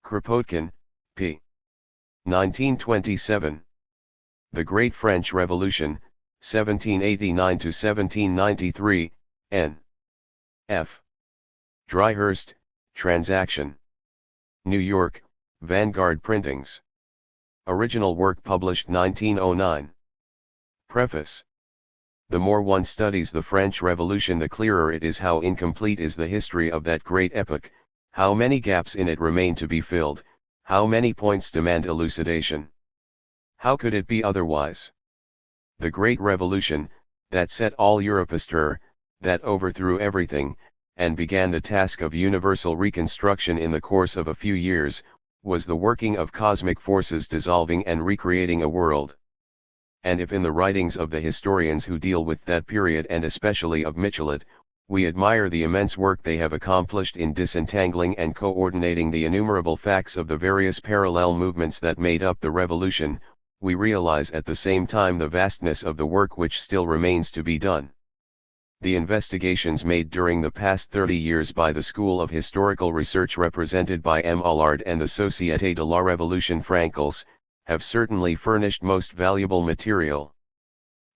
Kropotkin, p. 1927. The Great French Revolution, 1789–1793, n. F. Dryhurst, Transaction. New York, Vanguard Printings. Original work published 1909. Preface. The more one studies the French Revolution, the clearer it is how incomplete is the history of that great epoch, how many gaps in it remain to be filled, how many points demand elucidation. How could it be otherwise? The Great Revolution, that set all Europe astir, that overthrew everything, and began the task of universal reconstruction in the course of a few years, was the working of cosmic forces dissolving and recreating a world. And if in the writings of the historians who deal with that period, and especially of Michelet, we admire the immense work they have accomplished in disentangling and coordinating the innumerable facts of the various parallel movements that made up the revolution, we realize at the same time the vastness of the work which still remains to be done. The investigations made during the past 30 years by the School of Historical Research represented by M. Allard and the Société de la Révolution Francals, have certainly furnished most valuable material.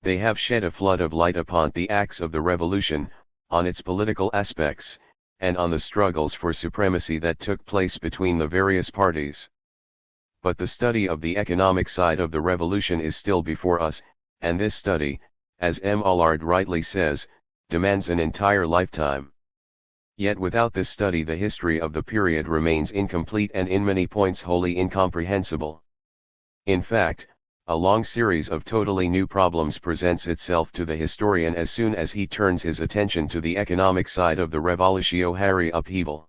They have shed a flood of light upon the acts of the revolution, on its political aspects, and on the struggles for supremacy that took place between the various parties. But the study of the economic side of the revolution is still before us, and this study, as M. Allard rightly says, demands an entire lifetime. Yet without this study the history of the period remains incomplete and in many points wholly incomprehensible. In fact, a long series of totally new problems presents itself to the historian as soon as he turns his attention to the economic side of the revolutionary upheaval.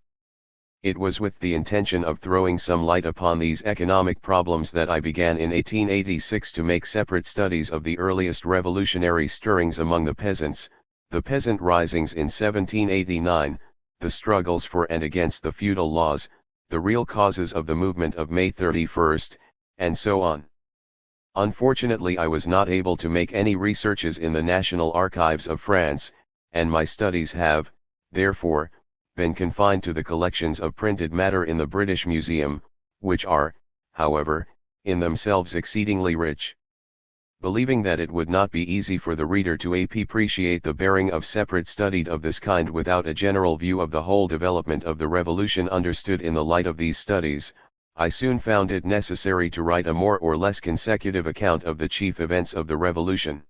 It was with the intention of throwing some light upon these economic problems that I began in 1886 to make separate studies of the earliest revolutionary stirrings among the peasants, the peasant risings in 1789, the struggles for and against the feudal laws, the real causes of the movement of May 31st, and so on. Unfortunately, I was not able to make any researches in the National Archives of France, and my studies have, therefore, been confined to the collections of printed matter in the British Museum, which are, however, in themselves exceedingly rich. Believing that it would not be easy for the reader to appreciate the bearing of separate study of this kind without a general view of the whole development of the revolution understood in the light of these studies, I soon found it necessary to write a more or less consecutive account of the chief events of the revolution.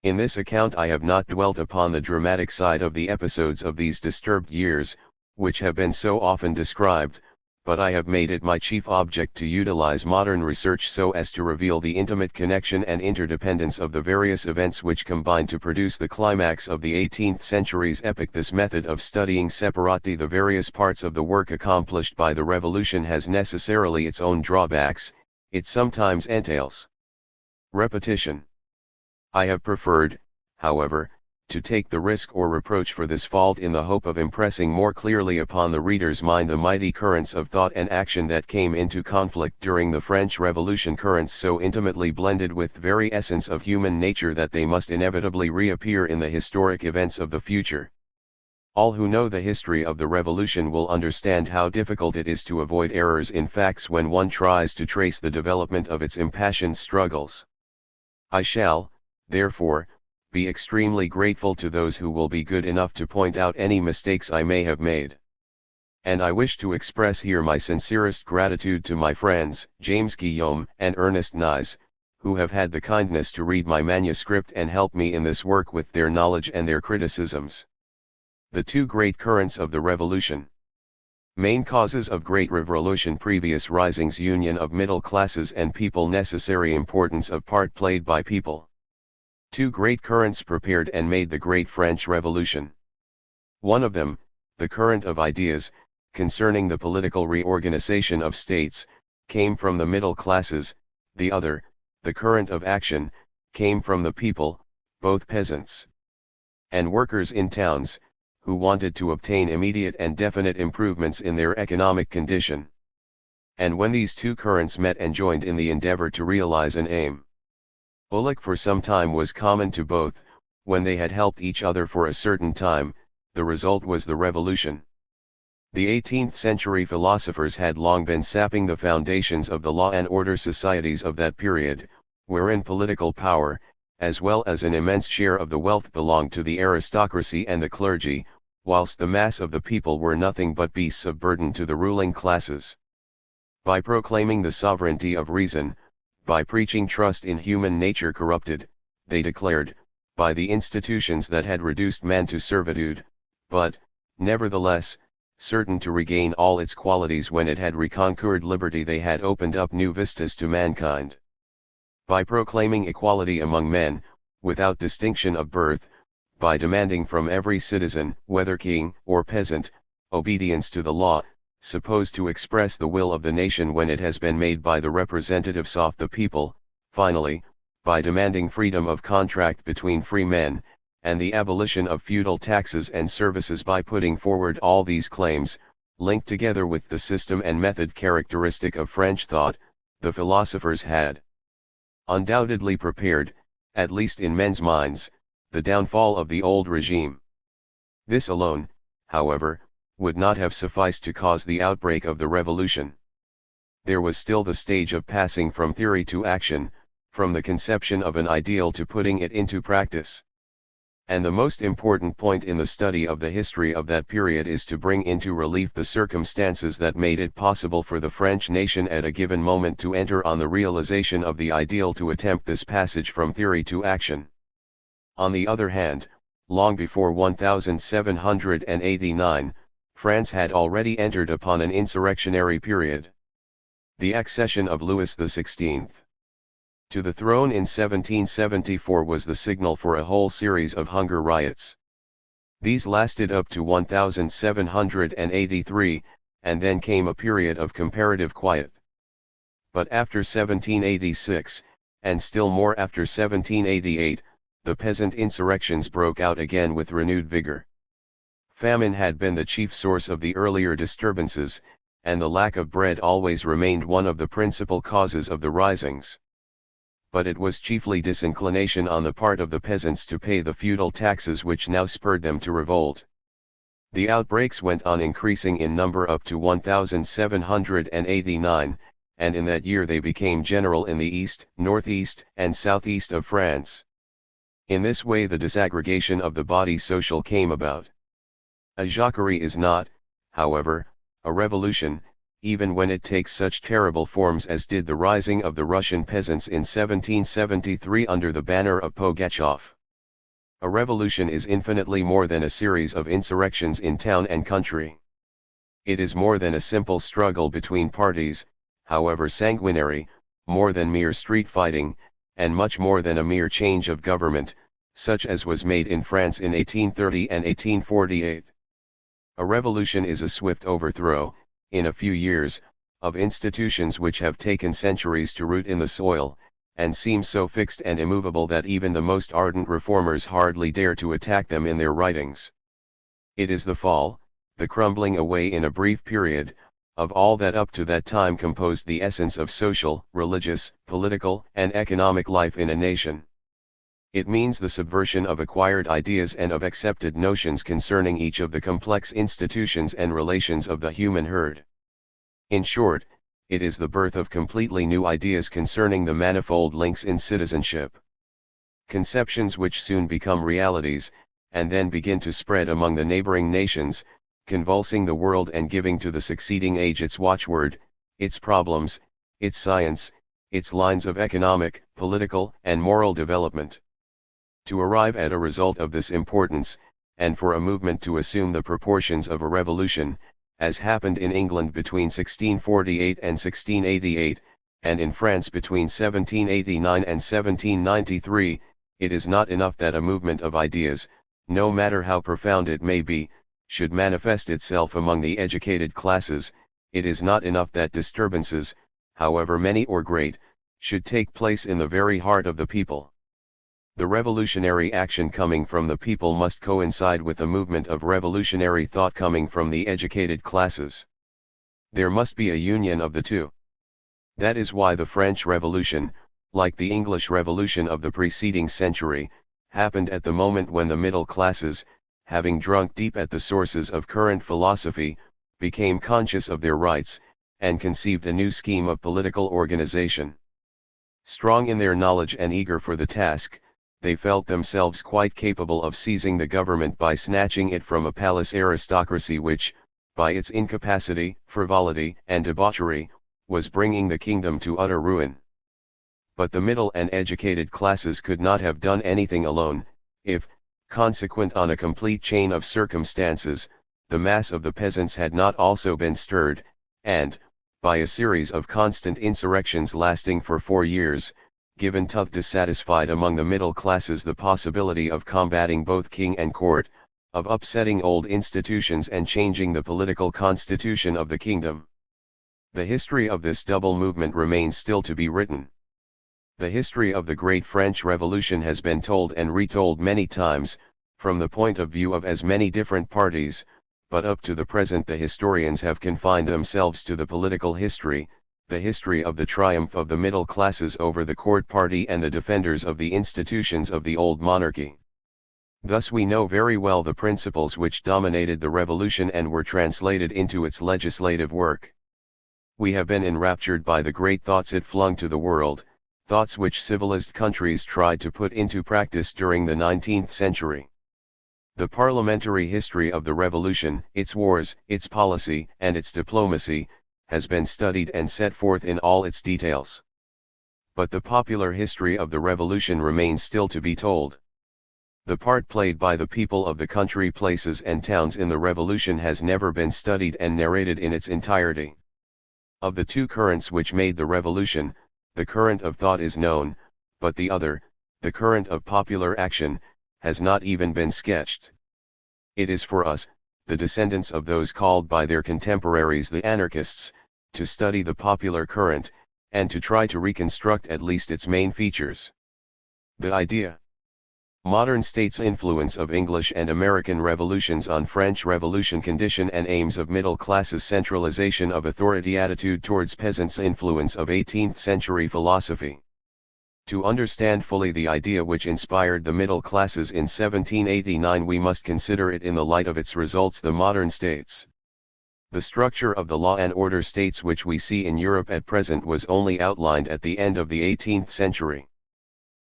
In this account I have not dwelt upon the dramatic side of the episodes of these disturbed years, which have been so often described, but I have made it my chief object to utilize modern research so as to reveal the intimate connection and interdependence of the various events which combine to produce the climax of the 18th century's epoch. This method of studying separately the various parts of the work accomplished by the revolution has necessarily its own drawbacks. It sometimes entails repetition. I have preferred, however, to take the risk or reproach for this fault in the hope of impressing more clearly upon the reader's mind the mighty currents of thought and action that came into conflict during the French Revolution, currents so intimately blended with the very essence of human nature that they must inevitably reappear in the historic events of the future. All who know the history of the Revolution will understand how difficult it is to avoid errors in facts when one tries to trace the development of its impassioned struggles. I shall, therefore, be extremely grateful to those who will be good enough to point out any mistakes I may have made. And I wish to express here my sincerest gratitude to my friends, James Guillaume and Ernest Nyes, who have had the kindness to read my manuscript and help me in this work with their knowledge and their criticisms. The two great currents of the revolution. Main causes of great revolution: previous risings, union of middle classes and people, necessary importance of part played by people. Two great currents prepared and made the great French Revolution. One of them, the current of ideas, concerning the political reorganization of states, came from the middle classes; the other, the current of action, came from the people, both peasants and workers in towns, who wanted to obtain immediate and definite improvements in their economic condition. And when these two currents met and joined in the endeavor to realize an aim, for some time was common to both. When they had helped each other for a certain time, the result was the revolution. The 18th century philosophers had long been sapping the foundations of the law and order societies of that period, wherein political power, as well as an immense share of the wealth belonged to the aristocracy and the clergy, whilst the mass of the people were nothing but beasts of burden to the ruling classes. By proclaiming the sovereignty of reason, by preaching trust in human nature corrupted, they declared, by the institutions that had reduced man to servitude, but, nevertheless, certain to regain all its qualities when it had reconquered liberty, they had opened up new vistas to mankind. By proclaiming equality among men, without distinction of birth, by demanding from every citizen, whether king or peasant, obedience to the law, supposed to express the will of the nation when it has been made by the representatives of the people, finally, by demanding freedom of contract between free men, and the abolition of feudal taxes and services, by putting forward all these claims, linked together with the system and method characteristic of French thought, the philosophers had undoubtedly prepared, at least in men's minds, the downfall of the old regime. This alone, however, would not have sufficed to cause the outbreak of the revolution. There was still the stage of passing from theory to action, from the conception of an ideal to putting it into practice. And the most important point in the study of the history of that period is to bring into relief the circumstances that made it possible for the French nation at a given moment to enter on the realization of the ideal, to attempt this passage from theory to action. On the other hand, long before 1789, France had already entered upon an insurrectionary period. The accession of Louis XVI to the throne in 1774 was the signal for a whole series of hunger riots. These lasted up to 1783, and then came a period of comparative quiet. But after 1786, and still more after 1788, the peasant insurrections broke out again with renewed vigor. Famine had been the chief source of the earlier disturbances, and the lack of bread always remained one of the principal causes of the risings. But it was chiefly disinclination on the part of the peasants to pay the feudal taxes which now spurred them to revolt. The outbreaks went on increasing in number up to 1789, and in that year they became general in the east, northeast, and southeast of France. In this way the disaggregation of the body social came about. A jacquerie is not, however, a revolution, even when it takes such terrible forms as did the rising of the Russian peasants in 1773 under the banner of Pugachev. A revolution is infinitely more than a series of insurrections in town and country. It is more than a simple struggle between parties, however sanguinary, more than mere street fighting, and much more than a mere change of government, such as was made in France in 1830 and 1848. A revolution is a swift overthrow, in a few years, of institutions which have taken centuries to root in the soil, and seem so fixed and immovable that even the most ardent reformers hardly dare to attack them in their writings. It is the fall, the crumbling away in a brief period, of all that up to that time composed the essence of social, religious, political, and economic life in a nation. It means the subversion of acquired ideas and of accepted notions concerning each of the complex institutions and relations of the human herd. In short, it is the birth of completely new ideas concerning the manifold links in citizenship. Conceptions which soon become realities, and then begin to spread among the neighboring nations, convulsing the world and giving to the succeeding age its watchword, its problems, its science, its lines of economic, political, and moral development. To arrive at a result of this importance, and for a movement to assume the proportions of a revolution, as happened in England between 1648 and 1688, and in France between 1789 and 1793, it is not enough that a movement of ideas, no matter how profound it may be, should manifest itself among the educated classes. It is not enough that disturbances, however many or great, should take place in the very heart of the people. The revolutionary action coming from the people must coincide with a movement of revolutionary thought coming from the educated classes. There must be a union of the two. That is why the French Revolution, like the English Revolution of the preceding century, happened at the moment when the middle classes, having drunk deep at the sources of current philosophy, became conscious of their rights, and conceived a new scheme of political organization. Strong in their knowledge and eager for the task, they felt themselves quite capable of seizing the government by snatching it from a palace aristocracy which, by its incapacity, frivolity, and debauchery, was bringing the kingdom to utter ruin. But the middle and educated classes could not have done anything alone, if, consequent on a complete chain of circumstances, the mass of the peasants had not also been stirred, and, by a series of constant insurrections lasting for 4 years, given tough dissatisfied among the middle classes the possibility of combating both king and court, of upsetting old institutions and changing the political constitution of the kingdom. The history of this double movement remains still to be written. The history of the Great French Revolution has been told and retold many times, from the point of view of as many different parties, but up to the present the historians have confined themselves to the political history, the history of the triumph of the middle classes over the court party and the defenders of the institutions of the old monarchy. Thus we know very well the principles which dominated the revolution and were translated into its legislative work. We have been enraptured by the great thoughts it flung to the world, thoughts which civilized countries tried to put into practice during the 19th century. The parliamentary history of the revolution, its wars, its policy, and its diplomacy, has been studied and set forth in all its details. But the popular history of the revolution remains still to be told. The part played by the people of the country places and towns in the revolution has never been studied and narrated in its entirety. Of the two currents which made the revolution, the current of thought is known, but the other, the current of popular action, has not even been sketched. It is for us, the descendants of those called by their contemporaries the anarchists, to study the popular current, and to try to reconstruct at least its main features. The idea. Modern states' influence of English and American revolutions on French Revolution condition and aims of middle classes centralization of authority attitude towards peasants influence of 18th century philosophy. To understand fully the idea which inspired the middle classes in 1789 we must consider it in the light of its results the modern states. The structure of the law and order states which we see in Europe at present was only outlined at the end of the 18th century.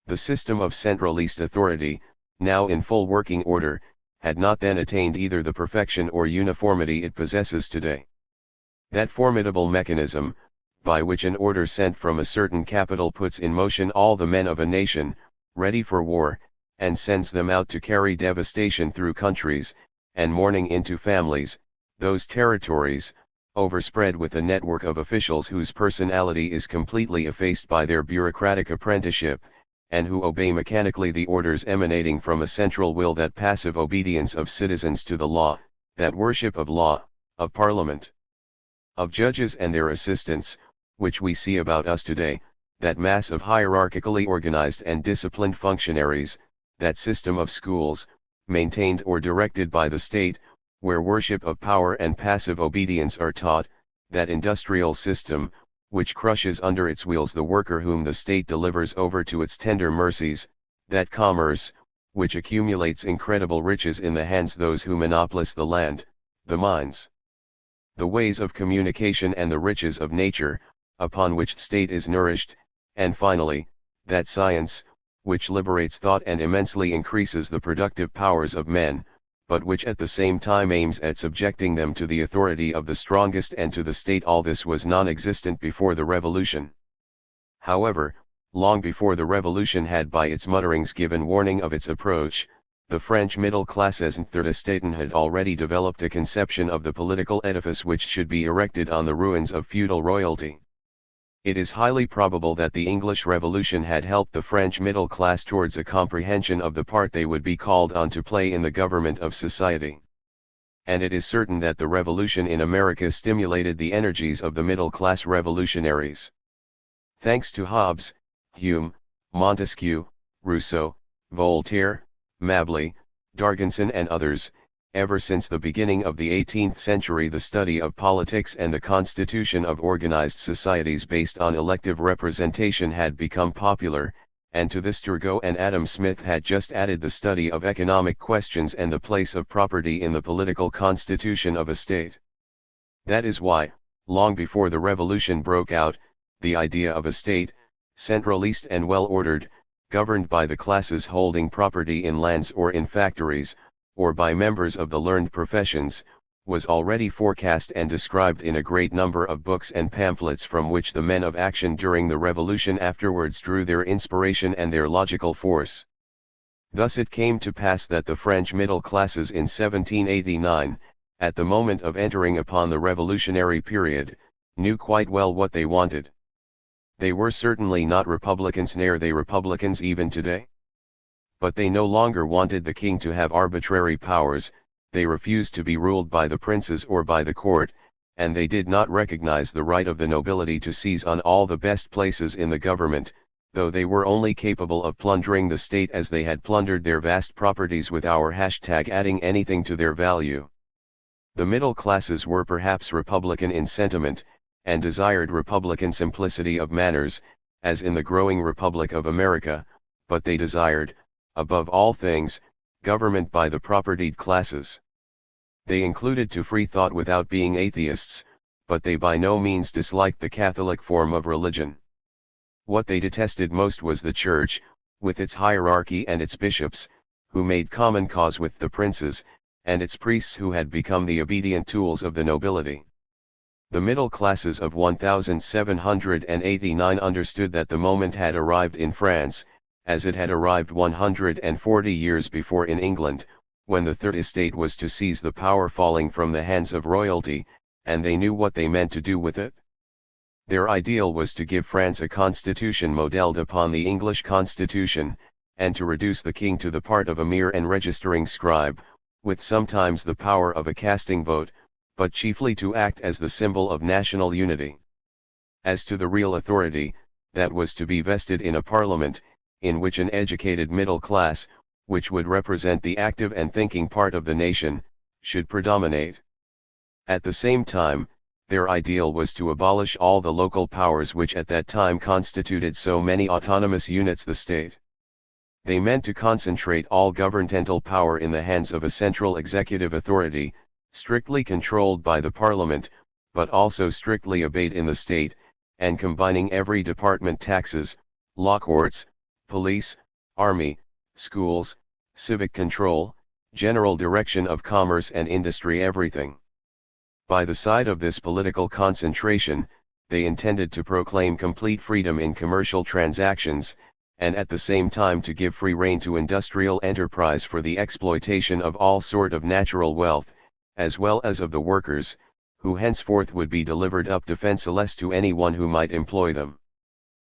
The system of centralist authority, now in full working order, had not then attained either the perfection or uniformity it possesses today. That formidable mechanism, by which an order sent from a certain capital puts in motion all the men of a nation, ready for war, and sends them out to carry devastation through countries, and mourning into families, those territories, overspread with a network of officials whose personality is completely effaced by their bureaucratic apprenticeship, and who obey mechanically the orders emanating from a central will, that passive obedience of citizens to the law, that worship of law, of parliament, of judges and their assistants, which we see about us today, that mass of hierarchically organized and disciplined functionaries, that system of schools, maintained or directed by the state, where worship of power and passive obedience are taught, that industrial system, which crushes under its wheels the worker whom the state delivers over to its tender mercies, that commerce, which accumulates incredible riches in the hands those who monopolize the land, the mines, the ways of communication and the riches of nature, upon which state is nourished, and finally, that science, which liberates thought and immensely increases the productive powers of men, but which at the same time aims at subjecting them to the authority of the strongest and to the state. All this was non-existent before the revolution. However, long before the revolution had by its mutterings given warning of its approach, the French middle class as THIRD-WORLDISM had already developed a conception of the political edifice which should be erected on the ruins of feudal royalty. It is highly probable that the English Revolution had helped the French middle class towards a comprehension of the part they would be called on to play in the government of society. And it is certain that the Revolution in America stimulated the energies of the middle class revolutionaries. Thanks to Hobbes, Hume, Montesquieu, Rousseau, Voltaire, Mabley, Darganson and others, ever since the beginning of the 18th century the study of politics and the constitution of organized societies based on elective representation had become popular, and to this Turgot and Adam Smith had just added the study of economic questions and the place of property in the political constitution of a state. That is why, long before the revolution broke out, the idea of a state, centralist and well-ordered, governed by the classes holding property in lands or in factories, or by members of the learned professions, was already forecast and described in a great number of books and pamphlets from which the men of action during the revolution afterwards drew their inspiration and their logical force. Thus it came to pass that the French middle classes in 1789, at the moment of entering upon the revolutionary period, knew quite well what they wanted. They were certainly not republicans, nor they republicans even today. But they no longer wanted the king to have arbitrary powers, they refused to be ruled by the princes or by the court, and they did not recognize the right of the nobility to seize on all the best places in the government, though they were only capable of plundering the state as they had plundered their vast properties with our adding anything to their value. The middle classes were perhaps republican in sentiment, and desired republican simplicity of manners, as in the growing Republic of America, but they desired, above all things, government by the propertied classes. They included to free thought without being atheists, but they by no means disliked the Catholic form of religion. What they detested most was the Church, with its hierarchy and its bishops, who made common cause with the princes, and its priests who had become the obedient tools of the nobility. The middle classes of 1789 understood that the moment had arrived in France, as it had arrived 140 years before in England, when the Third Estate was to seize the power falling from the hands of royalty, and they knew what they meant to do with it. Their ideal was to give France a constitution modelled upon the English constitution, and to reduce the king to the part of a mere and registering scribe, with sometimes the power of a casting vote, but chiefly to act as the symbol of national unity. As to the real authority, that was to be vested in a parliament, in which an educated middle class, which would represent the active and thinking part of the nation, should predominate. At the same time, their ideal was to abolish all the local powers which at that time constituted so many autonomous units the state. They meant to concentrate all governmental power in the hands of a central executive authority, strictly controlled by the parliament, but also strictly obeyed in the state, and combining every department taxes, law courts, police, army, schools, civic control, general direction of commerce and industry, everything. By the side of this political concentration, they intended to proclaim complete freedom in commercial transactions, and at the same time to give free rein to industrial enterprise for the exploitation of all sort of natural wealth, as well as of the workers, who henceforth would be delivered up defenceless to anyone who might employ them.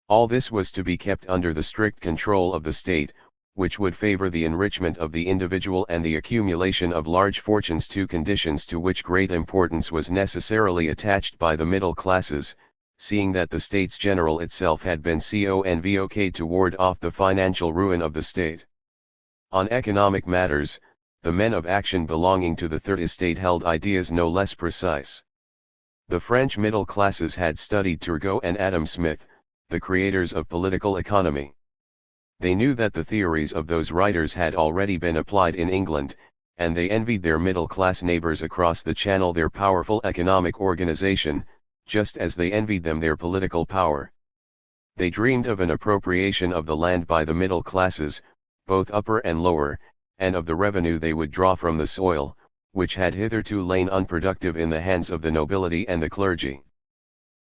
All this was to be kept under the strict control of the state, which would favor the enrichment of the individual and the accumulation of large fortunes, two conditions to which great importance was necessarily attached by the middle classes, seeing that the States General itself had been convoked to ward off the financial ruin of the state. On economic matters, the men of action belonging to the Third Estate held ideas no less precise. The French middle classes had studied Turgot and Adam Smith, the creators of political economy. They knew that the theories of those writers had already been applied in England, and they envied their middle-class neighbors across the Channel their powerful economic organization, just as they envied them their political power. They dreamed of an appropriation of the land by the middle classes, both upper and lower, and of the revenue they would draw from the soil, which had hitherto lain unproductive in the hands of the nobility and the clergy.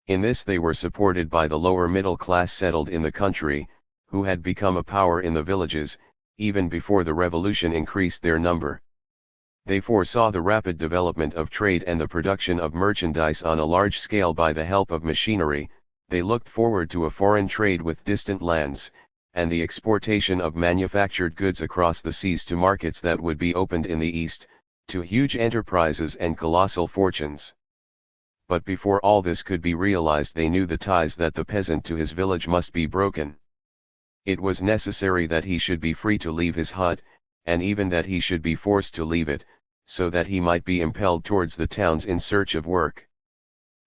In this they were supported by the lower middle class settled in the country, who had become a power in the villages, even before the revolution increased their number. They foresaw the rapid development of trade and the production of merchandise on a large scale by the help of machinery. They looked forward to a foreign trade with distant lands, and the exportation of manufactured goods across the seas to markets that would be opened in the East, to huge enterprises and colossal fortunes. But before all this could be realized, they knew the ties that the peasant to his village must be broken. It was necessary that he should be free to leave his hut, and even that he should be forced to leave it, so that he might be impelled towards the towns in search of work.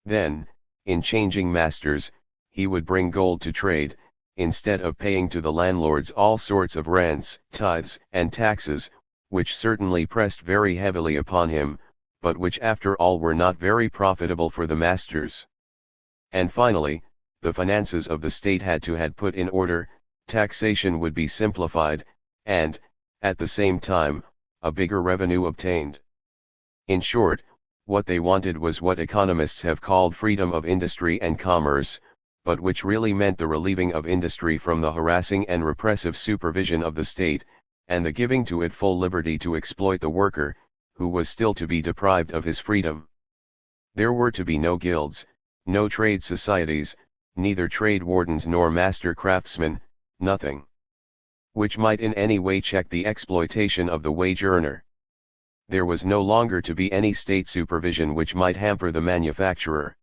Then, in changing masters, he would bring gold to trade, instead of paying to the landlords all sorts of rents, tithes, and taxes, which certainly pressed very heavily upon him, but which after all were not very profitable for the masters. And finally, the finances of the state had put in order, taxation would be simplified, and, at the same time, a bigger revenue obtained. In short, what they wanted was what economists have called freedom of industry and commerce, but which really meant the relieving of industry from the harassing and repressive supervision of the state, and the giving to it full liberty to exploit the worker, who was still to be deprived of his freedom. There were to be no guilds, no trade societies, neither trade wardens nor master craftsmen, nothing which might in any way check the exploitation of the wage earner. There was no longer to be any state supervision which might hamper the manufacturer.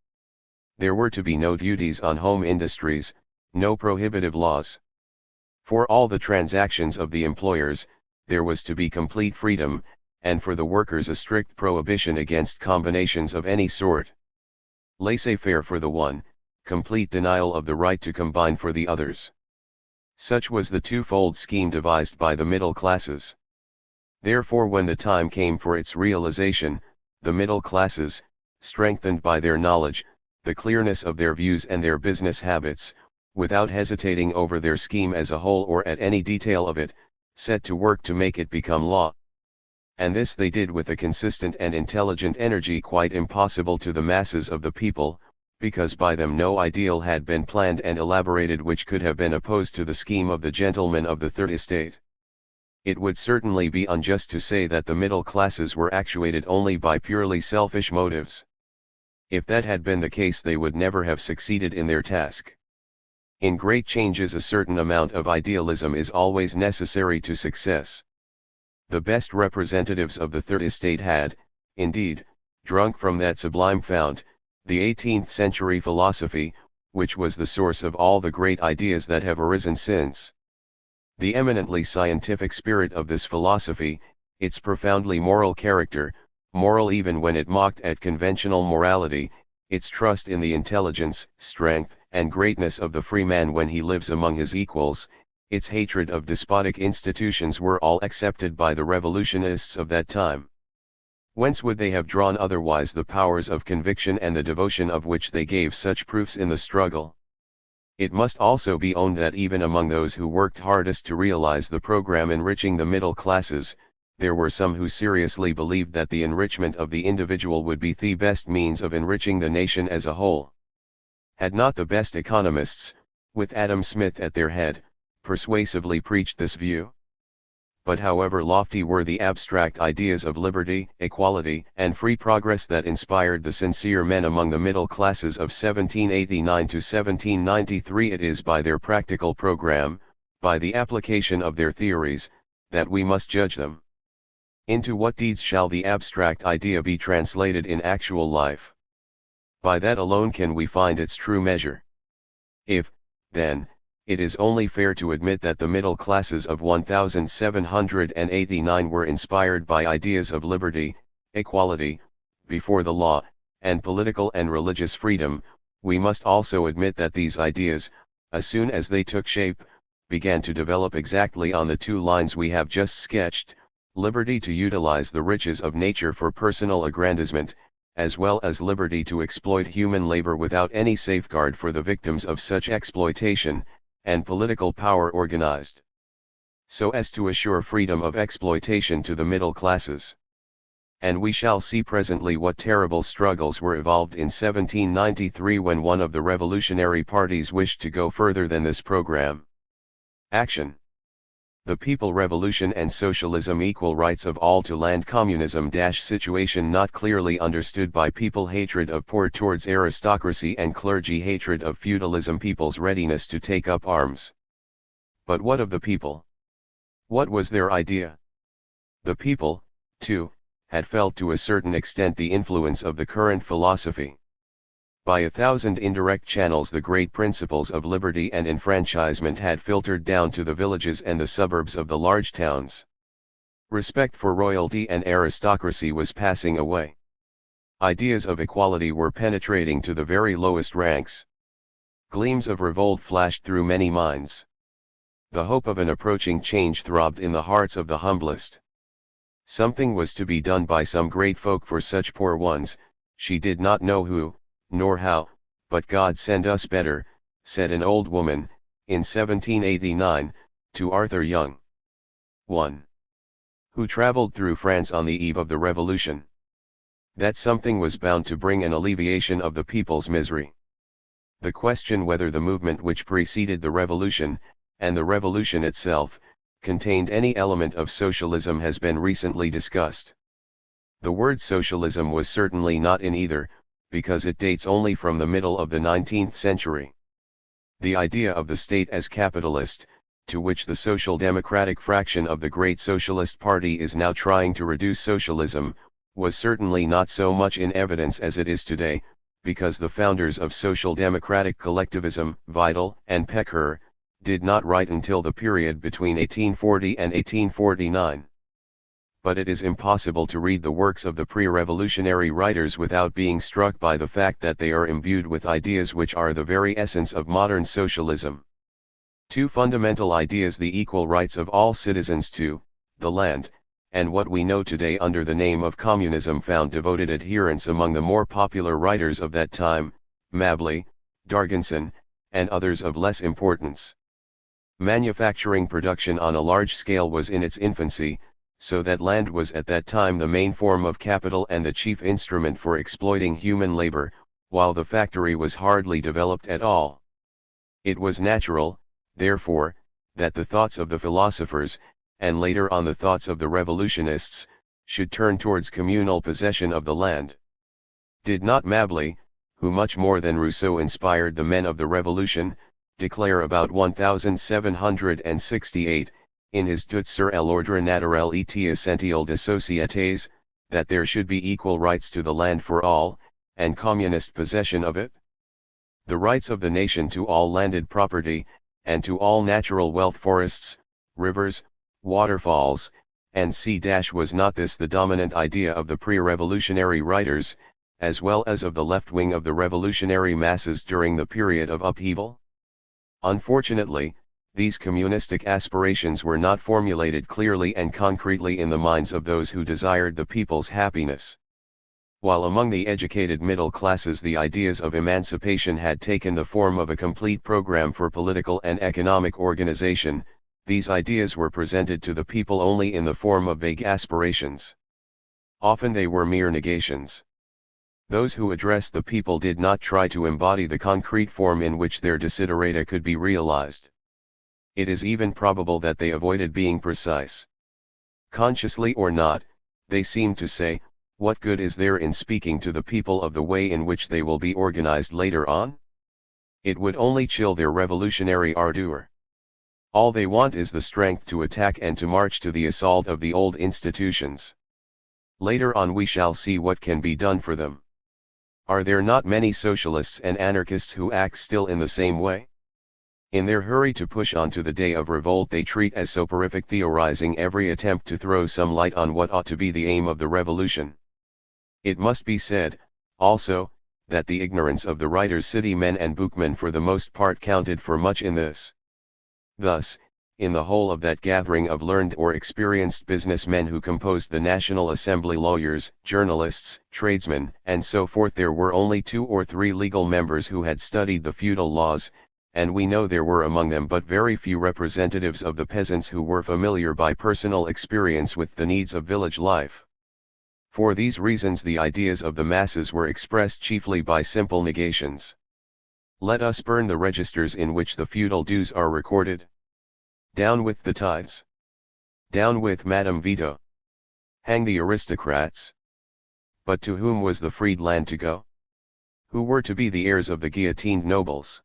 There were to be no duties on home industries, no prohibitive laws. For all the transactions of the employers, there was to be complete freedom, and for the workers a strict prohibition against combinations of any sort. Laissez-faire for the one, complete denial of the right to combine for the others. Such was the twofold scheme devised by the middle classes. Therefore, when the time came for its realization, the middle classes, strengthened by their knowledge, the clearness of their views and their business habits, without hesitating over their scheme as a whole or at any detail of it, set to work to make it become law. And this they did with a consistent and intelligent energy quite impossible to the masses of the people, because by them no ideal had been planned and elaborated which could have been opposed to the scheme of the gentlemen of the Third Estate. It would certainly be unjust to say that the middle classes were actuated only by purely selfish motives. If that had been the case, they would never have succeeded in their task. In great changes a certain amount of idealism is always necessary to success. The best representatives of the Third Estate had, indeed, drunk from that sublime fount, the 18th century philosophy, which was the source of all the great ideas that have arisen since. The eminently scientific spirit of this philosophy, its profoundly moral character, moral even when it mocked at conventional morality, its trust in the intelligence, strength, and greatness of the free man when he lives among his equals, its hatred of despotic institutions were all accepted by the revolutionists of that time. Whence would they have drawn otherwise the powers of conviction and the devotion of which they gave such proofs in the struggle? It must also be owned that even among those who worked hardest to realize the program enriching the middle classes, there were some who seriously believed that the enrichment of the individual would be the best means of enriching the nation as a whole. Had not the best economists, with Adam Smith at their head, persuasively preached this view? But however lofty were the abstract ideas of liberty, equality, and free progress that inspired the sincere men among the middle classes of 1789 to 1793, it is by their practical program, by the application of their theories, that we must judge them. Into what deeds shall the abstract idea be translated in actual life? By that alone can we find its true measure. If, then, it is only fair to admit that the middle classes of 1789 were inspired by ideas of liberty, equality, before the law, and political and religious freedom, we must also admit that these ideas, as soon as they took shape, began to develop exactly on the two lines we have just sketched: liberty to utilize the riches of nature for personal aggrandizement, as well as liberty to exploit human labor without any safeguard for the victims of such exploitation, and political power organized so as to assure freedom of exploitation to the middle classes. And we shall see presently what terrible struggles were evolved in 1793 when one of the revolutionary parties wished to go further than this program. Action. The People Revolution and Socialism, equal rights of all to land, communism - situation not clearly understood by people, hatred of poor towards aristocracy and clergy, hatred of feudalism, people's readiness to take up arms. But what of the people? What was their idea? The people, too, had felt to a certain extent the influence of the current philosophy. By 1,000 indirect channels the great principles of liberty and enfranchisement had filtered down to the villages and the suburbs of the large towns. Respect for royalty and aristocracy was passing away. Ideas of equality were penetrating to the very lowest ranks. Gleams of revolt flashed through many minds. The hope of an approaching change throbbed in the hearts of the humblest. Something was to be done by some great folk for such poor ones, she did not know who, nor how, but God send us better, said an old woman, in 1789, to Arthur Young. 1. Who travelled through France on the eve of the Revolution. That something was bound to bring an alleviation of the people's misery. The question whether the movement which preceded the Revolution, and the Revolution itself, contained any element of socialism has been recently discussed. The word socialism was certainly not in either, because it dates only from the middle of the 19th century. The idea of the state as capitalist, to which the social democratic fraction of the great socialist party is now trying to reduce socialism, was certainly not so much in evidence as it is today, because the founders of social democratic collectivism, Vidal and Perter, did not write until the period between 1840 and 1849. But it is impossible to read the works of the pre-revolutionary writers without being struck by the fact that they are imbued with ideas which are the very essence of modern socialism. Two fundamental ideas: the equal rights of all citizens to the land, and what we know today under the name of communism, found devoted adherents among the more popular writers of that time, Mabley, Darganson, and others of less importance. Manufacturing production on a large scale was in its infancy, so that land was at that time the main form of capital and the chief instrument for exploiting human labor, while the factory was hardly developed at all. It was natural, therefore, that the thoughts of the philosophers, and later on the thoughts of the revolutionists, should turn towards communal possession of the land. Did not Mabley, who much more than Rousseau inspired the men of the Revolution, declare about 1768, in his Tout sur l'ordre naturel et essentiel des sociétés, that there should be equal rights to the land for all, and communist possession of it? The rights of the nation to all landed property, and to all natural wealth, forests, rivers, waterfalls, and sea. Was not this the dominant idea of the pre-revolutionary writers, as well as of the left wing of the revolutionary masses during the period of upheaval? Unfortunately, these communistic aspirations were not formulated clearly and concretely in the minds of those who desired the people's happiness. While among the educated middle classes the ideas of emancipation had taken the form of a complete program for political and economic organization, these ideas were presented to the people only in the form of vague aspirations. Often they were mere negations. Those who addressed the people did not try to embody the concrete form in which their desiderata could be realized. It is even probable that they avoided being precise. Consciously or not, they seemed to say, what good is there in speaking to the people of the way in which they will be organized later on? It would only chill their revolutionary ardor. All they want is the strength to attack and to march to the assault of the old institutions. Later on we shall see what can be done for them. Are there not many socialists and anarchists who act still in the same way? In their hurry to push on to the day of revolt they treat as soporific theorizing every attempt to throw some light on what ought to be the aim of the revolution. It must be said, also, that the ignorance of the writers' city men and bookmen for the most part counted for much in this. Thus, in the whole of that gathering of learned or experienced businessmen who composed the National Assembly, lawyers, journalists, tradesmen, and so forth, there were only 2 or 3 legal members who had studied the feudal laws, and we know there were among them but very few representatives of the peasants who were familiar by personal experience with the needs of village life. For these reasons the ideas of the masses were expressed chiefly by simple negations. Let us burn the registers in which the feudal dues are recorded. Down with the tithes. Down with Madame Veto. Hang the aristocrats. But to whom was the freed land to go? Who were to be the heirs of the guillotined nobles?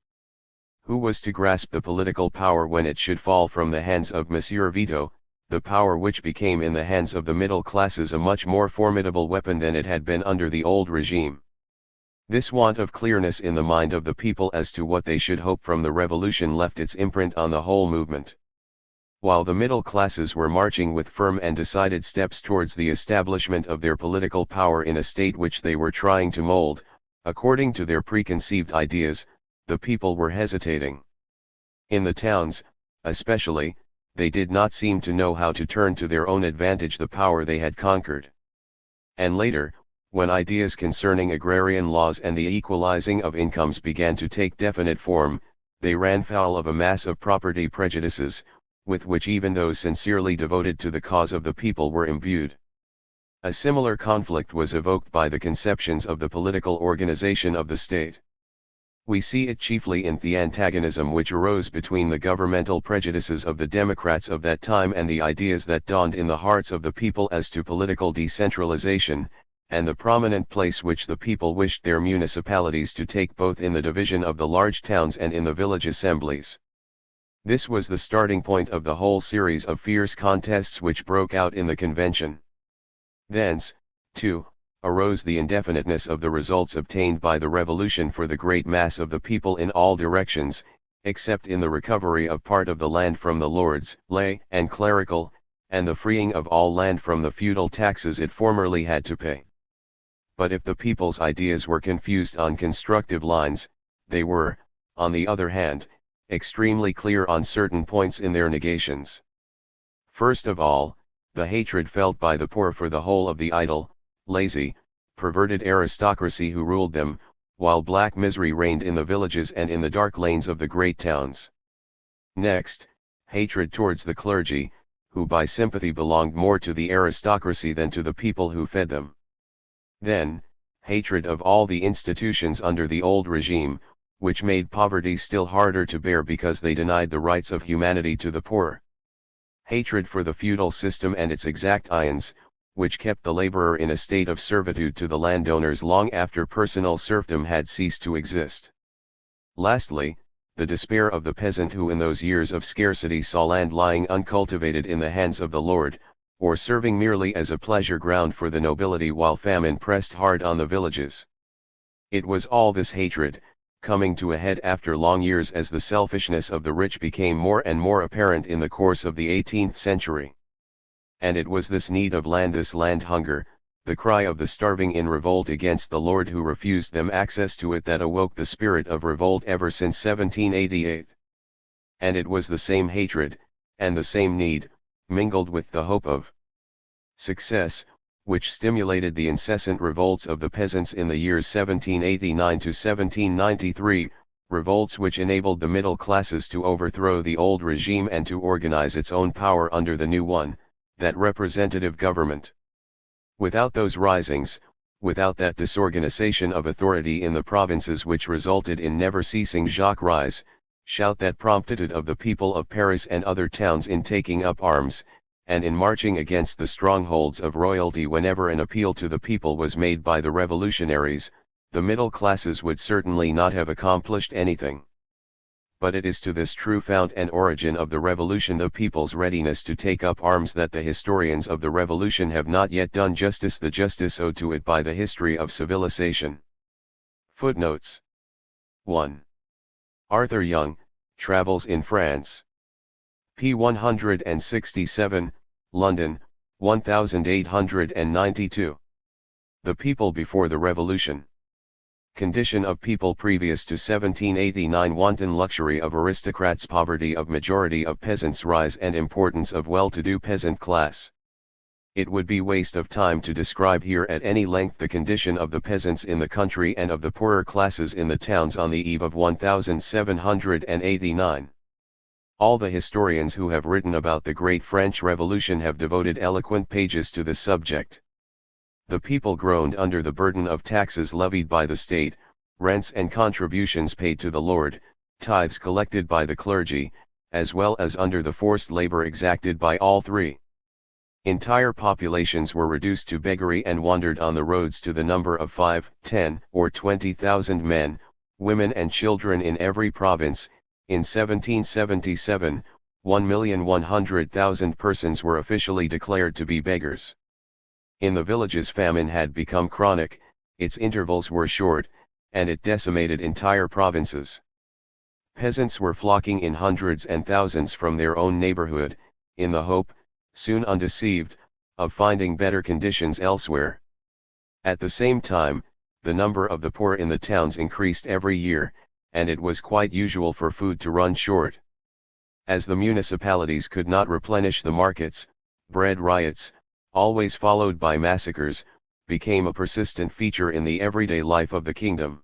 Who was to grasp the political power when it should fall from the hands of Monsieur Veto, the power which became in the hands of the middle classes a much more formidable weapon than it had been under the old regime? This want of clearness in the mind of the people as to what they should hope from the revolution left its imprint on the whole movement. While the middle classes were marching with firm and decided steps towards the establishment of their political power in a state which they were trying to mold, according to their preconceived ideas, the people were hesitating. In the towns, especially, they did not seem to know how to turn to their own advantage the power they had conquered. And later, when ideas concerning agrarian laws and the equalizing of incomes began to take definite form, they ran foul of a mass of property prejudices, with which even those sincerely devoted to the cause of the people were imbued. A similar conflict was evoked by the conceptions of the political organization of the state. We see it chiefly in the antagonism which arose between the governmental prejudices of the Democrats of that time and the ideas that dawned in the hearts of the people as to political decentralization, and the prominent place which the people wished their municipalities to take both in the division of the large towns and in the village assemblies. This was the starting point of the whole series of fierce contests which broke out in the convention. Thence, too, arose the indefiniteness of the results obtained by the revolution for the great mass of the people in all directions, except in the recovery of part of the land from the lords, lay, and clerical, and the freeing of all land from the feudal taxes it formerly had to pay. But if the people's ideas were confused on constructive lines, they were, on the other hand, extremely clear on certain points in their negations. First of all, the hatred felt by the poor for the whole of the idle, lazy, perverted aristocracy who ruled them, while black misery reigned in the villages and in the dark lanes of the great towns. Next, hatred towards the clergy, who by sympathy belonged more to the aristocracy than to the people who fed them. Then, hatred of all the institutions under the old regime, which made poverty still harder to bear because they denied the rights of humanity to the poor. Hatred for the feudal system and its exactions, which kept the laborer in a state of servitude to the landowners long after personal serfdom had ceased to exist. Lastly, the despair of the peasant who in those years of scarcity saw land lying uncultivated in the hands of the Lord, or serving merely as a pleasure ground for the nobility while famine pressed hard on the villages. It was all this hatred, coming to a head after long years as the selfishness of the rich became more and more apparent in the course of the 18th century. And it was this need of land, this land hunger, the cry of the starving in revolt against the Lord who refused them access to it, that awoke the spirit of revolt ever since 1788. And it was the same hatred, and the same need, mingled with the hope of success, which stimulated the incessant revolts of the peasants in the years 1789 to 1793, revolts which enabled the middle classes to overthrow the old regime and to organize its own power under the new one, that representative government. Without those risings, without that disorganization of authority in the provinces which resulted in never-ceasing Jacques-rise, shout that promptitude of the people of Paris and other towns in taking up arms, and in marching against the strongholds of royalty whenever an appeal to the people was made by the revolutionaries, the middle classes would certainly not have accomplished anything. But it is to this true fount and origin of the revolution, the people's readiness to take up arms, that the historians of the revolution have not yet done justice, the justice owed to it by the history of civilization. Footnotes 1. Arthur Young, Travels in France. p. 167, London, 1892. The People Before the Revolution. Condition of people previous to 1789. Wanton luxury of aristocrats, poverty of majority of peasants, rise and importance of well-to-do peasant class. It would be waste of time to describe here at any length the condition of the peasants in the country and of the poorer classes in the towns on the eve of 1789. All the historians who have written about the great French Revolution have devoted eloquent pages to this subject. The people groaned under the burden of taxes levied by the state, rents and contributions paid to the Lord, tithes collected by the clergy, as well as under the forced labor exacted by all three. Entire populations were reduced to beggary and wandered on the roads to the number of 5, 10, or 20,000 men, women and children in every province. In 1777, 1,100,000 persons were officially declared to be beggars. In the villages famine had become chronic, its intervals were short, and it decimated entire provinces. Peasants were flocking in hundreds and thousands from their own neighborhood, in the hope, soon undeceived, of finding better conditions elsewhere. At the same time, the number of the poor in the towns increased every year, and it was quite usual for food to run short. As the municipalities could not replenish the markets, bread riots, always followed by massacres, became a persistent feature in the everyday life of the kingdom.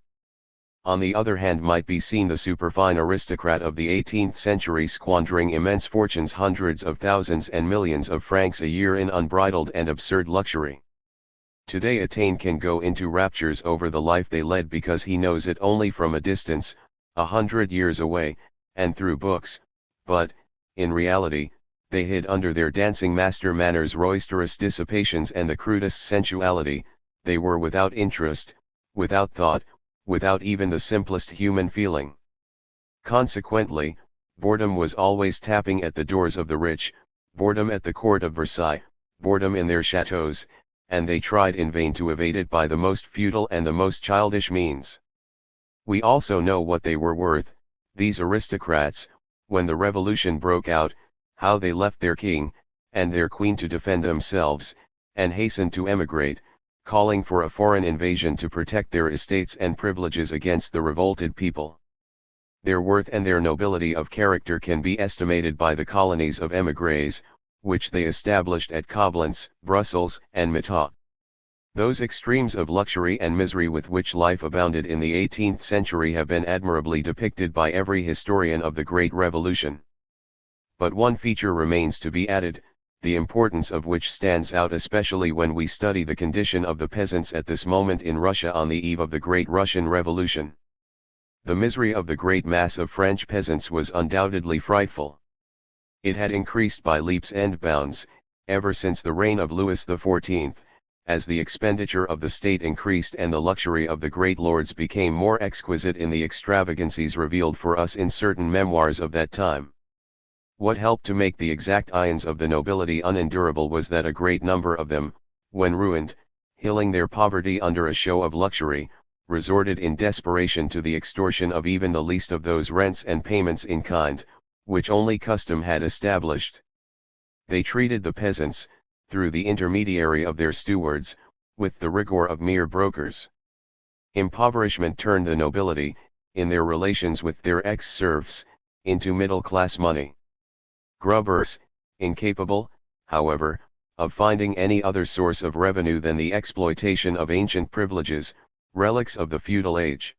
On the other hand might be seen the superfine aristocrat of the 18th century squandering immense fortunes, hundreds of thousands and millions of francs a year in unbridled and absurd luxury. Today a Tain can go into raptures over the life they led because he knows it only from a distance, 100 years away, and through books, but, in reality, they hid under their dancing master manners roisterous dissipations and the crudest sensuality. They were without interest, without thought, without even the simplest human feeling. Consequently, boredom was always tapping at the doors of the rich, boredom at the court of Versailles, boredom in their chateaux, and they tried in vain to evade it by the most futile and the most childish means. We also know what they were worth, these aristocrats, when the revolution broke out, how they left their king, and their queen to defend themselves, and hastened to emigrate, calling for a foreign invasion to protect their estates and privileges against the revolted people. Their worth and their nobility of character can be estimated by the colonies of émigrés, which they established at Coblentz, Brussels, and Mata. Those extremes of luxury and misery with which life abounded in the 18th century have been admirably depicted by every historian of the Great Revolution. But one feature remains to be added, the importance of which stands out especially when we study the condition of the peasants at this moment in Russia on the eve of the Great Russian Revolution. The misery of the great mass of French peasants was undoubtedly frightful. It had increased by leaps and bounds, ever since the reign of Louis XIV, as the expenditure of the state increased and the luxury of the great lords became more exquisite in the extravagancies revealed for us in certain memoirs of that time. What helped to make the exact ions of the nobility unendurable was that a great number of them, when ruined, healing their poverty under a show of luxury, resorted in desperation to the extortion of even the least of those rents and payments in kind, which only custom had established. They treated the peasants, through the intermediary of their stewards, with the rigor of mere brokers. Impoverishment turned the nobility, in their relations with their ex-serfs, into middle-class money grubbers, incapable, however, of finding any other source of revenue than the exploitation of ancient privileges, relics of the feudal age.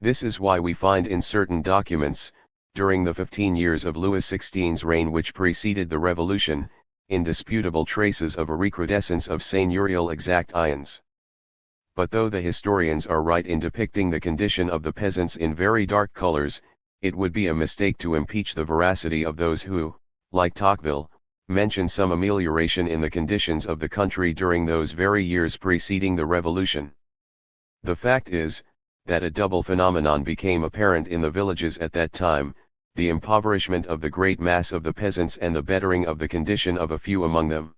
This is why we find in certain documents, during the 15 years of Louis XVI's reign which preceded the Revolution, indisputable traces of a recrudescence of seigneurial exactions. But though the historians are right in depicting the condition of the peasants in very dark colors, it would be a mistake to impeach the veracity of those who, like Tocqueville, mention some amelioration in the conditions of the country during those very years preceding the Revolution. The fact is, that a double phenomenon became apparent in the villages at that time, the impoverishment of the great mass of the peasants and the bettering of the condition of a few among them.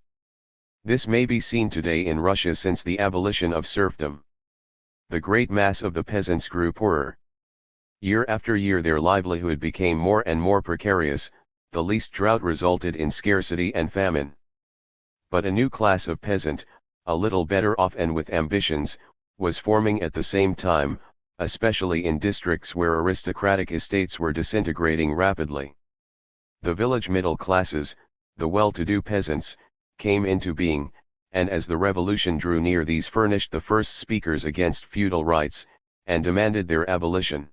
This may be seen today in Russia since the abolition of serfdom. The great mass of the peasants grew poorer. Year after year their livelihood became more and more precarious, the least drought resulted in scarcity and famine. But a new class of peasant, a little better off and with ambitions, was forming at the same time, especially in districts where aristocratic estates were disintegrating rapidly. The village middle classes, the well-to-do peasants, came into being, and as the revolution drew near these furnished the first speakers against feudal rights, and demanded their abolition.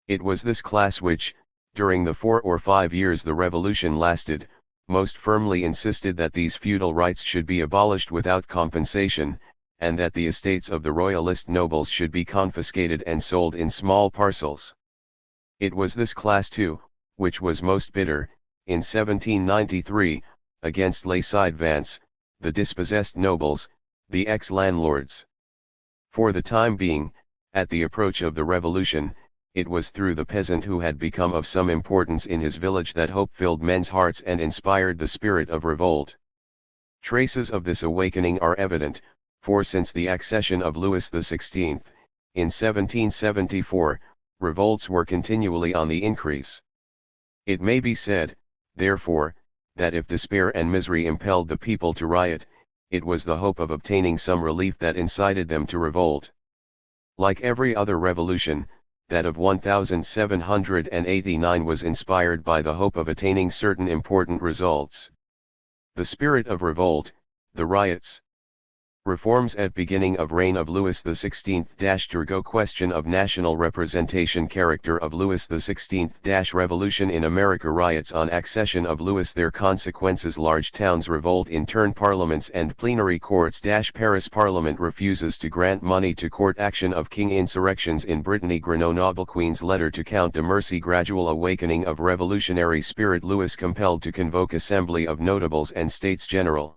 It was this class which, during the 4 or 5 years the revolution lasted, most firmly insisted that these feudal rights should be abolished without compensation, and that the estates of the royalist nobles should be confiscated and sold in small parcels. It was this class too, which was most bitter, in 1793, against les ci-devants, the dispossessed nobles, the ex-landlords. For the time being, at the approach of the revolution, it was through the peasant who had become of some importance in his village that hope filled men's hearts and inspired the spirit of revolt. Traces of this awakening are evident, for since the accession of Louis XVI, in 1774, revolts were continually on the increase. It may be said, therefore, that if despair and misery impelled the people to riot, it was the hope of obtaining some relief that incited them to revolt. Like every other revolution, that of 1789 was inspired by the hope of attaining certain important results. The spirit of revolt, the riots. Reforms at beginning of reign of Louis XVI. Turgot question of national representation character of Louis XVI. Revolution in America riots on accession of Louis their consequences large towns revolt in turn parliaments and plenary courts Paris Parliament refuses to grant money to court action of king insurrections in Brittany Grenoble Queen's letter to Count de Mercy gradual awakening of revolutionary spirit Louis compelled to convoke assembly of notables and states general.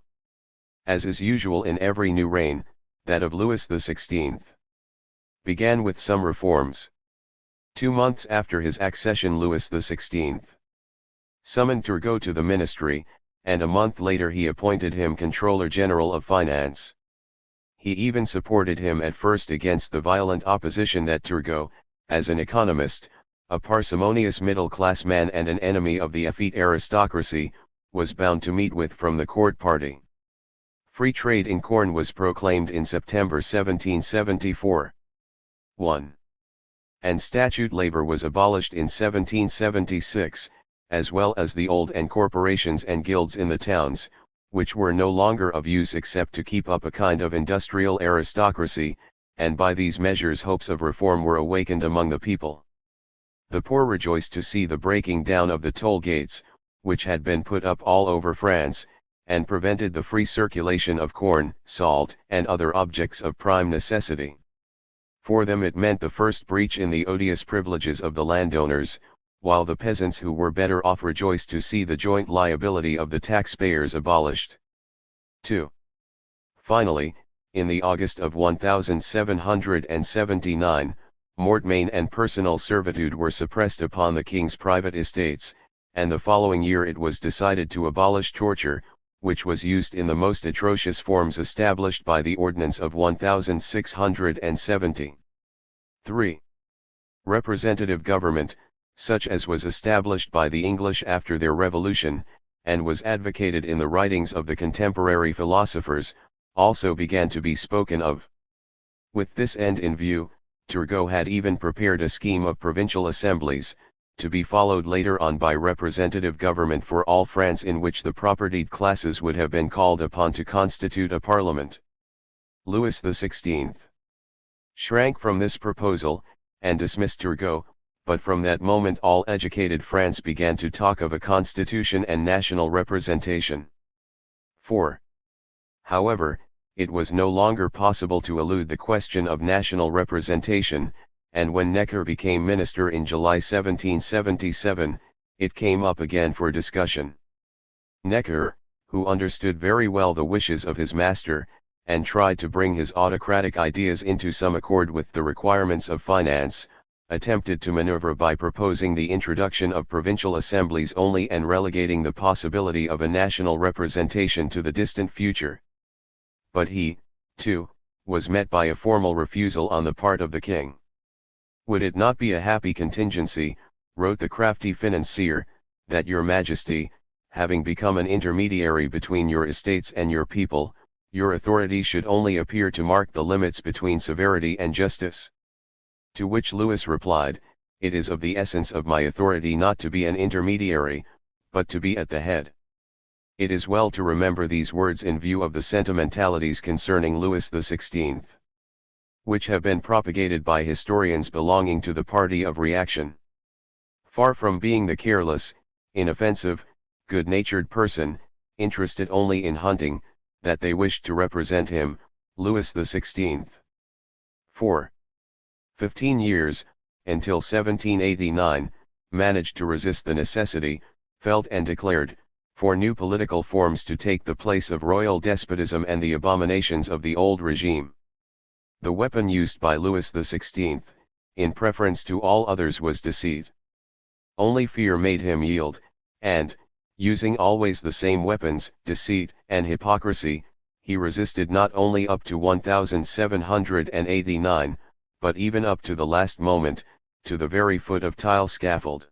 As is usual in every new reign, that of Louis XVI began with some reforms. 2 months after his accession Louis XVI summoned Turgot to the ministry, and a month later he appointed him Controller General of Finance. He even supported him at first against the violent opposition that Turgot, as an economist, a parsimonious middle-class man and an enemy of the effete aristocracy, was bound to meet with from the court party. Free trade in corn was proclaimed in September 1774. 1. And statute labor was abolished in 1776, as well as the old and corporations and guilds in the towns, which were no longer of use except to keep up a kind of industrial aristocracy, and by these measures hopes of reform were awakened among the people. The poor rejoiced to see the breaking down of the toll gates, which had been put up all over France, and prevented the free circulation of corn, salt, and other objects of prime necessity. For them it meant the first breach in the odious privileges of the landowners, while the peasants who were better off rejoiced to see the joint liability of the taxpayers abolished. 2. Finally, in the August of 1779, mortmain and personal servitude were suppressed upon the king's private estates, and the following year it was decided to abolish torture, which was used in the most atrocious forms established by the Ordinance of 1670. 3. Representative government, such as was established by the English after their revolution, and was advocated in the writings of the contemporary philosophers, also began to be spoken of. With this end in view, Turgot had even prepared a scheme of provincial assemblies, to be followed later on by representative government for all France in which the propertied classes would have been called upon to constitute a parliament. Louis XVI shrank from this proposal, and dismissed Turgot, but from that moment all educated France began to talk of a constitution and national representation. 4. However, it was no longer possible to elude the question of national representation, and when Necker became minister in July 1777, it came up again for discussion. Necker, who understood very well the wishes of his master, and tried to bring his autocratic ideas into some accord with the requirements of finance, attempted to maneuver by proposing the introduction of provincial assemblies only and relegating the possibility of a national representation to the distant future. But he, too, was met by a formal refusal on the part of the king. Would it not be a happy contingency, wrote the crafty financier, that your majesty, having become an intermediary between your estates and your people, your authority should only appear to mark the limits between severity and justice? To which Louis replied, it is of the essence of my authority not to be an intermediary, but to be at the head. It is well to remember these words in view of the sentimentalities concerning Louis XVI, which have been propagated by historians belonging to the party of reaction. Far from being the careless, inoffensive, good-natured person, interested only in hunting, that they wished to represent him, Louis XVI. For 15 years, until 1789, managed to resist the necessity, felt and declared, for new political forms to take the place of royal despotism and the abominations of the old regime. The weapon used by Louis XVI, in preference to all others was deceit. Only fear made him yield, and, using always the same weapons, deceit and hypocrisy, he resisted not only up to 1789, but even up to the last moment, to the very foot of tile scaffold.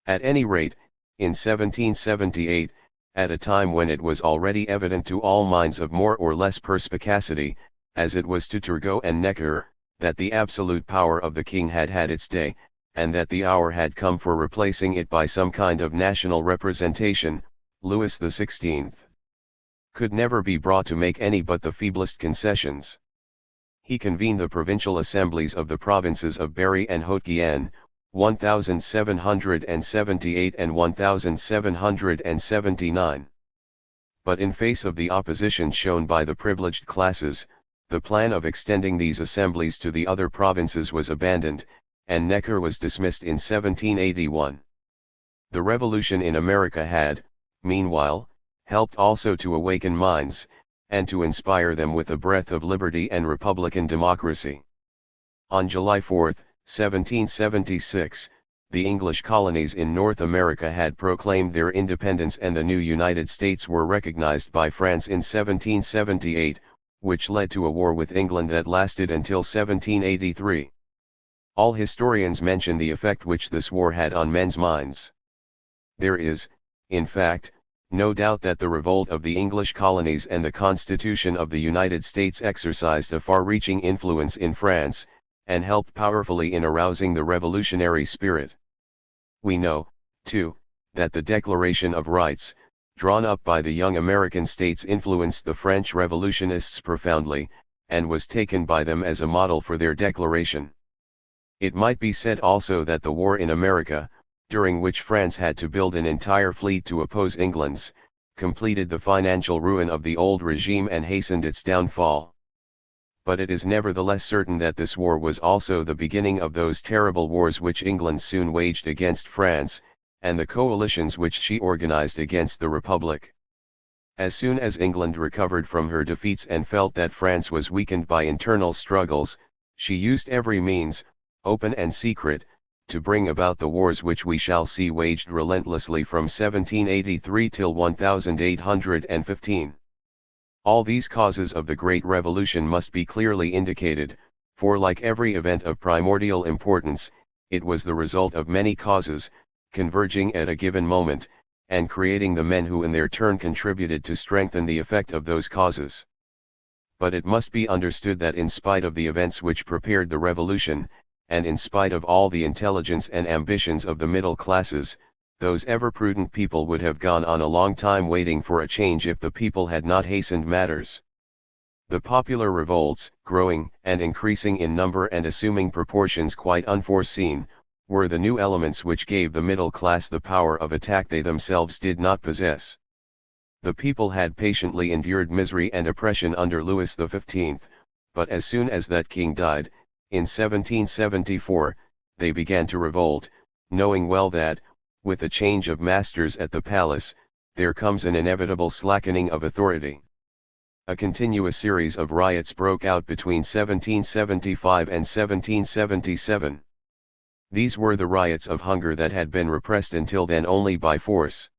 At any rate, in 1778, at a time when it was already evident to all minds of more or less perspicacity, as it was to Turgot and Necker, that the absolute power of the king had had its day, and that the hour had come for replacing it by some kind of national representation. Louis XVI could never be brought to make any but the feeblest concessions. He convened the provincial assemblies of the provinces of Berry and Haute-Guyenne, 1778 and 1779. But in face of the opposition shown by the privileged classes, the plan of extending these assemblies to the other provinces was abandoned, and Necker was dismissed in 1781. The revolution in America had, meanwhile, helped also to awaken minds, and to inspire them with a breath of liberty and republican democracy. On July 4, 1776, the English colonies in North America had proclaimed their independence, and the new United States were recognized by France in 1778, which led to a war with England that lasted until 1783. All historians mention the effect which this war had on men's minds. There is, in fact, no doubt that the revolt of the English colonies and the Constitution of the United States exercised a far-reaching influence in France, and helped powerfully in arousing the revolutionary spirit. We know, too, that the Declaration of Rights, drawn up by the young American states, influenced the French revolutionists profoundly, and was taken by them as a model for their declaration. It might be said also that the war in America, during which France had to build an entire fleet to oppose England's, completed the financial ruin of the old regime and hastened its downfall. But it is nevertheless certain that this war was also the beginning of those terrible wars which England soon waged against France, and the coalitions which she organized against the Republic. As soon as England recovered from her defeats and felt that France was weakened by internal struggles, she used every means, open and secret, to bring about the wars which we shall see waged relentlessly from 1783 till 1815. All these causes of the Great Revolution must be clearly indicated, for like every event of primordial importance, it was the result of many causes, converging at a given moment, and creating the men who in their turn contributed to strengthen the effect of those causes. But it must be understood that in spite of the events which prepared the revolution, and in spite of all the intelligence and ambitions of the middle classes, those ever-prudent people would have gone on a long time waiting for a change if the people had not hastened matters. The popular revolts, growing and increasing in number and assuming proportions quite unforeseen, were the new elements which gave the middle class the power of attack they themselves did not possess. The people had patiently endured misery and oppression under Louis XV, but as soon as that king died, in 1774, they began to revolt, knowing well that, with a change of masters at the palace, there comes an inevitable slackening of authority. A continuous series of riots broke out between 1775 and 1777. These were the riots of hunger that had been repressed until then only by force.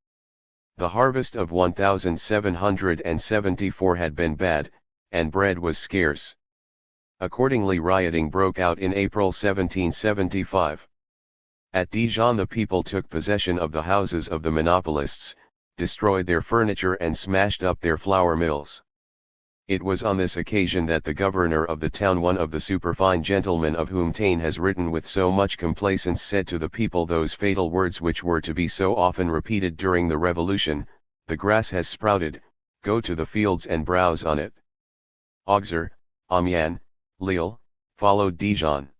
The harvest of 1774 had been bad, and bread was scarce. Accordingly, rioting broke out in April 1775. At Dijon the people took possession of the houses of the monopolists, destroyed their furniture and smashed up their flour mills. It was on this occasion that the governor of the town, one of the superfine gentlemen of whom Taine has written with so much complacence, said to the people those fatal words which were to be so often repeated during the Revolution: "The grass has sprouted, go to the fields and browse on it." Auxerre, Amiens, Lille, followed Dijon.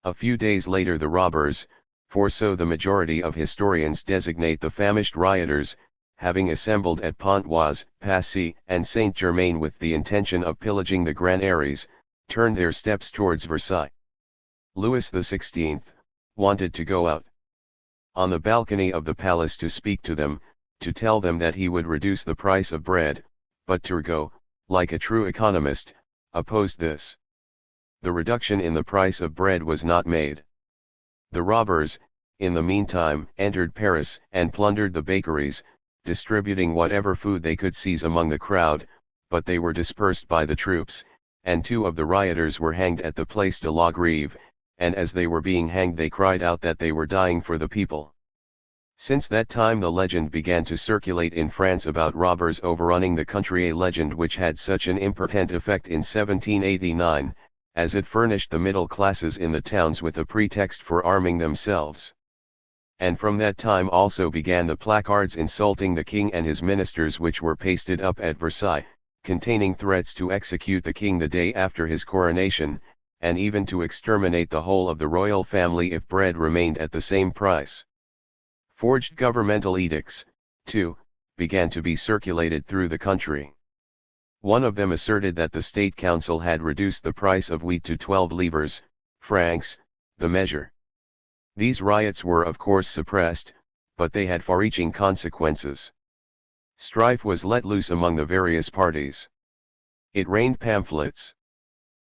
A few days later the robbers, for so the majority of historians designate the famished rioters, having assembled at Pontoise, Passy, and Saint-Germain with the intention of pillaging the granaries, turned their steps towards Versailles. Louis XVI wanted to go out on the balcony of the palace to speak to them, to tell them that he would reduce the price of bread, but Turgot, like a true economist, opposed this. The reduction in the price of bread was not made. The robbers, in the meantime, entered Paris and plundered the bakeries, distributing whatever food they could seize among the crowd, but they were dispersed by the troops, and 2 of the rioters were hanged at the Place de la Grève, and as they were being hanged they cried out that they were dying for the people. Since that time the legend began to circulate in France about robbers overrunning the country, a legend which had such an impotent effect in 1789, as it furnished the middle classes in the towns with a pretext for arming themselves. And from that time also began the placards insulting the king and his ministers, which were pasted up at Versailles, containing threats to execute the king the day after his coronation, and even to exterminate the whole of the royal family if bread remained at the same price. Forged governmental edicts, too, began to be circulated through the country. One of them asserted that the State Council had reduced the price of wheat to 12 livres, francs, the measure. These riots were of course suppressed, but they had far-reaching consequences. Strife was let loose among the various parties. It rained pamphlets.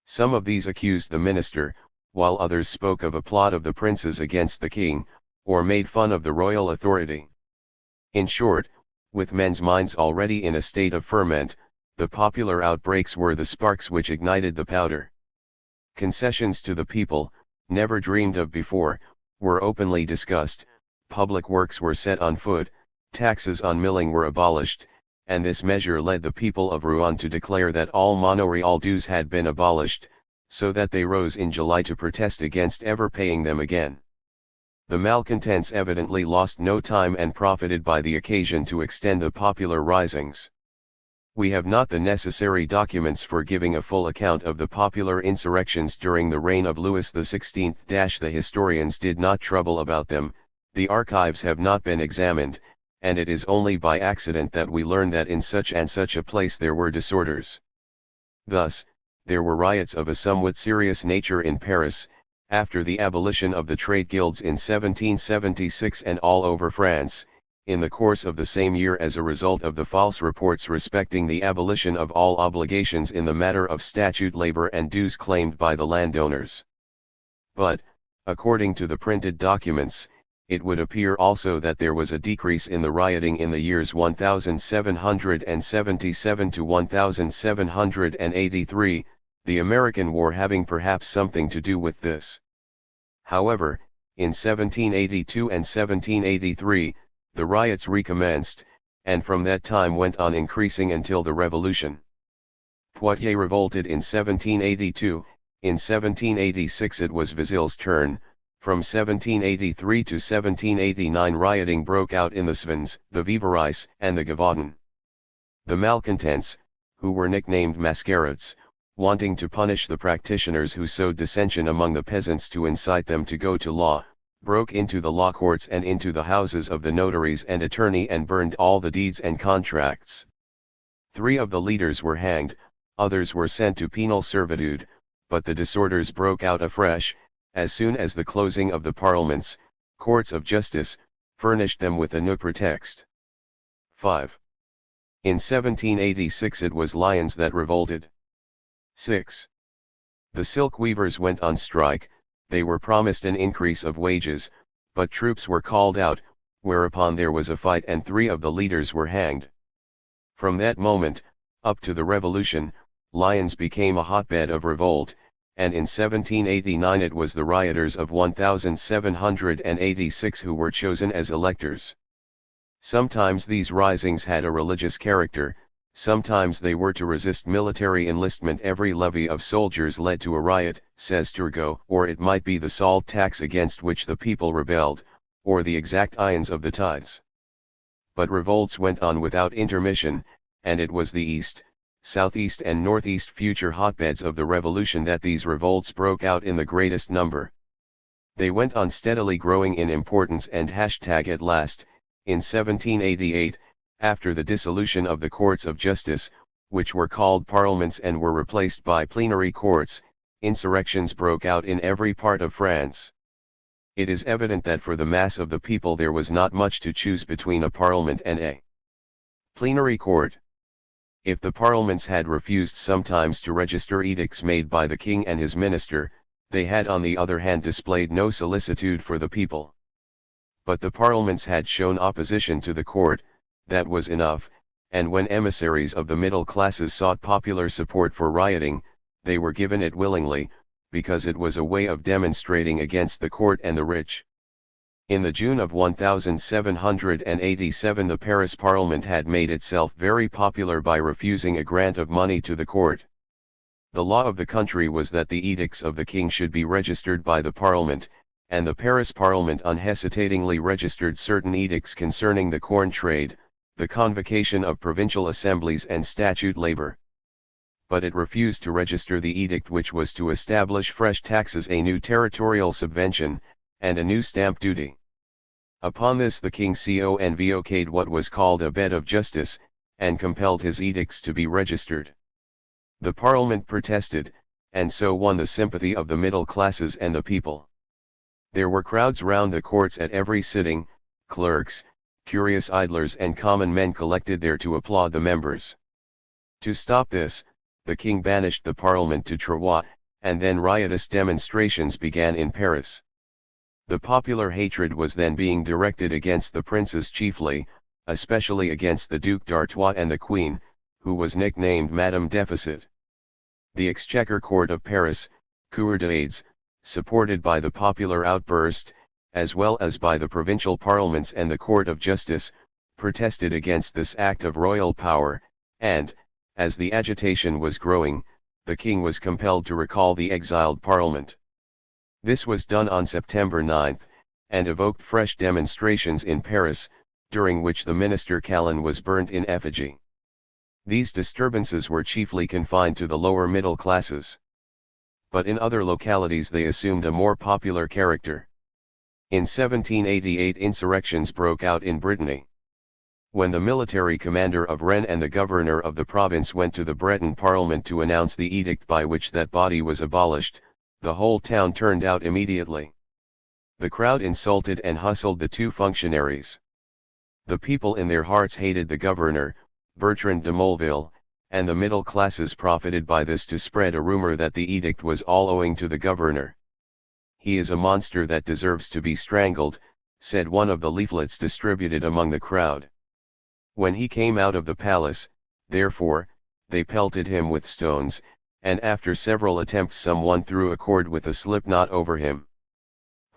Some of these accused the minister, while others spoke of a plot of the princes against the king, or made fun of the royal authority. In short, with men's minds already in a state of ferment, the popular outbreaks were the sparks which ignited the powder. Concessions to the people, never dreamed of before, were openly discussed, public works were set on foot, taxes on milling were abolished, and this measure led the people of Rouen to declare that all manorial dues had been abolished, so that they rose in July to protest against ever paying them again. The malcontents evidently lost no time and profited by the occasion to extend the popular risings. We have not the necessary documents for giving a full account of the popular insurrections during the reign of Louis XVI. The historians did not trouble about them, the archives have not been examined, and it is only by accident that we learn that in such and such a place there were disorders. Thus, there were riots of a somewhat serious nature in Paris, after the abolition of the trade guilds in 1776, and all over France, in the course of the same year, as a result of the false reports respecting the abolition of all obligations in the matter of statute labor and dues claimed by the landowners. But, according to the printed documents, it would appear also that there was a decrease in the rioting in the years 1777 to 1783, the American War having perhaps something to do with this. However, in 1782 and 1783, the riots recommenced, and from that time went on increasing until the Revolution. Poitiers revolted in 1782, in 1786 it was Vizille's turn. From 1783 to 1789 rioting broke out in the Svans, the Vivarais, and the Gevaudan. The malcontents, who were nicknamed masquerades, wanting to punish the practitioners who sowed dissension among the peasants to incite them to go to law, broke into the law courts and into the houses of the notaries and attorney and burned all the deeds and contracts. 3 of the leaders were hanged, others were sent to penal servitude, but the disorders broke out afresh, as soon as the closing of the parliaments, courts of justice, furnished them with a new pretext. 5. In 1786 it was Lyons that revolted. 6. The silk weavers went on strike. They were promised an increase of wages, but troops were called out, whereupon there was a fight and 3 of the leaders were hanged. From that moment, up to the Revolution, Lyons became a hotbed of revolt, and in 1789 it was the rioters of 1786 who were chosen as electors. Sometimes these risings had a religious character, sometimes they were to resist military enlistment. Every levy of soldiers led to a riot, says Turgot, or it might be the salt tax against which the people rebelled, or the exact ions of the tithes. But revolts went on without intermission, and it was the east, southeast and northeast future hotbeds of the revolution that these revolts broke out in the greatest number. They went on steadily growing in importance and at last, in 1788, after the dissolution of the courts of justice, which were called parliaments and were replaced by plenary courts, insurrections broke out in every part of France. It is evident that for the mass of the people there was not much to choose between a parliament and a plenary court. If the parliaments had refused sometimes to register edicts made by the king and his minister, they had on the other hand displayed no solicitude for the people. But the parliaments had shown opposition to the court, that was enough, and when emissaries of the middle classes sought popular support for rioting, they were given it willingly, because it was a way of demonstrating against the court and the rich. In the June of 1787 the Paris Parliament had made itself very popular by refusing a grant of money to the court. The law of the country was that the edicts of the king should be registered by the parliament, and the Paris parliament unhesitatingly registered certain edicts concerning the corn trade, the convocation of provincial assemblies and statute labor. But it refused to register the edict which was to establish fresh taxes, a new territorial subvention, and a new stamp duty. Upon this the king convoked what was called a bed of justice, and compelled his edicts to be registered. The parliament protested, and so won the sympathy of the middle classes and the people. There were crowds round the courts at every sitting, clerks, curious idlers and common men collected there to applaud the members. To stop this, the king banished the parliament to Troyes, and then riotous demonstrations began in Paris. The popular hatred was then being directed against the princes chiefly, especially against the Duc d'Artois and the Queen, who was nicknamed Madame Deficit. The Exchequer Court of Paris, Cour d'Aids, supported by the popular outburst, as well as by the provincial parliaments and the Court of Justice, protested against this act of royal power, and, as the agitation was growing, the king was compelled to recall the exiled parliament. This was done on September 9, and evoked fresh demonstrations in Paris, during which the minister Calonne was burnt in effigy. These disturbances were chiefly confined to the lower middle classes. But in other localities they assumed a more popular character. In 1788 insurrections broke out in Brittany. When the military commander of Rennes and the governor of the province went to the Breton parliament to announce the edict by which that body was abolished, the whole town turned out immediately. The crowd insulted and hustled the two functionaries. The people in their hearts hated the governor, Bertrand de Molleville, and the middle classes profited by this to spread a rumor that the edict was all owing to the governor. "He is a monster that deserves to be strangled," said one of the leaflets distributed among the crowd. When he came out of the palace, therefore, they pelted him with stones, and after several attempts someone threw a cord with a slip knot over him.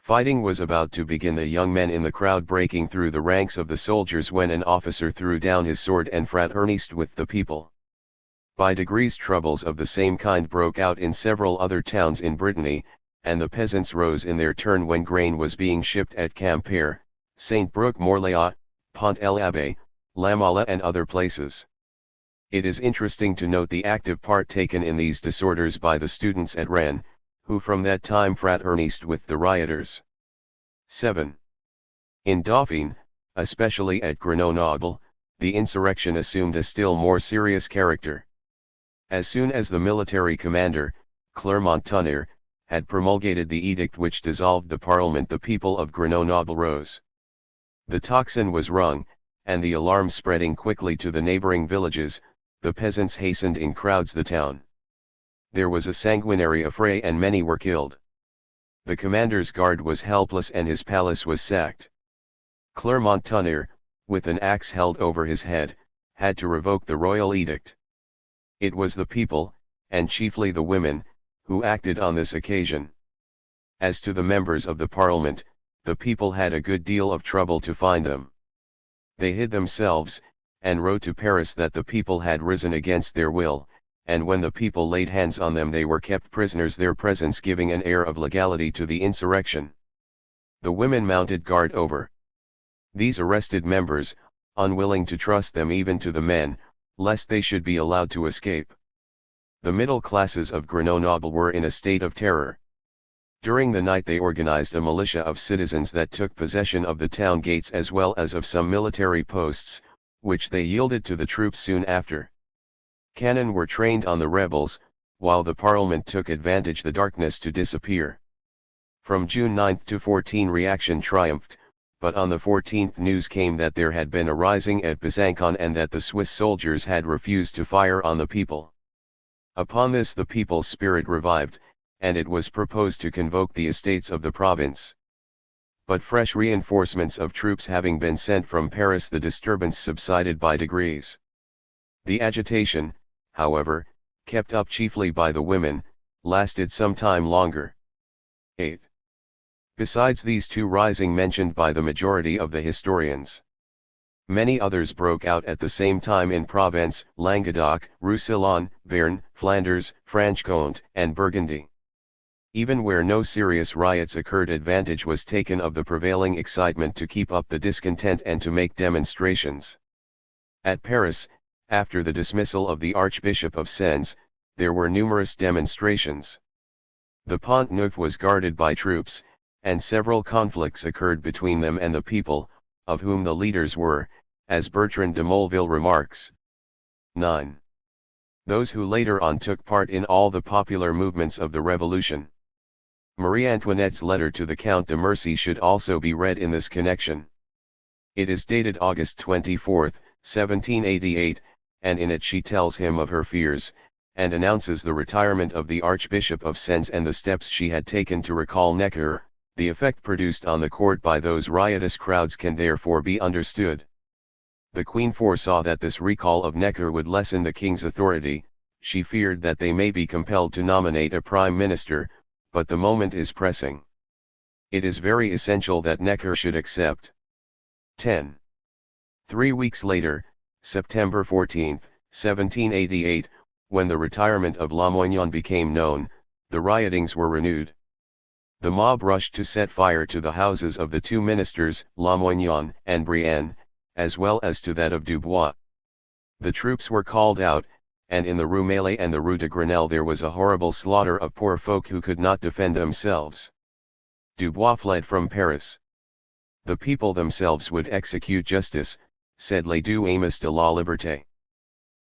Fighting was about to begin, the young men in the crowd breaking through the ranks of the soldiers, when an officer threw down his sword and fraternized with the people. By degrees troubles of the same kind broke out in several other towns in Brittany, and the peasants rose in their turn when grain was being shipped at Quimper, Saint-Broc-Morlaix, Pont-l'Abbé, La Mala and other places. It is interesting to note the active part taken in these disorders by the students at Rennes, who from that time fraternized with the rioters. 7. In Dauphine, especially at Grenoble, the insurrection assumed a still more serious character. As soon as the military commander, Clermont-Tonnerre, had promulgated the edict which dissolved the parliament, the people of Grenoble rose. The tocsin was rung, and the alarm spreading quickly to the neighboring villages, the peasants hastened in crowds the town. There was a sanguinary affray and many were killed. The commander's guard was helpless and his palace was sacked. Clermont-Tonnerre, with an axe held over his head, had to revoke the royal edict. It was the people, and chiefly the women, who acted on this occasion. As to the members of the parliament, the people had a good deal of trouble to find them. They hid themselves, and wrote to Paris that the people had risen against their will, and when the people laid hands on them they were kept prisoners, their presence giving an air of legality to the insurrection. The women mounted guard over these arrested members, unwilling to trust them even to the men, lest they should be allowed to escape. The middle classes of Grenoble were in a state of terror. During the night they organized a militia of citizens that took possession of the town gates as well as of some military posts, which they yielded to the troops soon after. Cannon were trained on the rebels, while the parliament took advantage the darkness to disappear. From June 9 to 14 reaction triumphed, but on the 14th news came that there had been a rising at Besançon and that the Swiss soldiers had refused to fire on the people. Upon this the people's spirit revived, and it was proposed to convoke the estates of the province. But fresh reinforcements of troops having been sent from Paris, the disturbance subsided by degrees. The agitation, however, kept up chiefly by the women, lasted some time longer. 8. Besides these two rising mentioned by the majority of the historians, Many others broke out at the same time in Provence, Languedoc, Roussillon, Béarn, Flanders, Franche-Comté, and Burgundy. Even where no serious riots occurred, advantage was taken of the prevailing excitement to keep up the discontent and to make demonstrations. At Paris, after the dismissal of the Archbishop of Sens, there were numerous demonstrations. The Pont Neuf was guarded by troops, and several conflicts occurred between them and the people, of whom the leaders were, as Bertrand de Molleville remarks. 9. Those who later on took part in all the popular movements of the Revolution. Marie Antoinette's letter to the Count de Mercy should also be read in this connection. It is dated August 24, 1788, and in it she tells him of her fears, and announces the retirement of the Archbishop of Sens and the steps she had taken to recall Necker. The effect produced on the court by those riotous crowds can therefore be understood. The Queen foresaw that this recall of Necker would lessen the king's authority. She feared that they may be compelled to nominate a prime minister, but the moment is pressing. It is very essential that Necker should accept. 10. 3 weeks later, September 14, 1788, when the retirement of Lamoignon became known, the riotings were renewed. The mob rushed to set fire to the houses of the two ministers, Lamoignon and Brienne, as well as to that of Dubois. The troops were called out, and in the Rue Meillet and the Rue de Grenelle there was a horrible slaughter of poor folk who could not defend themselves. Dubois fled from Paris. The people themselves would execute justice, said Les Deux Amis de la Liberté.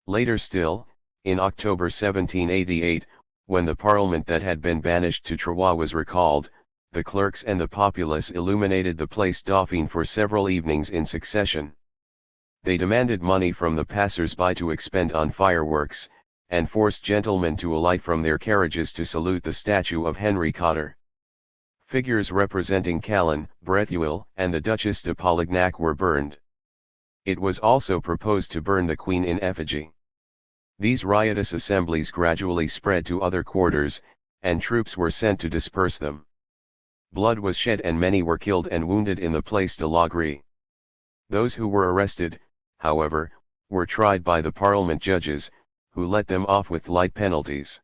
Later still, in October 1788, when the parliament that had been banished to Troyes was recalled, the clerks and the populace illuminated the Place Dauphine for several evenings in succession. They demanded money from the passers-by to expend on fireworks, and forced gentlemen to alight from their carriages to salute the statue of Henry Cotter. Figures representing Calonne, Breteul, and the Duchesse de Polignac were burned. It was also proposed to burn the Queen in effigy. These riotous assemblies gradually spread to other quarters, and troops were sent to disperse them. Blood was shed and many were killed and wounded in the Place de la Grille. Those who were arrested, however, were tried by the Parliament judges, who let them off with light penalties.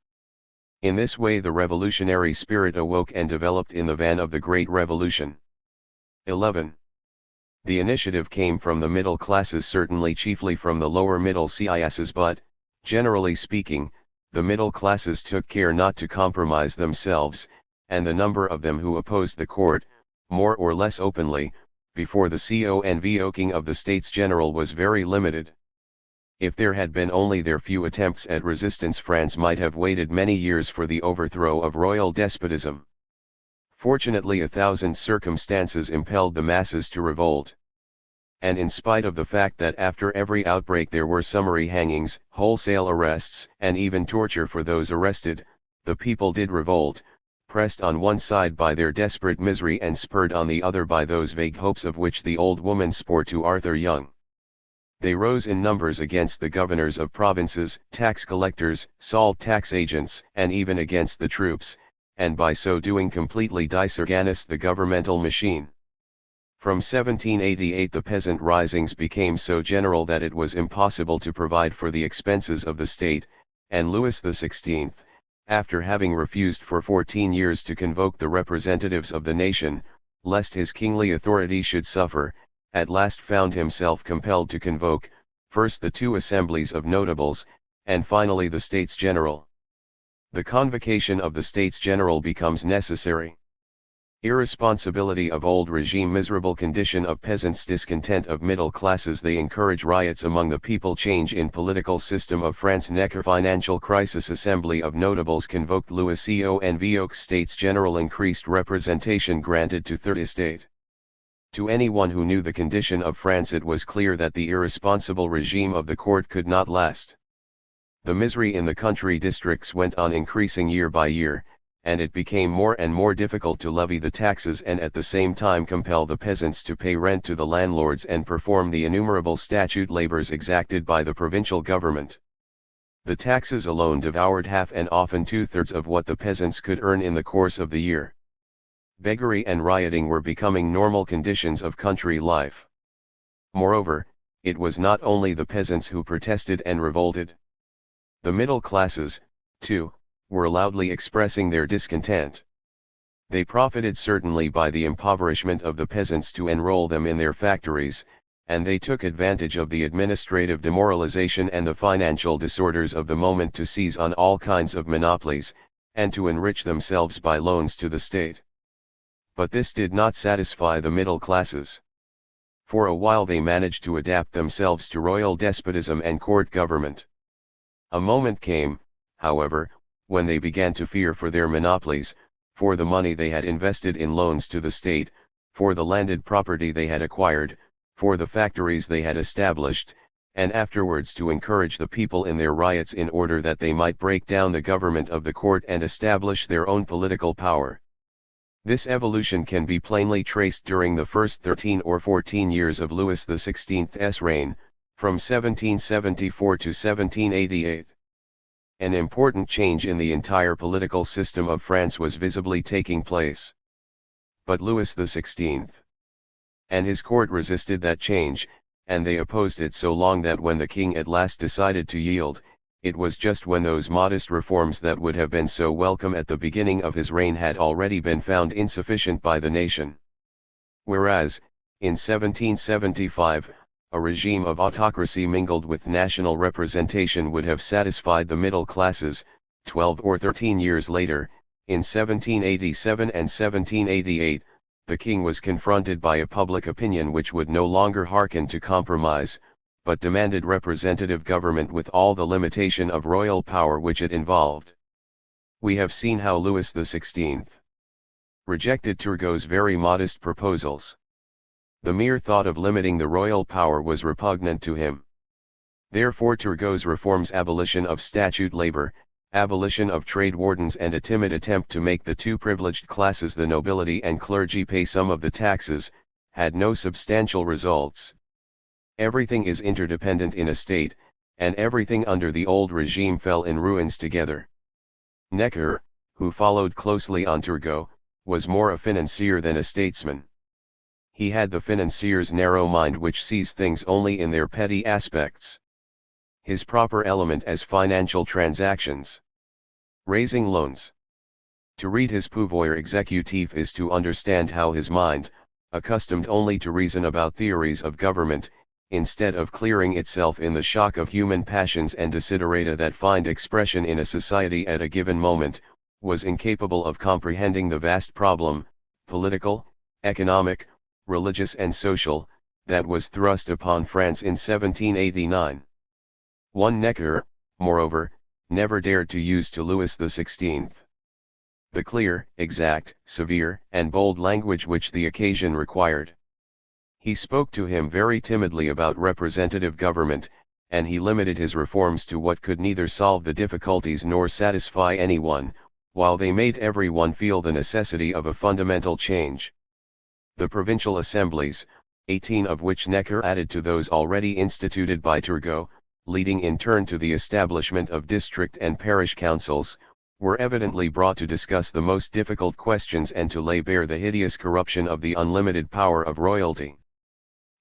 In this way the revolutionary spirit awoke and developed in the van of the Great Revolution. 11. The initiative came from the middle classes, certainly chiefly from the lower middle classes, but, generally speaking, the middle classes took care not to compromise themselves, and the number of them who opposed the court, more or less openly, before the convoking of the States General was very limited. If there had been only their few attempts at resistance, France might have waited many years for the overthrow of royal despotism. Fortunately 1,000 circumstances impelled the masses to revolt. And in spite of the fact that after every outbreak there were summary hangings, wholesale arrests, and even torture for those arrested, the people did revolt, pressed on one side by their desperate misery and spurred on the other by those vague hopes of which the old woman spoke to Arthur Young. They rose in numbers against the governors of provinces, tax collectors, salt tax agents, and even against the troops, and by so doing completely disorganized the governmental machine. From 1788 the peasant risings became so general that it was impossible to provide for the expenses of the state, and Louis XVI, after having refused for 14 years to convoke the representatives of the nation, lest his kingly authority should suffer, at last found himself compelled to convoke, first the two assemblies of notables, and finally the States General. The convocation of the States General becomes necessary. Irresponsibility of old regime, miserable condition of peasants, discontent of middle classes, they encourage riots among the people, change in political system of France, Necker, financial crisis, assembly of notables convoked, Louis convoke, States General, increased representation granted to Third Estate. To anyone who knew the condition of France it was clear that the irresponsible regime of the court could not last. The misery in the country districts went on increasing year by year, and it became more and more difficult to levy the taxes and at the same time compel the peasants to pay rent to the landlords and perform the innumerable statute labors exacted by the provincial government. The taxes alone devoured half and often 2/3 of what the peasants could earn in the course of the year. Beggary and rioting were becoming normal conditions of country life. Moreover, it was not only the peasants who protested and revolted. The middle classes, too, were loudly expressing their discontent. They profited certainly by the impoverishment of the peasants to enroll them in their factories, and they took advantage of the administrative demoralization and the financial disorders of the moment to seize on all kinds of monopolies, and to enrich themselves by loans to the state. But this did not satisfy the middle classes. For a while they managed to adapt themselves to royal despotism and court government. A moment came, however, when they began to fear for their monopolies, for the money they had invested in loans to the state, for the landed property they had acquired, for the factories they had established, and afterwards to encourage the people in their riots in order that they might break down the government of the court and establish their own political power. This evolution can be plainly traced during the first 13 or 14 years of Louis XVI's reign, from 1774 to 1788. An important change in the entire political system of France was visibly taking place. But Louis XVI and his court resisted that change, and they opposed it so long that when the king at last decided to yield, it was just when those modest reforms that would have been so welcome at the beginning of his reign had already been found insufficient by the nation. Whereas, in 1775, a regime of autocracy mingled with national representation would have satisfied the middle classes, 12 or 13 years later, in 1787 and 1788, the king was confronted by a public opinion which would no longer hearken to compromise, but demanded representative government with all the limitation of royal power which it involved. We have seen how Louis XVI rejected Turgot's very modest proposals. The mere thought of limiting the royal power was repugnant to him. Therefore Turgot's reforms, abolition of statute labor, abolition of trade wardens, and a timid attempt to make the two privileged classes, the nobility and clergy, pay some of the taxes, had no substantial results. Everything is interdependent in a state, and everything under the old regime fell in ruins together. Necker, who followed closely on Turgot, was more a financier than a statesman. He had the financier's narrow mind which sees things only in their petty aspects. His proper element as financial transactions. Raising loans. To read his pouvoir exécutif is to understand how his mind, accustomed only to reason about theories of government, instead of clearing itself in the shock of human passions and desiderata that find expression in a society at a given moment, was incapable of comprehending the vast problem, political, economic, religious and social, that was thrust upon France in 1789. One Necker, moreover, never dared to use to Louis XVI the clear, exact, severe, and bold language which the occasion required. He spoke to him very timidly about representative government, and he limited his reforms to what could neither solve the difficulties nor satisfy anyone, while they made everyone feel the necessity of a fundamental change. The provincial assemblies, 18 of which Necker added to those already instituted by Turgot, leading in turn to the establishment of district and parish councils, were evidently brought to discuss the most difficult questions and to lay bare the hideous corruption of the unlimited power of royalty.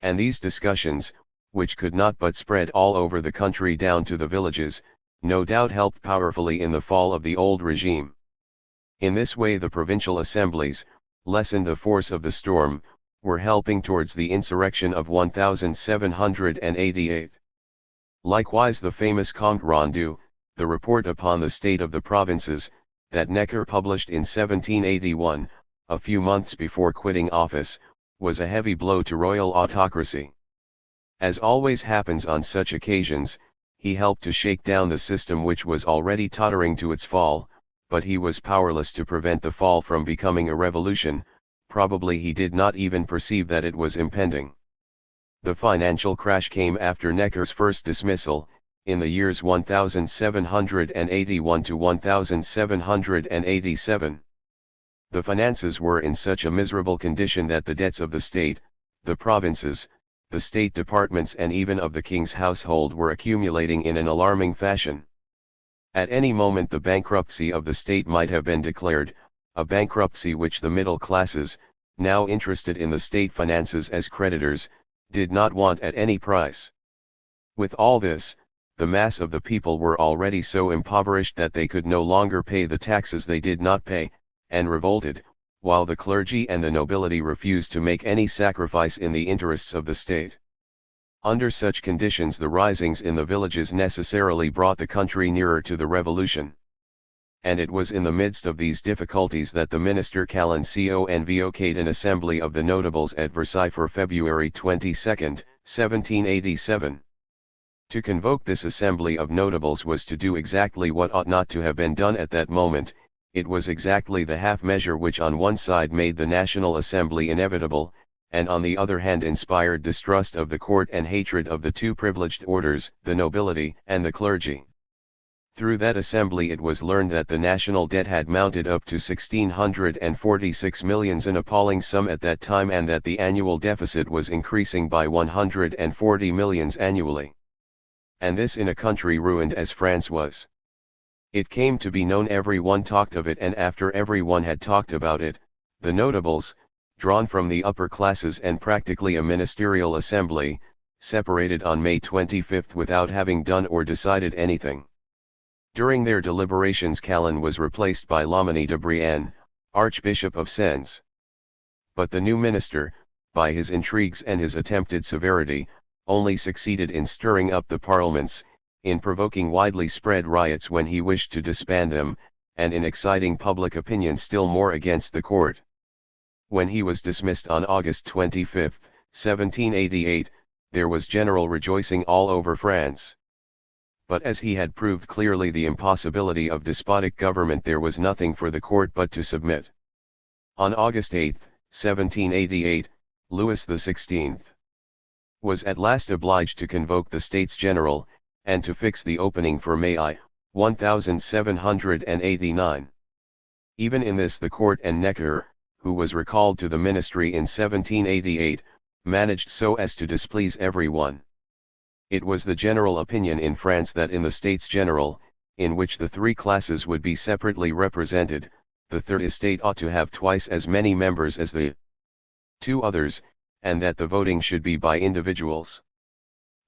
And these discussions, which could not but spread all over the country down to the villages, no doubt helped powerfully in the fall of the old regime. In this way the provincial assemblies, lessened the force of the storm, were helping towards the insurrection of 1788. Likewise the famous Compte Rendu, the report upon the state of the provinces, that Necker published in 1781, a few months before quitting office, was a heavy blow to royal autocracy. As always happens on such occasions, he helped to shake down the system which was already tottering to its fall, but he was powerless to prevent the fall from becoming a revolution. Probably he did not even perceive that it was impending. The financial crash came after Necker's first dismissal, in the years 1781 to 1787. The finances were in such a miserable condition that the debts of the state, the provinces, the state departments and even of the king's household were accumulating in an alarming fashion. At any moment the bankruptcy of the state might have been declared, a bankruptcy which the middle classes, now interested in the state finances as creditors, did not want at any price. With all this, the mass of the people were already so impoverished that they could no longer pay the taxes they did not pay, and revolted, while the clergy and the nobility refused to make any sacrifice in the interests of the state. Under such conditions the risings in the villages necessarily brought the country nearer to the revolution. And it was in the midst of these difficulties that the minister Calonne convoked an assembly of the notables at Versailles for February 22, 1787. To convoke this assembly of notables was to do exactly what ought not to have been done at that moment. It was exactly the half measure which on one side made the National Assembly inevitable, and on the other hand inspired distrust of the court and hatred of the two privileged orders, the nobility and the clergy. Through that assembly it was learned that the national debt had mounted up to 1,646 millions, an appalling sum at that time, and that the annual deficit was increasing by 140 millions annually. And this in a country ruined as France was. It came to be known, everyone talked of it, and after everyone had talked about it, the notables, drawn from the upper classes and practically a ministerial assembly, separated on May 25 without having done or decided anything. During their deliberations Calonne was replaced by Loménie de Brienne, Archbishop of Sens. But the new minister, by his intrigues and his attempted severity, only succeeded in stirring up the parliaments, in provoking widely spread riots when he wished to disband them, and in exciting public opinion still more against the court. When he was dismissed on August 25, 1788, there was general rejoicing all over France. But as he had proved clearly the impossibility of despotic government, there was nothing for the court but to submit. On August 8, 1788, Louis XVI was at last obliged to convoke the States General, and to fix the opening for May 1789. Even in this the court and Necker, who was recalled to the ministry in 1788, managed so as to displease everyone. It was the general opinion in France that in the States General, in which the three classes would be separately represented, the Third Estate ought to have twice as many members as the two others, and that the voting should be by individuals.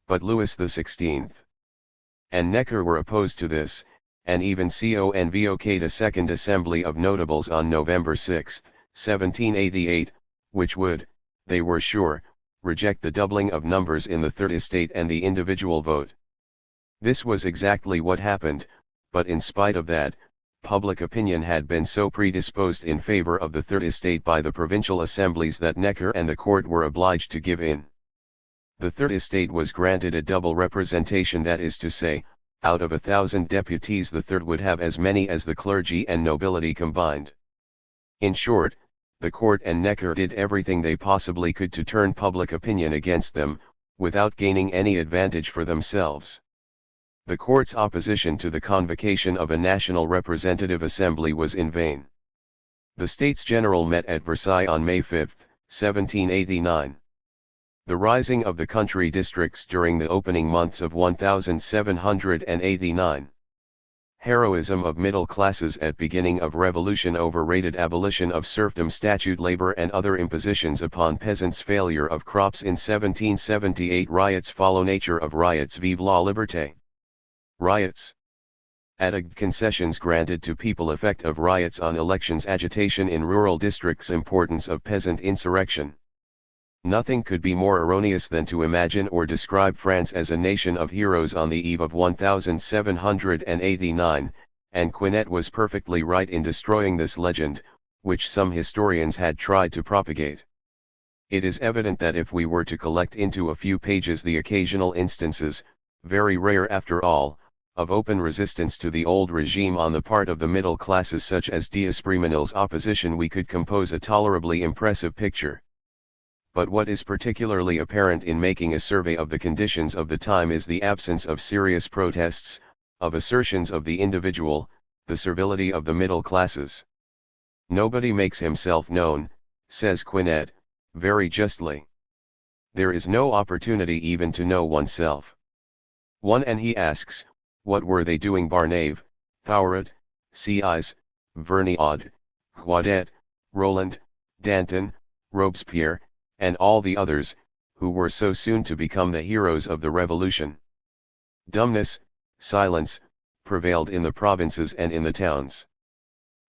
But Louis XVI and Necker were opposed to this, and even convoked a second assembly of notables on November 6, 1788, which would, they were sure, reject the doubling of numbers in the Third Estate and the individual vote. This was exactly what happened, but in spite of that, public opinion had been so predisposed in favor of the Third Estate by the provincial assemblies that Necker and the court were obliged to give in. The Third Estate was granted a double representation, that is to say, out of 1,000 deputies the Third would have as many as the clergy and nobility combined. In short, the court and Necker did everything they possibly could to turn public opinion against them, without gaining any advantage for themselves. The court's opposition to the convocation of a national representative assembly was in vain. The States General met at Versailles on May 5, 1789. The rising of the country districts during the opening months of 1789. Heroism of middle classes at beginning of revolution, overrated abolition of serfdom, statute labor and other impositions upon peasants, failure of crops in 1778, riots follow, nature of riots, vive la liberté. Riots. Added concessions granted to people, effect of riots on elections, agitation in rural districts, importance of peasant insurrection. Nothing could be more erroneous than to imagine or describe France as a nation of heroes on the eve of 1789, and Quinet was perfectly right in destroying this legend, which some historians had tried to propagate. It is evident that if we were to collect into a few pages the occasional instances, very rare after all, of open resistance to the old regime on the part of the middle classes, such as D'Espréménil's opposition, we could compose a tolerably impressive picture. But what is particularly apparent in making a survey of the conditions of the time is the absence of serious protests, of assertions of the individual, the servility of the middle classes. Nobody makes himself known, says Quinet, very justly. There is no opportunity even to know oneself. And he asks, what were they doing? Barnave, Thouret, Sieyes, Vergniaud, Guadet, Roland, Danton, Robespierre, and all the others, who were so soon to become the heroes of the revolution. Dumbness, silence, prevailed in the provinces and in the towns.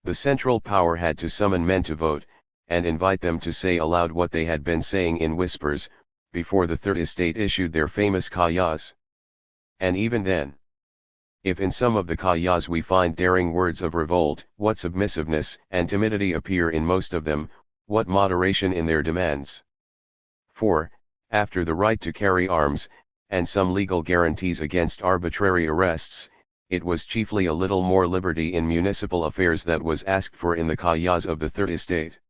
The central power had to summon men to vote, and invite them to say aloud what they had been saying in whispers, before the Third Estate issued their famous kayas. And even then, if in some of the kayas we find daring words of revolt, what submissiveness and timidity appear in most of them, what moderation in their demands. For, after the right to carry arms, and some legal guarantees against arbitrary arrests, it was chiefly a little more liberty in municipal affairs that was asked for in the kayas of the Third Estate.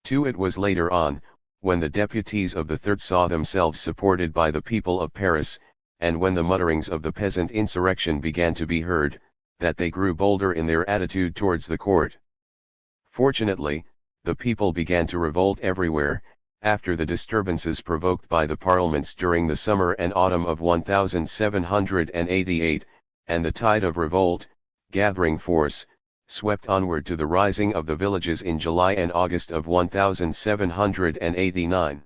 Too, it was later on, when the deputies of the Third saw themselves supported by the people of Paris, and when the mutterings of the peasant insurrection began to be heard, that they grew bolder in their attitude towards the court. Fortunately, the people began to revolt everywhere, after the disturbances provoked by the parliaments during the summer and autumn of 1788, and the tide of revolt, gathering force, swept onward to the rising of the villages in July and August of 1789.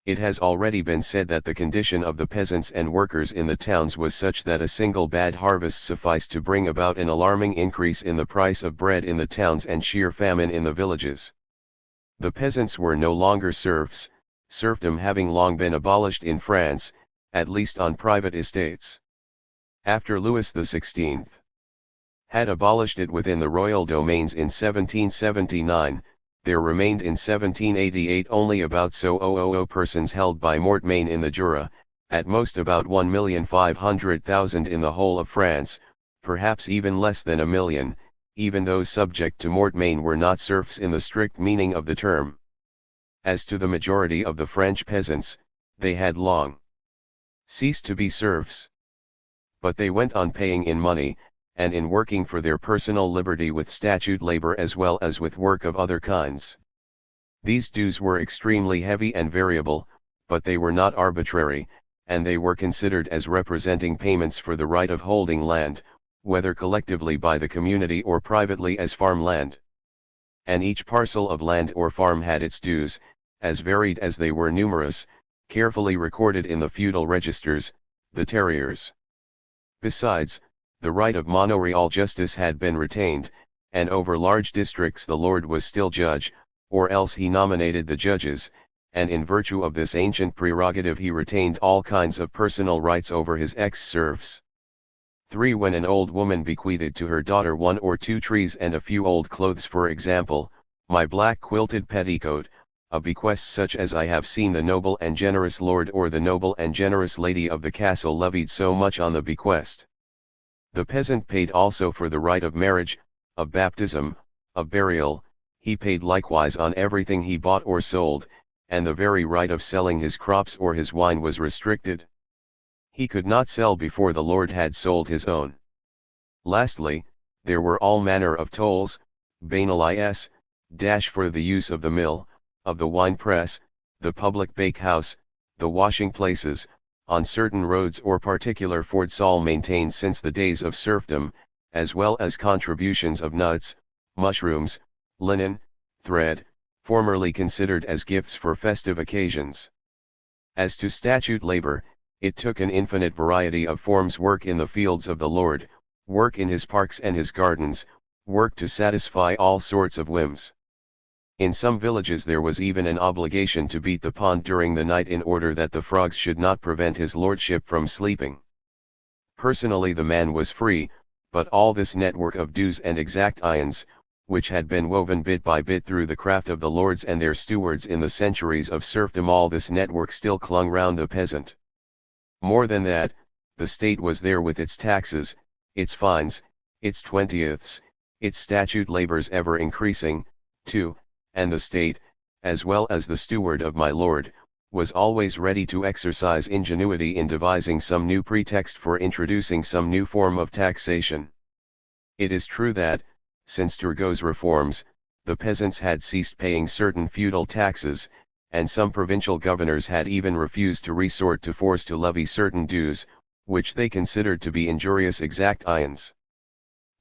It has already been said that the condition of the peasants and workers in the towns was such that a single bad harvest sufficed to bring about an alarming increase in the price of bread in the towns and sheer famine in the villages. The peasants were no longer serfs, serfdom having long been abolished in France, at least on private estates. After Louis XVI had abolished it within the royal domains in 1779, there remained in 1788 only about 000 persons held by mortmain in the Jura, at most about 1,500,000 in the whole of France, perhaps even less than a million. Even those subject to mortmain were not serfs in the strict meaning of the term. As to the majority of the French peasants, they had long ceased to be serfs. But they went on paying in money, and in working for their personal liberty with statute labor as well as with work of other kinds. These dues were extremely heavy and variable, but they were not arbitrary, and they were considered as representing payments for the right of holding land, whether collectively by the community or privately as farmland. And each parcel of land or farm had its dues, as varied as they were numerous, carefully recorded in the feudal registers, the terriers. Besides, the right of manorial justice had been retained, and over large districts the lord was still judge, or else he nominated the judges, and in virtue of this ancient prerogative he retained all kinds of personal rights over his ex-serfs. 3. When an old woman bequeathed to her daughter 1 or 2 trees and a few old clothes, for example, my black quilted petticoat, a bequest such as I have seen the noble and generous lord or the noble and generous lady of the castle levied so much on the bequest. The peasant paid also for the right of marriage, of baptism, of burial, he paid likewise on everything he bought or sold, and the very right of selling his crops or his wine was restricted. He could not sell before the lord had sold his own. Lastly, there were all manner of tolls, bainalias, for the use of the mill, of the wine press, the public bakehouse, the washing places, on certain roads or particular forts, all maintained since the days of serfdom, as well as contributions of nuts, mushrooms, linen, thread, formerly considered as gifts for festive occasions. As to statute labor, it took an infinite variety of forms: work in the fields of the Lord, work in his parks and his gardens, work to satisfy all sorts of whims. In some villages there was even an obligation to beat the pond during the night in order that the frogs should not prevent his lordship from sleeping. Personally the man was free, but all this network of dues and exactions, which had been woven bit by bit through the craft of the lords and their stewards in the centuries of serfdom, all this network still clung round the peasant. More than that, the state was there with its taxes, its fines, its 20ths, its statute labors ever increasing, too, and the state, as well as the steward of my lord, was always ready to exercise ingenuity in devising some new pretext for introducing some new form of taxation. It is true that, since Turgot's reforms, the peasants had ceased paying certain feudal taxes, and some provincial governors had even refused to resort to force to levy certain dues, which they considered to be injurious exactions.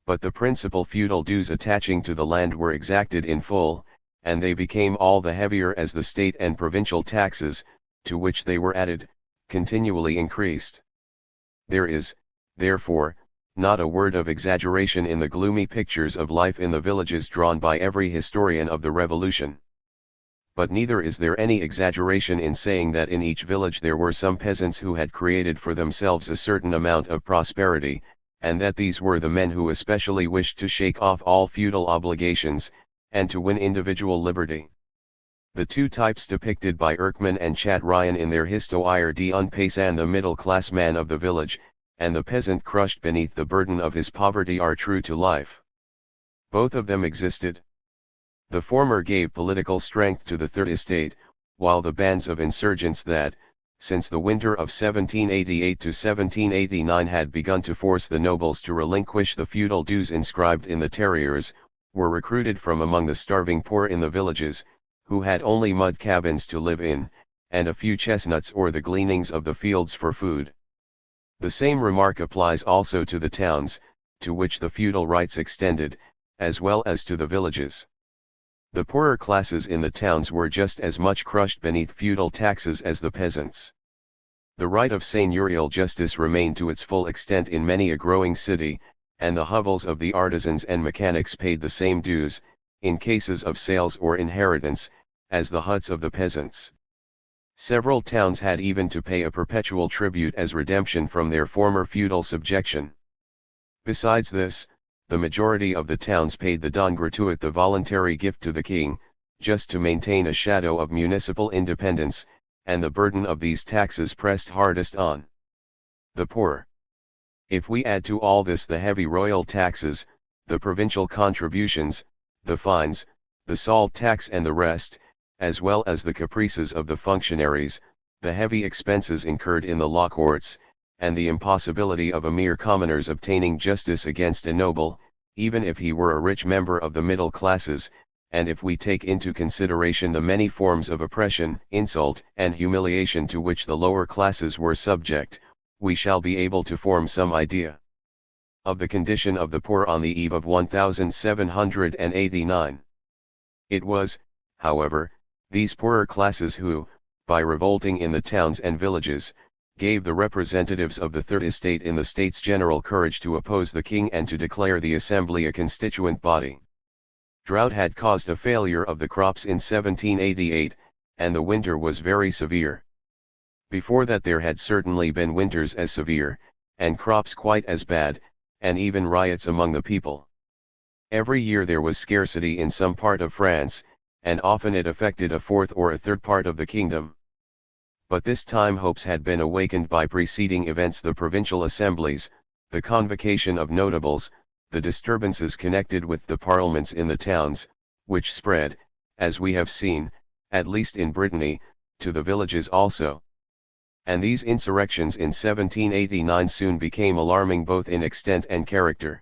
But the principal feudal dues attaching to the land were exacted in full, and they became all the heavier as the state and provincial taxes, to which they were added, continually increased. There is, therefore, not a word of exaggeration in the gloomy pictures of life in the villages drawn by every historian of the Revolution. But neither is there any exaggeration in saying that in each village there were some peasants who had created for themselves a certain amount of prosperity, and that these were the men who especially wished to shake off all feudal obligations, and to win individual liberty. The two types depicted by Erckman and Chatrian in their Histoire d'un paysan, the middle-class man of the village, and the peasant crushed beneath the burden of his poverty, are true to life. Both of them existed. The former gave political strength to the Third Estate, while the bands of insurgents that, since the winter of 1788 to 1789 had begun to force the nobles to relinquish the feudal dues inscribed in the terriers, were recruited from among the starving poor in the villages, who had only mud cabins to live in, and a few chestnuts or the gleanings of the fields for food. The same remark applies also to the towns, to which the feudal rights extended, as well as to the villages. The poorer classes in the towns were just as much crushed beneath feudal taxes as the peasants. The right of seigneurial justice remained to its full extent in many a growing city, and the hovels of the artisans and mechanics paid the same dues, in cases of sales or inheritance, as the huts of the peasants. Several towns had even to pay a perpetual tribute as redemption from their former feudal subjection. Besides this, the majority of the towns paid the don gratuit, the voluntary gift to the king, just to maintain a shadow of municipal independence, and the burden of these taxes pressed hardest on the poor. If we add to all this the heavy royal taxes, the provincial contributions, the fines, the salt tax and the rest, as well as the caprices of the functionaries, the heavy expenses incurred in the law courts, and the impossibility of a mere commoner's obtaining justice against a noble, even if he were a rich member of the middle classes, and if we take into consideration the many forms of oppression, insult, and humiliation to which the lower classes were subject, we shall be able to form some idea of the condition of the poor on the eve of 1789. It was, however, these poorer classes who, by revolting in the towns and villages, gave the representatives of the Third Estate in the States General courage to oppose the king and to declare the assembly a constituent body. Drought had caused a failure of the crops in 1788, and the winter was very severe. Before that there had certainly been winters as severe, and crops quite as bad, and even riots among the people. Every year there was scarcity in some part of France, and often it affected a fourth or a third part of the kingdom. But this time hopes had been awakened by preceding events: the provincial assemblies, the convocation of notables, the disturbances connected with the parliaments in the towns, which spread, as we have seen, at least in Brittany, to the villages also. And these insurrections in 1789 soon became alarming both in extent and character.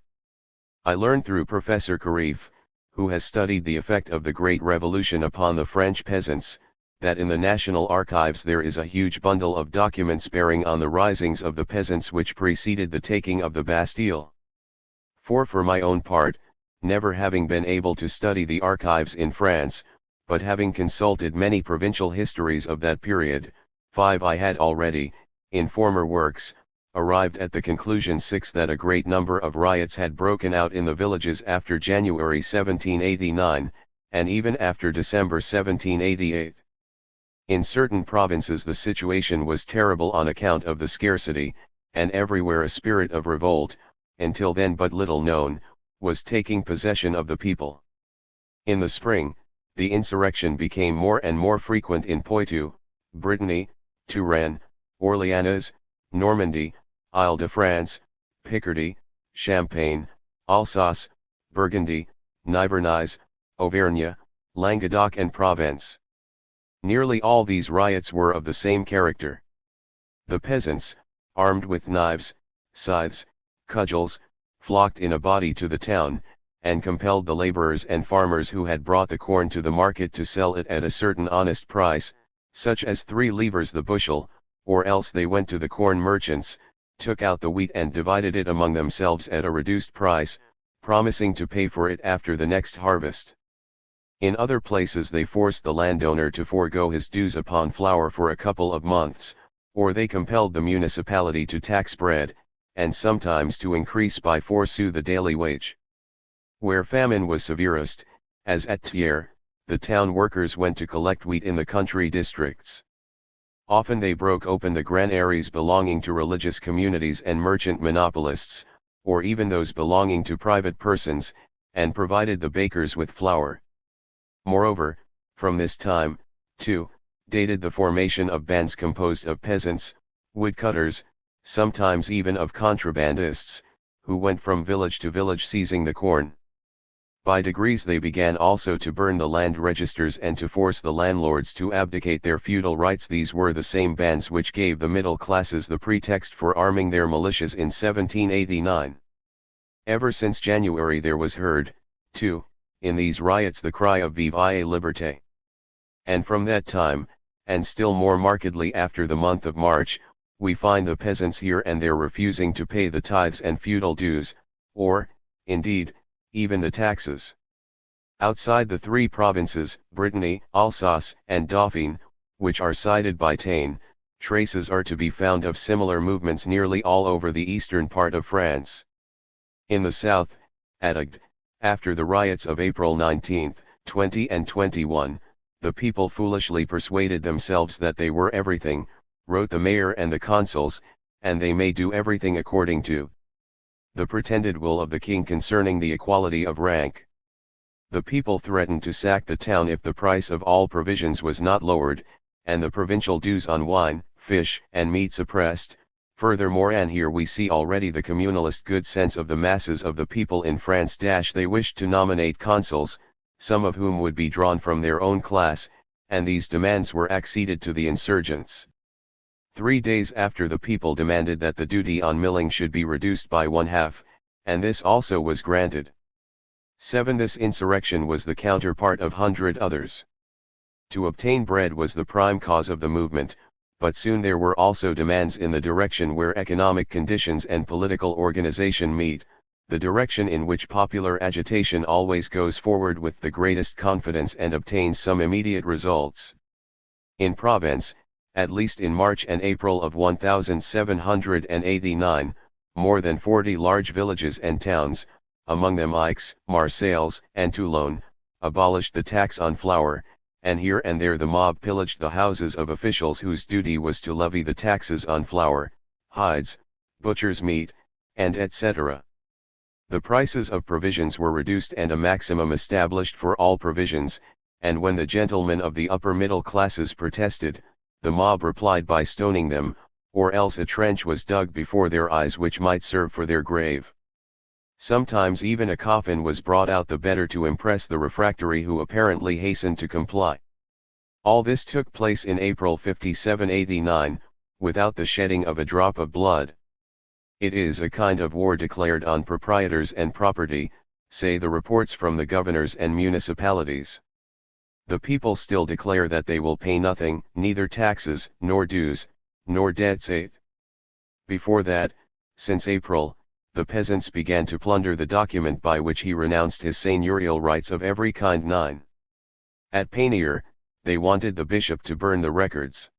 I learned through Professor Carif, who has studied the effect of the Great Revolution upon the French peasants, that in the National Archives there is a huge bundle of documents bearing on the risings of the peasants which preceded the taking of the Bastille. For my own part, never having been able to study the archives in France, but having consulted many provincial histories of that period, I had already, in former works, arrived at the conclusion that a great number of riots had broken out in the villages after January 1789, and even after December 1788. In certain provinces the situation was terrible on account of the scarcity, and everywhere a spirit of revolt, until then but little known, was taking possession of the people. In the spring, the insurrection became more and more frequent in Poitou, Brittany, Touraine, Orléans, Normandy, Île-de-France, Picardy, Champagne, Alsace, Burgundy, Nivernais, Auvergne, Languedoc and Provence. Nearly all these riots were of the same character. The peasants, armed with knives, scythes, cudgels, flocked in a body to the town, and compelled the laborers and farmers who had brought the corn to the market to sell it at a certain honest price, such as 3 livres the bushel, or else they went to the corn merchants, took out the wheat and divided it among themselves at a reduced price, promising to pay for it after the next harvest. In other places they forced the landowner to forego his dues upon flour for a couple of months, or they compelled the municipality to tax bread, and sometimes to increase by 4 sous the daily wage. Where famine was severest, as at Thiers, the town workers went to collect wheat in the country districts. Often they broke open the granaries belonging to religious communities and merchant monopolists, or even those belonging to private persons, and provided the bakers with flour. Moreover, from this time, too, dated the formation of bands composed of peasants, woodcutters, sometimes even of contrabandists, who went from village to village seizing the corn. By degrees they began also to burn the land registers and to force the landlords to abdicate their feudal rights. These were the same bands which gave the middle classes the pretext for arming their militias in 1789. Ever since January there was heard, too, in these riots the cry of Vive la Liberté. And from that time, and still more markedly after the month of March, we find the peasants here and there refusing to pay the tithes and feudal dues, or, indeed, even the taxes. Outside the 3 provinces, Brittany, Alsace, and Dauphine, which are cited by Taine, traces are to be found of similar movements nearly all over the eastern part of France. In the south, at Agde, after the riots of April 19, 20 and 21, the people foolishly persuaded themselves that they were everything, wrote the mayor and the consuls, and they may do everything according to the pretended will of the king concerning the equality of rank. The people threatened to sack the town if the price of all provisions was not lowered, and the provincial dues on wine, fish, and meat suppressed. Furthermore, and here we see already the communalist good sense of the masses of the people in France. They wished to nominate consuls, some of whom would be drawn from their own class, and these demands were acceded to the insurgents. 3 days after the people demanded that the duty on milling should be reduced by 1/2, and this also was granted. 7. This insurrection was the counterpart of 100 others. To obtain bread was the prime cause of the movement, but soon there were also demands in the direction where economic conditions and political organization meet, the direction in which popular agitation always goes forward with the greatest confidence and obtains some immediate results. In Provence, at least in March and April of 1789, more than 40 large villages and towns, among them Aix, Marseilles, and Toulon, abolished the tax on flour, and here and there the mob pillaged the houses of officials whose duty was to levy the taxes on flour, hides, butcher's meat, and etc. The prices of provisions were reduced and a maximum established for all provisions, and when the gentlemen of the upper middle classes protested, the mob replied by stoning them, or else a trench was dug before their eyes which might serve for their grave. Sometimes even a coffin was brought out the better to impress the refractory who apparently hastened to comply. All this took place in April 1789, without the shedding of a drop of blood. It is a kind of war declared on proprietors and property, say the reports from the governors and municipalities. The people still declare that they will pay nothing, neither taxes, nor dues, nor debts. Before that, since April, the peasants began to plunder the document by which he renounced his seigneurial rights of every kind. 9. At Panier, they wanted the bishop to burn the records.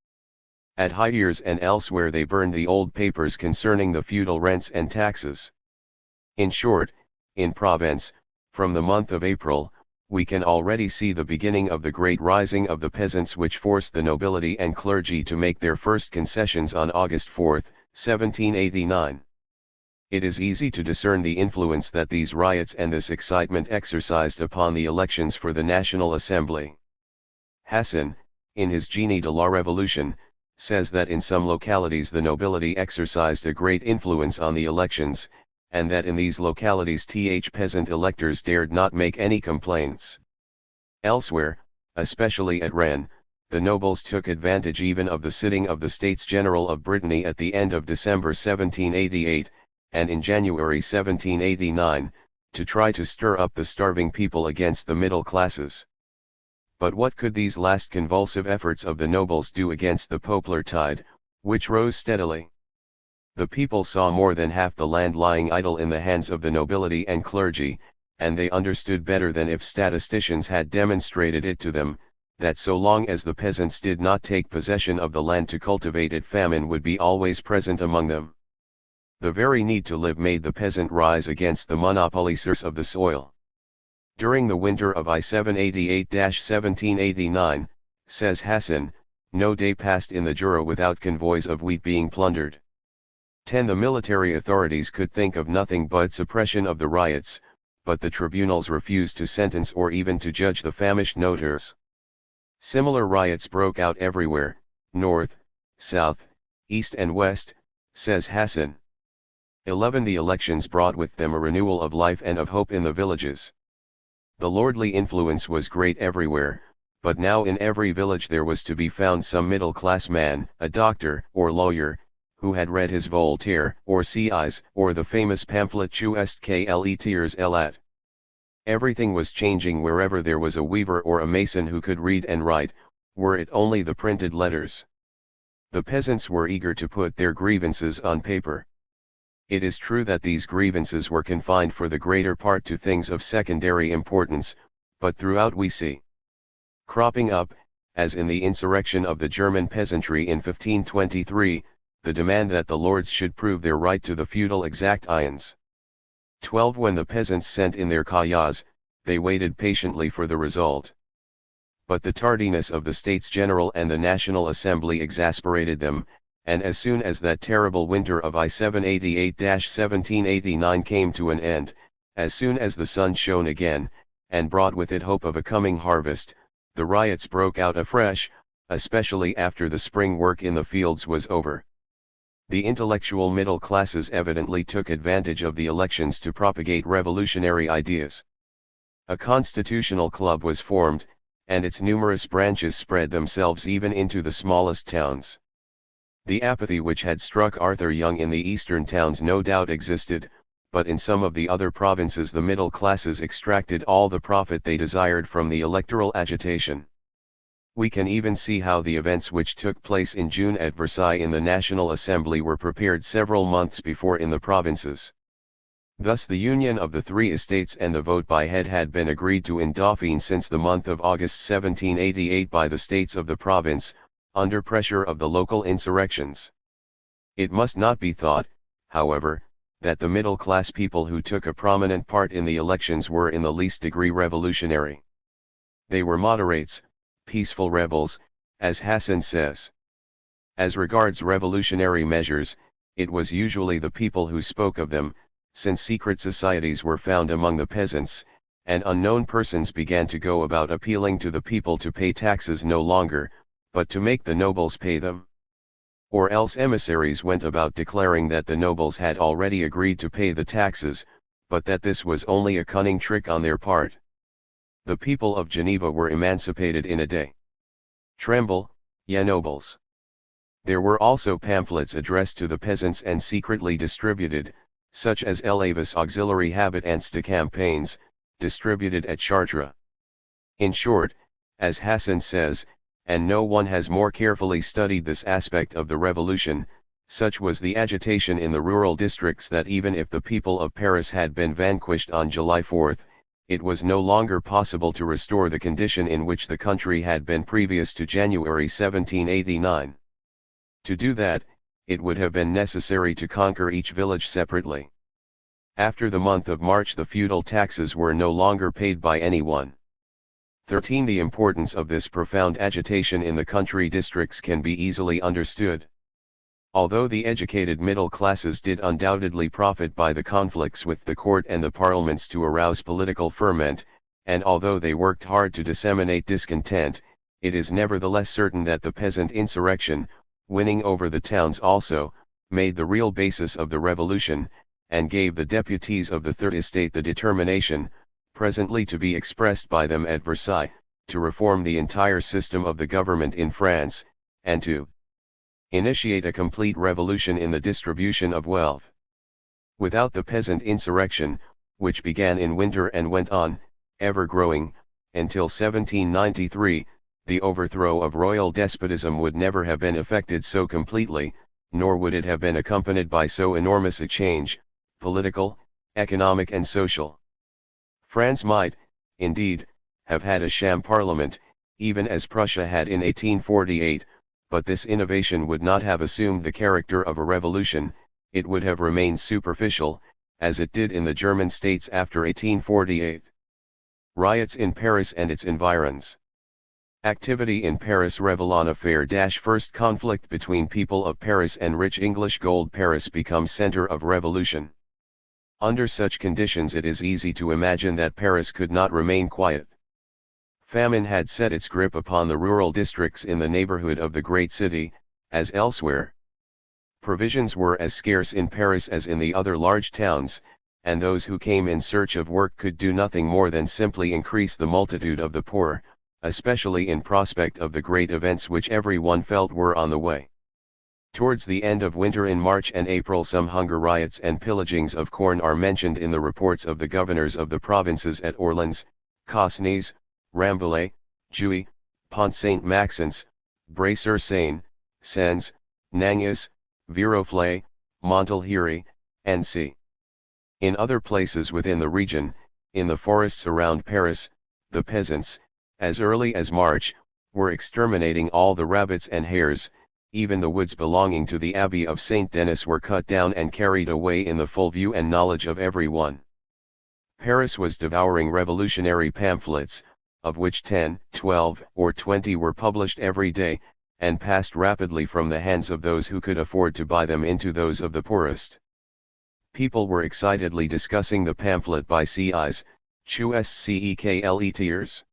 At Hyères and elsewhere they burned the old papers concerning the feudal rents and taxes. In short, in Provence, from the month of April, we can already see the beginning of the great rising of the peasants which forced the nobility and clergy to make their first concessions on August 4, 1789. It is easy to discern the influence that these riots and this excitement exercised upon the elections for the National Assembly. Hassan, in his Génie de la Révolution, says that in some localities the nobility exercised a great influence on the elections, and that in these localities peasant electors dared not make any complaints. Elsewhere, especially at Rennes, the nobles took advantage even of the sitting of the States General of Brittany at the end of December 1788, and in January 1789, to try to stir up the starving people against the middle classes. But what could these last convulsive efforts of the nobles do against the popular tide, which rose steadily? The people saw more than half the land lying idle in the hands of the nobility and clergy, and they understood better than if statisticians had demonstrated it to them, that so long as the peasants did not take possession of the land to cultivate it, famine would be always present among them. The very need to live made the peasant rise against the monopolizers of the soil. During the winter of I-788-1789, says Hassan, no day passed in the Jura without convoys of wheat being plundered. 10. The military authorities could think of nothing but suppression of the riots, but the tribunals refused to sentence or even to judge the famished notaires. Similar riots broke out everywhere, north, south, east and west, says Hassan. 11. The elections brought with them a renewal of life and of hope in the villages. The lordly influence was great everywhere, but now in every village there was to be found some middle-class man, a doctor or lawyer, who had read his Voltaire or Sieyes or the famous pamphlet Tu est que tiers elat. Everything was changing wherever there was a weaver or a mason who could read and write, were it only the printed letters. The peasants were eager to put their grievances on paper. It is true that these grievances were confined for the greater part to things of secondary importance, but throughout we see cropping up, as in the insurrection of the German peasantry in 1523, the demand that the lords should prove their right to the feudal exactions. 12. When the peasants sent in their caillas, they waited patiently for the result. But the tardiness of the States General and the National Assembly exasperated them, and as soon as that terrible winter of I-788-1789 came to an end, as soon as the sun shone again, and brought with it hope of a coming harvest, the riots broke out afresh, especially after the spring work in the fields was over. The intellectual middle classes evidently took advantage of the elections to propagate revolutionary ideas. A constitutional club was formed, and its numerous branches spread themselves even into the smallest towns. The apathy which had struck Arthur Young in the eastern towns no doubt existed, but in some of the other provinces the middle classes extracted all the profit they desired from the electoral agitation. We can even see how the events which took place in June at Versailles in the National Assembly were prepared several months before in the provinces. Thus the union of the three estates and the vote by head had been agreed to in Dauphine since the month of August 1788 by the states of the province, under pressure of the local insurrections. It must not be thought, however, that the middle-class people who took a prominent part in the elections were in the least degree revolutionary. They were moderates, peaceful rebels, as Hassan says. As regards revolutionary measures, it was usually the people who spoke of them, since secret societies were found among the peasants, and unknown persons began to go about appealing to the people to pay taxes no longer, but to make the nobles pay them. Or else emissaries went about declaring that the nobles had already agreed to pay the taxes, but that this was only a cunning trick on their part. The people of Geneva were emancipated in a day. Tremble, ye nobles! There were also pamphlets addressed to the peasants and secretly distributed, such as L'Avis Auxiliary Habitants de Campagnes, distributed at Chartres. In short, as Hassan says, and no one has more carefully studied this aspect of the revolution, such was the agitation in the rural districts that even if the people of Paris had been vanquished on July 4, it was no longer possible to restore the condition in which the country had been previous to January 1789. To do that, it would have been necessary to conquer each village separately. After the month of March the feudal taxes were no longer paid by anyone. 13. The importance of this profound agitation in the country districts can be easily understood. Although the educated middle classes did undoubtedly profit by the conflicts with the court and the parliaments to arouse political ferment, and although they worked hard to disseminate discontent, it is nevertheless certain that the peasant insurrection, winning over the towns also, made the real basis of the revolution, and gave the deputies of the Third Estate the determination, presently to be expressed by them at Versailles, to reform the entire system of the government in France, and to initiate a complete revolution in the distribution of wealth. Without the peasant insurrection, which began in winter and went on, ever growing, until 1793, the overthrow of royal despotism would never have been effected so completely, nor would it have been accompanied by so enormous a change, political, economic and social. France might, indeed, have had a sham parliament, even as Prussia had in 1848, but this innovation would not have assumed the character of a revolution, it would have remained superficial, as it did in the German states after 1848. Riots in Paris and its environs. Activity in Paris. Revillon affair. First conflict between people of Paris and rich English gold. Paris becomes center of revolution. Under such conditions it is easy to imagine that Paris could not remain quiet. Famine had set its grip upon the rural districts in the neighborhood of the great city, as elsewhere. Provisions were as scarce in Paris as in the other large towns, and those who came in search of work could do nothing more than simply increase the multitude of the poor, especially in prospect of the great events which every one felt were on the way. Towards the end of winter in March and April some hunger riots and pillagings of corn are mentioned in the reports of the governors of the provinces at Orleans, Cosnes, Rambouillet, Jouy, Pont Saint-Maxence, Bray-sur-Seine, Sens, Nangis, Viroflay, Montelheri, and C. In other places within the region, in the forests around Paris, the peasants, as early as March, were exterminating all the rabbits and hares, even the woods belonging to the Abbey of Saint Denis were cut down and carried away in the full view and knowledge of every one. Paris was devouring revolutionary pamphlets, of which 10, 12, or 20 were published every day, and passed rapidly from the hands of those who could afford to buy them into those of the poorest. People were excitedly discussing the pamphlet by Cis, Tiers.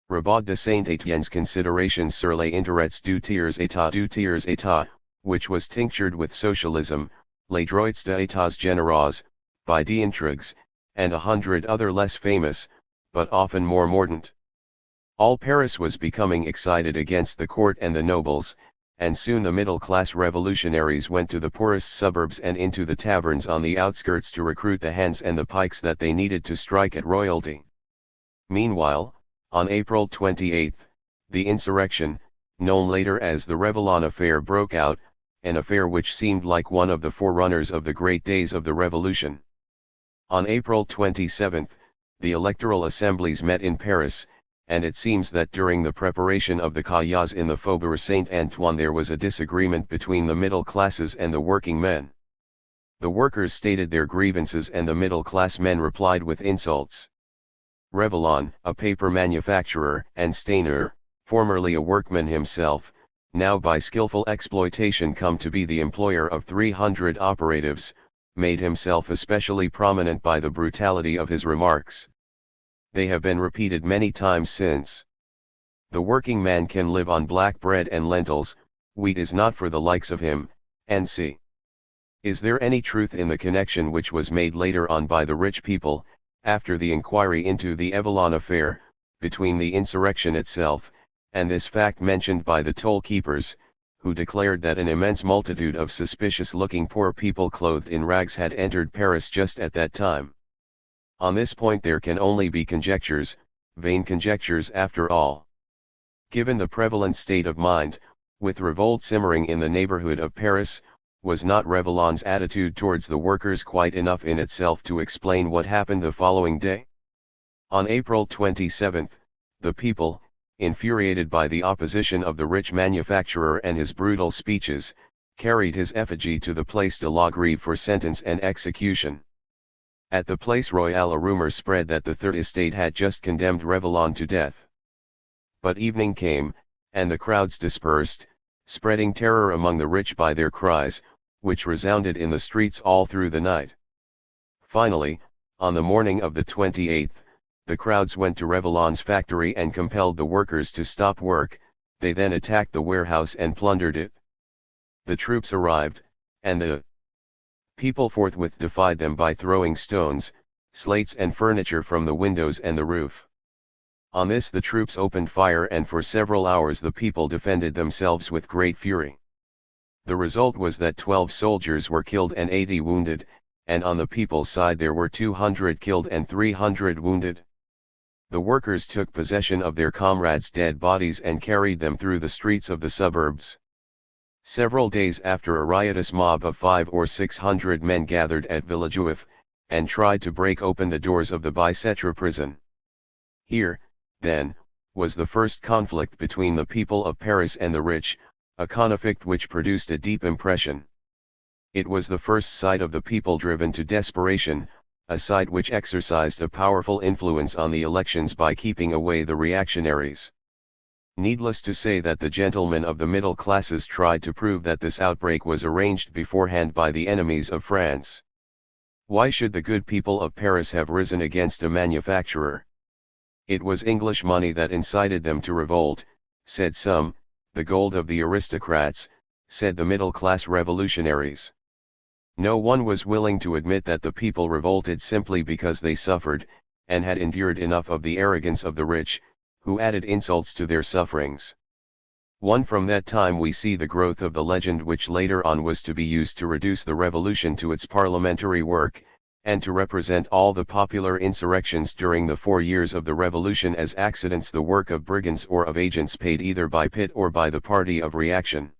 Rabaud de Saint-Étienne's Considerations sur les intérêts du tiers-état, which was tinctured with socialism, Les droits d'états généraux, by D'Intrigues, and 100 other less famous, but often more mordant. All Paris was becoming excited against the court and the nobles, and soon the middle-class revolutionaries went to the poorest suburbs and into the taverns on the outskirts to recruit the hands and the pikes that they needed to strike at royalty. Meanwhile, on April 28, the insurrection, known later as the Revillon affair, broke out, an affair which seemed like one of the forerunners of the great days of the Revolution. On April 27, the electoral assemblies met in Paris, and it seems that during the preparation of the caillas in the Faubourg Saint-Antoine there was a disagreement between the middle classes and the working men. The workers stated their grievances and the middle-class men replied with insults. Revillon, a paper manufacturer and stainer, formerly a workman himself, now by skillful exploitation come to be the employer of 300 operatives, made himself especially prominent by the brutality of his remarks. They have been repeated many times since. The working man can live on black bread and lentils, wheat is not for the likes of him, and c. Is there any truth in the connection which was made later on by the rich people, after the inquiry into the Revillon affair, between the insurrection itself, and this fact mentioned by the toll-keepers, who declared that an immense multitude of suspicious-looking poor people clothed in rags had entered Paris just at that time? On this point there can only be conjectures, vain conjectures after all. Given the prevalent state of mind, with revolt simmering in the neighborhood of Paris, was not Revillon's attitude towards the workers quite enough in itself to explain what happened the following day? On April 27, the people, infuriated by the opposition of the rich manufacturer and his brutal speeches, carried his effigy to the Place de la Grève for sentence and execution. At the Place Royale a rumor spread that the Third Estate had just condemned Revillon to death. But evening came, and the crowds dispersed, spreading terror among the rich by their cries, which resounded in the streets all through the night. Finally, on the morning of the 28th, the crowds went to Revillon's factory and compelled the workers to stop work. They then attacked the warehouse and plundered it. The troops arrived, and the people forthwith defied them by throwing stones, slates and furniture from the windows and the roof. On this the troops opened fire and for several hours the people defended themselves with great fury. The result was that 12 soldiers were killed and 80 wounded, and on the people's side there were 200 killed and 300 wounded. The workers took possession of their comrades' dead bodies and carried them through the streets of the suburbs. Several days after a riotous mob of 500 or 600 men gathered at Villejuif, and tried to break open the doors of the Bicetre prison. Here, then, was the first conflict between the people of Paris and the rich, a conflict which produced a deep impression. It was the first sight of the people driven to desperation, a sight which exercised a powerful influence on the elections by keeping away the reactionaries. Needless to say that the gentlemen of the middle classes tried to prove that this outbreak was arranged beforehand by the enemies of France. Why should the good people of Paris have risen against a manufacturer? It was English money that incited them to revolt, said some, the gold of the aristocrats, said the middle-class revolutionaries. No one was willing to admit that the people revolted simply because they suffered, and had endured enough of the arrogance of the rich, who added insults to their sufferings. From that time we see the growth of the legend which later on was to be used to reduce the revolution to its parliamentary work, and to represent all the popular insurrections during the 4 years of the revolution as accidents, the work of brigands or of agents paid either by Pitt or by the party of reaction.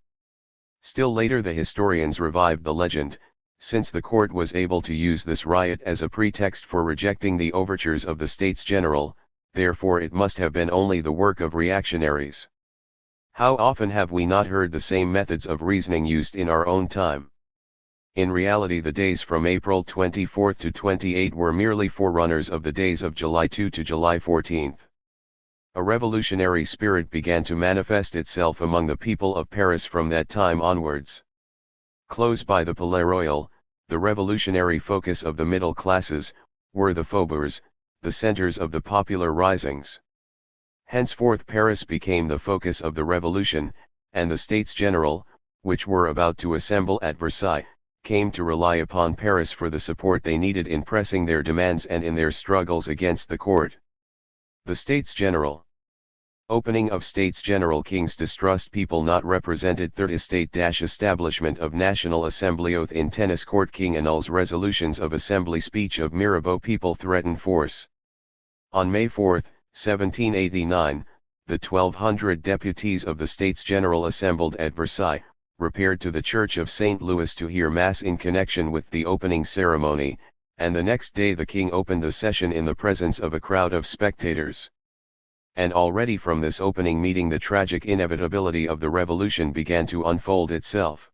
Still later the historians revived the legend, since the court was able to use this riot as a pretext for rejecting the overtures of the States General, therefore it must have been only the work of reactionaries. How often have we not heard the same methods of reasoning used in our own time? In reality the days from April 24 to 28 were merely forerunners of the days of July 2 to July 14. A revolutionary spirit began to manifest itself among the people of Paris from that time onwards. Close by the Palais Royal, the revolutionary focus of the middle classes, were the faubourgs, the centres of the popular risings. Henceforth Paris became the focus of the revolution, and the States General, which were about to assemble at Versailles, came to rely upon Paris for the support they needed in pressing their demands and in their struggles against the court. The States General. Opening of States General. King's distrust. People not represented. Third Estate. Establishment of National Assembly. Oath in Tennis Court. King annuls resolutions of Assembly. Speech of Mirabeau. People threaten force. On May 4, 1789, the 1,200 deputies of the States General assembled at Versailles, repaired to the Church of St. Louis to hear Mass in connection with the opening ceremony, and the next day the king opened the session in the presence of a crowd of spectators. And already from this opening meeting the tragic inevitability of the revolution began to unfold itself.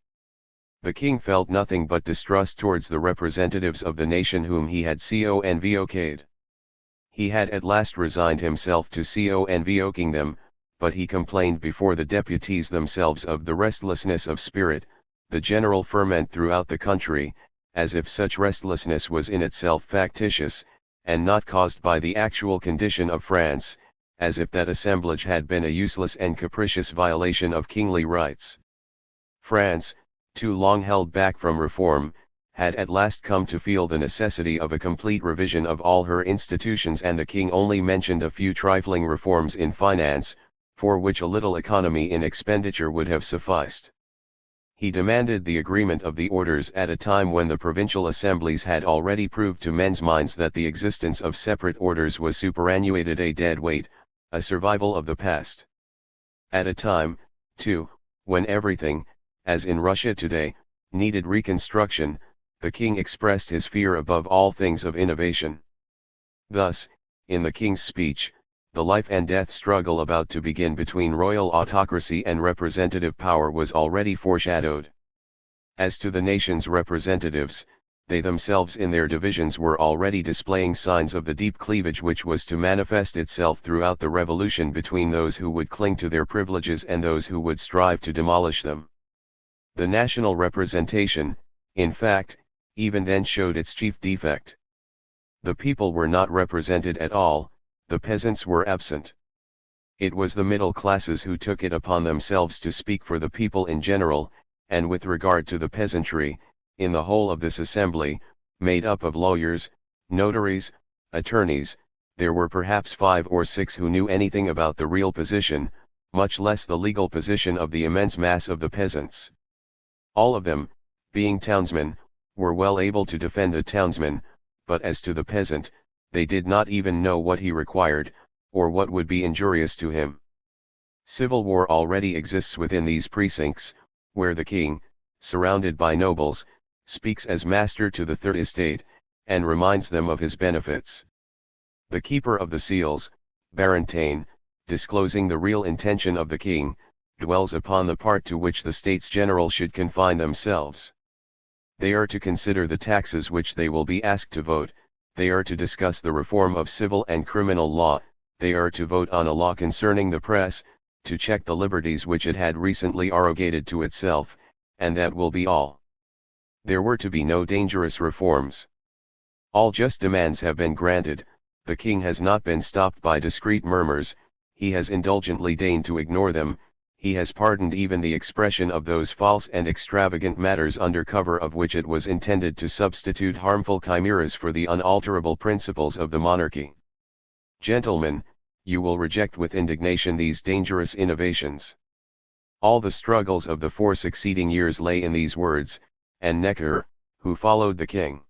The king felt nothing but distrust towards the representatives of the nation whom he had convoked. He had at last resigned himself to convoking them, but he complained before the deputies themselves of the restlessness of spirit, the general ferment throughout the country, as if such restlessness was in itself factitious, and not caused by the actual condition of France, as if that assemblage had been a useless and capricious violation of kingly rights. France, too long held back from reform, had at last come to feel the necessity of a complete revision of all her institutions, and the king only mentioned a few trifling reforms in finance, for which a little economy in expenditure would have sufficed. He demanded the agreement of the orders at a time when the provincial assemblies had already proved to men's minds that the existence of separate orders was superannuated, a dead weight, a survival of the past. At a time, too, when everything, as in Russia today, needed reconstruction, the king expressed his fear above all things of innovation. Thus, in the king's speech, the life and death struggle about to begin between royal autocracy and representative power was already foreshadowed. As to the nation's representatives, they themselves in their divisions were already displaying signs of the deep cleavage which was to manifest itself throughout the revolution between those who would cling to their privileges and those who would strive to demolish them. The national representation, in fact, even then showed its chief defect. The people were not represented at all, the peasants were absent. It was the middle classes who took it upon themselves to speak for the people in general, and with regard to the peasantry, in the whole of this assembly, made up of lawyers, notaries, attorneys, there were perhaps 5 or 6 who knew anything about the real position, much less the legal position of the immense mass of the peasants. All of them, being townsmen, were well able to defend the townsman, but as to the peasant, they did not even know what he required, or what would be injurious to him. Civil war already exists within these precincts, where the king, surrounded by nobles, speaks as master to the third estate, and reminds them of his benefits. The keeper of the seals, Barentain, disclosing the real intention of the king, dwells upon the part to which the States General should confine themselves. They are to consider the taxes which they will be asked to vote, they are to discuss the reform of civil and criminal law, they are to vote on a law concerning the press, to check the liberties which it had recently arrogated to itself, and that will be all. There were to be no dangerous reforms. All just demands have been granted, the king has not been stopped by discreet murmurs, he has indulgently deigned to ignore them, he has pardoned even the expression of those false and extravagant matters under cover of which it was intended to substitute harmful chimeras for the unalterable principles of the monarchy. Gentlemen, you will reject with indignation these dangerous innovations. All the struggles of the 4 succeeding years lay in these words, and Necker, who followed the king,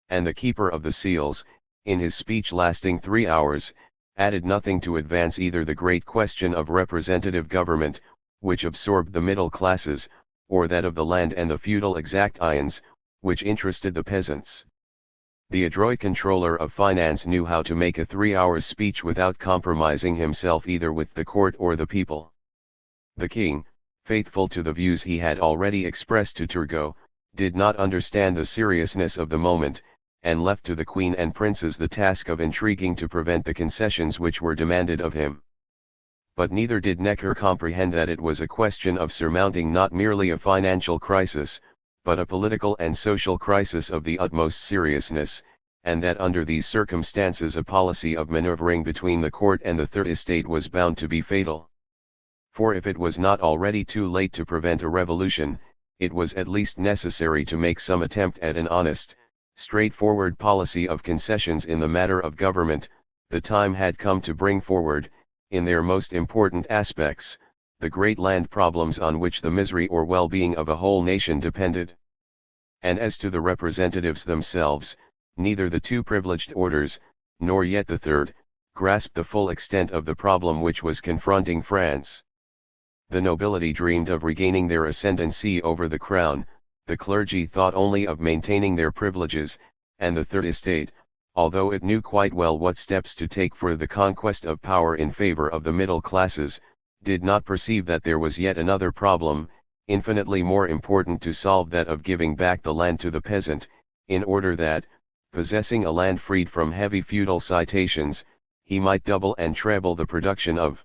and the keeper of the seals, in his speech lasting 3 hours, added nothing to advance either the great question of representative government, which absorbed the middle classes, or that of the land and the feudal exactions, which interested the peasants. The adroit controller of finance knew how to make a 3 hours speech without compromising himself either with the court or the people. The king, faithful to the views he had already expressed to Turgot, did not understand the seriousness of the moment, and left to the queen and princes the task of intriguing to prevent the concessions which were demanded of him. But neither did Necker comprehend that it was a question of surmounting not merely a financial crisis, but a political and social crisis of the utmost seriousness, and that under these circumstances a policy of maneuvering between the court and the Third Estate was bound to be fatal. For if it was not already too late to prevent a revolution, it was at least necessary to make some attempt at an honest, straightforward policy of concessions in the matter of government. The time had come to bring forward, in their most important aspects, the great land problems on which the misery or well-being of a whole nation depended. And as to the representatives themselves, neither the 2 privileged orders, nor yet the third, grasped the full extent of the problem which was confronting France. The nobility dreamed of regaining their ascendancy over the crown, the clergy thought only of maintaining their privileges, and the Third Estate, although it knew quite well what steps to take for the conquest of power in favor of the middle classes, did not perceive that there was yet another problem, infinitely more important to solve, that of giving back the land to the peasant, in order that, possessing a land freed from heavy feudal citations, he might double and treble the production of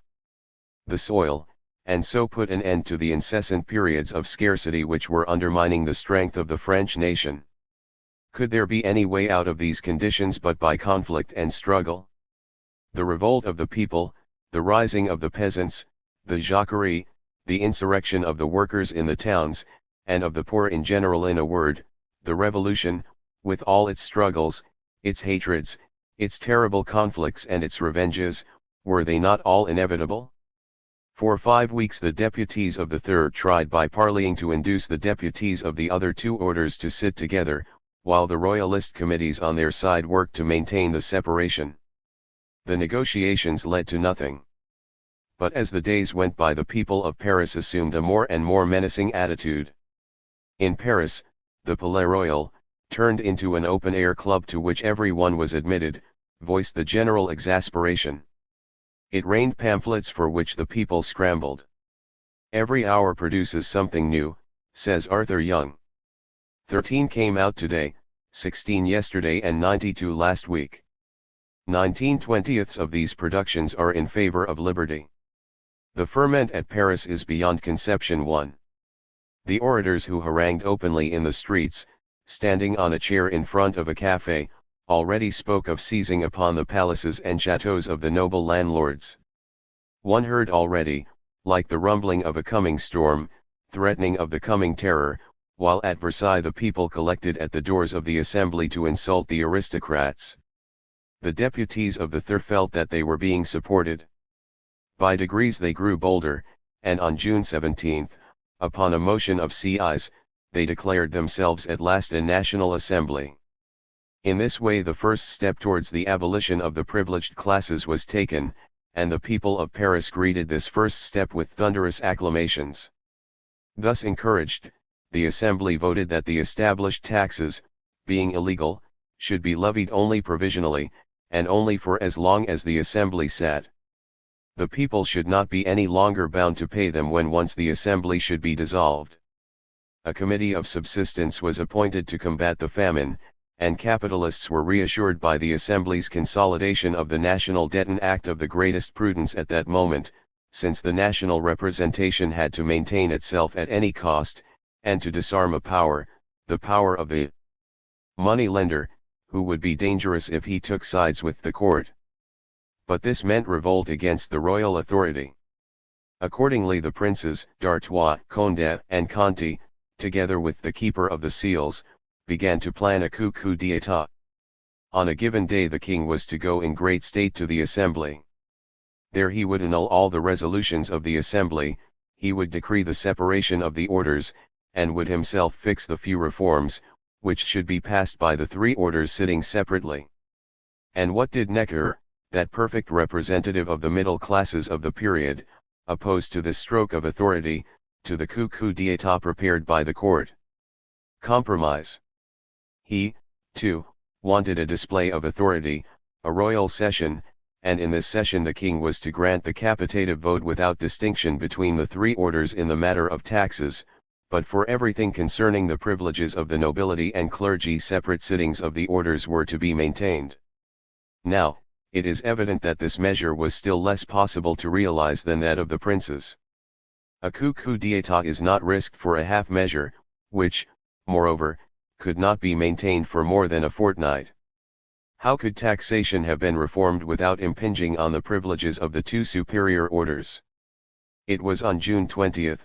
the soil, and so put an end to the incessant periods of scarcity which were undermining the strength of the French nation. Could there be any way out of these conditions but by conflict and struggle? The revolt of the people, the rising of the peasants, the jacquerie, the insurrection of the workers in the towns, and of the poor in general, in a word, the revolution, with all its struggles, its hatreds, its terrible conflicts and its revenges, were they not all inevitable? For 5 weeks the deputies of the Third tried by parleying to induce the deputies of the other 2 orders to sit together, while the royalist committees on their side worked to maintain the separation. The negotiations led to nothing. But as the days went by, the people of Paris assumed a more and more menacing attitude. In Paris, the Palais Royal, turned into an open-air club to which everyone was admitted, voiced the general exasperation. It rained pamphlets for which the people scrambled. Every hour produces something new, says Arthur Young. 13 came out today, 16 yesterday and 92 last week. 19/20 of these productions are in favor of liberty. The ferment at Paris is beyond conception. 1. The orators who harangued openly in the streets, standing on a chair in front of a café, already spoke of seizing upon the palaces and chateaux of the noble landlords. One heard already, like the rumbling of a coming storm, threatening of the coming terror, while at Versailles the people collected at the doors of the Assembly to insult the aristocrats. The deputies of the Third felt that they were being supported. By degrees they grew bolder, and on June 17, upon a motion of Sieyes, they declared themselves at last a National Assembly. In this way the first step towards the abolition of the privileged classes was taken, and the people of Paris greeted this first step with thunderous acclamations. Thus encouraged, the Assembly voted that the established taxes, being illegal, should be levied only provisionally, and only for as long as the assembly sat. The people should not be any longer bound to pay them when once the assembly should be dissolved. A committee of subsistence was appointed to combat the famine, and capitalists were reassured by the assembly's consolidation of the national debt, an act of the greatest prudence at that moment, since the national representation had to maintain itself at any cost, and to disarm a power, the power of the money-lender, who would be dangerous if he took sides with the court. But this meant revolt against the royal authority. Accordingly the princes, d'Artois, Condé, and Conti, together with the keeper of the seals, began to plan a coup d'état. On a given day the king was to go in great state to the assembly. There he would annul all the resolutions of the assembly, he would decree the separation of the orders, and would himself fix the few reforms, which should be passed by the three orders sitting separately. And what did Necker, that perfect representative of the middle classes of the period, oppose to this stroke of authority, to the coup d'état prepared by the court? Compromise. He, too, wanted a display of authority, a royal session, and in this session the king was to grant the capitative vote without distinction between the three orders in the matter of taxes, but for everything concerning the privileges of the nobility and clergy separate sittings of the orders were to be maintained. Now, it is evident that this measure was still less possible to realize than that of the princes. A coup d'état is not risked for a half measure, which, moreover, could not be maintained for more than a fortnight. How could taxation have been reformed without impinging on the privileges of the two superior orders? It was on June 20,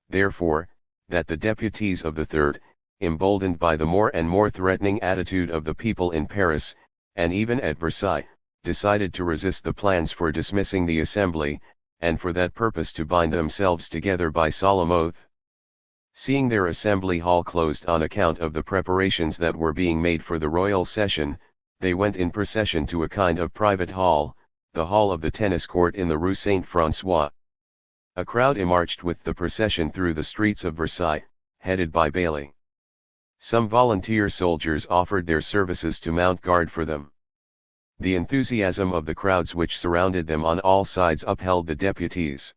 therefore, that the deputies of the Third, emboldened by the more and more threatening attitude of the people in Paris, and even at Versailles, decided to resist the plans for dismissing the assembly, and for that purpose to bind themselves together by solemn oath. Seeing their assembly hall closed on account of the preparations that were being made for the royal session, they went in procession to a kind of private hall, the hall of the tennis court in the Rue Saint-François. A crowd emarched with the procession through the streets of Versailles, headed by Bailly. Some volunteer soldiers offered their services to mount guard for them. The enthusiasm of the crowds which surrounded them on all sides upheld the deputies.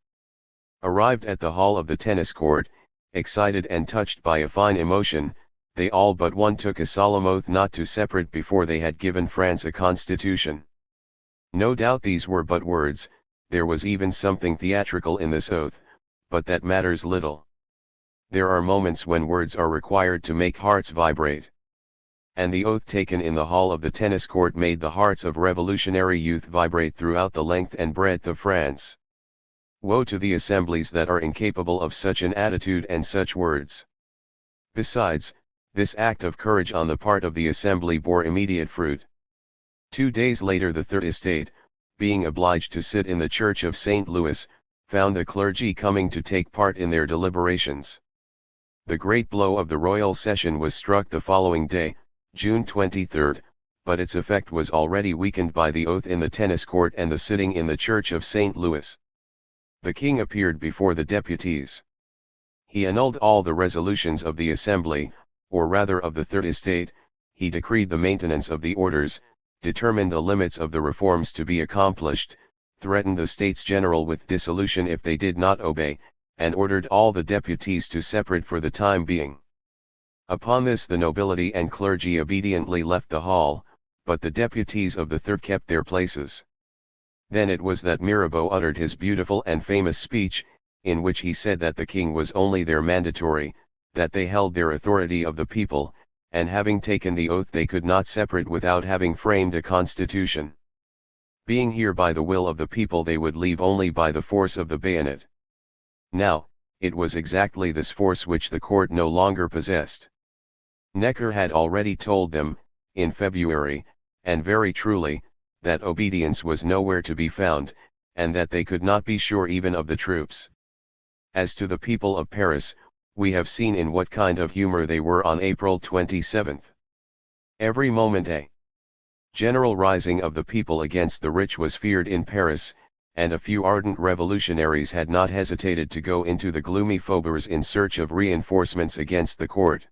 Arrived at the hall of the tennis court, excited and touched by a fine emotion, they all but one took a solemn oath not to separate before they had given France a constitution. No doubt these were but words, there was even something theatrical in this oath, but that matters little. There are moments when words are required to make hearts vibrate. And the oath taken in the hall of the tennis court made the hearts of revolutionary youth vibrate throughout the length and breadth of France. Woe to the assemblies that are incapable of such an attitude and such words. Besides, this act of courage on the part of the assembly bore immediate fruit. 2 days later the Third Estate, being obliged to sit in the church of St. Louis, found the clergy coming to take part in their deliberations. The great blow of the royal session was struck the following day, June 23, but its effect was already weakened by the oath in the tennis court and the sitting in the church of St. Louis. The king appeared before the deputies. He annulled all the resolutions of the assembly, or rather of the Third Estate, he decreed the maintenance of the orders, determined the limits of the reforms to be accomplished, threatened the States General with dissolution if they did not obey, and ordered all the deputies to separate for the time being. Upon this the nobility and clergy obediently left the hall, but the deputies of the Third kept their places. Then it was that Mirabeau uttered his beautiful and famous speech, in which he said that the king was only their mandatory, that they held their authority of the people, and having taken the oath they could not separate without having framed a constitution. Being here by the will of the people they would leave only by the force of the bayonet. Now, it was exactly this force which the court no longer possessed. Necker had already told them, in February, and very truly, that obedience was nowhere to be found, and that they could not be sure even of the troops. As to the people of Paris, we have seen in what kind of humor they were on April 27. Every moment a general rising of the people against the rich was feared in Paris, and a few ardent revolutionaries had not hesitated to go into the gloomy faubourgs in search of reinforcements against the court.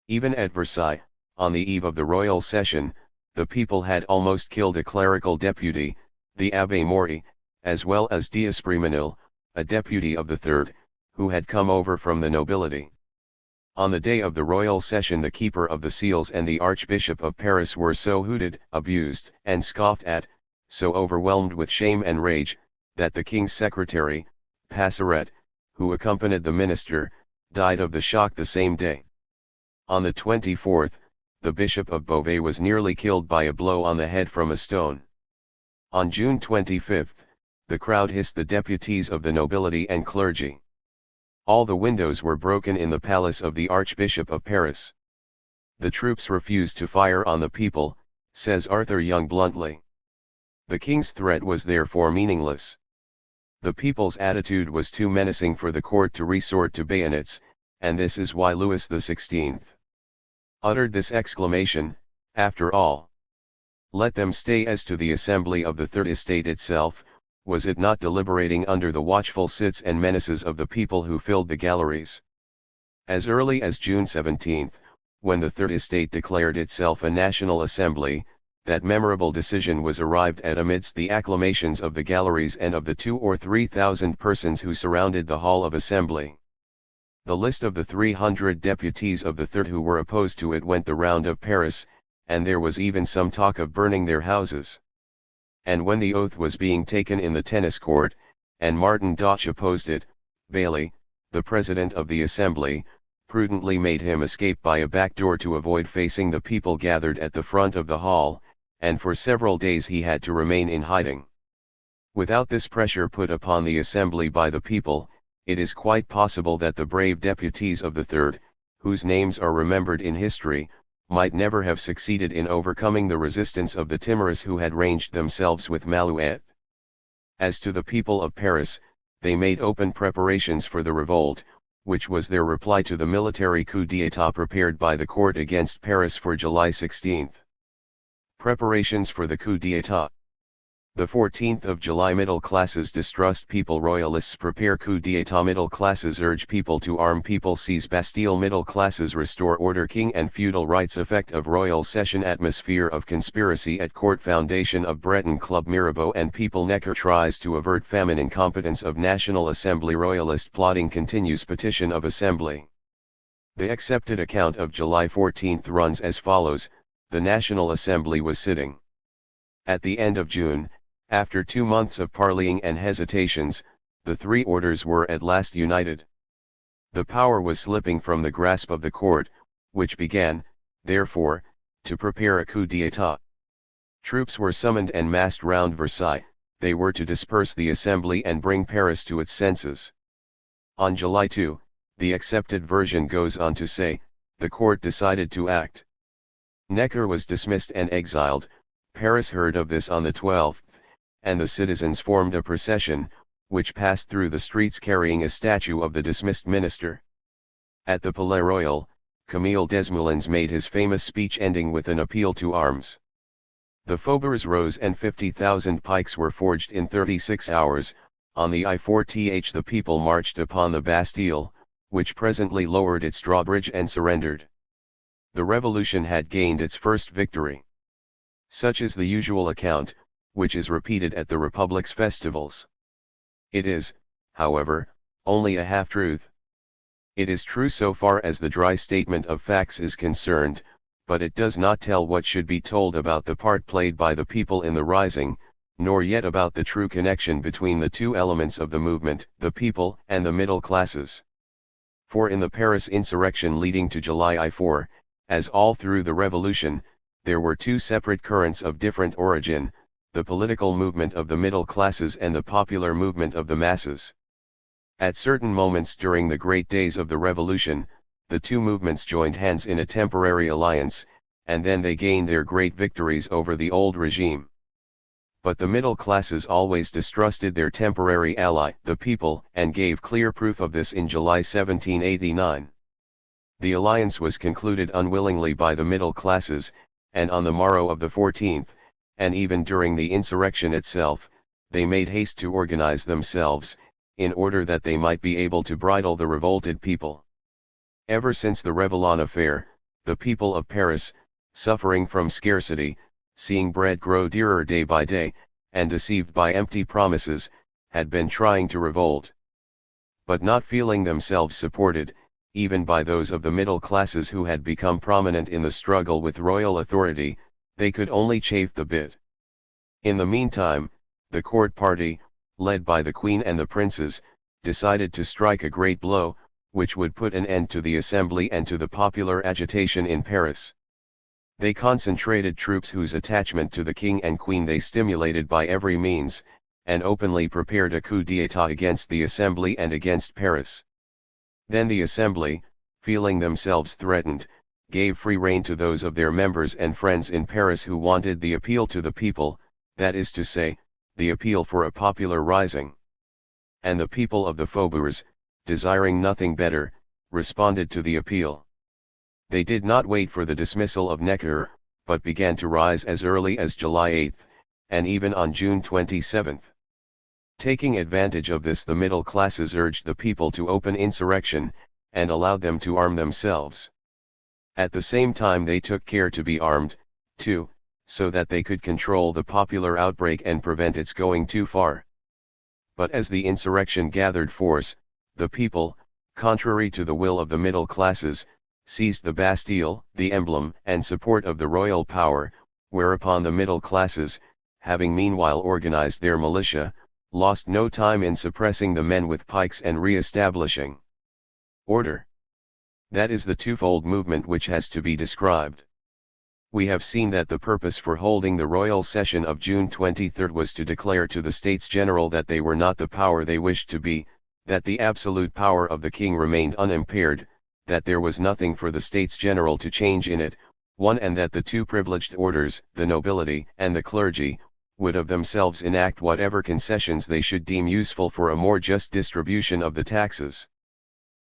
Even at Versailles, on the eve of the royal session, the people had almost killed a clerical deputy, the Abbé Mori, as well as D'Esprimenil, a deputy of the third, who had come over from the nobility. On the day of the royal session the keeper of the seals and the Archbishop of Paris were so hooted, abused, and scoffed at, so overwhelmed with shame and rage, that the king's secretary, Passeret, who accompanied the minister, died of the shock the same day. On the 24th, the Bishop of Beauvais was nearly killed by a blow on the head from a stone. On June 25, the crowd hissed the deputies of the nobility and clergy. All the windows were broken in the palace of the Archbishop of Paris. The troops refused to fire on the people, says Arthur Young bluntly. The king's threat was therefore meaningless. The people's attitude was too menacing for the court to resort to bayonets, and this is why Louis XVI uttered this exclamation, "After all, let them stay." As to the assembly of the Third Estate itself, was it not deliberating under the watchful sits and menaces of the people who filled the galleries? As early as June 17, when the Third Estate declared itself a National Assembly, that memorable decision was arrived at amidst the acclamations of the galleries and of the 2,000 or 3,000 persons who surrounded the Hall of Assembly. The list of the 300 deputies of the Third who were opposed to it went the round of Paris, and there was even some talk of burning their houses. And when the oath was being taken in the tennis court, and Martin Dach opposed it, Bailly, the president of the assembly, prudently made him escape by a back door to avoid facing the people gathered at the front of the hall, and for several days he had to remain in hiding. Without this pressure put upon the assembly by the people, it is quite possible that the brave deputies of the Third, whose names are remembered in history, might never have succeeded in overcoming the resistance of the timorous who had ranged themselves with Malouet. As to the people of Paris, they made open preparations for the revolt, which was their reply to the military coup d'état prepared by the court against Paris for July 16. Preparations for the coup d'état. The 14th of July. Middle classes distrust people. Royalists prepare coup d'état. Middle classes urge people to arm. People seize Bastille. Middle classes restore order. King and feudal rights. Effect of royal session. Atmosphere of conspiracy at court. Foundation of Breton Club. Mirabeau and people. Necker tries to avert famine. Incompetence of National Assembly. Royalist plotting continues. Petition of Assembly. The accepted account of July 14 runs as follows: the National Assembly was sitting. At the end of June, after 2 months of parleying and hesitations, the three orders were at last united. The power was slipping from the grasp of the court, which began, therefore, to prepare a coup d'état. Troops were summoned and massed round Versailles. They were to disperse the assembly and bring Paris to its senses. On July 2, the accepted version goes on to say, the court decided to act. Necker was dismissed and exiled. Paris heard of this on the 12th, and the citizens formed a procession, which passed through the streets carrying a statue of the dismissed minister. At the Palais Royal, Camille Desmoulins made his famous speech ending with an appeal to arms. The faubourgs rose and 50,000 pikes were forged in 36 hours. On the I4th the people marched upon the Bastille, which presently lowered its drawbridge and surrendered. The revolution had gained its first victory. Such is the usual account, which is repeated at the Republic's festivals. It is, however, only a half-truth. It is true so far as the dry statement of facts is concerned, but it does not tell what should be told about the part played by the people in the rising, nor yet about the true connection between the two elements of the movement, the people and the middle classes. For in the Paris insurrection leading to July I4, as all through the revolution, there were two separate currents of different origin, the political movement of the middle classes and the popular movement of the masses. At certain moments during the great days of the revolution, the two movements joined hands in a temporary alliance, and then they gained their great victories over the old regime. But the middle classes always distrusted their temporary ally, the people, and gave clear proof of this in July 1789. The alliance was concluded unwillingly by the middle classes, and on the morrow of the 14th, and even during the insurrection itself, they made haste to organize themselves, in order that they might be able to bridle the revolted people. Ever since the Révillon affair, the people of Paris, suffering from scarcity, seeing bread grow dearer day by day, and deceived by empty promises, had been trying to revolt. But not feeling themselves supported, even by those of the middle classes who had become prominent in the struggle with royal authority, they could only chafe the bit. In the meantime, the court party, led by the Queen and the princes, decided to strike a great blow, which would put an end to the assembly and to the popular agitation in Paris. They concentrated troops whose attachment to the king and queen they stimulated by every means, and openly prepared a coup d'état against the assembly and against Paris. Then the assembly, feeling themselves threatened, gave free rein to those of their members and friends in Paris who wanted the appeal to the people, that is to say, the appeal for a popular rising. And the people of the faubourgs, desiring nothing better, responded to the appeal. They did not wait for the dismissal of Necker, but began to rise as early as July 8, and even on June 27. Taking advantage of this, the middle classes urged the people to open insurrection, and allowed them to arm themselves. At the same time they took care to be armed, too, so that they could control the popular outbreak and prevent its going too far. But as the insurrection gathered force, the people, contrary to the will of the middle classes, seized the Bastille, the emblem and support of the royal power, whereupon the middle classes, having meanwhile organized their militia, lost no time in suppressing the men with pikes and re-establishing order. That is the twofold movement which has to be described. We have seen that the purpose for holding the royal session of June 23 was to declare to the States General that they were not the power they wished to be, that the absolute power of the king remained unimpaired, that there was nothing for the States General to change in it, and that the two privileged orders, the nobility and the clergy, would of themselves enact whatever concessions they should deem useful for a more just distribution of the taxes.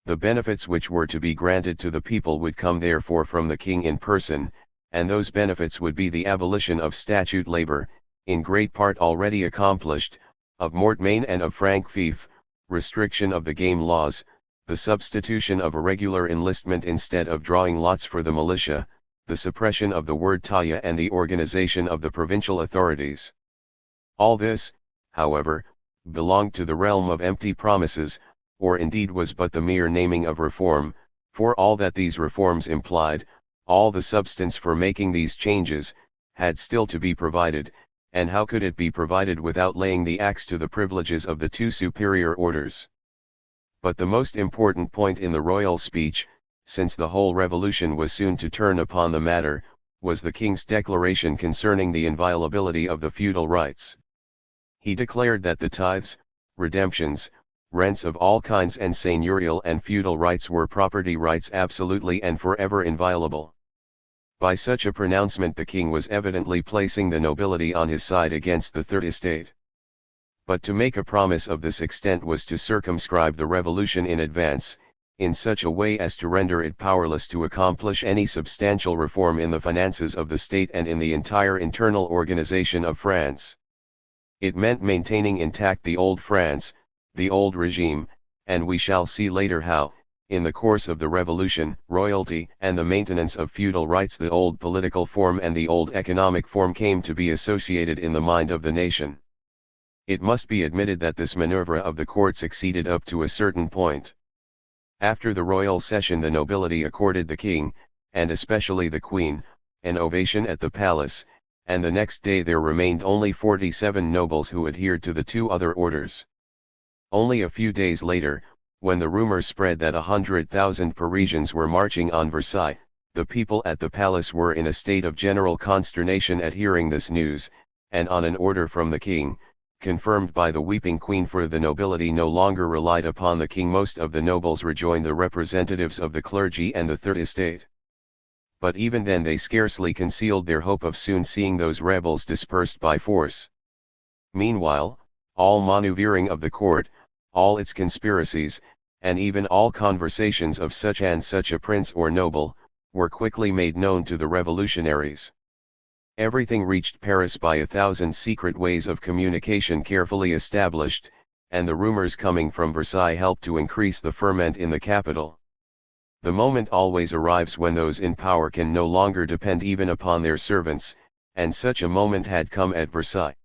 The benefits which were to be granted to the people would come therefore from the king in person, and those benefits would be the abolition of statute labor, in great part already accomplished, of mortmain and of franc fief, restriction of the game laws, the substitution of a regular enlistment instead of drawing lots for the militia, the suppression of the word taille and the organization of the provincial authorities. All this, however, belonged to the realm of empty promises, or indeed was but the mere naming of reform, for all that these reforms implied, all the substance for making these changes, had still to be provided, and how could it be provided without laying the axe to the privileges of the two superior orders? But the most important point in the royal speech, since the whole revolution was soon to turn upon the matter, was the king's declaration concerning the inviolability of the feudal rights. He declared that the tithes, redemptions, rents of all kinds and seigneurial and feudal rights were property rights absolutely and forever inviolable. By such a pronouncement the king was evidently placing the nobility on his side against the Third Estate. But to make a promise of this extent was to circumscribe the revolution in advance, in such a way as to render it powerless to accomplish any substantial reform in the finances of the state and in the entire internal organization of France. It meant maintaining intact the old France, the old regime, and we shall see later how, in the course of the revolution, royalty and the maintenance of feudal rights, the old political form and the old economic form came to be associated in the mind of the nation. It must be admitted that this manoeuvre of the court succeeded up to a certain point. After the royal session the nobility accorded the king, and especially the queen, an ovation at the palace, and the next day there remained only 47 nobles who adhered to the two other orders. Only a few days later, when the rumor spread that 100,000 Parisians were marching on Versailles, the people at the palace were in a state of general consternation at hearing this news, and on an order from the king, confirmed by the weeping queen, for the nobility no longer relied upon the king, most of the nobles rejoined the representatives of the clergy and the Third Estate. But even then they scarcely concealed their hope of soon seeing those rebels dispersed by force. Meanwhile, all manoeuvring of the court, all its conspiracies, and even all conversations of such and such a prince or noble, were quickly made known to the revolutionaries. Everything reached Paris by 1,000 secret ways of communication carefully established, and the rumors coming from Versailles helped to increase the ferment in the capital. The moment always arrives when those in power can no longer depend even upon their servants, and such a moment had come at Versailles.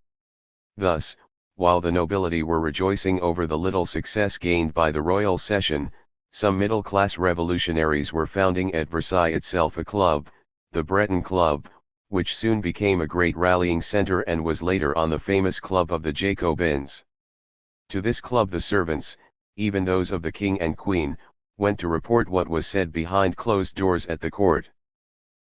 Thus, while the nobility were rejoicing over the little success gained by the royal session, some middle-class revolutionaries were founding at Versailles itself a club, the Breton Club, which soon became a great rallying center and was later on the famous Club of the Jacobins. To this club the servants, even those of the king and queen, went to report what was said behind closed doors at the court.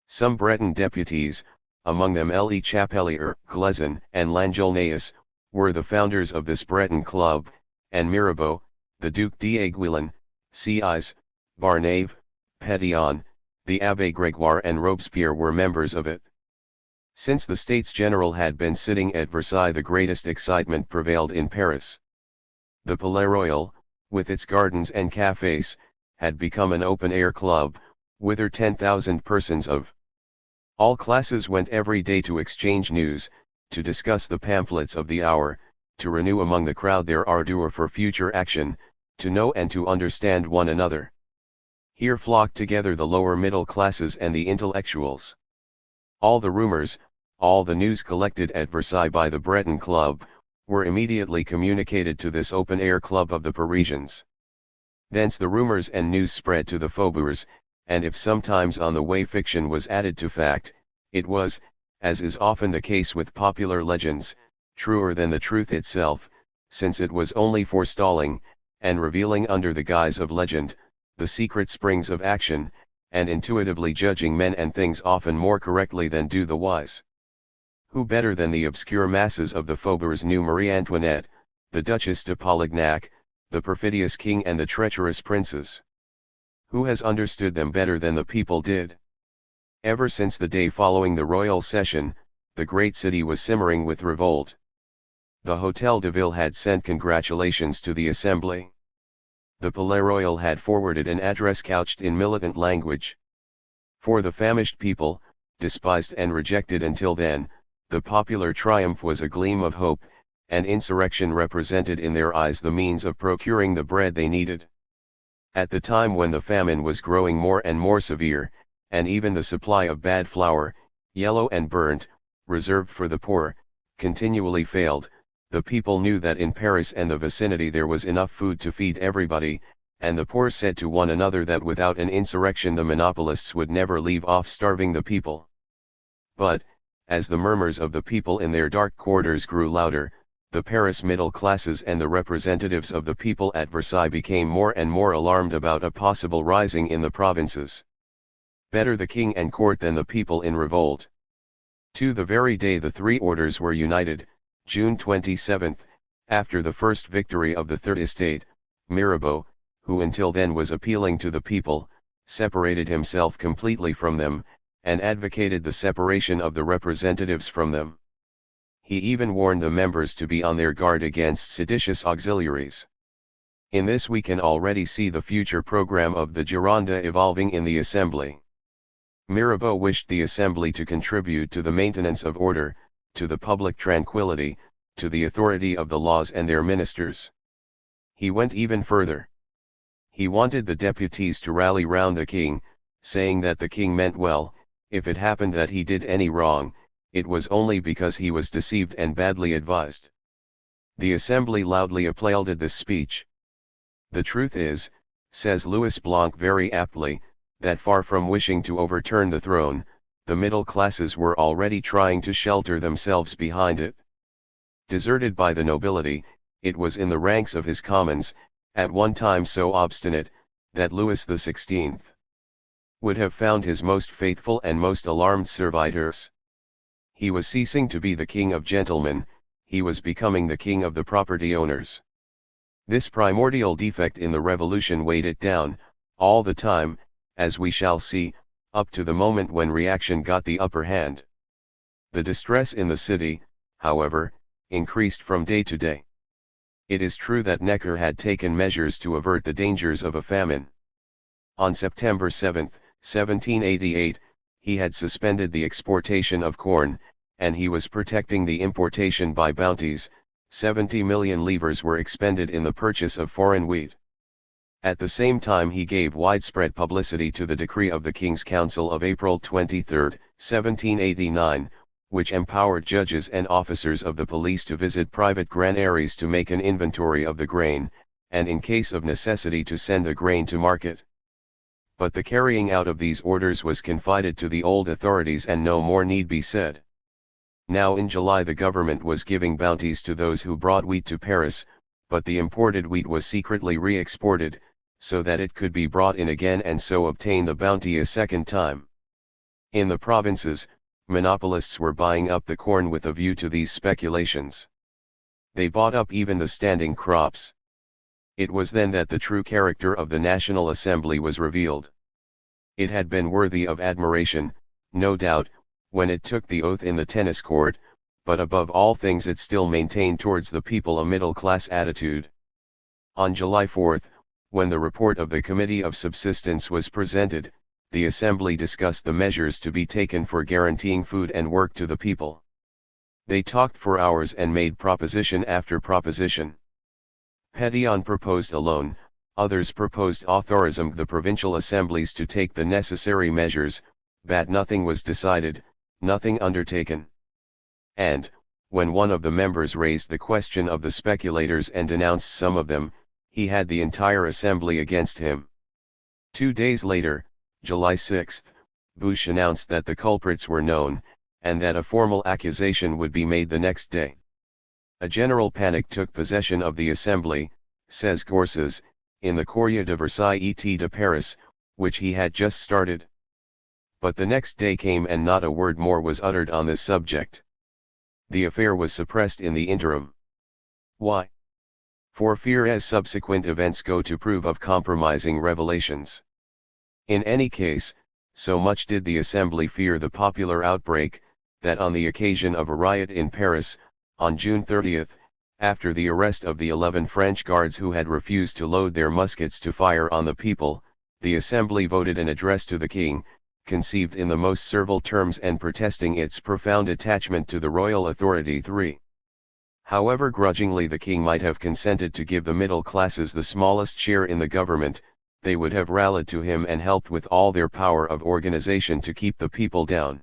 Some Breton deputies, among them Le Chapelier, Glezan, and Langelnaeus, were the founders of this Breton club, and Mirabeau, the Duc d'Aiguillon, Sieyes, Barnave, Petillon, the Abbé Grégoire and Robespierre were members of it. Since the States General had been sitting at Versailles, the greatest excitement prevailed in Paris. The Palais Royal, with its gardens and cafés, had become an open-air club, whither 10,000 persons of all classes went every day to exchange news, to discuss the pamphlets of the hour, to renew among the crowd their ardor for future action, to know and to understand one another. Here flocked together the lower middle classes and the intellectuals. All the rumors, all the news collected at Versailles by the Breton Club, were immediately communicated to this open-air club of the Parisians. Thence the rumors and news spread to the faubourgs, and if sometimes on the way fiction was added to fact, it was, as is often the case with popular legends, truer than the truth itself, since it was only forestalling, and revealing under the guise of legend, the secret springs of action, and intuitively judging men and things often more correctly than do the wise. Who better than the obscure masses of the faubourgs knew Marie Antoinette, the Duchesse de Polignac, the perfidious king and the treacherous princes? Who has understood them better than the people did? Ever since the day following the royal session, the great city was simmering with revolt. The Hôtel de Ville had sent congratulations to the Assembly. The Palais Royal had forwarded an address couched in militant language. For the famished people, despised and rejected until then, the popular triumph was a gleam of hope, and insurrection represented in their eyes the means of procuring the bread they needed. At the time when the famine was growing more and more severe, and even the supply of bad flour, yellow and burnt, reserved for the poor, continually failed, the people knew that in Paris and the vicinity there was enough food to feed everybody, and the poor said to one another that without an insurrection the monopolists would never leave off starving the people. But, as the murmurs of the people in their dark quarters grew louder, the Paris middle classes and the representatives of the people at Versailles became more and more alarmed about a possible rising in the provinces. Better the king and court than the people in revolt. To the very day the three orders were united, June 27, after the first victory of the Third Estate, Mirabeau, who until then was appealing to the people, separated himself completely from them, and advocated the separation of the representatives from them. He even warned the members to be on their guard against seditious auxiliaries. In this we can already see the future program of the Gironde evolving in the Assembly. Mirabeau wished the Assembly to contribute to the maintenance of order, to the public tranquility, to the authority of the laws and their ministers. He went even further. He wanted the deputies to rally round the king, saying that the king meant well. If it happened that he did any wrong, it was only because he was deceived and badly advised. The Assembly loudly applauded this speech. The truth is, says Louis Blanc very aptly, that far from wishing to overturn the throne, the middle classes were already trying to shelter themselves behind it. Deserted by the nobility, it was in the ranks of his commons, at one time so obstinate, that Louis XVI would have found his most faithful and most alarmed servitors. He was ceasing to be the king of gentlemen, he was becoming the king of the property owners. This primordial defect in the revolution weighed it down, all the time, as we shall see, up to the moment when reaction got the upper hand. The distress in the city, however, increased from day to day. It is true that Necker had taken measures to avert the dangers of a famine. On September 7, 1788, he had suspended the exportation of corn, and he was protecting the importation by bounties. 70 million livres were expended in the purchase of foreign wheat. At the same time he gave widespread publicity to the decree of the King's Council of April 23, 1789, which empowered judges and officers of the police to visit private granaries to make an inventory of the grain, and in case of necessity to send the grain to market. But the carrying out of these orders was confided to the old authorities and no more need be said. Now in July the government was giving bounties to those who brought wheat to Paris, but the imported wheat was secretly re-exported, so that it could be brought in again and so obtain the bounty a second time. In the provinces, monopolists were buying up the corn with a view to these speculations. They bought up even the standing crops. It was then that the true character of the National Assembly was revealed. It had been worthy of admiration, no doubt, when it took the oath in the tennis court, but above all things it still maintained towards the people a middle-class attitude. On July 4, when the report of the Committee of Subsistence was presented, the Assembly discussed the measures to be taken for guaranteeing food and work to the people. They talked for hours and made proposition after proposition. Pétion proposed a loan, others proposed authorizing the provincial assemblies to take the necessary measures, but nothing was decided, nothing undertaken. And, when one of the members raised the question of the speculators and denounced some of them, he had the entire assembly against him. 2 days later, July 6, Bush announced that the culprits were known, and that a formal accusation would be made the next day. A general panic took possession of the assembly, says Gorses, in the Courrier de Versailles et de Paris, which he had just started. But the next day came and not a word more was uttered on this subject. The affair was suppressed in the interim. Why? For fear as subsequent events go to prove of compromising revelations. In any case, so much did the Assembly fear the popular outbreak, that on the occasion of a riot in Paris, on June 30, after the arrest of the 11 French guards who had refused to load their muskets to fire on the people, the Assembly voted an address to the King, conceived in the most servile terms and protesting its profound attachment to the royal authority. 3. However grudgingly the King might have consented to give the middle classes the smallest share in the government, they would have rallied to him and helped with all their power of organization to keep the people down.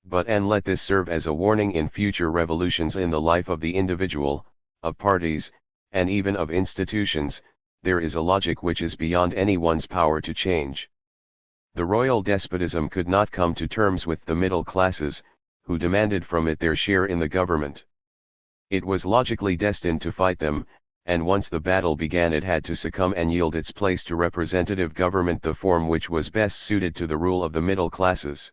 But and let this serve as a warning in future revolutions in the life of the individual, of parties, and even of institutions, there is a logic which is beyond anyone's power to change. The royal despotism could not come to terms with the middle classes, who demanded from it their share in the government. It was logically destined to fight them, and once the battle began it had to succumb and yield its place to representative government, the form which was best suited to the rule of the middle classes.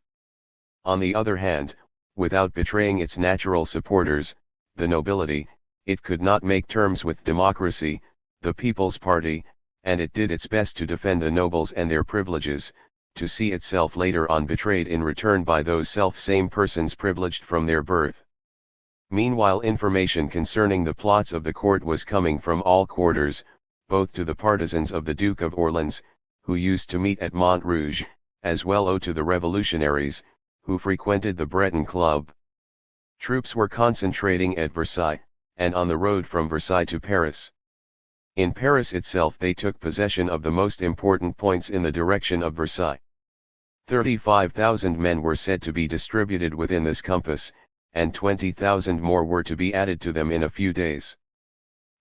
On the other hand, without betraying its natural supporters, the nobility, it could not make terms with democracy, the People's Party, and it did its best to defend the nobles and their privileges, to see itself later on betrayed in return by those self-same persons privileged from their birth. Meanwhile information concerning the plots of the court was coming from all quarters, both to the partisans of the Duke of Orleans, who used to meet at Montrouge, as well as to the revolutionaries, who frequented the Breton Club. Troops were concentrating at Versailles, and on the road from Versailles to Paris. In Paris itself they took possession of the most important points in the direction of Versailles. 35,000 men were said to be distributed within this compass, and 20,000 more were to be added to them in a few days.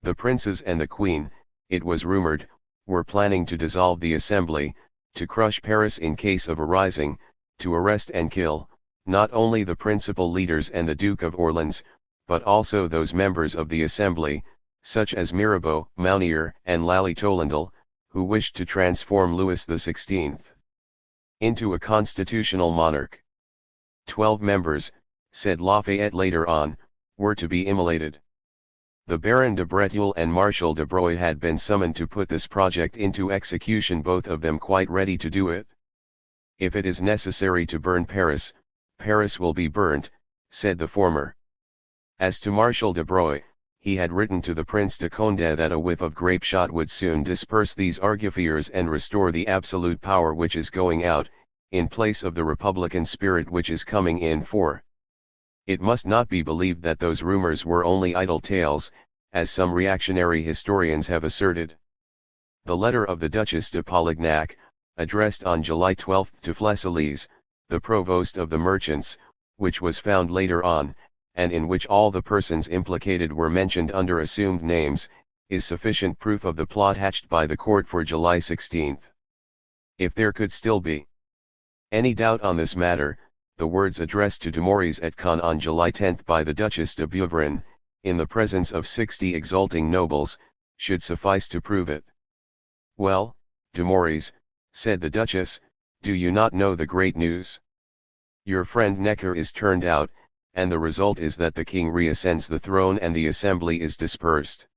The princes and the queen, it was rumored, were planning to dissolve the assembly, to crush Paris in case of a rising, to arrest and kill, not only the principal leaders and the Duke of Orleans, but also those members of the assembly, such as Mirabeau, Mounier, and Lally Tollendal, who wished to transform Louis XVI into a constitutional monarch. 12 members, said Lafayette later on, were to be immolated. The Baron de Breteuil and Marshal de Broglie had been summoned to put this project into execution, both of them quite ready to do it. If it is necessary to burn Paris, Paris will be burnt, said the former. As to Marshal de Broglie, he had written to the Prince de Condé that a whiff of grape shot would soon disperse these argufiers and restore the absolute power which is going out, in place of the republican spirit which is coming in. For it must not be believed that those rumors were only idle tales, as some reactionary historians have asserted. The letter of the Duchess de Polignac, addressed on July 12 to Fleselles, the provost of the merchants, which was found later on, and in which all the persons implicated were mentioned under assumed names, is sufficient proof of the plot hatched by the court for July 16. If there could still be any doubt on this matter, the words addressed to Dumouriez at Caen on July 10 by the Duchess de Beuvrin, in the presence of 60 exulting nobles, should suffice to prove it. "Well, Dumouriez," said the Duchess, "do you not know the great news? Your friend Necker is turned out, and the result is that the king reascends the throne and the assembly is dispersed.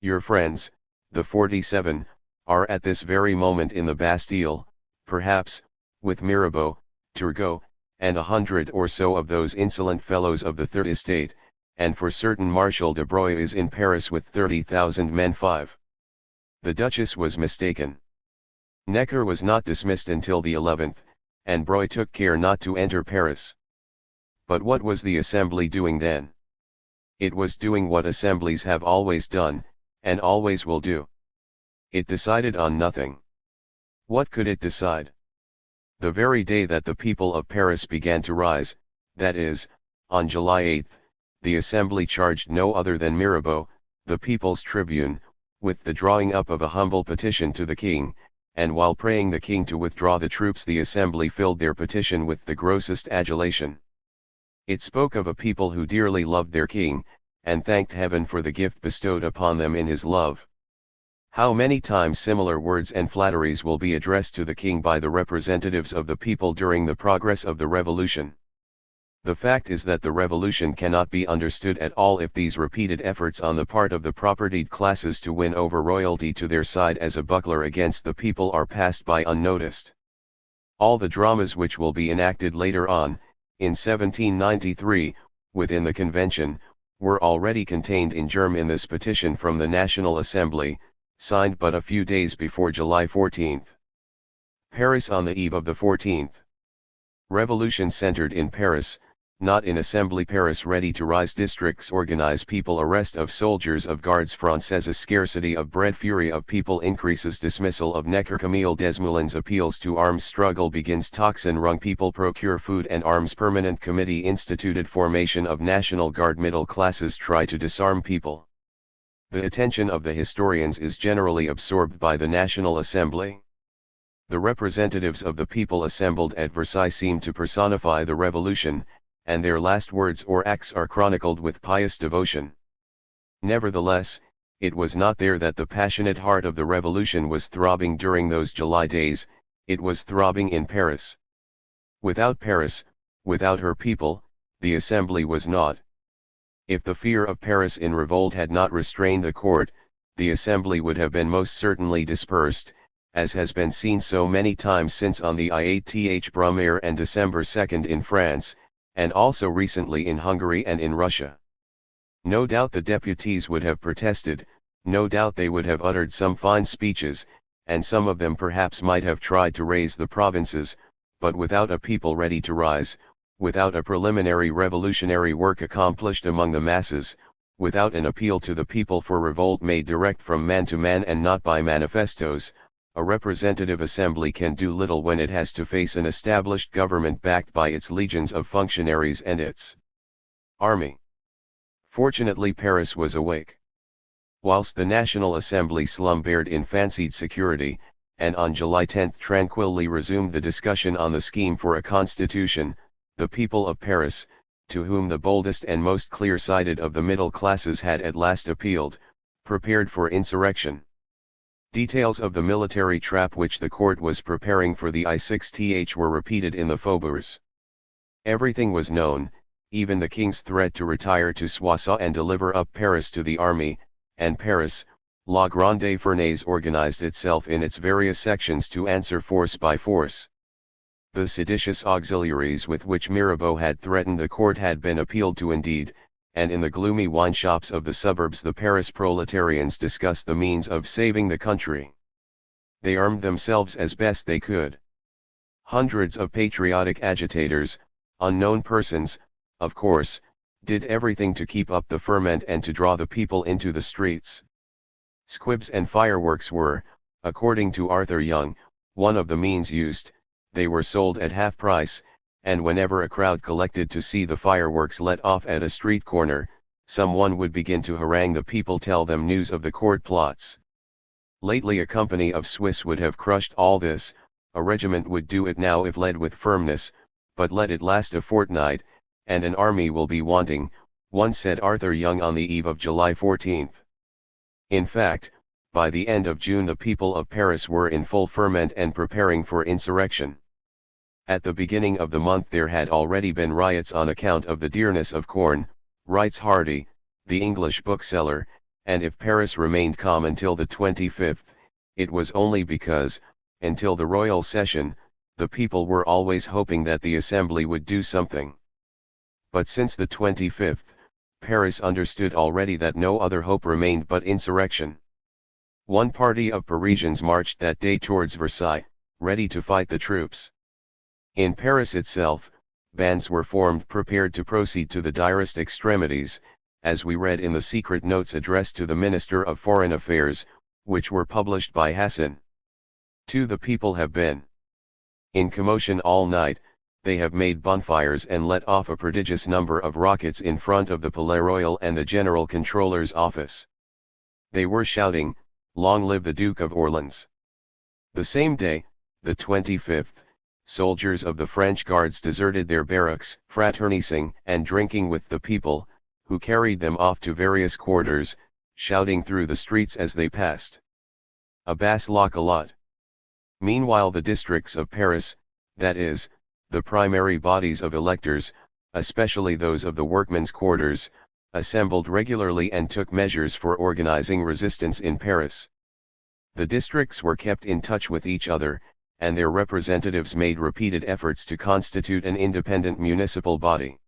Your friends, the 47, are at this very moment in the Bastille, perhaps, with Mirabeau, Turgot, and 100 or so of those insolent fellows of the Third Estate, and for certain Marshal de Broglie is in Paris with 30,000 men. 5. The Duchess was mistaken. Necker was not dismissed until the 11th, and Broglie took care not to enter Paris. But what was the assembly doing then? It was doing what assemblies have always done, and always will do. It decided on nothing. What could it decide? The very day that the people of Paris began to rise, that is, on July 8, the assembly charged no other than Mirabeau, the people's tribune, with the drawing up of a humble petition to the king, and while praying the king to withdraw the troops, the assembly filled their petition with the grossest adulation. It spoke of a people who dearly loved their king, and thanked heaven for the gift bestowed upon them in his love. How many times similar words and flatteries will be addressed to the king by the representatives of the people during the progress of the revolution? The fact is that the revolution cannot be understood at all if these repeated efforts on the part of the propertied classes to win over royalty to their side as a buckler against the people are passed by unnoticed. All the dramas which will be enacted later on, in 1793, within the Convention, were already contained in germ in this petition from the National Assembly, signed but a few days before July 14. Paris on the eve of the 14th. Revolution centered in Paris, not in Assembly. Paris ready to rise. Districts organize people. Arrest of soldiers of Gardes Françaises. Scarcity of bread. Fury of people increases. Dismissal of Necker. Camille Desmoulins appeals to arms. Struggle begins. Tocsin rung. People procure food and arms. Permanent committee instituted. Formation of National Guard. Middle classes try to disarm people. The attention of the historians is generally absorbed by the National Assembly. The representatives of the people assembled at Versailles seem to personify the revolution, and their last words or acts are chronicled with pious devotion. Nevertheless, it was not there that the passionate heart of the revolution was throbbing during those July days, it was throbbing in Paris. Without Paris, without her people, the assembly was naught. If the fear of Paris in revolt had not restrained the court, the assembly would have been most certainly dispersed, as has been seen so many times since on the 8th Brumaire and December 2 in France, and also recently in Hungary and in Russia. No doubt the deputies would have protested, no doubt they would have uttered some fine speeches, and some of them perhaps might have tried to raise the provinces, but without a people ready to rise, without a preliminary revolutionary work accomplished among the masses, without an appeal to the people for revolt made direct from man to man and not by manifestos, a representative assembly can do little when it has to face an established government backed by its legions of functionaries and its army. Fortunately, Paris was awake. Whilst the National Assembly slumbered in fancied security, and on July 10 tranquilly resumed the discussion on the scheme for a constitution, the people of Paris, to whom the boldest and most clear-sighted of the middle classes had at last appealed, prepared for insurrection. Details of the military trap which the court was preparing for the I6th were repeated in the faubourgs. Everything was known, even the king's threat to retire to Soissons and deliver up Paris to the army, and Paris, La Grande Fournaise organized itself in its various sections to answer force by force. The seditious auxiliaries with which Mirabeau had threatened the court had been appealed to indeed, and in the gloomy wine shops of the suburbs the Paris proletarians discussed the means of saving the country. They armed themselves as best they could. Hundreds of patriotic agitators, unknown persons, of course, did everything to keep up the ferment and to draw the people into the streets. Squibs and fireworks were, According to Arthur Young, one of the means used, they were sold at half price, and whenever a crowd collected to see the fireworks let off at a street corner, someone would begin to harangue the people, tell them news of the court plots. Lately a company of Swiss would have crushed all this, a regiment would do it now if led with firmness, but let it last a fortnight, and an army will be wanting, once said Arthur Young on the eve of July 14. In fact, by the end of June the people of Paris were in full ferment and preparing for insurrection. At the beginning of the month there had already been riots on account of the dearness of corn, writes Hardy, the English bookseller, and if Paris remained calm until the 25th, it was only because, until the royal session, the people were always hoping that the assembly would do something. But since the 25th, Paris understood already that no other hope remained but insurrection. One party of Parisians marched that day towards Versailles, ready to fight the troops. In Paris itself, bands were formed prepared to proceed to the direst extremities, as we read in the secret notes addressed to the Minister of Foreign Affairs, which were published by Hassan. The people have been in commotion all night, they have made bonfires and let off a prodigious number of rockets in front of the Palais Royal and the General Controller's office. They were shouting, "Long live the Duke of Orleans." The same day, the 25th, soldiers of the French Guards deserted their barracks, fraternizing and drinking with the people, who carried them off to various quarters, shouting through the streets as they passed. Abbas la calotte. Meanwhile the districts of Paris, that is, the primary bodies of electors, especially those of the workmen's quarters, assembled regularly and took measures for organizing resistance in Paris. The districts were kept in touch with each other, and their representatives made repeated efforts to constitute an independent municipal body.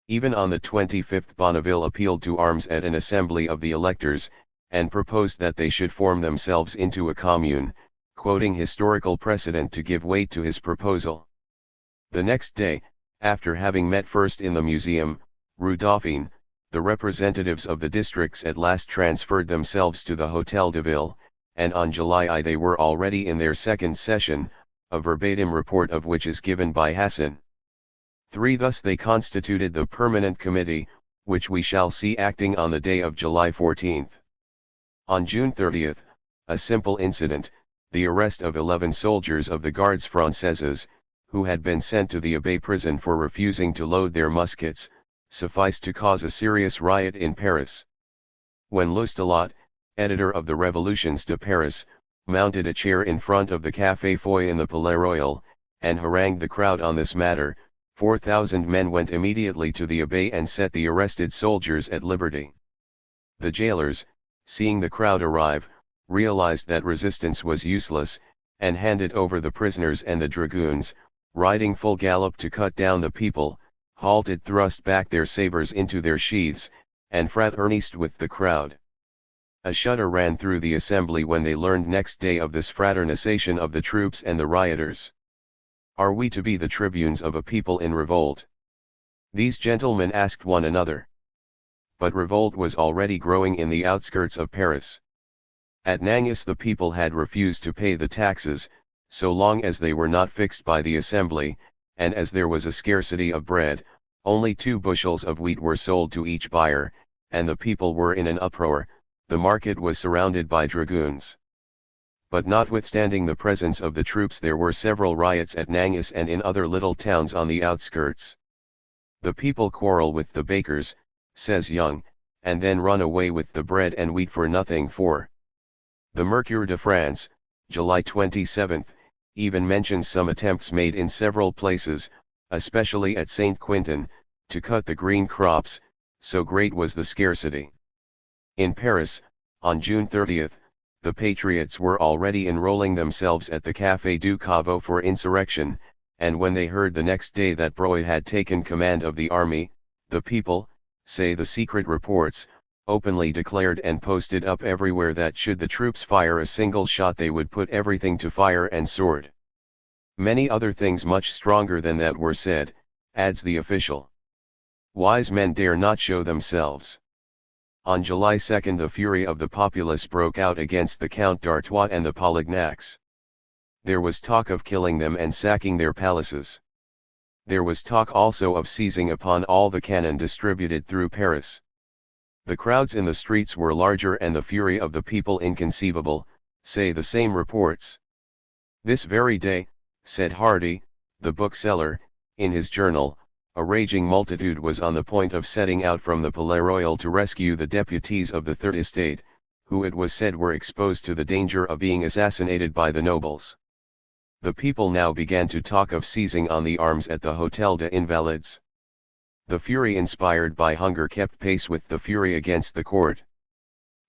Even on the 25th Bonneville appealed to arms at an assembly of the electors, and proposed that they should form themselves into a commune, quoting historical precedent to give weight to his proposal. The next day, after having met first in the Museum, Rue Dauphine, the representatives of the districts at last transferred themselves to the Hôtel de Ville, and on July I they were already in their second session, a verbatim report of which is given by Hassan. Thus they constituted the Permanent Committee, which we shall see acting on the day of July 14. On June 30, a simple incident, the arrest of 11 soldiers of the Gardes Françaises, who had been sent to the Abbaye prison for refusing to load their muskets, sufficed to cause a serious riot in Paris. When Loustalot, editor of the Révolutions de Paris, mounted a chair in front of the Café Foy in the Palais Royal, and harangued the crowd on this matter, 4,000 men went immediately to the Abbaye and set the arrested soldiers at liberty. The jailers, seeing the crowd arrive, realized that resistance was useless, and handed over the prisoners, and the dragoons, riding full gallop to cut down the people, halted, thrust back their sabers into their sheaths, and fraternized with the crowd. A shudder ran through the assembly when they learned next day of this fraternization of the troops and the rioters. Are we to be the tribunes of a people in revolt? These gentlemen asked one another. But revolt was already growing in the outskirts of Paris. At Nangus the people had refused to pay the taxes, so long as they were not fixed by the assembly, and as there was a scarcity of bread, only 2 bushels of wheat were sold to each buyer, and the people were in an uproar. The market was surrounded by dragoons. But notwithstanding the presence of the troops there were several riots at Nangus and in other little towns on the outskirts. The people quarrel with the bakers, says Young, and then run away with the bread and wheat for nothing. The Mercure de France, July 27, even mentions some attempts made in several places, especially at Saint Quentin, to cut the green crops, so great was the scarcity. In Paris, on June 30, the patriots were already enrolling themselves at the Café du Caveau for insurrection, and when they heard the next day that Broglie had taken command of the army, the people, say the secret reports, openly declared and posted up everywhere that should the troops fire a single shot they would put everything to fire and sword. Many other things much stronger than that were said, adds the official. Wise men dare not show themselves. On July 2 the fury of the populace broke out against the Count d'Artois and the Polignac's. There was talk of killing them and sacking their palaces. There was talk also of seizing upon all the cannon distributed through Paris. The crowds in the streets were larger and the fury of the people inconceivable, say the same reports. This very day, said Hardy, the bookseller, in his journal, a raging multitude was on the point of setting out from the Palais Royal to rescue the deputies of the Third Estate, who it was said were exposed to the danger of being assassinated by the nobles. The people now began to talk of seizing on the arms at the Hôtel des Invalides. The fury inspired by hunger kept pace with the fury against the court.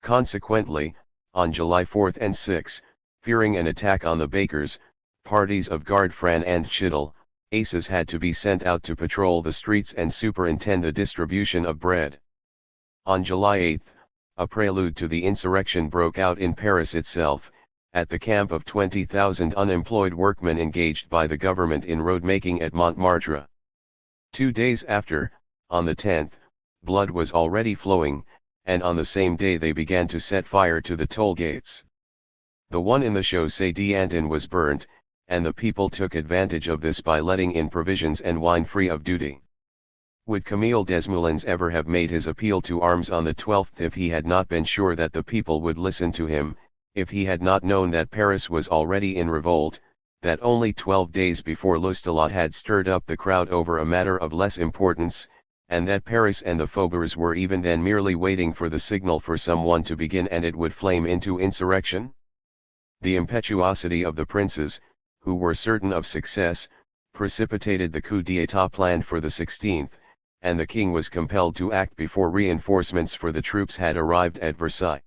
Consequently, on July 4 and 6, fearing an attack on the bakers, parties of Guard Fran and Chittle, aces had to be sent out to patrol the streets and superintend the distribution of bread. On July 8, a prelude to the insurrection broke out in Paris itself, at the camp of 20,000 unemployed workmen engaged by the government in road-making at Montmartre. 2 days after, on the 10th, blood was already flowing, and on the same day they began to set fire to the toll gates. The one in the Chaussée d'Antin was burnt, and the people took advantage of this by letting in provisions and wine free of duty. Would Camille Desmoulins ever have made his appeal to arms on the 12th if he had not been sure that the people would listen to him, if he had not known that Paris was already in revolt, that only 12 days before Loustalot had stirred up the crowd over a matter of less importance, and that Paris and the faubourgs were even then merely waiting for the signal for someone to begin and it would flame into insurrection? The impetuosity of the princes, who were certain of success, precipitated the coup d'état planned for the 16th, and the king was compelled to act before reinforcements for the troops had arrived at Versailles.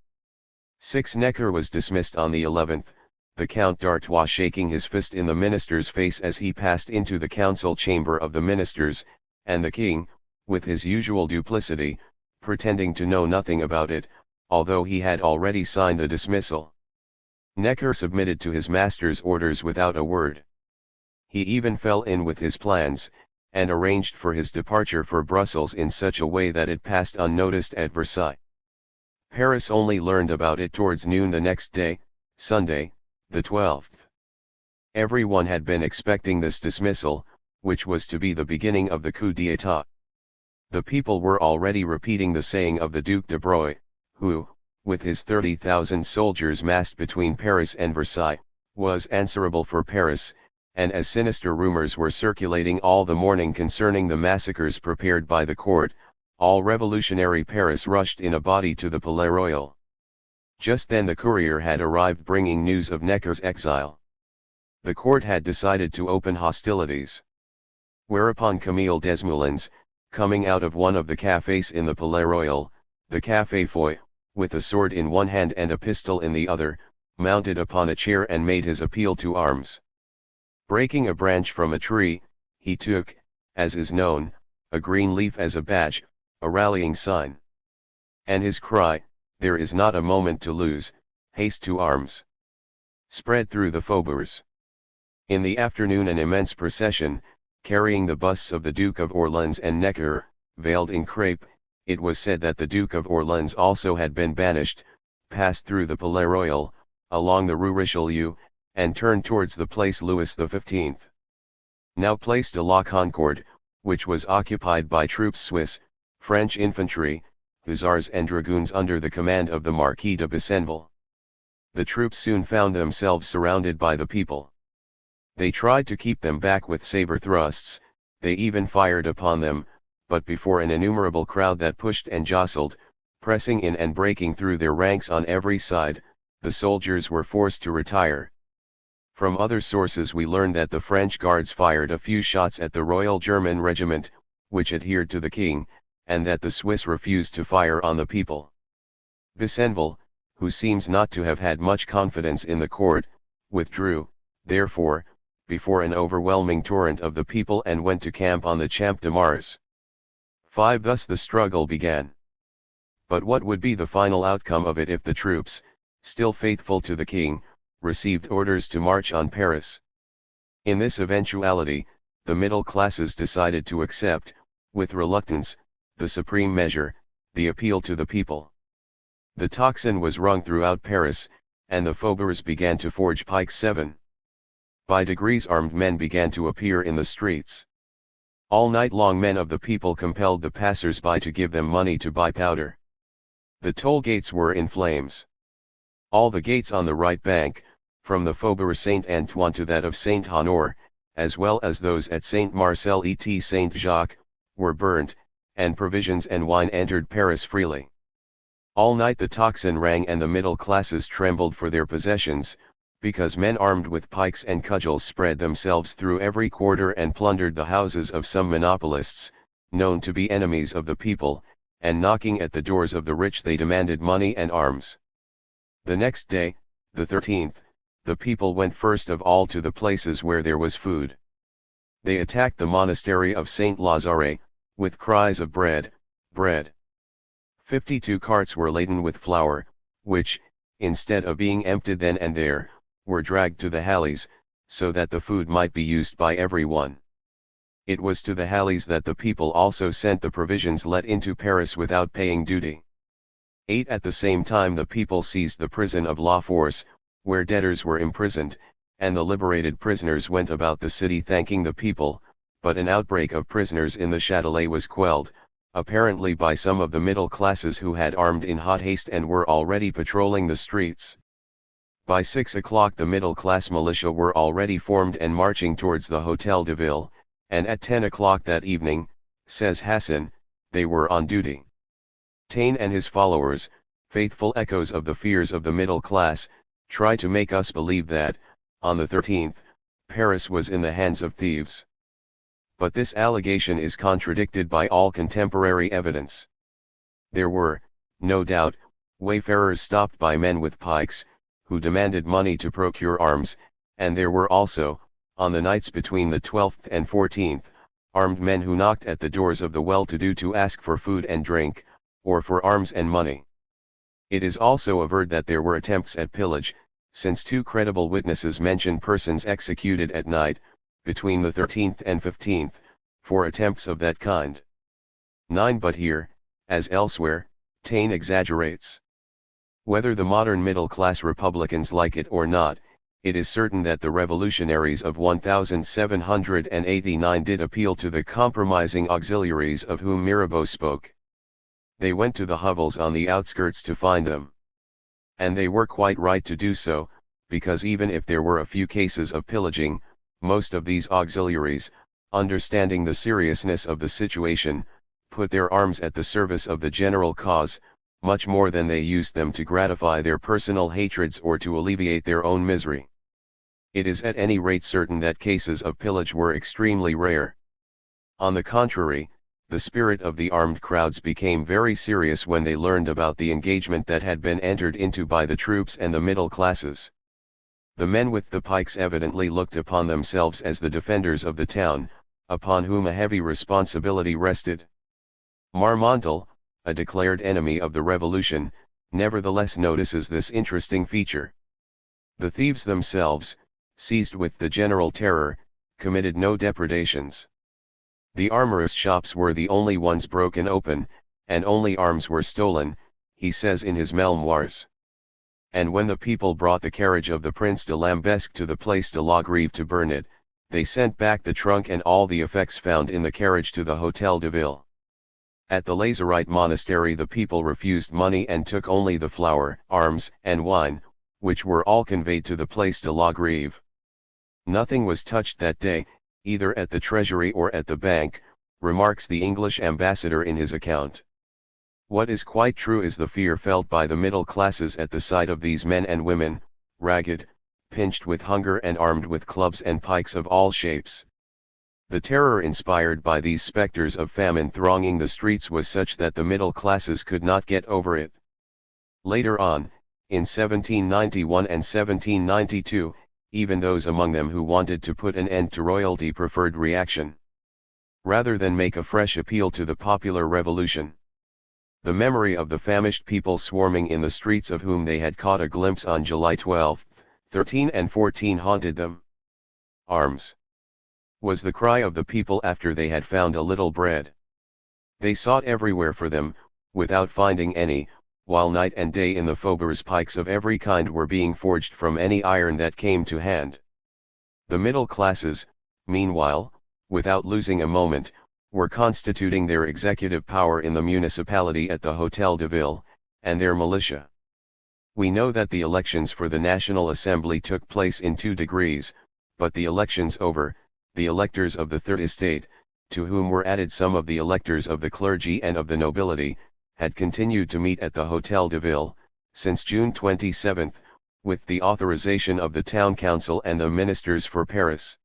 6 Necker was dismissed on the 11th, the Count d'Artois shaking his fist in the minister's face as he passed into the council chamber of the ministers, and the king, with his usual duplicity, pretending to know nothing about it, although he had already signed the dismissal. Necker submitted to his master's orders without a word. He even fell in with his plans, and arranged for his departure for Brussels in such a way that it passed unnoticed at Versailles. Paris only learned about it towards noon the next day, Sunday, the 12th. Everyone had been expecting this dismissal, which was to be the beginning of the coup d'état. The people were already repeating the saying of the Duc de Broglie, who, with his 30,000 soldiers massed between Paris and Versailles, was answerable for Paris, and as sinister rumors were circulating all the morning concerning the massacres prepared by the court, all revolutionary Paris rushed in a body to the Palais Royal. Just then the courier had arrived bringing news of Necker's exile. The court had decided to open hostilities. Whereupon Camille Desmoulins, coming out of one of the cafés in the Palais Royal, the Café Foy, with a sword in one hand and a pistol in the other, mounted upon a chair and made his appeal to arms. Breaking a branch from a tree, he took, as is known, a green leaf as a badge, a rallying sign. And his cry, "There is not a moment to lose, haste to arms," spread through the faubourgs. In the afternoon an immense procession, carrying the busts of the Duke of Orleans and Necker, veiled in crape, it was said that the Duke of Orleans also had been banished, passed through the Palais Royal, along the Rue Richelieu, and turned towards the Place Louis XV. Now Place de la Concorde, which was occupied by troops Swiss, French infantry, hussars and dragoons under the command of the Marquis de Besenval. The troops soon found themselves surrounded by the people. They tried to keep them back with saber thrusts, they even fired upon them, but before an innumerable crowd that pushed and jostled, pressing in and breaking through their ranks on every side, the soldiers were forced to retire. From other sources we learned that the French guards fired a few shots at the Royal German regiment, which adhered to the king, and that the Swiss refused to fire on the people. Besenval, who seems not to have had much confidence in the court, withdrew, therefore, before an overwhelming torrent of the people and went to camp on the Champ de Mars. 5. Thus the struggle began. But what would be the final outcome of it if the troops, still faithful to the king, received orders to march on Paris? In this eventuality, the middle classes decided to accept, with reluctance, the supreme measure, the appeal to the people. The tocsin was rung throughout Paris, and the faubourgs began to forge pikes. 7. By degrees armed men began to appear in the streets. All night long men of the people compelled the passers-by to give them money to buy powder. The toll gates were in flames. All the gates on the right bank, from the Faubourg Saint-Antoine to that of Saint-Honore, as well as those at Saint-Marcel et Saint-Jacques, were burnt, and provisions and wine entered Paris freely. All night the tocsin rang and the middle classes trembled for their possessions, because men armed with pikes and cudgels spread themselves through every quarter and plundered the houses of some monopolists, known to be enemies of the people, and knocking at the doors of the rich they demanded money and arms. The next day, the 13th, the people went first of all to the places where there was food. They attacked the monastery of Saint Lazare, with cries of bread, bread. 52 carts were laden with flour, which, instead of being emptied then and there, were dragged to the Halles, so that the food might be used by everyone. It was to the Halles that the people also sent the provisions let into Paris without paying duty. 8. At the same time the people seized the prison of La Force, where debtors were imprisoned, and the liberated prisoners went about the city thanking the people, but an outbreak of prisoners in the Châtelet was quelled, apparently by some of the middle classes who had armed in hot haste and were already patrolling the streets. By 6 o'clock the middle-class militia were already formed and marching towards the Hôtel de Ville, and at 10 o'clock that evening, says Hassan, they were on duty. Taine and his followers, faithful echoes of the fears of the middle class, try to make us believe that, on the 13th, Paris was in the hands of thieves. But this allegation is contradicted by all contemporary evidence. There were, no doubt, wayfarers stopped by men with pikes, who demanded money to procure arms, and there were also, on the nights between the 12th and 14th, armed men who knocked at the doors of the well-to-do to ask for food and drink, or for arms and money. It is also averred that there were attempts at pillage, since 2 credible witnesses mention persons executed at night, between the 13th and 15th, for attempts of that kind. 9. But here, as elsewhere, Taine exaggerates. Whether the modern middle-class Republicans like it or not, it is certain that the revolutionaries of 1789 did appeal to the compromising auxiliaries of whom Mirabeau spoke. They went to the hovels on the outskirts to find them. And they were quite right to do so, because even if there were a few cases of pillaging, most of these auxiliaries, understanding the seriousness of the situation, put their arms at the service of the general cause, much more than they used them to gratify their personal hatreds or to alleviate their own misery. It is at any rate certain that cases of pillage were extremely rare. On the contrary, the spirit of the armed crowds became very serious when they learned about the engagement that had been entered into by the troops and the middle classes. The men with the pikes evidently looked upon themselves as the defenders of the town, upon whom a heavy responsibility rested. Marmontel, a declared enemy of the revolution, nevertheless notices this interesting feature. The thieves themselves, seized with the general terror, committed no depredations. The armorers' shops were the only ones broken open, and only arms were stolen, he says in his memoirs. And when the people brought the carriage of the Prince de Lambesc to the Place de la Grève to burn it, they sent back the trunk and all the effects found in the carriage to the Hôtel de Ville. At the Lazarite monastery the people refused money and took only the flour, arms, and wine, which were all conveyed to the Place de la Grève. Nothing was touched that day, either at the treasury or at the bank, remarks the English ambassador in his account. What is quite true is the fear felt by the middle classes at the sight of these men and women, ragged, pinched with hunger and armed with clubs and pikes of all shapes. The terror inspired by these specters of famine thronging the streets was such that the middle classes could not get over it. Later on, in 1791 and 1792, even those among them who wanted to put an end to royalty preferred reaction, rather than make a fresh appeal to the popular revolution. The memory of the famished people swarming in the streets of whom they had caught a glimpse on July 12, 13 and 14 haunted them. Arms was the cry of the people after they had found a little bread. They sought everywhere for them, without finding any, while night and day in the faubourgs pikes of every kind were being forged from any iron that came to hand. The middle classes, meanwhile, without losing a moment, were constituting their executive power in the municipality at the Hôtel de Ville, and their militia. We know that the elections for the National Assembly took place in 2 degrees, but the elections over, the electors of the Third Estate, to whom were added some of the electors of the clergy and of the nobility, had continued to meet at the Hôtel de Ville, since June 27, with the authorization of the town council and the ministers for Paris.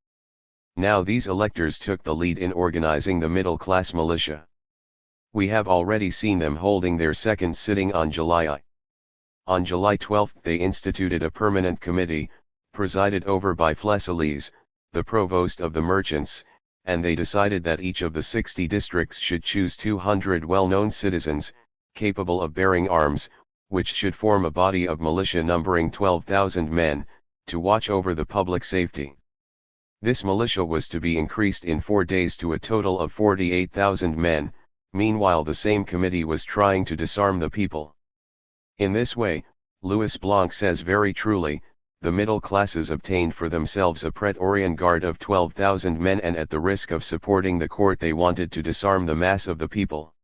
Now these electors took the lead in organizing the middle-class militia. We have already seen them holding their second sitting on July I. On July 12 they instituted a permanent committee, presided over by Flesselis, the provost of the merchants, and they decided that each of the 60 districts should choose 200 well-known citizens, capable of bearing arms, which should form a body of militia numbering 12,000 men, to watch over the public safety. This militia was to be increased in 4 days to a total of 48,000 men. Meanwhile the same committee was trying to disarm the people. In this way, Louis Blanc says very truly, the middle classes obtained for themselves a Praetorian Guard of 12,000 men, and at the risk of supporting the court they wanted to disarm the mass of the people.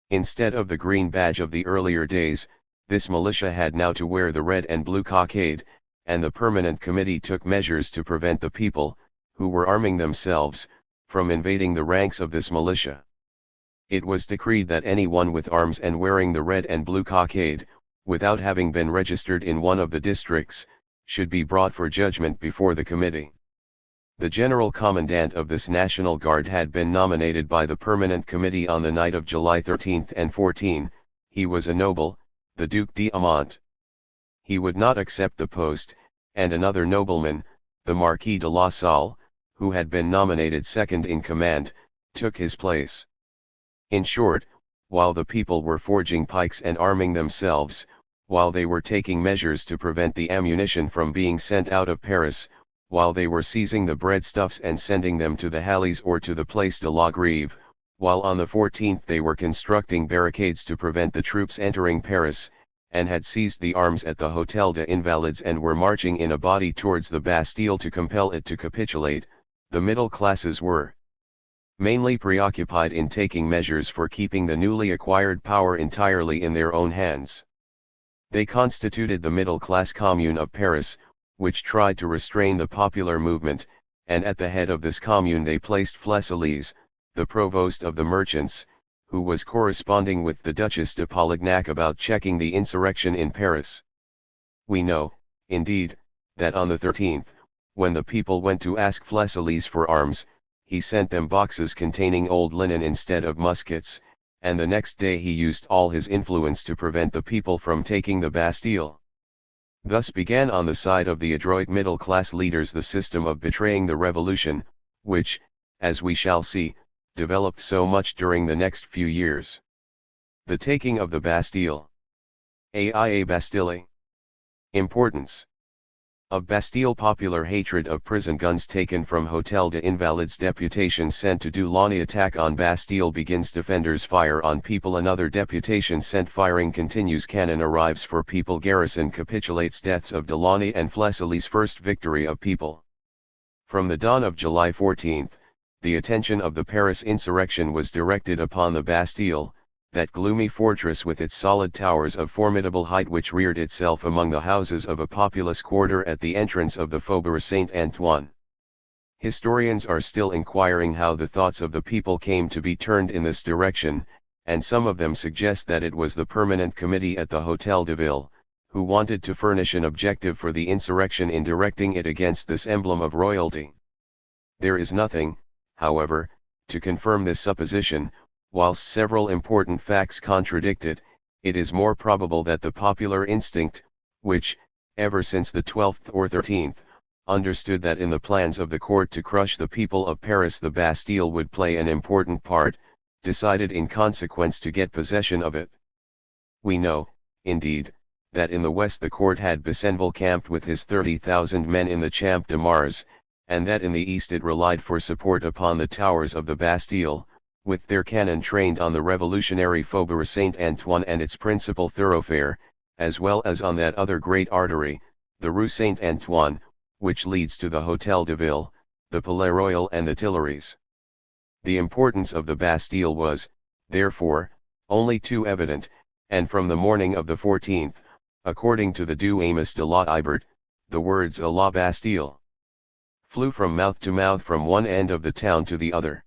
Instead of the green badge of the earlier days, this militia had now to wear the red and blue cockade, and the permanent committee took measures to prevent the people, who were arming themselves, from invading the ranks of this militia. It was decreed that anyone with arms and wearing the red and blue cockade, without having been registered in one of the districts, should be brought for judgment before the committee. The general commandant of this National Guard had been nominated by the permanent committee on the night of July 13 and 14, he was a noble, the Duc d'Aumont. He would not accept the post, and another nobleman, the Marquis de La Salle, who had been nominated second in command, took his place. In short, while the people were forging pikes and arming themselves, while they were taking measures to prevent the ammunition from being sent out of Paris, while they were seizing the breadstuffs and sending them to the Halles or to the Place de la Grève, while on the 14th they were constructing barricades to prevent the troops entering Paris, and had seized the arms at the Hôtel des Invalides and were marching in a body towards the Bastille to compel it to capitulate, the middle classes were mainly preoccupied in taking measures for keeping the newly acquired power entirely in their own hands. They constituted the middle-class Commune of Paris, which tried to restrain the popular movement, and at the head of this commune they placed Flesselis, the provost of the merchants, who was corresponding with the Duchess de Polignac about checking the insurrection in Paris. We know, indeed, that on the 13th, when the people went to ask Flesselis for arms, he sent them boxes containing old linen instead of muskets, and the next day he used all his influence to prevent the people from taking the Bastille. Thus began on the side of the adroit middle-class leaders the system of betraying the revolution, which, as we shall see, developed so much during the next few years. The taking of the Bastille. A Bastille. Importance. Of Bastille. Popular hatred of prison guns taken from Hôtel des Invalides. Deputation sent to Doullani attack on Bastille begins. Defenders fire on people. Another deputation sent firing continues. Cannon arrives for people. Garrison capitulates. Deaths of Doullani and Flesselis. First victory of people. From the dawn of July 14, the attention of the Paris insurrection was directed upon the Bastille, that gloomy fortress with its solid towers of formidable height which reared itself among the houses of a populous quarter at the entrance of the Faubourg Saint-Antoine. Historians are still inquiring how the thoughts of the people came to be turned in this direction, and some of them suggest that it was the permanent committee at the Hôtel de Ville, who wanted to furnish an objective for the insurrection in directing it against this emblem of royalty. There is nothing, however, to confirm this supposition. Whilst several important facts contradict it, it is more probable that the popular instinct, which, ever since the 12th or 13th, understood that in the plans of the court to crush the people of Paris the Bastille would play an important part, decided in consequence to get possession of it. We know, indeed, that in the west the court had Besenval camped with his 30,000 men in the Champ de Mars, and that in the east it relied for support upon the towers of the Bastille, with their cannon trained on the revolutionary Faubourg Saint-Antoine and its principal thoroughfare, as well as on that other great artery, the Rue Saint-Antoine, which leads to the Hôtel de Ville, the Palais Royal and the Tuileries. The importance of the Bastille was, therefore, only too evident, and from the morning of the 14th, according to the Du Amos de la Ibert, the words "à la Bastille" flew from mouth to mouth from one end of the town to the other.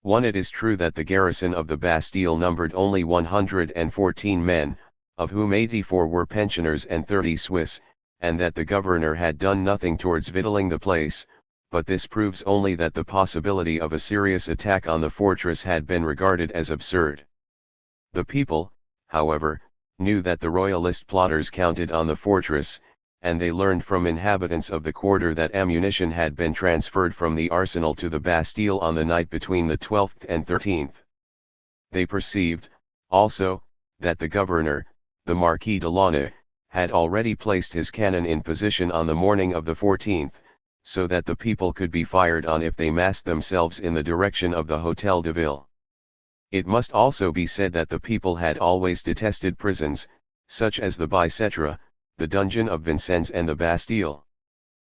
It is true that the garrison of the Bastille numbered only 114 men, of whom 84 were pensioners and 30 Swiss, and that the governor had done nothing towards victualling the place, but this proves only that the possibility of a serious attack on the fortress had been regarded as absurd. The people, however, knew that the royalist plotters counted on the fortress, and they learned from inhabitants of the quarter that ammunition had been transferred from the arsenal to the Bastille on the night between the 12th and 13th. They perceived, also, that the governor, the Marquis de Launay, had already placed his cannon in position on the morning of the 14th, so that the people could be fired on if they massed themselves in the direction of the Hôtel de Ville. It must also be said that the people had always detested prisons, such as the Bicêtre, the dungeon of Vincennes and the Bastille.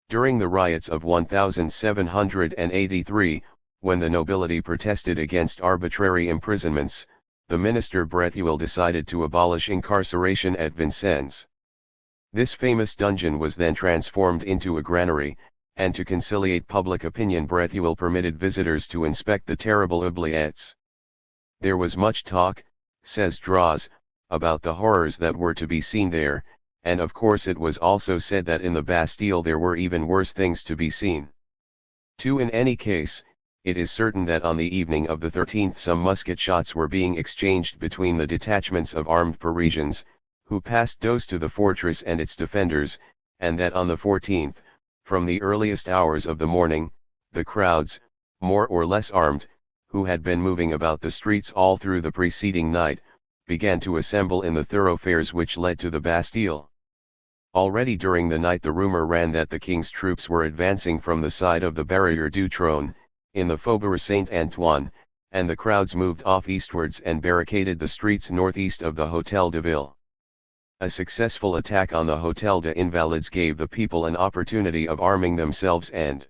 During the riots of 1783, when the nobility protested against arbitrary imprisonments, the minister Bretuel decided to abolish incarceration at Vincennes. This famous dungeon was then transformed into a granary, and to conciliate public opinion Bretuel permitted visitors to inspect the terrible oubliettes. There was much talk, says Draws, about the horrors that were to be seen there, and of course it was also said that in the Bastille there were even worse things to be seen. In any case, it is certain that on the evening of the 13th some musket shots were being exchanged between the detachments of armed Parisians, who passed close to the fortress and its defenders, and that on the 14th, from the earliest hours of the morning, the crowds, more or less armed, who had been moving about the streets all through the preceding night, began to assemble in the thoroughfares which led to the Bastille. Already during the night the rumor ran that the king's troops were advancing from the side of the Barrière du Trône, in the Faubourg Saint-Antoine, and the crowds moved off eastwards and barricaded the streets northeast of the Hôtel de Ville. A successful attack on the Hôtel des Invalides gave the people an opportunity of arming themselves and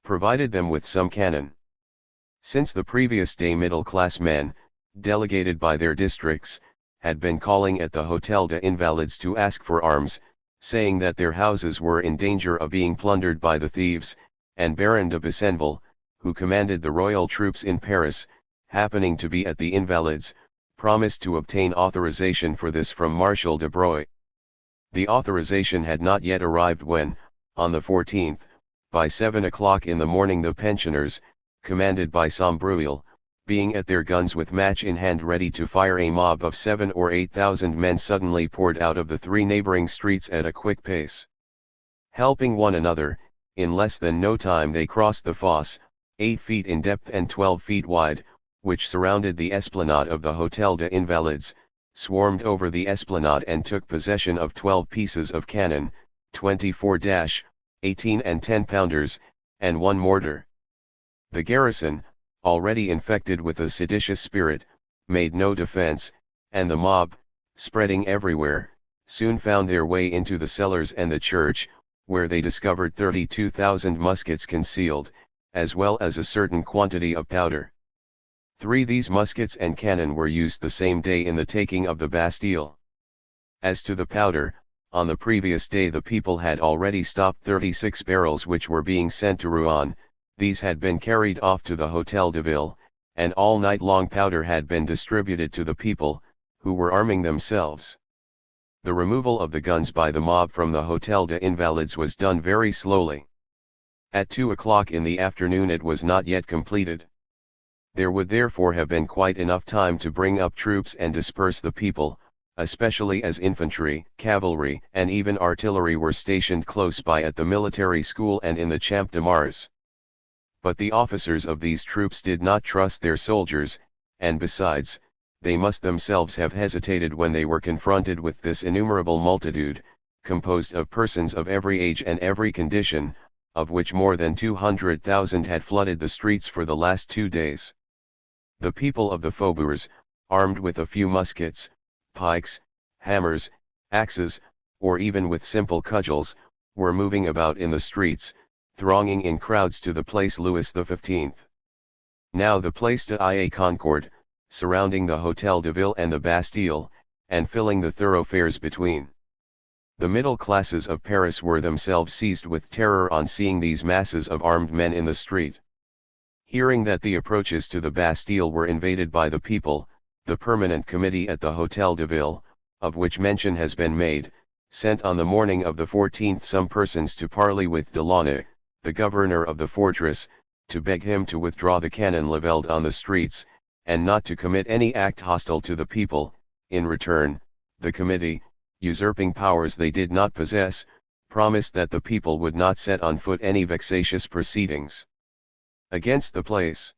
provided them with some cannon. Since the previous day middle-class men, delegated by their districts, had been calling at the Hôtel des Invalides to ask for arms, saying that their houses were in danger of being plundered by the thieves, and Baron de Bessenville, who commanded the royal troops in Paris, happening to be at the Invalides, promised to obtain authorization for this from Marshal de Broglie. The authorization had not yet arrived when, on the 14th, by 7 o'clock in the morning the pensioners, commanded by Sombreuil, being at their guns with match in hand ready to fire, a mob of 7,000 or 8,000 men suddenly poured out of the three neighboring streets at a quick pace. Helping one another, in less than no time they crossed the fosse, 8 feet in depth and 12 feet wide, which surrounded the esplanade of the Hôtel des Invalides, swarmed over the esplanade and took possession of 12 pieces of cannon, 24 18 and 10-pounders, and 1 mortar. The garrison, already infected with a seditious spirit, made no defense, and the mob, spreading everywhere, soon found their way into the cellars and the church, where they discovered 32,000 muskets concealed, as well as a certain quantity of powder. These muskets and cannon were used the same day in the taking of the Bastille. As to the powder, on the previous day the people had already stopped 36 barrels which were being sent to Rouen. These had been carried off to the Hôtel de Ville, and all night long powder had been distributed to the people, who were arming themselves. The removal of the guns by the mob from the Hôtel des Invalides was done very slowly. At 2 o'clock in the afternoon it was not yet completed. There would therefore have been quite enough time to bring up troops and disperse the people, especially as infantry, cavalry, and even artillery were stationed close by at the military school and in the Champ de Mars. But the officers of these troops did not trust their soldiers, and besides, they must themselves have hesitated when they were confronted with this innumerable multitude, composed of persons of every age and every condition, of which more than 200,000 had flooded the streets for the last 2 days. The people of the faubourgs, armed with a few muskets, pikes, hammers, axes, or even with simple cudgels, were moving about in the streets, thronging in crowds to the Place Louis XV. Now the Place de la Concorde, surrounding the Hôtel de Ville and the Bastille, and filling the thoroughfares between. The middle classes of Paris were themselves seized with terror on seeing these masses of armed men in the street. Hearing that the approaches to the Bastille were invaded by the people, the Permanent Committee at the Hôtel de Ville, of which mention has been made, sent on the morning of the 14th some persons to parley with Delaunay, the governor of the fortress, to beg him to withdraw the cannon levelled on the streets, and not to commit any act hostile to the people. In return, the committee, usurping powers they did not possess, promised that the people would not set on foot any vexatious proceedings against the place.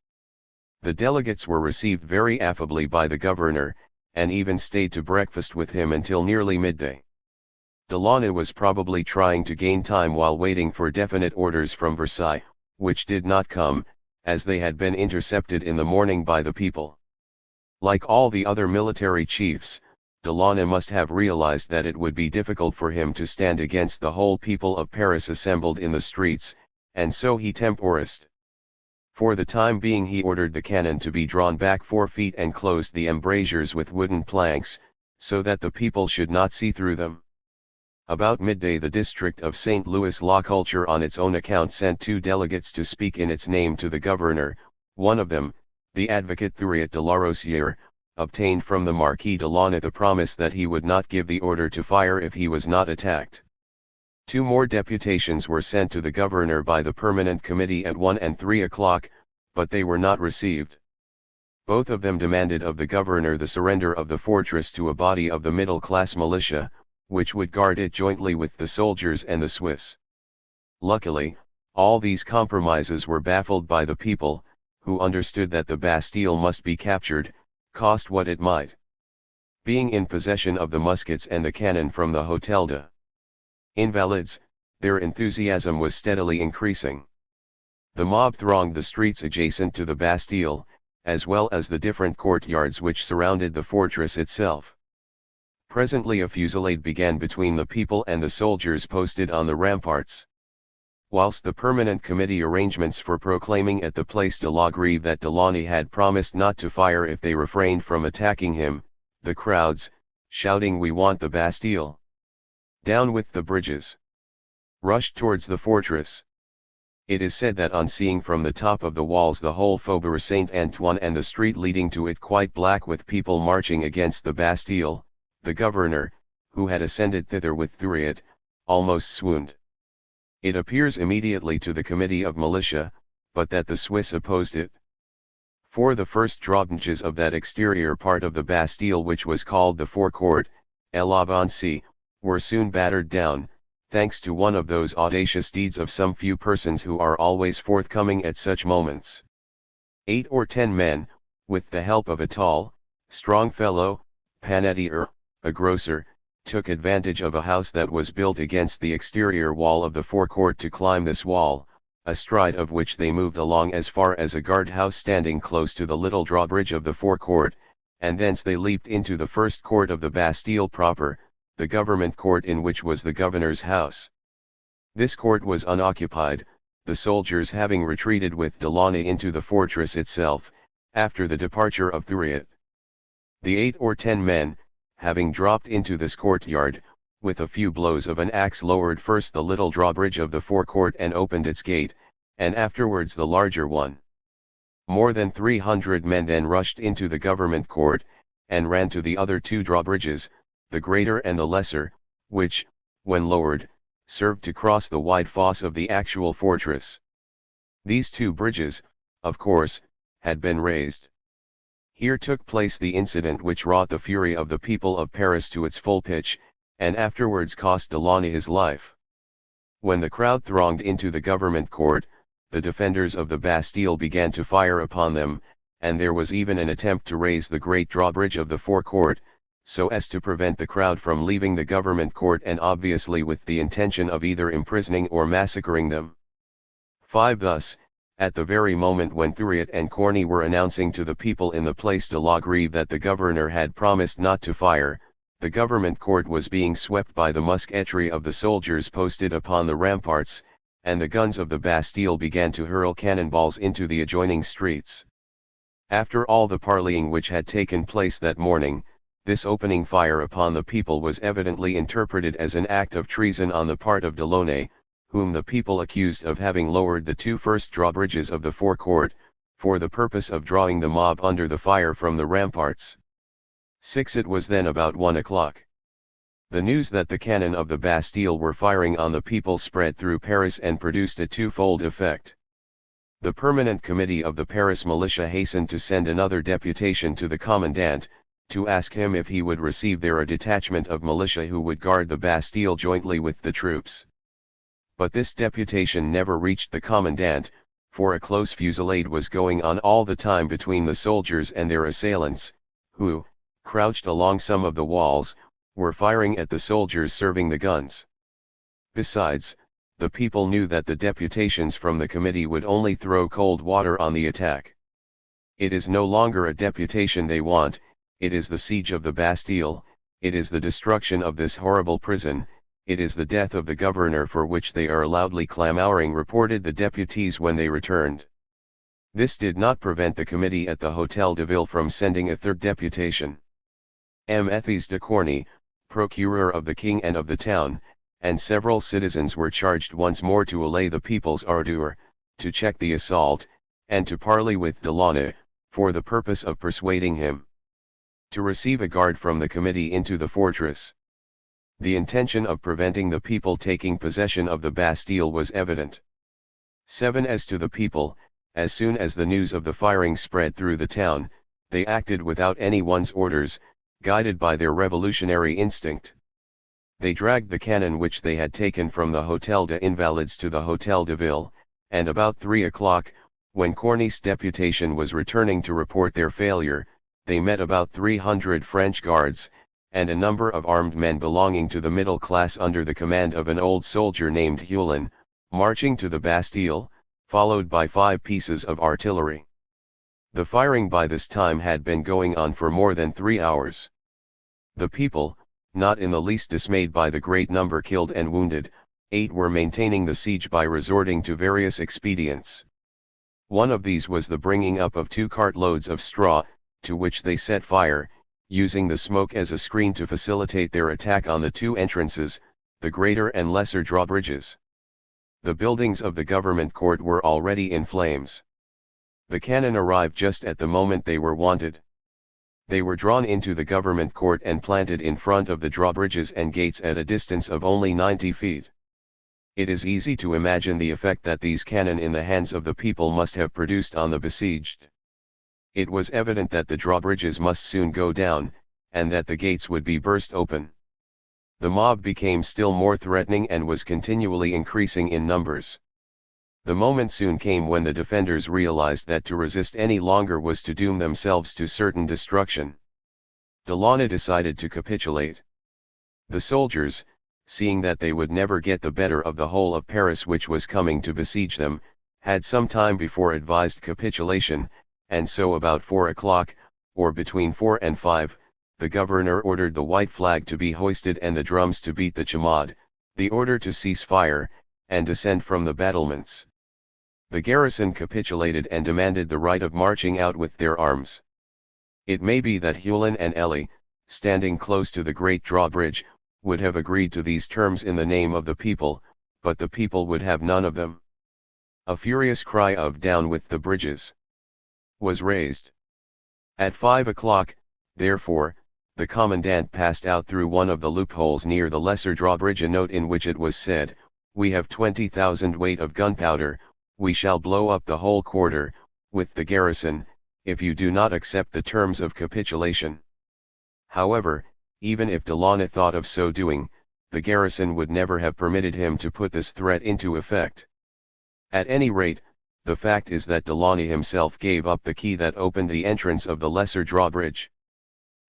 The delegates were received very affably by the governor, and even stayed to breakfast with him until nearly midday. Delaunay was probably trying to gain time while waiting for definite orders from Versailles, which did not come, as they had been intercepted in the morning by the people. Like all the other military chiefs, Delaunay must have realized that it would be difficult for him to stand against the whole people of Paris assembled in the streets, and so he temporized. For the time being he ordered the cannon to be drawn back 4 feet and closed the embrasures with wooden planks, so that the people should not see through them. About midday the district of St. Louis-la-Culture on its own account sent 2 delegates to speak in its name to the governor. One of them, the advocate Thuriot de la Rosière, obtained from the Marquis Delaunay the promise that he would not give the order to fire if he was not attacked. 2 more deputations were sent to the governor by the Permanent Committee at 1 and 3 o'clock, but they were not received. Both of them demanded of the governor the surrender of the fortress to a body of the middle-class militia, which would guard it jointly with the soldiers and the Swiss. Luckily, all these compromises were baffled by the people, who understood that the Bastille must be captured, cost what it might. Being in possession of the muskets and the cannon from the Hôtel des Invalides, their enthusiasm was steadily increasing. The mob thronged the streets adjacent to the Bastille, as well as the different courtyards which surrounded the fortress itself. Presently a fusillade began between the people and the soldiers posted on the ramparts. Whilst the Permanent Committee arrangements for proclaiming at the Place de la Grève that Delaunay had promised not to fire if they refrained from attacking him, the crowds, shouting "We want the Bastille! Down with the bridges!" rushed towards the fortress. It is said that on seeing from the top of the walls the whole Faubourg Saint-Antoine and the street leading to it quite black with people marching against the Bastille, the governor, who had ascended thither with Thuriot, almost swooned. It appears immediately to the committee of militia, but that the Swiss opposed it. For the first drawbridges of that exterior part of the Bastille which was called the forecourt, l'avancée, were soon battered down, thanks to one of those audacious deeds of some few persons who are always forthcoming at such moments. 8 or 10 men, with the help of a tall, strong fellow, panetier, a grocer, took advantage of a house that was built against the exterior wall of the forecourt to climb this wall, astride of which they moved along as far as a guard-house standing close to the little drawbridge of the forecourt, and thence they leaped into the first court of the Bastille proper, the government court in which was the governor's house. This court was unoccupied, the soldiers having retreated with Delaunay into the fortress itself, after the departure of Thuriot. The 8 or 10 men, having dropped into this courtyard, with a few blows of an axe lowered first the little drawbridge of the forecourt and opened its gate, and afterwards the larger one. More than 300 men then rushed into the government court, and ran to the other 2 drawbridges, the greater and the lesser, which, when lowered, served to cross the wide fosse of the actual fortress. These 2 bridges, of course, had been raised. Here took place the incident which wrought the fury of the people of Paris to its full pitch, and afterwards cost Delaunay his life. When the crowd thronged into the government court, the defenders of the Bastille began to fire upon them, and there was even an attempt to raise the great drawbridge of the forecourt, so as to prevent the crowd from leaving the government court, and obviously with the intention of either imprisoning or massacring them. 5 Thus, At the very moment when Thuriot and Corney were announcing to the people in the Place de la Grève that the governor had promised not to fire, the government court was being swept by the musketry of the soldiers posted upon the ramparts, and the guns of the Bastille began to hurl cannonballs into the adjoining streets. After all the parleying which had taken place that morning, this opening fire upon the people was evidently interpreted as an act of treason on the part of Delaunay, whom the people accused of having lowered the two first drawbridges of the forecourt, for the purpose of drawing the mob under the fire from the ramparts. 6. It was then about 1 o'clock. The news that the cannon of the Bastille were firing on the people spread through Paris and produced a twofold effect. The permanent committee of the Paris militia hastened to send another deputation to the commandant, to ask him if he would receive there a detachment of militia who would guard the Bastille jointly with the troops. But this deputation never reached the commandant, for a close fusillade was going on all the time between the soldiers and their assailants, who, crouched along some of the walls, were firing at the soldiers serving the guns. Besides, the people knew that the deputations from the committee would only throw cold water on the attack. It is no longer a deputation they want, it is the siege of the Bastille, it is the destruction of this horrible prison, it is the death of the governor for which they are loudly clamouring, reported the deputies when they returned. This did not prevent the committee at the Hôtel de Ville from sending a third deputation. Ethys de Corney, procureur of the king and of the town, and several citizens were charged once more to allay the people's ardor, to check the assault, and to parley with Delaunay, for the purpose of persuading him to receive a guard from the committee into the fortress. The intention of preventing the people taking possession of the Bastille was evident. 7. As to the people, as soon as the news of the firing spread through the town, they acted without anyone's orders, guided by their revolutionary instinct. They dragged the cannon which they had taken from the Hôtel des Invalides to the Hôtel de Ville, and about 3 o'clock, when Corney's deputation was returning to report their failure, they met about 300 French guards, and a number of armed men belonging to the middle class under the command of an old soldier named Hulin, marching to the Bastille, followed by 5 pieces of artillery. The firing by this time had been going on for more than 3 hours. The people, not in the least dismayed by the great number killed and wounded, 8 were maintaining the siege by resorting to various expedients. One of these was the bringing up of 2 cartloads of straw, to which they set fire, using the smoke as a screen to facilitate their attack on the 2 entrances, the greater and lesser drawbridges. The buildings of the government court were already in flames. The cannon arrived just at the moment they were wanted. They were drawn into the government court and planted in front of the drawbridges and gates at a distance of only 90 feet. It is easy to imagine the effect that these cannon in the hands of the people must have produced on the besieged. It was evident that the drawbridges must soon go down, and that the gates would be burst open. The mob became still more threatening and was continually increasing in numbers. The moment soon came when the defenders realized that to resist any longer was to doom themselves to certain destruction. Delaunay decided to capitulate. The soldiers, seeing that they would never get the better of the whole of Paris which was coming to besiege them, had some time before advised capitulation, and so about 4 o'clock, or between 4 and 5, the governor ordered the white flag to be hoisted and the drums to beat the chamade, the order to cease fire, and descend from the battlements. The garrison capitulated and demanded the right of marching out with their arms. It may be that Hulin and Elie, standing close to the great drawbridge, would have agreed to these terms in the name of the people, but the people would have none of them. A furious cry of "Down with the bridges!" was raised. At 5 o'clock, therefore, the commandant passed out through one of the loopholes near the lesser drawbridge a note in which it was said, "We have 20,000 weight of gunpowder, we shall blow up the whole quarter, with the garrison, if you do not accept the terms of capitulation." However, even if Delaunay thought of so doing, the garrison would never have permitted him to put this threat into effect. At any rate, the fact is that Delaunay himself gave up the key that opened the entrance of the lesser drawbridge.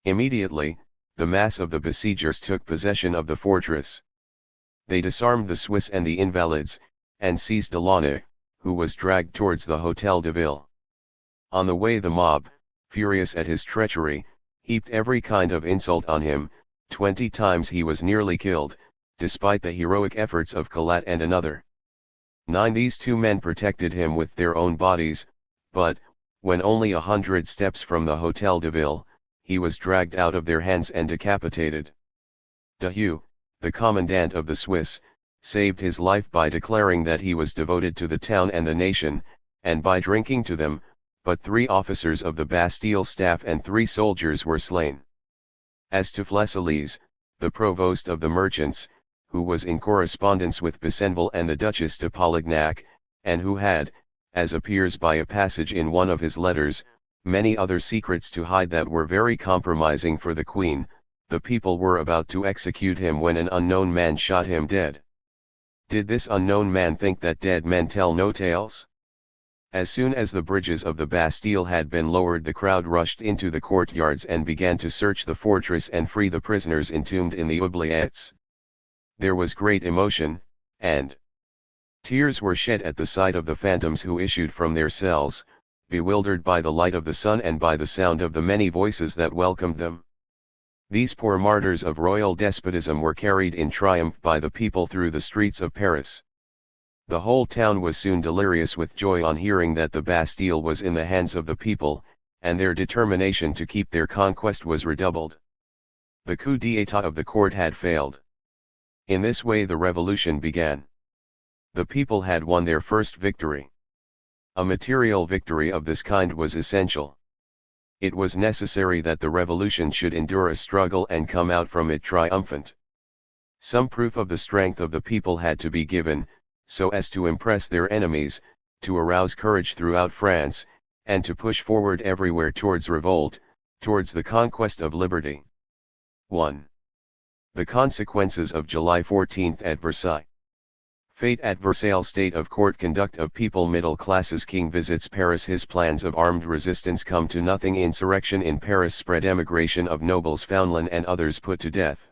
Immediately, the mass of the besiegers took possession of the fortress. They disarmed the Swiss and the Invalides, and seized Delaunay, who was dragged towards the Hôtel de Ville. On the way the mob, furious at his treachery, heaped every kind of insult on him. 20 times he was nearly killed, despite the heroic efforts of Collat and another. 9 These 2 men protected him with their own bodies, but, when only 100 steps from the Hôtel de Ville, he was dragged out of their hands and decapitated. Dehues, the commandant of the Swiss, saved his life by declaring that he was devoted to the town and the nation, and by drinking to them, but 3 officers of the Bastille staff and 3 soldiers were slain. As to Fleselles, the provost of the merchants, who was in correspondence with Besenval and the Duchess de Polignac, and who had, as appears by a passage in one of his letters, many other secrets to hide that were very compromising for the Queen, the people were about to execute him when an unknown man shot him dead. Did this unknown man think that dead men tell no tales? As soon as the bridges of the Bastille had been lowered, the crowd rushed into the courtyards and began to search the fortress and free the prisoners entombed in the oubliettes. There was great emotion, and tears were shed at the sight of the phantoms who issued from their cells, bewildered by the light of the sun and by the sound of the many voices that welcomed them. These poor martyrs of royal despotism were carried in triumph by the people through the streets of Paris. The whole town was soon delirious with joy on hearing that the Bastille was in the hands of the people, and their determination to keep their conquest was redoubled. The coup d'état of the court had failed. In this way the revolution began. The people had won their first victory. A material victory of this kind was essential. It was necessary that the revolution should endure a struggle and come out from it triumphant. Some proof of the strength of the people had to be given, so as to impress their enemies, to arouse courage throughout France, and to push forward everywhere towards revolt, towards the conquest of liberty. 1. The consequences of July 14 at Versailles. Fate at Versailles. State of court. Conduct of people. Middle classes. King visits Paris. His plans of armed resistance come to nothing. Insurrection in Paris spread. Emigration of nobles. Foundland and others put to death.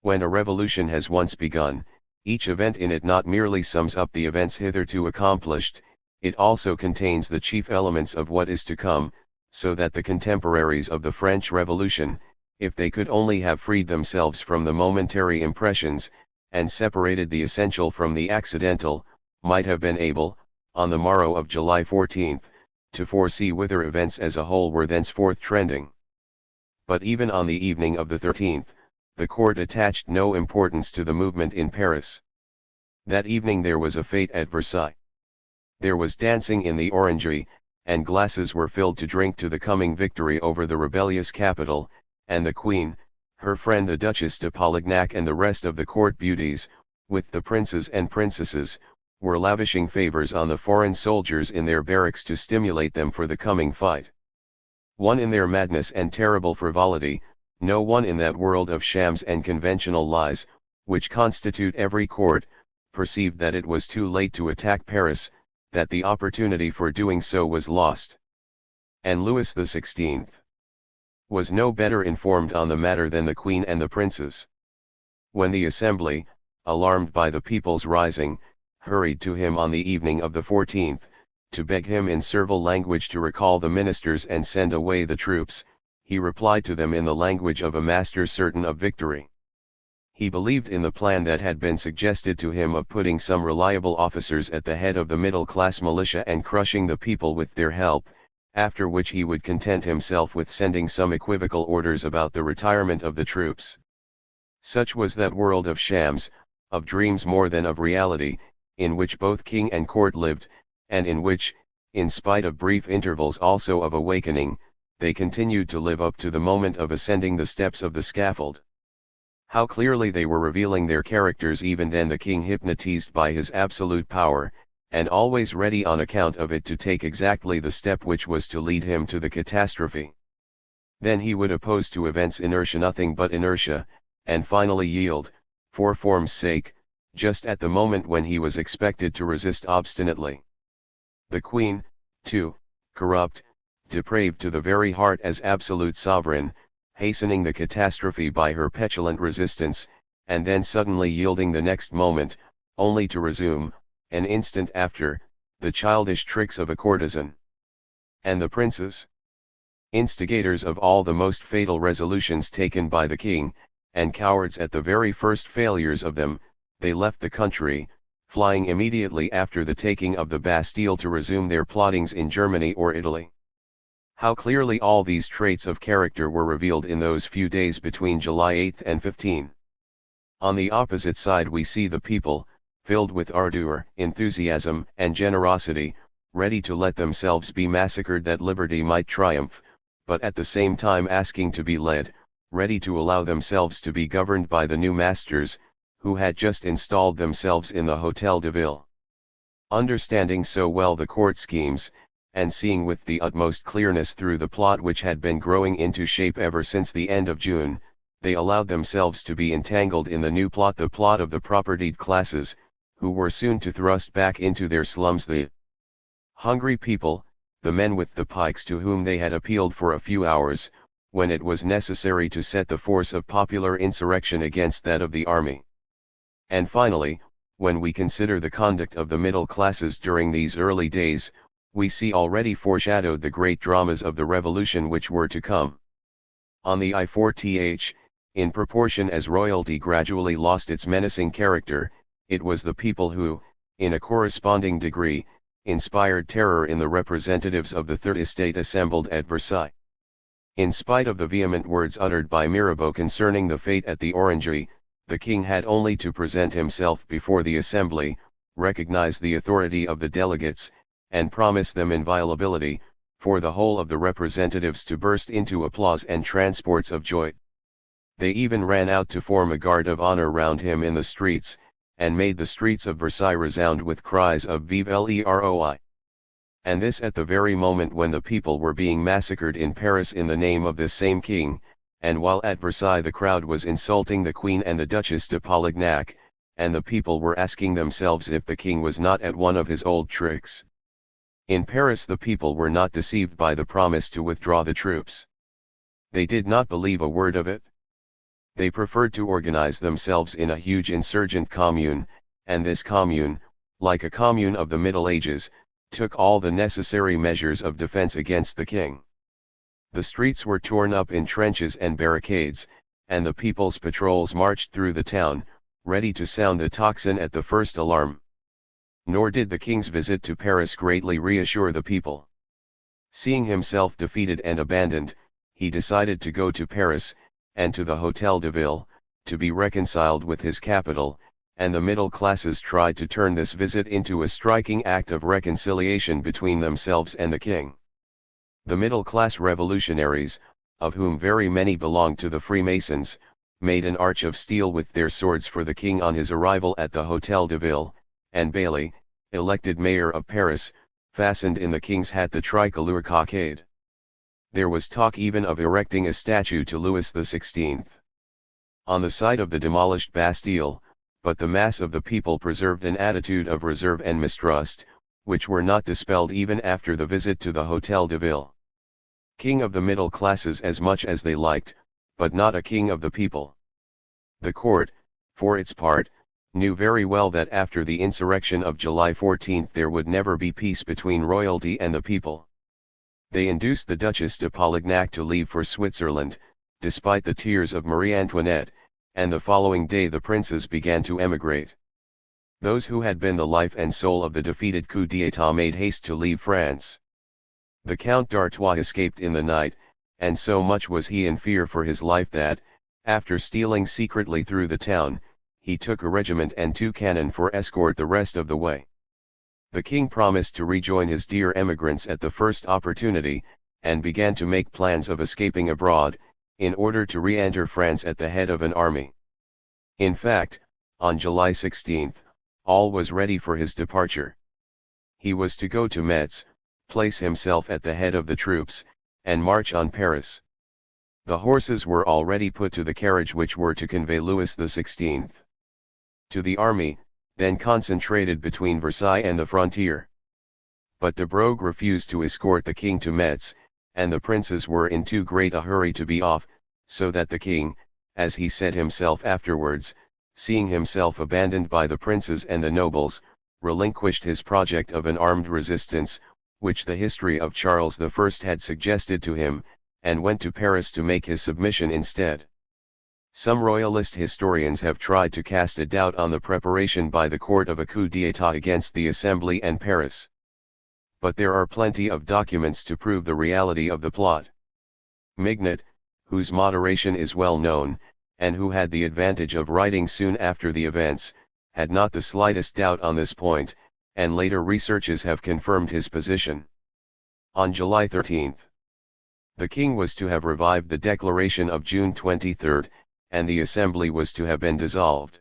When a revolution has once begun, each event in it not merely sums up the events hitherto accomplished, it also contains the chief elements of what is to come, so that the contemporaries of the French Revolution, if they could only have freed themselves from the momentary impressions, and separated the essential from the accidental, might have been able, on the morrow of July 14, to foresee whither events as a whole were thenceforth trending. But even on the evening of the 13th, the court attached no importance to the movement in Paris. That evening there was a fete at Versailles. There was dancing in the orangery, and glasses were filled to drink to the coming victory over the rebellious capital, and the Queen, her friend the Duchess de Polignac and the rest of the court beauties, with the princes and princesses, were lavishing favors on the foreign soldiers in their barracks to stimulate them for the coming fight. One in their madness and terrible frivolity, no one in that world of shams and conventional lies, which constitute every court, perceived that it was too late to attack Paris, that the opportunity for doing so was lost. And Louis XVI was no better informed on the matter than the Queen and the princes. When the Assembly, alarmed by the people's rising, hurried to him on the evening of the 14th, to beg him in servile language to recall the ministers and send away the troops, he replied to them in the language of a master certain of victory. He believed in the plan that had been suggested to him of putting some reliable officers at the head of the middle-class militia and crushing the people with their help, after which he would content himself with sending some equivocal orders about the retirement of the troops. Such was that world of shams, of dreams more than of reality, in which both king and court lived, and in which, in spite of brief intervals also of awakening, they continued to live up to the moment of ascending the steps of the scaffold. How clearly they were revealing their characters even then, the king hypnotized by his absolute power, and always ready on account of it to take exactly the step which was to lead him to the catastrophe. Then he would oppose to events inertia, nothing but inertia, and finally yield, for form's sake, just at the moment when he was expected to resist obstinately. The Queen, too, corrupt, depraved to the very heart as absolute sovereign, hastening the catastrophe by her petulant resistance, and then suddenly yielding the next moment, only to resume, an instant after, the childish tricks of a courtesan. And the princes? Instigators of all the most fatal resolutions taken by the king, and cowards at the very first failures of them, they left the country, flying immediately after the taking of the Bastille to resume their plottings in Germany or Italy. How clearly all these traits of character were revealed in those few days between July 8 and 15. On the opposite side we see the people, filled with ardor, enthusiasm, and generosity, ready to let themselves be massacred that liberty might triumph, but at the same time asking to be led, ready to allow themselves to be governed by the new masters, who had just installed themselves in the Hôtel de Ville. Understanding so well the court schemes, and seeing with the utmost clearness through the plot which had been growing into shape ever since the end of June, they allowed themselves to be entangled in the new plot, the plot of the propertied classes, who were soon to thrust back into their slums the hungry people, the men with the pikes to whom they had appealed for a few hours, when it was necessary to set the force of popular insurrection against that of the army. And finally, when we consider the conduct of the middle classes during these early days, we see already foreshadowed the great dramas of the revolution which were to come. On the I4th, in proportion as royalty gradually lost its menacing character, it was the people who, in a corresponding degree, inspired terror in the representatives of the Third Estate assembled at Versailles. In spite of the vehement words uttered by Mirabeau concerning the fate at the Orangery, the king had only to present himself before the assembly, recognize the authority of the delegates, and promise them inviolability, for the whole of the representatives to burst into applause and transports of joy. They even ran out to form a guard of honor round him in the streets, and made the streets of Versailles resound with cries of Vive l'Roi. And this at the very moment when the people were being massacred in Paris in the name of this same king, and while at Versailles the crowd was insulting the Queen and the Duchess de Polignac, and the people were asking themselves if the king was not at one of his old tricks. In Paris the people were not deceived by the promise to withdraw the troops. They did not believe a word of it. They preferred to organize themselves in a huge insurgent commune, and this commune, like a commune of the Middle Ages, took all the necessary measures of defense against the king. The streets were torn up in trenches and barricades, and the people's patrols marched through the town, ready to sound the tocsin at the first alarm. Nor did the king's visit to Paris greatly reassure the people. Seeing himself defeated and abandoned, he decided to go to Paris, and to the Hôtel de Ville, to be reconciled with his capital, and the middle classes tried to turn this visit into a striking act of reconciliation between themselves and the king. The middle-class revolutionaries, of whom very many belonged to the Freemasons, made an arch of steel with their swords for the king on his arrival at the Hôtel de Ville, and Bailly, elected mayor of Paris, fastened in the king's hat the tricolor cockade. There was talk even of erecting a statue to Louis XVI on the site of the demolished Bastille, but the mass of the people preserved an attitude of reserve and mistrust, which were not dispelled even after the visit to the Hôtel de Ville. King of the middle classes as much as they liked, but not a king of the people. The court, for its part, knew very well that after the insurrection of July 14 there would never be peace between royalty and the people. They induced the Duchess de Polignac to leave for Switzerland, despite the tears of Marie Antoinette, and the following day the princes began to emigrate. Those who had been the life and soul of the defeated coup d'état made haste to leave France. The Count d'Artois escaped in the night, and so much was he in fear for his life that, after stealing secretly through the town, he took a regiment and 2 cannon for escort the rest of the way. The king promised to rejoin his dear emigrants at the first opportunity, and began to make plans of escaping abroad, in order to re-enter France at the head of an army. In fact, on July 16, all was ready for his departure. He was to go to Metz, place himself at the head of the troops, and march on Paris. The horses were already put to the carriage which were to convey Louis XVI to the army, then concentrated between Versailles and the frontier. But de Brogue refused to escort the king to Metz, and the princes were in too great a hurry to be off, so that the king, as he said himself afterwards, seeing himself abandoned by the princes and the nobles, relinquished his project of an armed resistance, which the history of Charles I had suggested to him, and went to Paris to make his submission instead. Some royalist historians have tried to cast a doubt on the preparation by the court of a coup d'état against the Assembly and Paris. But there are plenty of documents to prove the reality of the plot. Mignot, whose moderation is well known, and who had the advantage of writing soon after the events, had not the slightest doubt on this point, and later researches have confirmed his position. On July 13, the king was to have revived the declaration of June 23, and the assembly was to have been dissolved.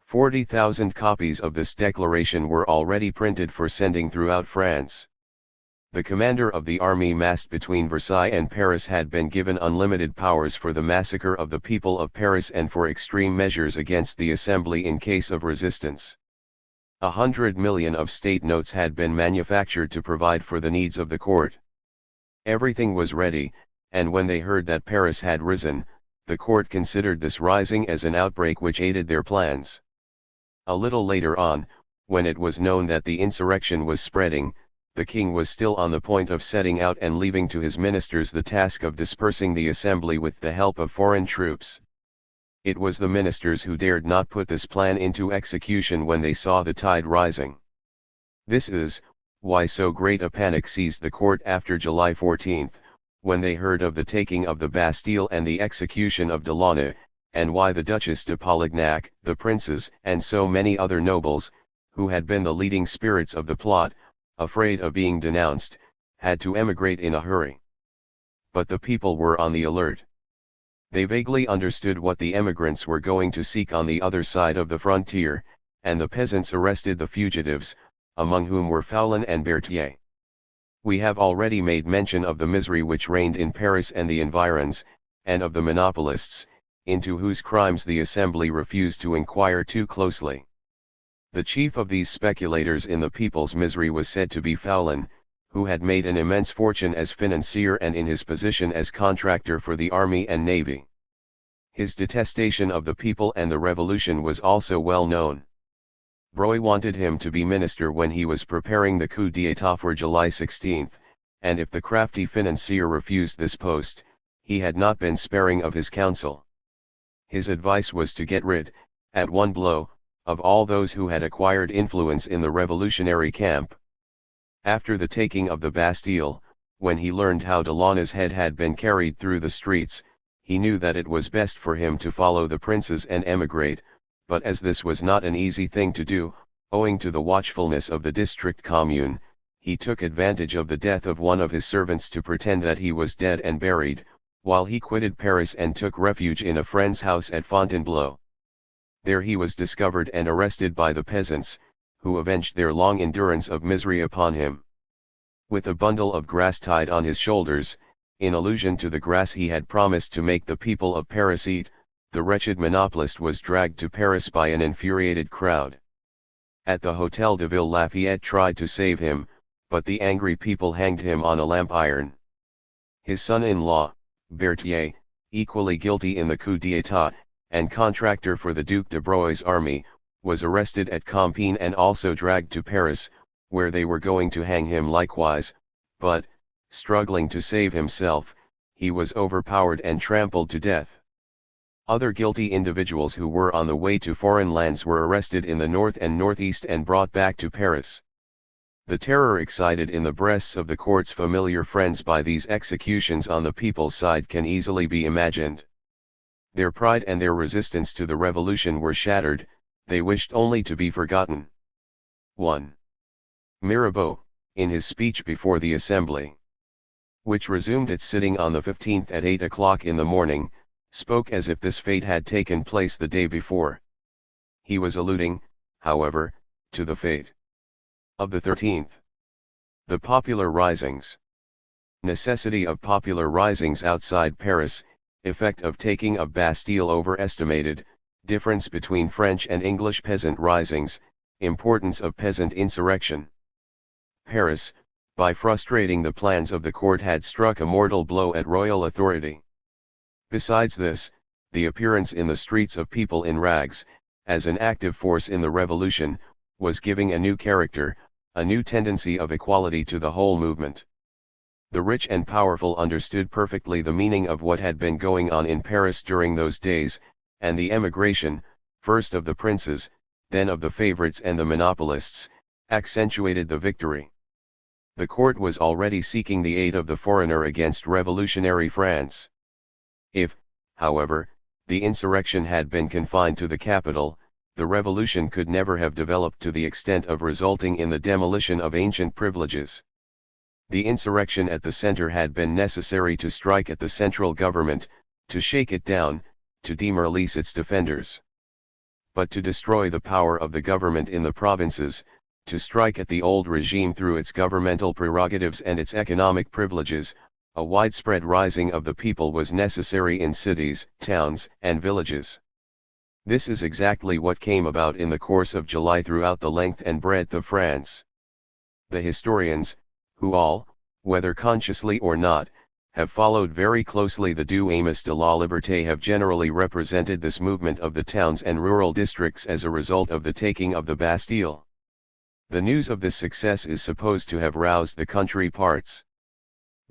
40,000 copies of this declaration were already printed for sending throughout France. The commander of the army massed between Versailles and Paris had been given unlimited powers for the massacre of the people of Paris and for extreme measures against the assembly in case of resistance. 100 million of state notes had been manufactured to provide for the needs of the court. Everything was ready, and when they heard that Paris had risen, the court considered this rising as an outbreak which aided their plans. A little later on, when it was known that the insurrection was spreading, the king was still on the point of setting out and leaving to his ministers the task of dispersing the assembly with the help of foreign troops. It was the ministers who dared not put this plan into execution when they saw the tide rising. This is why so great a panic seized the court after July 14, when they heard of the taking of the Bastille and the execution of Delaunay, and why the Duchess de Polignac, the princes, and so many other nobles, who had been the leading spirits of the plot, afraid of being denounced, had to emigrate in a hurry. But the people were on the alert. They vaguely understood what the emigrants were going to seek on the other side of the frontier, and the peasants arrested the fugitives, among whom were Foulon and Berthier. We have already made mention of the misery which reigned in Paris and the environs, and of the monopolists, into whose crimes the assembly refused to inquire too closely. The chief of these speculators in the people's misery was said to be Foulon, who had made an immense fortune as financier and in his position as contractor for the army and navy. His detestation of the people and the revolution was also well known. Broglie wanted him to be minister when he was preparing the coup d'état for July 16, and if the crafty financier refused this post, he had not been sparing of his counsel. His advice was to get rid, at one blow, of all those who had acquired influence in the revolutionary camp. After the taking of the Bastille, when he learned how Delaunay's head had been carried through the streets, he knew that it was best for him to follow the princes and emigrate, but as this was not an easy thing to do, owing to the watchfulness of the district commune, he took advantage of the death of one of his servants to pretend that he was dead and buried, while he quitted Paris and took refuge in a friend's house at Fontainebleau. There he was discovered and arrested by the peasants, who avenged their long endurance of misery upon him. With a bundle of grass tied on his shoulders, in allusion to the grass he had promised to make the people of Paris eat, the wretched monopolist was dragged to Paris by an infuriated crowd. At the Hôtel de Ville Lafayette tried to save him, but the angry people hanged him on a lamp iron. His son-in-law, Berthier, equally guilty in the coup d'état, and contractor for the Duc de Broglie's army, was arrested at Compiègne and also dragged to Paris, where they were going to hang him likewise, but, struggling to save himself, he was overpowered and trampled to death. Other guilty individuals who were on the way to foreign lands were arrested in the north and northeast and brought back to Paris. The terror excited in the breasts of the court's familiar friends by these executions on the people's side can easily be imagined. Their pride and their resistance to the revolution were shattered, they wished only to be forgotten. 1. Mirabeau, in his speech before the Assembly, which resumed its sitting on the 15th at 8 o'clock in the morning, spoke as if this fate had taken place the day before. He was alluding, however, to the fate of the 13th. The popular risings. Necessity of popular risings outside Paris, effect of taking of Bastille overestimated, difference between French and English peasant risings, importance of peasant insurrection. Paris, by frustrating the plans of the court, had struck a mortal blow at royal authority. Besides this, the appearance in the streets of people in rags, as an active force in the revolution, was giving a new character, a new tendency of equality to the whole movement. The rich and powerful understood perfectly the meaning of what had been going on in Paris during those days, and the emigration, first of the princes, then of the favorites and the monopolists, accentuated the victory. The court was already seeking the aid of the foreigner against revolutionary France. If, however, the insurrection had been confined to the capital, the revolution could never have developed to the extent of resulting in the demolition of ancient privileges. The insurrection at the center had been necessary to strike at the central government, to shake it down, to demoralize its defenders. But to destroy the power of the government in the provinces, to strike at the old regime through its governmental prerogatives and its economic privileges, a widespread rising of the people was necessary in cities, towns, and villages. This is exactly what came about in the course of July throughout the length and breadth of France. The historians, who all, whether consciously or not, have followed very closely the Deux Amos de la Liberté, have generally represented this movement of the towns and rural districts as a result of the taking of the Bastille. The news of this success is supposed to have roused the country parts.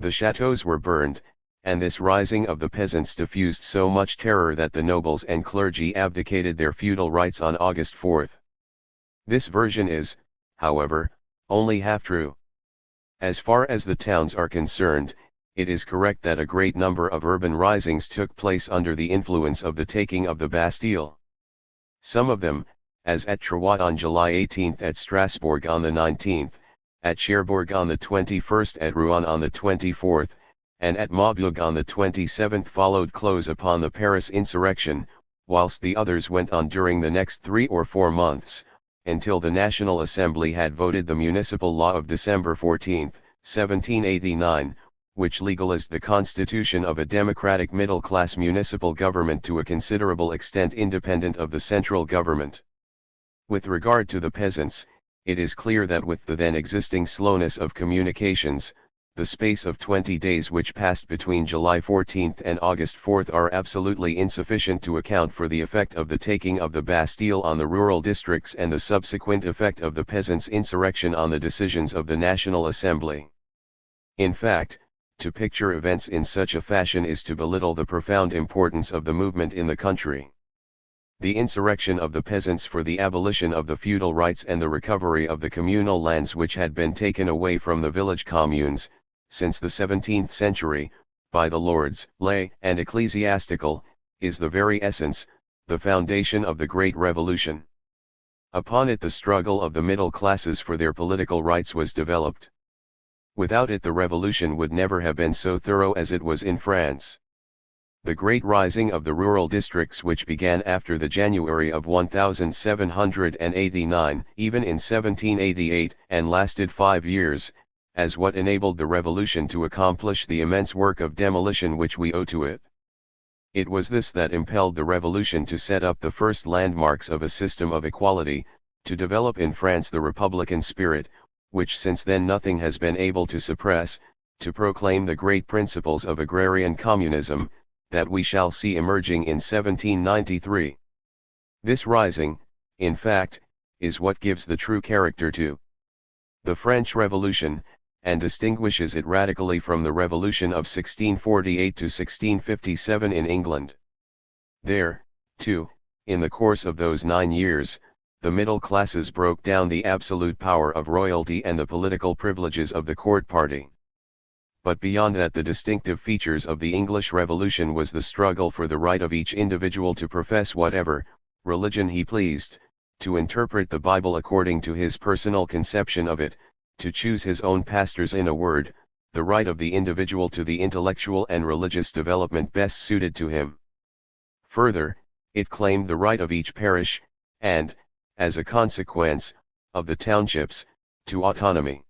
The chateaux were burned, and this rising of the peasants diffused so much terror that the nobles and clergy abdicated their feudal rights on August 4. This version is, however, only half true. As far as the towns are concerned, it is correct that a great number of urban risings took place under the influence of the taking of the Bastille. Some of them, as at Troyes on July 18, at Strasbourg on the 19th, at Cherbourg on the 21st, at Rouen on the 24th, and at Maubeuge on the 27th, followed close upon the Paris insurrection, whilst the others went on during the next 3 or 4 months, until the National Assembly had voted the municipal law of December 14, 1789, which legalized the constitution of a democratic middle-class municipal government to a considerable extent independent of the central government. With regard to the peasants, it is clear that with the then existing slowness of communications, the space of 20 days which passed between July 14 and August 4 are absolutely insufficient to account for the effect of the taking of the Bastille on the rural districts and the subsequent effect of the peasants' insurrection on the decisions of the National Assembly. In fact, to picture events in such a fashion is to belittle the profound importance of the movement in the country. The insurrection of the peasants for the abolition of the feudal rights and the recovery of the communal lands which had been taken away from the village communes, since the 17th century, by the lords, lay, and ecclesiastical, is the very essence, the foundation of the Great Revolution. Upon it the struggle of the middle classes for their political rights was developed. Without it the revolution would never have been so thorough as it was in France. The great rising of the rural districts which began after the January of 1789, even in 1788, and lasted 5 years, as what enabled the revolution to accomplish the immense work of demolition which we owe to it. It was this that impelled the revolution to set up the first landmarks of a system of equality, to develop in France the republican spirit, which since then nothing has been able to suppress, to proclaim the great principles of agrarian communism, that we shall see emerging in 1793. This rising, in fact, is what gives the true character to the French Revolution, and distinguishes it radically from the Revolution of 1648 to 1657 in England. There, too, in the course of those 9 years, the middle classes broke down the absolute power of royalty and the political privileges of the court party. But beyond that, the distinctive features of the English Revolution was the struggle for the right of each individual to profess whatever religion he pleased, to interpret the Bible according to his personal conception of it, to choose his own pastors, in a word, the right of the individual to the intellectual and religious development best suited to him. Further, it claimed the right of each parish, and, as a consequence, of the townships, to autonomy.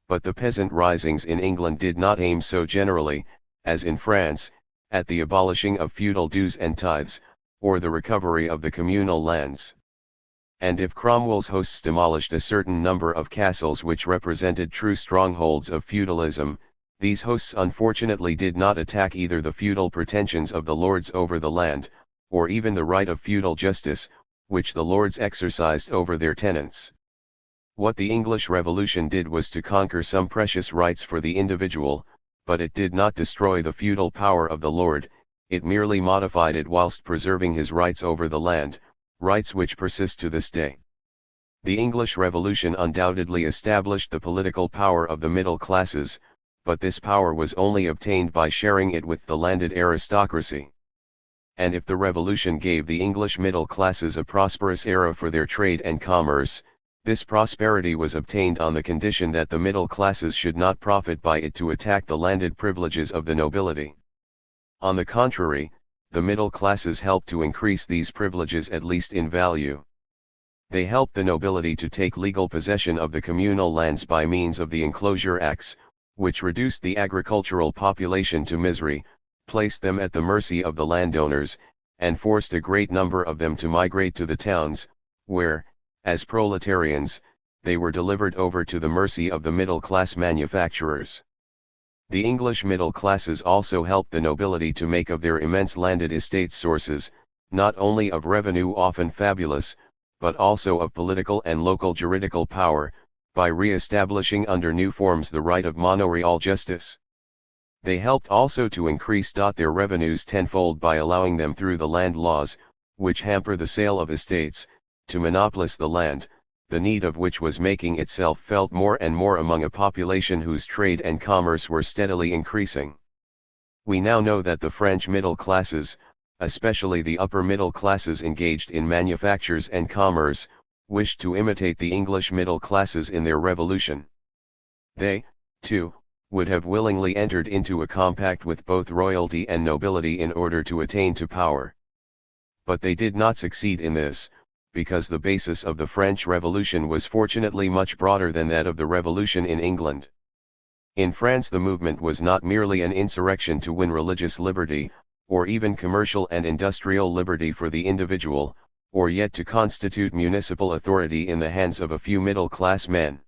But the peasant risings in England did not aim so generally, as in France, at the abolishing of feudal dues and tithes, or the recovery of the communal lands. And if Cromwell's hosts demolished a certain number of castles which represented true strongholds of feudalism, these hosts unfortunately did not attack either the feudal pretensions of the lords over the land, or even the right of feudal justice, which the lords exercised over their tenants. What the English Revolution did was to conquer some precious rights for the individual, but it did not destroy the feudal power of the lord, it merely modified it whilst preserving his rights over the land, rights which persist to this day. The English Revolution undoubtedly established the political power of the middle classes, but this power was only obtained by sharing it with the landed aristocracy. And if the Revolution gave the English middle classes a prosperous era for their trade and commerce, this prosperity was obtained on the condition that the middle classes should not profit by it to attack the landed privileges of the nobility. On the contrary, the middle classes helped to increase these privileges at least in value. They helped the nobility to take legal possession of the communal lands by means of the Enclosure Acts, which reduced the agricultural population to misery, placed them at the mercy of the landowners, and forced a great number of them to migrate to the towns, where, as proletarians, they were delivered over to the mercy of the middle-class manufacturers. The English middle classes also helped the nobility to make of their immense landed estates sources, not only of revenue often fabulous, but also of political and local juridical power, by re-establishing under new forms the right of manorial justice. They helped also to increase their revenues tenfold by allowing them through the land laws, which hamper the sale of estates, to monopolize the land, the need of which was making itself felt more and more among a population whose trade and commerce were steadily increasing. We now know that the French middle classes, especially the upper middle classes engaged in manufactures and commerce, wished to imitate the English middle classes in their revolution. They, too, would have willingly entered into a compact with both royalty and nobility in order to attain to power. But they did not succeed in this, because the basis of the French Revolution was fortunately much broader than that of the Revolution in England. In France the movement was not merely an insurrection to win religious liberty, or even commercial and industrial liberty for the individual, or yet to constitute municipal authority in the hands of a few middle-class men.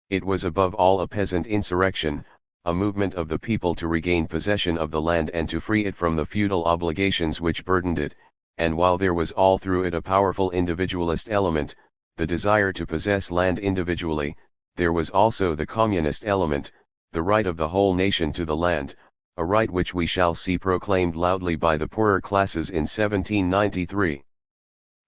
It was above all a peasant insurrection, a movement of the people to regain possession of the land and to free it from the feudal obligations which burdened it, and while there was all through it a powerful individualist element, the desire to possess land individually, there was also the communist element, the right of the whole nation to the land, a right which we shall see proclaimed loudly by the poorer classes in 1793.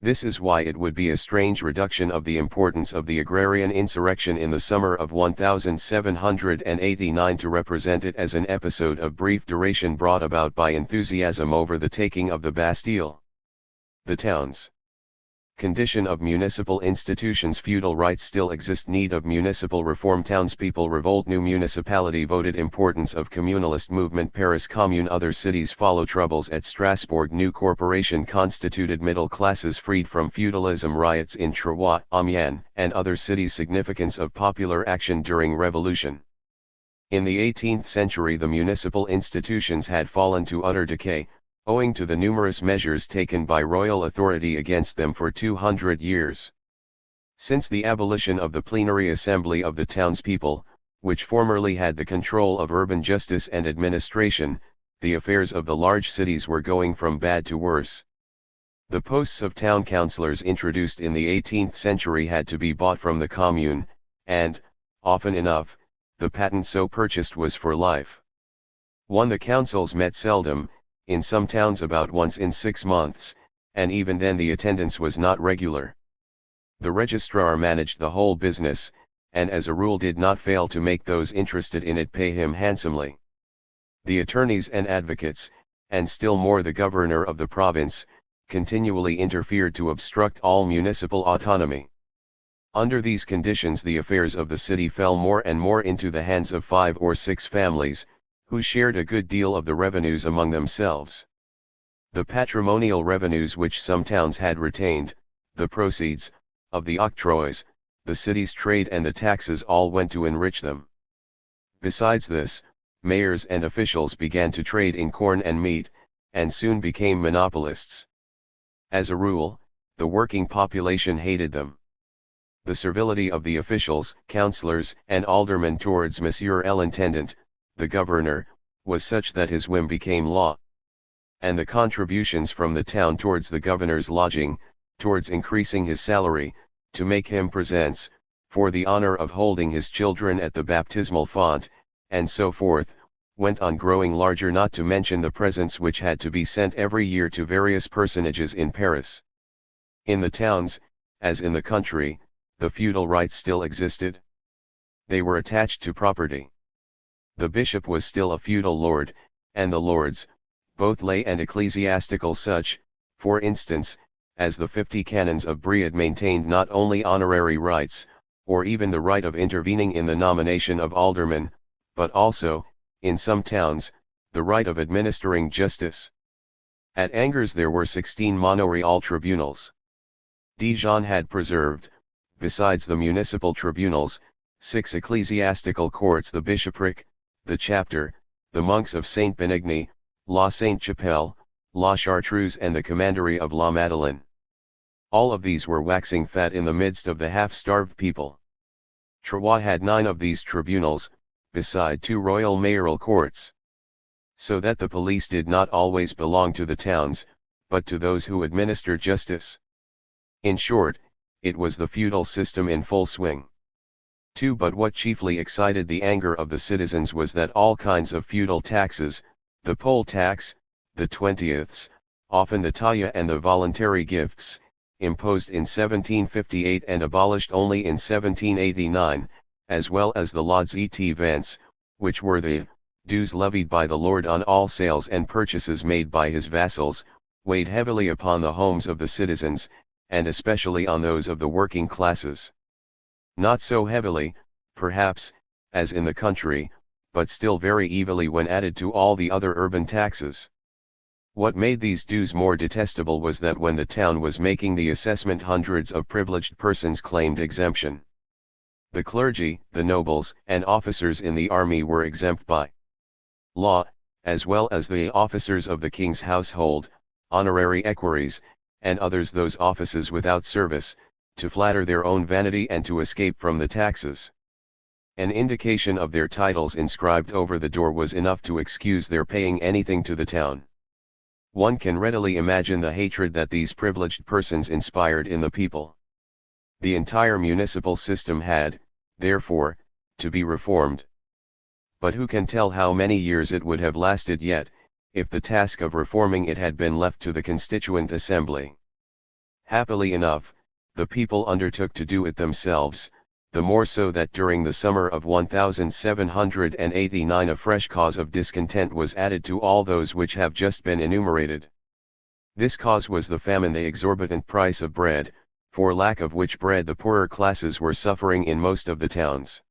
This is why it would be a strange reduction of the importance of the agrarian insurrection in the summer of 1789 to represent it as an episode of brief duration brought about by enthusiasm over the taking of the Bastille. The towns. Condition of municipal institutions. Feudal rights still exist. Need of municipal reform. Townspeople revolt. New municipality voted. Importance of communalist movement. Paris Commune. Other cities follow. Troubles at Strasbourg. New corporation constituted. Middle classes freed from feudalism. Riots in Troyes, Amiens, and other cities. Significance of popular action during revolution. In the 18th century the municipal institutions had fallen to utter decay, owing to the numerous measures taken by royal authority against them for 200 years. Since the abolition of the plenary assembly of the townspeople, which formerly had the control of urban justice and administration, the affairs of the large cities were going from bad to worse. The posts of town councillors introduced in the 18th century had to be bought from the commune, and, often enough, the patent so purchased was for life. The councils met seldom, in some towns about once in 6 months, and even then the attendance was not regular. The registrar managed the whole business, and as a rule did not fail to make those interested in it pay him handsomely. The attorneys and advocates, and still more the governor of the province, continually interfered to obstruct all municipal autonomy. Under these conditions the affairs of the city fell more and more into the hands of 5 or 6 families, who shared a good deal of the revenues among themselves. The patrimonial revenues which some towns had retained, the proceeds, of the octroys, the city's trade and the taxes all went to enrich them. Besides this, mayors and officials began to trade in corn and meat, and soon became monopolists. As a rule, the working population hated them. The servility of the officials, councillors, and aldermen towards Monsieur l'Intendant, the governor, was such that his whim became law. And the contributions from the town towards the governor's lodging, towards increasing his salary, to make him presents, for the honor of holding his children at the baptismal font, and so forth, went on growing larger, not to mention the presents which had to be sent every year to various personages in Paris. In the towns, as in the country, the feudal rights still existed. They were attached to property. The bishop was still a feudal lord, and the lords, both lay and ecclesiastical such, for instance, as the 50 canons of Briod maintained not only honorary rights, or even the right of intervening in the nomination of aldermen, but also, in some towns, the right of administering justice. At Angers there were 16 monoreal tribunals. Dijon had preserved, besides the municipal tribunals, 6 ecclesiastical courts: the bishopric, the chapter, the monks of Saint Benigny, La Sainte-Chapelle, La Chartreuse, and the commandery of La Madeleine. All of these were waxing fat in the midst of the half-starved people. Troyes had 9 of these tribunals, beside 2 royal mayoral courts. So that the police did not always belong to the towns, but to those who administered justice. In short, it was the feudal system in full swing. But what chiefly excited the anger of the citizens was that all kinds of feudal taxes, the poll tax, the 20ths, often the taille and the voluntary gifts, imposed in 1758 and abolished only in 1789, as well as the lauds et ventes, which were the dues levied by the lord on all sales and purchases made by his vassals, weighed heavily upon the homes of the citizens, and especially on those of the working classes. Not so heavily, perhaps, as in the country, but still very evilly when added to all the other urban taxes. What made these dues more detestable was that when the town was making the assessment, hundreds of privileged persons claimed exemption. The clergy, the nobles, and officers in the army were exempt by law, as well as the officers of the king's household, honorary equerries, and others those offices without service, to flatter their own vanity and to escape from the taxes. An indication of their titles inscribed over the door was enough to excuse their paying anything to the town. One can readily imagine the hatred that these privileged persons inspired in the people. The entire municipal system had, therefore, to be reformed. But who can tell how many years it would have lasted yet, if the task of reforming it had been left to the Constituent Assembly? Happily enough, the people undertook to do it themselves, the more so that during the summer of 1789 a fresh cause of discontent was added to all those which have just been enumerated. This cause was the famine, the exorbitant price of bread, for lack of which bread the poorer classes were suffering in most of the towns.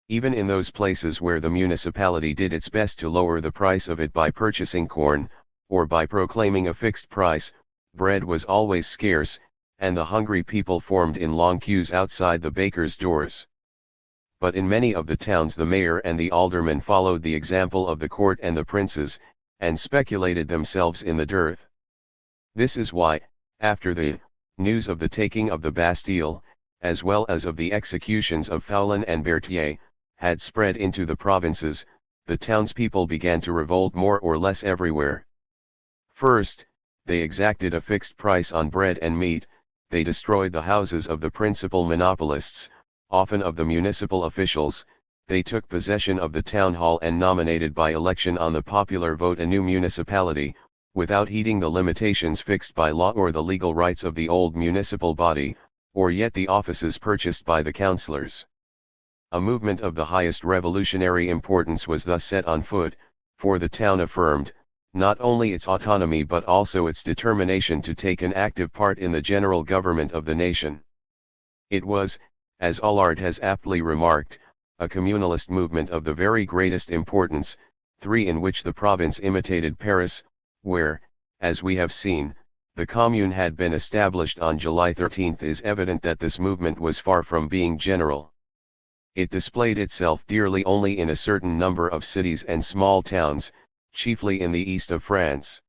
Even in those places where the municipality did its best to lower the price of it by purchasing corn, or by proclaiming a fixed price, bread was always scarce, and the hungry people formed in long queues outside the bakers' doors. But in many of the towns the mayor and the aldermen followed the example of the court and the princes, and speculated themselves in the dearth. This is why, after the news of the taking of the Bastille, as well as of the executions of Foulon and Berthier, had spread into the provinces, the townspeople began to revolt more or less everywhere. First, they exacted a fixed price on bread and meat. They destroyed the houses of the principal monopolists, often of the municipal officials. They took possession of the town hall and nominated by election on the popular vote a new municipality, without heeding the limitations fixed by law or the legal rights of the old municipal body, or yet the offices purchased by the councillors. A movement of the highest revolutionary importance was thus set on foot, for the town affirmed, not only its autonomy but also its determination to take an active part in the general government of the nation. It was, as Allard has aptly remarked, a communalist movement of the very greatest importance, in which the province imitated Paris, where, as we have seen, the Commune had been established on July 13. It is evident that this movement was far from being general. It displayed itself dearly only in a certain number of cities and small towns, chiefly in the east of France.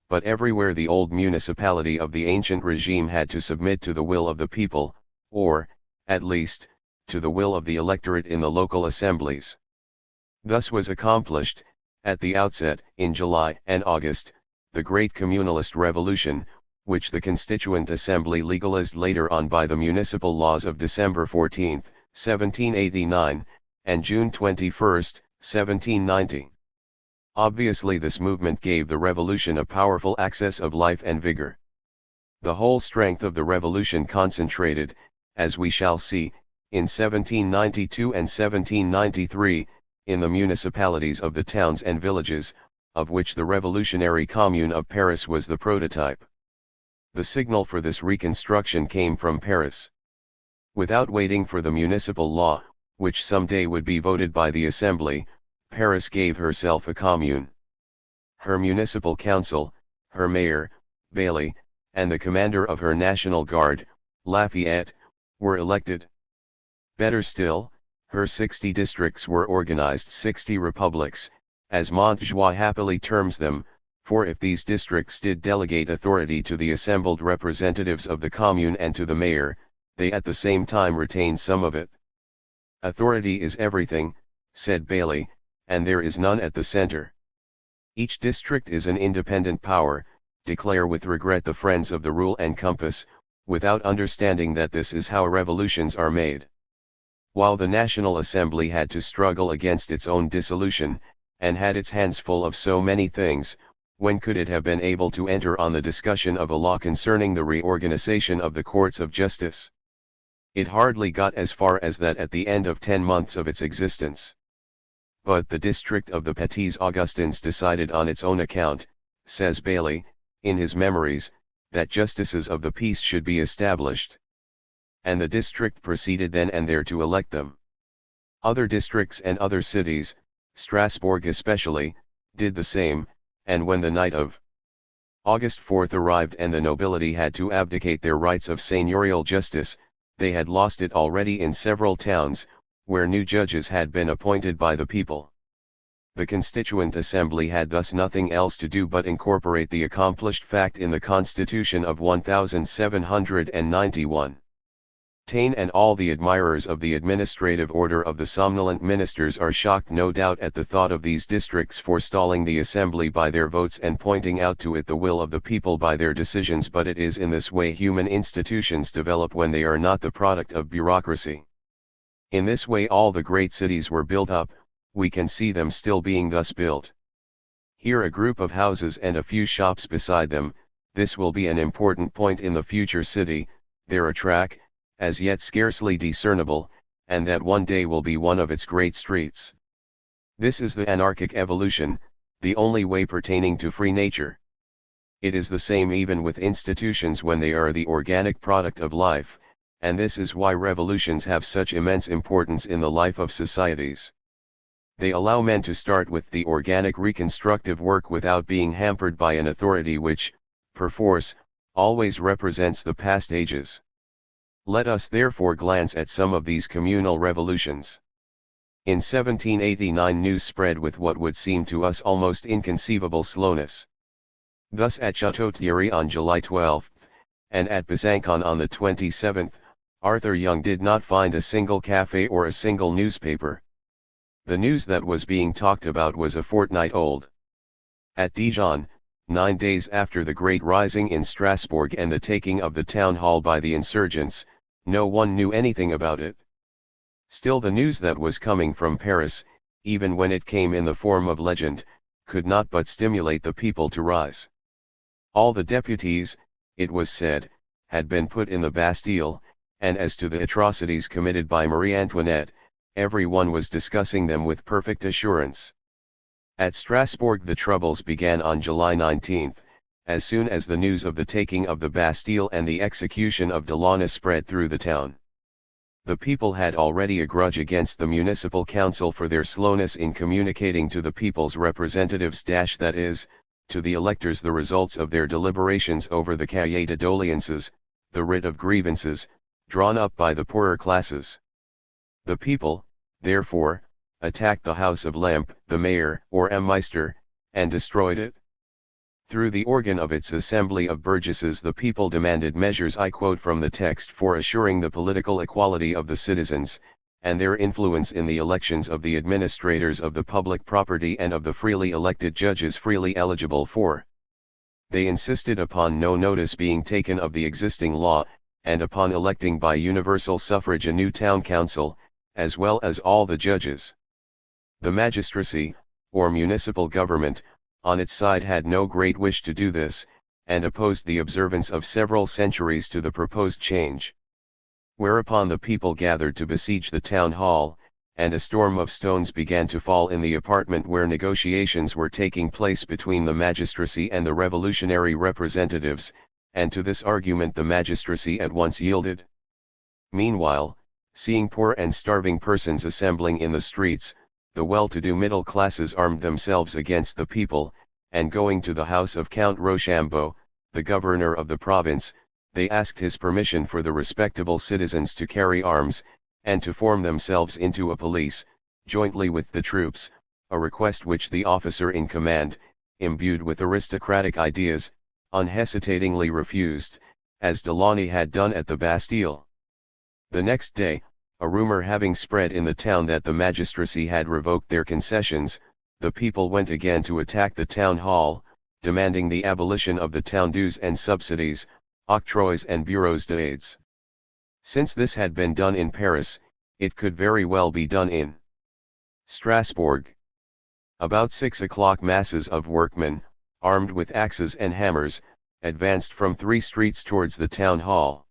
But everywhere the old municipality of the ancient regime had to submit to the will of the people, or, at least, to the will of the electorate in the local assemblies. Thus was accomplished, at the outset, in July and August, the great communalist revolution, which the Constituent Assembly legalized later on by the municipal laws of December 14, 1789, and June 21, 1790. Obviously this movement gave the revolution a powerful access of life and vigor. The whole strength of the revolution concentrated, as we shall see, in 1792 and 1793, in the municipalities of the towns and villages, of which the revolutionary Commune of Paris was the prototype. The signal for this reconstruction came from Paris. Without waiting for the municipal law, which someday would be voted by the Assembly, Paris gave herself a commune. Her municipal council, her mayor, Bailly, and the commander of her National Guard, Lafayette, were elected. Better still, her 60 districts were organized 60 republics, as Montjoie happily terms them, for if these districts did delegate authority to the assembled representatives of the commune and to the mayor, they at the same time retained some of it. Authority is everything, said Bailly, and there is none at the center. Each district is an independent power, declare with regret the friends of the rule and compass, without understanding that this is how revolutions are made. While the National Assembly had to struggle against its own dissolution, and had its hands full of so many things, when could it have been able to enter on the discussion of a law concerning the reorganization of the courts of justice? It hardly got as far as that at the end of 10 months of its existence. But the district of the Petits Augustins decided on its own account, says Bailly, in his Memories, that justices of the peace should be established. And the district proceeded then and there to elect them. Other districts and other cities, Strasbourg especially, did the same, and when the night of August 4 arrived and the nobility had to abdicate their rights of seigneurial justice, they had lost it already in several towns, where new judges had been appointed by the people. The Constituent Assembly had thus nothing else to do but incorporate the accomplished fact in the Constitution of 1791. Taine and all the admirers of the administrative order of the somnolent ministers are shocked no doubt at the thought of these districts forestalling the Assembly by their votes and pointing out to it the will of the people by their decisions, but it is in this way human institutions develop when they are not the product of bureaucracy. In this way all the great cities were built up, we can see them still being thus built. Here a group of houses and a few shops beside them, this will be an important point in the future city, there a track, as yet scarcely discernible, and that one day will be one of its great streets. This is the anarchic evolution, the only way pertaining to free nature. It is the same even with institutions when they are the organic product of life, and this is why revolutions have such immense importance in the life of societies. They allow men to start with the organic reconstructive work without being hampered by an authority which, perforce, always represents the past ages. Let us therefore glance at some of these communal revolutions. In 1789 news spread with what would seem to us almost inconceivable slowness. Thus at Château-Thierry on July 12, and at Besançon on the 27th, Arthur Young did not find a single café or a single newspaper. The news that was being talked about was a fortnight old. At Dijon, 9 days after the great rising in Strasbourg and the taking of the town hall by the insurgents, no one knew anything about it. Still the news that was coming from Paris, even when it came in the form of legend, could not but stimulate the people to rise. All the deputies, it was said, had been put in the Bastille, and as to the atrocities committed by Marie Antoinette, every one was discussing them with perfect assurance. At Strasbourg the troubles began on July 19, as soon as the news of the taking of the Bastille and the execution of Delaunay spread through the town. The people had already a grudge against the municipal council for their slowness in communicating to the people's representatives that is, to the electors the results of their deliberations over the cahiers de doléances, the writ of grievances, drawn up by the poorer classes. The people, therefore, attacked the house of Lemp, the mayor, or Meister, and destroyed it. Through the organ of its assembly of burgesses the people demanded measures, I quote from the text, for assuring the political equality of the citizens, and their influence in the elections of the administrators of the public property and of the freely elected judges freely eligible for They insisted upon no notice being taken of the existing law, and upon electing by universal suffrage a new town council, as well as all the judges. The magistracy, or municipal government, on its side had no great wish to do this, and opposed the observance of several centuries to the proposed change. Whereupon the people gathered to besiege the town hall, and a storm of stones began to fall in the apartment where negotiations were taking place between the magistracy and the revolutionary representatives, and to this argument the magistracy at once yielded. Meanwhile, seeing poor and starving persons assembling in the streets, the well-to-do middle classes armed themselves against the people, and going to the house of Count Rochambeau, the governor of the province, they asked his permission for the respectable citizens to carry arms, and to form themselves into a police, jointly with the troops, a request which the officer in command, imbued with aristocratic ideas, unhesitatingly refused, as Delaunay had done at the Bastille. The next day, a rumor having spread in the town that the magistracy had revoked their concessions, the people went again to attack the town hall, demanding the abolition of the town dues and subsidies, octroys and bureaux d'aides. Since this had been done in Paris, it could very well be done in Strasbourg. About 6 o'clock masses of workmen, armed with axes and hammers, advanced from 3 streets towards the town hall.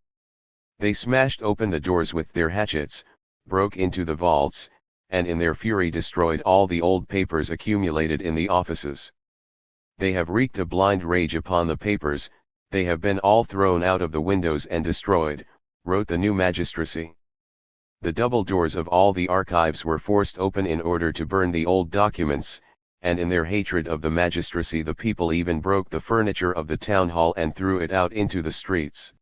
They smashed open the doors with their hatchets, broke into the vaults, and in their fury destroyed all the old papers accumulated in the offices. They have wreaked a blind rage upon the papers, they have been all thrown out of the windows and destroyed, wrote the new magistracy. The double doors of all the archives were forced open in order to burn the old documents, and in their hatred of the magistracy the people even broke the furniture of the town hall and threw it out into the streets.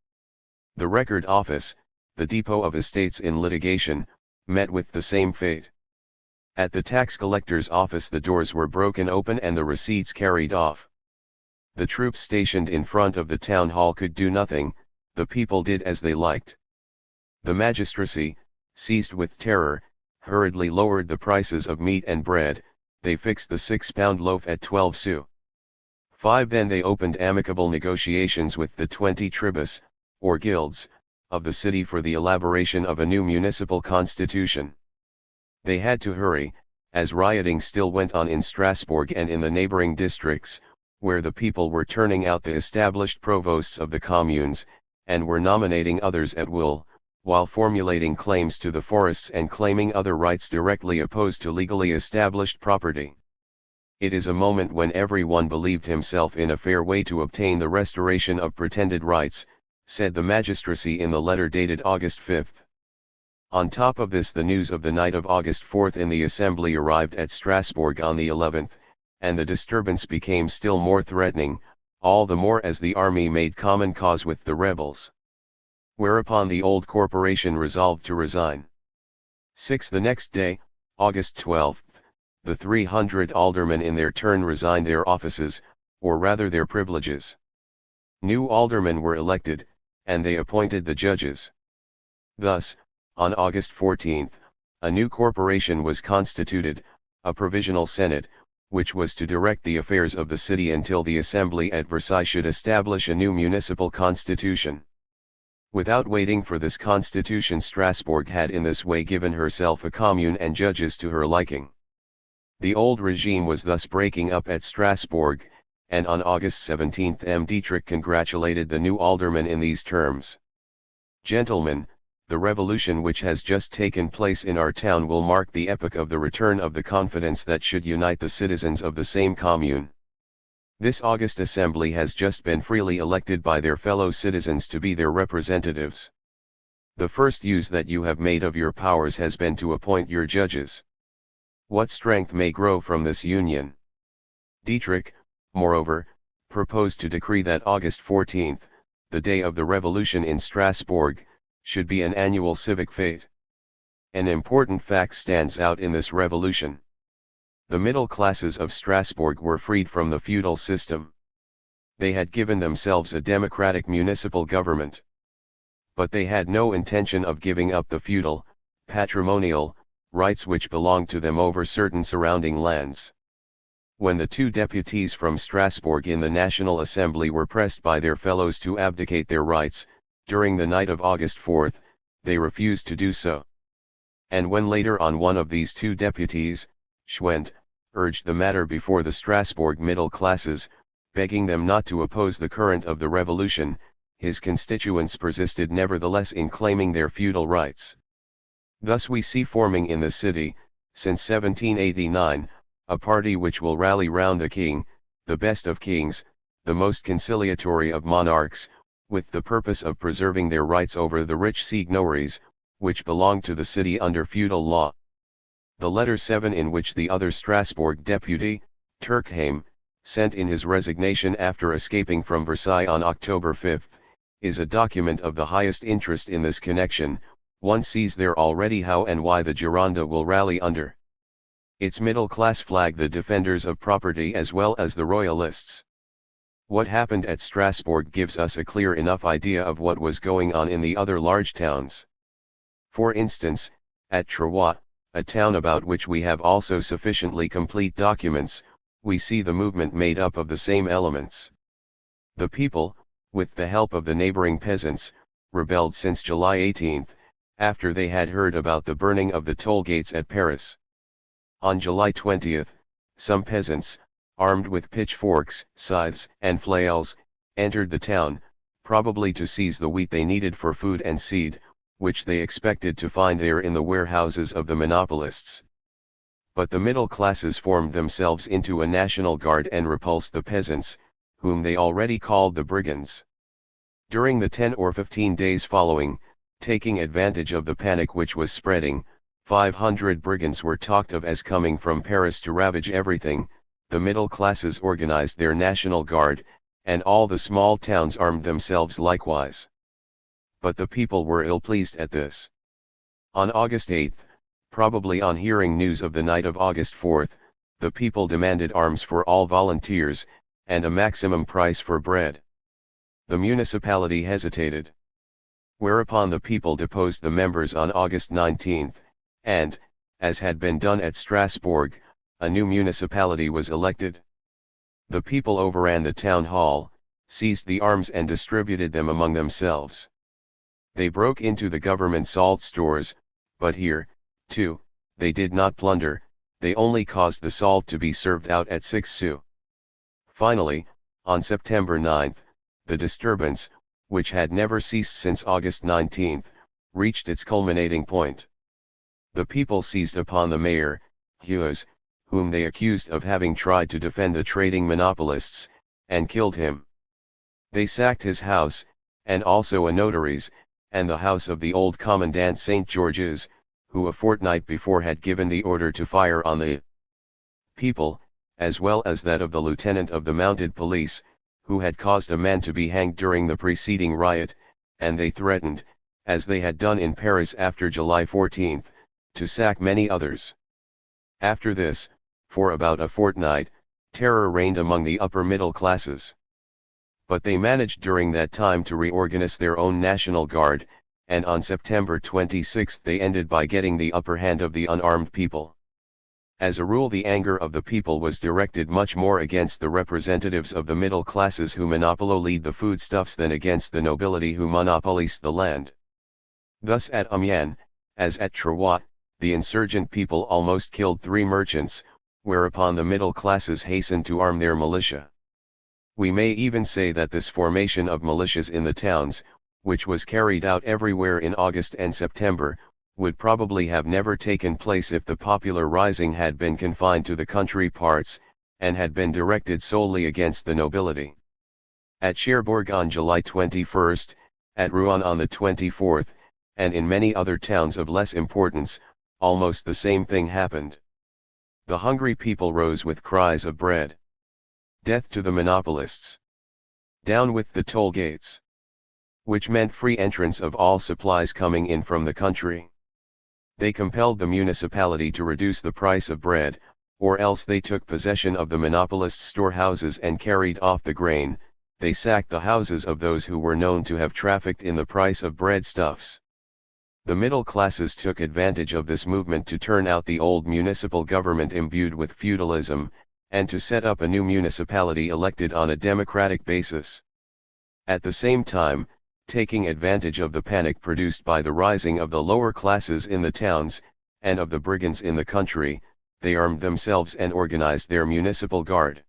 The record office, the depot of estates in litigation, met with the same fate. At the tax collector's office the doors were broken open and the receipts carried off. The troops stationed in front of the town hall could do nothing, the people did as they liked. The magistracy, seized with terror, hurriedly lowered the prices of meat and bread, they fixed the 6-pound loaf at 12 sous. 5 Then they opened amicable negotiations with the 20 tribus, or guilds, of the city for the elaboration of a new municipal constitution. They had to hurry, as rioting still went on in Strasbourg and in the neighboring districts, where the people were turning out the established provosts of the communes, and were nominating others at will, while formulating claims to the forests and claiming other rights directly opposed to legally established property. It is a moment when everyone believed himself in a fair way to obtain the restoration of pretended rights, said the magistracy in the letter dated August 5. On top of this the news of the night of August 4 in the assembly arrived at Strasbourg on the 11th, and the disturbance became still more threatening, all the more as the army made common cause with the rebels. Whereupon the old corporation resolved to resign. 6 The next day, August 12, the 300 aldermen in their turn resigned their offices, or rather their privileges. New aldermen were elected, and they appointed the judges. Thus, on August 14, a new corporation was constituted, a provisional senate, which was to direct the affairs of the city until the assembly at Versailles should establish a new municipal constitution. Without waiting for this constitution, Strasbourg had in this way given herself a commune and judges to her liking. The old regime was thus breaking up at Strasbourg, and on August 17 M. Dietrich congratulated the new aldermen in these terms. Gentlemen, the revolution which has just taken place in our town will mark the epoch of the return of the confidence that should unite the citizens of the same commune. This august assembly has just been freely elected by their fellow citizens to be their representatives. The first use that you have made of your powers has been to appoint your judges. What strength may grow from this union? Dietrich, moreover, proposed to decree that August 14, the day of the revolution in Strasbourg, should be an annual civic fete. An important fact stands out in this revolution. The middle classes of Strasbourg were freed from the feudal system. They had given themselves a democratic municipal government. But they had no intention of giving up the feudal, patrimonial, rights which belonged to them over certain surrounding lands. When the two deputies from Strasbourg in the National Assembly were pressed by their fellows to abdicate their rights, during the night of August 4, they refused to do so. And when later on one of these two deputies, Schwendt, urged the matter before the Strasbourg middle classes, begging them not to oppose the current of the revolution, his constituents persisted nevertheless in claiming their feudal rights. Thus we see forming in the city, since 1789, a party which will rally round the king, the best of kings, the most conciliatory of monarchs, with the purpose of preserving their rights over the rich seigneuries, which belonged to the city under feudal law. The letter 7 in which the other Strasbourg deputy, Turckheim, sent in his resignation after escaping from Versailles on October 5, is a document of the highest interest in this connection. One sees there already how and why the Gironde will rally under its middle-class flag the defenders of property as well as the royalists. What happened at Strasbourg gives us a clear enough idea of what was going on in the other large towns. For instance, at Troyes, a town about which we have also sufficiently complete documents, we see the movement made up of the same elements. The people, with the help of the neighboring peasants, rebelled since July 18, after they had heard about the burning of the toll gates at Paris. On July 20, some peasants, armed with pitchforks, scythes, and flails, entered the town, probably to seize the wheat they needed for food and seed, which they expected to find there in the warehouses of the monopolists. But the middle classes formed themselves into a national guard and repulsed the peasants, whom they already called the brigands. During the 10 or 15 days following, taking advantage of the panic which was spreading, 500 brigands were talked of as coming from Paris to ravage everything. The middle classes organized their national guard, and all the small towns armed themselves likewise. But the people were ill-pleased at this. On August 8, probably on hearing news of the night of August 4, the people demanded arms for all volunteers, and a maximum price for bread. The municipality hesitated. Whereupon the people deposed the members on August 19, and, as had been done at Strasbourg, a new municipality was elected. The people overran the town hall, seized the arms and distributed them among themselves. They broke into the government salt stores, but here, too, they did not plunder, they only caused the salt to be served out at 6 sous. Finally, on September 9, the disturbance, which had never ceased since August 19, reached its culminating point. The people seized upon the mayor, Hughes, whom they accused of having tried to defend the trading monopolists, and killed him. They sacked his house, and also a notary's, and the house of the old commandant St. George's, who a fortnight before had given the order to fire on the people, as well as that of the lieutenant of the mounted police, who had caused a man to be hanged during the preceding riot, and they threatened, as they had done in Paris after July 14, to sack many others. After this, for about a fortnight, terror reigned among the upper middle classes. But they managed during that time to reorganize their own National Guard, and on September 26 they ended by getting the upper hand of the unarmed people. As a rule, the anger of the people was directed much more against the representatives of the middle classes who monopolized the foodstuffs than against the nobility who monopolized the land. Thus at Amiens, as at Troyes, the insurgent people almost killed 3 merchants, whereupon the middle classes hastened to arm their militia. We may even say that this formation of militias in the towns, which was carried out everywhere in August and September, would probably have never taken place if the popular rising had been confined to the country parts, and had been directed solely against the nobility. At Cherbourg on July 21, at Rouen on the 24th, and in many other towns of less importance, almost the same thing happened. The hungry people rose with cries of bread. Death to the monopolists. Down with the toll gates. Which meant free entrance of all supplies coming in from the country. They compelled the municipality to reduce the price of bread, or else they took possession of the monopolists' storehouses and carried off the grain. They sacked the houses of those who were known to have trafficked in the price of breadstuffs. The middle classes took advantage of this movement to turn out the old municipal government imbued with feudalism, and to set up a new municipality elected on a democratic basis. At the same time, taking advantage of the panic produced by the rising of the lower classes in the towns, and of the brigands in the country, they armed themselves and organized their municipal guard.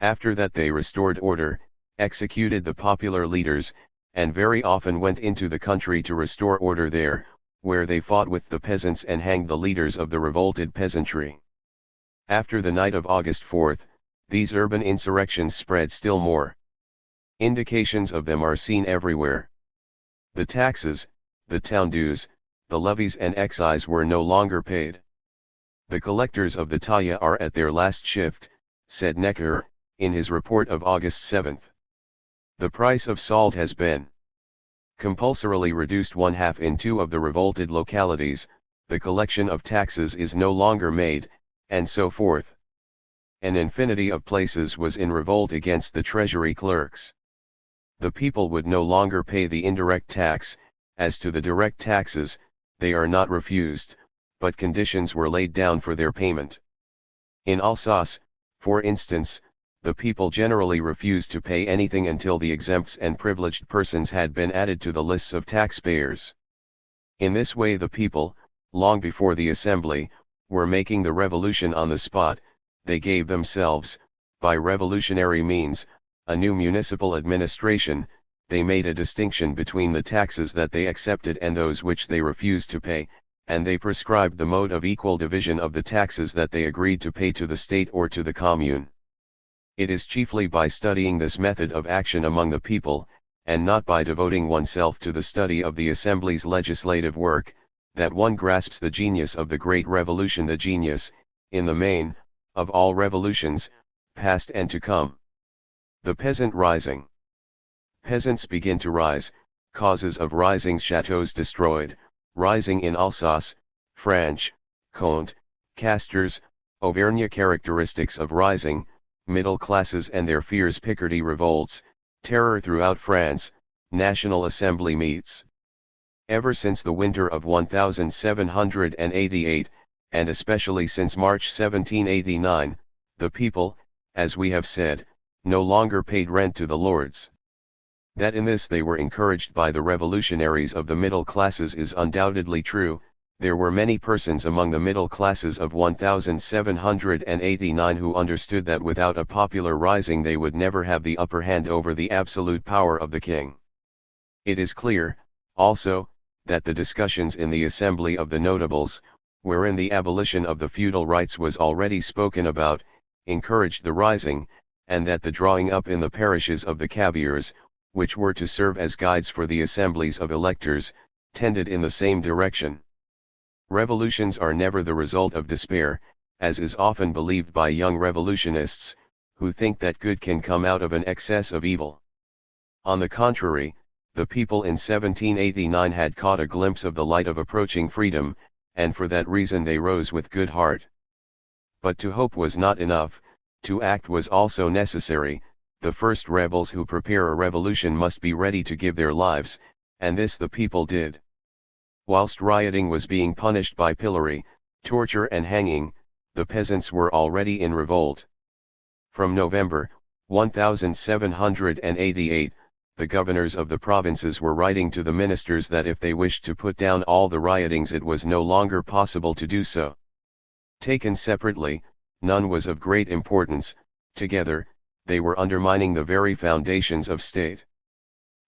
After that they restored order, executed the popular leaders, and very often went into the country to restore order there, where they fought with the peasants and hanged the leaders of the revolted peasantry. After the night of August 4th, these urban insurrections spread still more. Indications of them are seen everywhere. The taxes, the town dues, the levies and excise were no longer paid. The collectors of the taille are at their last shift, said Necker, in his report of August 7th. The price of salt has been compulsorily reduced 1/2 in 2 of the revolted localities, the collection of taxes is no longer made, and so forth. An infinity of places was in revolt against the treasury clerks. The people would no longer pay the indirect tax. As to the direct taxes, they are not refused, but conditions were laid down for their payment. In Alsace, for instance, the people generally refused to pay anything until the exempts and privileged persons had been added to the lists of taxpayers. In this way the people, long before the assembly, were making the revolution on the spot. They gave themselves, by revolutionary means, a new municipal administration. They made a distinction between the taxes that they accepted and those which they refused to pay, and they prescribed the mode of equal division of the taxes that they agreed to pay to the state or to the commune. It is chiefly by studying this method of action among the people, and not by devoting oneself to the study of the Assembly's legislative work, that one grasps the genius of the great revolution, the genius, in the main, of all revolutions, past and to come. The peasant rising. Peasants begin to rise, causes of risings: chateaux destroyed, rising in Alsace, Franche, Comte, Castors, Auvergne. Characteristics of rising: middle classes and their fears, Picardy revolts, terror throughout France, National Assembly meets. Ever since the winter of 1788, and especially since March 1789, the people, as we have said, no longer paid rent to the lords. That in this they were encouraged by the revolutionaries of the middle classes is undoubtedly true. There were many persons among the middle classes of 1789 who understood that without a popular rising they would never have the upper hand over the absolute power of the king. It is clear, also, that the discussions in the Assembly of the Notables, wherein the abolition of the feudal rights was already spoken about, encouraged the rising, and that the drawing up in the parishes of the cabbiers, which were to serve as guides for the assemblies of electors, tended in the same direction. Revolutions are never the result of despair, as is often believed by young revolutionists, who think that good can come out of an excess of evil. On the contrary, the people in 1789 had caught a glimpse of the light of approaching freedom, and for that reason they rose with good heart. But to hope was not enough, to act was also necessary. The first rebels who prepare a revolution must be ready to give their lives, and this the people did. Whilst rioting was being punished by pillory, torture and hanging, the peasants were already in revolt. From November 1788, the governors of the provinces were writing to the ministers that if they wished to put down all the riotings it was no longer possible to do so. Taken separately, none was of great importance; together, they were undermining the very foundations of state.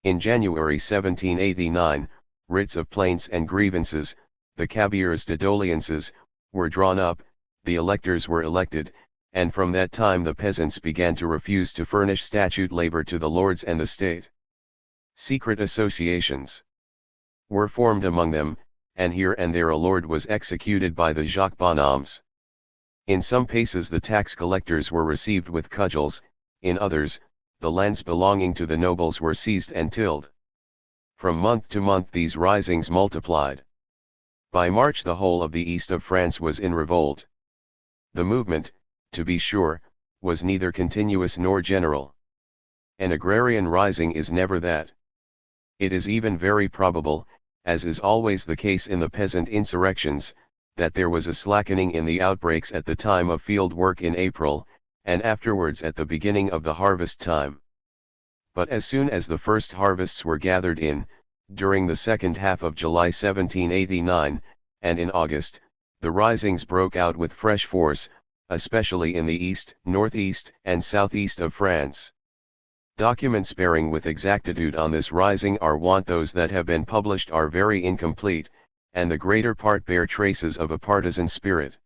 In January 1789, writs of plaints and grievances, the cabbiers de doléances, were drawn up, the electors were elected, and from that time the peasants began to refuse to furnish statute labor to the lords and the state. Secret associations were formed among them, and here and there a lord was executed by the Jacques Bonhommes. In some cases the tax collectors were received with cudgels, in others, the lands belonging to the nobles were seized and tilled. From month to month these risings multiplied. By March the whole of the east of France was in revolt. The movement, to be sure, was neither continuous nor general. An agrarian rising is never that. It is even very probable, as is always the case in the peasant insurrections, that there was a slackening in the outbreaks at the time of field work in April, and afterwards at the beginning of the harvest time. But as soon as the first harvests were gathered in, during the second half of July 1789, and in August, the risings broke out with fresh force, especially in the east, northeast, and southeast of France. Documents bearing with exactitude on this rising those that have been published are very incomplete, and the greater part bear traces of a partisan spirit.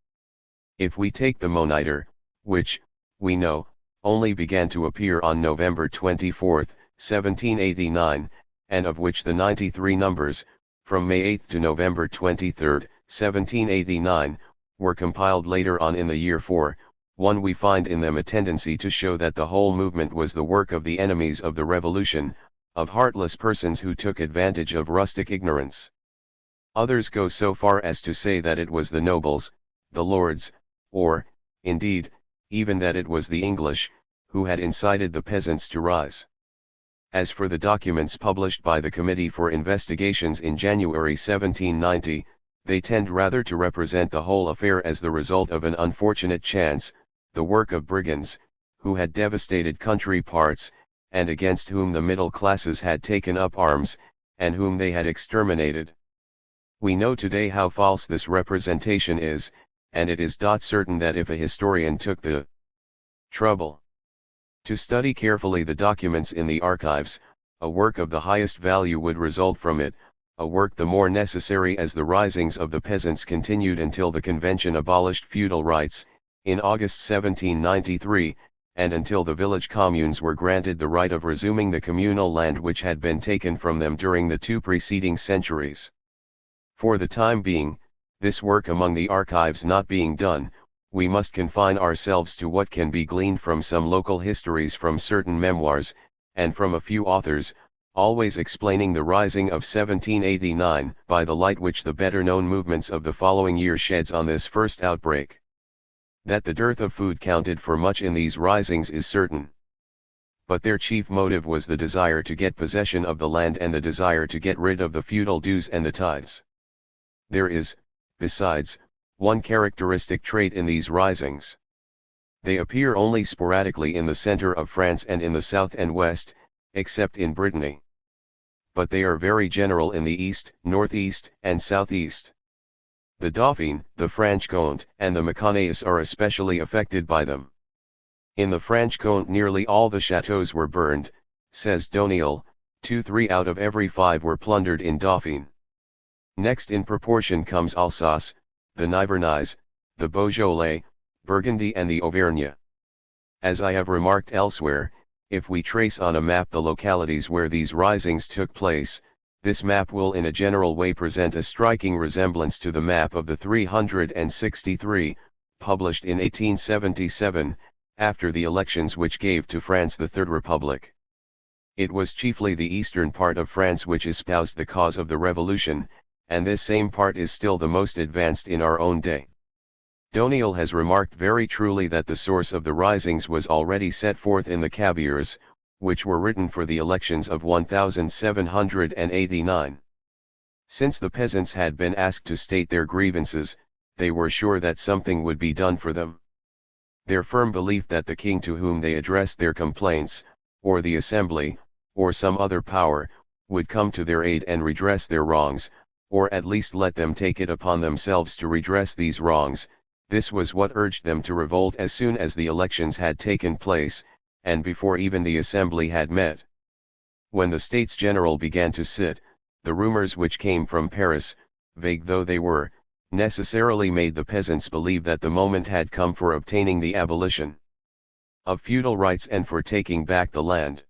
If we take the Monitor, which, we know, only began to appear on November 24, 1789, and of which the 93 numbers, from May 8 to November 23, 1789, were compiled later on in the year 1, we find in them a tendency to show that the whole movement was the work of the enemies of the revolution, of heartless persons who took advantage of rustic ignorance. Others go so far as to say that it was the nobles, the lords, or, indeed, even that it was the English, who had incited the peasants to rise. As for the documents published by the Committee for Investigations in January 1790, they tend rather to represent the whole affair as the result of an unfortunate chance, the work of brigands, who had devastated country parts, and against whom the middle classes had taken up arms, and whom they had exterminated. We know today how false this representation is, and it is certain that if a historian took the trouble to study carefully the documents in the archives, a work of the highest value would result from it, a work the more necessary as the risings of the peasants continued until the Convention abolished feudal rights, in August 1793, and until the village communes were granted the right of resuming the communal land which had been taken from them during the 2 preceding centuries. For the time being, this work among the archives not being done, we must confine ourselves to what can be gleaned from some local histories, from certain memoirs, and from a few authors, always explaining the rising of 1789 by the light which the better-known movements of the following year sheds on this first outbreak. That the dearth of food counted for much in these risings is certain. But their chief motive was the desire to get possession of the land and the desire to get rid of the feudal dues and the tithes. There is, besides, one characteristic trait in these risings. They appear only sporadically in the center of France and in the south and west, except in Brittany. But they are very general in the east, northeast, and southeast. The Dauphiné, the Franche-Comté, and the Maconnais are especially affected by them. In the Franche-Comté nearly all the chateaux were burned, says Doniel, 2-3 out of every 5 were plundered in Dauphiné. Next in proportion comes Alsace, the Nivernais, the Beaujolais, Burgundy and the Auvergne. As I have remarked elsewhere, if we trace on a map the localities where these risings took place, this map will in a general way present a striking resemblance to the map of the 363, published in 1877, after the elections which gave to France the Third Republic. It was chiefly the eastern part of France which espoused the cause of the Revolution, and this same part is still the most advanced in our own day. Doniel has remarked very truly that the source of the risings was already set forth in the Cabirs, which were written for the elections of 1789. Since the peasants had been asked to state their grievances, they were sure that something would be done for them. Their firm belief that the king to whom they addressed their complaints, or the assembly, or some other power, would come to their aid and redress their wrongs, or at least let them take it upon themselves to redress these wrongs, this was what urged them to revolt as soon as the elections had taken place, and before even the assembly had met. When the States General began to sit, the rumors which came from Paris, vague though they were, necessarily made the peasants believe that the moment had come for obtaining the abolition of feudal rights and for taking back the land.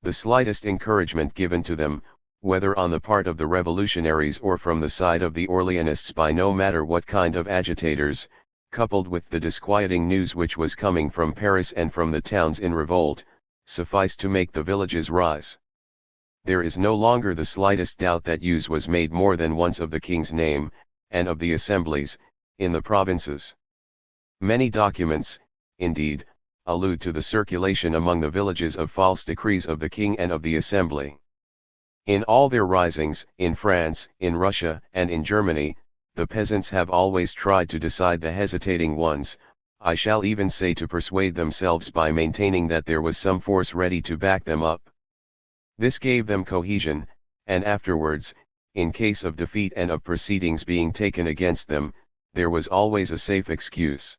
The slightest encouragement given to them, whether on the part of the revolutionaries or from the side of the Orleanists by no matter what kind of agitators, coupled with the disquieting news which was coming from Paris and from the towns in revolt, sufficed to make the villages rise. There is no longer the slightest doubt that use was made more than once of the king's name, and of the assemblies, in the provinces. Many documents, indeed, allude to the circulation among the villages of false decrees of the king and of the assembly. In all their risings, in France, in Russia, and in Germany, the peasants have always tried to decide the hesitating ones, I shall even say to persuade themselves by maintaining that there was some force ready to back them up. This gave them cohesion, and afterwards, in case of defeat and of proceedings being taken against them, there was always a safe excuse.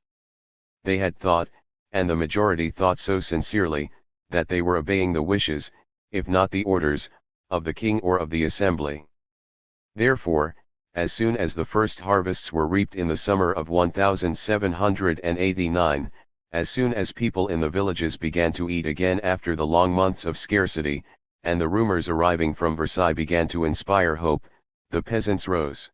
They had thought, and the majority thought so sincerely, that they were obeying the wishes, if not the orders, of the king or of the assembly. Therefore, as soon as the first harvests were reaped in the summer of 1789, as soon as people in the villages began to eat again after the long months of scarcity, and the rumors arriving from Versailles began to inspire hope, the peasants rose.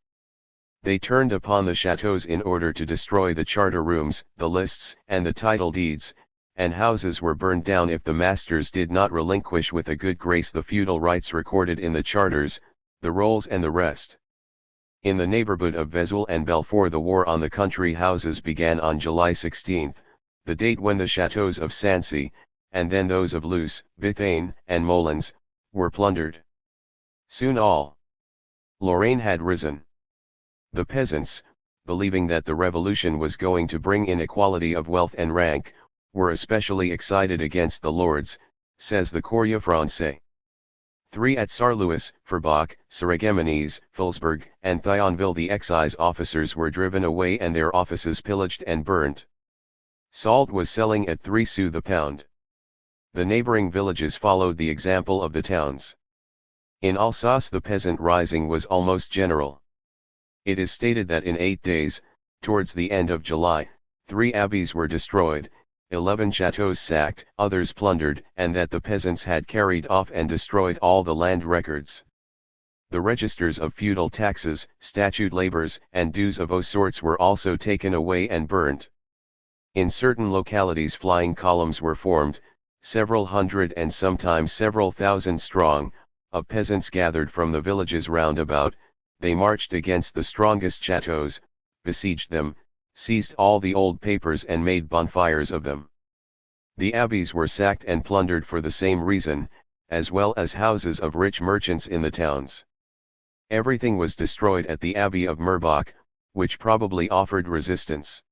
They turned upon the chateaux in order to destroy the charter rooms, the lists, and the title deeds, and houses were burned down if the masters did not relinquish with a good grace the feudal rights recorded in the charters, the rolls and the rest. In the neighborhood of Vesoul and Belfort the war on the country houses began on July 16, the date when the chateaux of Sancy, and then those of Luce, Bethane, and Moulins, were plundered. Soon all Lorraine had risen. The peasants, believing that the revolution was going to bring in equality of wealth and rank, were especially excited against the lords, says the Courrier Français. 3 At Sarlouis, Forbach, Sarreguemines, Fulsburg, and Thionville the excise officers were driven away and their offices pillaged and burnt. Salt was selling at 3 sous the pound. The neighboring villages followed the example of the towns. In Alsace the peasant rising was almost general. It is stated that in 8 days, towards the end of July, 3 abbeys were destroyed, 11 chateaux sacked, others plundered, and that the peasants had carried off and destroyed all the land records. The registers of feudal taxes, statute labors, and dues of all sorts were also taken away and burnt. In certain localities flying columns were formed, several hundred and sometimes several thousand strong, of peasants gathered from the villages round about. They marched against the strongest chateaux, besieged them, seized all the old papers and made bonfires of them. The abbeys were sacked and plundered for the same reason, as well as houses of rich merchants in the towns. Everything was destroyed at the Abbey of Murbach, which probably offered resistance.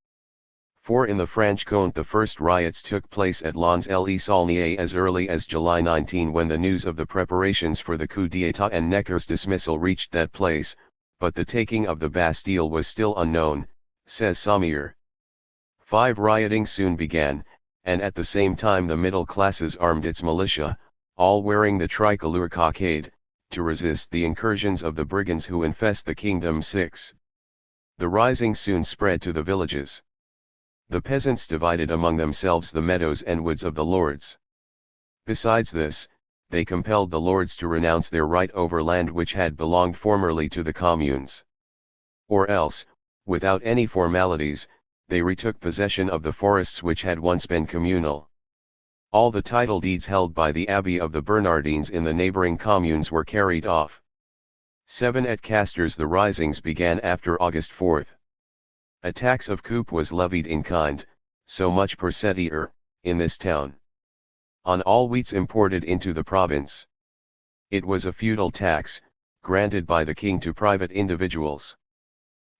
For in the Franche-Comté the first riots took place at Lons-le-Saulnier as early as July 19 when the news of the preparations for the coup d'état and Necker's dismissal reached that place, but the taking of the Bastille was still unknown, says Sommier. 5 Rioting soon began, and at the same time the middle classes armed its militia, all wearing the tricolor cockade, to resist the incursions of the brigands who infest the kingdom. 6. The rising soon spread to the villages. The peasants divided among themselves the meadows and woods of the lords. Besides this, they compelled the lords to renounce their right over land which had belonged formerly to the communes. Or else, without any formalities, they retook possession of the forests which had once been communal. All the title deeds held by the Abbey of the Bernardines in the neighboring communes were carried off. 7 At Casters the risings began after August 4. A tax of coupe was levied in kind, so much per centier, in this town, on all wheats imported into the province. It was a feudal tax, granted by the king to private individuals.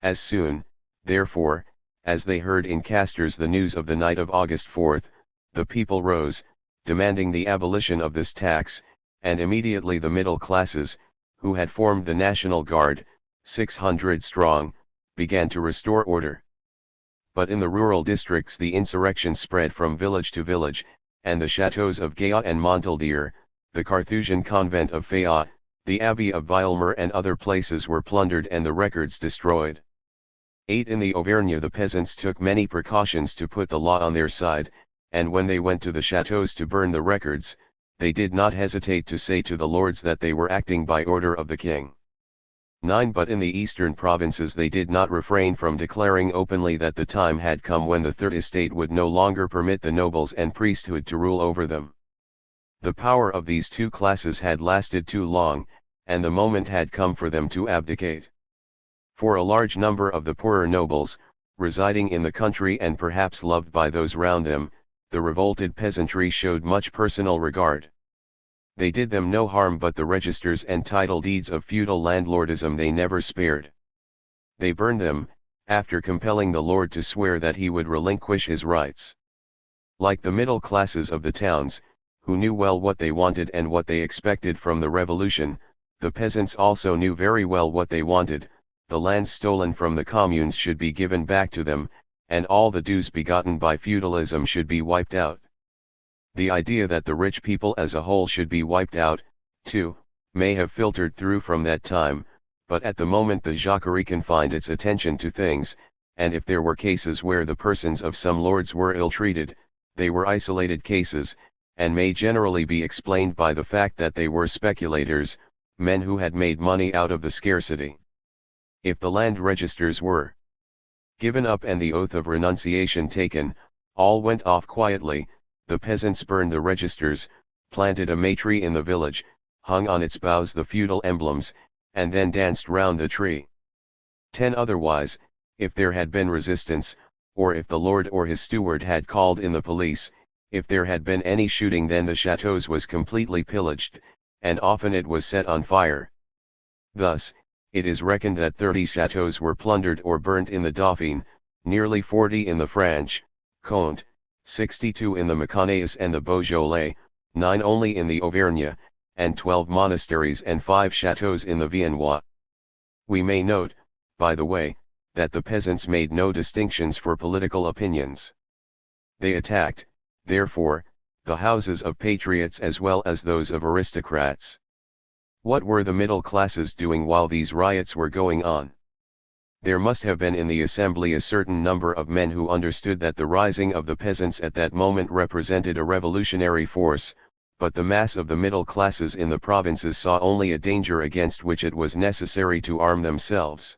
As soon, therefore, as they heard in Casters the news of the night of August 4, the people rose, demanding the abolition of this tax, and immediately the middle classes, who had formed the National Guard, 600 strong, began to restore order. But in the rural districts the insurrection spread from village to village, and the chateaux of Gaillard and Montaudier, the Carthusian convent of Fayat, the abbey of Villemur and other places were plundered and the records destroyed. 8 In the Auvergne the peasants took many precautions to put the law on their side, and when they went to the chateaux to burn the records, they did not hesitate to say to the lords that they were acting by order of the king. 9 But in the eastern provinces they did not refrain from declaring openly that the time had come when the Third Estate would no longer permit the nobles and priesthood to rule over them. The power of these two classes had lasted too long, and the moment had come for them to abdicate. For a large number of the poorer nobles, residing in the country and perhaps loved by those round them, the revolted peasantry showed much personal regard. They did them no harm, but the registers and title deeds of feudal landlordism they never spared. They burned them, after compelling the lord to swear that he would relinquish his rights. Like the middle classes of the towns, who knew well what they wanted and what they expected from the revolution, the peasants also knew very well what they wanted. The lands stolen from the communes should be given back to them, and all the dues begotten by feudalism should be wiped out. The idea that the rich people as a whole should be wiped out, too, may have filtered through from that time, but at the moment the Jacquerie confined its attention to things, and if there were cases where the persons of some lords were ill-treated, they were isolated cases, and may generally be explained by the fact that they were speculators, men who had made money out of the scarcity. If the land registers were given up and the oath of renunciation taken, all went off quietly. The peasants burned the registers, planted a May tree in the village, hung on its boughs the feudal emblems, and then danced round the tree. 10 Otherwise, if there had been resistance, or if the lord or his steward had called in the police, if there had been any shooting, then the chateaux was completely pillaged, and often it was set on fire. Thus, it is reckoned that 30 chateaux were plundered or burnt in the Dauphiné, nearly 40 in the Franche Comté, 62 in the Maconnais and the Beaujolais, 9 only in the Auvergne, and 12 monasteries and 5 chateaux in the Viennois. We may note, by the way, that the peasants made no distinctions for political opinions. They attacked, therefore, the houses of patriots as well as those of aristocrats. What were the middle classes doing while these riots were going on? There must have been in the assembly a certain number of men who understood that the rising of the peasants at that moment represented a revolutionary force, but the mass of the middle classes in the provinces saw only a danger against which it was necessary to arm themselves.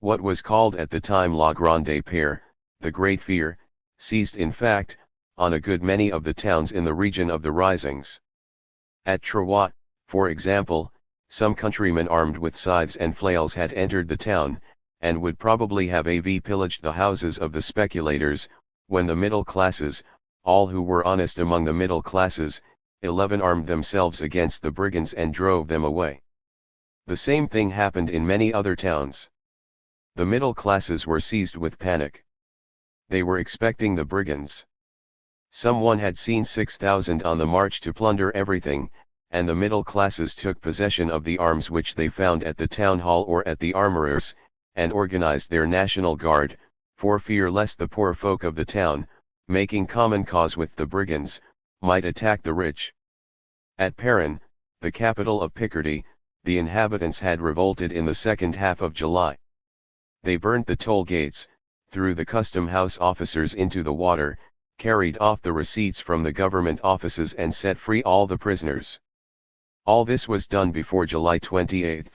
What was called at the time la grande peur, the great fear, seized in fact, on a good many of the towns in the region of the risings. At Troyes, for example, some countrymen armed with scythes and flails had entered the town, and would probably have pillaged the houses of the speculators, when the middle classes, all who were honest among the middle classes, 11 armed themselves against the brigands and drove them away. The same thing happened in many other towns. The middle classes were seized with panic. They were expecting the brigands. Someone had seen 6,000 on the march to plunder everything, and the middle classes took possession of the arms which they found at the town hall or at the armorers, and organized their national guard, for fear lest the poor folk of the town, making common cause with the brigands, might attack the rich. At Perrin, the capital of Picardy, the inhabitants had revolted in the second half of July. They burnt the toll gates, threw the custom house officers into the water, carried off the receipts from the government offices and set free all the prisoners. All this was done before July 28.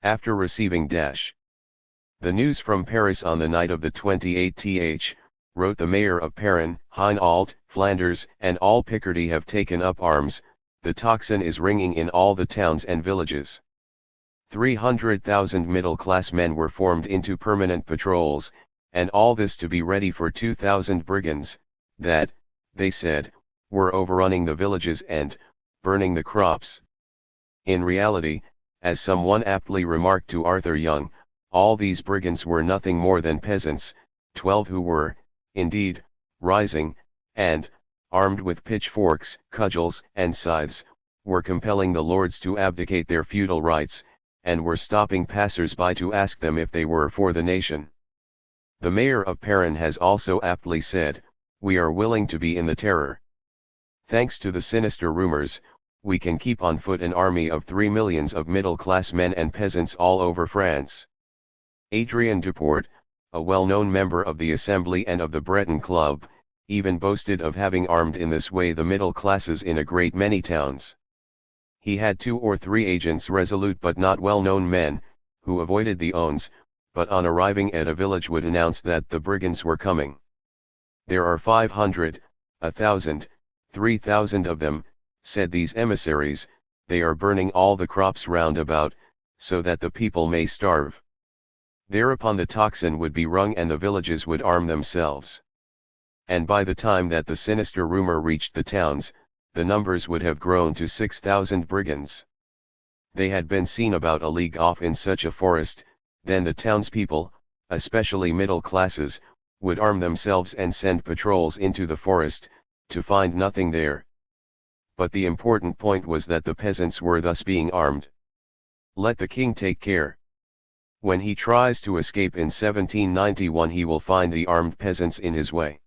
After receiving the news from Paris on the night of the 28th, wrote the mayor of Perrin, Hainault, Flanders, and all Picardy have taken up arms, the tocsin is ringing in all the towns and villages. 300,000 middle-class men were formed into permanent patrols, and all this to be ready for 2,000 brigands, that, they said, were overrunning the villages and burning the crops. In reality, as someone aptly remarked to Arthur Young, all these brigands were nothing more than peasants, 12 who were, indeed, rising, and, armed with pitchforks, cudgels, and scythes, were compelling the lords to abdicate their feudal rights, and were stopping passers-by to ask them if they were for the nation. The mayor of Perrin has also aptly said, "We are willing to be in the terror. Thanks to the sinister rumors, we can keep on foot an army of 3 millions of middle-class men and peasants all over France." Adrien Duport, a well-known member of the Assembly and of the Breton Club, even boasted of having armed in this way the middle classes in a great many towns. He had 2 or 3 agents, resolute but not well-known men, who avoided the Ons, but on arriving at a village would announce that the brigands were coming. "There are 500, 1,000, 3,000 of them," said these emissaries, "they are burning all the crops round about, so that the people may starve." Thereupon the tocsin would be rung and the villages would arm themselves. And by the time that the sinister rumor reached the towns, the numbers would have grown to 6,000 brigands. They had been seen about a league off in such a forest. Then the townspeople, especially middle classes, would arm themselves and send patrols into the forest, to find nothing there. But the important point was that the peasants were thus being armed. Let the king take care. When he tries to escape in 1791 he will find the armed peasants in his way.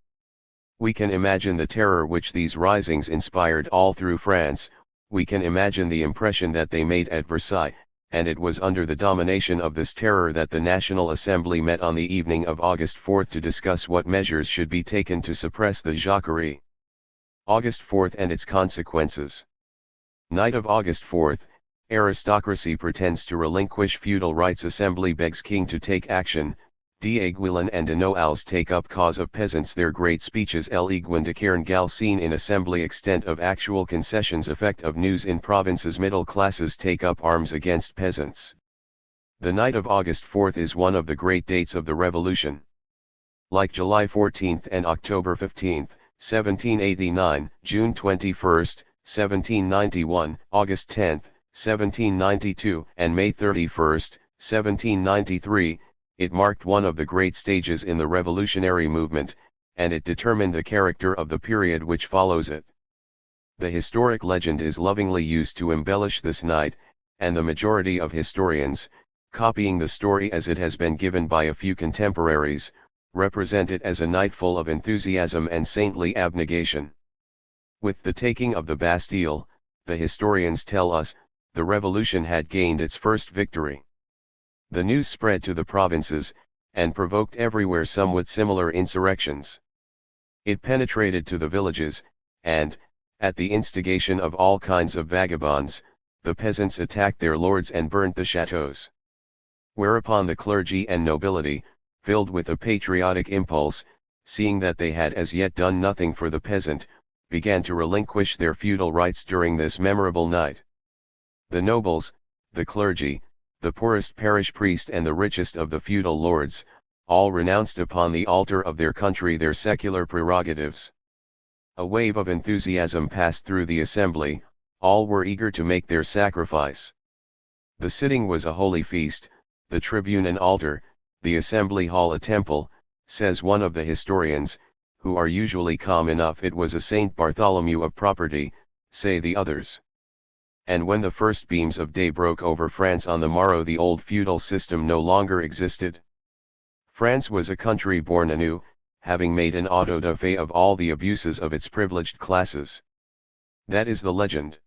We can imagine the terror which these risings inspired all through France, we can imagine the impression that they made at Versailles, and it was under the domination of this terror that the National Assembly met on the evening of August 4 to discuss what measures should be taken to suppress the Jacquerie. August 4 and its consequences. Night of August 4, aristocracy pretends to relinquish feudal rights. Assembly begs king to take action. D'Aiguillon and de Noailles take up cause of peasants. Their great speeches L'Aiguillon de Cairngal scene in assembly. Extent of actual concessions. Effect of news in provinces. Middle classes take up arms against peasants. The night of August 4 is one of the great dates of the Revolution. Like July 14 and October 15, 1789, June 21, 1791, August 10, 1792, and May 31, 1793, it marked one of the great stages in the revolutionary movement, and it determined the character of the period which follows it. The historic legend is lovingly used to embellish this night, and the majority of historians, copying the story as it has been given by a few contemporaries, represent it as a night full of enthusiasm and saintly abnegation. With the taking of the Bastille, the historians tell us, the revolution had gained its first victory. The news spread to the provinces, and provoked everywhere somewhat similar insurrections. It penetrated to the villages, and, at the instigation of all kinds of vagabonds, the peasants attacked their lords and burnt the chateaux. Whereupon the clergy and nobility, filled with a patriotic impulse, seeing that they had as yet done nothing for the peasant, began to relinquish their feudal rights during this memorable night. The nobles, the clergy, the poorest parish priest and the richest of the feudal lords, all renounced upon the altar of their country their secular prerogatives. A wave of enthusiasm passed through the assembly, all were eager to make their sacrifice. The sitting was a holy feast, the tribune an altar, the assembly hall a temple, says one of the historians, who are usually calm enough. It was a Saint Bartholomew of property, say the others. And when the first beams of day broke over France on the morrow the old feudal system no longer existed. France was a country born anew, having made an auto da fe of all the abuses of its privileged classes. That is the legend.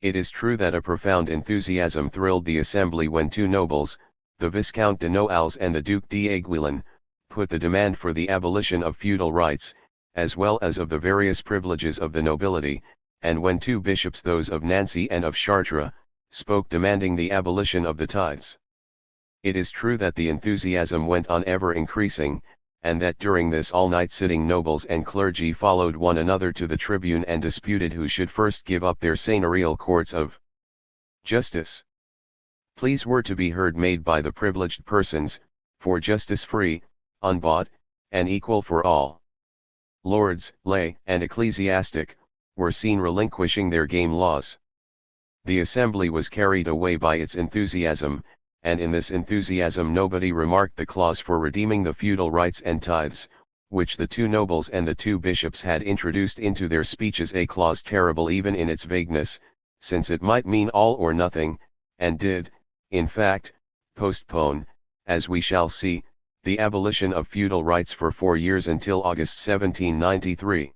It is true that a profound enthusiasm thrilled the assembly when two nobles, the Viscount de Noailles and the Duc d'Aiguillon, put the demand for the abolition of feudal rights, as well as of the various privileges of the nobility, and when two bishops, those of Nancy and of Chartres, spoke demanding the abolition of the tithes. It is true that the enthusiasm went on ever increasing, and that during this all-night sitting nobles and clergy followed one another to the tribune and disputed who should first give up their seigneurial courts of justice. Pleas were to be heard made by the privileged persons, for justice free, unbought, and equal for all. Lords, lay, and ecclesiastic, were seen relinquishing their game laws. The assembly was carried away by its enthusiasm, and in this enthusiasm nobody remarked the clause for redeeming the feudal rights and tithes, which the two nobles and the two bishops had introduced into their speeches, a clause terrible even in its vagueness, since it might mean all or nothing, and did, in fact, postpone, as we shall see, the abolition of feudal rights for 4 years until August 1793.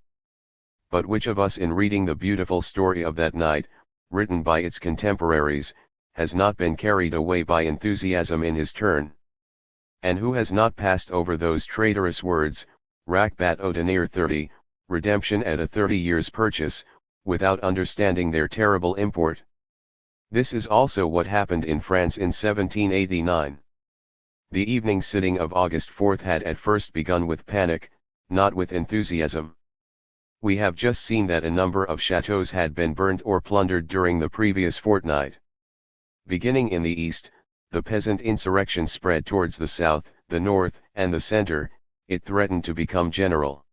But which of us in reading the beautiful story of that night, written by its contemporaries, has not been carried away by enthusiasm in his turn? And who has not passed over those traitorous words, Racbat au tenir 30, redemption at a 30 years purchase, without understanding their terrible import? This is also what happened in France in 1789. The evening sitting of August 4 had at first begun with panic, not with enthusiasm. We have just seen that a number of chateaux had been burnt or plundered during the previous fortnight. Beginning in the east, the peasant insurrection spread towards the south, the north, and the center. It threatened to become general.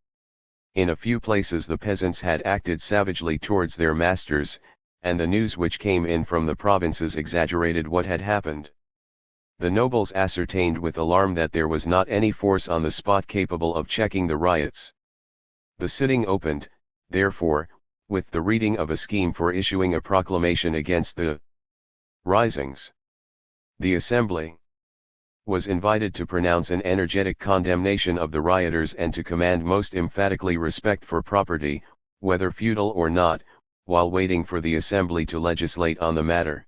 In a few places the peasants had acted savagely towards their masters, and the news which came in from the provinces exaggerated what had happened. The nobles ascertained with alarm that there was not any force on the spot capable of checking the riots. The sitting opened, therefore, with the reading of a scheme for issuing a proclamation against the risings. The assembly was invited to pronounce an energetic condemnation of the rioters and to command most emphatically respect for property, whether feudal or not, while waiting for the assembly to legislate on the matter.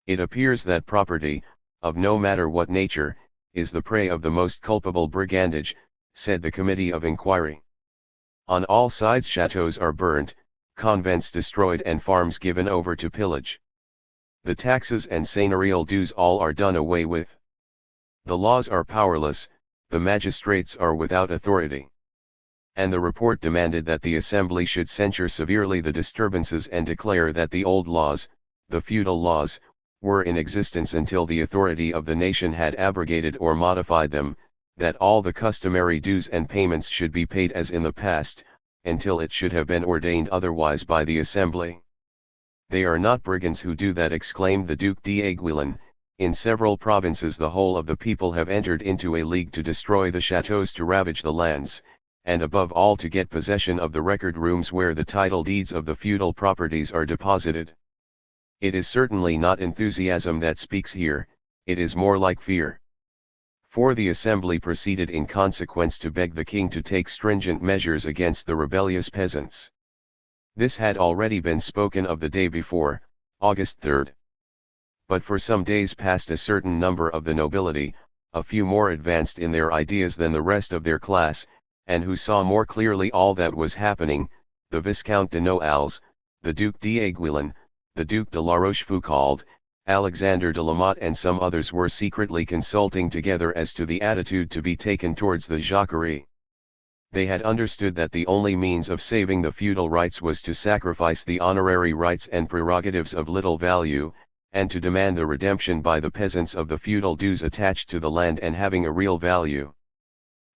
It appears that property, of no matter what nature, is the prey of the most culpable brigandage, said the committee of inquiry. On all sides chateaux are burnt, convents destroyed and farms given over to pillage. The taxes and seigneurial dues all are done away with. The laws are powerless, the magistrates are without authority. And the report demanded that the assembly should censure severely the disturbances and declare that the old laws, the feudal laws, were in existence until the authority of the nation had abrogated or modified them, that all the customary dues and payments should be paid as in the past, until it should have been ordained otherwise by the assembly. They are not brigands who do that, exclaimed the Duc d'Aiguillon. In several provinces the whole of the people have entered into a league to destroy the chateaux, to ravage the lands, and above all to get possession of the record rooms where the title deeds of the feudal properties are deposited. It is certainly not enthusiasm that speaks here, it is more like fear. For the assembly proceeded in consequence to beg the king to take stringent measures against the rebellious peasants. This had already been spoken of the day before, August 3rd. But for some days past a certain number of the nobility, a few more advanced in their ideas than the rest of their class, and who saw more clearly all that was happening, the Viscount de Noailles, the Duc d'Aiguillon, the Duc de la Rochefoucauld, Alexander de la Motte and some others were secretly consulting together as to the attitude to be taken towards the Jacquerie. They had understood that the only means of saving the feudal rights was to sacrifice the honorary rights and prerogatives of little value, and to demand the redemption by the peasants of the feudal dues attached to the land and having a real value.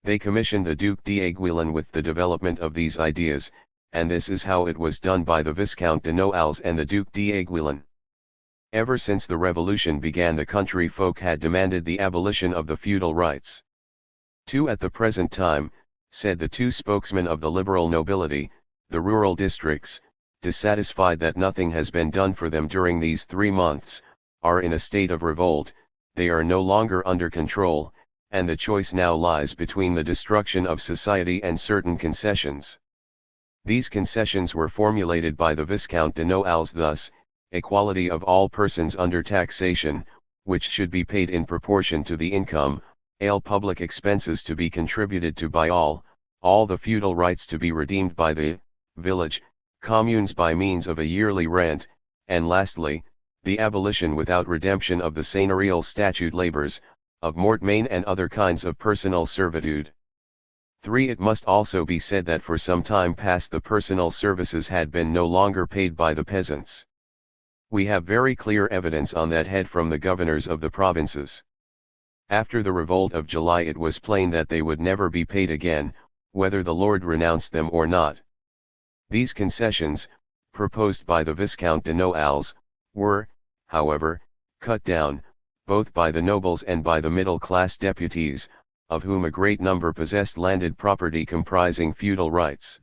They commissioned the Duc d'Aiguillon with the development of these ideas, and this is how it was done by the Viscount de Noailles and the Duc d'Aiguillon. Ever since the revolution began the country folk had demanded the abolition of the feudal rights. At the present time, said the two spokesmen of the liberal nobility, the rural districts, dissatisfied that nothing has been done for them during these 3 months, are in a state of revolt. They are no longer under control, and the choice now lies between the destruction of society and certain concessions. These concessions were formulated by the Viscount de Noailles thus: equality of all persons under taxation, which should be paid in proportion to the income, all public expenses to be contributed to by all the feudal rights to be redeemed by the village, communes by means of a yearly rent, and lastly, the abolition without redemption of the seigneurial statute labors, of mortmain and other kinds of personal servitude. 3. It must also be said that for some time past the personal services had been no longer paid by the peasants. We have very clear evidence on that head from the governors of the provinces. After the revolt of July it was plain that they would never be paid again, whether the Lord renounced them or not. These concessions, proposed by the Viscount de Noailles, were, however, cut down, both by the nobles and by the middle-class deputies, of whom a great number possessed landed property comprising feudal rights.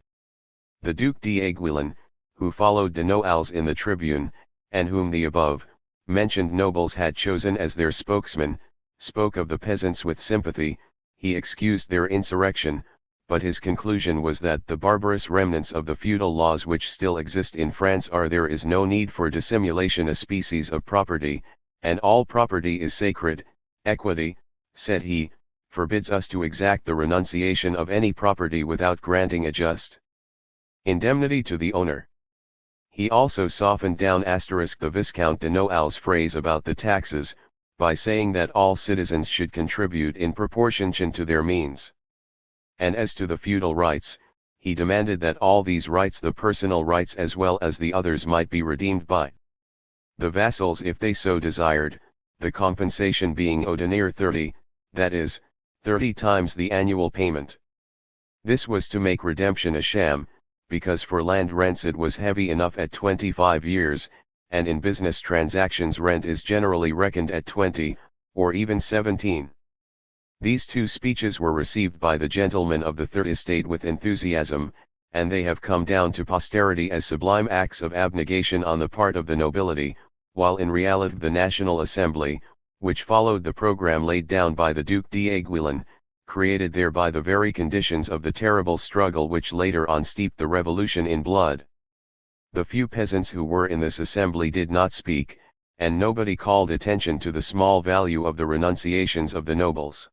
The Duc d'Aiguillon, who followed de Noailles in the tribune, and whom the above-mentioned nobles had chosen as their spokesman, spoke of the peasants with sympathy. He excused their insurrection, but his conclusion was that the barbarous remnants of the feudal laws which still exist in France are there is no need for dissimulation, a species of property, and all property is sacred. Equity, said he, forbids us to exact the renunciation of any property without granting a just indemnity to the owner. He also softened down the Viscount de Noailles' phrase about the taxes, by saying that all citizens should contribute in proportion to their means. And as to the feudal rights, he demanded that all these rights, the personal rights as well as the others, might be redeemed by the vassals if they so desired, the compensation being ordinaire 30, that is, 30 times the annual payment. This was to make redemption a sham, because for land rents it was heavy enough at 25 years, and in business transactions rent is generally reckoned at 20, or even 17. These two speeches were received by the gentlemen of the Third Estate with enthusiasm, and they have come down to posterity as sublime acts of abnegation on the part of the nobility, while in reality the National Assembly, which followed the program laid down by the Duc d'Aiguillon, created thereby the very conditions of the terrible struggle which later on steeped the revolution in blood. The few peasants who were in this assembly did not speak, and nobody called attention to the small value of the renunciations of the nobles.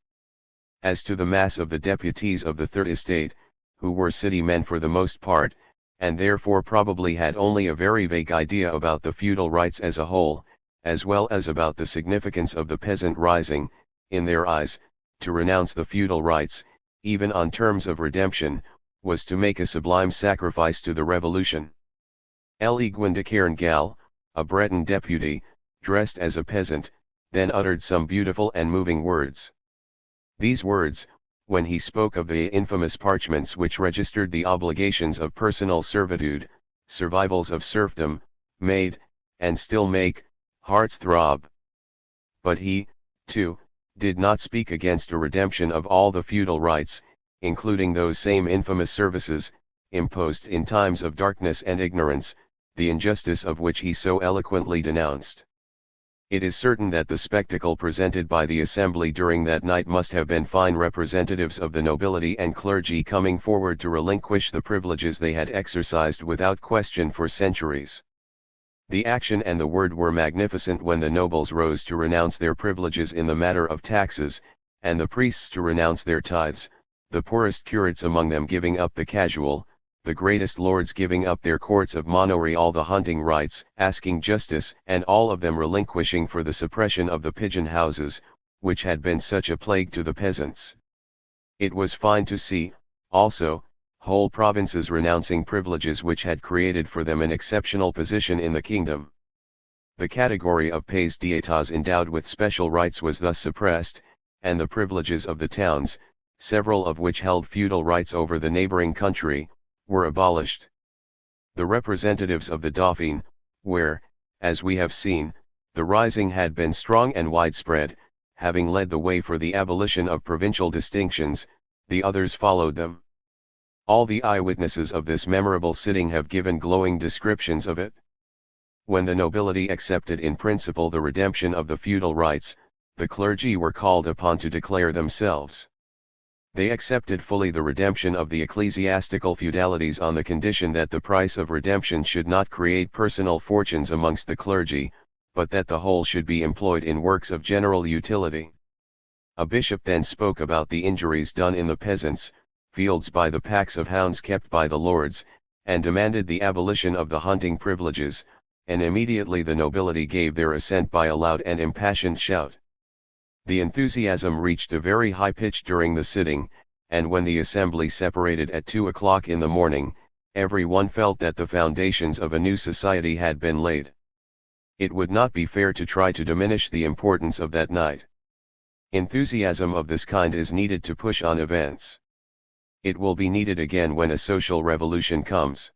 As to the mass of the deputies of the Third Estate, who were city men for the most part, and therefore probably had only a very vague idea about the feudal rights as a whole, as well as about the significance of the peasant rising, in their eyes, to renounce the feudal rights, even on terms of redemption, was to make a sublime sacrifice to the revolution. L'Iguin de Cairngal, a Breton deputy, dressed as a peasant, then uttered some beautiful and moving words. These words, when he spoke of the infamous parchments which registered the obligations of personal servitude, survivals of serfdom, made, and still make, hearts throb. But he, too, did not speak against a redemption of all the feudal rights, including those same infamous services, imposed in times of darkness and ignorance, the injustice of which he so eloquently denounced. It is certain that the spectacle presented by the assembly during that night must have been fine representatives of the nobility and clergy coming forward to relinquish the privileges they had exercised without question for centuries. The action and the word were magnificent when the nobles rose to renounce their privileges in the matter of taxes, and the priests to renounce their tithes, the poorest curates among them giving up the casual, the greatest lords giving up their courts of monarchy, all the hunting rights, asking justice, and all of them relinquishing for the suppression of the pigeon houses, which had been such a plague to the peasants. It was fine to see, also, whole provinces renouncing privileges which had created for them an exceptional position in the kingdom. The category of pays d'etats endowed with special rights was thus suppressed, and the privileges of the towns, several of which held feudal rights over the neighboring country, were abolished. The representatives of the Dauphin, where, as we have seen, the rising had been strong and widespread, having led the way for the abolition of provincial distinctions, the others followed them. All the eyewitnesses of this memorable sitting have given glowing descriptions of it. When the nobility accepted in principle the redemption of the feudal rights, the clergy were called upon to declare themselves. They accepted fully the redemption of the ecclesiastical feudalities on the condition that the price of redemption should not create personal fortunes amongst the clergy, but that the whole should be employed in works of general utility. A bishop then spoke about the injuries done in the peasants' fields by the packs of hounds kept by the lords, and demanded the abolition of the hunting privileges, and immediately the nobility gave their assent by a loud and impassioned shout. The enthusiasm reached a very high pitch during the sitting, and when the assembly separated at 2 o'clock in the morning, every one felt that the foundations of a new society had been laid. It would not be fair to try to diminish the importance of that night. Enthusiasm of this kind is needed to push on events. It will be needed again when a social revolution comes.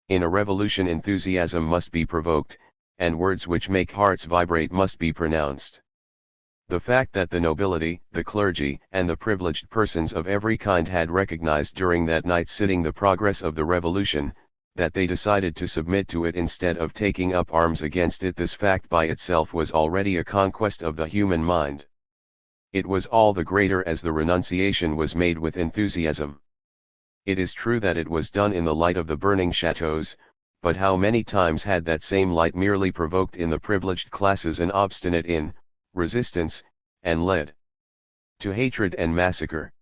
In a revolution enthusiasm must be provoked, and words which make hearts vibrate must be pronounced. The fact that the nobility, the clergy, and the privileged persons of every kind had recognized during that night sitting the progress of the revolution, that they decided to submit to it instead of taking up arms against it, this fact by itself was already a conquest of the human mind. It was all the greater as the renunciation was made with enthusiasm. It is true that it was done in the light of the burning chateaus, but how many times had that same light merely provoked in the privileged classes an obstinate resistance, and led to hatred and massacre.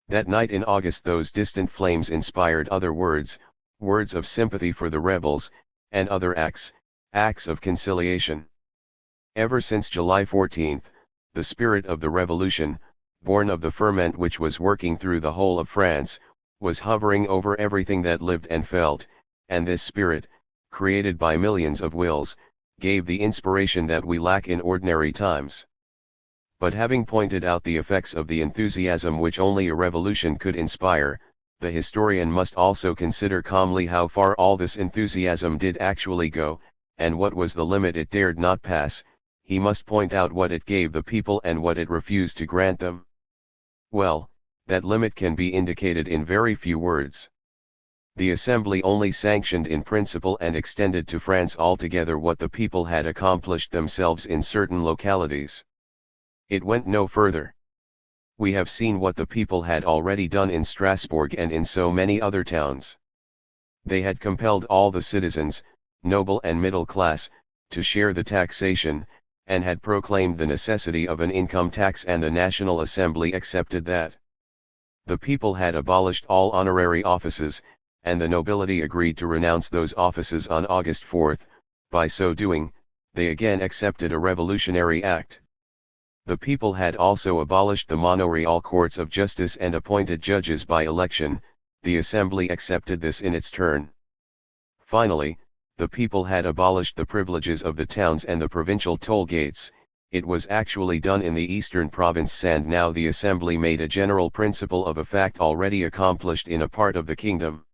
That night in August those distant flames inspired other words of sympathy for the rebels, and other acts of conciliation. Ever since July 14, the spirit of the revolution, born of the ferment which was working through the whole of France, was hovering over everything that lived and felt, and this spirit, created by millions of wills, gave the inspiration that we lack in ordinary times. But having pointed out the effects of the enthusiasm which only a revolution could inspire, the historian must also consider calmly how far all this enthusiasm did actually go, and what was the limit it dared not pass. he must point out what it gave the people and what it refused to grant them. Well, that limit can be indicated in very few words. The Assembly only sanctioned in principle and extended to France altogether what the people had accomplished themselves in certain localities. It went no further. We have seen what the people had already done in Strasbourg and in so many other towns. They had compelled all the citizens, noble and middle class, to share the taxation, and had proclaimed the necessity of an income tax, and the National Assembly accepted that. The people had abolished all honorary offices, and the nobility agreed to renounce those offices on August 4. By so doing, they again accepted a revolutionary act. The people had also abolished the manorial courts of justice and appointed judges by election. The Assembly accepted this in its turn. Finally, the people had abolished the privileges of the towns and the provincial toll gates. It was actually done in the eastern province, and now the Assembly made a general principle of a fact already accomplished in a part of the kingdom.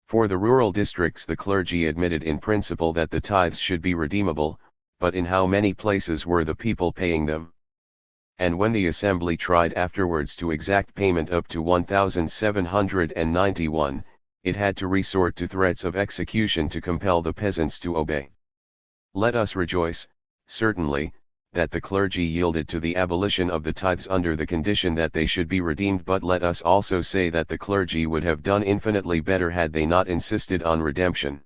For the rural districts the clergy admitted in principle that the tithes should be redeemable, but in how many places were the people paying them? And when the Assembly tried afterwards to exact payment up to 1791, it had to resort to threats of execution to compel the peasants to obey. Let us rejoice, certainly, that the clergy yielded to the abolition of the tithes under the condition that they should be redeemed, but let us also say that the clergy would have done infinitely better had they not insisted on redemption.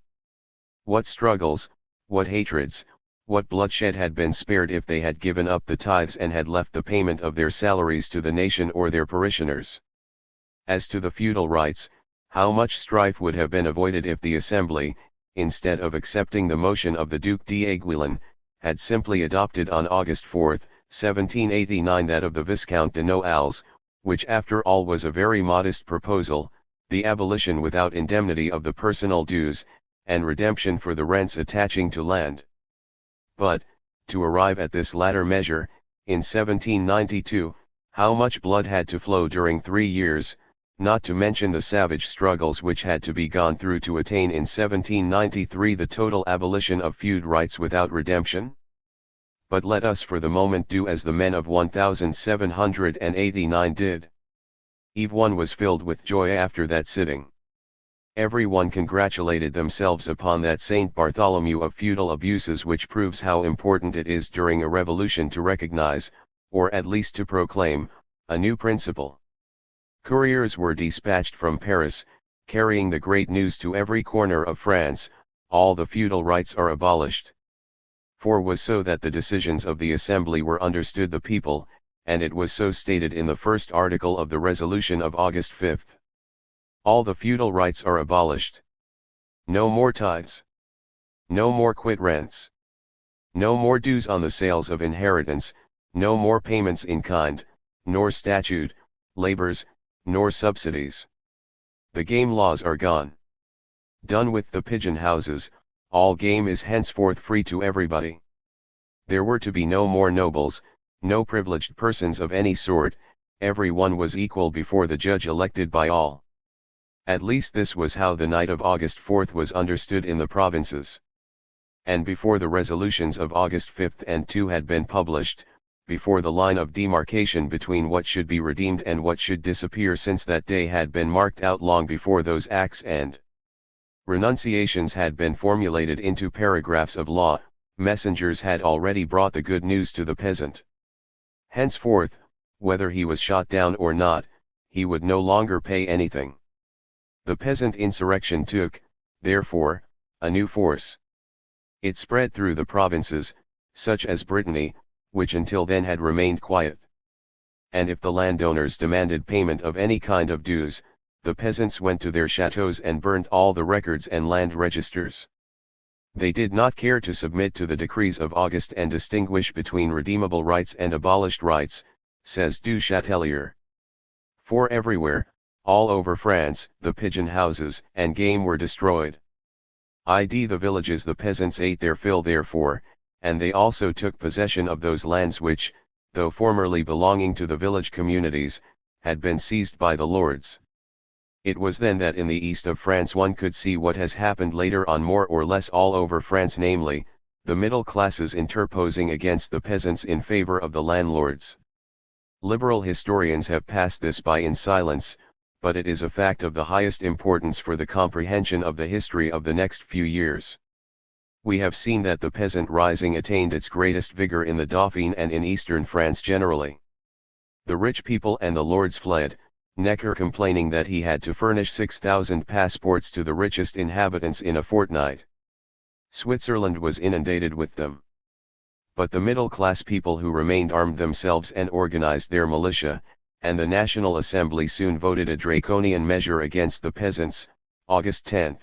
What struggles, what hatreds, what bloodshed had been spared if they had given up the tithes and had left the payment of their salaries to the nation or their parishioners. As to the feudal rights, how much strife would have been avoided if the Assembly, instead of accepting the motion of the Duc d'Aiguillon, had simply adopted on August 4, 1789 that of the Viscount de Noailles, which after all was a very modest proposal, the abolition without indemnity of the personal dues, and redemption for the rents attaching to land. But, to arrive at this latter measure, in 1792, how much blood had to flow during 3 years, not to mention the savage struggles which had to be gone through to attain in 1793 the total abolition of feud rights without redemption? But let us for the moment do as the men of 1789 did. Everyone was filled with joy after that sitting. Everyone congratulated themselves upon that Saint Bartholomew of feudal abuses, which proves how important it is during a revolution to recognize, or at least to proclaim, a new principle. Couriers were dispatched from Paris, carrying the great news to every corner of France: all the feudal rights are abolished. For was so that the decisions of the Assembly were understood the people, and it was so stated in the first article of the resolution of August 5. All the feudal rights are abolished. No more tithes. No more quit rents. No more dues on the sales of inheritance, no more payments in kind, nor statute, labors, nor subsidies. The game laws are gone. Done with the pigeon houses, all game is henceforth free to everybody. There were to be no more nobles, no privileged persons of any sort, every one was equal before the judge elected by all. At least this was how the night of August 4 was understood in the provinces. And before the resolutions of August 5 and 2 had been published, before the line of demarcation between what should be redeemed and what should disappear since that day had been marked out long before those acts and renunciations had been formulated into paragraphs of law, messengers had already brought the good news to the peasant. Henceforth, whether he was shot down or not, he would no longer pay anything. The peasant insurrection took, therefore, a new force. It spread through the provinces, such as Brittany, which until then had remained quiet. And if the landowners demanded payment of any kind of dues, the peasants went to their chateaux and burnt all the records and land registers. They did not care to submit to the decrees of August and distinguish between redeemable rights and abolished rights, says Du Châtelier. For everywhere, all over France, the pigeon houses and game were destroyed. The villages the peasants ate their fill therefore, and they also took possession of those lands which, though formerly belonging to the village communities, had been seized by the lords. It was then that in the east of France one could see what has happened later on more or less all over France, namely, the middle classes interposing against the peasants in favor of the landlords. Liberal historians have passed this by in silence, but it is a fact of the highest importance for the comprehension of the history of the next few years. We have seen that the peasant rising attained its greatest vigor in the Dauphiné and in eastern France generally. The rich people and the lords fled, Necker complaining that he had to furnish 6,000 passports to the richest inhabitants in a fortnight. Switzerland was inundated with them. But the middle-class people who remained armed themselves and organized their militia, and the National Assembly soon voted a draconian measure against the peasants, August 10.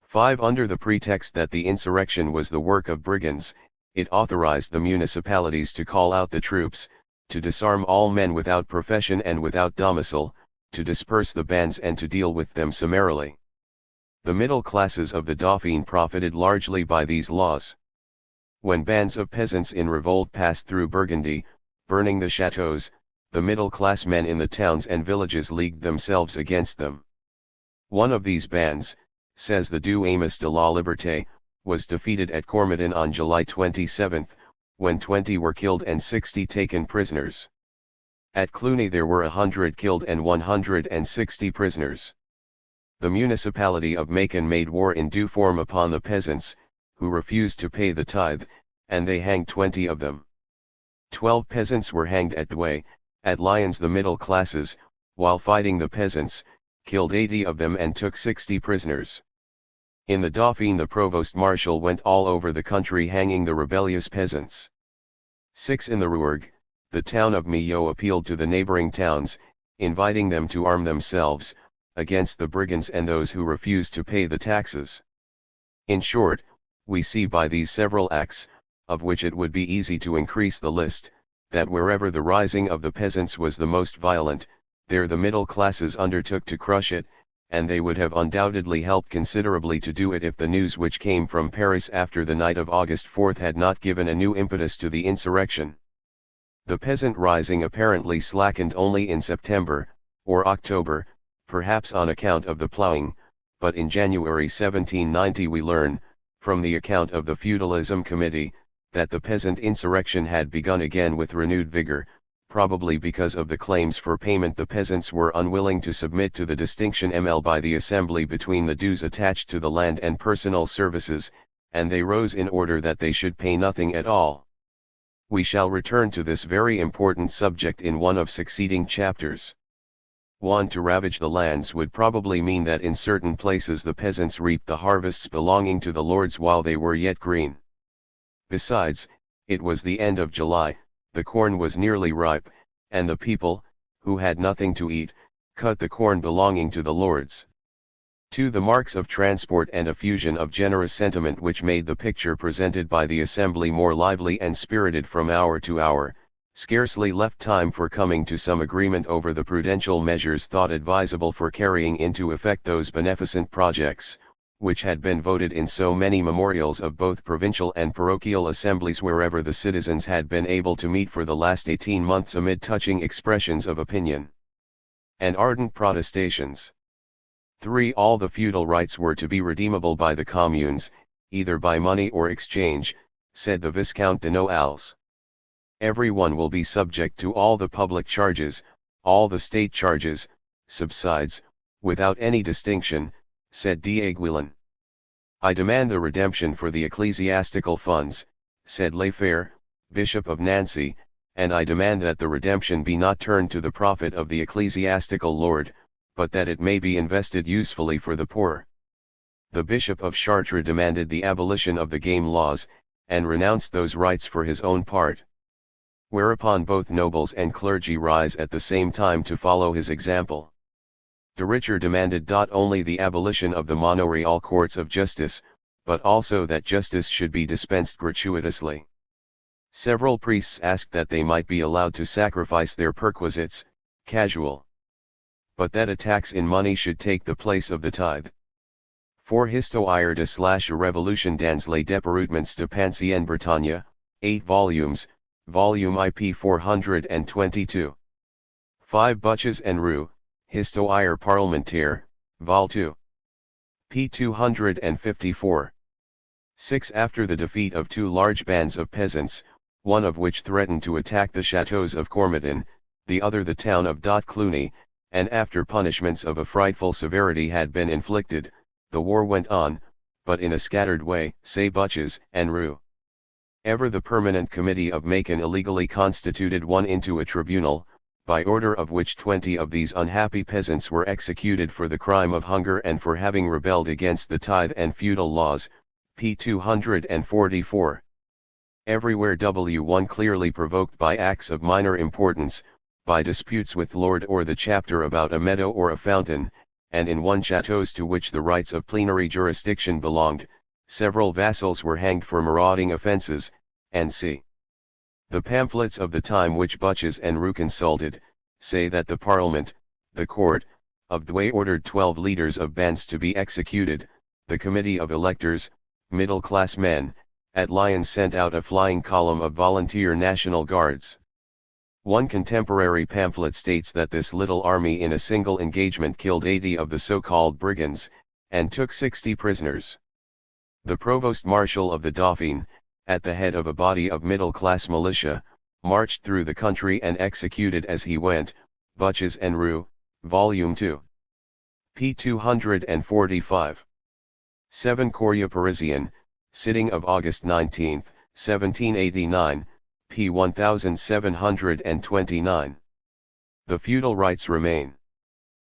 5. Under the pretext that the insurrection was the work of brigands, it authorized the municipalities to call out the troops, to disarm all men without profession and without domicile, to disperse the bands and to deal with them summarily. The middle classes of the Dauphiné profited largely by these laws. When bands of peasants in revolt passed through Burgundy, burning the chateaux, the middle-class men in the towns and villages leagued themselves against them. One of these bands, says the Du Amos de la Liberté, was defeated at Cormidon on July 27, when 20 were killed and 60 taken prisoners. At Cluny there were 100 killed and 160 prisoners. The municipality of Macon made war in due form upon the peasants, who refused to pay the tithe, and they hanged 20 of them. 12 peasants were hanged at Douai. At Lyons the middle classes, while fighting the peasants, killed 80 of them and took 60 prisoners. In the Dauphiné the provost marshal went all over the country hanging the rebellious peasants. 6. In the Rouergue, the town of Millau appealed to the neighboring towns, inviting them to arm themselves, against the brigands and those who refused to pay the taxes. In short, we see by these several acts, of which it would be easy to increase the list, that wherever the rising of the peasants was the most violent, there the middle classes undertook to crush it, and they would have undoubtedly helped considerably to do it if the news which came from Paris after the night of August 4 had not given a new impetus to the insurrection. The peasant rising apparently slackened only in September, or October, perhaps on account of the ploughing, but in January 1790 we learn, from the account of the Feudalism Committee, that the peasant insurrection had begun again with renewed vigor, probably because of the claims for payment the peasants were unwilling to submit to the distinction made by the Assembly between the dues attached to the land and personal services, and they rose in order that they should pay nothing at all. We shall return to this very important subject in one of succeeding chapters. 1. To ravage the lands would probably mean that in certain places the peasants reaped the harvests belonging to the lords while they were yet green. Besides, it was the end of July, the corn was nearly ripe, and the people, who had nothing to eat, cut the corn belonging to the lords. 2. The marks of transport and a fusion of generous sentiment which made the picture presented by the Assembly more lively and spirited from hour to hour, scarcely left time for coming to some agreement over the prudential measures thought advisable for carrying into effect those beneficent projects, which had been voted in so many memorials of both provincial and parochial assemblies wherever the citizens had been able to meet for the last 18 months amid touching expressions of opinion and ardent protestations. 3. All the feudal rights were to be redeemable by the communes, either by money or exchange, said the Viscount de Noailles. Every one will be subject to all the public charges, all the state charges, subsides, without any distinction, said d'Aiguillon. I demand the redemption for the ecclesiastical funds, said Lefebvre, Bishop of Nancy, and I demand that the redemption be not turned to the profit of the ecclesiastical lord, but that it may be invested usefully for the poor. The Bishop of Chartres demanded the abolition of the game laws, and renounced those rights for his own part. Whereupon both nobles and clergy rise at the same time to follow his example. De Richer demanded not only the abolition of the manorial courts of justice, but also that justice should be dispensed gratuitously. Several priests asked that they might be allowed to sacrifice their perquisites, casual. But that a tax in money should take the place of the tithe. 4. Histoire de la Révolution dans les départements de Pensée en Bretagne, 8 volumes, volume IP 422. 5. Butches and Roux, Histoire parlementaire, vol. 2. p. 254. 6. After the defeat of two large bands of peasants, one of which threatened to attack the chateaux of Cormeton, the other the town of Cluny, and after punishments of a frightful severity had been inflicted, the war went on, but in a scattered way, say Butches and Roux. Ever the permanent committee of Macon illegally constituted one into a tribunal, by order of which 20 of these unhappy peasants were executed for the crime of hunger and for having rebelled against the tithe and feudal laws, p. 244. Everywhere W1 clearly provoked by acts of minor importance, by disputes with lord or the chapter about a meadow or a fountain, and in one chateaux to which the rights of plenary jurisdiction belonged, several vassals were hanged for marauding offences, and c. The pamphlets of the time which Butches and Roux consulted, say that the Parliament, the Court, of Douai ordered 12 leaders of bands to be executed, the Committee of Electors, middle-class men, at Lyons sent out a flying column of volunteer National Guards. One contemporary pamphlet states that this little army in a single engagement killed 80 of the so-called brigands, and took 60 prisoners. The Provost Marshal of the Dauphin, at the head of a body of middle-class militia, marched through the country and executed as he went, Butches and Roux, Volume 2. p. 245. 7. Courrier Parisien, sitting of August 19, 1789, p. 1729. The feudal rights remain.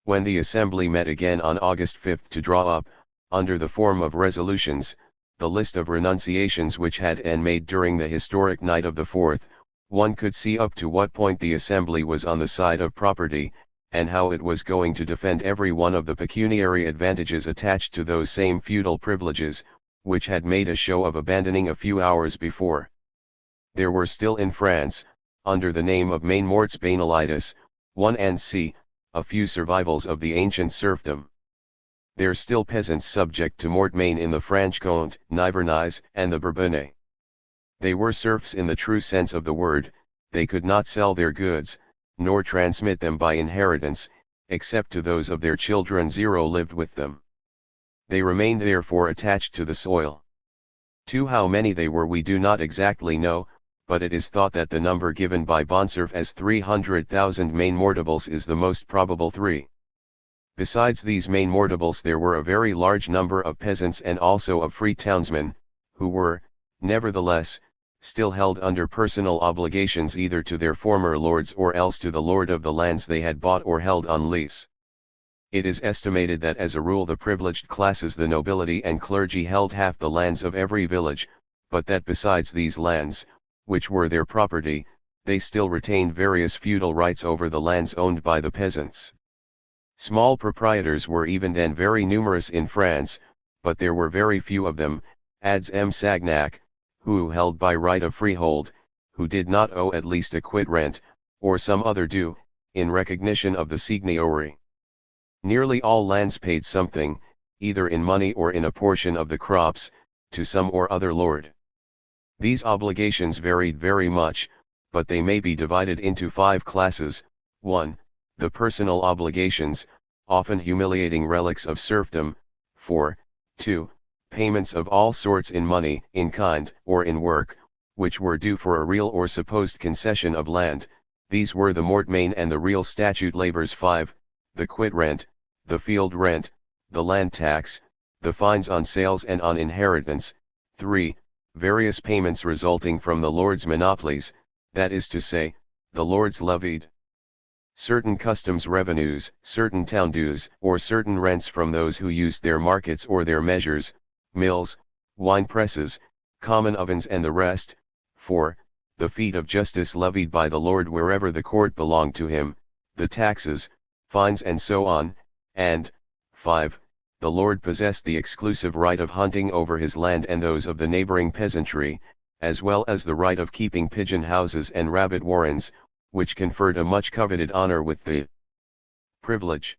When the Assembly met again on August 5 to draw up, under the form of resolutions, the list of renunciations which had been made during the historic night of the 4th, one could see up to what point the Assembly was on the side of property, and how it was going to defend every one of the pecuniary advantages attached to those same feudal privileges, which had made a show of abandoning a few hours before. There were still in France, under the name of Mainmorts Banalitas, 1 and c, a few survivals of the ancient serfdom. There still peasants subject to mortmain in the Franche-Comté, Nivernais, and the Bourbonnais. They were serfs in the true sense of the word, they could not sell their goods, nor transmit them by inheritance, except to those of their children 0 lived with them. They remained therefore attached to the soil. 2. How many they were we do not exactly know, but it is thought that the number given by Bonserf as 300,000 Mainmortables is the most probable. 3. Besides these Mainmortables there were a very large number of peasants and also of free townsmen, who were, nevertheless, still held under personal obligations either to their former lords or else to the lord of the lands they had bought or held on lease. It is estimated that as a rule the privileged classes, the nobility and clergy, held half the lands of every village, but that besides these lands, which were their property, they still retained various feudal rights over the lands owned by the peasants. Small proprietors were even then very numerous in France, but there were very few of them, adds M. Sagnac, who held by right of freehold, who did not owe at least a quit rent, or some other due, in recognition of the seigneury. Nearly all lands paid something, either in money or in a portion of the crops, to some or other lord. These obligations varied very much, but they may be divided into 5 classes. 1. The personal obligations, often humiliating relics of serfdom. 4. 2. Payments of all sorts in money, in kind, or in work, which were due for a real or supposed concession of land, these were the mortmain and the real statute labors. 5. The quit rent, the field rent, the land tax, the fines on sales and on inheritance. 3. Various payments resulting from the lord's monopolies, that is to say, the lords levied certain customs revenues, certain town dues, or certain rents from those who used their markets or their measures, mills, wine presses, common ovens and the rest. 4. The feet of justice levied by the lord wherever the court belonged to him, the taxes, fines and so on, and, 5. The lord possessed the exclusive right of hunting over his land and those of the neighboring peasantry, as well as the right of keeping pigeon houses and rabbit warrens, which conferred a much coveted honor with the privilege.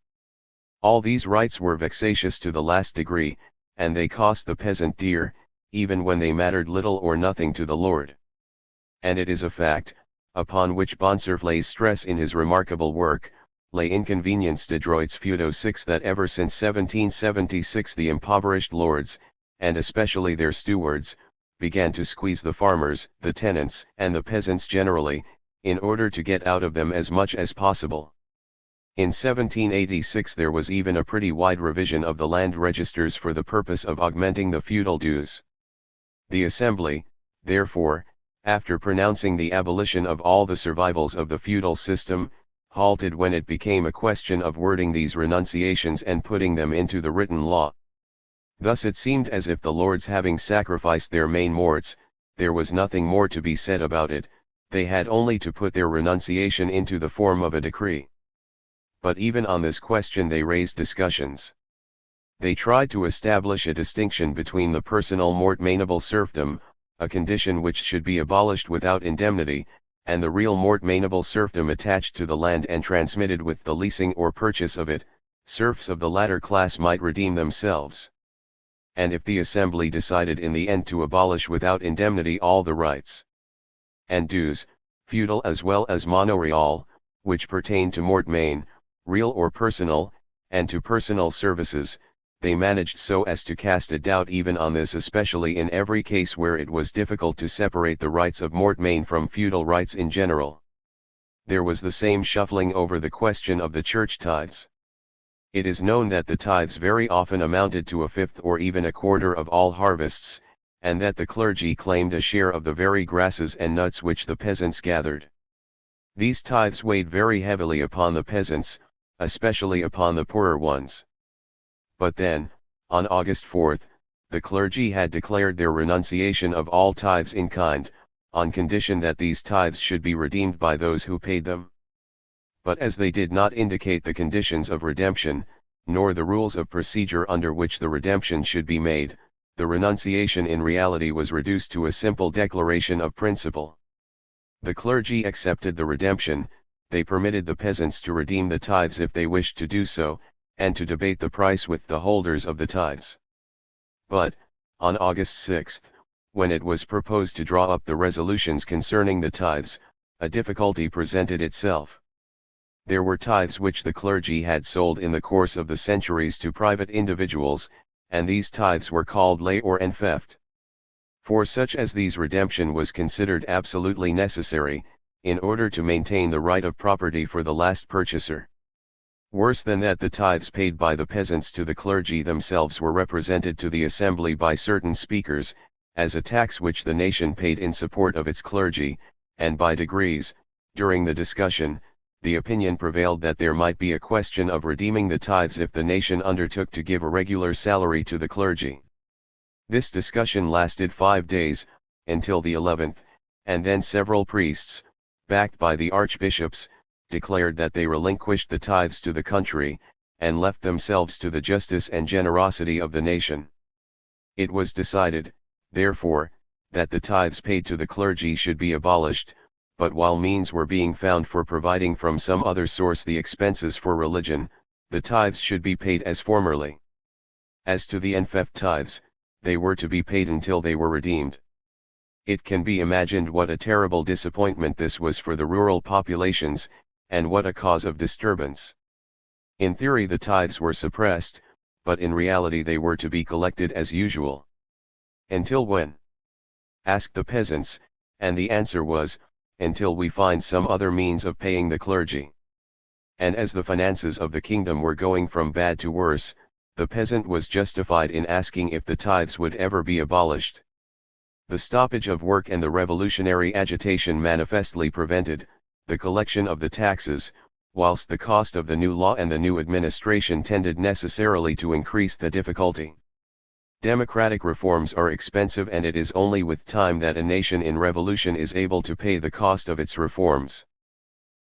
All these rights were vexatious to the last degree, and they cost the peasant dear, even when they mattered little or nothing to the lord. And it is a fact, upon which Bonserf lays stress in his remarkable work, Les Inconvénients de droits feudaux 6, that ever since 1776 the impoverished lords, and especially their stewards, began to squeeze the farmers, the tenants, and the peasants generally, in order to get out of them as much as possible. In 1786 there was even a pretty wide revision of the land registers for the purpose of augmenting the feudal dues. The Assembly, therefore, after pronouncing the abolition of all the survivals of the feudal system, halted when it became a question of wording these renunciations and putting them into the written law. Thus it seemed as if the lords, having sacrificed their main morts, there was nothing more to be said about it, they had only to put their renunciation into the form of a decree. But even on this question they raised discussions. They tried to establish a distinction between the personal mortmainable serfdom, a condition which should be abolished without indemnity, and the real mortmainable serfdom attached to the land and transmitted with the leasing or purchase of it. Serfs of the latter class might redeem themselves. And if the Assembly decided in the end to abolish without indemnity all the rights and dues, feudal as well as manorial, which pertain to mortmain, real or personal, and to personal services, they managed so as to cast a doubt even on this, especially in every case where it was difficult to separate the rights of mortmain from feudal rights in general. There was the same shuffling over the question of the church tithes. It is known that the tithes very often amounted to a fifth or even a quarter of all harvests, and that the clergy claimed a share of the very grasses and nuts which the peasants gathered. These tithes weighed very heavily upon the peasants, especially upon the poorer ones. But then, on August 4, the clergy had declared their renunciation of all tithes in kind, on condition that these tithes should be redeemed by those who paid them. But as they did not indicate the conditions of redemption, nor the rules of procedure under which the redemption should be made, the renunciation in reality was reduced to a simple declaration of principle. The clergy accepted the redemption, they permitted the peasants to redeem the tithes if they wished to do so, and to debate the price with the holders of the tithes. But, on August 6, when it was proposed to draw up the resolutions concerning the tithes, a difficulty presented itself. There were tithes which the clergy had sold in the course of the centuries to private individuals, and these tithes were called lay or enfeft. For such as these redemption was considered absolutely necessary, in order to maintain the right of property for the last purchaser. Worse than that, the tithes paid by the peasants to the clergy themselves were represented to the Assembly by certain speakers, as a tax which the nation paid in support of its clergy, and by degrees, during the discussion, the opinion prevailed that there might be a question of redeeming the tithes if the nation undertook to give a regular salary to the clergy. This discussion lasted 5 days, until the 11th, and then several priests, backed by the archbishops, declared that they relinquished the tithes to the country, and left themselves to the justice and generosity of the nation. It was decided, therefore, that the tithes paid to the clergy should be abolished, but while means were being found for providing from some other source the expenses for religion, the tithes should be paid as formerly. As to the enfeft tithes, they were to be paid until they were redeemed. It can be imagined what a terrible disappointment this was for the rural populations, and what a cause of disturbance. In theory the tithes were suppressed, but in reality they were to be collected as usual. Until when? Asked the peasants, and the answer was, until we find some other means of paying the clergy. And as the finances of the kingdom were going from bad to worse, the peasant was justified in asking if the tithes would ever be abolished. The stoppage of work and the revolutionary agitation manifestly prevented the collection of the taxes, whilst the cost of the new law and the new administration tended necessarily to increase the difficulty. Democratic reforms are expensive, and it is only with time that a nation in revolution is able to pay the cost of its reforms.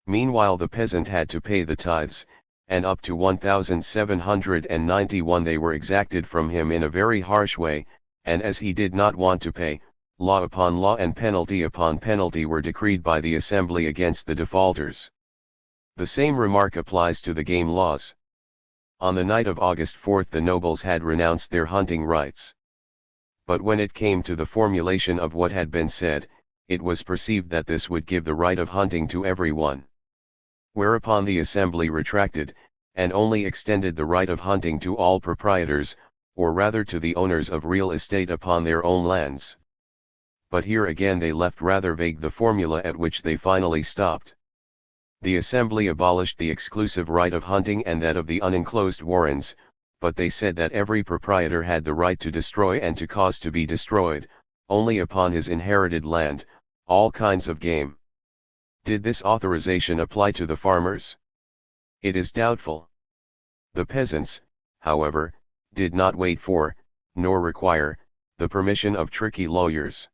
Meanwhile the peasant had to pay the tithes, and up to 1791 they were exacted from him in a very harsh way, and as he did not want to pay, law upon law and penalty upon penalty were decreed by the Assembly against the defaulters. The same remark applies to the game laws. On the night of August 4 the nobles had renounced their hunting rights. But when it came to the formulation of what had been said, it was perceived that this would give the right of hunting to everyone. Whereupon the Assembly retracted, and only extended the right of hunting to all proprietors, or rather to the owners of real estate upon their own lands. But here again they left rather vague the formula at which they finally stopped. The Assembly abolished the exclusive right of hunting and that of the unenclosed warrens, but they said that every proprietor had the right to destroy and to cause to be destroyed, only upon his inherited land, all kinds of game. Did this authorization apply to the farmers? It is doubtful. The peasants, however, did not wait for, nor require, the permission of tricky lawyers.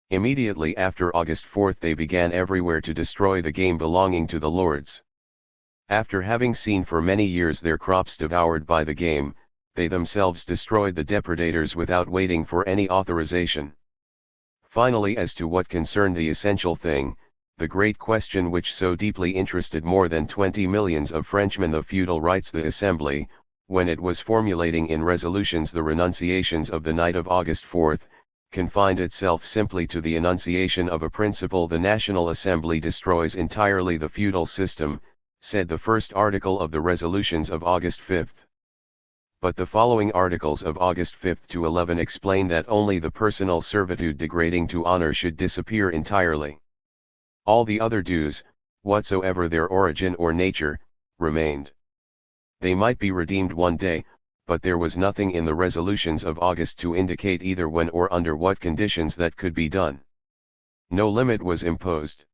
Immediately after August 4 they began everywhere to destroy the game belonging to the lords. After having seen for many years their crops devoured by the game, they themselves destroyed the depredators without waiting for any authorization. Finally, as to what concerned the essential thing, the great question which so deeply interested more than 20 millions of Frenchmen, the feudal rights, the Assembly, when it was formulating in resolutions the renunciations of the night of August 4, confined itself simply to the enunciation of a principle: the National Assembly destroys entirely the feudal system, said the first article of the resolutions of August 5. But the following articles of August 5 to 11 explain that only the personal servitude degrading to honor should disappear entirely. All the other dues, whatsoever their origin or nature, remained. They might be redeemed one day, but there was nothing in the resolutions of August to indicate either when or under what conditions that could be done. No limit was imposed.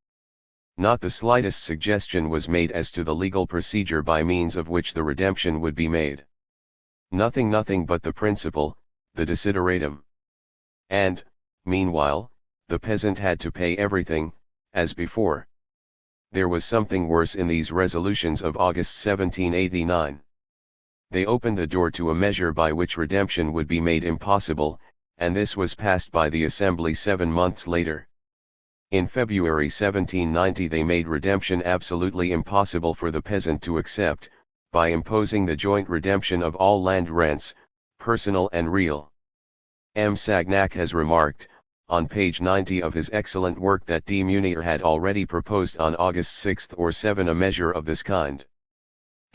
Not the slightest suggestion was made as to the legal procedure by means of which the redemption would be made. Nothing but the principle, the desideratum. And, meanwhile, the peasant had to pay everything, as before. There was something worse in these resolutions of August 1789. They opened the door to a measure by which redemption would be made impossible, and this was passed by the Assembly 7 months later. In February 1790 they made redemption absolutely impossible for the peasant to accept, by imposing the joint redemption of all land rents, personal and real. M. Sagnac has remarked, on page 90 of his excellent work, that de Munier had already proposed on August 6 or 7 a measure of this kind.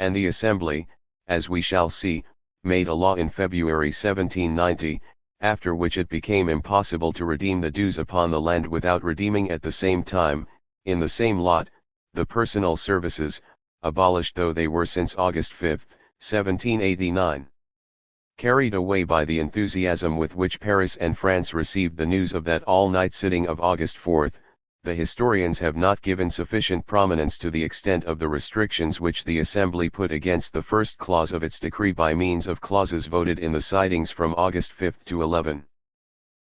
And the Assembly, as we shall see, made a law in February 1790, after which it became impossible to redeem the dues upon the land without redeeming at the same time, in the same lot, the personal services, abolished though they were since August 5, 1789. Carried away by the enthusiasm with which Paris and France received the news of that all-night sitting of August 4, the historians have not given sufficient prominence to the extent of the restrictions which the Assembly put against the first clause of its decree by means of clauses voted in the sidings from August 5 to 11.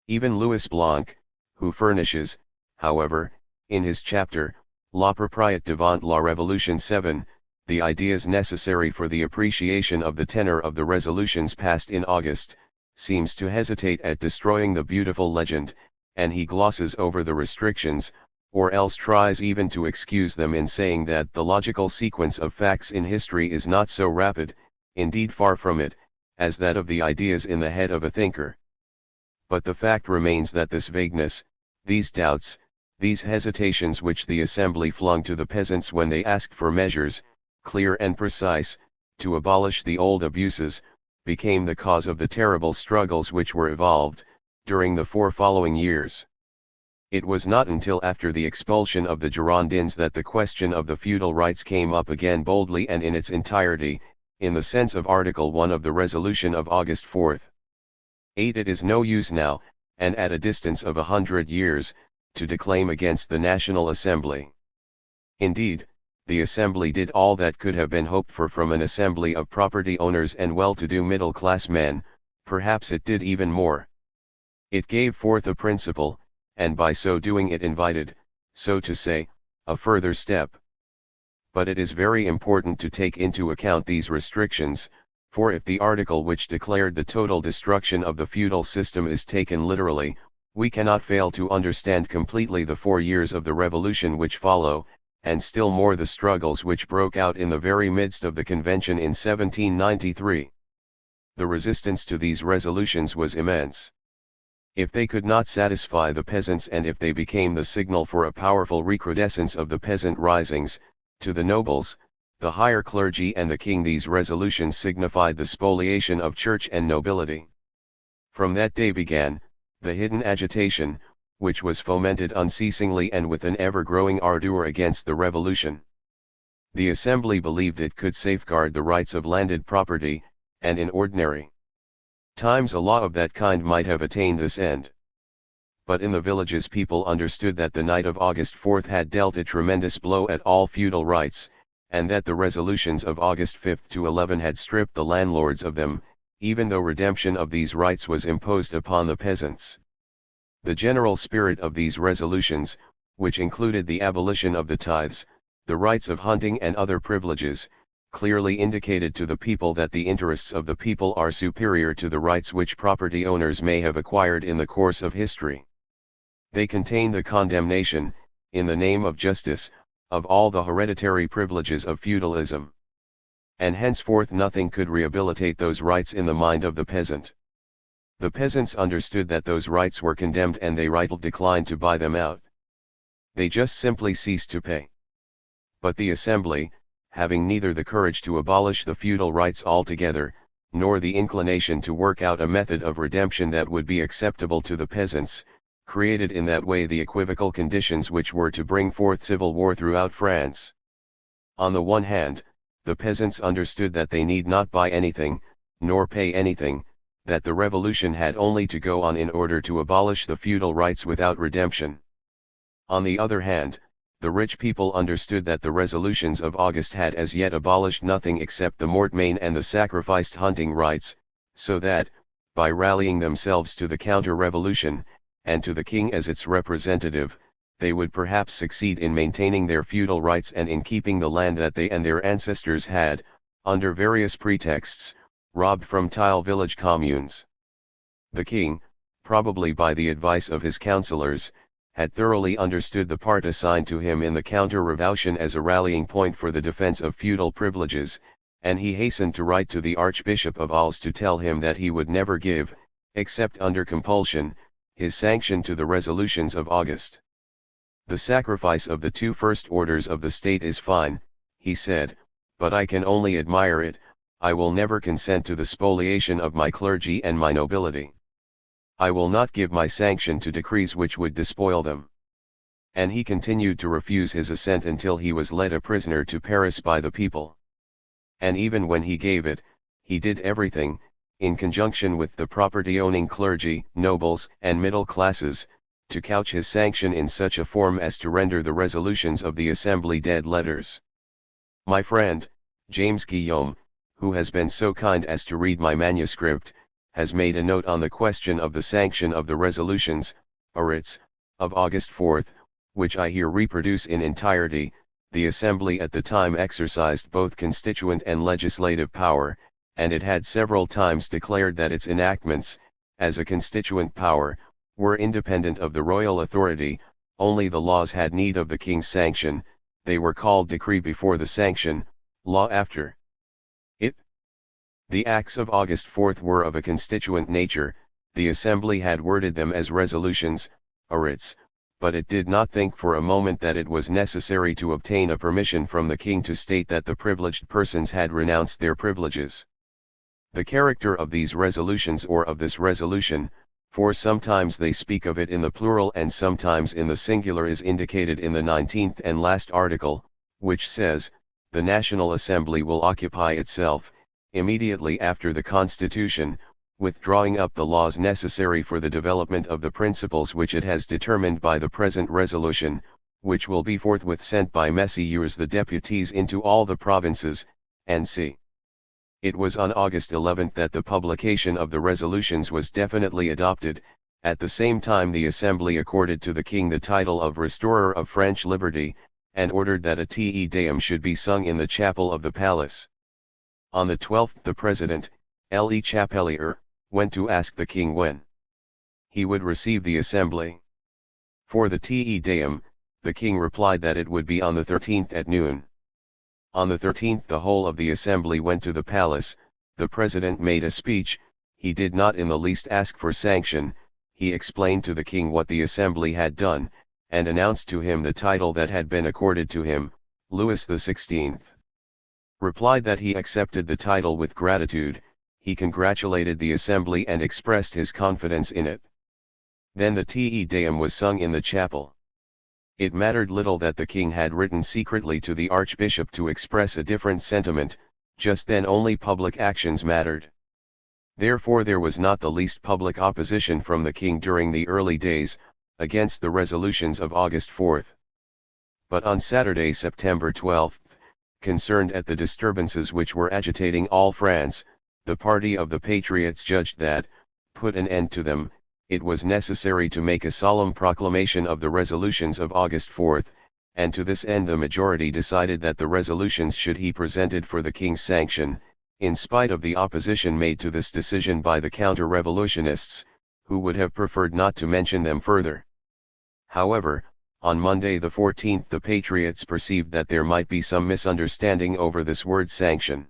Even Louis Blanc, who furnishes, however, in his chapter, La Propriété devant la Révolution 7, the ideas necessary for the appreciation of the tenor of the resolutions passed in August, seems to hesitate at destroying the beautiful legend, and he glosses over the restrictions, or else tries even to excuse them in saying that the logical sequence of facts in history is not so rapid, indeed far from it, as that of the ideas in the head of a thinker. But the fact remains that this vagueness, these doubts, these hesitations which the Assembly flung to the peasants when they asked for measures, clear and precise, to abolish the old abuses, became the cause of the terrible struggles which were evolved, during the 4 following years. It was not until after the expulsion of the Girondins that the question of the feudal rights came up again boldly and in its entirety, in the sense of Article 1 of the resolution of August 4. 8. It is no use now, and at a distance of 100 years, to declaim against the National Assembly. Indeed, the Assembly did all that could have been hoped for from an assembly of property owners and well-to-do middle-class men, perhaps it did even more. It gave forth a principle, and by so doing it invited, so to say, a further step. But it is very important to take into account these restrictions, for if the article which declared the total destruction of the feudal system is taken literally, we cannot fail to understand completely the 4 years of the revolution which follow, and still more the struggles which broke out in the very midst of the convention in 1793. The resistance to these resolutions was immense. If they could not satisfy the peasants, and if they became the signal for a powerful recrudescence of the peasant risings, to the nobles, the higher clergy and the king. These resolutions signified the spoliation of church and nobility. From that day began the hidden agitation, which was fomented unceasingly and with an ever-growing ardor against the revolution. The assembly believed it could safeguard the rights of landed property, and in ordinary times a law of that kind might have attained this end. But in the villages people understood that the night of August 4 had dealt a tremendous blow at all feudal rights, and that the resolutions of August 5 to 11 had stripped the landlords of them, even though redemption of these rights was imposed upon the peasants. The general spirit of these resolutions, which included the abolition of the tithes, the rights of hunting and other privileges, clearly indicated to the people that the interests of the people are superior to the rights which property owners may have acquired in the course of history. They contain the condemnation, in the name of justice, of all the hereditary privileges of feudalism. And henceforth nothing could rehabilitate those rights in the mind of the peasant. The peasants understood that those rights were condemned and they rightly declined to buy them out. They just simply ceased to pay. But the assembly, having neither the courage to abolish the feudal rights altogether, nor the inclination to work out a method of redemption that would be acceptable to the peasants, created in that way the equivocal conditions which were to bring forth civil war throughout France. On the one hand, the peasants understood that they need not buy anything, nor pay anything, that the revolution had only to go on in order to abolish the feudal rights without redemption. On the other hand, the rich people understood that the resolutions of August had as yet abolished nothing except the mortmain and the sacrificed hunting rights, so that, by rallying themselves to the counter-revolution, and to the king as its representative, they would perhaps succeed in maintaining their feudal rights and in keeping the land that they and their ancestors had, under various pretexts, robbed from tile village communes. The king, probably by the advice of his councillors, had thoroughly understood the part assigned to him in the counter-revolution as a rallying point for the defense of feudal privileges, and he hastened to write to the Archbishop of Arles to tell him that he would never give, except under compulsion, his sanction to the resolutions of August. The sacrifice of the two first orders of the state is fine, he said, but I can only admire it. I will never consent to the spoliation of my clergy and my nobility. I will not give my sanction to decrees which would despoil them. And he continued to refuse his assent until he was led a prisoner to Paris by the people. And even when he gave it, he did everything, in conjunction with the property-owning clergy, nobles, and middle classes, to couch his sanction in such a form as to render the resolutions of the assembly dead letters. My friend, James Guillaume, who has been so kind as to read my manuscript, has made a note on the question of the sanction of the resolutions, writs, of August 4, which I here reproduce in entirety. The assembly at the time exercised both constituent and legislative power, and it had several times declared that its enactments, as a constituent power, were independent of the royal authority. Only the laws had need of the king's sanction. They were called decree before the sanction, law after it. The acts of August 4 were of a constituent nature. The assembly had worded them as resolutions, writs, but it did not think for a moment that it was necessary to obtain a permission from the king to state that the privileged persons had renounced their privileges. The character of these resolutions or of this resolution, for sometimes they speak of it in the plural and sometimes in the singular, is indicated in the 19th and last article, which says, "The National Assembly will occupy itself, immediately after the Constitution, with drawing up the laws necessary for the development of the principles which it has determined by the present resolution, which will be forthwith sent by messieurs the deputies into all the provinces, and c." It was on August 11 that the publication of the resolutions was definitely adopted. At the same time the Assembly accorded to the king the title of Restorer of French Liberty, and ordered that a Te Deum should be sung in the chapel of the palace. On the 12th the President, Le Chapelier, went to ask the king when he would receive the assembly. For the Te Deum, the king replied that it would be on the 13th at noon. On the 13th the whole of the assembly went to the palace. The president made a speech. He did not in the least ask for sanction. He explained to the king what the assembly had done, and announced to him the title that had been accorded to him, Louis XVI. replied that he accepted the title with gratitude. He congratulated the assembly and expressed his confidence in it. Then the Te Deum was sung in the chapel. It mattered little that the king had written secretly to the archbishop to express a different sentiment, just then only public actions mattered. Therefore there was not the least public opposition from the king during the early days, against the resolutions of August 4. But on Saturday, September 12, concerned at the disturbances which were agitating all France, the party of the patriots judged that, put an end to them, it was necessary to make a solemn proclamation of the resolutions of August 4, and to this end the majority decided that the resolutions should be presented for the king's sanction, in spite of the opposition made to this decision by the counter-revolutionists, who would have preferred not to mention them further. However, on Monday the 14th the patriots perceived that there might be some misunderstanding over this word sanction.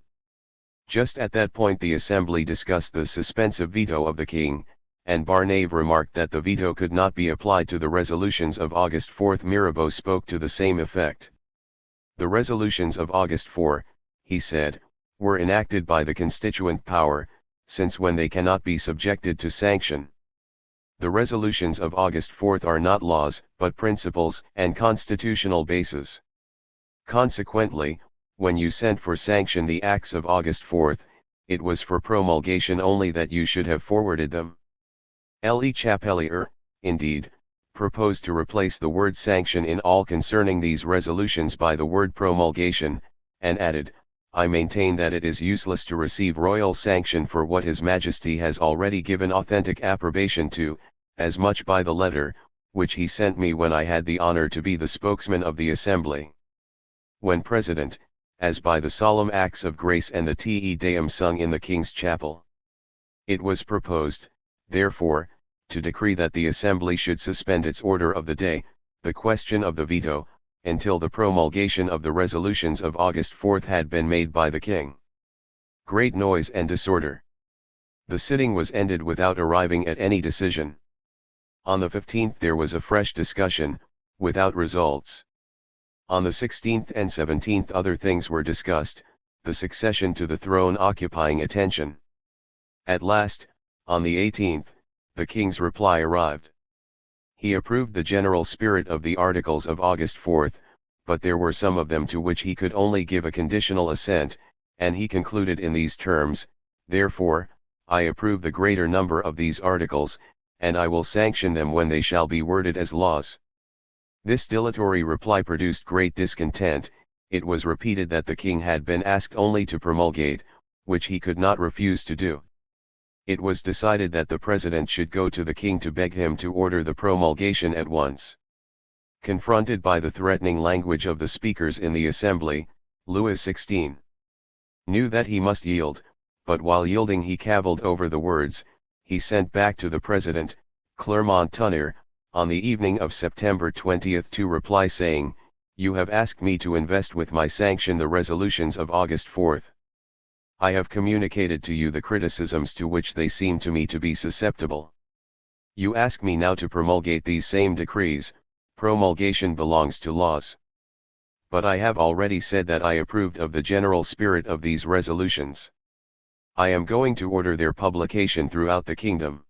Just at that point the assembly discussed the suspensive veto of the king, and Barnave remarked that the veto could not be applied to the resolutions of August 4. Mirabeau spoke to the same effect. The resolutions of August 4, he said, were enacted by the constituent power, since when they cannot be subjected to sanction. The resolutions of August 4 are not laws, but principles and constitutional bases. Consequently, when you sent for sanction the acts of August 4, it was for promulgation only that you should have forwarded them. Le Chapelier, indeed, proposed to replace the word sanction in all concerning these resolutions by the word promulgation, and added, I maintain that it is useless to receive royal sanction for what His Majesty has already given authentic approbation to, as much by the letter, which he sent me when I had the honor to be the spokesman of the assembly. When President, as by the solemn acts of grace and the Te Deum sung in the King's Chapel. It was proposed, therefore, to decree that the assembly should suspend its order of the day, the question of the veto, until the promulgation of the resolutions of August 4 had been made by the king. Great noise and disorder. The sitting was ended without arriving at any decision. On the 15th there was a fresh discussion, without results. On the 16th and 17th other things were discussed, the succession to the throne occupying attention. At last, on the 18th, the king's reply arrived. He approved the general spirit of the articles of August 4, but there were some of them to which he could only give a conditional assent, and he concluded in these terms, therefore, I approve the greater number of these articles, and I will sanction them when they shall be worded as laws. This dilatory reply produced great discontent. It was repeated that the king had been asked only to promulgate, which he could not refuse to do. It was decided that the president should go to the king to beg him to order the promulgation at once. Confronted by the threatening language of the speakers in the assembly, Louis XVI knew that he must yield, but while yielding he cavilled over the words. He sent back to the president, Clermont-Tonnerre, on the evening of September 20 to reply saying, You have asked me to invest with my sanction the resolutions of August 4. I have communicated to you the criticisms to which they seem to me to be susceptible. You ask me now to promulgate these same decrees. Promulgation belongs to laws. But I have already said that I approved of the general spirit of these resolutions. I am going to order their publication throughout the kingdom.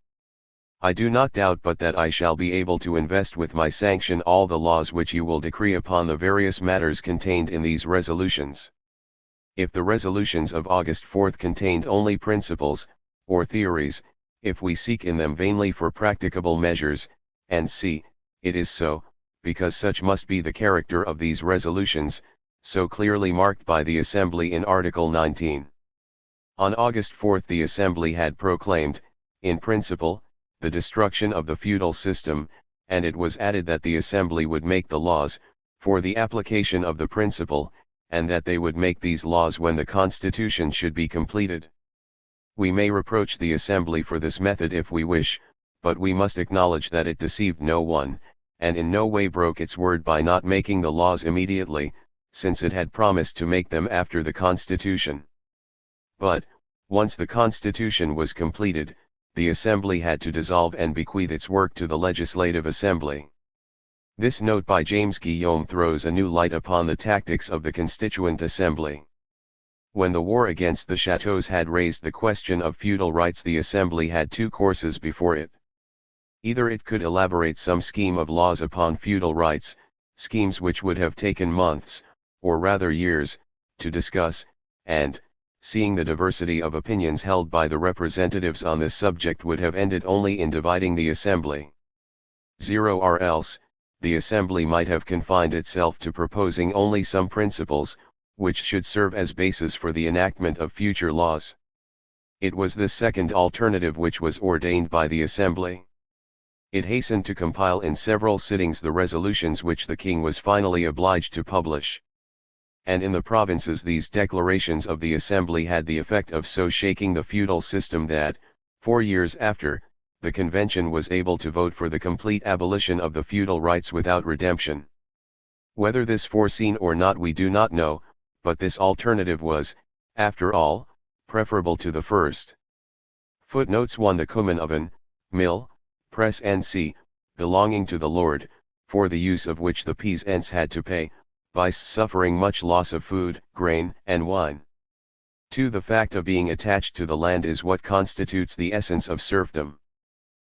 I do not doubt but that I shall be able to invest with my sanction all the laws which you will decree upon the various matters contained in these resolutions. If the resolutions of August 4 contained only principles, or theories, if we seek in them vainly for practicable measures, and see, it is so, because such must be the character of these resolutions, so clearly marked by the Assembly in Article 19. On August 4 the Assembly had proclaimed, in principle, the destruction of the feudal system, and it was added that the Assembly would make the laws, for the application of the principle, and that they would make these laws when the Constitution should be completed. We may reproach the Assembly for this method if we wish, but we must acknowledge that it deceived no one, and in no way broke its word by not making the laws immediately, since it had promised to make them after the Constitution. But, once the Constitution was completed, the Assembly had to dissolve and bequeath its work to the Legislative Assembly. This note by James Guillaume throws a new light upon the tactics of the Constituent Assembly. When the war against the chateaux had raised the question of feudal rights, the assembly had two courses before it. Either it could elaborate some scheme of laws upon feudal rights, schemes which would have taken months, or rather years, to discuss, and, seeing the diversity of opinions held by the representatives on this subject, would have ended only in dividing the assembly. 0 or else, the assembly might have confined itself to proposing only some principles, which should serve as basis for the enactment of future laws. It was this second alternative which was ordained by the assembly. It hastened to compile in several sittings the resolutions which the king was finally obliged to publish. And in the provinces these declarations of the assembly had the effect of so shaking the feudal system that, 4 years after, the convention was able to vote for the complete abolition of the feudal rights without redemption. Whether this foreseen or not we do not know, but this alternative was, after all, preferable to the first. Footnotes 1. The Cuman of an mill, press N.C., belonging to the lord, for the use of which the peasants had to pay, by suffering much loss of food, grain, and wine. 2. The fact of being attached to the land is what constitutes the essence of serfdom.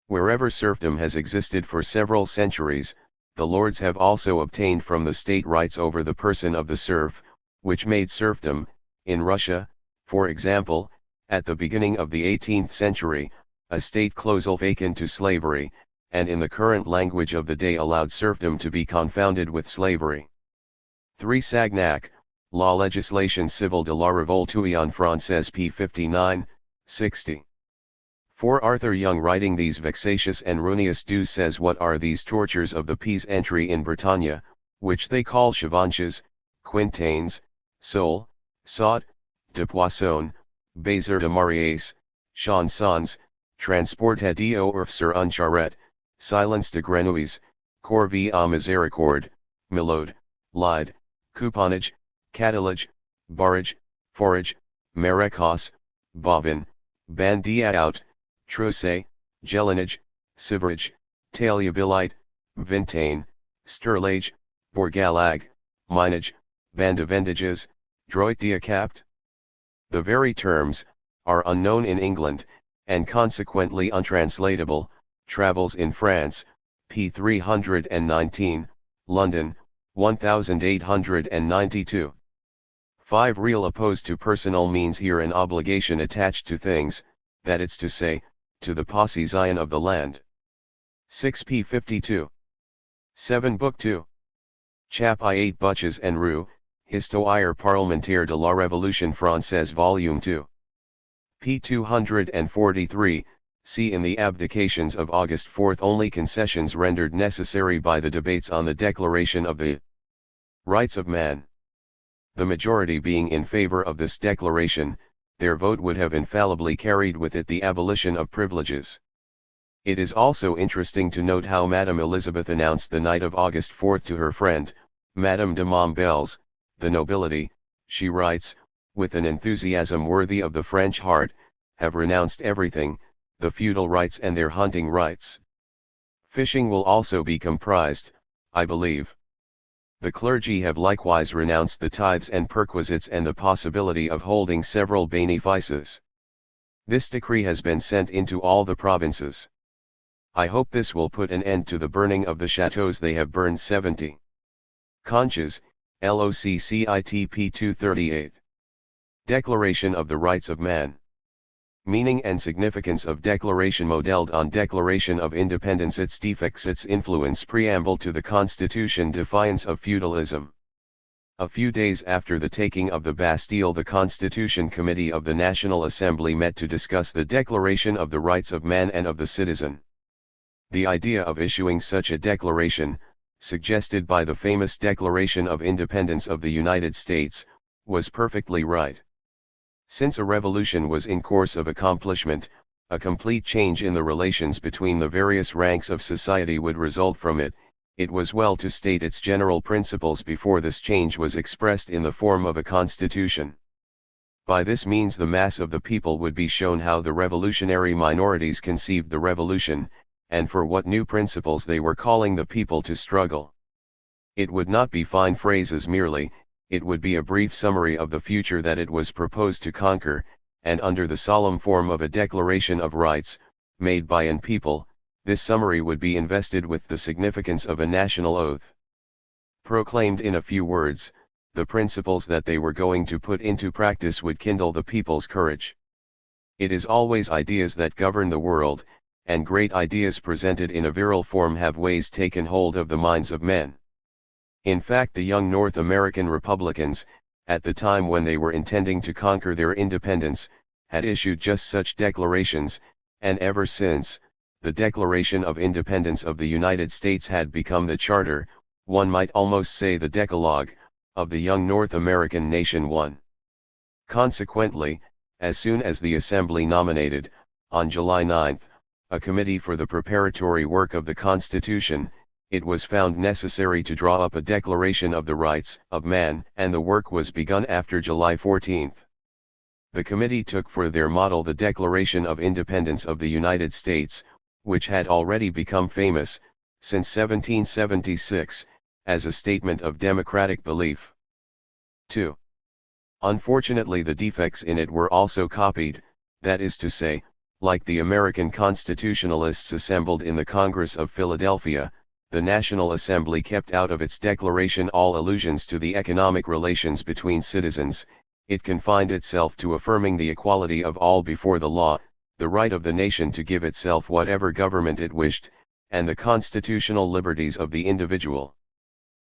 Wherever serfdom has existed for several centuries, the lords have also obtained from the state rights over the person of the serf, which made serfdom, in Russia, for example, at the beginning of the 18th century, a state clausal vacant to slavery, and in the current language of the day allowed serfdom to be confounded with slavery. 3. Sagnac, La Législation Civile de la Révolution Française p. 59, 60. 4. Arthur Young, writing these vexatious and ruinous dues, says, what are these tortures of the peasantry in Bretagne, which they call chevanches, quintaines, sol, saut, de poisson, baiser de mariés, chansons, transport d'eau sur un charret, silence de grenouilles, corvée à miséricorde, milode, lide, couponage, catalage, barrage, forage, marécasse, bovin, bandia out, trousse, gelinage, civrage, taliabilite, vintane, sterlage, bourgalag, minage, bandavendages, droit diacapt. The very terms are unknown in England, and consequently untranslatable. Travels in France, p. 319, London, 1892. 5. Real opposed to personal means here an obligation attached to things, that is to say, to the possession of the land. 6 p. 52. 7 Book 2. Chap I8 Butches and Rue, Histoire parlementaire de la Révolution Française Volume 2. p. 243, see in the abdications of August 4 only concessions rendered necessary by the debates on the Declaration of the Rights of Man. The majority being in favor of this declaration, their vote would have infallibly carried with it the abolition of privileges. It is also interesting to note how Madame Elizabeth announced the night of August 4 to her friend, Madame de Montbels, the nobility, she writes, with an enthusiasm worthy of the French heart, have renounced everything, the feudal rights and their hunting rights. Fishing will also be comprised, I believe. The clergy have likewise renounced the tithes and perquisites and the possibility of holding several benefices. This decree has been sent into all the provinces. I hope this will put an end to the burning of the chateaux. They have burned 70. Conches, LOCCITP 238. Declaration of the Rights of Man. Meaning and significance of Declaration modeled on Declaration of Independence. Its defects. Its influence. Preamble to the Constitution. Defiance of feudalism. A few days after the taking of the Bastille, the Constitution Committee of the National Assembly met to discuss the Declaration of the Rights of Man and of the Citizen. The idea of issuing such a declaration, suggested by the famous Declaration of Independence of the United States, was perfectly right. Since a revolution was in course of accomplishment, a complete change in the relations between the various ranks of society would result from it. It was well to state its general principles before this change was expressed in the form of a constitution. By this means the mass of the people would be shown how the revolutionary minorities conceived the revolution, and for what new principles they were calling the people to struggle. It would not be fine phrases merely, it would be a brief summary of the future that it was proposed to conquer, and under the solemn form of a Declaration of Rights, made by an people, this summary would be invested with the significance of a national oath. Proclaimed in a few words, the principles that they were going to put into practice would kindle the people's courage. It is always ideas that govern the world, and great ideas presented in a virile form have ways taken hold of the minds of men. In fact, the young North American Republicans, at the time when they were intending to conquer their independence, had issued just such declarations, and ever since, the Declaration of Independence of the United States had become the charter, one might almost say the Decalogue, of the young North American nation one. Consequently, as soon as the Assembly nominated, on July 9, a committee for the preparatory work of the Constitution, it was found necessary to draw up a Declaration of the Rights of Man, and the work was begun after July 14. The committee took for their model the Declaration of Independence of the United States, which had already become famous, since 1776, as a statement of democratic belief. 2. Unfortunately, the defects in it were also copied, that is to say, like the American constitutionalists assembled in the Congress of Philadelphia, the National Assembly kept out of its declaration all allusions to the economic relations between citizens. It confined itself to affirming the equality of all before the law, the right of the nation to give itself whatever government it wished, and the constitutional liberties of the individual.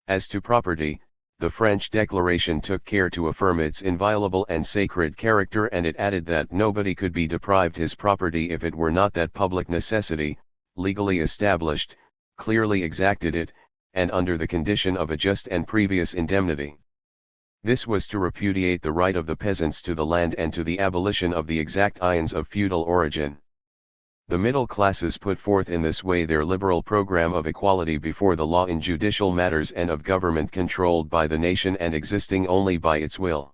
As to property, the French Declaration took care to affirm its inviolable and sacred character, and it added that nobody could be deprived his property if it were not that public necessity, legally established, clearly exacted it, and under the condition of a just and previous indemnity. This was to repudiate the right of the peasants to the land and to the abolition of the exact ions of feudal origin. The middle classes put forth in this way their liberal program of equality before the law in judicial matters and of government controlled by the nation and existing only by its will.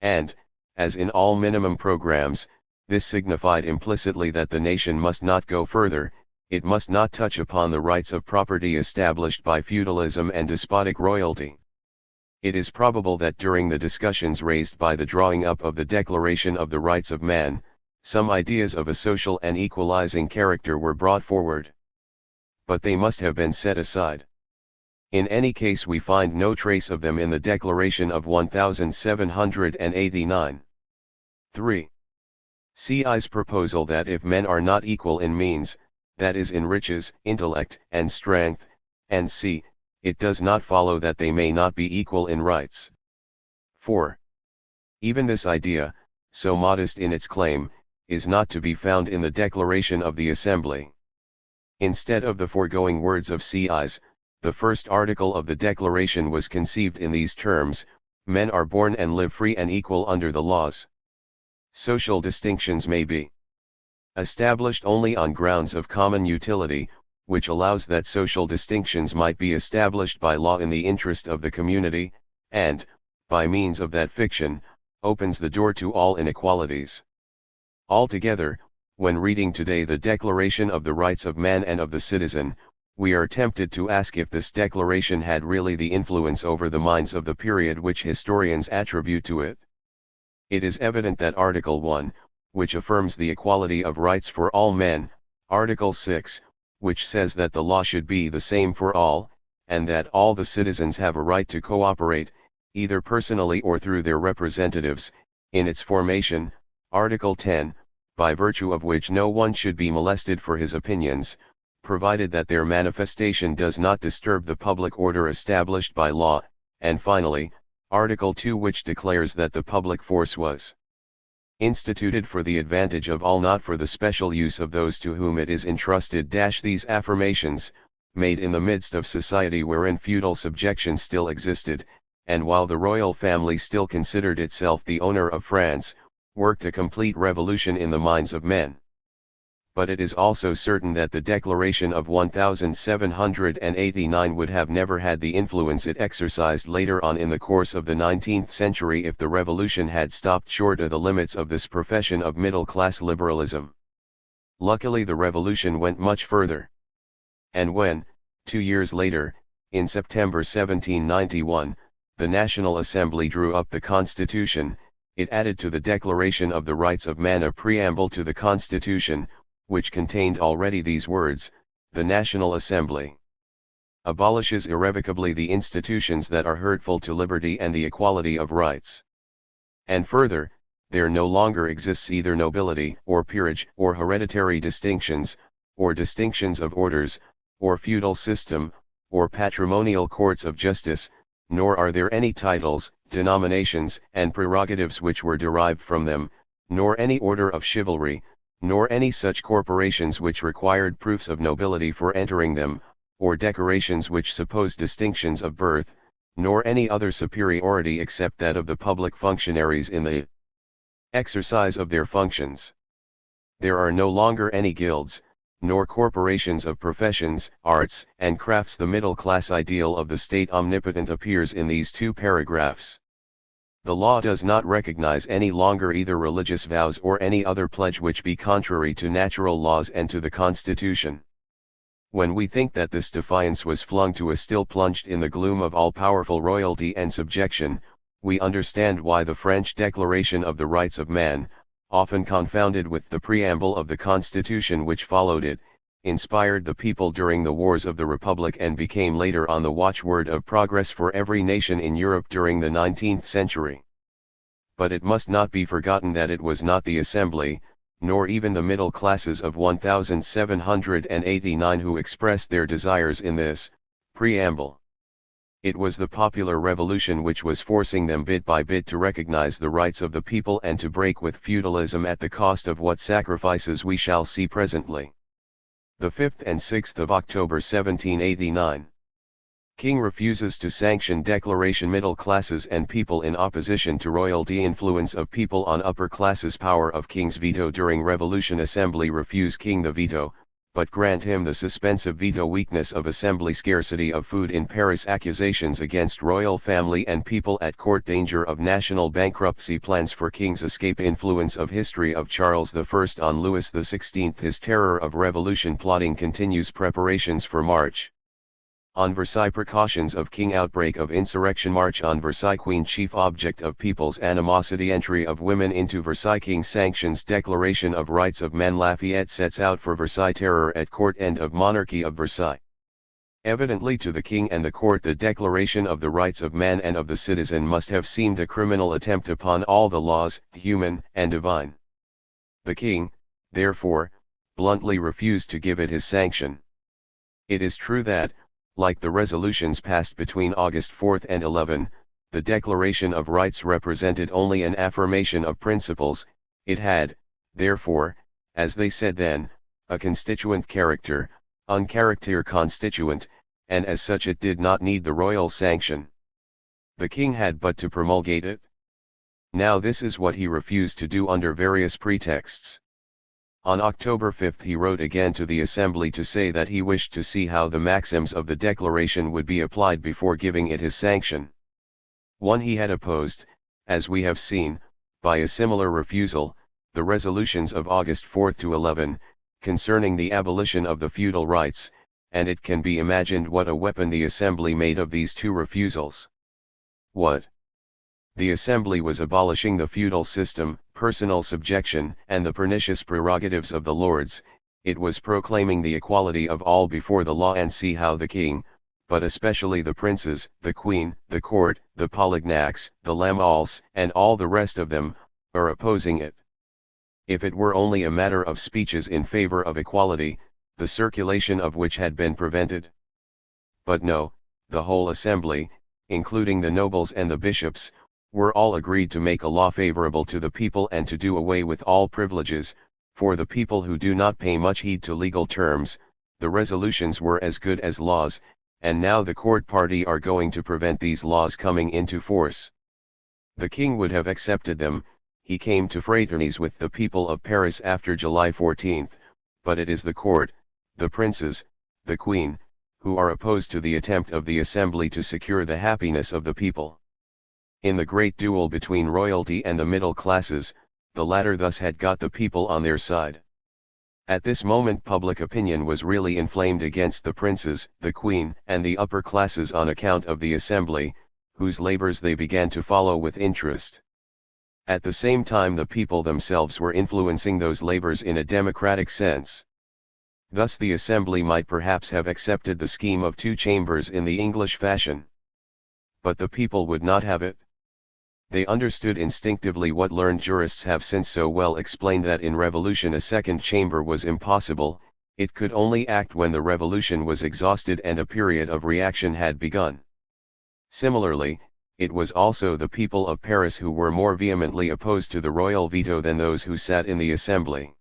And, as in all minimum programs, this signified implicitly that the nation must not go further, it must not touch upon the rights of property established by feudalism and despotic royalty. It is probable that during the discussions raised by the drawing up of the Declaration of the Rights of Man, some ideas of a social and equalizing character were brought forward. But they must have been set aside. In any case, we find no trace of them in the Declaration of 1789. 3. CI's proposal that if men are not equal in means, that is in riches, intellect, and strength, and c. it does not follow that they may not be equal in rights. 4. Even this idea, so modest in its claim, is not to be found in the Declaration of the Assembly. Instead of the foregoing words of CI's, the first article of the Declaration was conceived in these terms: men are born and live free and equal under the laws. Social distinctions may be established only on grounds of common utility, which allows that social distinctions might be established by law in the interest of the community, and, by means of that fiction, opens the door to all inequalities. Altogether, when reading today the Declaration of the Rights of Man and of the Citizen, we are tempted to ask if this declaration had really the influence over the minds of the period which historians attribute to it. It is evident that Article 1, which affirms the equality of rights for all men, Article 6, which says that the law should be the same for all, and that all the citizens have a right to cooperate, either personally or through their representatives, in its formation, Article 10, by virtue of which no one should be molested for his opinions, provided that their manifestation does not disturb the public order established by law, and finally, Article 2, which declares that the public force was instituted for the advantage of all, not for the special use of those to whom it is entrusted. These affirmations, made in the midst of society wherein feudal subjection still existed, and while the royal family still considered itself the owner of France, worked a complete revolution in the minds of men. But it is also certain that the Declaration of 1789 would have never had the influence it exercised later on in the course of the 19th century if the revolution had stopped short of the limits of this profession of middle-class liberalism. Luckily, the revolution went much further. And when, 2 years later, in September 1791, the National Assembly drew up the Constitution. It added to the Declaration of the Rights of Man a preamble to the Constitution, which contained already these words: the National Assembly abolishes irrevocably the institutions that are hurtful to liberty and the equality of rights. And further, there no longer exists either nobility or peerage or hereditary distinctions, or distinctions of orders, or feudal system, or patrimonial courts of justice, nor are there any titles, denominations, and prerogatives which were derived from them, nor any order of chivalry, nor any such corporations which required proofs of nobility for entering them, or decorations which supposed distinctions of birth, nor any other superiority except that of the public functionaries in the exercise of their functions. There are no longer any guilds, nor corporations of professions, arts, and crafts. The middle-class ideal of the state omnipotent appears in these two paragraphs. The law does not recognize any longer either religious vows or any other pledge which be contrary to natural laws and to the Constitution. When we think that this defiance was flung to a still plunged in the gloom of all-powerful royalty and subjection, we understand why the French Declaration of the Rights of Man, often confounded with the preamble of the Constitution which followed it, inspired the people during the wars of the Republic and became later on the watchword of progress for every nation in Europe during the 19th century. But it must not be forgotten that it was not the Assembly, nor even the middle classes of 1789 who expressed their desires in this preamble. It was the popular revolution which was forcing them bit by bit to recognize the rights of the people and to break with feudalism at the cost of what sacrifices we shall see presently. The 5th and 6th of October 1789. King refuses to sanction declaration. Middle classes and people in opposition to royalty. Influence of people on upper classes. Power of king's veto during revolution. Assembly refuse king the veto, but grant him the suspensive veto. Weakness of assembly. Scarcity of food in Paris. Accusations against royal family and people at court. Danger of national bankruptcy. Plans for king's escape. Influence of history of Charles I on Louis XVI. His terror of revolution. Plotting continues. Preparations for march on Versailles. Precautions of king. Outbreak of insurrection. March on Versailles. Queen chief object of people's animosity. Entry of women into Versailles. King sanctions Declaration of Rights of Man. Lafayette sets out for Versailles. Terror at court. End of monarchy of Versailles. Evidently to the king and the court the Declaration of the Rights of Man and of the citizen must have seemed a criminal attempt upon all the laws, human and divine. The king, therefore, bluntly refused to give it his sanction. It is true that, like the resolutions passed between August 4 and 11, the Declaration of Rights represented only an affirmation of principles. It had, therefore, as they said then, a constituent character, un caractere constituent, and as such it did not need the royal sanction. The king had but to promulgate it. Now this is what he refused to do under various pretexts. On October 5 he wrote again to the Assembly to say that he wished to see how the maxims of the Declaration would be applied before giving it his sanction. One he had opposed, as we have seen, by a similar refusal, the resolutions of August 4 to 11, concerning the abolition of the feudal rights, and it can be imagined what a weapon the Assembly made of these two refusals. What? The Assembly was abolishing the feudal system, personal subjection, and the pernicious prerogatives of the lords. It was proclaiming the equality of all before the law. And see how the king, but especially the princes, the queen, the court, the Polignacs, the Lamals, and all the rest of them, are opposing it. If it were only a matter of speeches in favor of equality, the circulation of which had been prevented. But no, the whole Assembly, including the nobles and the bishops, were all agreed to make a law favorable to the people and to do away with all privileges. For the people who do not pay much heed to legal terms, the resolutions were as good as laws, and now the court party are going to prevent these laws coming into force. The king would have accepted them. He came to fraternize with the people of Paris after July 14, but it is the court, the princes, the queen, who are opposed to the attempt of the Assembly to secure the happiness of the people. In the great duel between royalty and the middle classes, the latter thus had got the people on their side. At this moment public opinion was really inflamed against the princes, the queen, and the upper classes on account of the Assembly, whose labors they began to follow with interest. At the same time the people themselves were influencing those labors in a democratic sense. Thus the assembly might perhaps have accepted the scheme of two chambers in the English fashion. But the people would not have it. They understood instinctively what learned jurists have since so well explained, that in revolution a second chamber was impossible. It could only act when the revolution was exhausted and a period of reaction had begun. Similarly, it was also the people of Paris who were more vehemently opposed to the royal veto than those who sat in the assembly.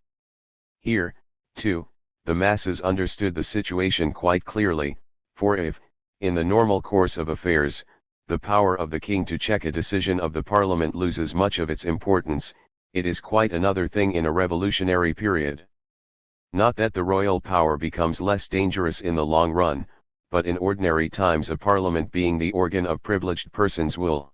Here, too, the masses understood the situation quite clearly, for if, in the normal course of affairs, the power of the king to check a decision of the parliament loses much of its importance, it is quite another thing in a revolutionary period. Not that the royal power becomes less dangerous in the long run, but in ordinary times a parliament, being the organ of privileged persons, will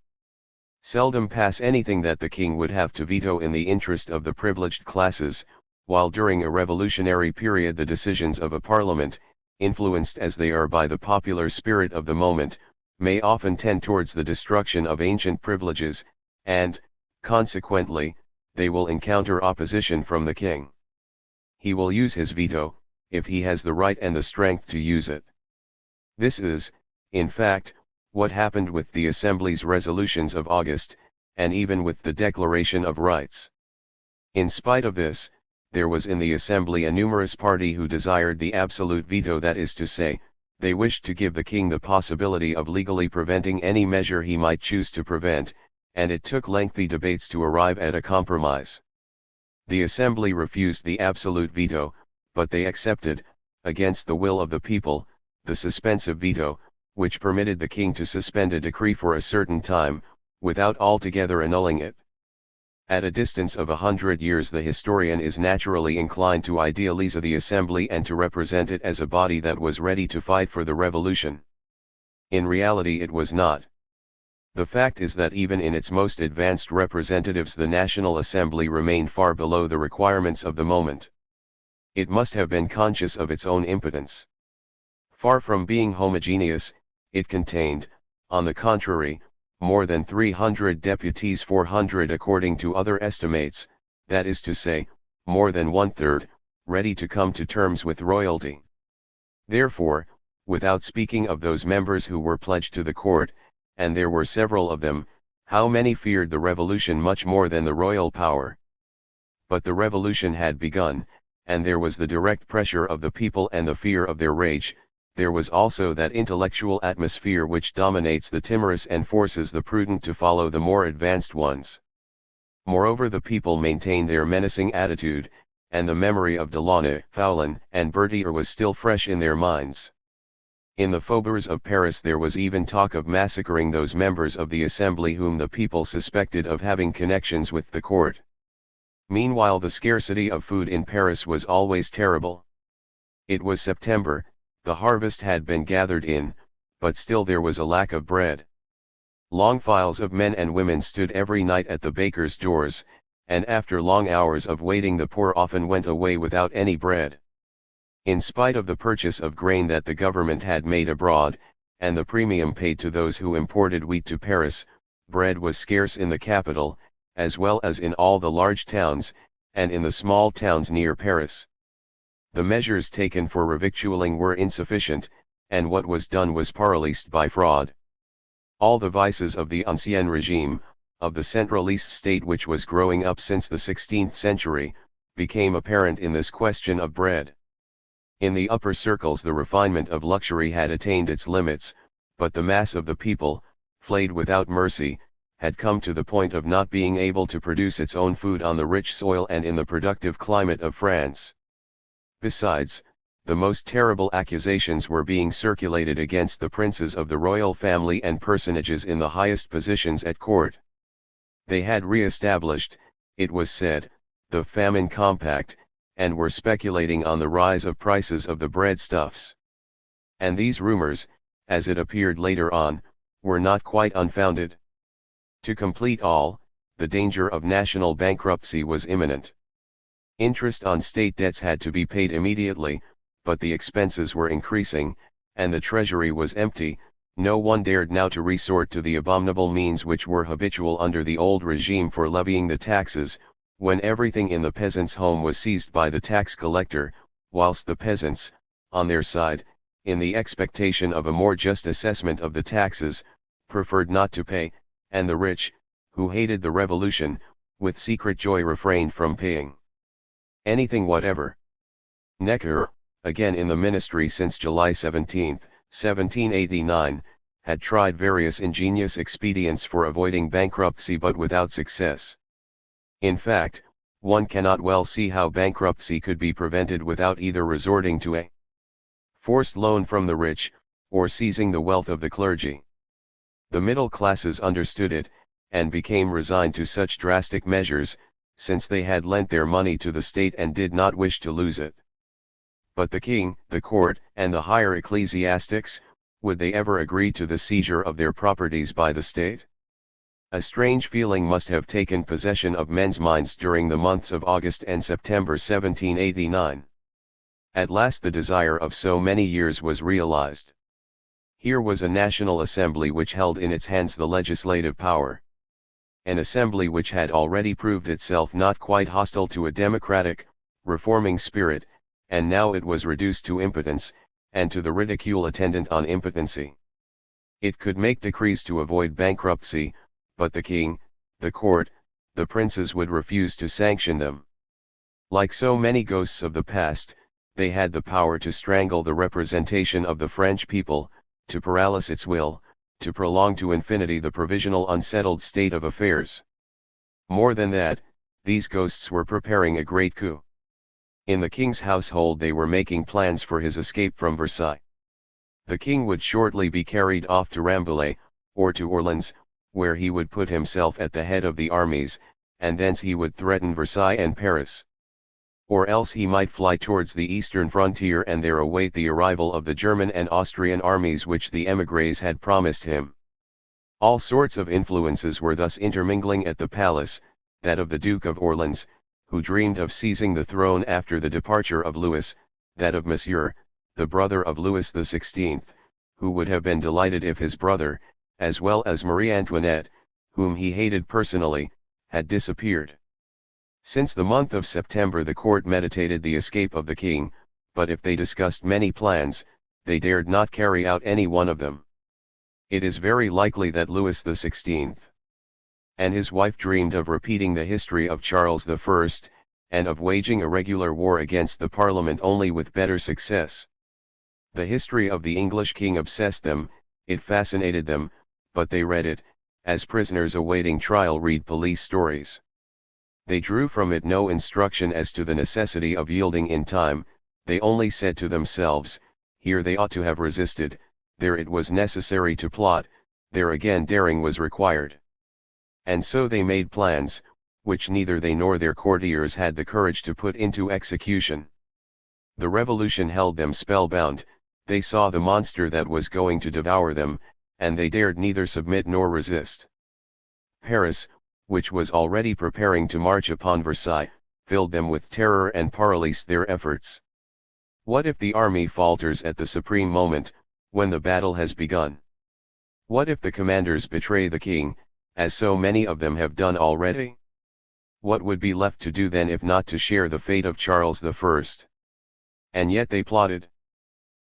seldom pass anything that the king would have to veto in the interest of the privileged classes, while during a revolutionary period the decisions of a parliament, influenced as they are by the popular spirit of the moment, may often tend towards the destruction of ancient privileges, and, consequently, they will encounter opposition from the king. He will use his veto, if he has the right and the strength to use it. This is, in fact, what happened with the Assembly's resolutions of August, and even with the Declaration of Rights. In spite of this, there was in the Assembly a numerous party who desired the absolute veto, that is to say, they wished to give the king the possibility of legally preventing any measure he might choose to prevent, and it took lengthy debates to arrive at a compromise. The Assembly refused the absolute veto, but they accepted, against the will of the people, the suspensive veto, which permitted the king to suspend a decree for a certain time, without altogether annulling it. At a distance of 100 years the historian is naturally inclined to idealize the assembly and to represent it as a body that was ready to fight for the revolution. In reality it was not. The fact is that even in its most advanced representatives the National Assembly remained far below the requirements of the moment. It must have been conscious of its own impotence. Far from being homogeneous, it contained, on the contrary, more than 300 deputies, 400 according to other estimates, that is to say, more than one-third, ready to come to terms with royalty. Therefore, without speaking of those members who were pledged to the court, and there were several of them, how many feared the revolution much more than the royal power? But the revolution had begun, and there was the direct pressure of the people and the fear of their rage. There was also that intellectual atmosphere which dominates the timorous and forces the prudent to follow the more advanced ones. Moreover, the people maintained their menacing attitude, and the memory of Delaunay, Foulon, and Berthier was still fresh in their minds. In the faubourgs of Paris there was even talk of massacring those members of the Assembly whom the people suspected of having connections with the court. Meanwhile the scarcity of food in Paris was always terrible. It was September. The harvest had been gathered in, but still there was a lack of bread. Long files of men and women stood every night at the bakers' doors, and after long hours of waiting the poor often went away without any bread. In spite of the purchase of grain that the government had made abroad, and the premium paid to those who imported wheat to Paris, bread was scarce in the capital, as well as in all the large towns, and in the small towns near Paris. The measures taken for revictualling were insufficient, and what was done was paralysed by fraud. All the vices of the Ancien Regime, of the Centraliste state which was growing up since the 16th century, became apparent in this question of bread. In the upper circles the refinement of luxury had attained its limits, but the mass of the people, flayed without mercy, had come to the point of not being able to produce its own food on the rich soil and in the productive climate of France. Besides, the most terrible accusations were being circulated against the princes of the royal family and personages in the highest positions at court. They had re-established, it was said, the famine compact, and were speculating on the rise of prices of the breadstuffs. And these rumors, as it appeared later on, were not quite unfounded. To complete all, the danger of national bankruptcy was imminent. Interest on state debts had to be paid immediately, but the expenses were increasing, and the treasury was empty. no one dared now to resort to the abominable means which were habitual under the old regime for levying the taxes, when everything in the peasant's home was seized by the tax collector, whilst the peasants, on their side, in the expectation of a more just assessment of the taxes, preferred not to pay, and the rich, who hated the revolution, with secret joy refrained from paying anything whatever. Necker, again in the ministry since July 17, 1789, had tried various ingenious expedients for avoiding bankruptcy but without success. In fact, one cannot well see how bankruptcy could be prevented without either resorting to a forced loan from the rich, or seizing the wealth of the clergy. The middle classes understood it, and became resigned to such drastic measures, since they had lent their money to the state and did not wish to lose it. But the king, the court, and the higher ecclesiastics, would they ever agree to the seizure of their properties by the state? A strange feeling must have taken possession of men's minds during the months of August and September 1789. At last the desire of so many years was realized. Here was a National Assembly which held in its hands the legislative power. An assembly which had already proved itself not quite hostile to a democratic, reforming spirit, and now it was reduced to impotence, and to the ridicule attendant on impotency. It could make decrees to avoid bankruptcy, but the king, the court, the princes would refuse to sanction them. Like so many ghosts of the past, they had the power to strangle the representation of the French people, to paralyze its will, to prolong to infinity the provisional unsettled state of affairs. More than that, these ghosts were preparing a great coup. In the king's household they were making plans for his escape from Versailles. The king would shortly be carried off to Rambouillet, or to Orleans, where he would put himself at the head of the armies, and thence he would threaten Versailles and Paris. Or else he might fly towards the eastern frontier and there await the arrival of the German and Austrian armies which the émigrés had promised him. All sorts of influences were thus intermingling at the palace, that of the Duke of Orleans, who dreamed of seizing the throne after the departure of Louis, that of Monsieur, the brother of Louis XVI, who would have been delighted if his brother, as well as Marie Antoinette, whom he hated personally, had disappeared. Since the month of September the court meditated the escape of the king, but if they discussed many plans, they dared not carry out any one of them. It is very likely that Louis XVI and his wife dreamed of repeating the history of Charles I, and of waging a regular war against the Parliament only with better success. The history of the English king obsessed them, it fascinated them, but they read it, as prisoners awaiting trial read police stories. They drew from it no instruction as to the necessity of yielding in time, they only said to themselves, here they ought to have resisted, there it was necessary to plot, there again daring was required. And so they made plans, which neither they nor their courtiers had the courage to put into execution. The revolution held them spellbound, they saw the monster that was going to devour them, and they dared neither submit nor resist. Paris, which was already preparing to march upon Versailles, filled them with terror and paralysed their efforts. What if the army falters at the supreme moment, when the battle has begun? What if the commanders betray the king, as so many of them have done already? What would be left to do then if not to share the fate of Charles I? And yet they plotted.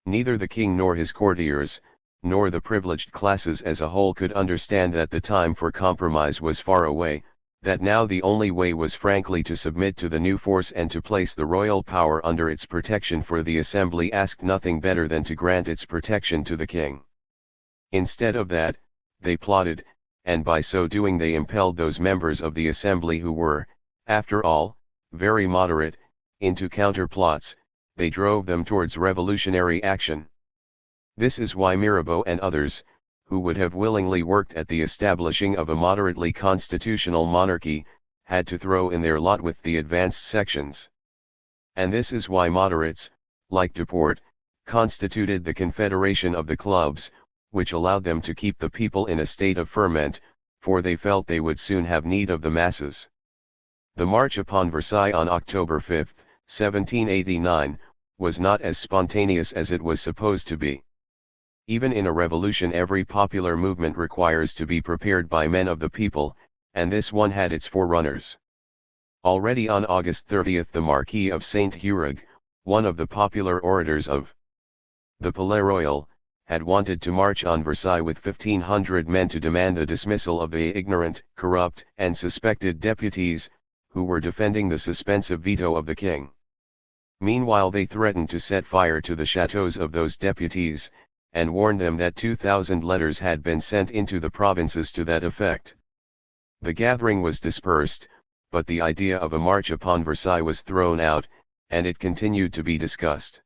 Neither the king nor his courtiers, nor the privileged classes as a whole could understand that the time for compromise was far away, that now the only way was frankly to submit to the new force and to place the royal power under its protection, for the assembly asked nothing better than to grant its protection to the king. Instead of that, they plotted, and by so doing they impelled those members of the assembly who were, after all, very moderate, into counterplots, they drove them towards revolutionary action. This is why Mirabeau and others, who would have willingly worked at the establishing of a moderately constitutional monarchy, had to throw in their lot with the advanced sections. And this is why moderates, like Duport, constituted the Confederation of the Clubs, which allowed them to keep the people in a state of ferment, for they felt they would soon have need of the masses. The march upon Versailles on October 5, 1789, was not as spontaneous as it was supposed to be. Even in a revolution, every popular movement requires to be prepared by men of the people, and this one had its forerunners. Already on August 30th the Marquis of Saint-Hurig, one of the popular orators of the Palais Royal, had wanted to march on Versailles with 1,500 men to demand the dismissal of the ignorant, corrupt, and suspected deputies, who were defending the suspensive veto of the king. Meanwhile they threatened to set fire to the chateaux of those deputies, and warned them that 2,000 letters had been sent into the provinces to that effect. The gathering was dispersed, but the idea of a march upon Versailles was thrown out, and it continued to be discussed.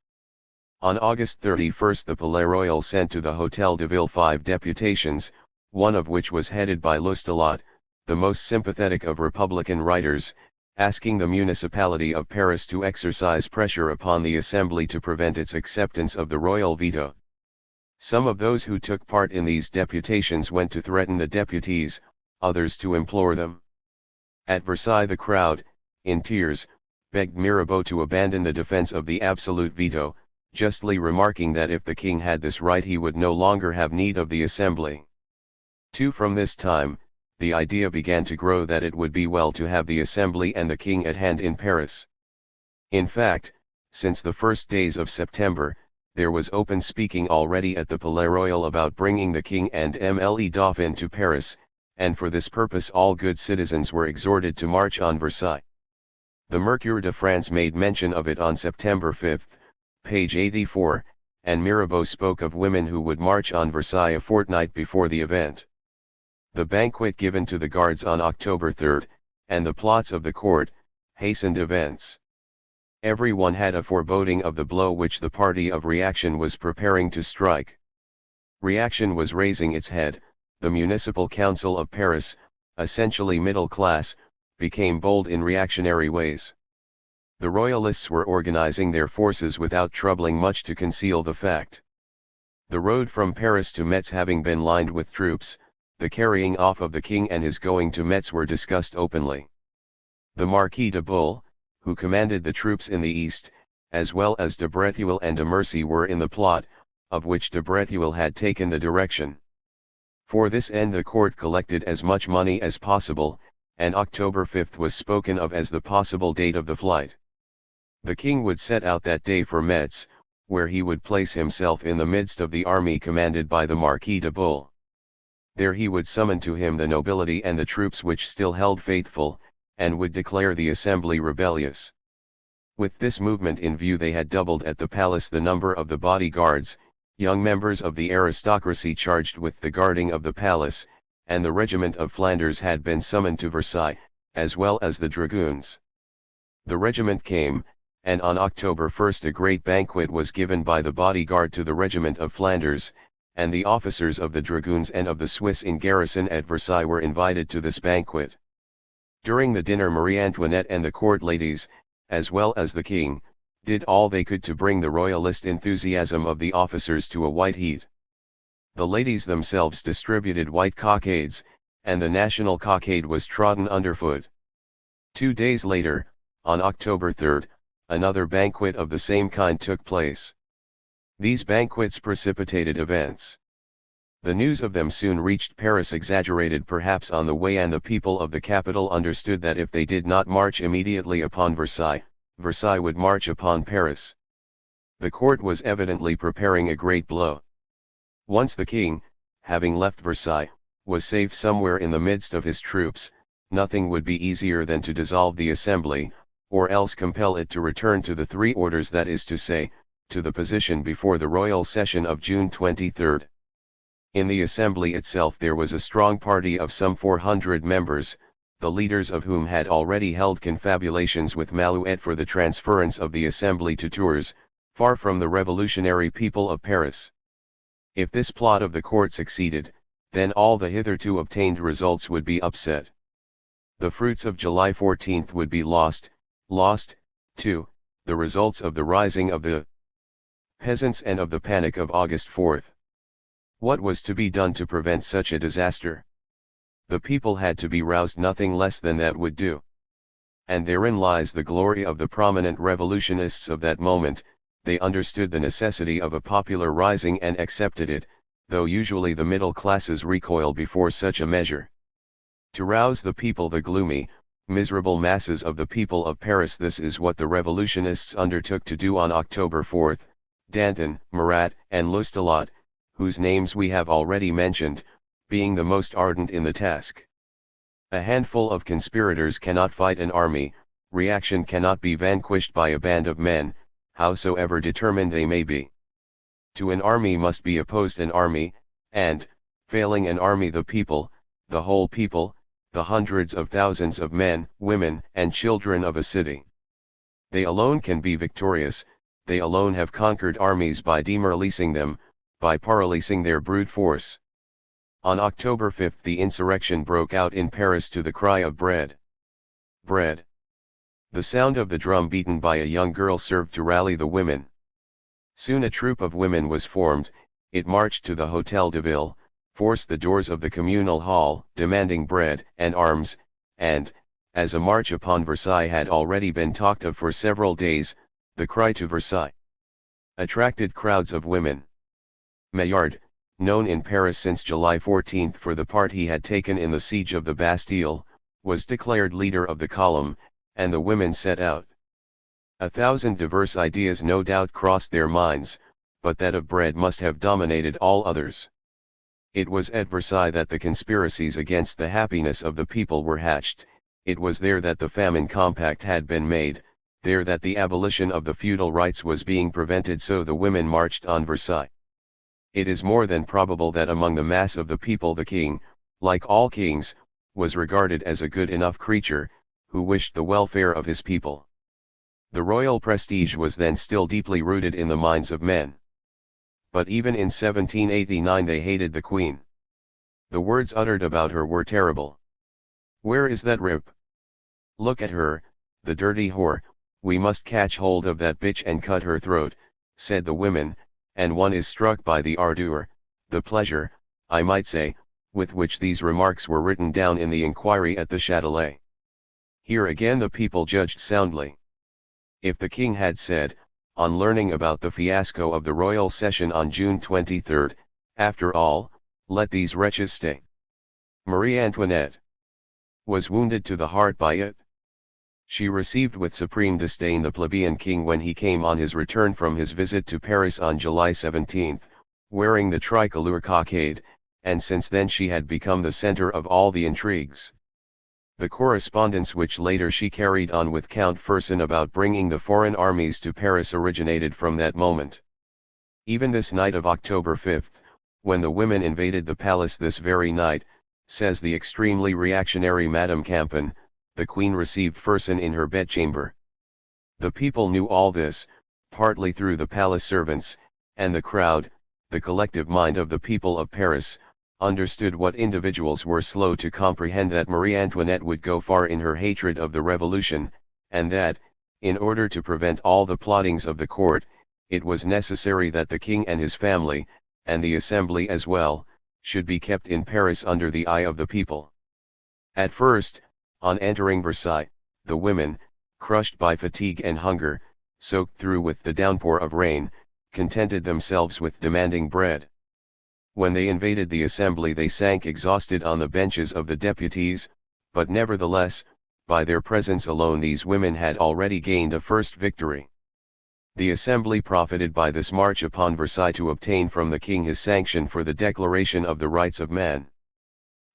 On August 31st the Palais Royal sent to the Hôtel de Ville 5 deputations, one of which was headed by Loustalot, the most sympathetic of Republican writers, asking the municipality of Paris to exercise pressure upon the Assembly to prevent its acceptance of the royal veto. Some of those who took part in these deputations went to threaten the deputies, others to implore them. At Versailles the crowd, in tears, begged Mirabeau to abandon the defense of the absolute veto, justly remarking that if the king had this right he would no longer have need of the Assembly. From this time, the idea began to grow that it would be well to have the Assembly and the king at hand in Paris. In fact, since the first days of September, there was open speaking already at the Palais Royal about bringing the king and MLE Dauphin to Paris, and for this purpose all good citizens were exhorted to march on Versailles. The Mercure de France made mention of it on September 5, page 84, and Mirabeau spoke of women who would march on Versailles a fortnight before the event. The banquet given to the guards on October 3, and the plots of the court, hastened events. Everyone had a foreboding of the blow which the party of reaction was preparing to strike. Reaction was raising its head. The Municipal Council of Paris, essentially middle class, became bold in reactionary ways. The royalists were organizing their forces without troubling much to conceal the fact. The road from Paris to Metz having been lined with troops, the carrying off of the king and his going to Metz were discussed openly. The Marquis de Bulle, who commanded the troops in the east, as well as de Breteul and de Mercy were in the plot, of which de Breteul had taken the direction. For this end the court collected as much money as possible, and October 5 was spoken of as the possible date of the flight. The king would set out that day for Metz, where he would place himself in the midst of the army commanded by the Marquis de Bulle. There he would summon to him the nobility and the troops which still held faithful, and would declare the assembly rebellious. With this movement in view they had doubled at the palace the number of the bodyguards, young members of the aristocracy charged with the guarding of the palace, and the regiment of Flanders had been summoned to Versailles, as well as the dragoons. The regiment came, and on October 1 a great banquet was given by the bodyguard to the regiment of Flanders, and the officers of the dragoons and of the Swiss in garrison at Versailles were invited to this banquet. During the dinner Marie Antoinette and the court ladies, as well as the king, did all they could to bring the royalist enthusiasm of the officers to a white heat. The ladies themselves distributed white cockades, and the national cockade was trodden underfoot. 2 days later, on October 3, another banquet of the same kind took place. These banquets precipitated events. The news of them soon reached Paris, exaggerated perhaps on the way, and the people of the capital understood that if they did not march immediately upon Versailles, Versailles would march upon Paris. The court was evidently preparing a great blow. Once the king, having left Versailles, was safe somewhere in the midst of his troops, nothing would be easier than to dissolve the assembly, or else compel it to return to the three orders, that is to say, to the position before the royal session of June 23. In the assembly itself there was a strong party of some 400 members, the leaders of whom had already held confabulations with Malouet for the transference of the assembly to Tours, far from the revolutionary people of Paris. If this plot of the court succeeded, then all the hitherto obtained results would be upset. The fruits of July 14 would be lost, too, the results of the rising of the peasants and of the panic of August 4. What was to be done to prevent such a disaster? The people had to be roused, nothing less than that would do. And therein lies the glory of the prominent revolutionists of that moment, they understood the necessity of a popular rising and accepted it, though usually the middle classes recoil before such a measure. To rouse the people, the gloomy, miserable masses of the people of Paris, this is what the revolutionists undertook to do on October 4, Danton, Marat, and Loustalot, whose names we have already mentioned, being the most ardent in the task. A handful of conspirators cannot fight an army, reaction cannot be vanquished by a band of men, howsoever determined they may be. To an army must be opposed an army, and, failing an army, the people, the whole people, the hundreds of thousands of men, women, and children of a city. They alone can be victorious, they alone have conquered armies by demoralizing them, by paralyzing their brute force. On October 5 the insurrection broke out in Paris to the cry of bread. Bread. The sound of the drum beaten by a young girl served to rally the women. Soon a troop of women was formed, it marched to the Hôtel de Ville, forced the doors of the communal hall, demanding bread and arms, and, as a march upon Versailles had already been talked of for several days, the cry to Versailles attracted crowds of women. Maillard, known in Paris since July 14 for the part he had taken in the siege of the Bastille, was declared leader of the column, and the women set out. 1,000 diverse ideas no doubt crossed their minds, but that of bread must have dominated all others. It was at Versailles that the conspiracies against the happiness of the people were hatched, it was there that the famine compact had been made, there that the abolition of the feudal rights was being prevented, so the women marched on Versailles. It is more than probable that among the mass of the people the king, like all kings, was regarded as a good enough creature, who wished the welfare of his people. The royal prestige was then still deeply rooted in the minds of men. But even in 1789 they hated the queen. The words uttered about her were terrible. "Where is that rip? Look at her, the dirty whore, we must catch hold of that bitch and cut her throat," said the women, and one is struck by the ardor, the pleasure, I might say, with which these remarks were written down in the inquiry at the Châtelet. Here again the people judged soundly. If the king had said, on learning about the fiasco of the royal session on June 23, "After all, let these wretches stay," Marie Antoinette was wounded to the heart by it. She received with supreme disdain the plebeian king when he came on his return from his visit to Paris on July 17, wearing the tricolor cockade, and since then she had become the center of all the intrigues. The correspondence which later she carried on with Count Fersen about bringing the foreign armies to Paris originated from that moment. Even this night of October 5, when the women invaded the palace this very night, says the extremely reactionary Madame Campan, the queen received Fersen in her bedchamber. The people knew all this, partly through the palace servants, and the crowd, the collective mind of the people of Paris, understood what individuals were slow to comprehend, that Marie Antoinette would go far in her hatred of the revolution, and that, in order to prevent all the plottings of the court, it was necessary that the king and his family, and the assembly as well, should be kept in Paris under the eye of the people. At first, on entering Versailles, the women, crushed by fatigue and hunger, soaked through with the downpour of rain, contented themselves with demanding bread. When they invaded the assembly they sank exhausted on the benches of the deputies, but nevertheless, by their presence alone these women had already gained a first victory. The assembly profited by this march upon Versailles to obtain from the king his sanction for the declaration of the rights of man.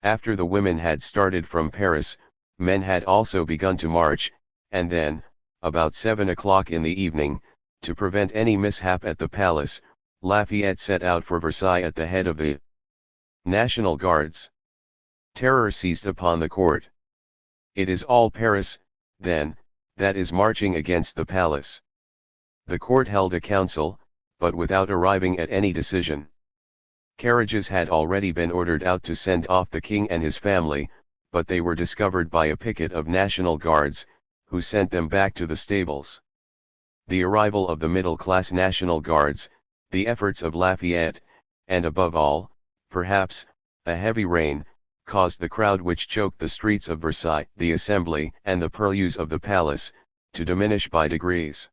After the women had started from Paris, men had also begun to march, and then, about 7 o'clock in the evening, to prevent any mishap at the palace, Lafayette set out for Versailles at the head of the National Guards. Terror seized upon the court. It is all Paris, then, that is marching against the palace. The court held a council, but without arriving at any decision. Carriages had already been ordered out to send off the king and his family, but they were discovered by a picket of National Guards, who sent them back to the stables. The arrival of the middle-class National Guards, the efforts of Lafayette, and above all, perhaps, a heavy rain, caused the crowd which choked the streets of Versailles, the assembly, and the purlieus of the palace, to diminish by degrees.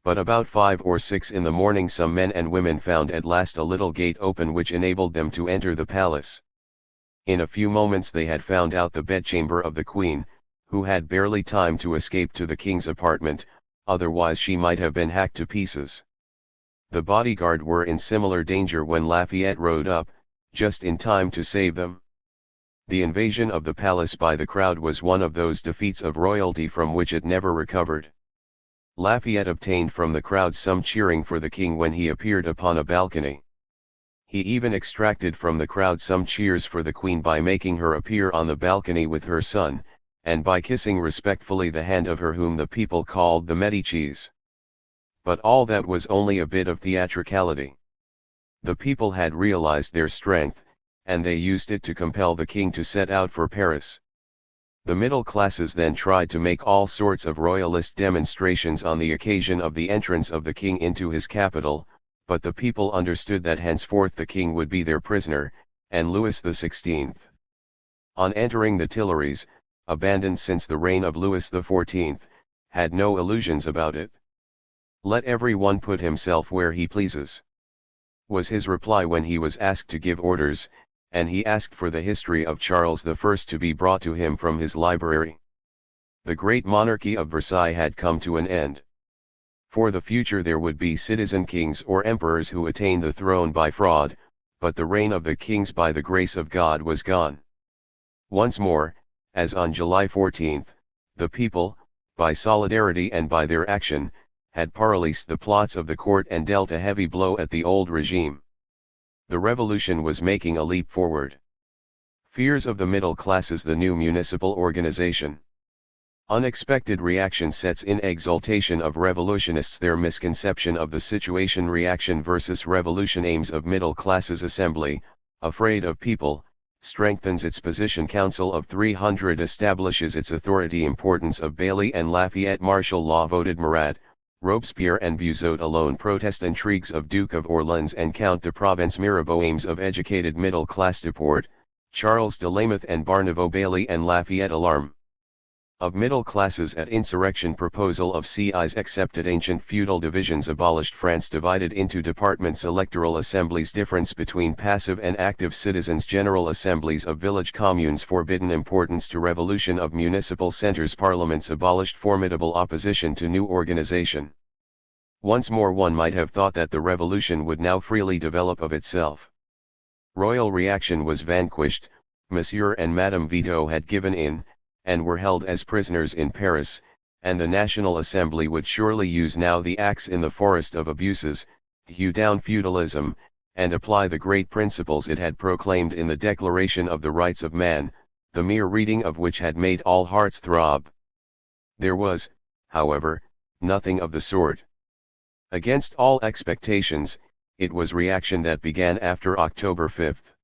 But about 5 or 6 in the morning some men and women found at last a little gate open which enabled them to enter the palace. In a few moments they had found out the bedchamber of the queen, who had barely time to escape to the king's apartment, otherwise she might have been hacked to pieces. The bodyguard were in similar danger when Lafayette rode up, just in time to save them. The invasion of the palace by the crowd was one of those defeats of royalty from which it never recovered. Lafayette obtained from the crowd some cheering for the king when he appeared upon a balcony. He even extracted from the crowd some cheers for the queen by making her appear on the balcony with her son, and by kissing respectfully the hand of her whom the people called the Medicis. But all that was only a bit of theatricality. The people had realized their strength, and they used it to compel the king to set out for Paris. The middle classes then tried to make all sorts of royalist demonstrations on the occasion of the entrance of the king into his capital, but the people understood that henceforth the king would be their prisoner, and Louis XVI. On entering the Tuileries, abandoned since the reign of Louis XIV, had no illusions about it. "Let every one put himself where he pleases," was his reply when he was asked to give orders, and he asked for the history of Charles I to be brought to him from his library. The great monarchy of Versailles had come to an end. For the future there would be citizen kings or emperors who attained the throne by fraud, but the reign of the kings by the grace of God was gone. Once more, as on July 14, the people, by solidarity and by their action, had paralysed the plots of the court and dealt a heavy blow at the old regime. The revolution was making a leap forward. Fears of the middle classes, the new municipal organization. Unexpected reaction sets in exaltation of revolutionists, their misconception of the situation, reaction versus revolution, aims of middle classes assembly, afraid of people, strengthens its position, Council of 300 establishes its authority, importance of Bailly and Lafayette, martial law voted, Marat, Robespierre and Buzot alone protest, intrigues of Duke of Orleans and Count de Provence, Mirabeau, aims of educated middle class, Deport, Charles de Weymouth and Barnevaux, Bailly and Lafayette, alarm of middle classes at insurrection, proposal of Sieyes accepted, ancient feudal divisions abolished, France divided into departments, electoral assemblies, difference between passive and active citizens, general assemblies of village communes forbidden, importance to revolution of municipal centers, parliaments abolished, formidable opposition to new organization. Once more one might have thought that the revolution would now freely develop of itself. Royal reaction was vanquished, Monsieur and Madame Veto had given in, and were held as prisoners in Paris, and the National Assembly would surely use now the axe in the forest of abuses, hew down feudalism, and apply the great principles it had proclaimed in the Declaration of the Rights of Man, the mere reading of which had made all hearts throb. There was, however, nothing of the sort. Against all expectations, it was reaction that began after October 5.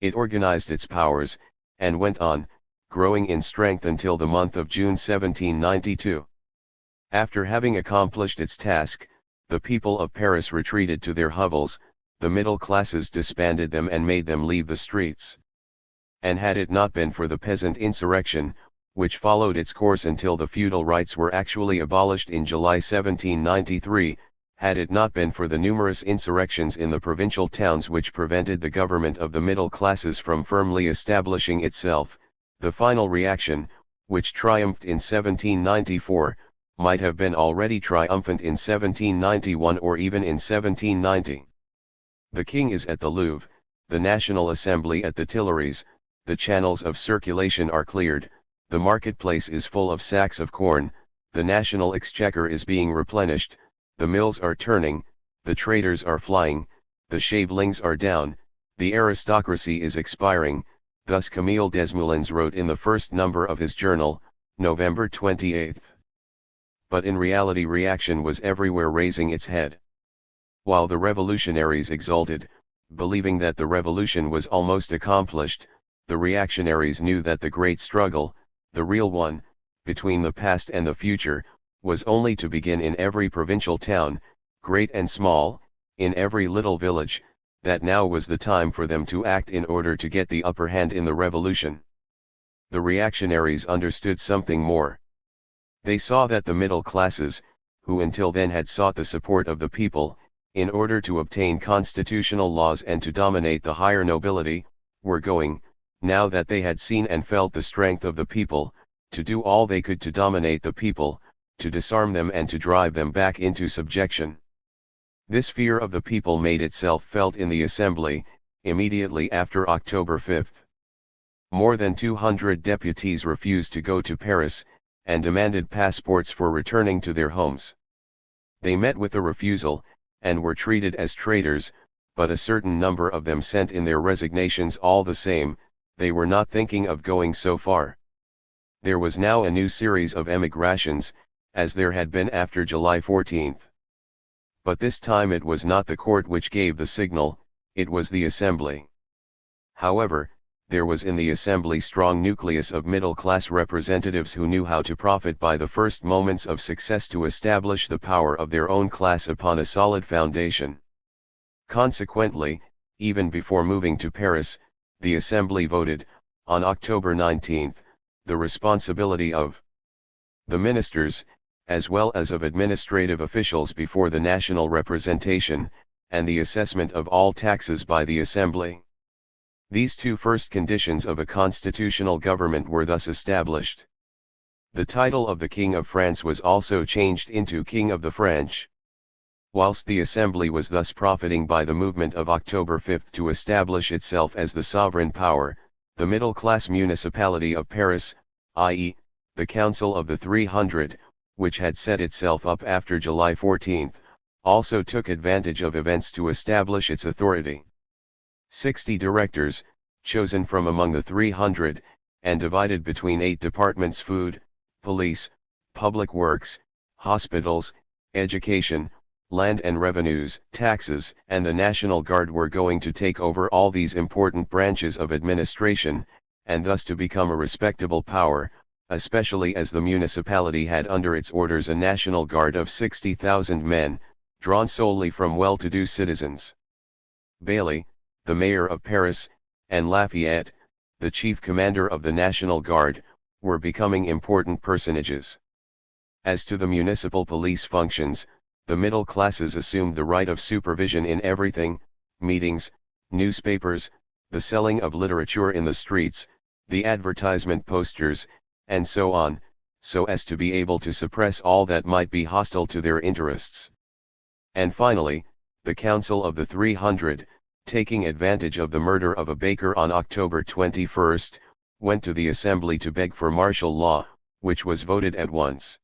It organized its powers, and went on, growing in strength until the month of June 1792. After having accomplished its task, the people of Paris retreated to their hovels, the middle classes disbanded them and made them leave the streets. And had it not been for the peasant insurrection, which followed its course until the feudal rights were actually abolished in July 1793, had it not been for the numerous insurrections in the provincial towns which prevented the government of the middle classes from firmly establishing itself, the final reaction, which triumphed in 1794, might have been already triumphant in 1791 or even in 1790. The king is at the Louvre, the National Assembly at the Tuileries, the channels of circulation are cleared, the marketplace is full of sacks of corn, the national exchequer is being replenished, the mills are turning, the traders are flying, the shavelings are down, the aristocracy is expiring. Thus Camille Desmoulins wrote in the first number of his journal, November 28. But in reality reaction was everywhere raising its head. While the revolutionaries exulted, believing that the revolution was almost accomplished, the reactionaries knew that the great struggle, the real one, between the past and the future, was only to begin in every provincial town, great and small, in every little village, that now was the time for them to act in order to get the upper hand in the revolution. The reactionaries understood something more. They saw that the middle classes, who until then had sought the support of the people, in order to obtain constitutional laws and to dominate the higher nobility, were going, now that they had seen and felt the strength of the people, to do all they could to dominate the people, to disarm them and to drive them back into subjection. This fear of the people made itself felt in the assembly, immediately after October 5. More than 200 deputies refused to go to Paris, and demanded passports for returning to their homes. They met with a refusal, and were treated as traitors, but a certain number of them sent in their resignations all the same. They were not thinking of going so far. There was now a new series of emigrations, as there had been after July 14. But this time it was not the court which gave the signal, it was the assembly. However, there was in the assembly strong nucleus of middle-class representatives who knew how to profit by the first moments of success to establish the power of their own class upon a solid foundation. Consequently, even before moving to Paris, the assembly voted, on October 19, the responsibility of the ministers, as well as of administrative officials before the national representation, and the assessment of all taxes by the assembly. These two first conditions of a constitutional government were thus established. The title of the King of France was also changed into King of the French. Whilst the assembly was thus profiting by the movement of October 5 to establish itself as the sovereign power, the middle-class municipality of Paris, i.e., the Council of the 300, which had set itself up after July 14, also took advantage of events to establish its authority. 60 directors, chosen from among the 300, and divided between 8 departments: food, police, public works, hospitals, education, land and revenues, taxes, and the National Guard were going to take over all these important branches of administration, and thus to become a respectable power, especially as the municipality had under its orders a National Guard of 60,000 men, drawn solely from well-to-do citizens. Bailly, the mayor of Paris, and Lafayette, the chief commander of the National Guard, were becoming important personages. As to the municipal police functions, the middle classes assumed the right of supervision in everything: meetings, newspapers, the selling of literature in the streets, the advertisement posters, and so on, so as to be able to suppress all that might be hostile to their interests. And finally, the Council of the 300, taking advantage of the murder of a baker on October 21, went to the assembly to beg for martial law, which was voted at once.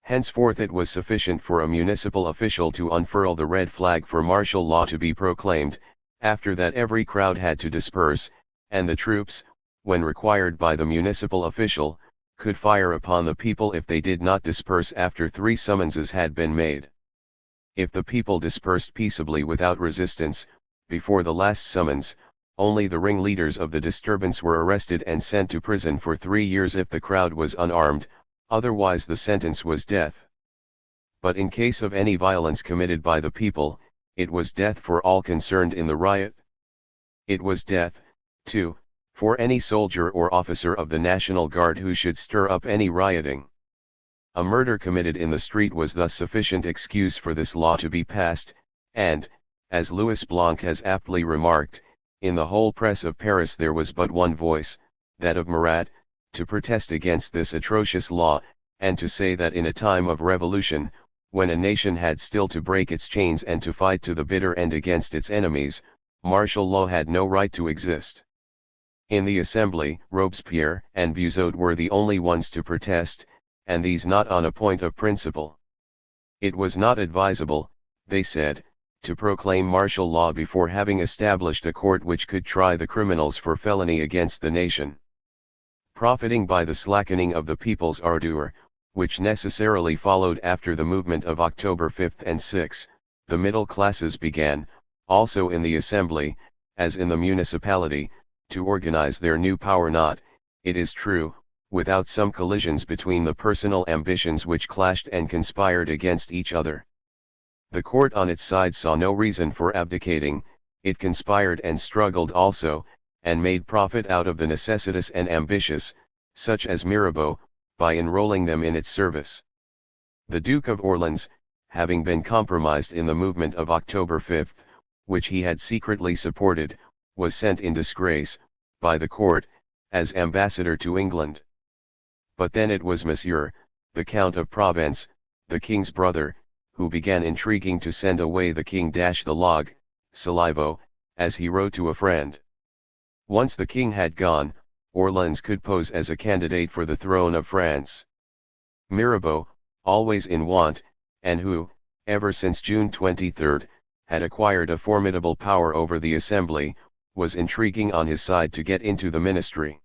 Henceforth it was sufficient for a municipal official to unfurl the red flag for martial law to be proclaimed. After that every crowd had to disperse, and the troops, when required by the municipal official, could fire upon the people if they did not disperse after 3 summonses had been made. If the people dispersed peaceably without resistance, before the last summons, only the ringleaders of the disturbance were arrested and sent to prison for 3 years if the crowd was unarmed, otherwise the sentence was death. But in case of any violence committed by the people, it was death for all concerned in the riot. It was death, too, for any soldier or officer of the National Guard who should stir up any rioting. A murder committed in the street was thus sufficient excuse for this law to be passed, and, as Louis Blanc has aptly remarked, in the whole press of Paris there was but one voice, that of Marat, to protest against this atrocious law, and to say that in a time of revolution, when a nation had still to break its chains and to fight to the bitter end against its enemies, martial law had no right to exist. In the assembly, Robespierre and Buzotte were the only ones to protest, and these not on a point of principle. It was not advisable, they said, to proclaim martial law before having established a court which could try the criminals for felony against the nation. Profiting by the slackening of the people's ardor, which necessarily followed after the movement of October 5 and 6, the middle classes began, also in the assembly, as in the municipality, to organize their new power, not, it is true, without some collisions between the personal ambitions which clashed and conspired against each other. The court on its side saw no reason for abdicating, it conspired and struggled also, and made profit out of the necessitous and ambitious, such as Mirabeau, by enrolling them in its service. The Duke of Orleans, having been compromised in the movement of October 5, which he had secretly supported, was sent in disgrace, by the court, as ambassador to England. But then it was Monsieur, the Count of Provence, the king's brother, who began intriguing to send away the king. The log, Salivo, as he wrote to a friend. Once the king had gone, Orleans could pose as a candidate for the throne of France. Mirabeau, always in want, and who, ever since June 23, had acquired a formidable power over the Assembly, was intriguing on his side to get into the ministry.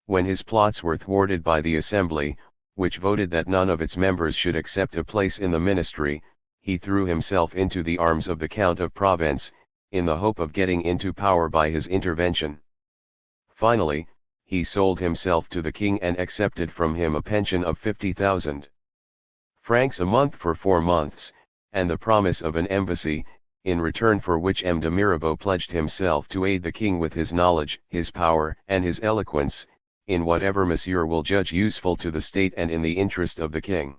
When his plots were thwarted by the Assembly, which voted that none of its members should accept a place in the ministry, he threw himself into the arms of the Count of Provence, in the hope of getting into power by his intervention. Finally, he sold himself to the king and accepted from him a pension of 50,000 francs a month for 4 months, and the promise of an embassy, in return for which M. de Mirabeau pledged himself to aid the king with his knowledge, his power, and his eloquence, in whatever Monsieur will judge useful to the state and in the interest of the king.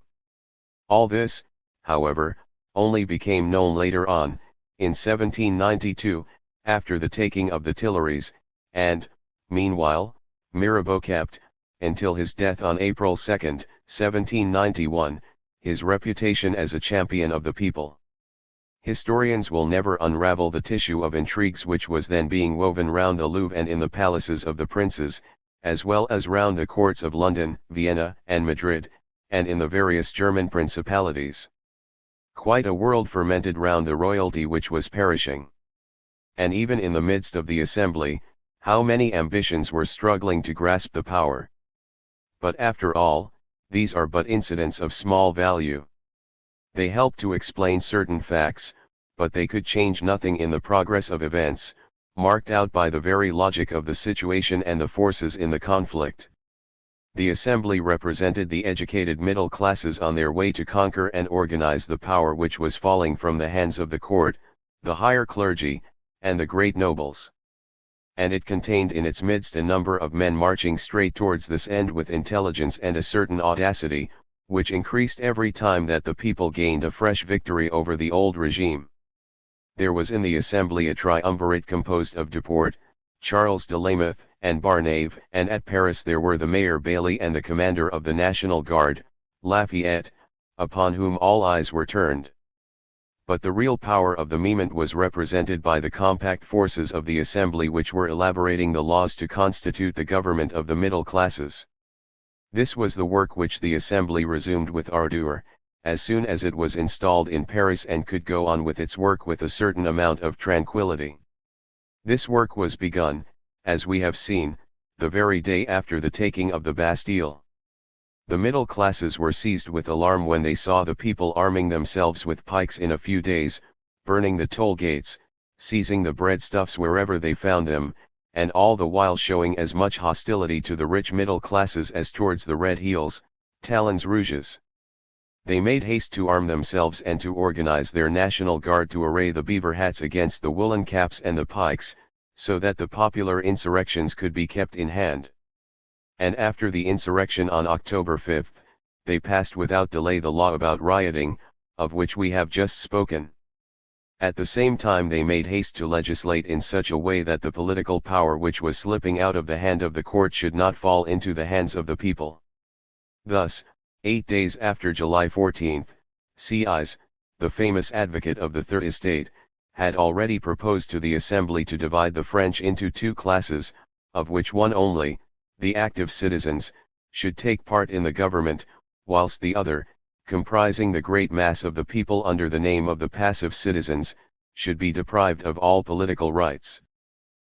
All this, however, only became known later on, in 1792, after the taking of the Tuileries, and, meanwhile, Mirabeau kept, until his death on April 2, 1791, his reputation as a champion of the people. Historians will never unravel the tissue of intrigues which was then being woven round the Louvre and in the palaces of the princes, as well as round the courts of London, Vienna, and Madrid, and in the various German principalities. Quite a world fermented round the royalty which was perishing. And even in the midst of the Assembly, how many ambitions were struggling to grasp the power. But after all, these are but incidents of small value. They help to explain certain facts, but they could change nothing in the progress of events, marked out by the very logic of the situation and the forces in the conflict. The Assembly represented the educated middle classes on their way to conquer and organize the power which was falling from the hands of the court, the higher clergy, and the great nobles. And it contained in its midst a number of men marching straight towards this end with intelligence and a certain audacity, which increased every time that the people gained a fresh victory over the old regime. There was in the Assembly a triumvirate composed of Duport, Charles de Weymouth, and Barnave, and at Paris there were the Mayor Bailly and the commander of the National Guard, Lafayette, upon whom all eyes were turned. But the real power of the moment was represented by the compact forces of the Assembly which were elaborating the laws to constitute the government of the middle classes. This was the work which the Assembly resumed with ardor, as soon as it was installed in Paris and could go on with its work with a certain amount of tranquility. This work was begun, as we have seen, the very day after the taking of the Bastille. The middle classes were seized with alarm when they saw the people arming themselves with pikes in a few days, burning the toll gates, seizing the breadstuffs wherever they found them, and all the while showing as much hostility to the rich middle classes as towards the red heels, talons rouges. They made haste to arm themselves and to organize their National Guard to array the beaver hats against the woolen caps and the pikes, so that the popular insurrections could be kept in hand. And after the insurrection on October 5, they passed without delay the law about rioting, of which we have just spoken. At the same time they made haste to legislate in such a way that the political power which was slipping out of the hand of the court should not fall into the hands of the people. Thus, 8 days after July 14, Sieyes, the famous advocate of the Third Estate, had already proposed to the Assembly to divide the French into 2 classes, of which one only, the active citizens, should take part in the government, whilst the other, comprising the great mass of the people under the name of the passive citizens, should be deprived of all political rights.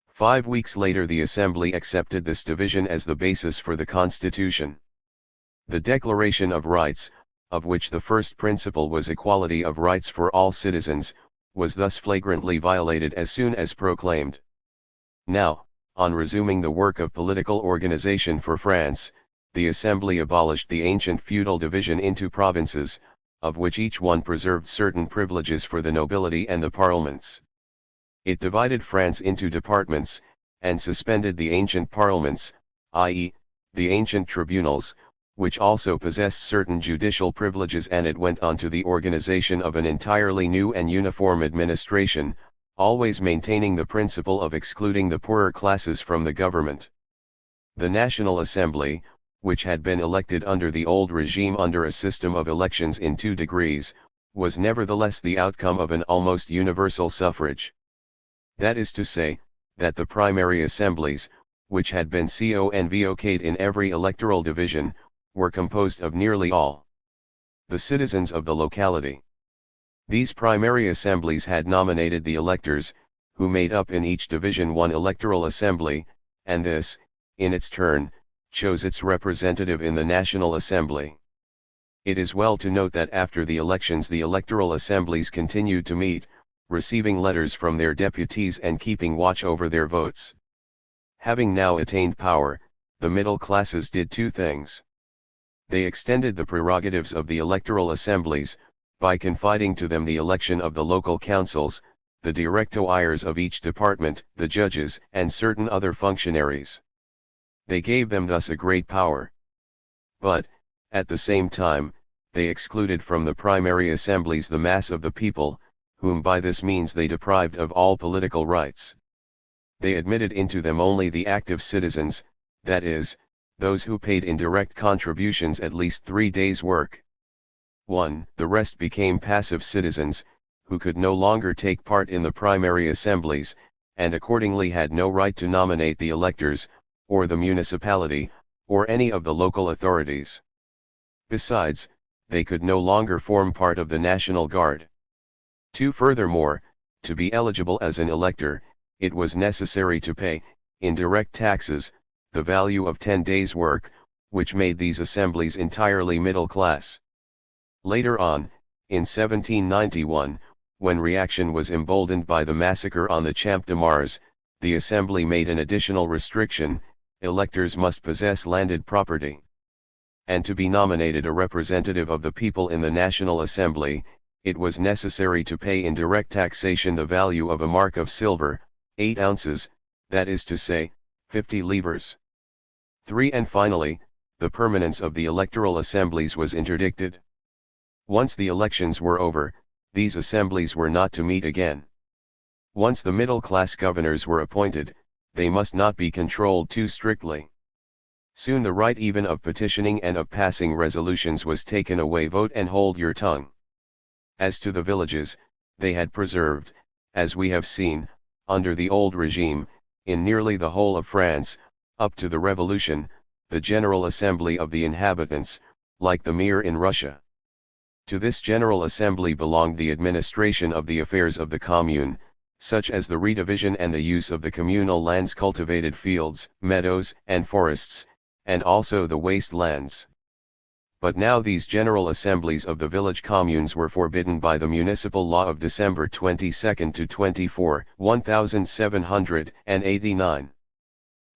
5 weeks later the Assembly accepted this division as the basis for the Constitution. The Declaration of Rights, of which the first principle was equality of rights for all citizens, was thus flagrantly violated as soon as proclaimed. Now, on resuming the work of political organization for France, the Assembly abolished the ancient feudal division into provinces, of which each one preserved certain privileges for the nobility and the parliaments. It divided France into departments, and suspended the ancient parliaments, i.e., the ancient tribunals, which also possessed certain judicial privileges, and it went on to the organization of an entirely new and uniform administration, always maintaining the principle of excluding the poorer classes from the government. The National Assembly, which had been elected under the old regime under a system of elections in 2 degrees, was nevertheless the outcome of an almost universal suffrage. That is to say, that the primary assemblies, which had been convoced in every electoral division, were composed of nearly all the citizens of the locality. These primary assemblies had nominated the electors, who made up in each division one electoral assembly, and this, in its turn, chose its representative in the National Assembly. It is well to note that after the elections the electoral assemblies continued to meet, receiving letters from their deputies and keeping watch over their votes. Having now attained power, the middle classes did 2 things. They extended the prerogatives of the electoral assemblies, by confiding to them the election of the local councils, the directoires of each department, the judges, and certain other functionaries. They gave them thus a great power. But, at the same time, they excluded from the primary assemblies the mass of the people, whom by this means they deprived of all political rights. They admitted into them only the active citizens, that is, those who paid in direct contributions at least 3 days' work. 1. The rest became passive citizens, who could no longer take part in the primary assemblies, and accordingly had no right to nominate the electors, or the municipality, or any of the local authorities. Besides, they could no longer form part of the National Guard. 2. Furthermore, to be eligible as an elector, it was necessary to pay, in direct taxes, the value of 10 days' work, which made these assemblies entirely middle class. Later on, in 1791, when reaction was emboldened by the massacre on the Champ de Mars, the Assembly made an additional restriction: electors must possess landed property. And to be nominated a representative of the people in the National Assembly, it was necessary to pay in direct taxation the value of a mark of silver, 8 ounces, that is to say, 50 livres. 3. And finally, the permanence of the electoral assemblies was interdicted. Once the elections were over, these assemblies were not to meet again. Once the middle-class governors were appointed, they must not be controlled too strictly. Soon the right even of petitioning and of passing resolutions was taken away. Vote and hold your tongue. As to the villages, they had preserved, as we have seen, under the old regime, in nearly the whole of France, up to the Revolution, the General Assembly of the inhabitants, like the Mir in Russia. To this General Assembly belonged the administration of the affairs of the commune, such as the redivision and the use of the communal lands, cultivated fields, meadows, and forests, and also the waste lands. But now these general assemblies of the village communes were forbidden by the municipal law of December 22 to 24, 1789.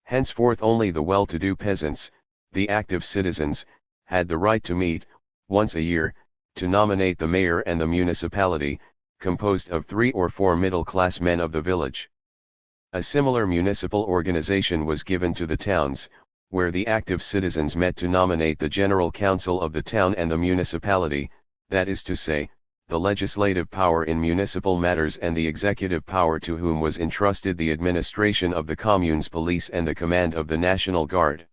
Henceforth only the well-to-do peasants, the active citizens, had the right to meet, once a year, to nominate the mayor and the municipality, composed of 3 or 4 middle-class men of the village. A similar municipal organization was given to the towns, where the active citizens met to nominate the general council of the town and the municipality, that is to say, the legislative power in municipal matters and the executive power, to whom was entrusted the administration of the commune's police and the command of the National Guard.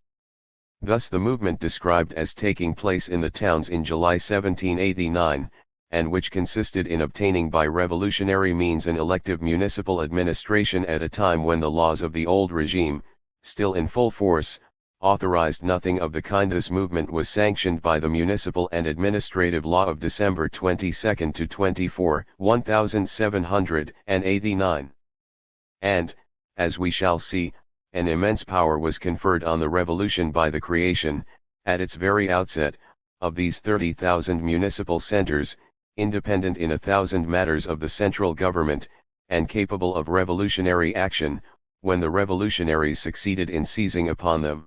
Thus the movement described as taking place in the towns in July 1789, and which consisted in obtaining by revolutionary means an elective municipal administration at a time when the laws of the old regime, still in full force, authorized nothing of the kind. This movement was sanctioned by the municipal and administrative law of December 22 to 24, 1789. And, as we shall see, an immense power was conferred on the revolution by the creation, at its very outset, of these 30,000 municipal centers, independent in 1,000 matters of the central government, and capable of revolutionary action, when the revolutionaries succeeded in seizing upon them.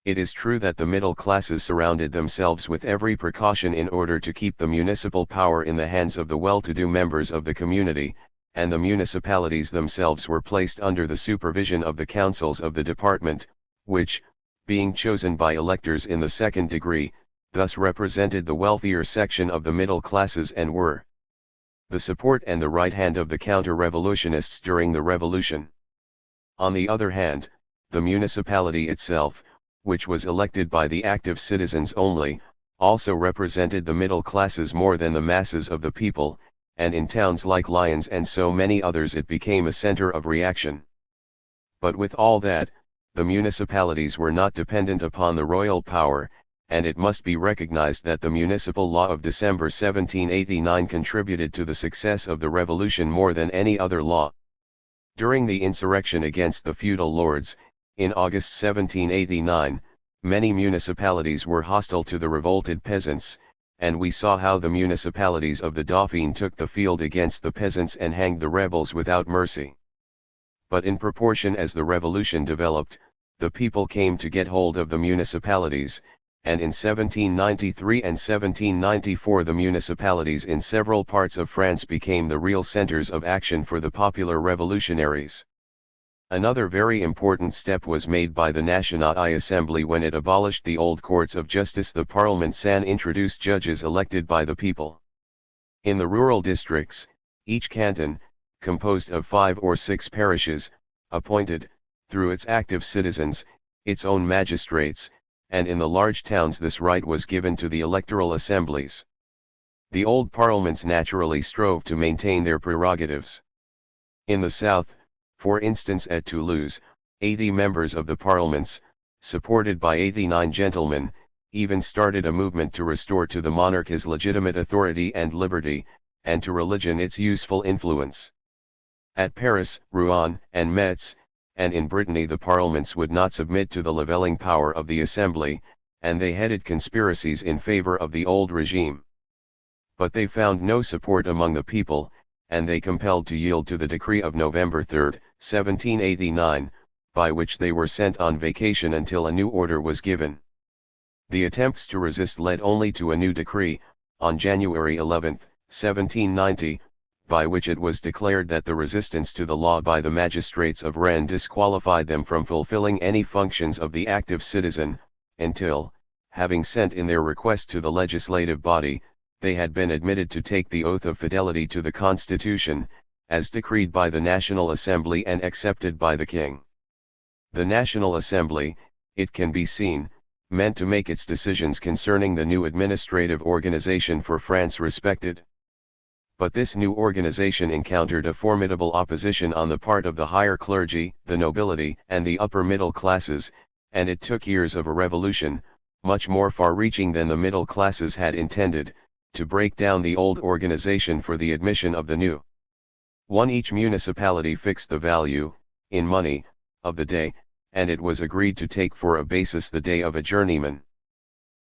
It is true that the middle classes surrounded themselves with every precaution in order to keep the municipal power in the hands of the well-to-do members of the community, and the municipalities themselves were placed under the supervision of the councils of the department, which, being chosen by electors in the second degree, thus represented the wealthier section of the middle classes and were the support and the right hand of the counter-revolutionists during the revolution. On the other hand, the municipality itself, which was elected by the active citizens only, also represented the middle classes more than the masses of the people, and in towns like Lyons and so many others it became a center of reaction. But with all that, the municipalities were not dependent upon the royal power, and it must be recognized that the municipal law of December 1789 contributed to the success of the revolution more than any other law. During the insurrection against the feudal lords, in August 1789, many municipalities were hostile to the revolted peasants, and we saw how the municipalities of the Dauphiné took the field against the peasants and hanged the rebels without mercy. But in proportion as the revolution developed, the people came to get hold of the municipalities, and in 1793 and 1794 the municipalities in several parts of France became the real centers of action for the popular revolutionaries. Another very important step was made by the National Assembly when it abolished the old courts of justice. The Parlement and introduced judges elected by the people. In the rural districts, each canton, composed of 5 or 6 parishes, appointed, through its active citizens, its own magistrates, and in the large towns this right was given to the electoral assemblies. The old parliaments naturally strove to maintain their prerogatives. In the south, for instance at Toulouse, 80 members of the parliaments, supported by 89 gentlemen, even started a movement to restore to the monarch his legitimate authority and liberty, and to religion its useful influence. At Paris, Rouen, and Metz, and in Brittany the parliaments would not submit to the levelling power of the assembly, and they headed conspiracies in favor of the old regime. But they found no support among the people, and they compelled to yield to the decree of November 3, 1789, by which they were sent on vacation until a new order was given. The attempts to resist led only to a new decree, on January 11, 1790, by which it was declared that the resistance to the law by the magistrates of Rennes disqualified them from fulfilling any functions of the active citizen, until, having sent in their request to the legislative body, they had been admitted to take the oath of fidelity to the Constitution, as decreed by the National Assembly and accepted by the King. The National Assembly, it can be seen, meant to make its decisions concerning the new administrative organization for France respected. But this new organization encountered a formidable opposition on the part of the higher clergy, the nobility, and the upper middle classes, and it took years of a revolution, much more far-reaching than the middle classes had intended, to break down the old organization for the admission of the new one. Each municipality fixed the value, in money, of the day, and it was agreed to take for a basis the day of a journeyman.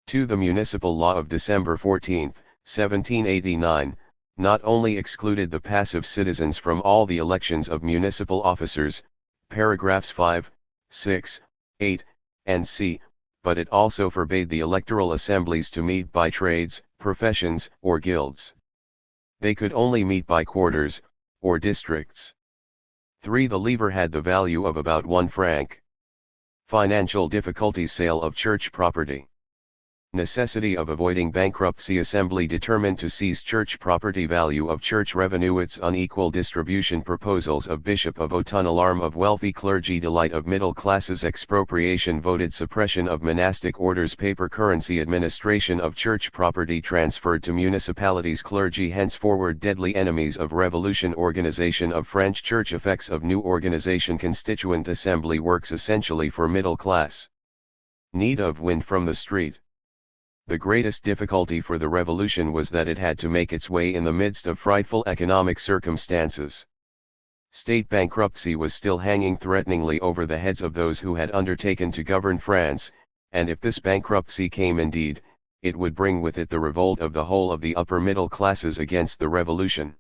2. The municipal law of December 14, 1789, not only excluded the passive citizens from all the elections of municipal officers, paragraphs 5, 6, 8, and c, but it also forbade the electoral assemblies to meet by trades, professions, or guilds. They could only meet by quarters, or districts. 3. The livre had the value of about 1 franc. Financial difficulties. Sale of church property. Necessity of avoiding bankruptcy. Assembly determined to seize church property. Value of church revenue. Its unequal distribution. Proposals of Bishop of Autun. Alarm of wealthy clergy. Delight of middle classes. Expropriation voted. Suppression of monastic orders. Paper currency. Administration of church property transferred to municipalities. Clergy henceforward deadly enemies of revolution. Organization of French church. Effects of new organization. Constituent assembly works essentially for middle class. Need of wind from the street. The greatest difficulty for the revolution was that it had to make its way in the midst of frightful economic circumstances. State bankruptcy was still hanging threateningly over the heads of those who had undertaken to govern France, and if this bankruptcy came indeed, it would bring with it the revolt of the whole of the upper middle classes against the revolution.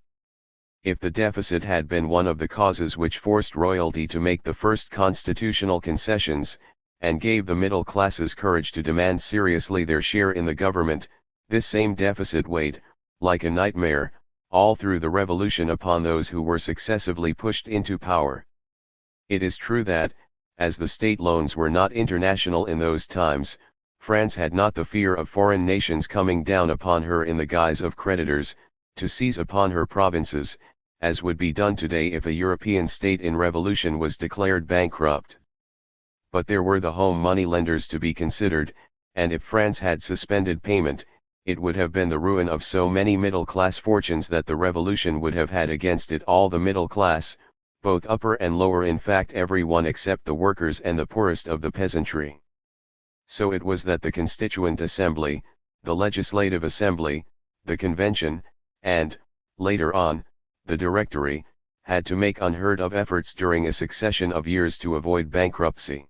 If the deficit had been one of the causes which forced royalty to make the first constitutional concessions, and gave the middle classes courage to demand seriously their share in the government, this same deficit weighed, like a nightmare, all through the revolution upon those who were successively pushed into power. It is true that, as the state loans were not international in those times, France had not the fear of foreign nations coming down upon her in the guise of creditors, to seize upon her provinces, as would be done today if a European state in revolution was declared bankrupt. But there were the home money lenders to be considered, and if France had suspended payment, it would have been the ruin of so many middle-class fortunes that the revolution would have had against it all the middle class, both upper and lower, in fact everyone except the workers and the poorest of the peasantry. So it was that the Constituent Assembly, the Legislative Assembly, the Convention, and, later on, the Directory, had to make unheard of efforts during a succession of years to avoid bankruptcy.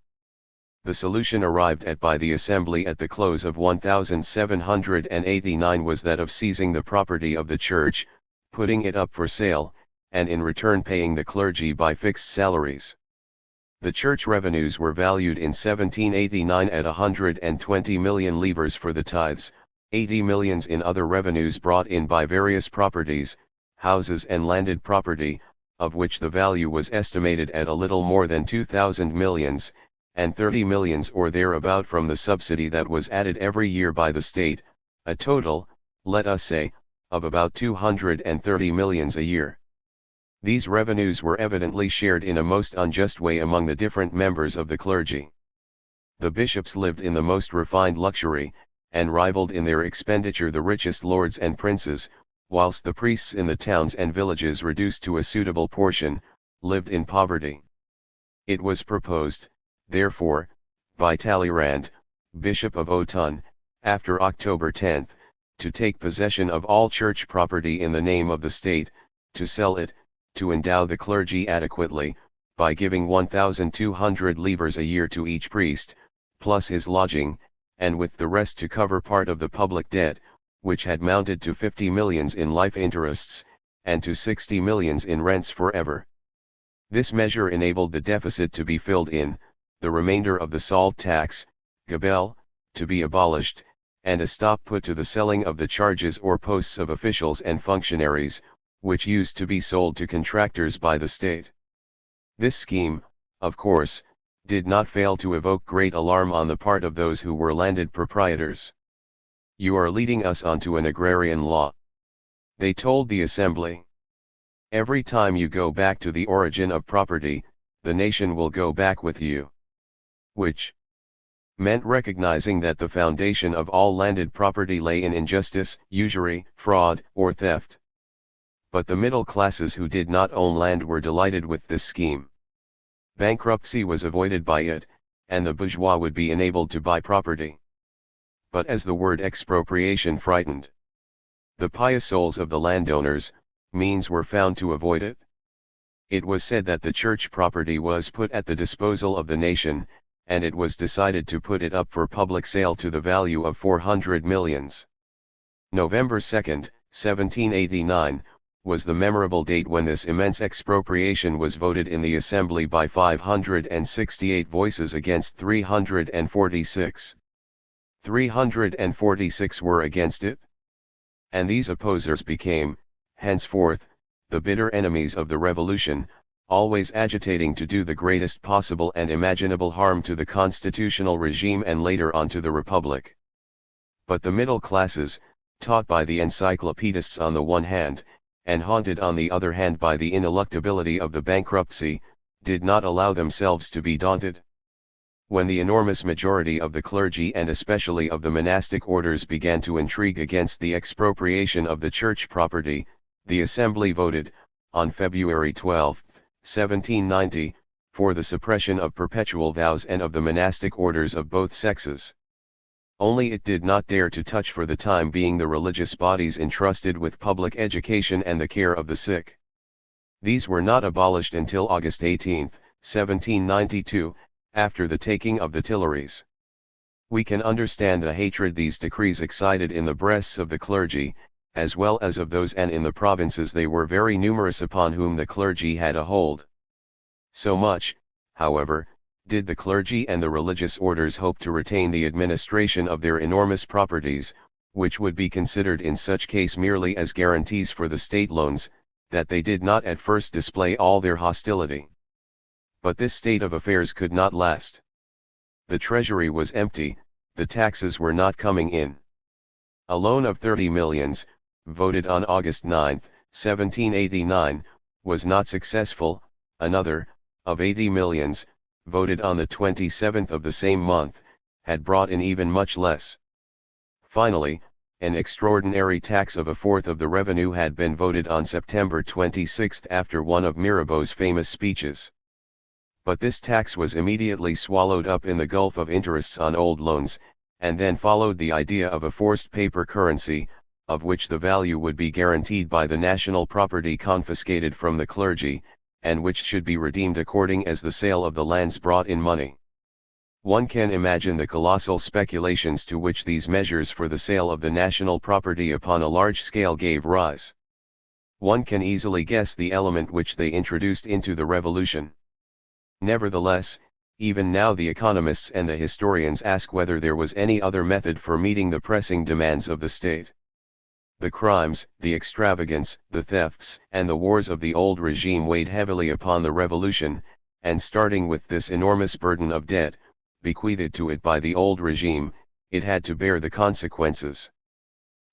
The solution arrived at by the Assembly at the close of 1789 was that of seizing the property of the Church, putting it up for sale, and in return paying the clergy by fixed salaries. The Church revenues were valued in 1789 at 120 million livres for the tithes, 80 millions in other revenues brought in by various properties, houses and landed property, of which the value was estimated at a little more than 2,000 millions, and 30 millions or thereabout from the subsidy that was added every year by the state, a total, let us say, of about 230 millions a year. These revenues were evidently shared in a most unjust way among the different members of the clergy. The bishops lived in the most refined luxury, and rivaled in their expenditure the richest lords and princes, whilst the priests in the towns and villages reduced to a suitable portion, lived in poverty. It was proposed, therefore, by Talleyrand, Bishop of Autun, after October 10, to take possession of all church property in the name of the state, to sell it, to endow the clergy adequately, by giving 1,200 livres a year to each priest, plus his lodging, and with the rest to cover part of the public debt, which had mounted to 50 millions in life interests, and to 60 millions in rents forever. This measure enabled the deficit to be filled in, the remainder of the salt tax, gabelle, to be abolished, and a stop put to the selling of the charges or posts of officials and functionaries, which used to be sold to contractors by the state. This scheme, of course, did not fail to evoke great alarm on the part of those who were landed proprietors. "You are leading us onto an agrarian law," they told the Assembly. "Every time you go back to the origin of property, the nation will go back with you." Which meant recognizing that the foundation of all landed property lay in injustice, usury, fraud, or theft. But the middle classes who did not own land were delighted with this scheme. Bankruptcy was avoided by it, and the bourgeois would be enabled to buy property. But as the word expropriation frightened the pious souls of the landowners, means were found to avoid it. It was said that the church property was put at the disposal of the nation, and it was decided to put it up for public sale to the value of 400 millions. November 2, 1789, was the memorable date when this immense expropriation was voted in the Assembly by 568 voices against 346. 346 were against it. And these opposers became, henceforth, the bitter enemies of the revolution, always agitating to do the greatest possible and imaginable harm to the constitutional regime and later on to the republic. But the middle classes, taught by the encyclopedists on the one hand, and haunted on the other hand by the ineluctability of the bankruptcy, did not allow themselves to be daunted. When the enormous majority of the clergy and especially of the monastic orders began to intrigue against the expropriation of the church property, the Assembly voted, on February 12, 1790, for the suppression of perpetual vows and of the monastic orders of both sexes. Only it did not dare to touch for the time being the religious bodies entrusted with public education and the care of the sick. These were not abolished until August 18, 1792, after the taking of the Tuileries. We can understand the hatred these decrees excited in the breasts of the clergy, as well as of those and in the provinces they were very numerous upon whom the clergy had a hold. So much, however, did the clergy and the religious orders hope to retain the administration of their enormous properties, which would be considered in such case merely as guarantees for the state loans, that they did not at first display all their hostility. But this state of affairs could not last. The treasury was empty, the taxes were not coming in. A loan of 30 millions, voted on August 9, 1789, was not successful. Another, of 80 millions, voted on the 27th of the same month, had brought in even much less. Finally, an extraordinary tax of a fourth of the revenue had been voted on September 26 after one of Mirabeau's famous speeches. But this tax was immediately swallowed up in the gulf of interests on old loans, and then followed the idea of a forced paper currency, of which the value would be guaranteed by the national property confiscated from the clergy, and which should be redeemed according as the sale of the lands brought in money. One can imagine the colossal speculations to which these measures for the sale of the national property upon a large scale gave rise. One can easily guess the element which they introduced into the revolution. Nevertheless, even now the economists and the historians ask whether there was any other method for meeting the pressing demands of the state. The crimes, the extravagance, the thefts, and the wars of the old regime weighed heavily upon the revolution, and starting with this enormous burden of debt, bequeathed to it by the old regime, it had to bear the consequences.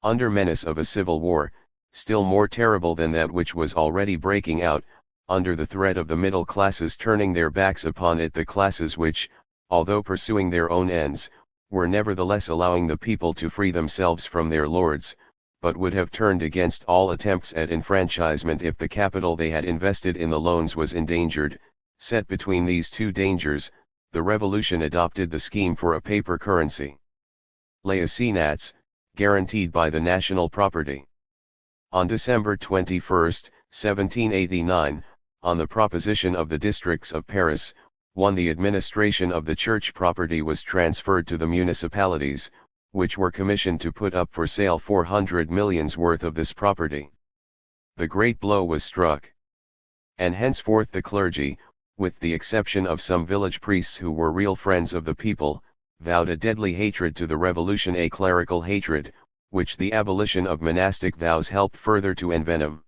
Under menace of a civil war, still more terrible than that which was already breaking out, under the threat of the middle classes turning their backs upon it, the classes which, although pursuing their own ends, were nevertheless allowing the people to free themselves from their lords, but would have turned against all attempts at enfranchisement if the capital they had invested in the loans was endangered. Set between these two dangers, the revolution adopted the scheme for a paper currency. Laicinates, guaranteed by the national property. On December 21, 1789, on the proposition of the districts of Paris, the administration of the church property was transferred to the municipalities, which were commissioned to put up for sale 400 millions worth of this property. The great blow was struck. And henceforth the clergy, with the exception of some village priests who were real friends of the people, vowed a deadly hatred to the revolution, a clerical hatred, which the abolition of monastic vows helped further to envenom.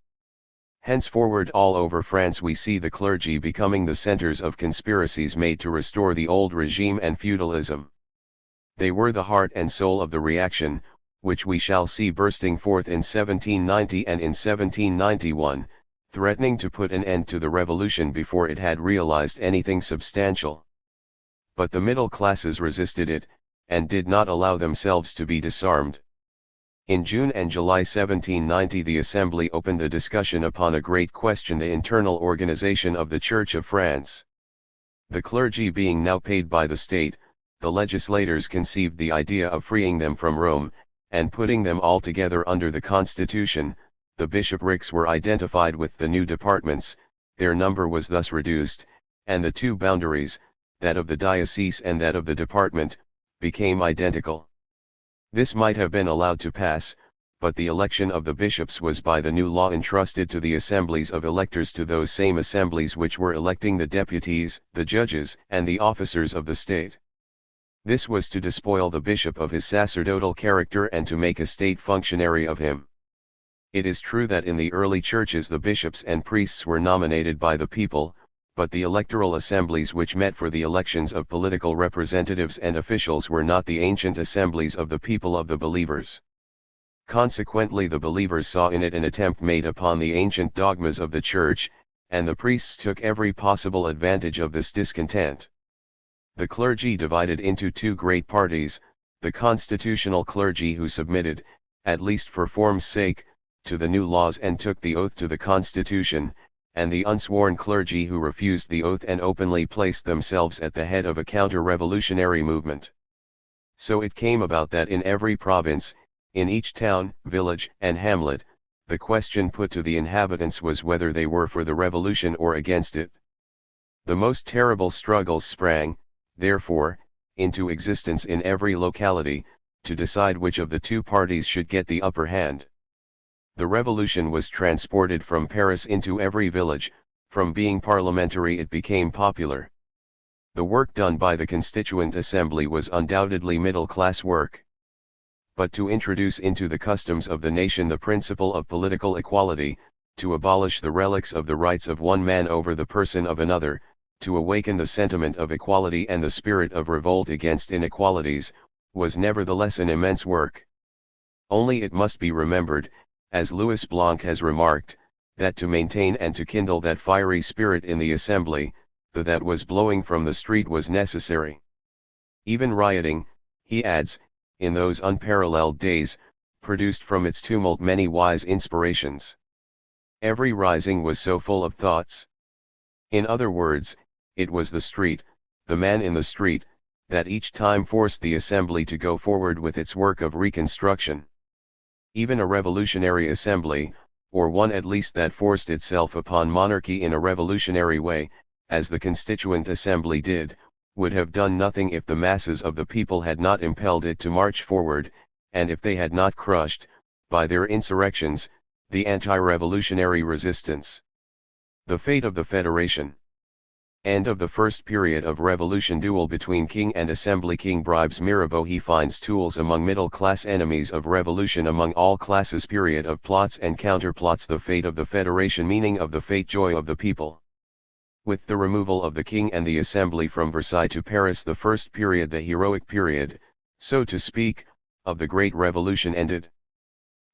Henceforward all over France we see the clergy becoming the centers of conspiracies made to restore the old regime and feudalism. They were the heart and soul of the reaction, which we shall see bursting forth in 1790 and in 1791, threatening to put an end to the revolution before it had realized anything substantial. But the middle classes resisted it, and did not allow themselves to be disarmed. In June and July 1790 the Assembly opened a discussion upon a great question, the internal organization of the Church of France. The clergy being now paid by the state, the legislators conceived the idea of freeing them from Rome, and putting them all together under the Constitution. The bishoprics were identified with the new departments, their number was thus reduced, and the two boundaries, that of the diocese and that of the department, became identical. This might have been allowed to pass, but the election of the bishops was by the new law entrusted to the assemblies of electors, to those same assemblies which were electing the deputies, the judges, and the officers of the state. This was to despoil the bishop of his sacerdotal character and to make a state functionary of him. It is true that in the early churches the bishops and priests were nominated by the people, but the electoral assemblies which met for the elections of political representatives and officials were not the ancient assemblies of the people of the believers. Consequently the believers saw in it an attempt made upon the ancient dogmas of the Church, and the priests took every possible advantage of this discontent. The clergy divided into two great parties, the constitutional clergy who submitted, at least for form's sake, to the new laws and took the oath to the Constitution, and the unsworn clergy who refused the oath and openly placed themselves at the head of a counter-revolutionary movement. So it came about that in every province, in each town, village, and hamlet, the question put to the inhabitants was whether they were for the revolution or against it. The most terrible struggles sprang, therefore, into existence in every locality, to decide which of the two parties should get the upper hand. The revolution was transported from Paris into every village, from being parliamentary it became popular. The work done by the Constituent Assembly was undoubtedly middle-class work. But to introduce into the customs of the nation the principle of political equality, to abolish the relics of the rights of one man over the person of another, to awaken the sentiment of equality and the spirit of revolt against inequalities, was nevertheless an immense work. Only it must be remembered, as Louis Blanc has remarked, that to maintain and to kindle that fiery spirit in the assembly, that was blowing from the street was necessary. Even rioting, he adds, in those unparalleled days, produced from its tumult many wise inspirations. Every rising was so full of thoughts. In other words, it was the street, the man in the street, that each time forced the assembly to go forward with its work of reconstruction. Even a revolutionary assembly, or one at least that forced itself upon monarchy in a revolutionary way, as the Constituent Assembly did, would have done nothing if the masses of the people had not impelled it to march forward, and if they had not crushed, by their insurrections, the anti-revolutionary resistance. The fate of the Federation. End of the first period of revolution. Duel between king and assembly. King bribes Mirabeau. He finds tools among middle-class enemies of revolution among all classes. Period of plots and counterplots. The fate of the Federation. Meaning of the fate. Joy of the people. With the removal of the king and the assembly from Versailles to Paris, the first period, the heroic period, so to speak, of the Great Revolution ended.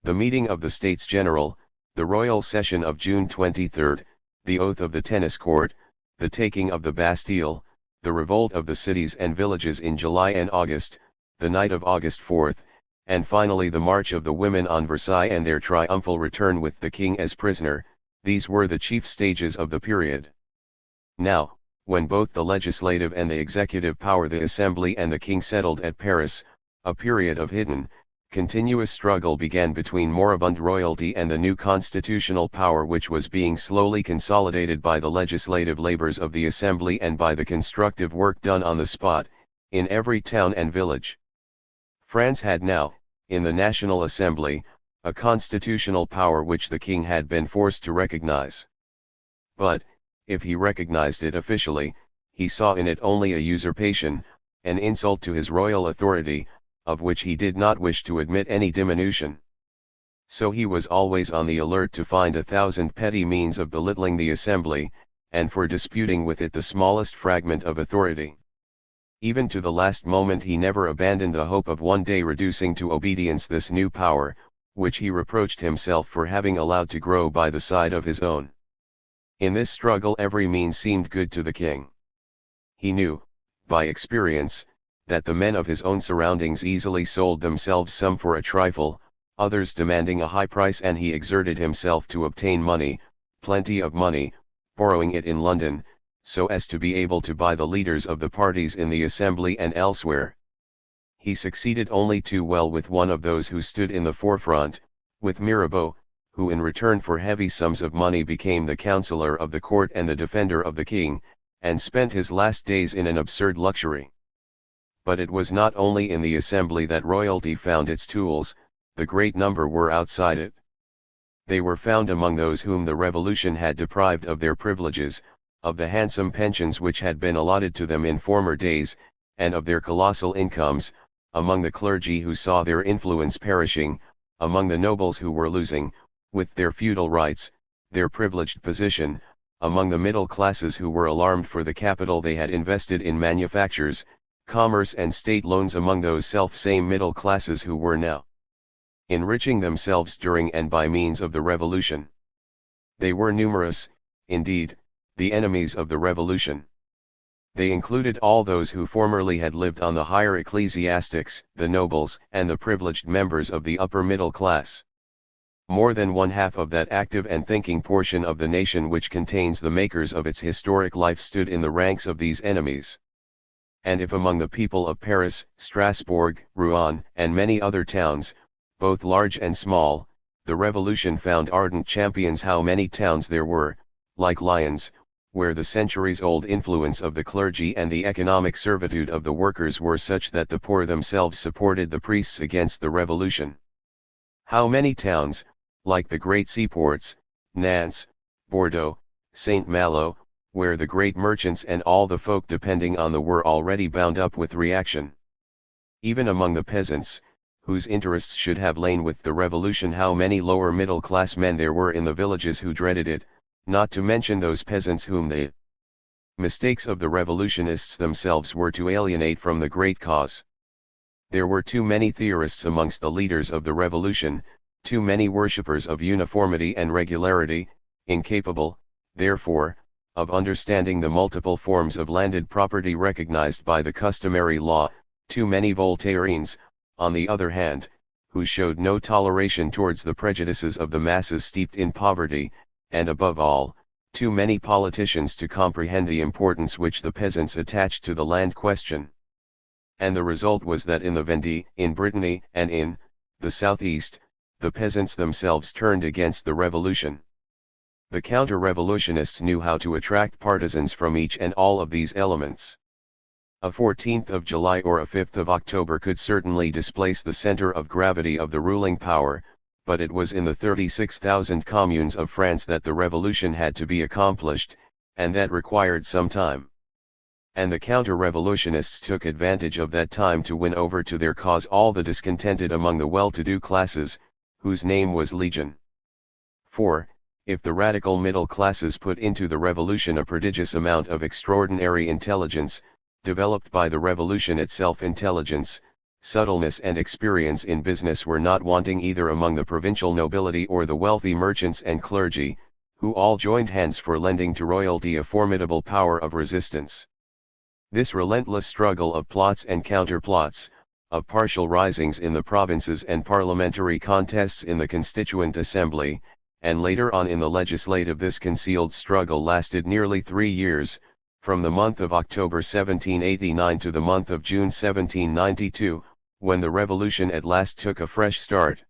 The meeting of the States General, the royal session of June 23, the oath of the tennis court, the taking of the Bastille, the revolt of the cities and villages in July and August, the night of August 4, and finally the march of the women on Versailles and their triumphal return with the king as prisoner. These were the chief stages of the period. Now, when both the legislative and the executive power, the assembly and the king, settled at Paris, a period of hidden, continuous struggle began between moribund royalty and the new constitutional power, which was being slowly consolidated by the legislative labors of the assembly and by the constructive work done on the spot, in every town and village. France had now, in the National Assembly, a constitutional power which the king had been forced to recognize. But, if he recognized it officially, he saw in it only a usurpation, an insult to his royal authority, of which he did not wish to admit any diminution. So he was always on the alert to find 1,000 petty means of belittling the assembly, and for disputing with it the smallest fragment of authority. Even to the last moment he never abandoned the hope of one day reducing to obedience this new power, which he reproached himself for having allowed to grow by the side of his own. In this struggle every means seemed good to the king. He knew, by experience, that the men of his own surroundings easily sold themselves, some for a trifle, others demanding a high price, and he exerted himself to obtain money, plenty of money, borrowing it in London, so as to be able to buy the leaders of the parties in the assembly and elsewhere. He succeeded only too well with one of those who stood in the forefront, with Mirabeau, who in return for heavy sums of money became the counsellor of the court and the defender of the king, and spent his last days in an absurd luxury. But it was not only in the assembly that royalty found its tools, the great number were outside it. They were found among those whom the revolution had deprived of their privileges, of the handsome pensions which had been allotted to them in former days, and of their colossal incomes, among the clergy who saw their influence perishing, among the nobles who were losing, with their feudal rights, their privileged position, among the middle classes who were alarmed for the capital they had invested in manufactures, commerce and state loans, among those self-same middle classes who were now enriching themselves during and by means of the revolution. They were numerous, indeed, the enemies of the revolution. They included all those who formerly had lived on the higher ecclesiastics, the nobles, and the privileged members of the upper middle class. More than one half of that active and thinking portion of the nation which contains the makers of its historic life stood in the ranks of these enemies. And if among the people of Paris, Strasbourg, Rouen, and many other towns, both large and small, the revolution found ardent champions, how many towns there were, like Lyons, where the centuries-old influence of the clergy and the economic servitude of the workers were such that the poor themselves supported the priests against the revolution. How many towns, like the great seaports, Nantes, Bordeaux, Saint-Malo, where the great merchants and all the folk depending on them were already bound up with reaction. Even among the peasants, whose interests should have lain with the revolution, how many lower middle-class men there were in the villages who dreaded it, not to mention those peasants whom they Mistakes of the revolutionists themselves were to alienate from the great cause. There were too many theorists amongst the leaders of the revolution, too many worshippers of uniformity and regularity, incapable, therefore, of understanding the multiple forms of landed property recognized by the customary law, too many Voltairians, on the other hand, who showed no toleration towards the prejudices of the masses steeped in poverty, and above all, too many politicians to comprehend the importance which the peasants attached to the land question. And the result was that in the Vendée, in Brittany, and in the southeast, the peasants themselves turned against the revolution. The counter-revolutionists knew how to attract partisans from each and all of these elements. A 14th of July or a 5th of October could certainly displace the center of gravity of the ruling power, but it was in the 36,000 communes of France that the revolution had to be accomplished, and that required some time. And the counter-revolutionists took advantage of that time to win over to their cause all the discontented among the well-to-do classes, whose name was Legion. For, if the radical middle classes put into the revolution a prodigious amount of extraordinary intelligence, developed by the revolution itself, intelligence, subtleness and experience in business were not wanting either among the provincial nobility or the wealthy merchants and clergy, who all joined hands for lending to royalty a formidable power of resistance. This relentless struggle of plots and counterplots, of partial risings in the provinces and parliamentary contests in the Constituent Assembly, and later on in the legislative, this concealed struggle lasted nearly 3 years, from the month of October 1789 to the month of June 1792, when the revolution at last took a fresh start.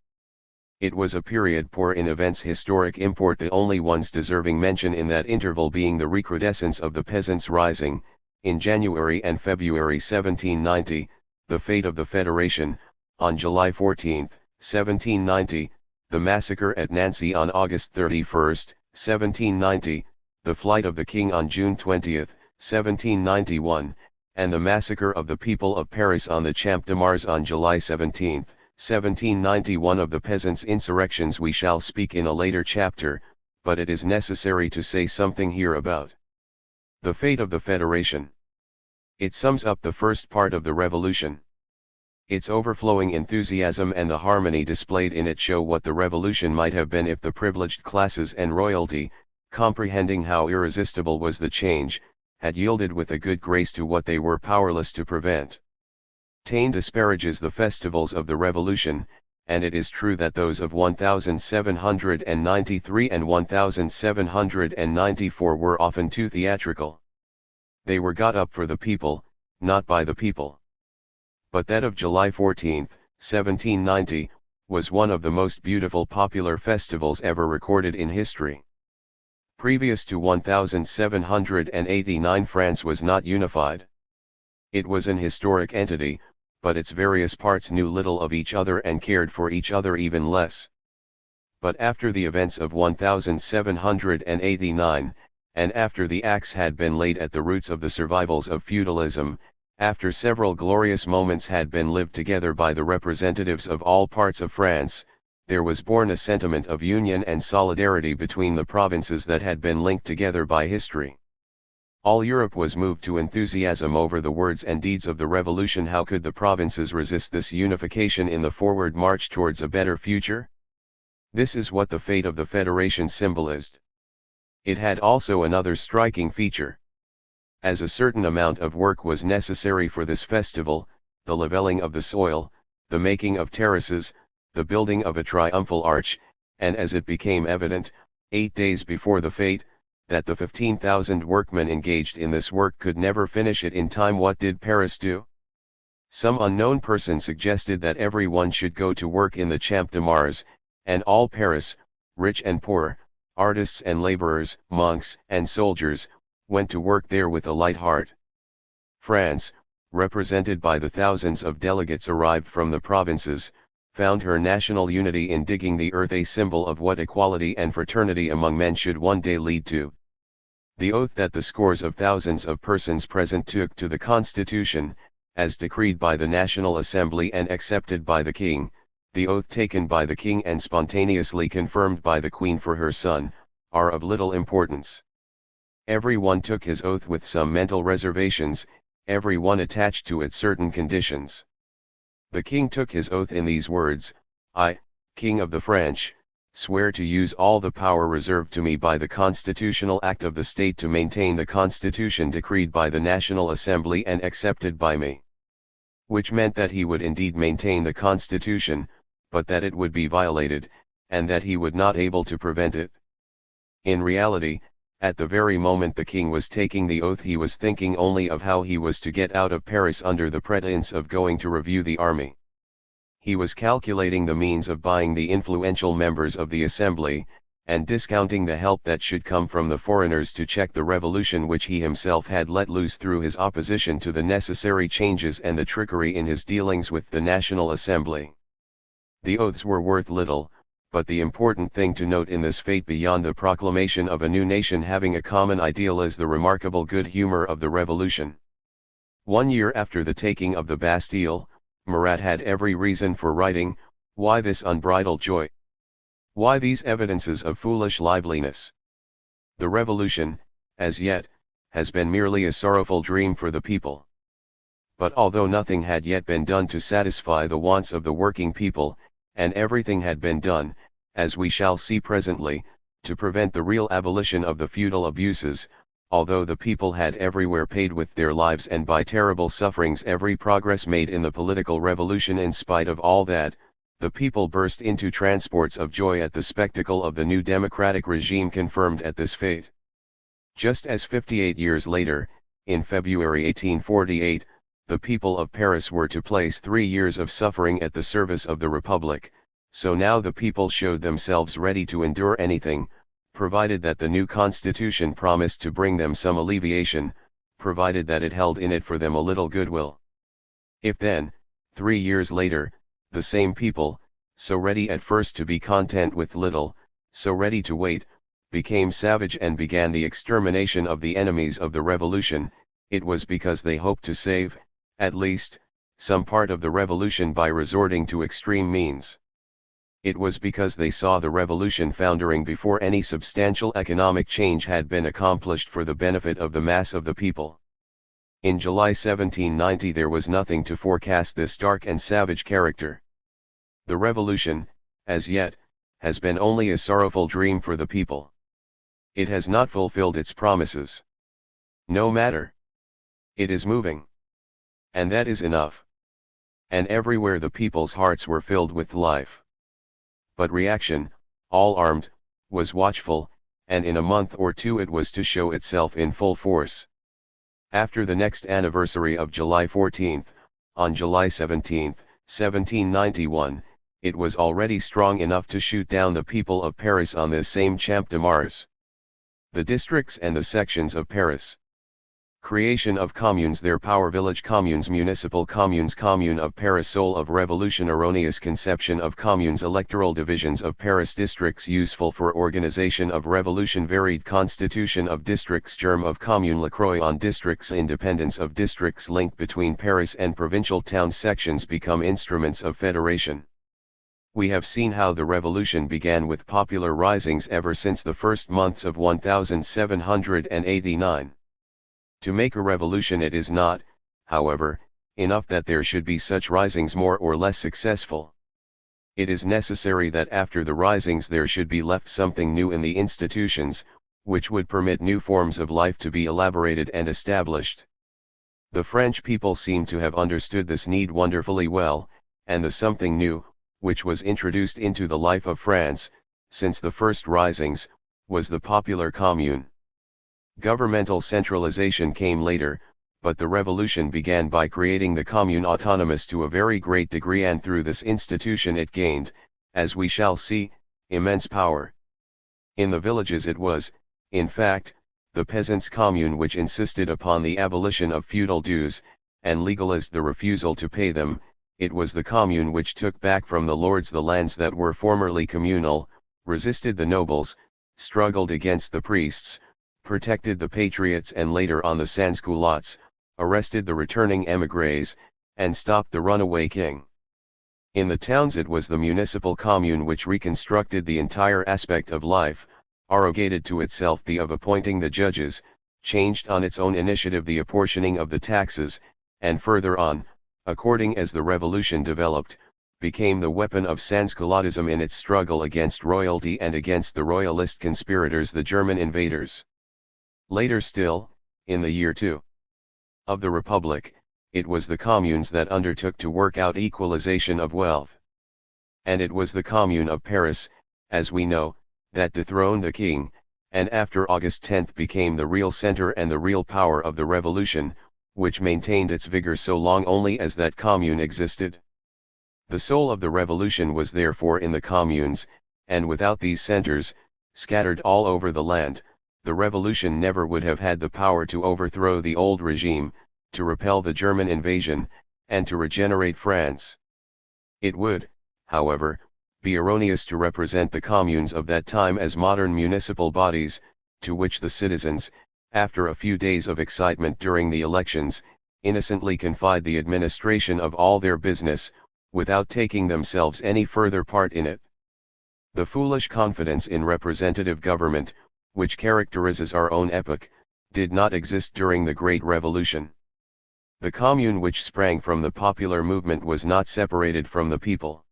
It was a period poor in events historic import, the only ones deserving mention in that interval being the recrudescence of the peasants' rising, in January and February 1790, the fate of the Federation, on July 14, 1790, the massacre at Nancy on August 31, 1790, the flight of the king on June 20, 1791, and the massacre of the people of Paris on the Champ de Mars on July 17, 1791. Of the peasants' insurrections we shall speak in a later chapter, but it is necessary to say something here about the fate of the Federation. It sums up the first part of the revolution. Its overflowing enthusiasm and the harmony displayed in it show what the revolution might have been if the privileged classes and royalty, comprehending how irresistible was the change, had yielded with a good grace to what they were powerless to prevent. Taine disparages the festivals of the Revolution, and it is true that those of 1793 and 1794 were often too theatrical. They were got up for the people, not by the people. But that of July 14, 1790, was one of the most beautiful popular festivals ever recorded in history. Previous to 1789, France was not unified. It was an historic entity, but its various parts knew little of each other and cared for each other even less. But after the events of 1789, and after the axe had been laid at the roots of the survivals of feudalism, after several glorious moments had been lived together by the representatives of all parts of France, there was born a sentiment of union and solidarity between the provinces that had been linked together by history. All Europe was moved to enthusiasm over the words and deeds of the revolution. How could the provinces resist this unification in the forward march towards a better future? This is what the fate of the Federation symbolized. It had also another striking feature. As a certain amount of work was necessary for this festival, the levelling of the soil, the making of terraces, the building of a triumphal arch, and as it became evident, 8 days before the fete, that the 15,000 workmen engaged in this work could never finish it in time, what did Paris do? Some unknown person suggested that everyone should go to work in the Champ de Mars, and all Paris, rich and poor, artists and laborers, monks and soldiers, went to work there with a light heart. France, represented by the thousands of delegates arrived from the provinces, found her national unity in digging the earth, a symbol of what equality and fraternity among men should one day lead to. The oath that the scores of thousands of persons present took to the Constitution, as decreed by the National Assembly and accepted by the King, the oath taken by the King and spontaneously confirmed by the Queen for her son, are of little importance. Every one took his oath with some mental reservations, every one attached to it certain conditions. The king took his oath in these words: I, King of the French, swear to use all the power reserved to me by the constitutional act of the state to maintain the constitution decreed by the National Assembly and accepted by me. Which meant that he would indeed maintain the constitution, but that it would be violated, and that he would not able to prevent it. In reality, at the very moment the king was taking the oath he was thinking only of how he was to get out of Paris under the pretense of going to review the army. He was calculating the means of buying the influential members of the assembly, and discounting the help that should come from the foreigners to check the revolution which he himself had let loose through his opposition to the necessary changes and the trickery in his dealings with the National Assembly. The oaths were worth little, but the important thing to note in this fate beyond the proclamation of a new nation having a common ideal is the remarkable good humor of the revolution. 1 year after the taking of the Bastille, Marat had every reason for writing, "Why this unbridled joy? Why these evidences of foolish liveliness? The revolution, as yet, has been merely a sorrowful dream for the people." But although nothing had yet been done to satisfy the wants of the working people, and everything had been done, as we shall see presently, to prevent the real abolition of the feudal abuses, although the people had everywhere paid with their lives and by terrible sufferings every progress made in the political revolution, in spite of all that, the people burst into transports of joy at the spectacle of the new democratic regime confirmed at this fate. Just as 58 years later, in February 1848, the people of Paris were to place 3 years of suffering at the service of the Republic, so now the people showed themselves ready to endure anything, provided that the new constitution promised to bring them some alleviation, provided that it held in it for them a little goodwill. If then, 3 years later, the same people, so ready at first to be content with little, so ready to wait, became savage and began the extermination of the enemies of the revolution, it was because they hoped to save, at least, some part of the revolution by resorting to extreme means. It was because they saw the revolution foundering before any substantial economic change had been accomplished for the benefit of the mass of the people. In July 1790 there was nothing to forecast this dark and savage character. The revolution, as yet, has been only a sorrowful dream for the people. It has not fulfilled its promises. No matter. It is moving. And that is enough. And everywhere the people's hearts were filled with life. But reaction, all armed, was watchful, and in a month or two it was to show itself in full force. After the next anniversary of July 14, on July 17, 1791, it was already strong enough to shoot down the people of Paris on this same Champ de Mars. The districts and the sections of Paris. Creation of communes, their power, village communes, municipal communes, Commune of Paris, soul of revolution, erroneous conception of communes, electoral divisions of Paris, districts useful for organization of revolution, varied constitution of districts, germ of commune, La Croix on districts, independence of districts, link between Paris and provincial towns, sections become instruments of federation. We have seen how the revolution began with popular risings ever since the first months of 1789. To make a revolution it is not, however, enough that there should be such risings more or less successful. It is necessary that after the risings there should be left something new in the institutions, which would permit new forms of life to be elaborated and established. The French people seem to have understood this need wonderfully well, and the something new, which was introduced into the life of France, since the first risings, was the popular commune. Governmental centralization came later, but the revolution began by creating the commune autonomous to a very great degree, and through this institution it gained, as we shall see, immense power. In the villages it was, in fact, the peasants' commune which insisted upon the abolition of feudal dues, and legalized the refusal to pay them. It was the commune which took back from the lords the lands that were formerly communal, resisted the nobles, struggled against the priests, protected the patriots and later on the sans-culottes, arrested the returning émigrés, and stopped the runaway king. In the towns it was the municipal commune which reconstructed the entire aspect of life, arrogated to itself the of appointing the judges, changed on its own initiative the apportioning of the taxes, and further on, according as the revolution developed, became the weapon of Sans-culotism in its struggle against royalty and against the royalist conspirators, the German invaders. Later still, in the year 2 of the Republic, it was the communes that undertook to work out equalization of wealth. And it was the Commune of Paris, as we know, that dethroned the king, and after August 10 became the real center and the real power of the revolution, which maintained its vigor so long only as that commune existed. The soul of the revolution was therefore in the communes, and without these centers, scattered all over the land, the revolution never would have had the power to overthrow the old regime, to repel the German invasion, and to regenerate France. It would, however, be erroneous to represent the communes of that time as modern municipal bodies, to which the citizens, after a few days of excitement during the elections, innocently confide the administration of all their business, without taking themselves any further part in it. The foolish confidence in representative government, which characterizes our own epoch, did not exist during the Great Revolution. The commune which sprang from the popular movement was not separated from the people.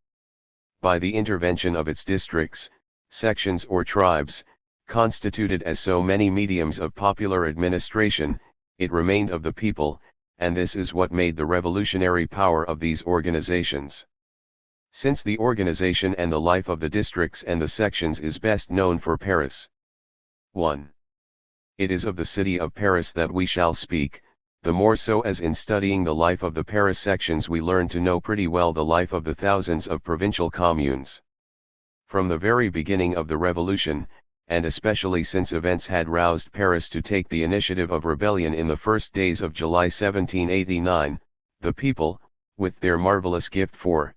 By the intervention of its districts, sections or tribes, constituted as so many mediums of popular administration, it remained of the people, and this is what made the revolutionary power of these organizations. Since the organization and the life of the districts and the sections is best known for Paris. 1. It is of the city of Paris that we shall speak, the more so as in studying the life of the Paris sections we learn to know pretty well the life of the thousands of provincial communes. From the very beginning of the revolution, and especially since events had roused Paris to take the initiative of rebellion in the first days of July 1789, the people, with their marvelous gift for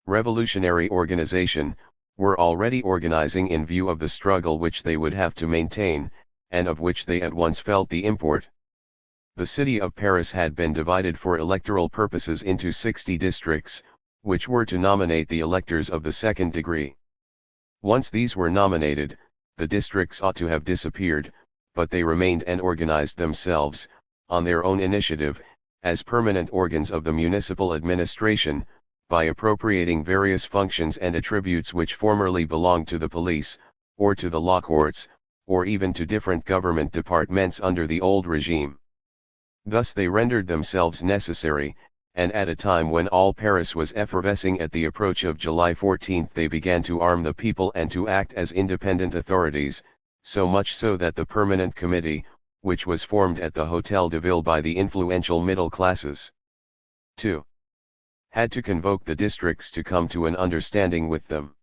revolutionary organization, were already organizing in view of the struggle which they would have to maintain, and of which they at once felt the import. The city of Paris had been divided for electoral purposes into 60 districts, which were to nominate the electors of the second degree. Once these were nominated, the districts ought to have disappeared, but they remained and organized themselves, on their own initiative, as permanent organs of the municipal administration, by appropriating various functions and attributes which formerly belonged to the police, or to the law courts, or even to different government departments under the old regime. Thus they rendered themselves necessary, and at a time when all Paris was effervescing at the approach of July 14 they began to arm the people and to act as independent authorities, so much so that the permanent committee, which was formed at the Hôtel de Ville by the influential middle classes, 2. had to convoke the districts to come to an understanding with them.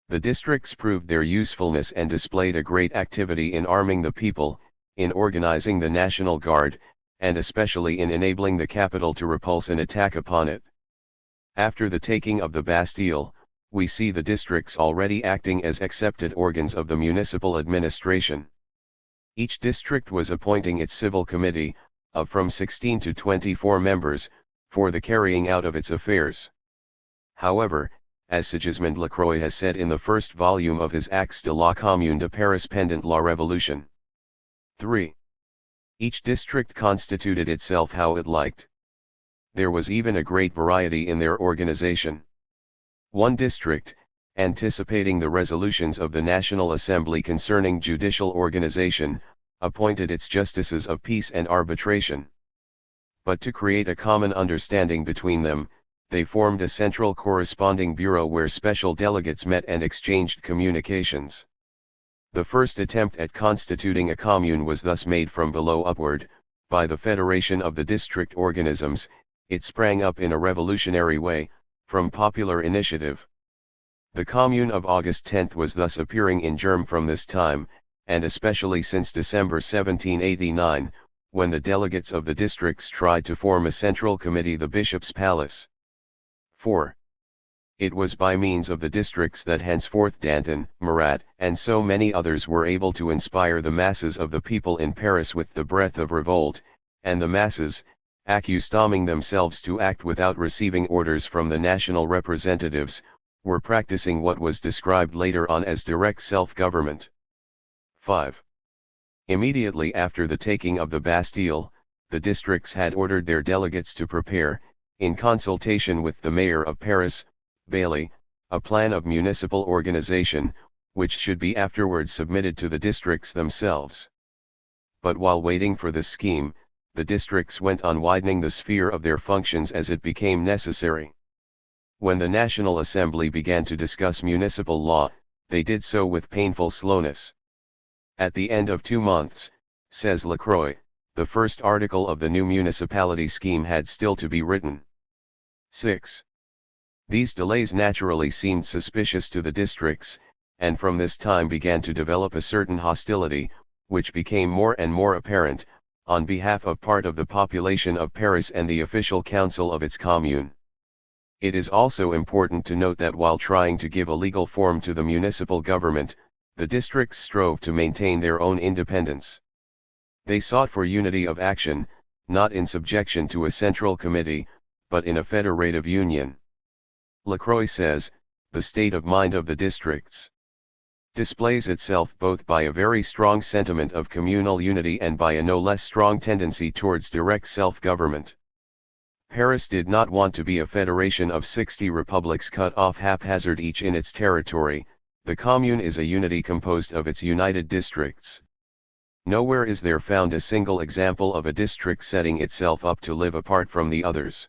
The districts proved their usefulness and displayed a great activity in arming the people, in organizing the National Guard, and especially in enabling the capital to repulse an attack upon it. After the taking of the Bastille, we see the districts already acting as accepted organs of the municipal administration. Each district was appointing its civil committee, of from 16 to 24 members, for the carrying out of its affairs. However, as Sigismund Lacroix has said in the first volume of his Actes de la Commune de Paris pendant la Révolution, 3. Each district constituted itself how it liked. There was even a great variety in their organization. One district, anticipating the resolutions of the National Assembly concerning judicial organization, appointed its justices of peace and arbitration. But to create a common understanding between them, they formed a central corresponding bureau where special delegates met and exchanged communications. The first attempt at constituting a commune was thus made from below upward, by the federation of the district organisms. It sprang up in a revolutionary way, from popular initiative. The Commune of August 10 was thus appearing in germ from this time, and especially since December 1789, when the delegates of the districts tried to form a central committee, the Bishop's Palace. 4. It was by means of the districts that henceforth Danton, Marat, and so many others were able to inspire the masses of the people in Paris with the breath of revolt, and the masses, accustoming themselves to act without receiving orders from the national representatives, were practicing what was described later on as direct self-government. 5. Immediately after the taking of the Bastille, the districts had ordered their delegates to prepare, in consultation with the mayor of Paris, Bailly, a plan of municipal organization, which should be afterwards submitted to the districts themselves. But while waiting for this scheme, the districts went on widening the sphere of their functions as it became necessary. When the National Assembly began to discuss municipal law, they did so with painful slowness. At the end of 2 months, says Lacroix, the first article of the new municipality scheme had still to be written. 6. These delays naturally seemed suspicious to the districts, and from this time began to develop a certain hostility, which became more and more apparent, on behalf of part of the population of Paris and the official council of its commune. It is also important to note that while trying to give a legal form to the municipal government, the districts strove to maintain their own independence. They sought for unity of action, not in subjection to a central committee, but in a federative union. Lacroix says, the state of mind of the districts displays itself both by a very strong sentiment of communal unity and by a no less strong tendency towards direct self-government. Paris did not want to be a federation of 60 republics cut off haphazard each in its territory. The commune is a unity composed of its united districts. Nowhere is there found a single example of a district setting itself up to live apart from the others.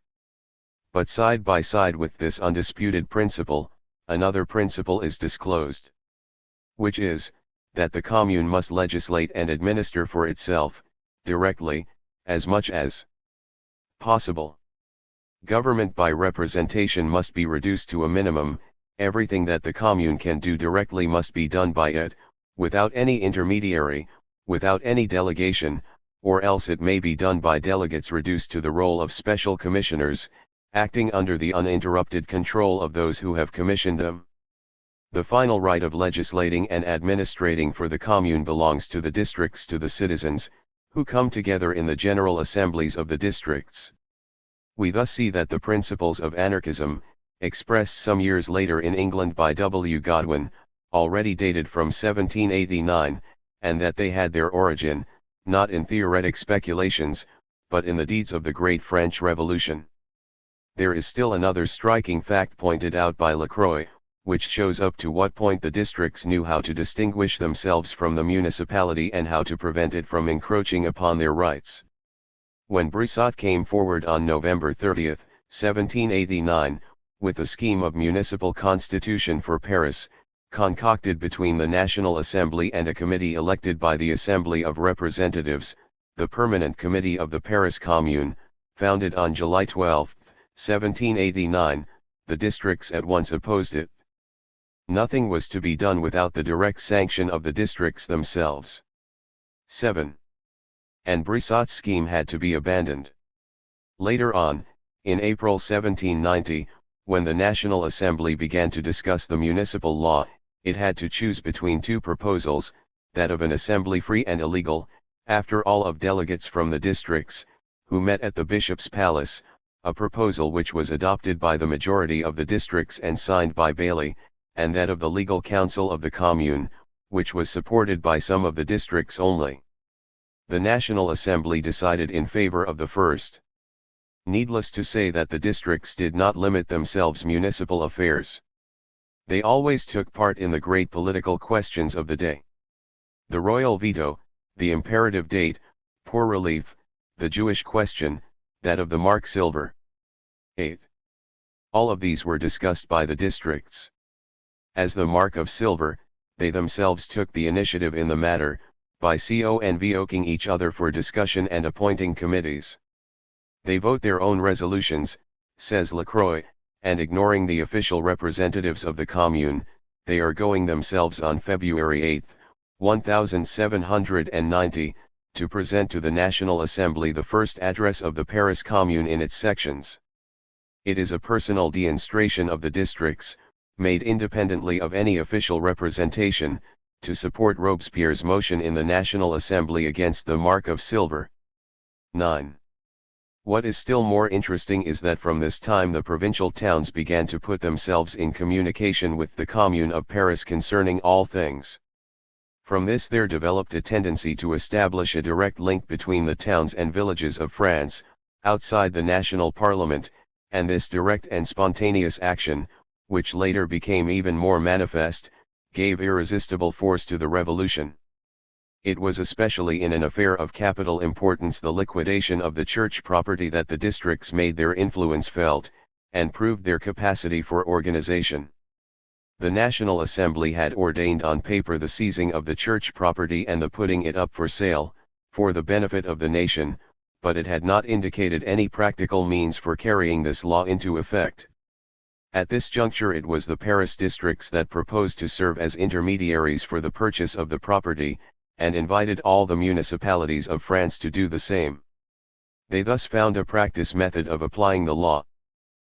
But side by side with this undisputed principle, another principle is disclosed, which is, that the commune must legislate and administer for itself, directly, as much as possible. Government by representation must be reduced to a minimum. Everything that the commune can do directly must be done by it, without any intermediary, without any delegation, or else it may be done by delegates reduced to the role of special commissioners, acting under the uninterrupted control of those who have commissioned them. The final right of legislating and administrating for the commune belongs to the districts, to the citizens, who come together in the general assemblies of the districts. We thus see that the principles of anarchism, expressed some years later in England by W. Godwin, already dated from 1789, and that they had their origin, not in theoretic speculations, but in the deeds of the Great French Revolution. There is still another striking fact pointed out by Lacroix, which shows up to what point the districts knew how to distinguish themselves from the municipality and how to prevent it from encroaching upon their rights. When Broussat came forward on November 30, 1789, with a scheme of municipal constitution for Paris, concocted between the National Assembly and a committee elected by the Assembly of Representatives, the Permanent Committee of the Paris Commune, founded on July 12, 1789, the districts at once opposed it. Nothing was to be done without the direct sanction of the districts themselves. 7. And Broussat's scheme had to be abandoned. Later on, in April 1790, when the National Assembly began to discuss the municipal law, it had to choose between two proposals, that of an assembly free and illegal, after all of delegates from the districts, who met at the Bishop's Palace, a proposal which was adopted by the majority of the districts and signed by Bailly, and that of the legal council of the commune, which was supported by some of the districts only. The National Assembly decided in favor of the first. Needless to say that the districts did not limit themselves municipal affairs. They always took part in the great political questions of the day. The royal veto, the imperative date, poor relief, the Jewish question, that of the mark silver. 8. All of these were discussed by the districts. As the mark of silver, they themselves took the initiative in the matter, by convoking each other for discussion and appointing committees. They vote their own resolutions, says Lacroix, and ignoring the official representatives of the commune, they are going themselves on February 8, 1790, to present to the National Assembly the first address of the Paris Commune in its sections. It is a personal demonstration of the districts, made independently of any official representation, to support Robespierre's motion in the National Assembly against the mark of silver. 9. What is still more interesting is that from this time the provincial towns began to put themselves in communication with the Commune of Paris concerning all things. From this there developed a tendency to establish a direct link between the towns and villages of France, outside the national parliament, and this direct and spontaneous action, which later became even more manifest, gave irresistible force to the revolution. It was especially in an affair of capital importance, the liquidation of the church property, that the districts made their influence felt, and proved their capacity for organization. The National Assembly had ordained on paper the seizing of the church property and the putting it up for sale, for the benefit of the nation, but it had not indicated any practical means for carrying this law into effect. At this juncture it was the Paris districts that proposed to serve as intermediaries for the purchase of the property, and invited all the municipalities of France to do the same. They thus found a practice method of applying the law.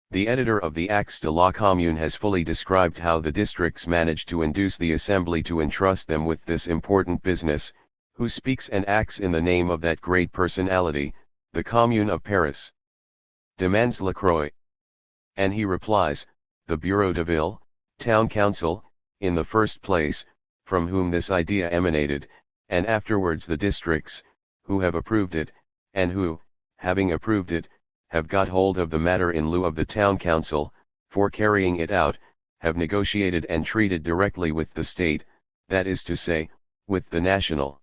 The editor of the Actes de la Commune has fully described how the districts managed to induce the Assembly to entrust them with this important business, who speaks and acts in the name of that great personality, the Commune of Paris. Demands Lacroix. And he replies, the Bureau de Ville, Town Council, in the first place, from whom this idea emanated, and afterwards the districts, who have approved it, and who, having approved it, have got hold of the matter in lieu of the town council, for carrying it out, have negotiated and treated directly with the state, that is to say, with the National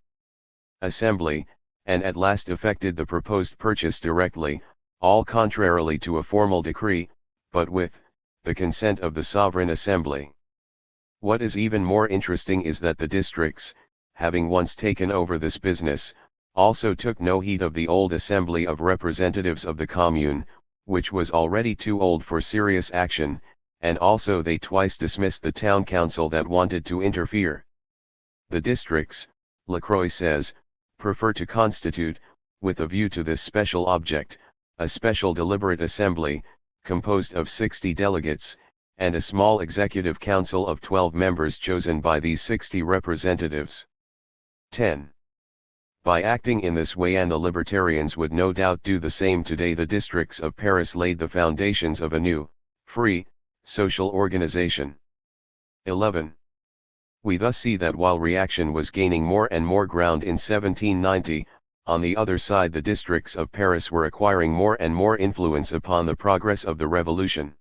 Assembly, and at last effected the proposed purchase directly, all contrarily to a formal decree, but with the consent of the Sovereign Assembly. What is even more interesting is that the districts, having once taken over this business, also took no heed of the old Assembly of Representatives of the Commune, which was already too old for serious action, and also they twice dismissed the town council that wanted to interfere. The districts, Lacroix says, prefer to constitute, with a view to this special object, a special deliberate assembly, composed of 60 delegates, and a small executive council of 12 members chosen by these 60 representatives. 10. By acting in this way, and the libertarians would no doubt do the same today, the districts of Paris laid the foundations of a new, free, social organization. 11. We thus see that while reaction was gaining more and more ground in 1790, on the other side the districts of Paris were acquiring more and more influence upon the progress of the revolution.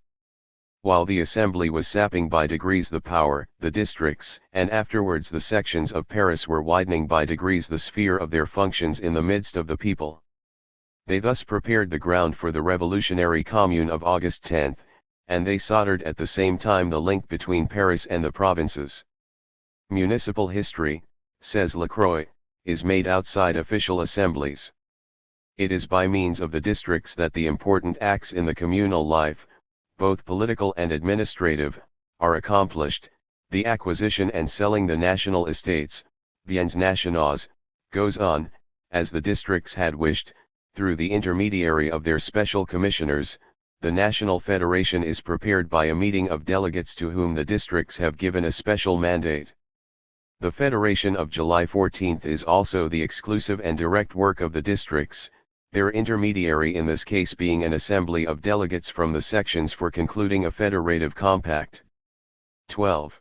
While the Assembly was sapping by degrees the power, the districts, and afterwards the sections of Paris were widening by degrees the sphere of their functions in the midst of the people. They thus prepared the ground for the revolutionary Commune of August 10, and they soldered at the same time the link between Paris and the provinces. Municipal history, says Lacroix, is made outside official assemblies. It is by means of the districts that the important acts in the communal life, both political and administrative, are accomplished. The acquisition and selling the national estates, biens nationaux, goes on, as the districts had wished, through the intermediary of their special commissioners. The National Federation is prepared by a meeting of delegates to whom the districts have given a special mandate. The Federation of July 14 is also the exclusive and direct work of the districts, their intermediary in this case being an assembly of delegates from the sections for concluding a federative compact. 12.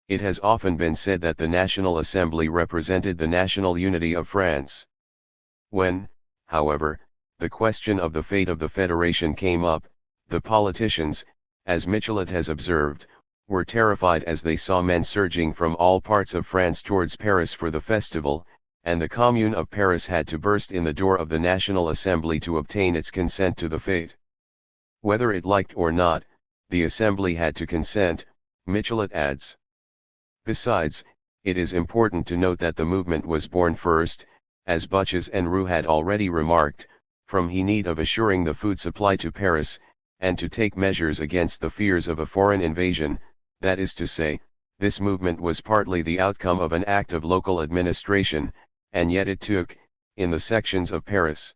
It has often been said that the National Assembly represented the national unity of France. When, however, the question of the fate of the federation came up, the politicians, as Michelet has observed, were terrified as they saw men surging from all parts of France towards Paris for the festival, and the Commune of Paris had to burst in the door of the National Assembly to obtain its consent to the fete. Whether it liked or not, the Assembly had to consent, Michelet adds. Besides, it is important to note that the movement was born first, as Butches and Roux had already remarked, from the need of assuring the food supply to Paris, and to take measures against the fears of a foreign invasion. That is to say, this movement was partly the outcome of an act of local administration, and yet it took, in the sections of Paris.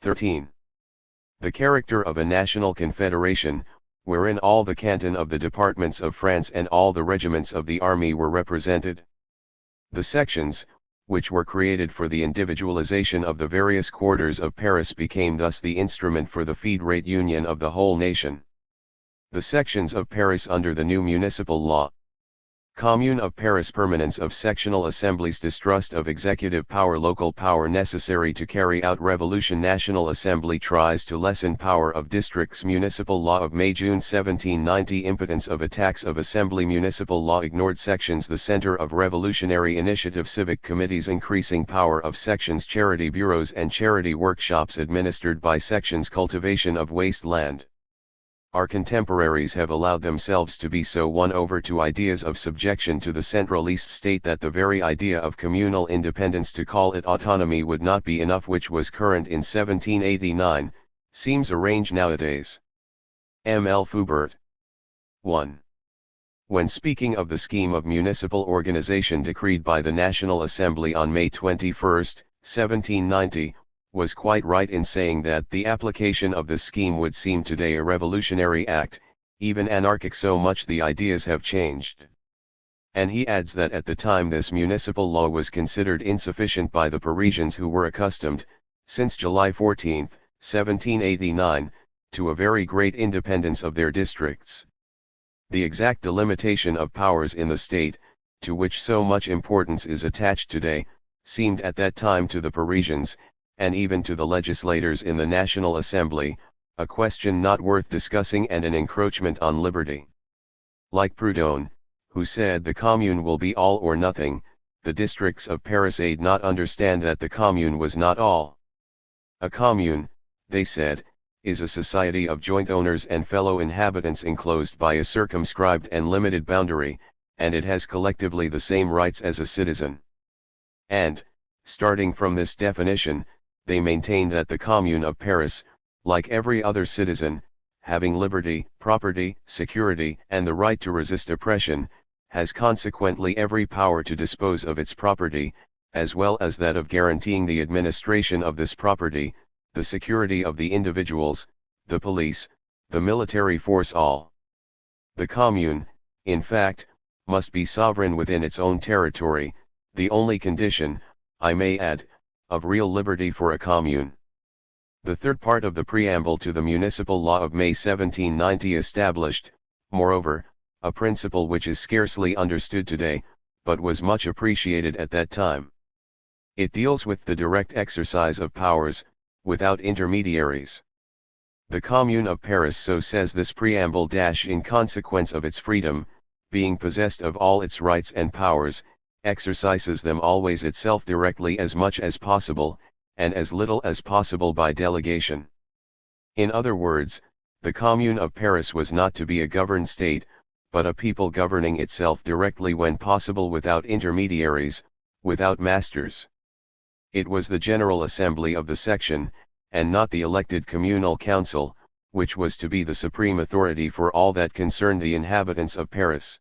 13. The character of a national confederation, wherein all the canton of the departments of France and all the regiments of the army were represented. The sections, which were created for the individualization of the various quarters of Paris, became thus the instrument for the federate union of the whole nation. The sections of Paris under the new municipal law. Commune of Paris. Permanence of sectional assemblies. Distrust of executive power. Local power necessary to carry out revolution. National Assembly tries to lessen power of districts. Municipal law of May-June 1790. Impotence of attacks of assembly. Municipal law ignored. Sections. The center of revolutionary initiative. Civic committees. Increasing power of sections. Charity bureaus and charity workshops administered by sections. Cultivation of waste land. Our contemporaries have allowed themselves to be so won over to ideas of subjection to the centralist state that the very idea of communal independence, to call it autonomy, would not be enough, which was current in 1789, seems arranged nowadays. M. L. Fubert. 1. When speaking of the scheme of municipal organization decreed by the National Assembly on May 21, 1790, was quite right in saying that the application of this scheme would seem today a revolutionary act, even anarchic, so much the ideas have changed. And he adds that at the time this municipal law was considered insufficient by the Parisians, who were accustomed, since July 14, 1789, to a very great independence of their districts. The exact delimitation of powers in the state, to which so much importance is attached today, seemed at that time to the Parisians, and even to the legislators in the National Assembly, a question not worth discussing and an encroachment on liberty. Like Proudhon, who said the Commune will be all or nothing, the districts of Paris did not understand that the Commune was not all. A commune, they said, is a society of joint owners and fellow inhabitants enclosed by a circumscribed and limited boundary, and it has collectively the same rights as a citizen. And, starting from this definition, they maintain that the Commune of Paris, like every other citizen, having liberty, property, security, and the right to resist oppression, has consequently every power to dispose of its property, as well as that of guaranteeing the administration of this property, the security of the individuals, the police, the military force. All. The Commune, in fact, must be sovereign within its own territory, the only condition, I may add, of real liberty for a commune. The third part of the preamble to the municipal law of May 1790 established, moreover, a principle which is scarcely understood today, but was much appreciated at that time. It deals with the direct exercise of powers, without intermediaries. The Commune of Paris, so says this preamble, in consequence of its freedom, being possessed of all its rights and powers, exercises them always itself directly as much as possible, and as little as possible by delegation. In other words, the Commune of Paris was not to be a governed state, but a people governing itself directly when possible, without intermediaries, without masters. It was the General Assembly of the section, and not the elected communal council, which was to be the supreme authority for all that concerned the inhabitants of Paris.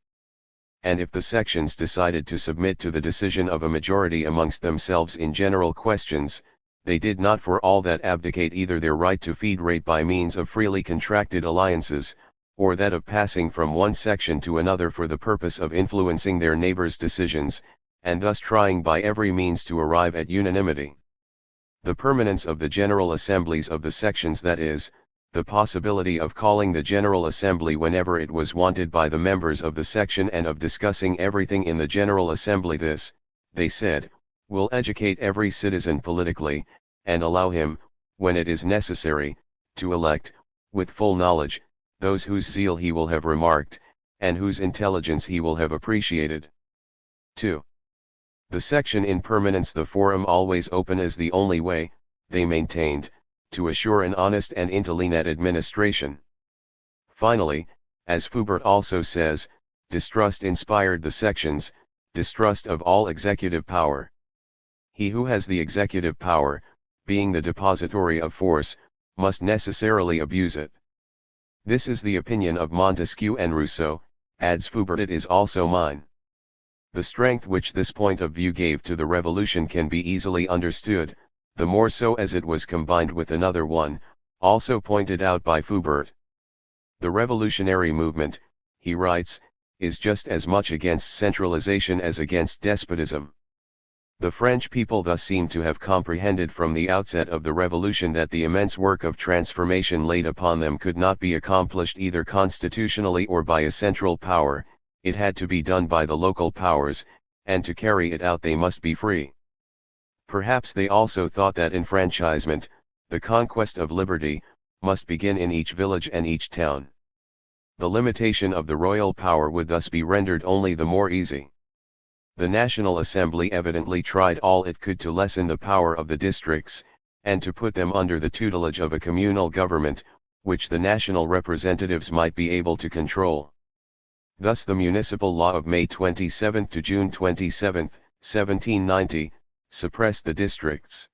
And if the sections decided to submit to the decision of a majority amongst themselves in general questions, they did not for all that abdicate either their right to federate by means of freely contracted alliances, or that of passing from one section to another for the purpose of influencing their neighbors' decisions, and thus trying by every means to arrive at unanimity. The permanence of the general assemblies of the sections, that is, the possibility of calling the General Assembly whenever it was wanted by the members of the section and of discussing everything in the General Assembly, this, they said, will educate every citizen politically, and allow him, when it is necessary, to elect, with full knowledge, those whose zeal he will have remarked, and whose intelligence he will have appreciated. 2. The section in permanence, the forum always open, is the only way, they maintained, to assure an honest and intelligent administration. Finally, as Fubert also says, distrust inspired the sections, distrust of all executive power. He who has the executive power, being the depository of force, must necessarily abuse it. This is the opinion of Montesquieu and Rousseau, adds Fubert. It is also mine. The strength which this point of view gave to the revolution can be easily understood, the more so as it was combined with another one, also pointed out by Fubert. The revolutionary movement, he writes, is just as much against centralization as against despotism. The French people thus seem to have comprehended from the outset of the revolution that the immense work of transformation laid upon them could not be accomplished either constitutionally or by a central power, it had to be done by the local powers, and to carry it out they must be free. Perhaps they also thought that enfranchisement, the conquest of liberty, must begin in each village and each town. The limitation of the royal power would thus be rendered only the more easy. The National Assembly evidently tried all it could to lessen the power of the districts, and to put them under the tutelage of a communal government, which the national representatives might be able to control. Thus the municipal law of May 27 to June 27, 1790, suppressed the districts.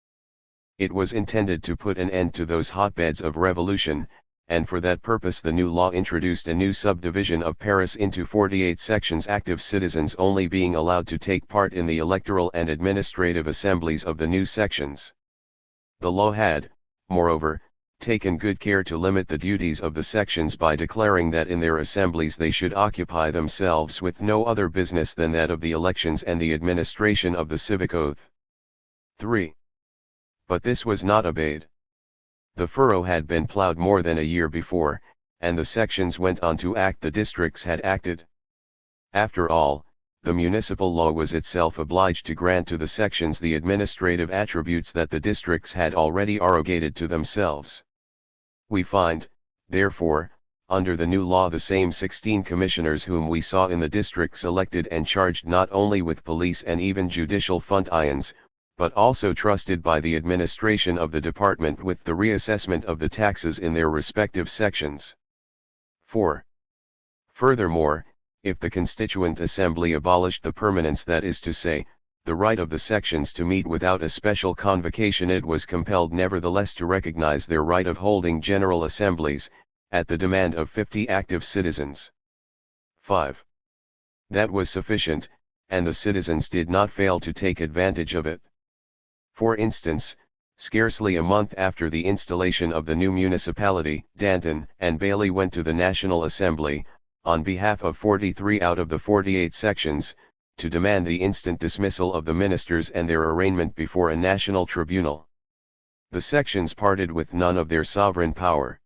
It was intended to put an end to those hotbeds of revolution, and for that purpose the new law introduced a new subdivision of Paris into 48 sections, active citizens only being allowed to take part in the electoral and administrative assemblies of the new sections. The law had, moreover, taken good care to limit the duties of the sections by declaring that in their assemblies they should occupy themselves with no other business than that of the elections and the administration of the civic oath. 3. But this was not obeyed. The furrow had been plowed more than a year before, and the sections went on to act the districts had acted. After all, the municipal law was itself obliged to grant to the sections the administrative attributes that the districts had already arrogated to themselves. We find, therefore, under the new law the same 16 commissioners whom we saw in the districts elected and charged not only with police and even judicial functions, but also trusted by the administration of the department with the reassessment of the taxes in their respective sections. 4. Furthermore, if the Constituent Assembly abolished the permanence, that is to say, the right of the sections to meet without a special convocation, it was compelled nevertheless to recognize their right of holding general assemblies, at the demand of 50 active citizens. 5. That was sufficient, and the citizens did not fail to take advantage of it. For instance, scarcely a month after the installation of the new municipality, Danton and Bailey went to the National Assembly, on behalf of 43 out of the 48 sections, to demand the instant dismissal of the ministers and their arraignment before a national tribunal. The sections parted with none of their sovereign power.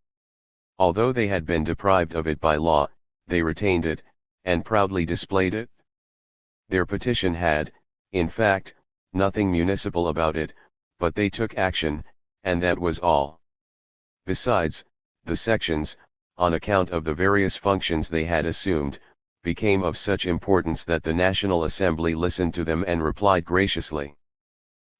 Although they had been deprived of it by law, they retained it, and proudly displayed it. Their petition had, in fact, nothing municipal about it, but they took action, and that was all. Besides, the sections, on account of the various functions they had assumed, became of such importance that the National Assembly listened to them and replied graciously.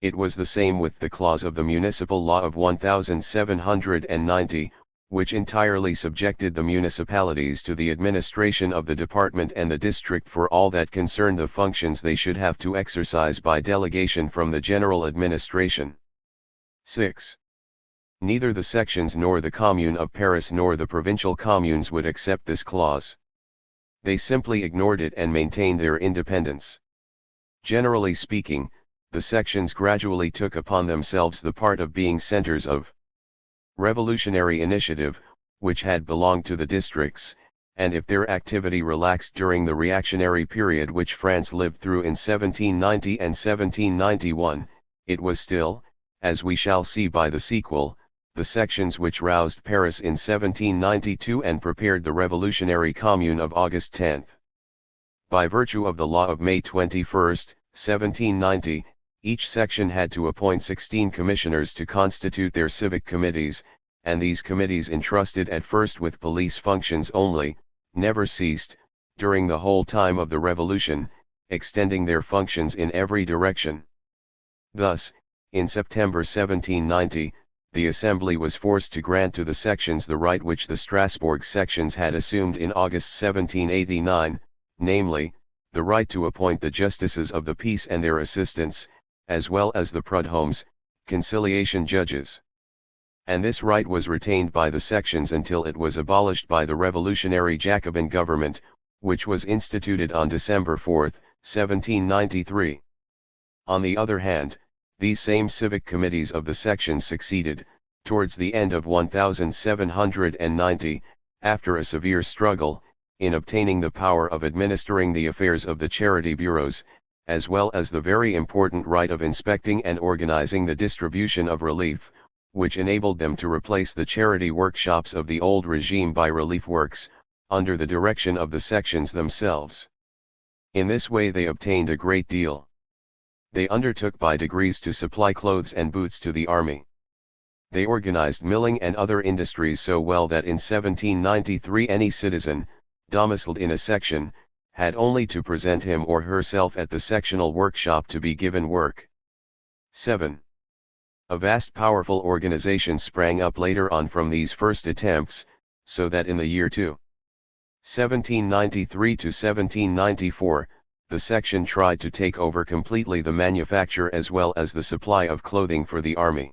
It was the same with the clause of the Municipal Law of 1790, which entirely subjected the municipalities to the administration of the department and the district for all that concerned the functions they should have to exercise by delegation from the general administration. 6. Neither the sections nor the Commune of Paris nor the provincial communes would accept this clause. They simply ignored it and maintained their independence. Generally speaking, the sections gradually took upon themselves the part of being centers of revolutionary initiative, which had belonged to the districts, and if their activity relaxed during the reactionary period which France lived through in 1790 and 1791, it was still, as we shall see by the sequel, the sections which roused Paris in 1792 and prepared the revolutionary Commune of August 10. By virtue of the law of May 21, 1790, each section had to appoint 16 commissioners to constitute their civic committees, and these committees, entrusted at first with police functions only, never ceased, during the whole time of the Revolution, extending their functions in every direction. Thus, in September 1790, the Assembly was forced to grant to the sections the right which the Strasbourg sections had assumed in August 1789, namely, the right to appoint the justices of the peace and their assistants, as well as the prud'hommes, conciliation judges. And this right was retained by the sections until it was abolished by the revolutionary Jacobin government, which was instituted on December 4, 1793. On the other hand, these same civic committees of the sections succeeded, towards the end of 1790, after a severe struggle, in obtaining the power of administering the affairs of the charity bureaus, as well as the very important right of inspecting and organizing the distribution of relief, which enabled them to replace the charity workshops of the old regime by relief works, under the direction of the sections themselves. In this way they obtained a great deal. They undertook by degrees to supply clothes and boots to the army. They organized milling and other industries so well that in 1793 any citizen, domiciled in a section, had only to present him or herself at the sectional workshop to be given work. 7. A vast powerful organization sprang up later on from these first attempts, so that in the year 1793 to 1794, the section tried to take over completely the manufacture as well as the supply of clothing for the army.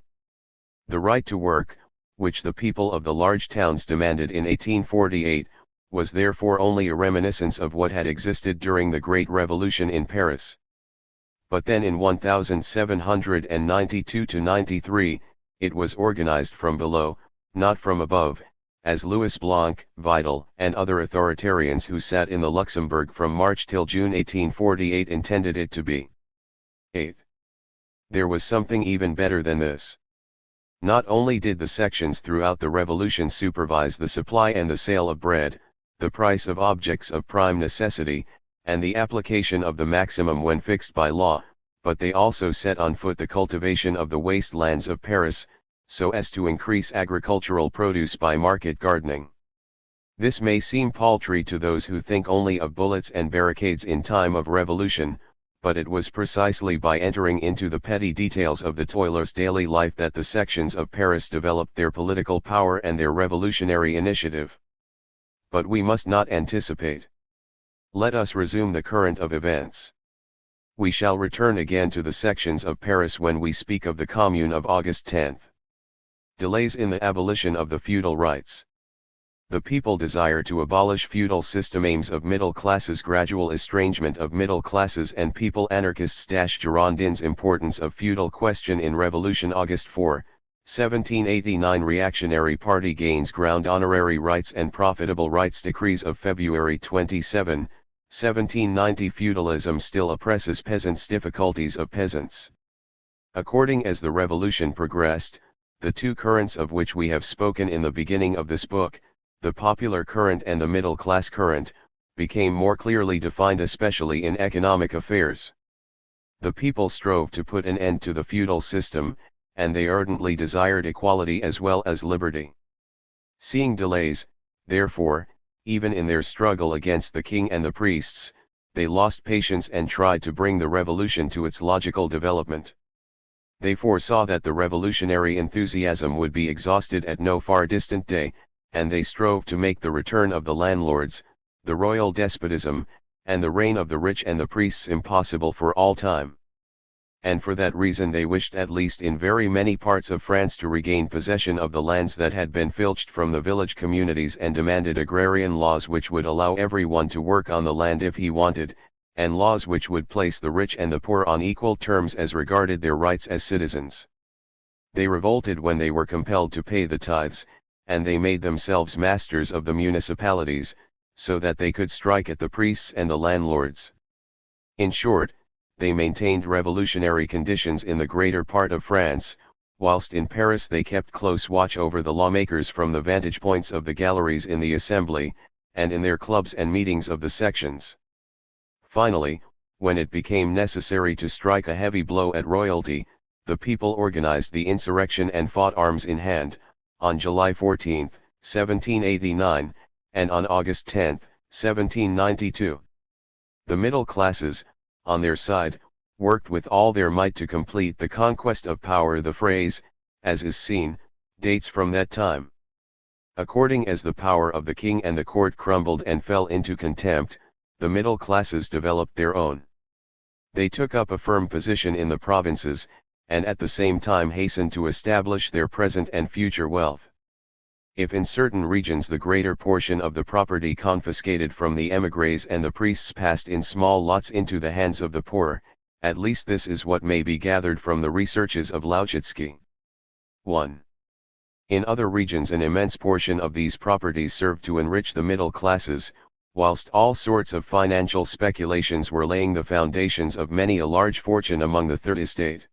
The right to work, which the people of the large towns demanded in 1848, was therefore only a reminiscence of what had existed during the Great Revolution in Paris. But then in 1792 to 93, it was organized from below, not from above, as Louis Blanc, Vidal, and other authoritarians who sat in the Luxembourg from March till June 1848 intended it to be. 8. There was something even better than this. Not only did the sections throughout the Revolution supervise the supply and the sale of bread, the price of objects of prime necessity, and the application of the maximum when fixed by law, but they also set on foot the cultivation of the waste lands of Paris, so as to increase agricultural produce by market gardening. This may seem paltry to those who think only of bullets and barricades in time of revolution, but it was precisely by entering into the petty details of the toiler's daily life that the sections of Paris developed their political power and their revolutionary initiative. But we must not anticipate. Let us resume the current of events. We shall return again to the sections of Paris when we speak of the Commune of August 10. Delays in the abolition of the feudal rights. The people desire to abolish feudal system. Aims of middle classes. Gradual estrangement of middle classes and people. Anarchists. Girondins. Importance of feudal question in revolution. August 4, 1789. Reactionary party gains ground. Honorary rights and profitable rights. Decrees of February 27, 1790. Feudalism still oppresses peasants. Difficulties of peasants. According as the revolution progressed, the two currents of which we have spoken in the beginning of this book, the popular current and the middle class current, became more clearly defined, especially in economic affairs. The people strove to put an end to the feudal system, and they ardently desired equality as well as liberty. Seeing delays, therefore, even in their struggle against the king and the priests, they lost patience and tried to bring the revolution to its logical development. They foresaw that the revolutionary enthusiasm would be exhausted at no far distant day, and they strove to make the return of the landlords, the royal despotism, and the reign of the rich and the priests impossible for all time. And for that reason they wished, at least in very many parts of France, to regain possession of the lands that had been filched from the village communities, and demanded agrarian laws which would allow everyone to work on the land if he wanted, and laws which would place the rich and the poor on equal terms as regarded their rights as citizens. They revolted when they were compelled to pay the tithes, and they made themselves masters of the municipalities, so that they could strike at the priests and the landlords. In short, they maintained revolutionary conditions in the greater part of France, whilst in Paris they kept close watch over the lawmakers from the vantage points of the galleries in the Assembly, and in their clubs and meetings of the sections. Finally, when it became necessary to strike a heavy blow at royalty, the people organized the insurrection and fought arms in hand, on July 14, 1789, and on August 10, 1792. The middle classes, on their side, worked with all their might to complete the conquest of power. The phrase, as is seen, dates from that time. According as the power of the king and the court crumbled and fell into contempt, the middle classes developed their own. They took up a firm position in the provinces, and at the same time hastened to establish their present and future wealth. If in certain regions the greater portion of the property confiscated from the émigrés and the priests passed in small lots into the hands of the poor, at least this is what may be gathered from the researches of Lauchitsky. 1. In other regions an immense portion of these properties served to enrich the middle classes, whilst all sorts of financial speculations were laying the foundations of many a large fortune among the third estate.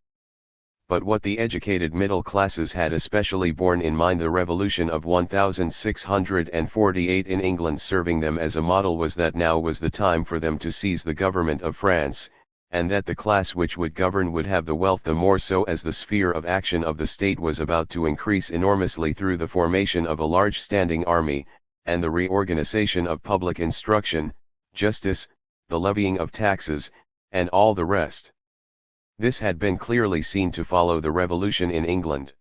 But what the educated middle classes had especially borne in mind, the revolution of 1648 in England serving them as a model, was that now was the time for them to seize the government of France, and that the class which would govern would have the wealth, the more so as the sphere of action of the state was about to increase enormously through the formation of a large standing army, and the reorganization of public instruction, justice, the levying of taxes, and all the rest. This had been clearly seen to follow the revolution in England.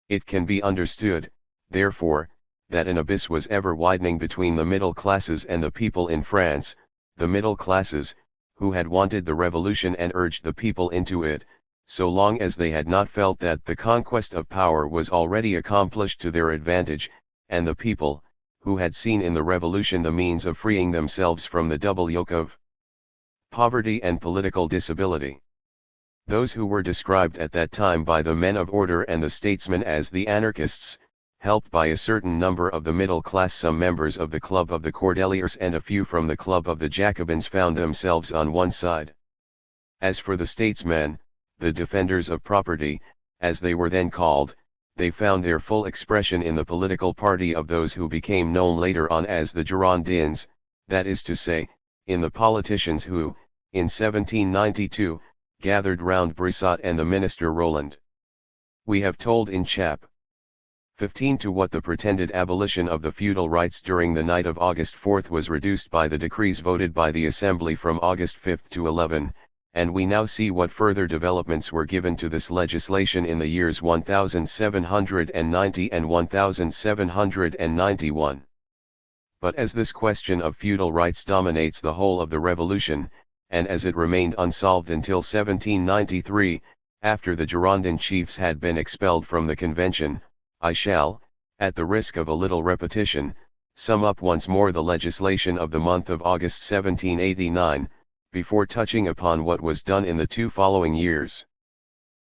It can be understood, therefore, that an abyss was ever widening between the middle classes and the people in France, the middle classes, who had wanted the revolution and urged the people into it, so long as they had not felt that the conquest of power was already accomplished to their advantage, and the people, who had seen in the revolution the means of freeing themselves from the double yoke of poverty and political disability. Those who were described at that time by the men of order and the statesmen as the anarchists, helped by a certain number of the middle class, some members of the Club of the Cordeliers and a few from the Club of the Jacobins, found themselves on one side. As for the statesmen, the defenders of property, as they were then called, they found their full expression in the political party of those who became known later on as the Girondins, that is to say, in the politicians who, in 1792, gathered round Brissot and the minister Roland. We have told in Chap. 15 to what the pretended abolition of the feudal rights during the night of August 4 was reduced by the decrees voted by the Assembly from August 5 to 11, and we now see what further developments were given to this legislation in the years 1790 and 1791. But as this question of feudal rights dominates the whole of the revolution, and as it remained unsolved until 1793, after the Girondin chiefs had been expelled from the convention, I shall, at the risk of a little repetition, sum up once more the legislation of the month of August 1789, before touching upon what was done in the 2 following years.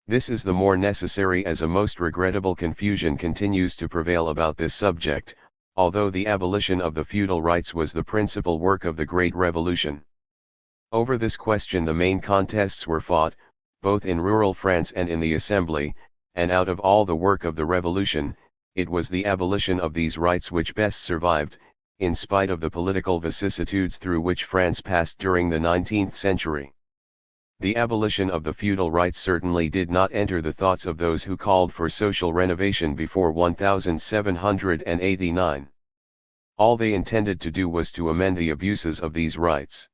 This is the more necessary as a most regrettable confusion continues to prevail about this subject, although the abolition of the feudal rights was the principal work of the Great Revolution. Over this question the main contests were fought, both in rural France and in the Assembly, and out of all the work of the Revolution, it was the abolition of these rights which best survived, in spite of the political vicissitudes through which France passed during the 19th century. The abolition of the feudal rights certainly did not enter the thoughts of those who called for social renovation before 1789. All they intended to do was to amend the abuses of these rights.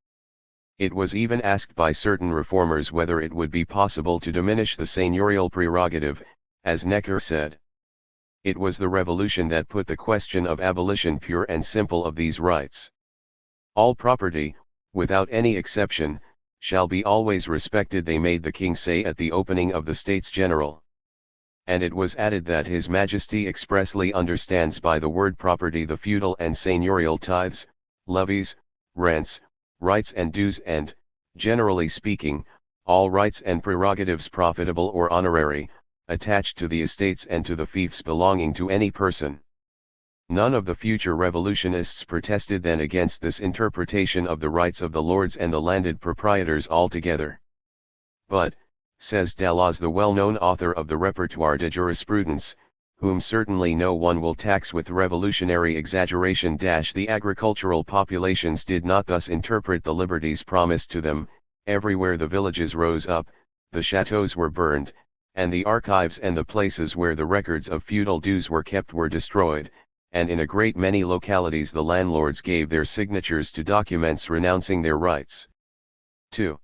It was even asked by certain reformers whether it would be possible to diminish the seigneurial prerogative, as Necker said. It was the Revolution that put the question of abolition pure and simple of these rights. All property, without any exception, shall be always respected, they made the king say at the opening of the States General. And it was added that His Majesty expressly understands by the word property the feudal and seigneurial tithes, levies, rents, rights and dues and, generally speaking, all rights and prerogatives profitable or honorary, attached to the estates and to the fiefs belonging to any person. None of the future revolutionists protested then against this interpretation of the rights of the lords and the landed proprietors altogether. But, says Dallas, the well-known author of the Repertoire de Jurisprudence, whom certainly no one will tax with revolutionary exaggeration, the agricultural populations did not thus interpret the liberties promised to them. Everywhere the villages rose up, the chateaux were burned, and the archives and the places where the records of feudal dues were kept were destroyed, and in a great many localities the landlords gave their signatures to documents renouncing their rights. 2.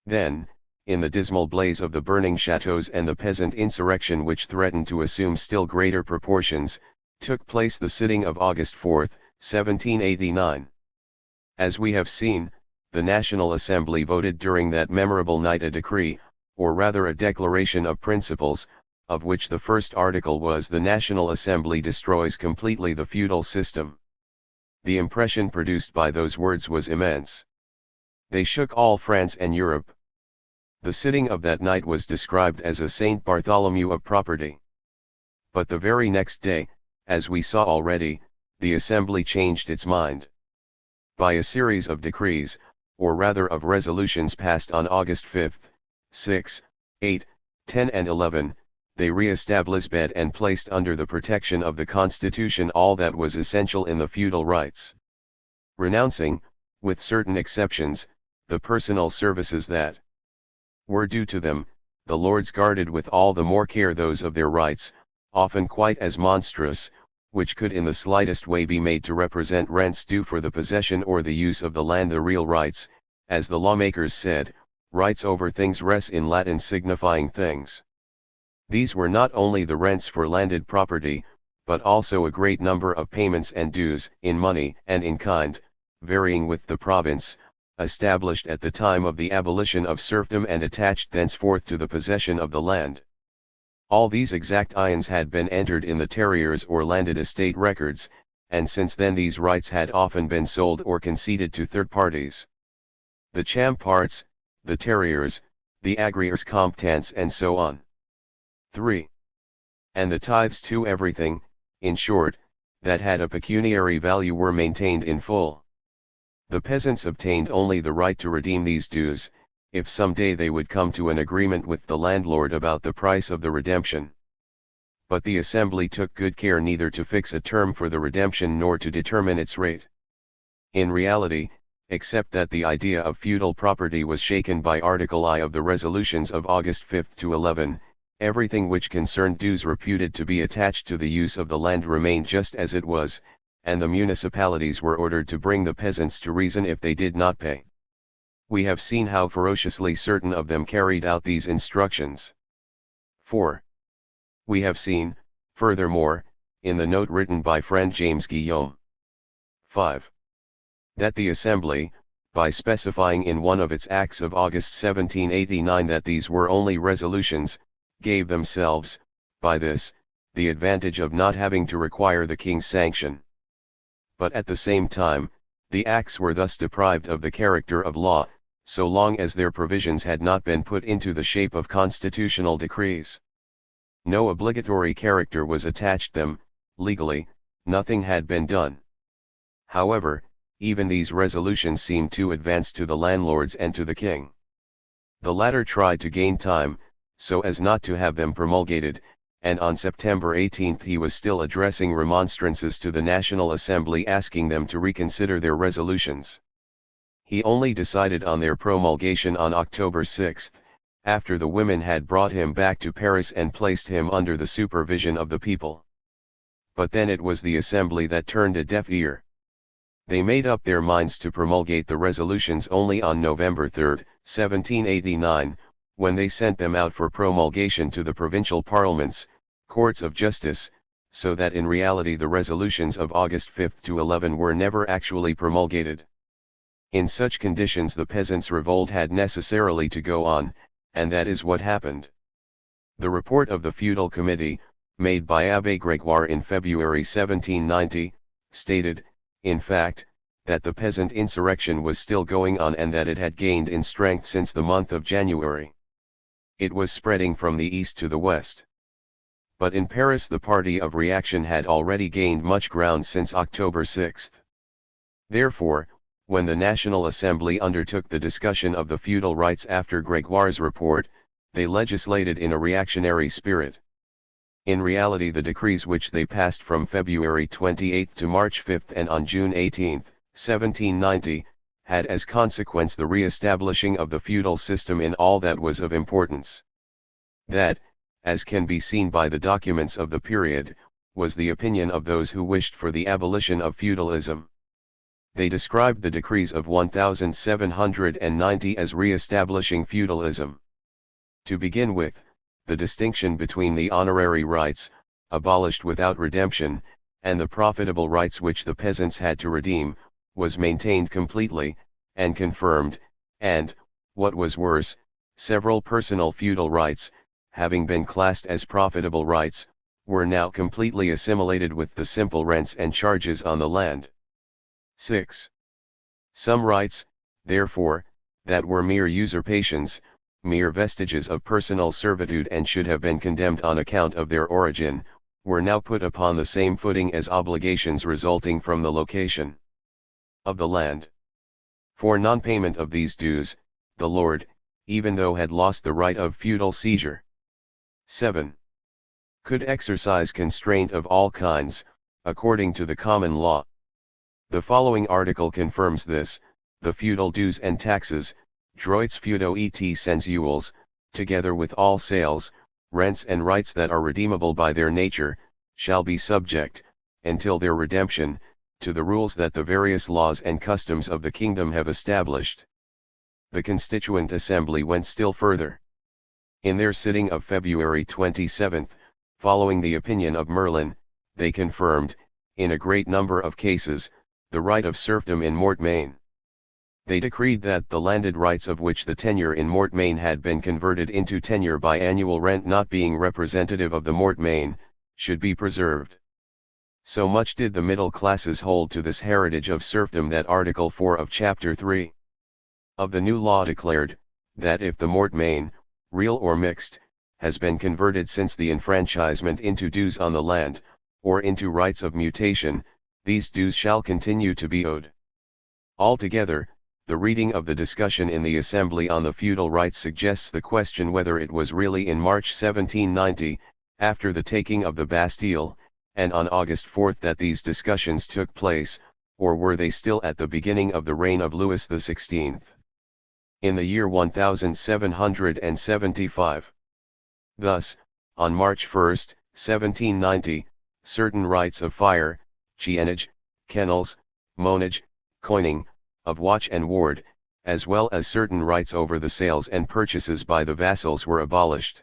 Then, in the dismal blaze of the burning chateaux and the peasant insurrection which threatened to assume still greater proportions, took place the sitting of August 4, 1789. As we have seen, the National Assembly voted during that memorable night a decree, or rather a declaration of principles, of which the first article was the National Assembly destroys completely the feudal system. The impression produced by those words was immense. They shook all France and Europe. The sitting of that night was described as a Saint Bartholomew of property. But the very next day, as we saw already, the Assembly changed its mind. By a series of decrees, or rather of resolutions passed on August 5, 6, 8, 10 and 11, they re-established and placed under the protection of the Constitution all that was essential in the feudal rights, renouncing, with certain exceptions, the personal services that were due to them. The lords guarded with all the more care those of their rights, often quite as monstrous, which could in the slightest way be made to represent rents due for the possession or the use of the land. The real rights, as the lawmakers said, rights over things, res in Latin signifying things. These were not only the rents for landed property, but also a great number of payments and dues, in money and in kind, varying with the province, established at the time of the abolition of serfdom and attached thenceforth to the possession of the land. All these exactions had been entered in the terriers or landed estate records, and since then these rights had often been sold or conceded to third parties. The champarts, the terriers, the agriers comptants and so on. 3. And the tithes to everything, in short, that had a pecuniary value were maintained in full. The peasants obtained only the right to redeem these dues, if some day they would come to an agreement with the landlord about the price of the redemption. But the assembly took good care neither to fix a term for the redemption nor to determine its rate. In reality, except that the idea of feudal property was shaken by Article I of the resolutions of August 5 to 11, everything which concerned dues reputed to be attached to the use of the land remained just as it was, and the municipalities were ordered to bring the peasants to reason if they did not pay. We have seen how ferociously certain of them carried out these instructions. 4. We have seen, furthermore, in the note written by friend James Guillaume. 5. That the Assembly, by specifying in one of its acts of August 1789 that these were only resolutions, gave themselves, by this, the advantage of not having to require the king's sanction. But at the same time, the acts were thus deprived of the character of law, so long as their provisions had not been put into the shape of constitutional decrees. No obligatory character was attached them, legally, nothing had been done. However, even these resolutions seemed too advanced to the landlords and to the king. The latter tried to gain time, so as not to have them promulgated, and on September 18 he was still addressing remonstrances to the National Assembly asking them to reconsider their resolutions. He only decided on their promulgation on October 6, after the women had brought him back to Paris and placed him under the supervision of the people. But then it was the Assembly that turned a deaf ear. They made up their minds to promulgate the resolutions only on November 3, 1789, when they sent them out for promulgation to the provincial parliaments, courts of justice, so that in reality the resolutions of August 5 to 11 were never actually promulgated. In such conditions the peasants' revolt had necessarily to go on, and that is what happened. The report of the feudal committee, made by Abbé Grégoire in February 1790, stated, in fact, that the peasant insurrection was still going on and that it had gained in strength since the month of January. It was spreading from the east to the west. But in Paris the party of reaction had already gained much ground since October 6. Therefore, when the National Assembly undertook the discussion of the feudal rights after Grégoire's report, they legislated in a reactionary spirit. In reality the decrees which they passed from February 28 to March 5 and on June 18, 1790, had as consequence the re-establishing of the feudal system in all that was of importance. That, as can be seen by the documents of the period, was the opinion of those who wished for the abolition of feudalism. They described the decrees of 1790 as re-establishing feudalism. To begin with, the distinction between the honorary rights, abolished without redemption, and the profitable rights which the peasants had to redeem, was maintained completely, and confirmed, and, what was worse, several personal feudal rights, having been classed as profitable rights, were now completely assimilated with the simple rents and charges on the land. 6. Some rights, therefore, that were mere usurpations, mere vestiges of personal servitude and should have been condemned on account of their origin, were now put upon the same footing as obligations resulting from the location of the land. For non-payment of these dues, the lord, even though had lost the right of feudal seizure, 7. Could exercise constraint of all kinds, according to the common law. The following article confirms this: the feudal dues and taxes, droits feudo et sensuals, together with all sales, rents and rights that are redeemable by their nature, shall be subject, until their redemption, to the rules that the various laws and customs of the kingdom have established. The Constituent Assembly went still further. In their sitting of February 27, following the opinion of Merlin, they confirmed, in a great number of cases, the right of serfdom in Mortmain. They decreed that the landed rights of which the tenure in Mortmain had been converted into tenure by annual rent not being representative of the Mortmain, should be preserved. So much did the middle classes hold to this heritage of serfdom that Article 4 of Chapter 3 of the new law declared, that if the Mortmain, real or mixed, has been converted since the enfranchisement into dues on the land, or into rights of mutation, these dues shall continue to be owed. Altogether, the reading of the discussion in the Assembly on the feudal rights suggests the question whether it was really in March 1790, after the taking of the Bastille, and on August 4 that these discussions took place, or were they still at the beginning of the reign of Louis XVI? In the year 1775. Thus, on March 1, 1790, certain rights of fire, chienage, kennels, monage, coining, of watch and ward, as well as certain rights over the sales and purchases by the vassals were abolished.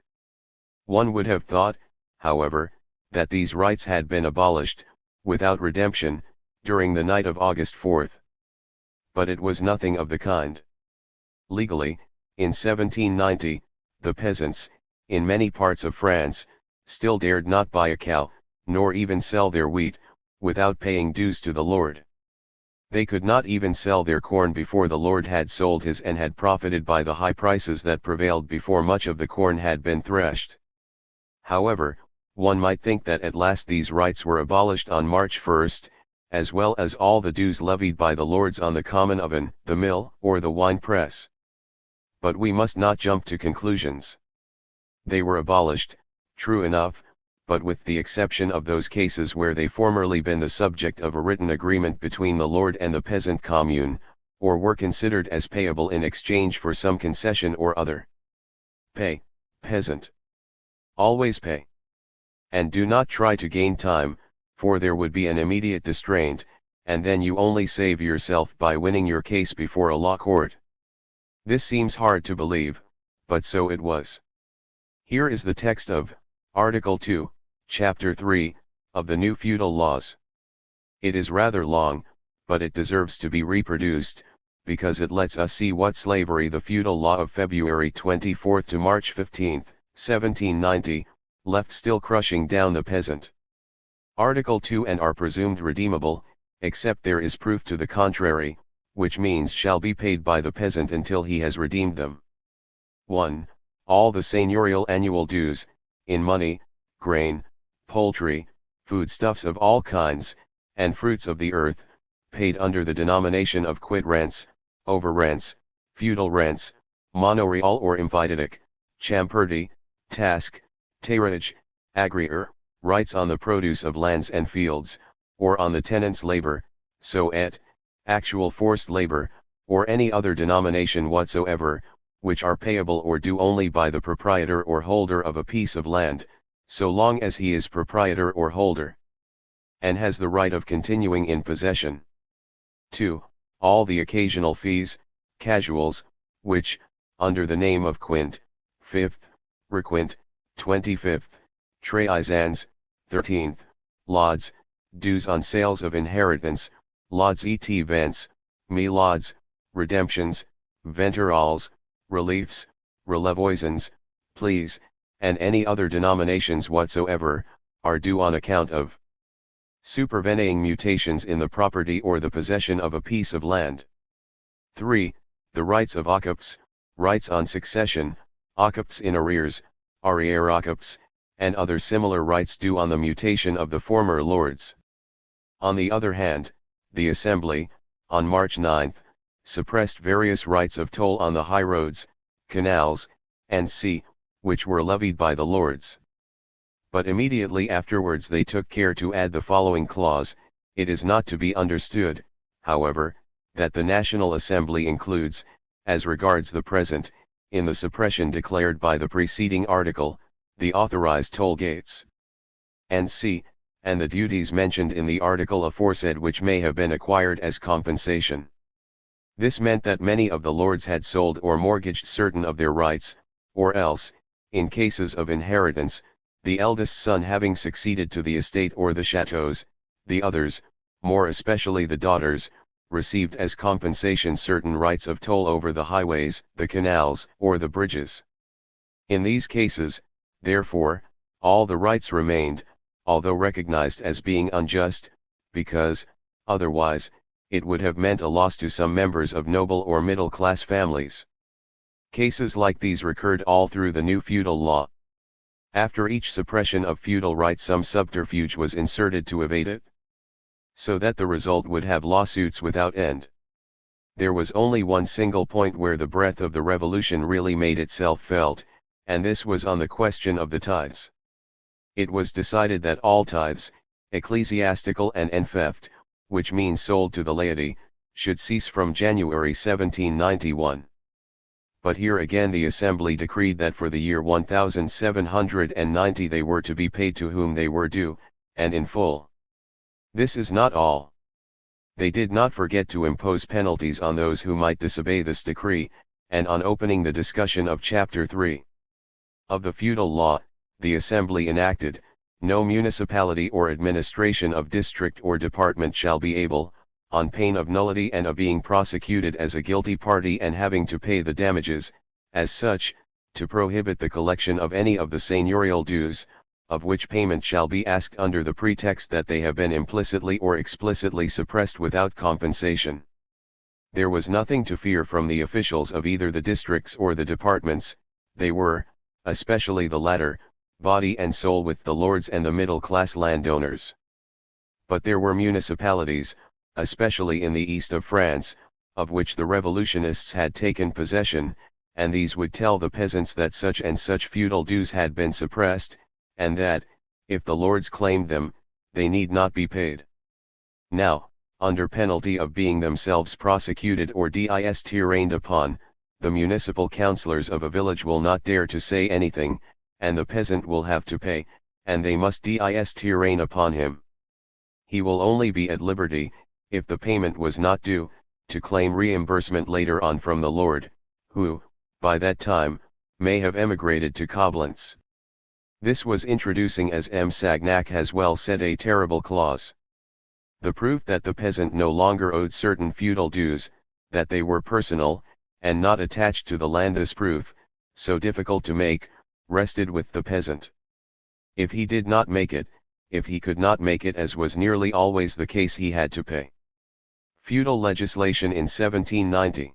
One would have thought, however, that these rights had been abolished, without redemption, during the night of August 4. But it was nothing of the kind. Legally, in 1790, the peasants, in many parts of France, still dared not buy a cow, nor even sell their wheat, without paying dues to the Lord. They could not even sell their corn before the Lord had sold his and had profited by the high prices that prevailed before much of the corn had been threshed. However, one might think that at last these rights were abolished on March 1, as well as all the dues levied by the lords on the common oven, the mill, or the wine press. But we must not jump to conclusions. They were abolished, true enough, but with the exception of those cases where they formerly been the subject of a written agreement between the lord and the peasant commune, or were considered as payable in exchange for some concession or other. Pay, peasant. Always pay. And do not try to gain time, for there would be an immediate distraint, and then you only save yourself by winning your case before a law court. This seems hard to believe, but so it was. Here is the text of Article 2, Chapter 3, of the new feudal laws. It is rather long, but it deserves to be reproduced, because it lets us see what slavery the feudal law of February 24 to March 15, 1790, left still crushing down the peasant. Article 2 and are presumed redeemable, except there is proof to the contrary, which means shall be paid by the peasant until he has redeemed them. 1. All the seigneurial annual dues, in money, grain, poultry, foodstuffs of all kinds, and fruits of the earth, paid under the denomination of quit rents, over rents, feudal rents, monoreal or imviditic, champerty, task, tairage, agrier, rights on the produce of lands and fields, or on the tenant's labor, so et, actual forced labor, or any other denomination whatsoever, which are payable or due only by the proprietor or holder of a piece of land, so long as he is proprietor or holder, and has the right of continuing in possession. 2. All the occasional fees, casuals, which, under the name of quint, fifth, requint, 25th, traisans, 13th, lauds, dues on sales of inheritance, lauds et vents, me-lauds, redemptions, venturals, reliefs, relevoisins, pleas, and any other denominations whatsoever, are due on account of supervening mutations in the property or the possession of a piece of land. 3. The rights of occups, rights on succession, occups in arrears, arriere occups, and other similar rights due on the mutation of the former lords. On the other hand, the Assembly, on March 9, suppressed various rights of toll on the high roads, canals, and sea, which were levied by the lords. But immediately afterwards they took care to add the following clause: it is not to be understood, however, that the National Assembly includes, as regards the present, in the suppression declared by the preceding article, the authorized toll gates, and c. and the duties mentioned in the article aforesaid which may have been acquired as compensation. This meant that many of the lords had sold or mortgaged certain of their rights, or else, in cases of inheritance, the eldest son having succeeded to the estate or the chateaux, the others, more especially the daughters, received as compensation certain rights of toll over the highways, the canals, or the bridges. In these cases, therefore, all the rights remained, although recognized as being unjust, because, otherwise, it would have meant a loss to some members of noble or middle-class families. Cases like these recurred all through the new feudal law. After each suppression of feudal rights some subterfuge was inserted to evade it, so that the result would have lawsuits without end. There was only one single point where the breath of the revolution really made itself felt, and this was on the question of the tithes. It was decided that all tithes, ecclesiastical and enfeft, which means sold to the laity, should cease from January 1791. But here again the Assembly decreed that for the year 1790 they were to be paid to whom they were due, and in full. This is not all. They did not forget to impose penalties on those who might disobey this decree, and on opening the discussion of Chapter 3 of the feudal law, the Assembly enacted, no municipality or administration of district or department shall be able, on pain of nullity and of being prosecuted as a guilty party and having to pay the damages, as such, to prohibit the collection of any of the seigneurial dues, of which payment shall be asked under the pretext that they have been implicitly or explicitly suppressed without compensation. There was nothing to fear from the officials of either the districts or the departments. They were, especially the latter, body and soul with the lords and the middle-class landowners. But there were municipalities, especially in the east of France, of which the revolutionists had taken possession, and these would tell the peasants that such and such feudal dues had been suppressed, and that, if the lords claimed them, they need not be paid. Now, under penalty of being themselves prosecuted or tyranned upon, the municipal councillors of a village will not dare to say anything, and the peasant will have to pay, and they must tyrant upon him. He will only be at liberty, if the payment was not due, to claim reimbursement later on from the lord, who, by that time, may have emigrated to Coblentz. This was introducing, as M. Sagnac has well said, a terrible clause. The proof that the peasant no longer owed certain feudal dues, that they were personal, and not attached to the land. This proof, so difficult to make, rested with the peasant. If he did not make it, if he could not make it, as was nearly always the case, he had to pay. Feudal legislation in 1790.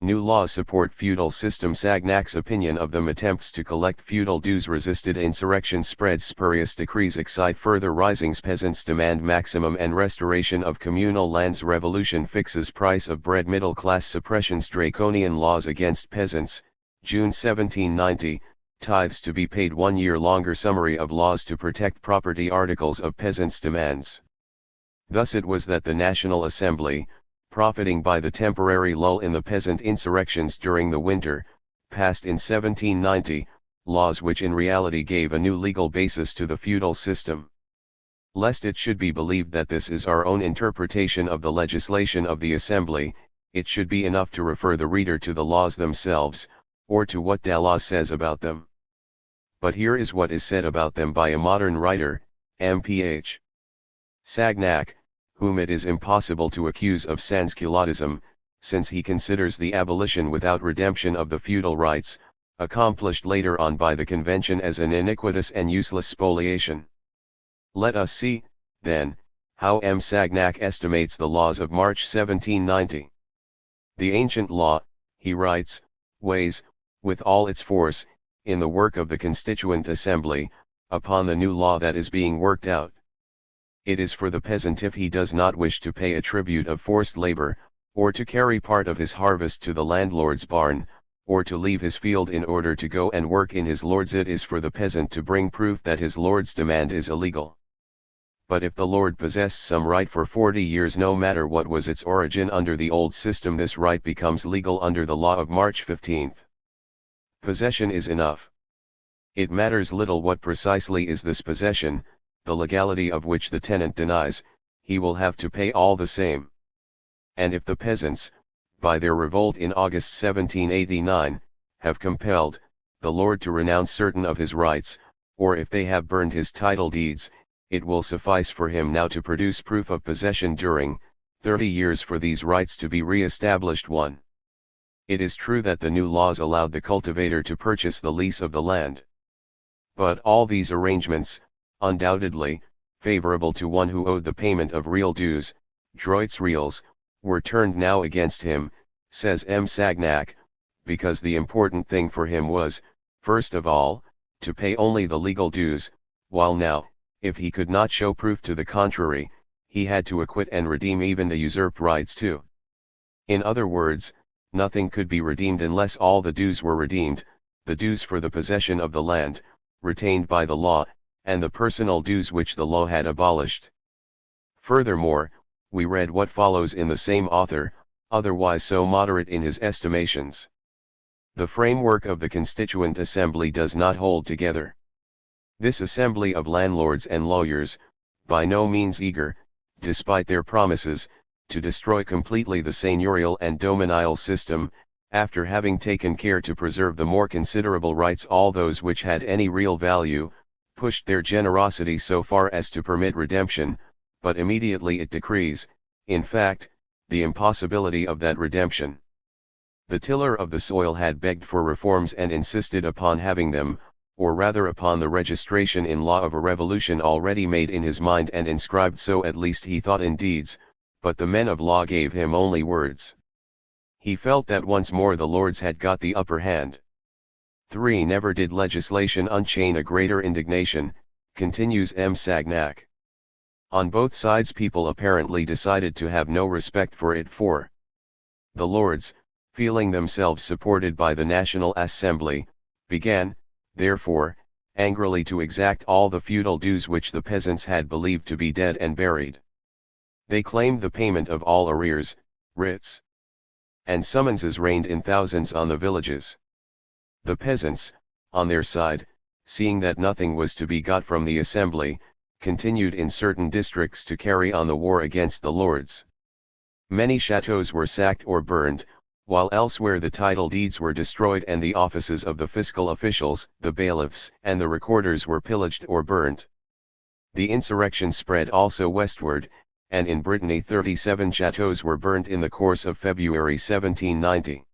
New laws support feudal system. Sagnac's opinion of them attempts to collect feudal dues resisted insurrection spreads. Spurious decrees excite further risings. Peasants demand maximum and restoration of communal lands. Revolution fixes price of bread. Middle class suppressions. Draconian laws against peasants, June 1790, tithes to be paid 1 year longer. Summary of laws to protect property. Articles of peasants' demands. Thus it was that the National Assembly, profiting by the temporary lull in the peasant insurrections during the winter, passed in 1790, laws which in reality gave a new legal basis to the feudal system. Lest it should be believed that this is our own interpretation of the legislation of the Assembly, it should be enough to refer the reader to the laws themselves, or to what Dallas says about them. But here is what is said about them by a modern writer, M.P.H. Sagnac, whom it is impossible to accuse of sansculottism, since he considers the abolition without redemption of the feudal rights, accomplished later on by the Convention, as an iniquitous and useless spoliation. Let us see, then, how M. Sagnac estimates the laws of March 1790. The ancient law, he writes, weighs, with all its force, in the work of the Constituent Assembly, upon the new law that is being worked out. It is for the peasant, if he does not wish to pay a tribute of forced labor, or to carry part of his harvest to the landlord's barn, or to leave his field in order to go and work in his lord's. It is for the peasant to bring proof that his lord's demand is illegal. But if the lord possessed some right for 40 years, no matter what was its origin under the old system, this right becomes legal under the law of March 15. Possession is enough. It matters little what precisely is this possession, the legality of which the tenant denies, he will have to pay all the same. And if the peasants, by their revolt in August 1789, have compelled the lord to renounce certain of his rights, or if they have burned his title deeds, it will suffice for him now to produce proof of possession during 30 years for these rights to be re-established. 1. It is true that the new laws allowed the cultivator to purchase the lease of the land. But all these arrangements, undoubtedly favorable to one who owed the payment of real dues, droits, were turned now against him, says M. Sagnac, because the important thing for him was, first of all, to pay only the legal dues, while now, if he could not show proof to the contrary, he had to acquit and redeem even the usurped rights too. In other words, nothing could be redeemed unless all the dues were redeemed, the dues for the possession of the land, retained by the law, and the personal dues which the law had abolished. Furthermore, we read what follows in the same author, otherwise so moderate in his estimations. The framework of the Constituent Assembly does not hold together. This assembly of landlords and lawyers, by no means eager, despite their promises, to destroy completely the seigneurial and domanial system, after having taken care to preserve the more considerable rights, all those which had any real value, pushed their generosity so far as to permit redemption, but immediately it decrees, in fact, the impossibility of that redemption. The tiller of the soil had begged for reforms and insisted upon having them, or rather upon the registration in law of a revolution already made in his mind and inscribed, so at least he thought, in deeds, but the men of law gave him only words. He felt that once more the lords had got the upper hand. 3. Never did legislation unchain a greater indignation, continues M. Sagnac. On both sides people apparently decided to have no respect for it. 4. The lords, feeling themselves supported by the National Assembly, began, therefore, angrily to exact all the feudal dues which the peasants had believed to be dead and buried. They claimed the payment of all arrears, writs, and summonses rained in thousands on the villages. The peasants, on their side, seeing that nothing was to be got from the assembly, continued in certain districts to carry on the war against the lords. Many chateaux were sacked or burned, while elsewhere the title deeds were destroyed and the offices of the fiscal officials, the bailiffs, and the recorders were pillaged or burnt. The insurrection spread also westward, and in Brittany 37 chateaux were burnt in the course of February 1790.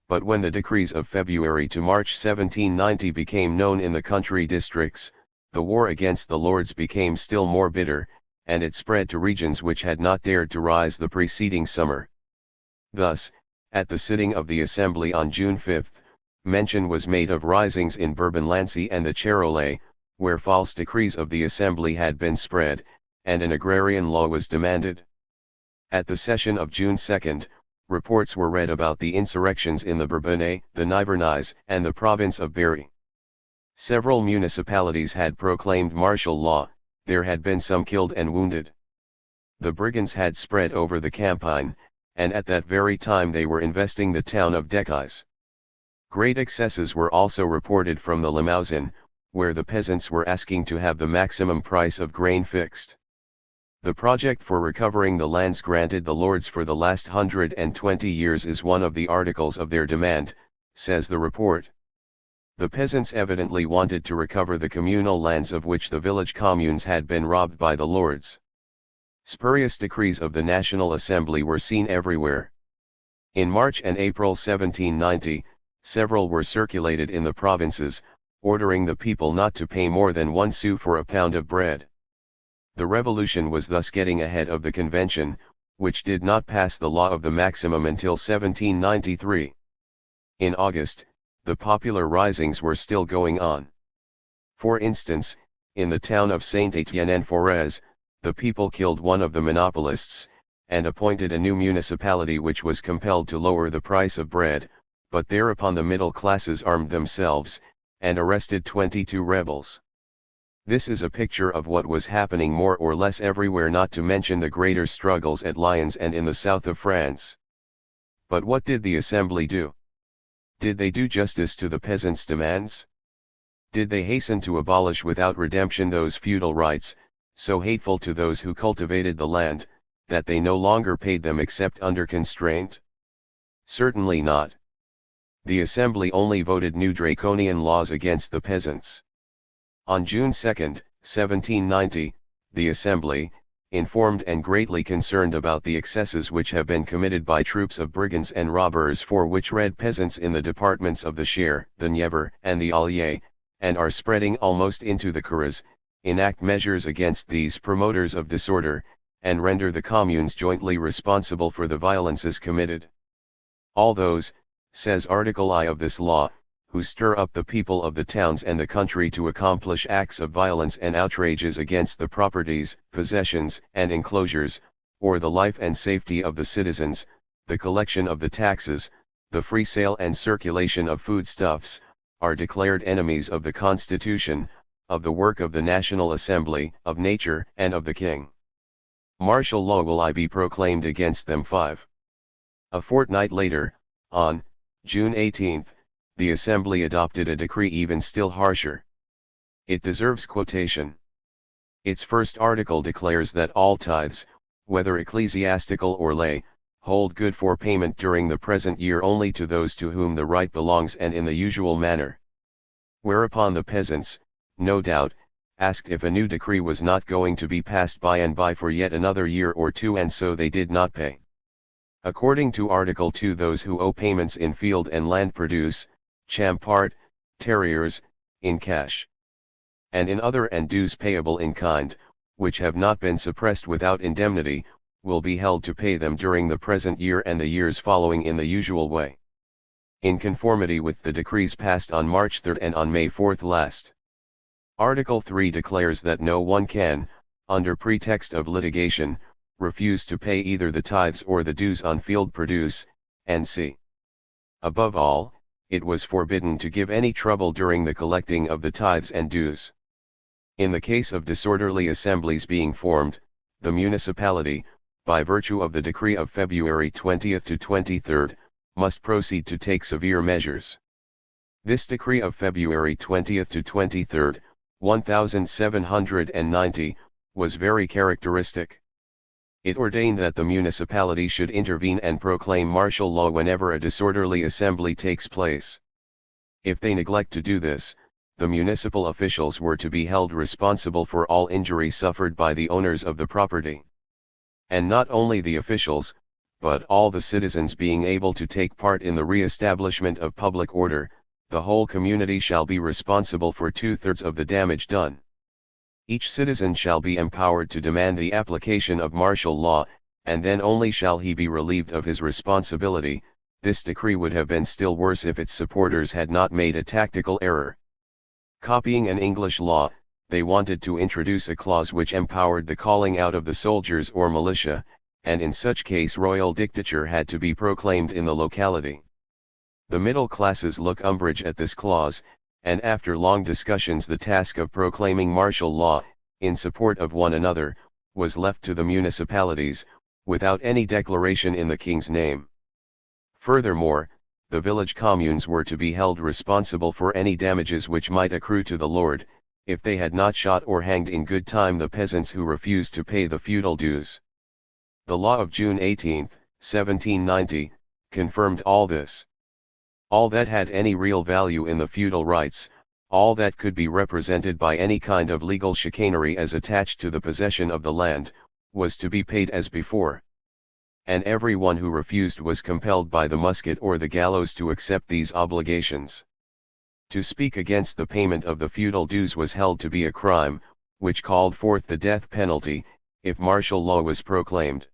But when the decrees of February to March 1790 became known in the country districts, the war against the lords became still more bitter, and it spread to regions which had not dared to rise the preceding summer. Thus, at the sitting of the Assembly on June 5, mention was made of risings in Bourbon-Lancy and the Charolais, where false decrees of the Assembly had been spread, and an agrarian law was demanded. At the session of June 2, reports were read about the insurrections in the Bourbonnais, the Nivernais, and the province of Berry. Several municipalities had proclaimed martial law, there had been some killed and wounded. The brigands had spread over the Campine, and at that very time they were investing the town of Decais. Great excesses were also reported from the Limousin, where the peasants were asking to have the maximum price of grain fixed. The project for recovering the lands granted the lords for the last 120 years is one of the articles of their demand, says the report. The peasants evidently wanted to recover the communal lands of which the village communes had been robbed by the lords. Spurious decrees of the National Assembly were seen everywhere. In March and April 1790, several were circulated in the provinces, ordering the people not to pay more than 1 sou for a pound of bread. The revolution was thus getting ahead of the convention, which did not pass the law of the maximum until 1793. In August, the popular risings were still going on. For instance, in the town of Saint-Étienne-en-Forez, the people killed one of the monopolists, and appointed a new municipality which was compelled to lower the price of bread, but thereupon the middle classes armed themselves, and arrested 22 rebels. This is a picture of what was happening more or less everywhere, not to mention the greater struggles at Lyons and in the south of France. But what did the assembly do? Did they do justice to the peasants' demands? Did they hasten to abolish without redemption those feudal rights, so hateful to those who cultivated the land, that they no longer paid them except under constraint? Certainly not. The assembly only voted new draconian laws against the peasants. On June 2, 1790, the assembly, informed and greatly concerned about the excesses which have been committed by troops of brigands and robbers, for which red peasants in the departments of the Cher, the Nievre, and the Allier, and are spreading almost into the Corrèze, enact measures against these promoters of disorder, and render the communes jointly responsible for the violences committed. All those, says Article I of this law, who stir up the people of the towns and the country to accomplish acts of violence and outrages against the properties, possessions, and enclosures, or the life and safety of the citizens, the collection of the taxes, the free sale and circulation of foodstuffs, are declared enemies of the Constitution, of the work of the National Assembly, of nature, and of the King. Martial law will be proclaimed against them. 5. A fortnight later, on June 18, the Assembly adopted a decree even still harsher. It deserves quotation. Its first article declares that all tithes, whether ecclesiastical or lay, hold good for payment during the present year only to those to whom the right belongs and in the usual manner. Whereupon the peasants, no doubt, asked if a new decree was not going to be passed by and by for yet another year or two, and so they did not pay. According to Article 2, those who owe payments in field and land produce, champart, terriers, in cash, and in other and dues payable in kind, which have not been suppressed without indemnity, will be held to pay them during the present year and the years following in the usual way, in conformity with the decrees passed on March 3 and on May 4 last. Article 3 declares that no one can, under pretext of litigation, refuse to pay either the tithes or the dues on field produce, and c. Above all, it was forbidden to give any trouble during the collecting of the tithes and dues. In the case of disorderly assemblies being formed, the municipality, by virtue of the decree of February 20 to 23, must proceed to take severe measures. This decree of February 20 to 23, 1790, was very characteristic. It ordained that the municipality should intervene and proclaim martial law whenever a disorderly assembly takes place. If they neglect to do this, the municipal officials were to be held responsible for all injury suffered by the owners of the property. And not only the officials, but all the citizens being able to take part in the re-establishment of public order, the whole community shall be responsible for 2/3 of the damage done. Each citizen shall be empowered to demand the application of martial law, and then only shall he be relieved of his responsibility. This decree would have been still worse if its supporters had not made a tactical error. Copying an English law, they wanted to introduce a clause which empowered the calling out of the soldiers or militia, and in such case royal dictature had to be proclaimed in the locality. The middle classes look umbrage at this clause, and after long discussions the task of proclaiming martial law, in support of one another, was left to the municipalities, without any declaration in the king's name. Furthermore, the village communes were to be held responsible for any damages which might accrue to the lord, if they had not shot or hanged in good time the peasants who refused to pay the feudal dues. The law of June 18, 1790, confirmed all this. All that had any real value in the feudal rights, all that could be represented by any kind of legal chicanery as attached to the possession of the land, was to be paid as before. And every one who refused was compelled by the musket or the gallows to accept these obligations. To speak against the payment of the feudal dues was held to be a crime, which called forth the death penalty, if martial law was proclaimed.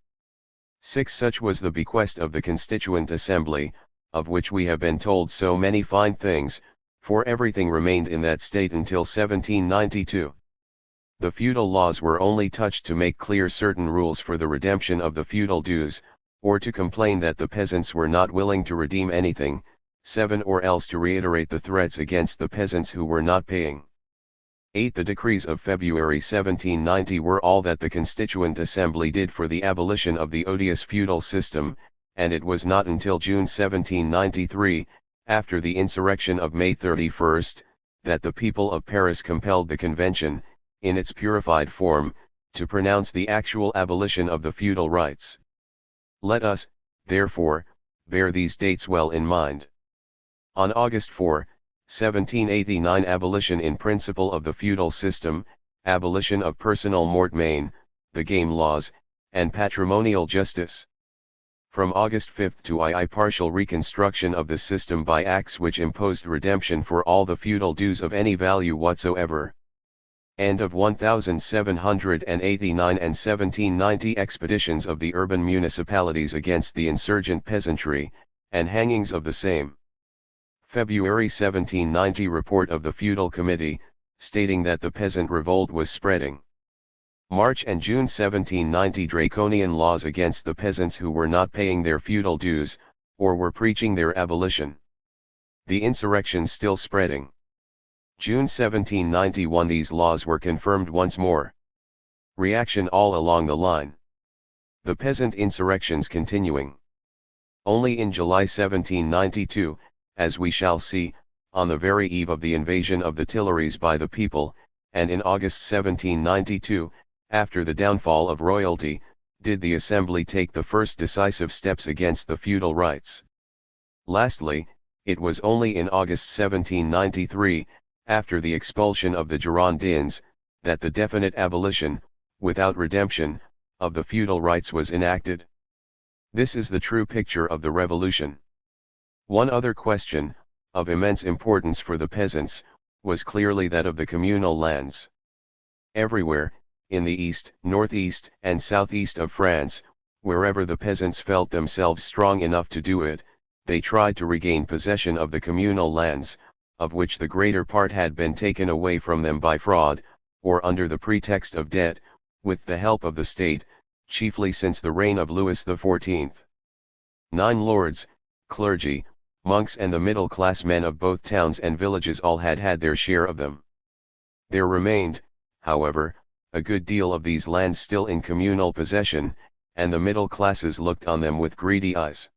6. Such was the bequest of the Constituent Assembly, of which we have been told so many fine things, for everything remained in that state until 1792. The feudal laws were only touched to make clear certain rules for the redemption of the feudal dues, or to complain that the peasants were not willing to redeem anything, 7. Or else to reiterate the threats against the peasants who were not paying. 8. The decrees of February 1790 were all that the Constituent Assembly did for the abolition of the odious feudal system, and it was not until June 1793, after the insurrection of May 31st, that the people of Paris compelled the Convention, in its purified form, to pronounce the actual abolition of the feudal rights. Let us, therefore, bear these dates well in mind. On August 4, 1789, abolition in principle of the feudal system, abolition of personal mortmain, the game laws, and patrimonial justice. From August 5 to II, partial reconstruction of the system by acts which imposed redemption for all the feudal dues of any value whatsoever. End of 1789 and 1790 expeditions of the urban municipalities against the insurgent peasantry, and hangings of the same. February 1790 report of the Feudal Committee, stating that the peasant revolt was spreading. March and June 1790 draconian laws against the peasants who were not paying their feudal dues, or were preaching their abolition. The insurrection still spreading. June 1791 these laws were confirmed once more. Reaction all along the line. The peasant insurrections continuing. Only in July 1792, as we shall see, on the very eve of the invasion of the Tuileries by the people, and in August 1792, after the downfall of royalty, did the Assembly take the first decisive steps against the feudal rights. Lastly, it was only in August 1793, after the expulsion of the Girondins, that the definite abolition, without redemption, of the feudal rights was enacted. This is the true picture of the revolution. One other question, of immense importance for the peasants, was clearly that of the communal lands. Everywhere, in the east, northeast, and southeast of France, wherever the peasants felt themselves strong enough to do it, they tried to regain possession of the communal lands, of which the greater part had been taken away from them by fraud, or under the pretext of debt, with the help of the state, chiefly since the reign of Louis XIV. 9 lords, clergy, monks and the middle-class men of both towns and villages all had had their share of them. There remained, however, a good deal of these lands still in communal possession, and the middle classes looked on them with greedy eyes.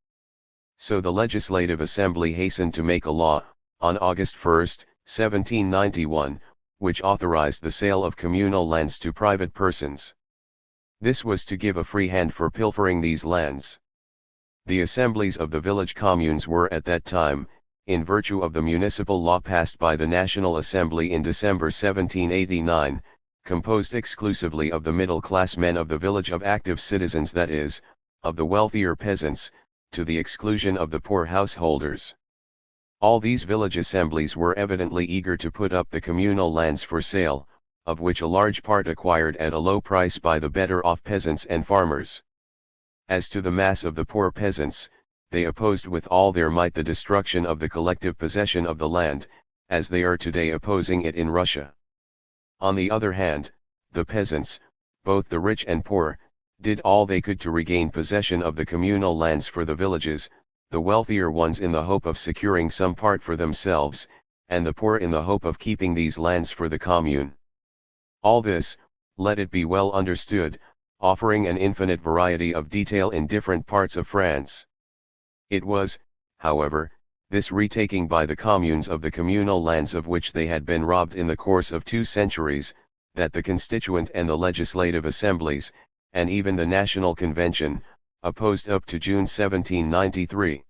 So the Legislative Assembly hastened to make a law, on August 1, 1791, which authorized the sale of communal lands to private persons. This was to give a free hand for pilfering these lands. The assemblies of the village communes were at that time, in virtue of the municipal law passed by the National Assembly in December 1789, composed exclusively of the middle-class men of the village, of active citizens, that is, of the wealthier peasants, to the exclusion of the poor householders. All these village assemblies were evidently eager to put up the communal lands for sale, of which a large part acquired at a low price by the better-off peasants and farmers. As to the mass of the poor peasants, they opposed with all their might the destruction of the collective possession of the land, as they are today opposing it in Russia. On the other hand, the peasants, both the rich and poor, did all they could to regain possession of the communal lands for the villages, the wealthier ones in the hope of securing some part for themselves, and the poor in the hope of keeping these lands for the commune. All this, let it be well understood, offering an infinite variety of detail in different parts of France. It was, however, this retaking by the communes of the communal lands of which they had been robbed in the course of 2 centuries, that the Constituent and the Legislative Assemblies, and even the National Convention, opposed up to June 1793.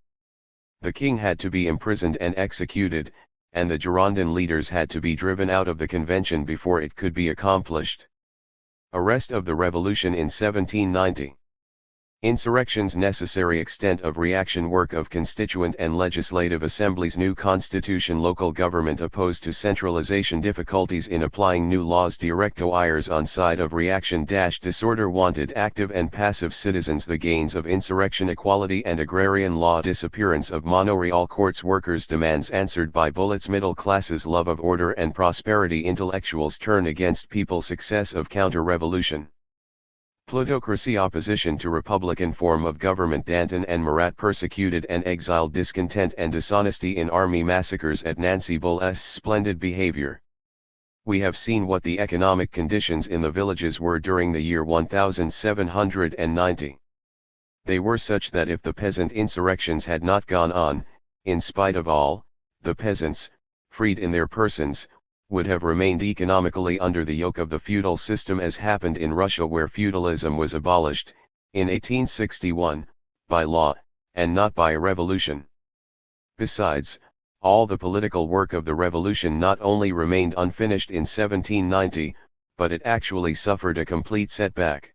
The king had to be imprisoned and executed, and the Girondin leaders had to be driven out of the convention before it could be accomplished. Arrest of the revolution in 1790. Insurrection's necessary extent of reaction. Work of Constituent and Legislative Assemblies. New constitution. Local government opposed to centralization. Difficulties in applying new laws. Direct oires on side of reaction. Disorder. Wanted active and passive citizens. The gains of insurrection. Equality and agrarian law. Disappearance of monarchical courts. Workers' demands answered by bullets. Middle classes' love of order and prosperity. Intellectuals turn against people. Success of counter-revolution. Plutocracy. Opposition to republican form of government. Danton and Marat persecuted and exiled. Discontent and dishonesty in army massacres at Nancy. Bull's splendid behavior. We have seen what the economic conditions in the villages were during the year 1790. They were such that if the peasant insurrections had not gone on, in spite of all, the peasants, freed in their persons, would have remained economically under the yoke of the feudal system, as happened in Russia, where feudalism was abolished, in 1861, by law, and not by a revolution. Besides, all the political work of the revolution not only remained unfinished in 1790, but it actually suffered a complete setback.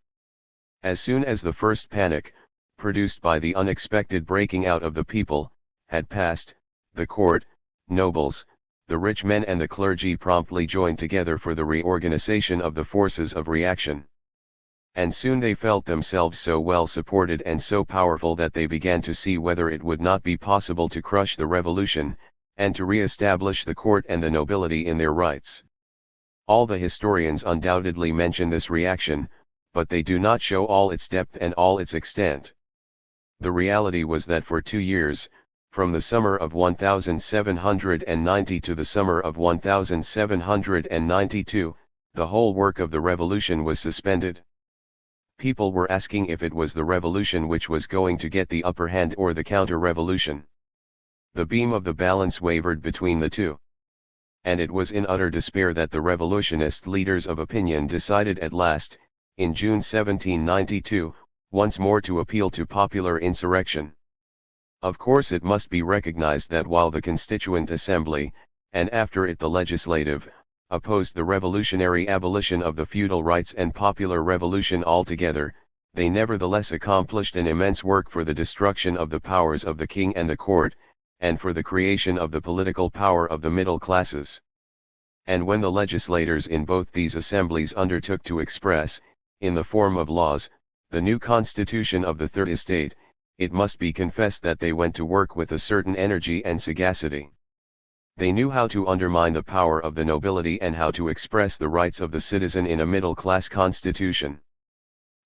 As soon as the first panic, produced by the unexpected breaking out of the people, had passed, the court, nobles, the rich men and the clergy promptly joined together for the reorganization of the forces of reaction. And soon they felt themselves so well supported and so powerful that they began to see whether it would not be possible to crush the revolution, and to re-establish the court and the nobility in their rights. All the historians undoubtedly mention this reaction, but they do not show all its depth and all its extent. The reality was that for 2 years, from the summer of 1790 to the summer of 1792, the whole work of the revolution was suspended. People were asking if it was the revolution which was going to get the upper hand or the counter-revolution. The beam of the balance wavered between the two. And it was in utter despair that the revolutionist leaders of opinion decided at last, in June 1792, once more to appeal to popular insurrection. Of course, it must be recognized that while the Constituent Assembly, and after it the Legislative, opposed the revolutionary abolition of the feudal rights and popular revolution altogether, they nevertheless accomplished an immense work for the destruction of the powers of the king and the court, and for the creation of the political power of the middle classes. And when the legislators in both these assemblies undertook to express, in the form of laws, the new constitution of the Third Estate, it must be confessed that they went to work with a certain energy and sagacity. They knew how to undermine the power of the nobility and how to express the rights of the citizen in a middle-class constitution.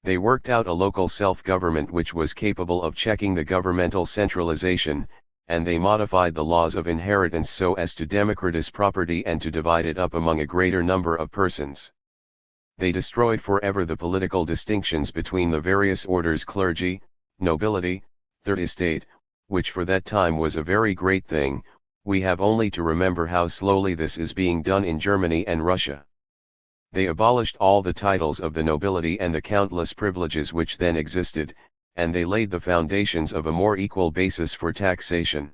They worked out a local self-government which was capable of checking the governmental centralization, and they modified the laws of inheritance so as to democratize property and to divide it up among a greater number of persons. They destroyed forever the political distinctions between the various orders: clergy, nobility, Third Estate, which for that time was a very great thing. We have only to remember how slowly this is being done in Germany and Russia. They abolished all the titles of the nobility and the countless privileges which then existed, and they laid the foundations of a more equal basis for taxation.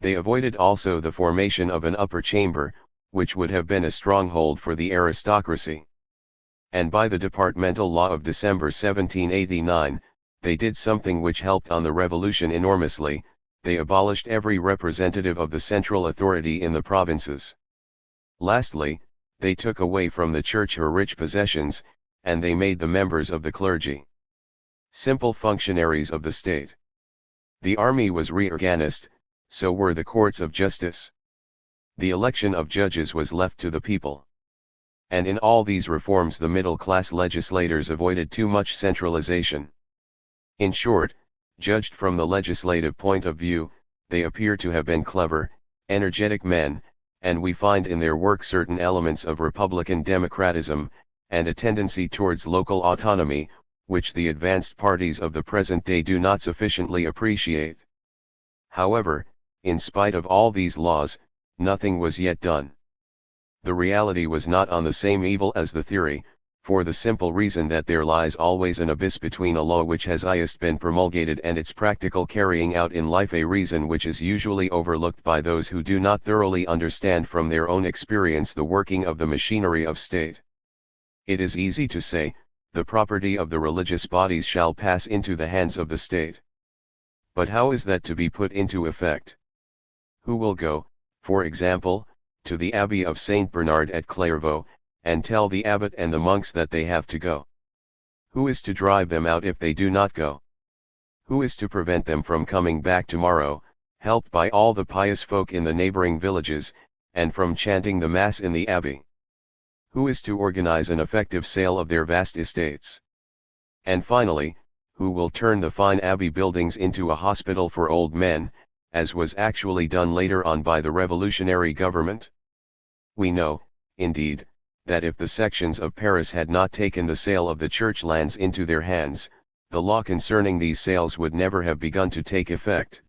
They avoided also the formation of an upper chamber, which would have been a stronghold for the aristocracy. And by the departmental law of December 1789, they did something which helped on the revolution enormously: they abolished every representative of the central authority in the provinces. Lastly, they took away from the church her rich possessions, and they made the members of the clergy simple functionaries of the state. The army was reorganized, so were the courts of justice. The election of judges was left to the people. And in all these reforms the middle-class legislators avoided too much centralization. In short, judged from the legislative point of view, they appear to have been clever, energetic men, and we find in their work certain elements of republican democratism, and a tendency towards local autonomy, which the advanced parties of the present day do not sufficiently appreciate. However, in spite of all these laws, nothing was yet done. The reality was not on the same level as the theory, for the simple reason that there lies always an abyss between a law which has been promulgated and its practical carrying out in life, a reason which is usually overlooked by those who do not thoroughly understand from their own experience the working of the machinery of state. It is easy to say, the property of the religious bodies shall pass into the hands of the state. But how is that to be put into effect? Who will go, for example, to the Abbey of Saint Bernard at Clairvaux, and tell the abbot and the monks that they have to go? Who is to drive them out if they do not go? Who is to prevent them from coming back tomorrow, helped by all the pious folk in the neighboring villages, and from chanting the Mass in the abbey? Who is to organize an effective sale of their vast estates? And finally, who will turn the fine abbey buildings into a hospital for old men, as was actually done later on by the revolutionary government? We know, indeed, that if the sections of Paris had not taken the sale of the church lands into their hands, the law concerning these sales would never have begun to take effect.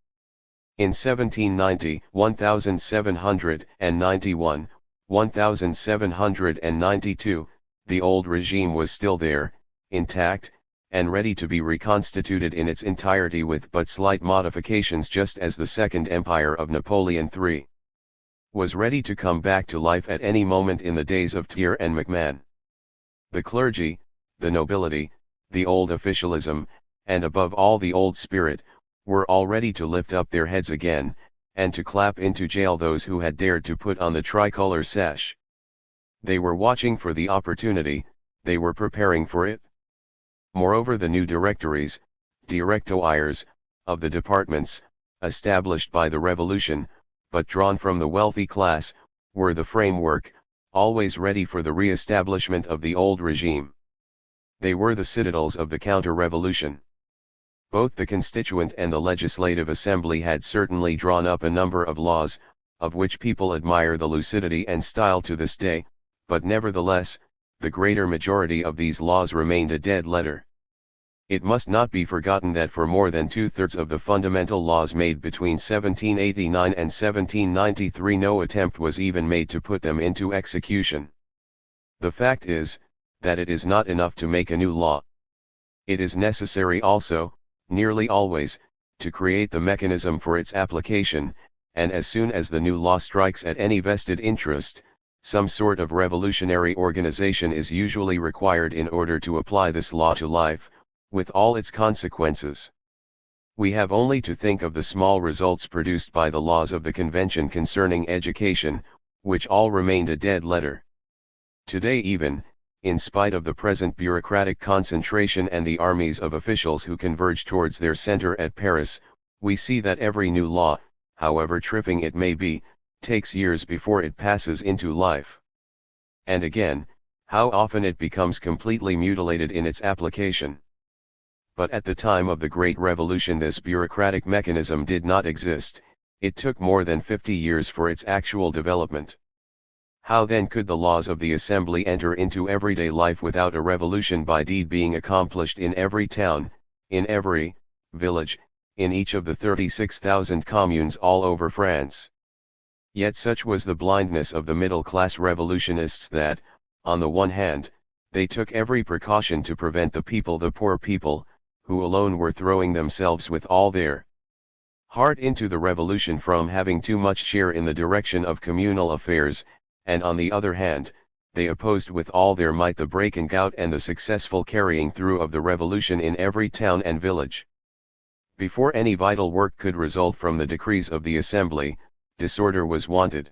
In 1790, 1791, 1792, the old regime was still there, intact, and ready to be reconstituted in its entirety with but slight modifications, just as the Second Empire of Napoleon III was ready to come back to life at any moment in the days of Thiers and MacMahon. The clergy, the nobility, the old officialism, and above all the old spirit, were all ready to lift up their heads again, and to clap into jail those who had dared to put on the tricolor sash. They were watching for the opportunity, they were preparing for it. Moreover, the new directories, directoires, of the departments, established by the revolution, but drawn from the wealthy class, were the framework, always ready for the re-establishment of the old regime. They were the citadels of the counter-revolution. Both the Constituent and the Legislative Assembly had certainly drawn up a number of laws, of which people admire the lucidity and style to this day, but nevertheless, the greater majority of these laws remained a dead letter. It must not be forgotten that for more than two-thirds of the fundamental laws made between 1789 and 1793 no attempt was even made to put them into execution. The fact is, that it is not enough to make a new law. It is necessary also, nearly always, to create the mechanism for its application, and as soon as the new law strikes at any vested interest, some sort of revolutionary organization is usually required in order to apply this law to life, with all its consequences. We have only to think of the small results produced by the laws of the Convention concerning education, which all remained a dead letter. Today even, in spite of the present bureaucratic concentration and the armies of officials who converge towards their center at Paris, we see that every new law, however tripping it may be, takes years before it passes into life. And again, how often it becomes completely mutilated in its application. But at the time of the Great Revolution this bureaucratic mechanism did not exist, it took more than 50 years for its actual development. How then could the laws of the Assembly enter into everyday life without a revolution by deed being accomplished in every town, in every village, in each of the 36,000 communes all over France? Yet such was the blindness of the middle-class revolutionists that, on the one hand, they took every precaution to prevent the poor people, who alone were throwing themselves with all their heart into the revolution from having too much share in the direction of communal affairs, and on the other hand, they opposed with all their might the breaking out and the successful carrying through of the revolution in every town and village. Before any vital work could result from the decrees of the Assembly, disorder was wanted.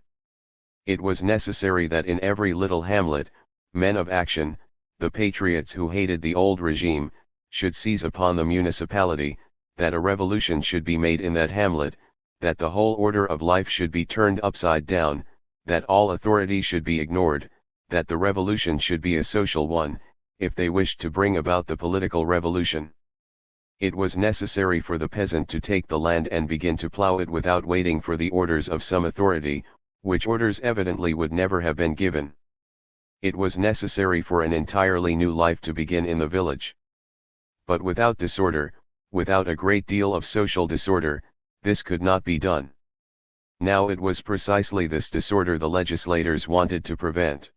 It was necessary that in every little hamlet, men of action, the patriots who hated the old regime, should seize upon the municipality, that a revolution should be made in that hamlet, that the whole order of life should be turned upside down, that all authority should be ignored, that the revolution should be a social one, if they wished to bring about the political revolution. It was necessary for the peasant to take the land and begin to plough it without waiting for the orders of some authority, which orders evidently would never have been given. It was necessary for an entirely new life to begin in the village. But without disorder, without a great deal of social disorder, this could not be done. Now it was precisely this disorder the legislators wanted to prevent.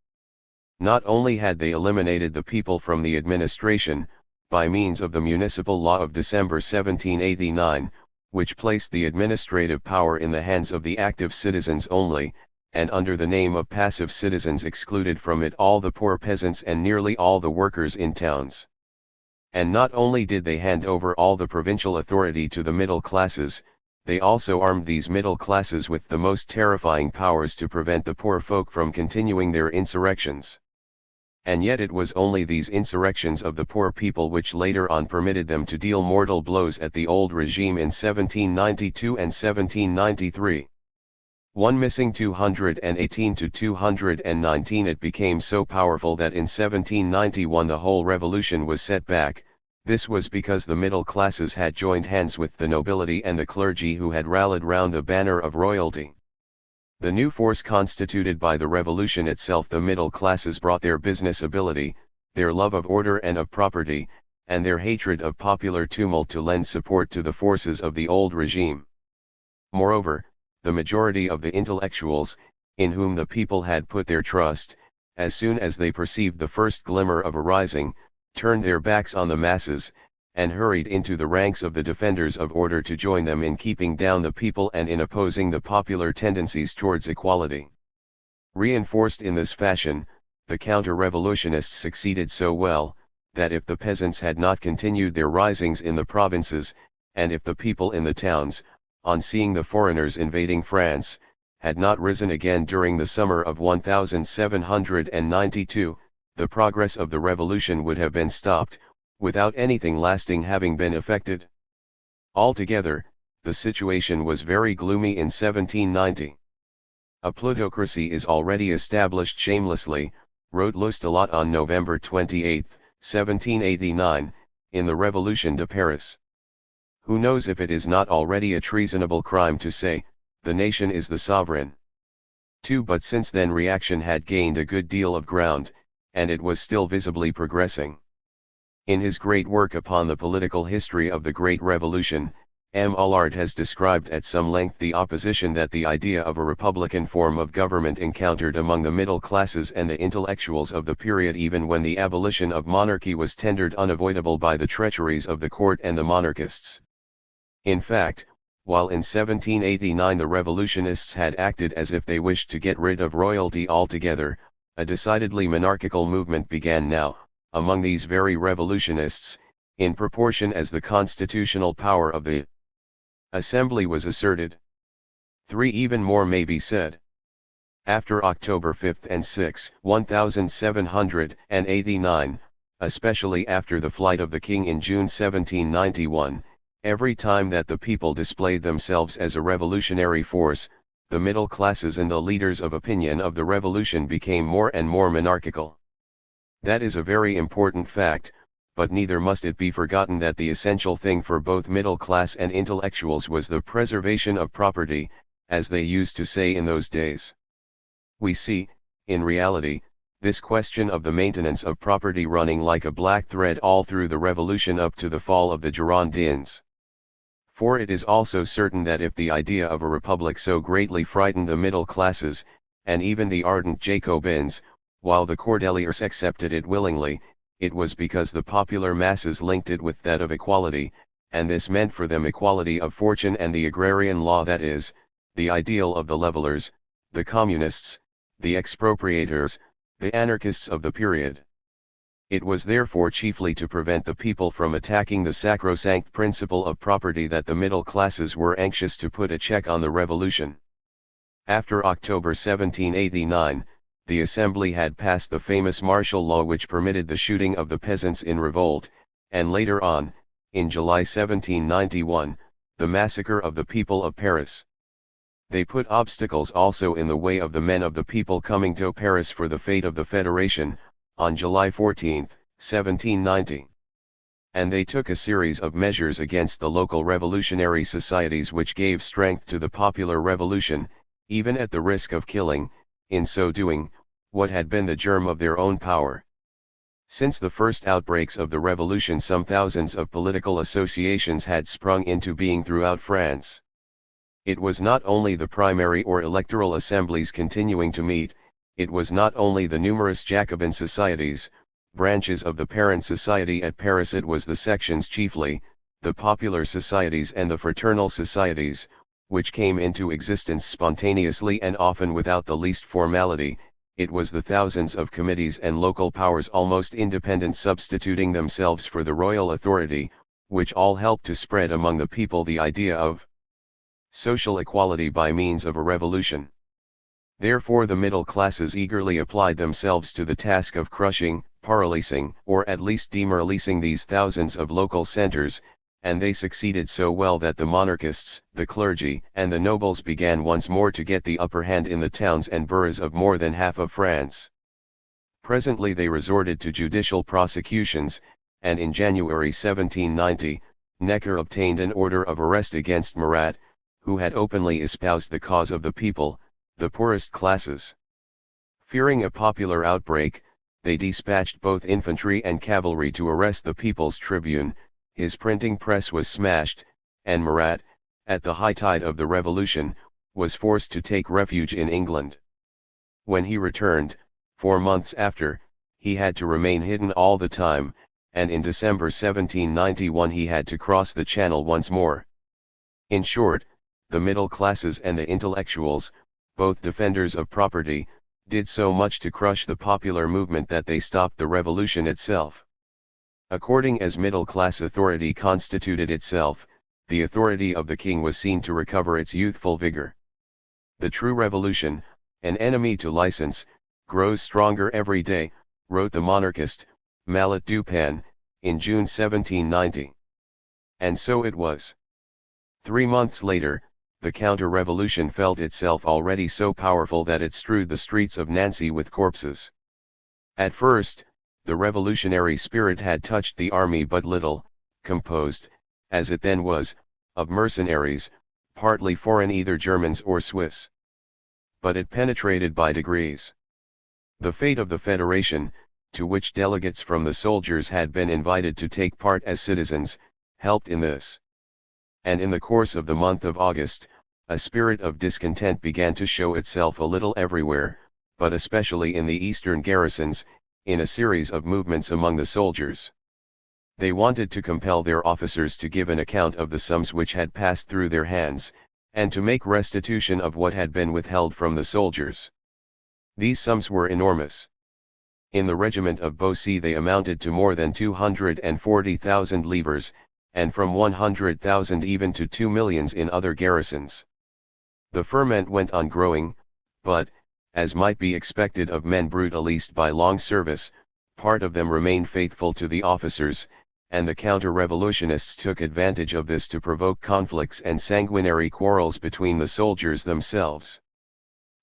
Not only had they eliminated the people from the administration, by means of the municipal law of December 1789, which placed the administrative power in the hands of the active citizens only, and under the name of passive citizens excluded from it all the poor peasants and nearly all the workers in towns. And not only did they hand over all the provincial authority to the middle classes, they also armed these middle classes with the most terrifying powers to prevent the poor folk from continuing their insurrections. And yet it was only these insurrections of the poor people which later on permitted them to deal mortal blows at the old regime in 1792 and 1793. One missing 218 to 219 it became so powerful that in 1791 the whole revolution was set back, This was because the middle classes had joined hands with the nobility and the clergy who had rallied round the banner of royalty. The new force constituted by the revolution itself, the middle classes brought their business ability, their love of order and of property, and their hatred of popular tumult to lend support to the forces of the old regime. Moreover, the majority of the intellectuals, in whom the people had put their trust, as soon as they perceived the first glimmer of a rising, turned their backs on the masses, and hurried into the ranks of the defenders of order to join them in keeping down the people and in opposing the popular tendencies towards equality. Reinforced in this fashion, the counter-revolutionists succeeded so well, that if the peasants had not continued their risings in the provinces, and if the people in the towns, on seeing the foreigners invading France, had not risen again during the summer of 1792, the progress of the revolution would have been stopped, without anything lasting having been effected. Altogether, the situation was very gloomy in 1790. A plutocracy is already established shamelessly, wrote Loustalot on November 28, 1789, in the Revolution de Paris. Who knows if it is not already a treasonable crime to say, the nation is the sovereign? 2. But since then reaction had gained a good deal of ground, and it was still visibly progressing. In his great work upon the political history of the Great Revolution, M. Allard has described at some length the opposition that the idea of a republican form of government encountered among the middle classes and the intellectuals of the period, even when the abolition of monarchy was tendered unavoidable by the treacheries of the court and the monarchists. In fact, while in 1789 the revolutionists had acted as if they wished to get rid of royalty altogether, a decidedly monarchical movement began now, among these very revolutionists, in proportion as the constitutional power of the Assembly was asserted. 3. Even more may be said. After October 5 and 6, 1789, especially after the flight of the king in June 1791, every time that the people displayed themselves as a revolutionary force, the middle classes and the leaders of opinion of the revolution became more and more monarchical. That is a very important fact, but neither must it be forgotten that the essential thing for both middle class and intellectuals was the preservation of property, as they used to say in those days. We see, in reality, this question of the maintenance of property running like a black thread all through the revolution up to the fall of the Girondins. For it is also certain that if the idea of a republic so greatly frightened the middle classes, and even the ardent Jacobins, while the Cordeliers accepted it willingly, it was because the popular masses linked it with that of equality, and this meant for them equality of fortune and the agrarian law, that is, the ideal of the levelers, the communists, the expropriators, the anarchists of the period. It was therefore chiefly to prevent the people from attacking the sacrosanct principle of property that the middle classes were anxious to put a check on the revolution. After October 1789, the Assembly had passed the famous martial law which permitted the shooting of the peasants in revolt, and later on, in July 1791, the massacre of the people of Paris. They put obstacles also in the way of the men of the people coming to Paris for the fate of the Federation, on July 14, 1790. And they took a series of measures against the local revolutionary societies which gave strength to the popular revolution, even at the risk of killing, in so doing, what had been the germ of their own power. Since the first outbreaks of the revolution, some thousands of political associations had sprung into being throughout France. It was not only the primary or electoral assemblies continuing to meet, it was not only the numerous Jacobin societies, branches of the parent society at Paris, it was the sections chiefly, the popular societies and the fraternal societies, which came into existence spontaneously and often without the least formality. It was the thousands of committees and local powers almost independent substituting themselves for the royal authority, which all helped to spread among the people the idea of social equality by means of a revolution. Therefore the middle classes eagerly applied themselves to the task of crushing, paralyzing, or at least demoralizing these thousands of local centers, and they succeeded so well that the monarchists, the clergy, and the nobles began once more to get the upper hand in the towns and boroughs of more than half of France. Presently they resorted to judicial prosecutions, and in January 1790, Necker obtained an order of arrest against Murat, who had openly espoused the cause of the people, the poorest classes. Fearing a popular outbreak, they dispatched both infantry and cavalry to arrest the People's Tribune. His printing press was smashed, and Murat, at the high tide of the revolution, was forced to take refuge in England. When he returned, 4 months after, he had to remain hidden all the time, and in December 1791 he had to cross the Channel once more. In short, the middle classes and the intellectuals, both defenders of property, did so much to crush the popular movement that they stopped the revolution itself. According as middle-class authority constituted itself, the authority of the king was seen to recover its youthful vigor. The true revolution, an enemy to license, grows stronger every day, wrote the monarchist, Mallet Dupin, in June 1790. And so it was. 3 months later, the counter-revolution felt itself already so powerful that it strewed the streets of Nancy with corpses. At first, the revolutionary spirit had touched the army but little, composed, as it then was, of mercenaries, partly foreign, either Germans or Swiss. But it penetrated by degrees. The fate of the Federation, to which delegates from the soldiers had been invited to take part as citizens, helped in this. And in the course of the month of August, a spirit of discontent began to show itself a little everywhere, but especially in the eastern garrisons, in a series of movements among the soldiers. They wanted to compel their officers to give an account of the sums which had passed through their hands, and to make restitution of what had been withheld from the soldiers. These sums were enormous. In the regiment of Beausy they amounted to more than 240,000 livres, and from 100,000 even to 2 millions in other garrisons. The ferment went on growing, but, as might be expected of men brutalized by long service, part of them remained faithful to the officers, and the counter-revolutionists took advantage of this to provoke conflicts and sanguinary quarrels between the soldiers themselves.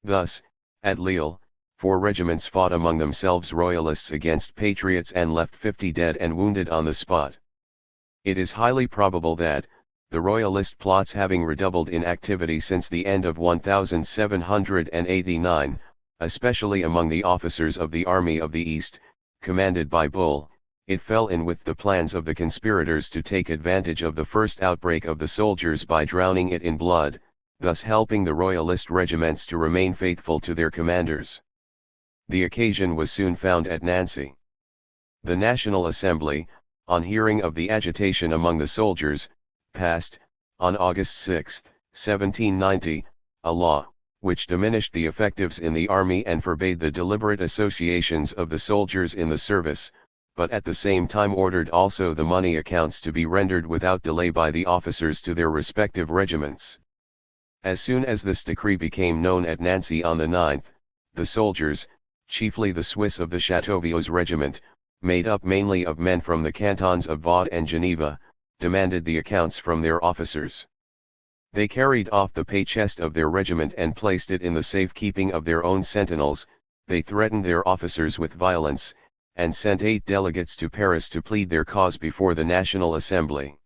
Thus, at Lille, 4 regiments fought among themselves, royalists against patriots, and left 50 dead and wounded on the spot. It is highly probable that, the royalist plots having redoubled in activity since the end of 1789, especially among the officers of the Army of the East, commanded by Bull, it fell in with the plans of the conspirators to take advantage of the first outbreak of the soldiers by drowning it in blood, thus helping the royalist regiments to remain faithful to their commanders. The occasion was soon found at Nancy. The National Assembly, on hearing of the agitation among the soldiers, passed, on August 6, 1790, a law, which diminished the effectives in the army and forbade the deliberate associations of the soldiers in the service, but at the same time ordered also the money accounts to be rendered without delay by the officers to their respective regiments. As soon as this decree became known at Nancy on the 9th, the soldiers, chiefly the Swiss of the Châteauvieux regiment, made up mainly of men from the cantons of Vaud and Geneva, demanded the accounts from their officers. They carried off the pay chest of their regiment and placed it in the safekeeping of their own sentinels. They threatened their officers with violence, and sent 8 delegates to Paris to plead their cause before the National Assembly.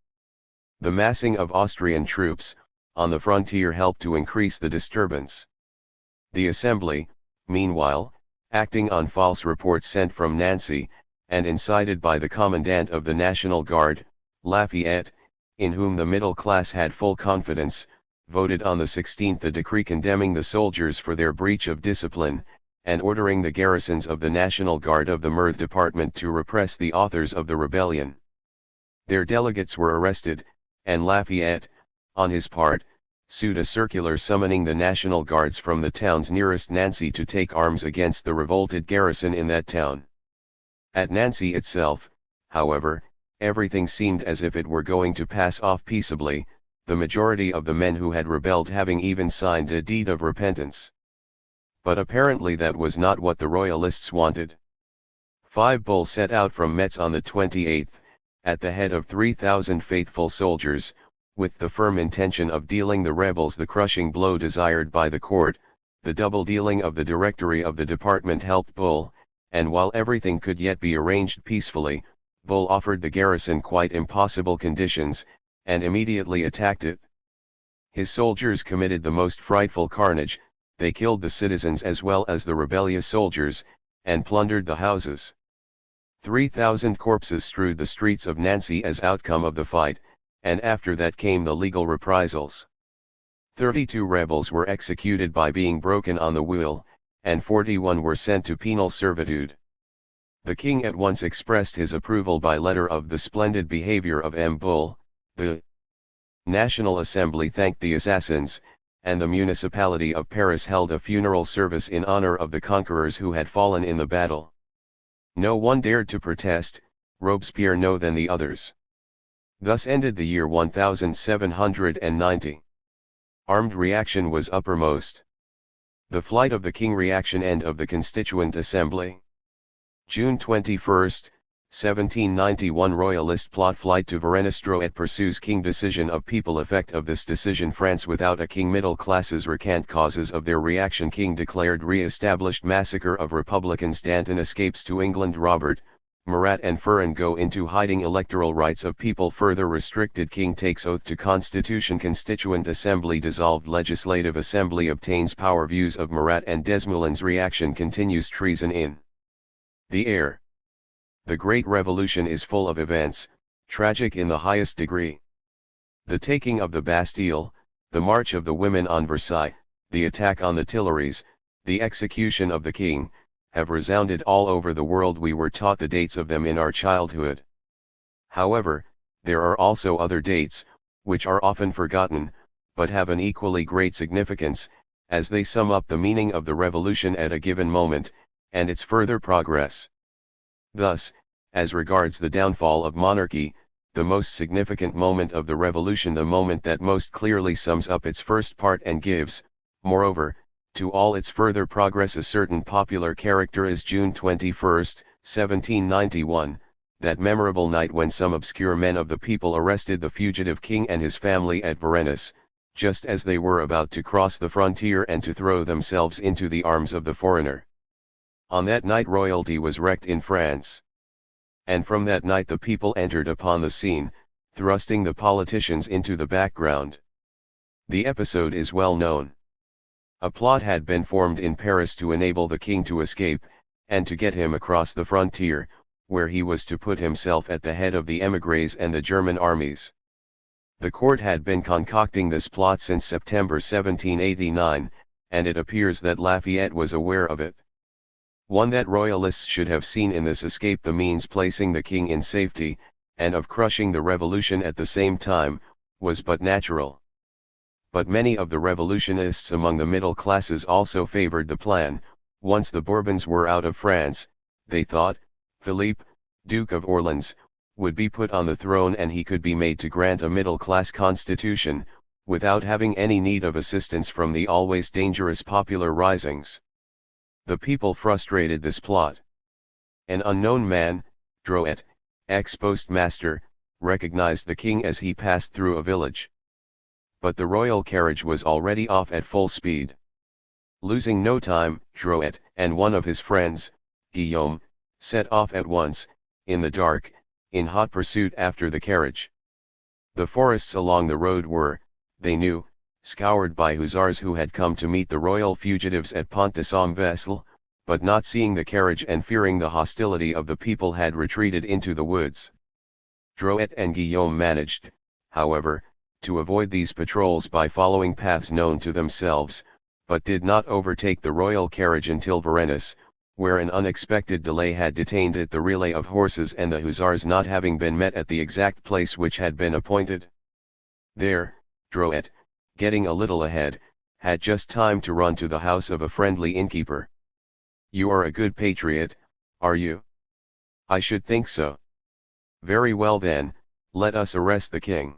The massing of Austrian troops on the frontier helped to increase the disturbance. The Assembly, meanwhile, acting on false reports sent from Nancy, and incited by the commandant of the National Guard, Lafayette, in whom the middle class had full confidence, voted on the 16th a decree condemning the soldiers for their breach of discipline, and ordering the garrisons of the National Guard of the Meurthe department to repress the authors of the rebellion. Their delegates were arrested, and Lafayette, on his part, sued a circular summoning the National Guards from the towns nearest Nancy to take arms against the revolted garrison in that town. At Nancy itself, however, everything seemed as if it were going to pass off peaceably, the majority of the men who had rebelled having even signed a deed of repentance. But apparently that was not what the royalists wanted. 5 Bull set out from Metz on the 28th, at the head of 3,000 faithful soldiers, with the firm intention of dealing the rebels the crushing blow desired by the court. The double dealing of the directory of the department helped Bull, and while everything could yet be arranged peacefully, Bull offered the garrison quite impossible conditions, and immediately attacked it. His soldiers committed the most frightful carnage, they killed the citizens as well as the rebellious soldiers, and plundered the houses. 3,000 corpses strewed the streets of Nancy as outcome of the fight, and after that came the legal reprisals. 32 rebels were executed by being broken on the wheel, and 41 were sent to penal servitude. The king at once expressed his approval by letter of the splendid behavior of M. Bull. The National Assembly thanked the assassins, and the municipality of Paris held a funeral service in honor of the conquerors who had fallen in the battle. No one dared to protest, Robespierre no than the others. Thus ended the year 1790. Armed reaction was uppermost. The flight of the king reaction end of the Constituent Assembly. June 21, 1791 Royalist plot flight to Varennes. Drouet pursues king decision of people. Effect of this decision: France without a king. Middle classes recant causes of their reaction. King declared re-established. Massacre of republicans. Danton escapes to England. Robert, Murat and Ferrand go into hiding. Electoral rights of people further restricted. King takes oath to Constitution. Constituent Assembly dissolved. Legislative Assembly obtains power. Views of Murat and Desmoulins. Reaction continues. Treason in the air. The Great Revolution is full of events, tragic in the highest degree. The taking of the Bastille, the march of the women on Versailles, the attack on the Tuileries, the execution of the king, have resounded all over the world. We were taught the dates of them in our childhood. However, there are also other dates, which are often forgotten, but have an equally great significance, as they sum up the meaning of the revolution at a given moment, and its further progress. Thus, as regards the downfall of monarchy, the most significant moment of the revolution, the moment that most clearly sums up its first part and gives, moreover, to all its further progress a certain popular character, is June 21, 1791, that memorable night when some obscure men of the people arrested the fugitive king and his family at Varennes, just as they were about to cross the frontier and to throw themselves into the arms of the foreigner. On that night royalty was wrecked in France. And from that night the people entered upon the scene, thrusting the politicians into the background. The episode is well known. A plot had been formed in Paris to enable the king to escape, and to get him across the frontier, where he was to put himself at the head of the émigrés and the German armies. The court had been concocting this plot since September 1789, and it appears that Lafayette was aware of it. One that royalists should have seen in this escape the means placing the king in safety, and of crushing the revolution at the same time, was but natural. But many of the revolutionists among the middle classes also favored the plan. Once the Bourbons were out of France, they thought, Philippe, Duke of Orleans, would be put on the throne and he could be made to grant a middle-class constitution, without having any need of assistance from the always dangerous popular risings. The people frustrated this plot. An unknown man, Drouet, ex-postmaster, recognized the king as he passed through a village. But the royal carriage was already off at full speed. Losing no time, Drouet and one of his friends, Guillaume, set off at once, in the dark, in hot pursuit after the carriage. The forests along the road were, they knew, scoured by hussars who had come to meet the royal fugitives at Pont de Saint-Vesle, but not seeing the carriage and fearing the hostility of the people had retreated into the woods. Drouet and Guillaume managed, however, to avoid these patrols by following paths known to themselves, but did not overtake the royal carriage until Varennes, where an unexpected delay had detained it, the relay of horses and the hussars not having been met at the exact place which had been appointed. There, Drouet, getting a little ahead, had just time to run to the house of a friendly innkeeper. "You are a good patriot, are you?" "I should think so." "Very well then, let us arrest the king."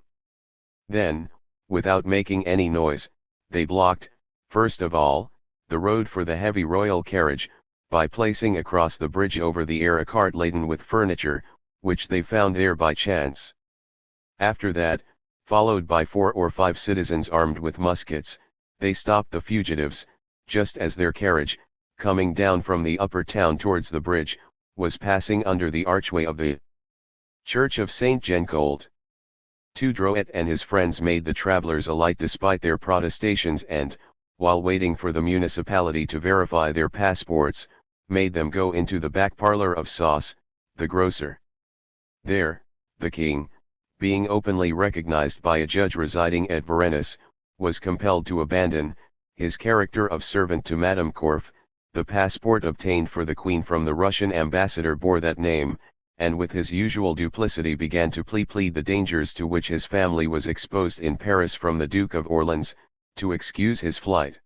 Then, without making any noise, they blocked, first of all, the road for the heavy royal carriage, by placing across the bridge over the air a cart laden with furniture, which they found there by chance. After that, followed by 4 or 5 citizens armed with muskets, they stopped the fugitives, just as their carriage, coming down from the upper town towards the bridge, was passing under the archway of the Church of Saint Gencold. THIRD-WORLDISM and his friends made the travelers alight despite their protestations and, while waiting for the municipality to verify their passports, made them go into the back parlor of Sauce, the grocer. There, the king, being openly recognized by a judge residing at Varennes, was compelled to abandon his character of servant to Madame Korff. The passport obtained for the queen from the Russian ambassador bore that name, and with his usual duplicity began to plead the dangers to which his family was exposed in Paris from the Duke of Orleans, to excuse his flight.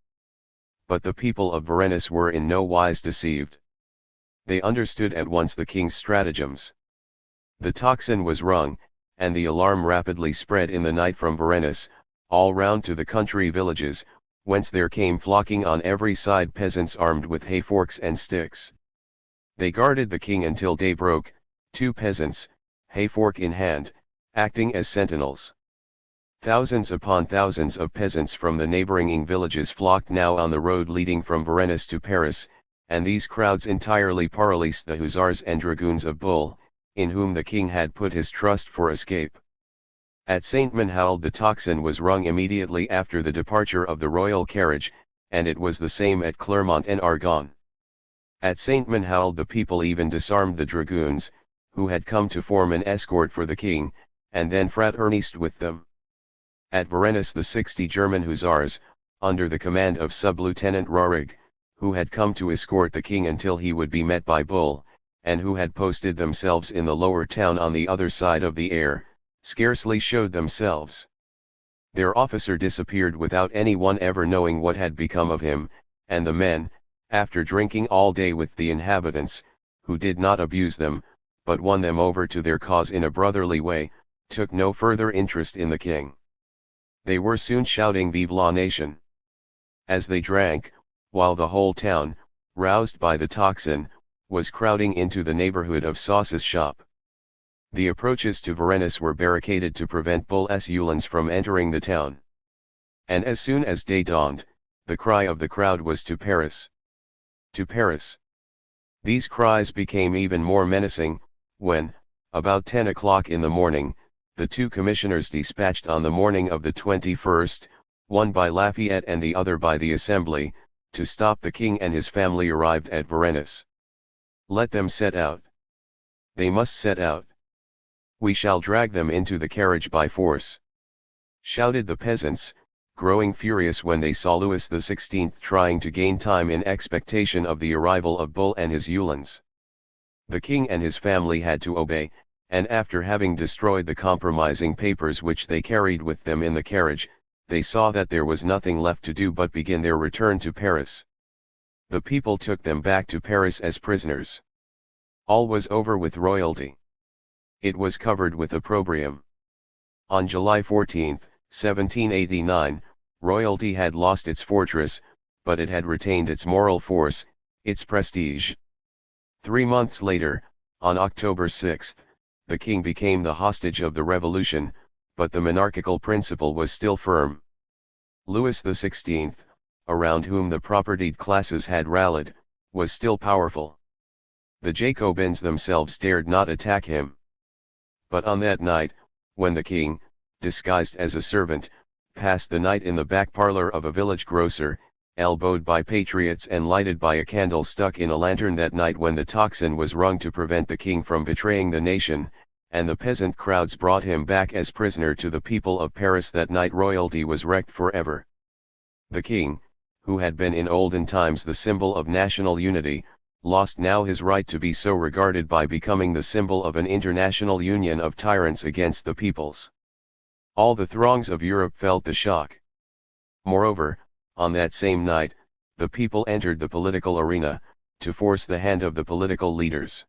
But the people of Varennes were in no wise deceived. They understood at once the king's stratagems. The tocsin was rung, and the alarm rapidly spread in the night from Varennes, all round to the country villages, whence there came flocking on every side peasants armed with hay-forks and sticks. They guarded the king until day broke, 2 peasants, hay-fork in hand, acting as sentinels. Thousands upon thousands of peasants from the neighboring villages flocked now on the road leading from Varennes to Paris, and these crowds entirely paralysed the hussars and dragoons of Bull, in whom the king had put his trust for escape. At Saint Menehould the tocsin was rung immediately after the departure of the royal carriage, and it was the same at Clermont and Argonne. At Saint Menehould the people even disarmed the dragoons, who had come to form an escort for the king, and then fraternized with them. At Varennes the 60 German hussars, under the command of Sub-Lieutenant Rohrig, who had come to escort the king until he would be met by Bull, and who had posted themselves in the lower town on the other side of the Aire, scarcely showed themselves. Their officer disappeared without anyone ever knowing what had become of him, and the men, after drinking all day with the inhabitants, who did not abuse them, but won them over to their cause in a brotherly way, took no further interest in the king. They were soon shouting "Vive la nation!" as they drank, while the whole town, roused by the tocsin, was crowding into the neighborhood of Sauce's shop. The approaches to Varennes were barricaded to prevent Bull's uhlans from entering the town. And as soon as day dawned, the cry of the crowd was "To Paris! To Paris!" These cries became even more menacing, when, about 10 o'clock in the morning, the 2 commissioners dispatched on the morning of the 21st, one by Lafayette and the other by the Assembly, to stop the king and his family arrived at Varennes. "Let them set out. They must set out. We shall drag them into the carriage by force," shouted the peasants, growing furious when they saw Louis XVI trying to gain time in expectation of the arrival of Bull and his uhlans. The king and his family had to obey, and after having destroyed the compromising papers which they carried with them in the carriage, they saw that there was nothing left to do but begin their return to Paris. The people took them back to Paris as prisoners. All was over with royalty. It was covered with opprobrium. On July 14, 1789, royalty had lost its fortress, but it had retained its moral force, its prestige. 3 months later, on October 6, the king became the hostage of the revolution, but the monarchical principle was still firm. Louis XVI, around whom the propertied classes had rallied, was still powerful. The Jacobins themselves dared not attack him. But on that night, when the king, disguised as a servant, passed the night in the back parlor of a village grocer, elbowed by patriots and lighted by a candle stuck in a lantern, that night when the tocsin was rung to prevent the king from betraying the nation, and the peasant crowds brought him back as prisoner to the people of Paris, that night royalty was wrecked forever. The king, who had been in olden times the symbol of national unity, lost now his right to be so regarded by becoming the symbol of an international union of tyrants against the peoples. All the throngs of Europe felt the shock. Moreover, on that same night, the people entered the political arena, to force the hand of the political leaders.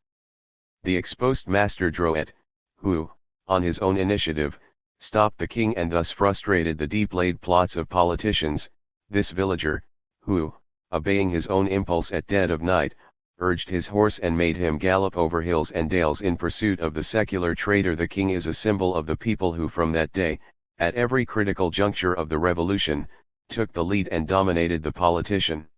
The exposed Master Drouet, who, on his own initiative, stopped the king and thus frustrated the deep-laid plots of politicians, this villager, who, obeying his own impulse at dead of night, urged his horse and made him gallop over hills and dales in pursuit of the secular traitor. The king is a symbol of the people who from that day, at every critical juncture of the revolution, took the lead and dominated the politician.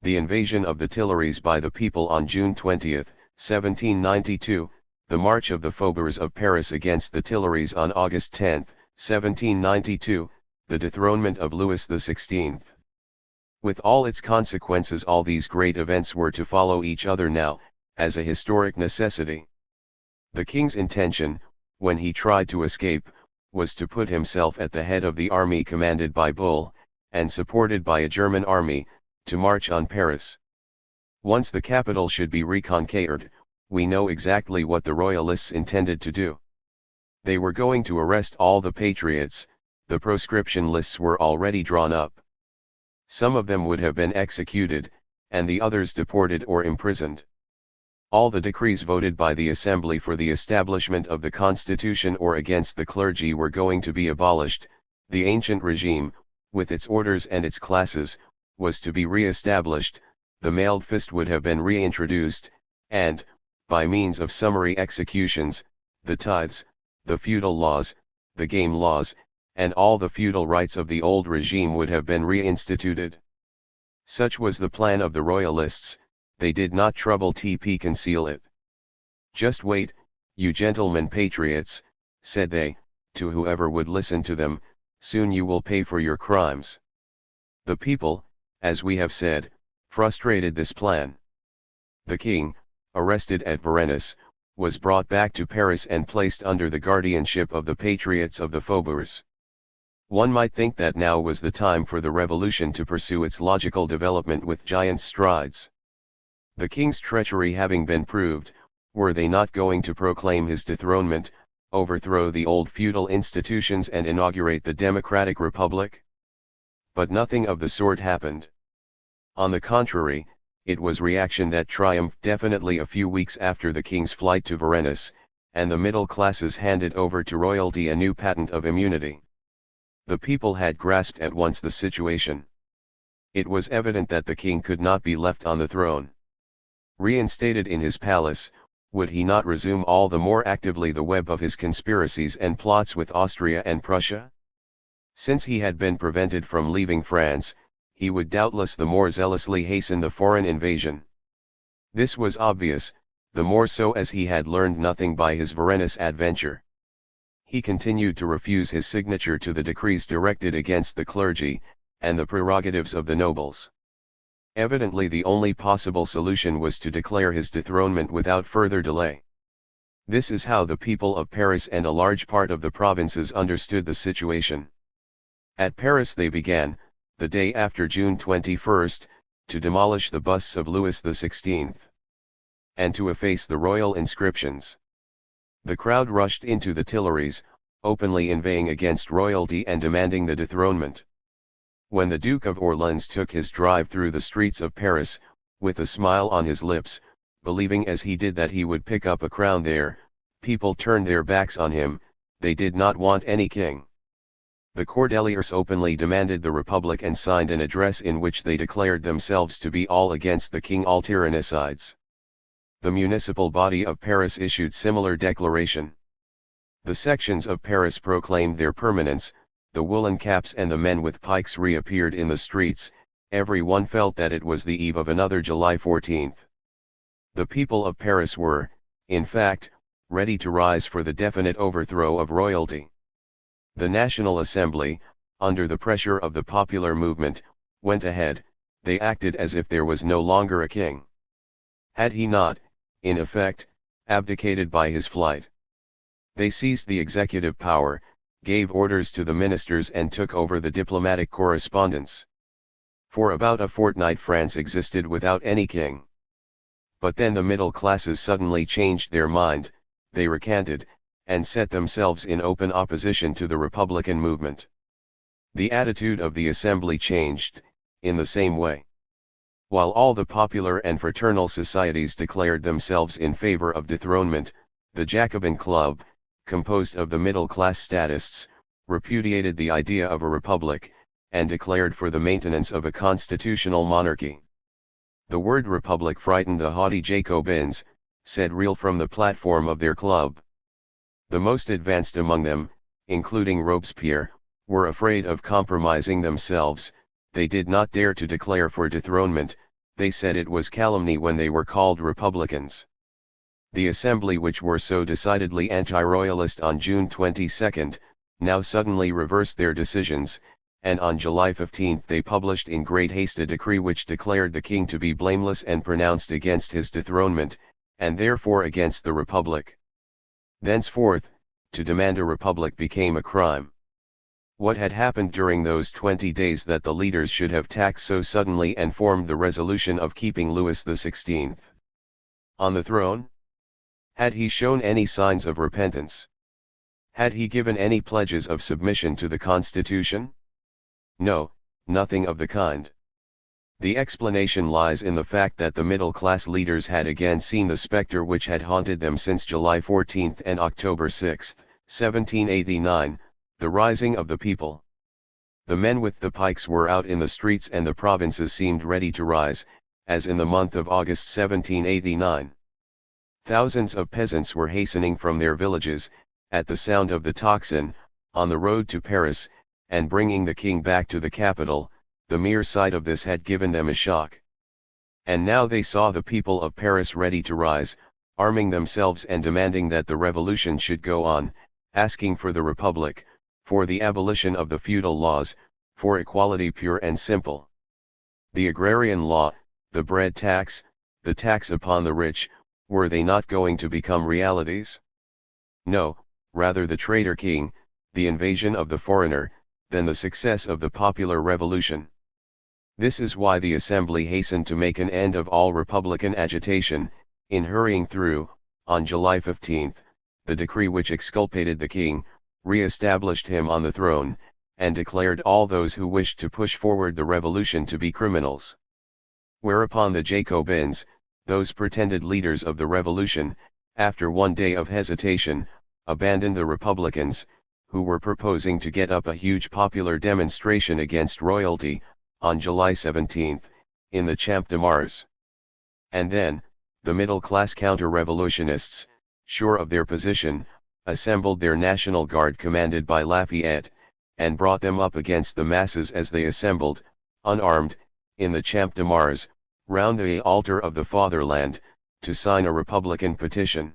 The invasion of the Tuileries by the people on June 20, 1792, the march of the Faubourgs of Paris against the Tuileries on August 10, 1792, the dethronement of Louis XVI. With all its consequences, all these great events were to follow each other now, as a historic necessity. The king's intention, when he tried to escape, was to put himself at the head of the army commanded by Bull, and supported by a German army, to march on Paris. Once the capital should be reconquered, we know exactly what the royalists intended to do. They were going to arrest all the patriots. The proscription lists were already drawn up. Some of them would have been executed, and the others deported or imprisoned. All the decrees voted by the Assembly for the establishment of the Constitution or against the clergy were going to be abolished. The ancient regime, with its orders and its classes, was to be re-established. The mailed fist would have been reintroduced, and, by means of summary executions, the tithes, the feudal laws, the game laws, and all the feudal rights of the old regime would have been reinstituted. Such was the plan of the royalists. They did not trouble to conceal it. "Just wait, you gentlemen patriots," said they, to whoever would listen to them, "soon you will pay for your crimes." The people, as we have said, frustrated this plan. The king, arrested at Varennes, was brought back to Paris and placed under the guardianship of the patriots of the Faubourgs. One might think that now was the time for the revolution to pursue its logical development with giant strides. The king's treachery having been proved, were they not going to proclaim his dethronement, overthrow the old feudal institutions and inaugurate the democratic republic? But nothing of the sort happened. On the contrary, it was reaction that triumphed definitely a few weeks after the king's flight to Varennes, and the middle classes handed over to royalty a new patent of immunity. The people had grasped at once the situation. It was evident that the king could not be left on the throne. Reinstated in his palace, would he not resume all the more actively the web of his conspiracies and plots with Austria and Prussia? Since he had been prevented from leaving France, he would doubtless the more zealously hasten the foreign invasion. This was obvious, the more so as he had learned nothing by his Varennes adventure. He continued to refuse his signature to the decrees directed against the clergy, and the prerogatives of the nobles. Evidently the only possible solution was to declare his dethronement without further delay. This is how the people of Paris and a large part of the provinces understood the situation. At Paris they began, the day after June 21, to demolish the busts of Louis XVI, and to efface the royal inscriptions. The crowd rushed into the Tuileries, openly inveighing against royalty and demanding the dethronement. When the Duke of Orleans took his drive through the streets of Paris, with a smile on his lips, believing as he did that he would pick up a crown there, people turned their backs on him. They did not want any king. The Cordeliers openly demanded the Republic and signed an address in which they declared themselves to be all against the king, all tyrannicides. The municipal body of Paris issued similar declaration. The sections of Paris proclaimed their permanence. The woolen caps and the men with pikes reappeared in the streets. Every one felt that it was the eve of another July 14. The people of Paris were, in fact, ready to rise for the definite overthrow of royalty. The National Assembly, under the pressure of the popular movement, went ahead. They acted as if there was no longer a king. Had he not, in effect, abdicated by his flight? They seized the executive power, gave orders to the ministers and took over the diplomatic correspondence. For about a fortnight France existed without any king. But then the middle classes suddenly changed their mind, they recanted, and set themselves in open opposition to the Republican movement. The attitude of the Assembly changed, in the same way. While all the popular and fraternal societies declared themselves in favor of dethronement, the Jacobin Club, composed of the middle-class statists, repudiated the idea of a republic, and declared for the maintenance of a constitutional monarchy. The word republic frightened the haughty Jacobins, said Real from the platform of their club. The most advanced among them, including Robespierre, were afraid of compromising themselves. They did not dare to declare for dethronement. They said it was calumny when they were called republicans. The assembly, which were so decidedly anti-royalist on June 22, now suddenly reversed their decisions, and on July 15 they published in great haste a decree which declared the king to be blameless and pronounced against his dethronement, and therefore against the republic. Thenceforth, to demand a republic became a crime. What had happened during those 20 days that the leaders should have taxed so suddenly and formed the resolution of keeping Louis XVI on the throne? Had he shown any signs of repentance? Had he given any pledges of submission to the Constitution? No, nothing of the kind. The explanation lies in the fact that the middle-class leaders had again seen the spectre which had haunted them since July 14 and October 6, 1789, the rising of the people. The men with the pikes were out in the streets and the provinces seemed ready to rise, as in the month of August 1789. Thousands of peasants were hastening from their villages, at the sound of the tocsin, on the road to Paris, and bringing the king back to the capital. The mere sight of this had given them a shock. And now they saw the people of Paris ready to rise, arming themselves and demanding that the revolution should go on, asking for the republic, for the abolition of the feudal laws, for equality pure and simple. The agrarian law, the bread tax, the tax upon the rich, were they not going to become realities? No, rather the traitor king, the invasion of the foreigner, than the success of the popular revolution. This is why the assembly hastened to make an end of all republican agitation, in hurrying through, on July 15, the decree which exculpated the king, re-established him on the throne, and declared all those who wished to push forward the revolution to be criminals. Whereupon the Jacobins, those pretended leaders of the revolution, after one day of hesitation, abandoned the Republicans, who were proposing to get up a huge popular demonstration against royalty, on July 17, in the Champ de Mars. And then, the middle-class counter-revolutionists, sure of their position, assembled their National Guard commanded by Lafayette, and brought them up against the masses as they assembled, unarmed, in the Champ de Mars, round the altar of the fatherland, to sign a Republican petition.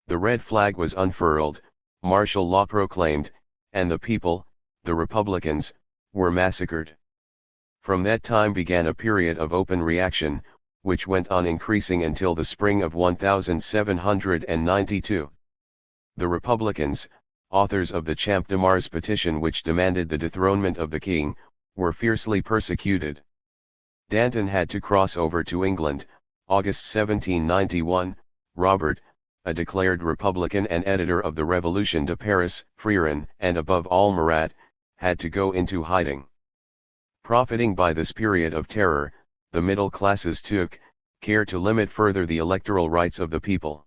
The red flag was unfurled, martial law proclaimed, and the people, the Republicans, were massacred. From that time began a period of open reaction, which went on increasing until the spring of 1792. The Republicans, authors of the Champ de Mars petition which demanded the dethronement of the king, were fiercely persecuted. Danton had to cross over to England, August 1791, Robert, a declared Republican and editor of the Revolution de Paris, Freron, and above all Marat, had to go into hiding. Profiting by this period of terror, the middle classes took care to limit further the electoral rights of the people.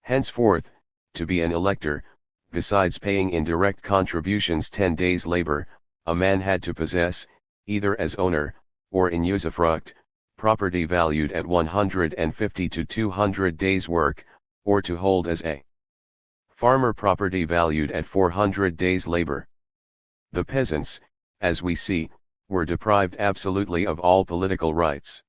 Henceforth, to be an elector, besides paying in direct contributions 10 days' labor, a man had to possess, either as owner, or in usufruct, property valued at 150 to 200 days' work, or to hold as a farmer property valued at 400 days' labor. The peasants, as we see, were deprived absolutely of all political rights.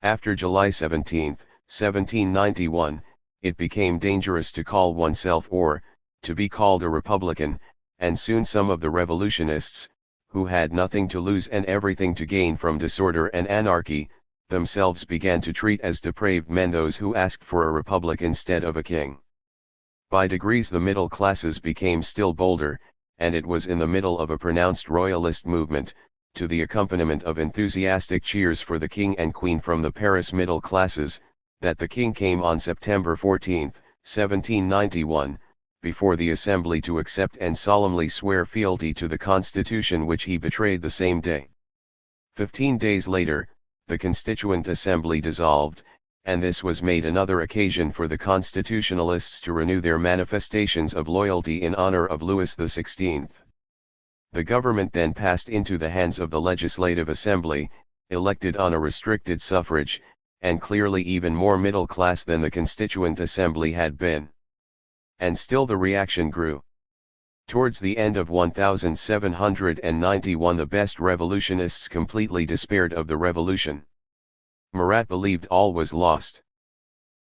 After July 17, 1791, it became dangerous to call oneself or, to be called a Republican, and soon some of the revolutionists, who had nothing to lose and everything to gain from disorder and anarchy, themselves began to treat as depraved men those who asked for a republic instead of a king. By degrees the middle classes became still bolder, and it was in the middle of a pronounced royalist movement, to the accompaniment of enthusiastic cheers for the king and queen from the Paris middle classes, that the king came on September 14, 1791, before the assembly to accept and solemnly swear fealty to the constitution which he betrayed the same day. 15 days later, the Constituent Assembly dissolved, and this was made another occasion for the constitutionalists to renew their manifestations of loyalty in honor of Louis XVI. The government then passed into the hands of the Legislative Assembly, elected on a restricted suffrage, and clearly even more middle class than the Constituent Assembly had been. And still the reaction grew. Towards the end of 1791 the best revolutionists completely despaired of the revolution. Marat believed all was lost.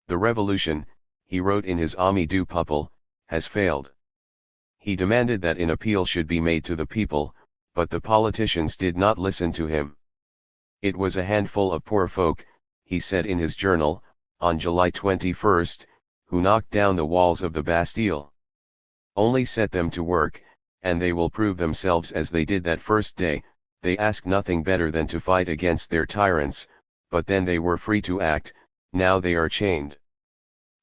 The revolution, he wrote in his Ami du Peuple, has failed. He demanded that an appeal should be made to the people, but the politicians did not listen to him. It was a handful of poor folk, he said in his journal, on July 21, who knocked down the walls of the Bastille. Only set them to work, and they will prove themselves as they did that first day. They ask nothing better than to fight against their tyrants, but then they were free to act, now they are chained.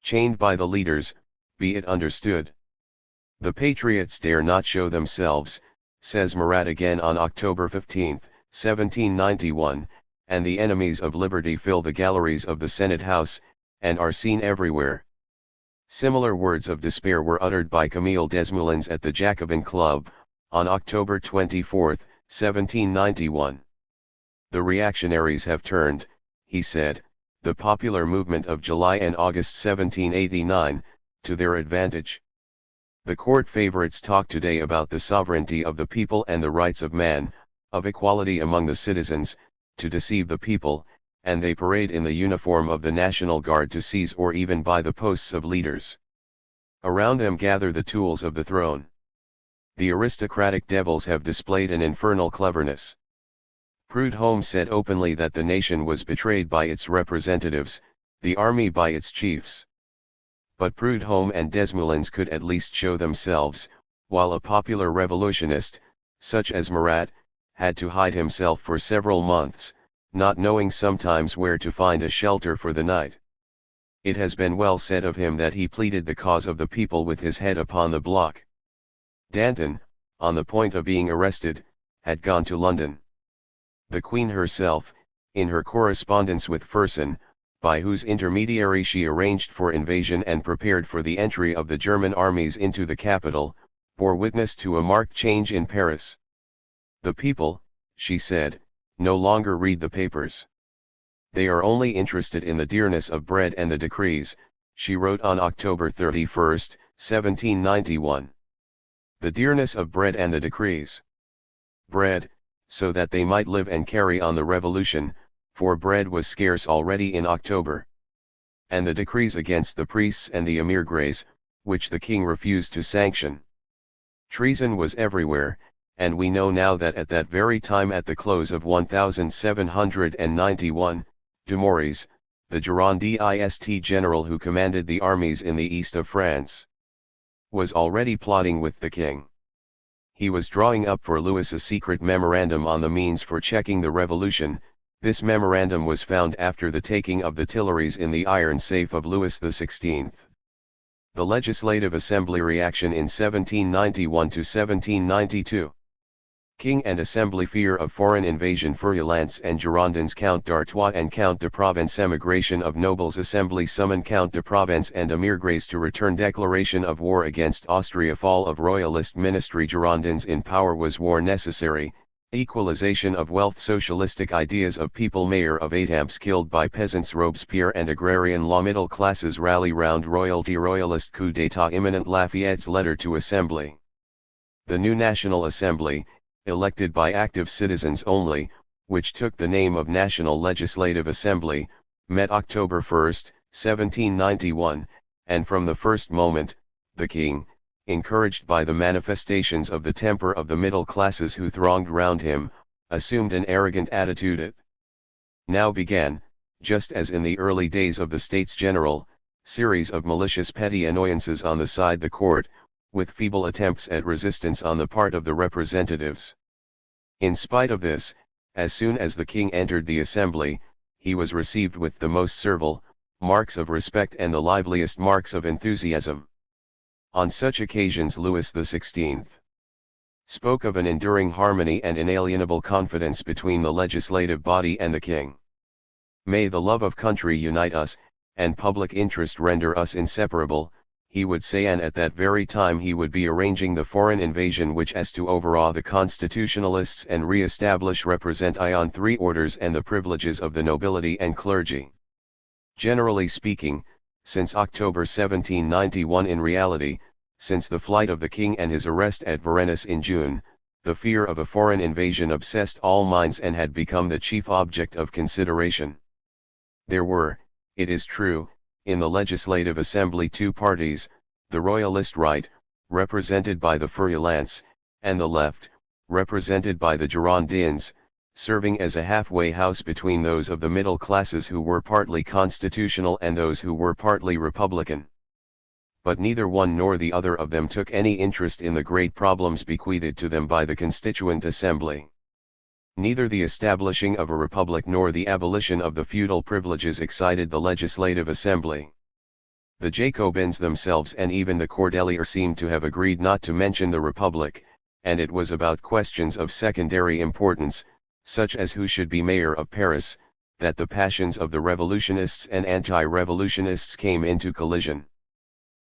Chained by the leaders, be it understood. The patriots dare not show themselves, says Marat again on October 15, 1791, and the enemies of liberty fill the galleries of the Senate House, and are seen everywhere. Similar words of despair were uttered by Camille Desmoulins at the Jacobin Club, on October 24, 1791. The reactionaries have turned, he said, the popular movement of July and August 1789, to their advantage. The court favorites talk today about the sovereignty of the people and the rights of man, of equality among the citizens, to deceive the people, and they parade in the uniform of the National Guard to seize or even buy the posts of leaders. Around them gather the tools of the throne. The aristocratic devils have displayed an infernal cleverness. Prudhomme said openly that the nation was betrayed by its representatives, the army by its chiefs. But Prudhomme and Desmoulins could at least show themselves, while a popular revolutionist, such as Marat, had to hide himself for several months, not knowing sometimes where to find a shelter for the night. It has been well said of him that he pleaded the cause of the people with his head upon the block. Danton, on the point of being arrested, had gone to London. The Queen herself, in her correspondence with Fersen, by whose intermediary she arranged for invasion and prepared for the entry of the German armies into the capital, bore witness to a marked change in Paris. The people, she said, no longer read the papers. They are only interested in the dearness of bread and the decrees, she wrote on October 31, 1791. The dearness of bread and the decrees. Bread, so that they might live and carry on the revolution, for bread was scarce already in October. And the decrees against the priests and the émigrés, which the king refused to sanction. Treason was everywhere, and we know now that at that very time at the close of 1791, Dumouriez, the Girondist general who commanded the armies in the east of France, was already plotting with the king. He was drawing up for Louis a secret memorandum on the means for checking the revolution. This memorandum was found after the taking of the Tuileries in the iron safe of Louis XVI. The Legislative Assembly reaction in 1791 to 1792. King and Assembly fear of foreign invasion. Furulence and Girondins. Count d'Artois and Count de Provence. Emigration of nobles. Assembly summon Count de Provence and émigrés to return. Declaration of war against Austria. Fall of Royalist ministry. Girondins in power. Was war necessary? Equalization of wealth. Socialistic ideas of people. Mayor of Étampes killed by peasants. Robespierre and agrarian law. Middle classes rally round royalty. Royalist coup d'état imminent. Lafayette's letter to Assembly. The new National Assembly, elected by active citizens only, which took the name of National Legislative Assembly, met October 1, 1791, and from the first moment, the king, encouraged by the manifestations of the temper of the middle classes who thronged round him, assumed an arrogant attitude. It now began, just as in the early days of the States General, series of malicious petty annoyances on the side the court, with feeble attempts at resistance on the part of the representatives. In spite of this, as soon as the king entered the assembly, he was received with the most servile marks of respect and the liveliest marks of enthusiasm. On such occasions Louis XVI spoke of an enduring harmony and inalienable confidence between the legislative body and the king. May the love of country unite us, and public interest render us inseparable, he would say, and at that very time he would be arranging the foreign invasion which is to overawe the constitutionalists and re-establish represent on three orders and the privileges of the nobility and clergy. Generally speaking, since October 1791, in reality, since the flight of the king and his arrest at Varennes in June, the fear of a foreign invasion obsessed all minds and had become the chief object of consideration. There were, it is true, In the Legislative Assembly two parties, the Royalist right, represented by the Feuillants, and the left, represented by the Girondins, serving as a halfway house between those of the middle classes who were partly constitutional and those who were partly republican. But neither one nor the other of them took any interest in the great problems bequeathed to them by the Constituent Assembly. Neither the establishing of a republic nor the abolition of the feudal privileges excited the Legislative Assembly. The Jacobins themselves and even the Cordeliers seemed to have agreed not to mention the republic, and it was about questions of secondary importance, such as who should be mayor of Paris, that the passions of the revolutionists and anti-revolutionists came into collision.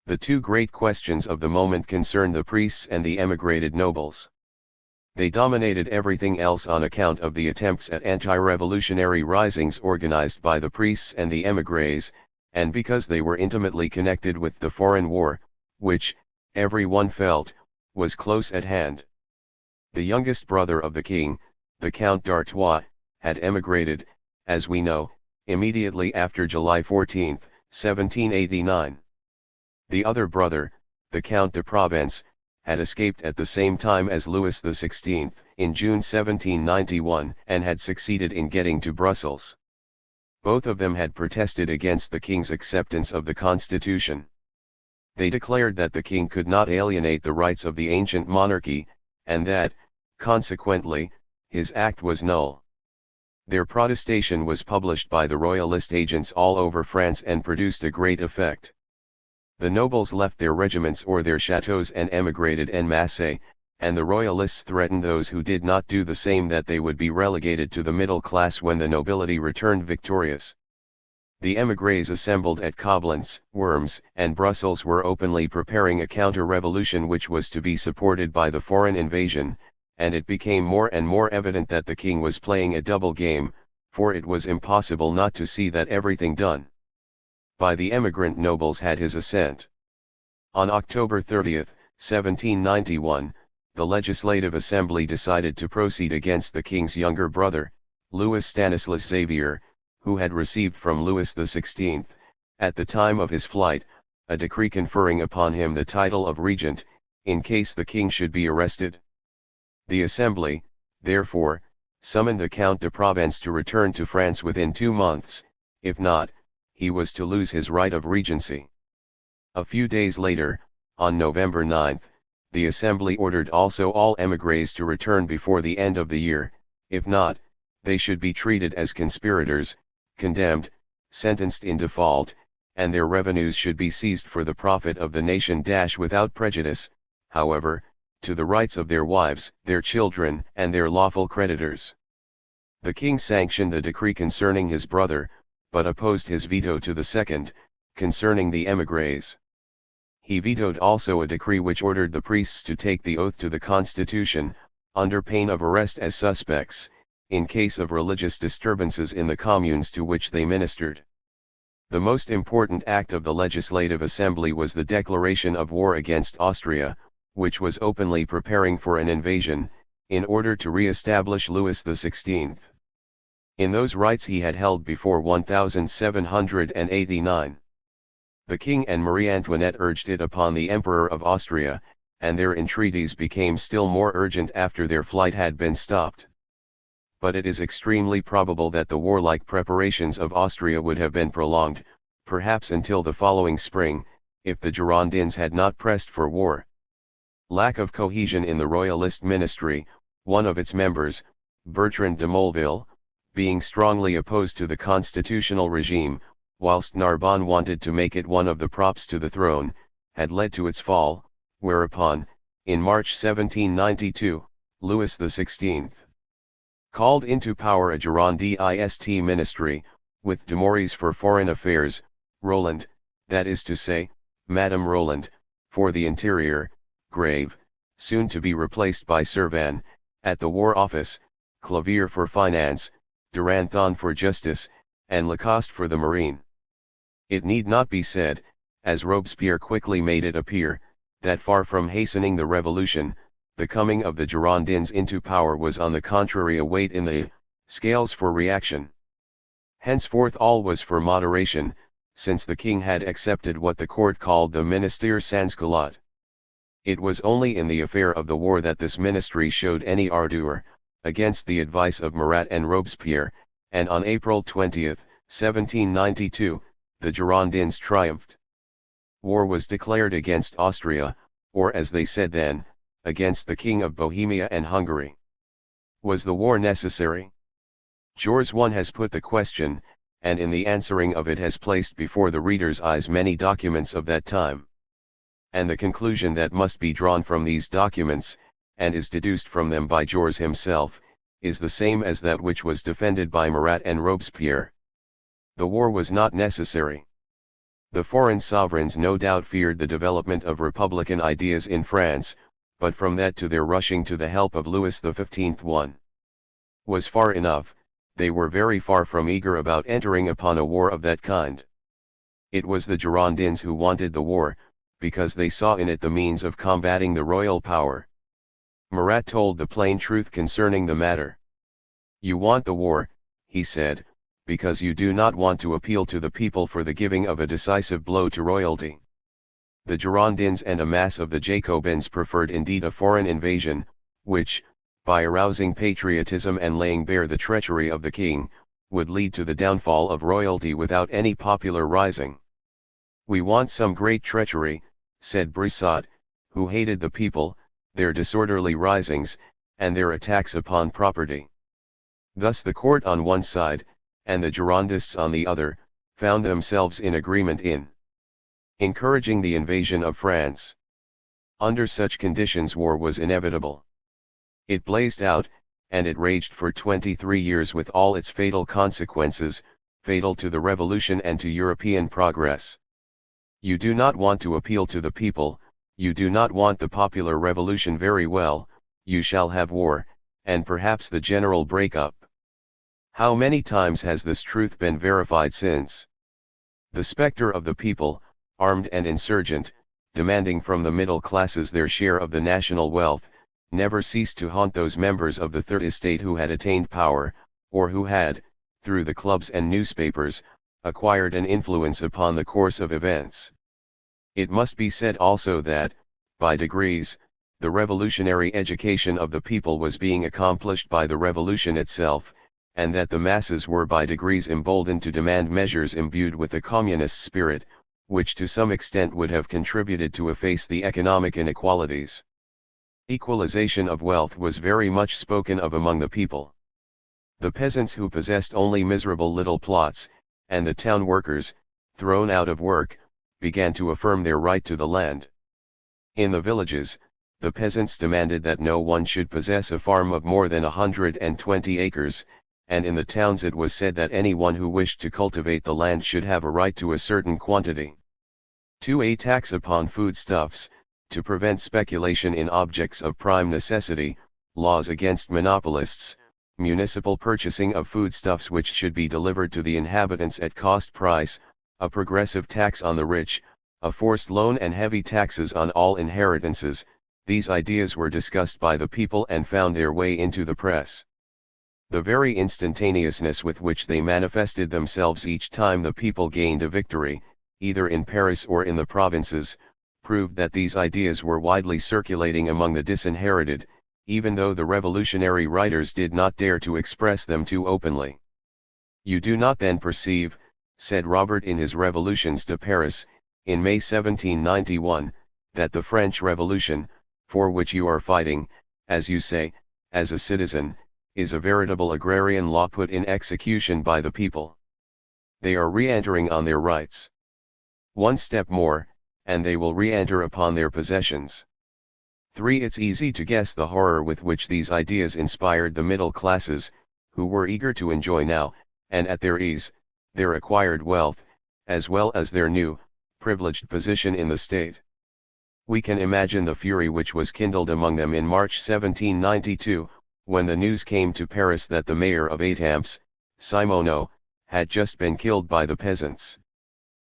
The two great questions of the moment concerned the priests and the emigrated nobles. They dominated everything else on account of the attempts at anti-revolutionary risings organized by the priests and the émigrés, and because they were intimately connected with the foreign war, which, every one felt, was close at hand. The youngest brother of the king, the Count d'Artois, had emigrated, as we know, immediately after July 14, 1789. The other brother, the Count de Provence, had escaped at the same time as Louis XVI, in June 1791, and had succeeded in getting to Brussels. Both of them had protested against the king's acceptance of the constitution. They declared that the king could not alienate the rights of the ancient monarchy, and that, consequently, his act was null. Their protestation was published by the royalist agents all over France and produced a great effect. The nobles left their regiments or their chateaux and emigrated en masse, and the royalists threatened those who did not do the same that they would be relegated to the middle class when the nobility returned victorious. The émigrés assembled at Coblentz, Worms, and Brussels were openly preparing a counter-revolution which was to be supported by the foreign invasion, and it became more and more evident that the king was playing a double game, for it was impossible not to see that everything done by the emigrant nobles had his assent. On October 30, 1791, the Legislative Assembly decided to proceed against the king's younger brother, Louis Stanislas Xavier, who had received from Louis XVI, at the time of his flight, a decree conferring upon him the title of regent, in case the king should be arrested. The Assembly, therefore, summoned the Count de Provence to return to France within 2 months, if not, he was to lose his right of regency. A few days later, on November 9, the Assembly ordered also all émigrés to return before the end of the year, if not, they should be treated as conspirators, condemned, sentenced in default, and their revenues should be seized for the profit of the nation. Without prejudice, however, to the rights of their wives, their children, and their lawful creditors. The king sanctioned the decree concerning his brother, but opposed his veto to the second, concerning the émigrés. He vetoed also a decree which ordered the priests to take the oath to the Constitution, under pain of arrest as suspects, in case of religious disturbances in the communes to which they ministered. The most important act of the Legislative Assembly was the declaration of war against Austria, which was openly preparing for an invasion, in order to re-establish Louis XVI. In those rights he had held before 1789. The king and Marie Antoinette urged it upon the Emperor of Austria, and their entreaties became still more urgent after their flight had been stopped. But it is extremely probable that the warlike preparations of Austria would have been prolonged, perhaps until the following spring, if the Girondins had not pressed for war. Lack of cohesion in the royalist ministry, one of its members, Bertrand de Molleville, being strongly opposed to the constitutional regime, whilst Narbonne wanted to make it one of the props to the throne, had led to its fall, whereupon, in March 1792, Louis XVI called into power a Girondist ministry, with Dumouriez for foreign affairs, Roland, that is to say, Madame Roland, for the interior, Grave, soon to be replaced by Servan, at the War Office, Clavier for finance, Duranthon for justice, and Lacoste for the marine. It need not be said, as Robespierre quickly made it appear, that far from hastening the revolution, the coming of the Girondins into power was on the contrary a weight in the scales for reaction. Henceforth all was for moderation, since the king had accepted what the court called the ministère sans culotte. It was only in the affair of the war that this ministry showed any ardor, against the advice of Marat and Robespierre, and on April 20, 1792, the Girondins triumphed. War was declared against Austria, or as they said then, against the King of Bohemia and Hungary. Was the war necessary? George I has put the question, and in the answering of it has placed before the reader's eyes many documents of that time. And the conclusion that must be drawn from these documents, and is deduced from them by George himself, is the same as that which was defended by Marat and Robespierre. The war was not necessary. The foreign sovereigns no doubt feared the development of republican ideas in France, but from that to their rushing to the help of Louis XV was far enough. They were very far from eager about entering upon a war of that kind. It was the Girondins who wanted the war, because they saw in it the means of combating the royal power. Marat told the plain truth concerning the matter. You want the war, he said, because you do not want to appeal to the people for the giving of a decisive blow to royalty. The Girondins and a mass of the Jacobins preferred indeed a foreign invasion, which, by arousing patriotism and laying bare the treachery of the king, would lead to the downfall of royalty without any popular rising. We want some great treachery, said Brissot, who hated the people, their disorderly risings, and their attacks upon property. Thus the court on one side, and the Girondists on the other, found themselves in agreement in encouraging the invasion of France. Under such conditions war was inevitable. It blazed out, and it raged for 23 years with all its fatal consequences, fatal to the revolution and to European progress. You do not want to appeal to the people, you do not want the popular revolution, very well, you shall have war, and perhaps the general break-up. How many times has this truth been verified since? The spectre of the people, armed and insurgent, demanding from the middle classes their share of the national wealth, never ceased to haunt those members of the Third Estate who had attained power, or who had, through the clubs and newspapers, acquired an influence upon the course of events. It must be said also that, by degrees, the revolutionary education of the people was being accomplished by the revolution itself, and that the masses were by degrees emboldened to demand measures imbued with the communist spirit, which to some extent would have contributed to efface the economic inequalities. Equalization of wealth was very much spoken of among the people. The peasants who possessed only miserable little plots, and the town workers, thrown out of work, began to affirm their right to the land. In the villages, the peasants demanded that no one should possess a farm of more than 120 acres, and in the towns it was said that anyone who wished to cultivate the land should have a right to a certain quantity. 2. A tax upon foodstuffs, to prevent speculation in objects of prime necessity, laws against monopolists, municipal purchasing of foodstuffs which should be delivered to the inhabitants at cost price, a progressive tax on the rich, a forced loan and heavy taxes on all inheritances. These ideas were discussed by the people and found their way into the press. The very instantaneousness with which they manifested themselves each time the people gained a victory, either in Paris or in the provinces, proved that these ideas were widely circulating among the disinherited, even though the revolutionary writers did not dare to express them too openly. You do not then perceive, said Robert in his Revolutions de Paris, in May 1791, that the French Revolution, for which you are fighting, as you say, as a citizen, is a veritable agrarian law put in execution by the people. They are re-entering on their rights. One step more, and they will re-enter upon their possessions. 3. It's easy to guess the horror with which these ideas inspired the middle classes, who were eager to enjoy now, and at their ease, their acquired wealth, as well as their new, privileged position in the state. We can imagine the fury which was kindled among them in March 1792, when the news came to Paris that the mayor of Étampes, Simoneau, had just been killed by the peasants.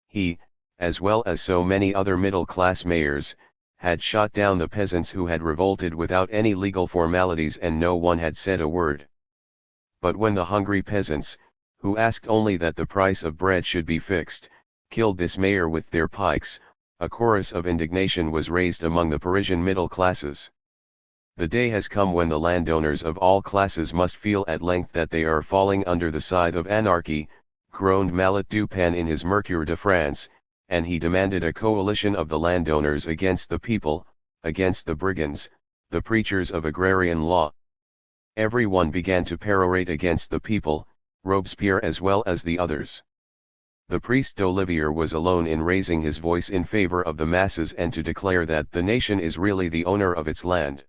He, as well as so many other middle-class mayors, had shot down the peasants who had revolted without any legal formalities, and no one had said a word. But when the hungry peasants, who asked only that the price of bread should be fixed, killed this mayor with their pikes. A chorus of indignation was raised among the Parisian middle classes. The day has come when the landowners of all classes must feel at length that they are falling under the scythe of anarchy, groaned Mallet du Pen in his Mercure de France, and he demanded a coalition of the landowners against the people, against the brigands, the preachers of agrarian law. Every one began to perorate against the people, Robespierre as well as the others. The priest d'Olivier was alone in raising his voice in favor of the masses and to declare that the nation is really the owner of its land.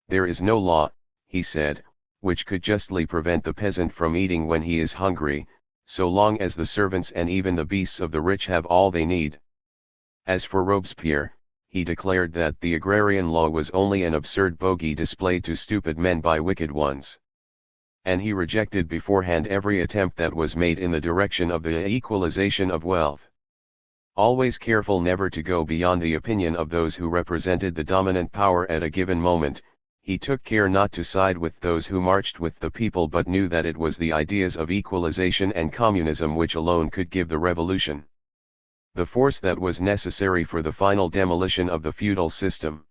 There is no law, he said, which could justly prevent the peasant from eating when he is hungry, so long as the servants and even the beasts of the rich have all they need. As for Robespierre, he declared that the agrarian law was only an absurd bogey displayed to stupid men by wicked ones. And he rejected beforehand every attempt that was made in the direction of the equalization of wealth. Always careful never to go beyond the opinion of those who represented the dominant power at a given moment, he took care not to side with those who marched with the people but knew that it was the ideas of equalization and communism which alone could give the revolution the force that was necessary for the final demolition of the feudal system.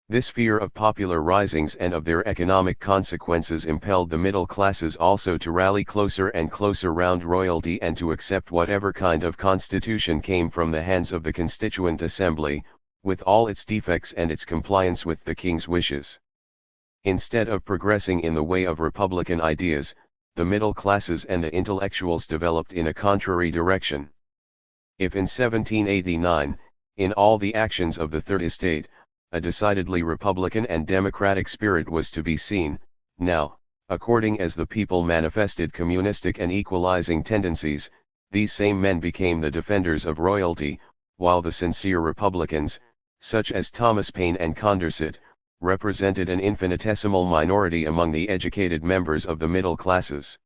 This fear of popular risings and of their economic consequences impelled the middle classes also to rally closer and closer round royalty and to accept whatever kind of constitution came from the hands of the Constituent Assembly, with all its defects and its compliance with the king's wishes. Instead of progressing in the way of republican ideas, the middle classes and the intellectuals developed in a contrary direction. If in 1789, in all the actions of the Third Estate, a decidedly republican and democratic spirit was to be seen, now, according as the people manifested communistic and equalizing tendencies, these same men became the defenders of royalty, while the sincere republicans, such as Thomas Paine and Condorcet, represented an infinitesimal minority among the educated members of the middle classes.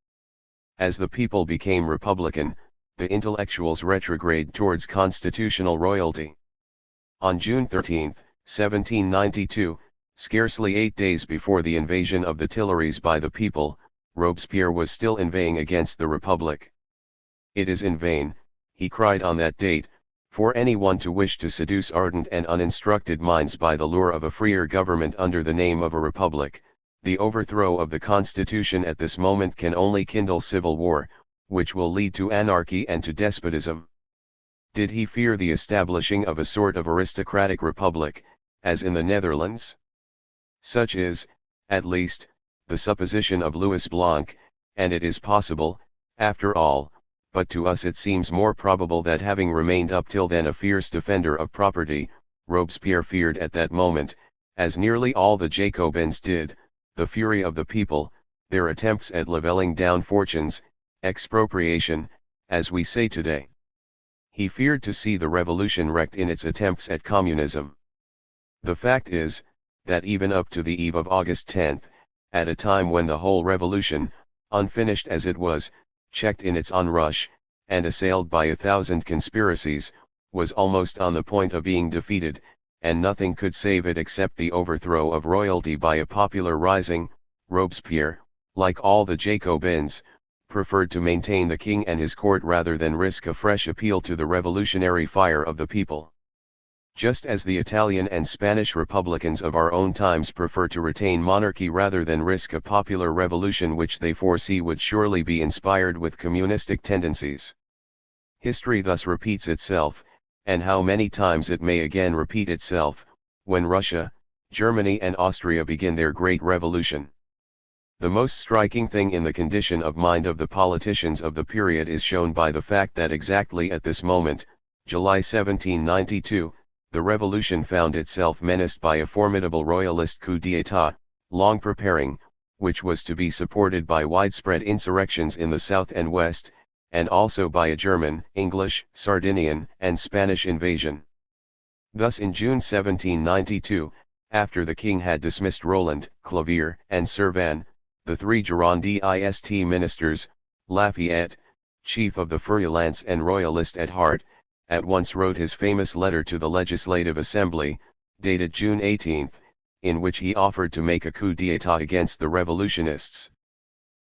As the people became republican, the intellectuals retrograde towards constitutional royalty. On June 13, 1792, scarcely 8 days before the invasion of the Tuileries by the people, Robespierre was still inveighing against the Republic. It is in vain, he cried on that date, for anyone to wish to seduce ardent and uninstructed minds by the lure of a freer government under the name of a republic. The overthrow of the constitution at this moment can only kindle civil war, which will lead to anarchy and to despotism. Did he fear the establishing of a sort of aristocratic republic, as in the Netherlands? Such is, at least, the supposition of Louis Blanc, and it is possible, after all, but to us it seems more probable that having remained up till then a fierce defender of property, Robespierre feared at that moment, as nearly all the Jacobins did, the fury of the people, their attempts at levelling down fortunes, expropriation, as we say today. He feared to see the revolution wrecked in its attempts at communism. The fact is, that even up to the eve of August 10, at a time when the whole revolution, unfinished as it was, checked in its onrush, and assailed by 1,000 conspiracies, was almost on the point of being defeated, and nothing could save it except the overthrow of royalty by a popular rising, Robespierre, like all the Jacobins, preferred to maintain the king and his court rather than risk a fresh appeal to the revolutionary fire of the people. Just as the Italian and Spanish republicans of our own times prefer to retain monarchy rather than risk a popular revolution which they foresee would surely be inspired with communistic tendencies. History thus repeats itself, and how many times it may again repeat itself, when Russia, Germany and Austria begin their great revolution. The most striking thing in the condition of mind of the politicians of the period is shown by the fact that exactly at this moment, July 1792, the revolution found itself menaced by a formidable royalist coup d'état, long preparing, which was to be supported by widespread insurrections in the south and west, and also by a German, English, Sardinian, and Spanish invasion. Thus in June 1792, after the king had dismissed Roland, Clavier, and Servan, the three Girondist ministers, Lafayette, chief of the Feuillants and royalist at heart, at once wrote his famous letter to the Legislative Assembly, dated June 18, in which he offered to make a coup d'état against the revolutionists.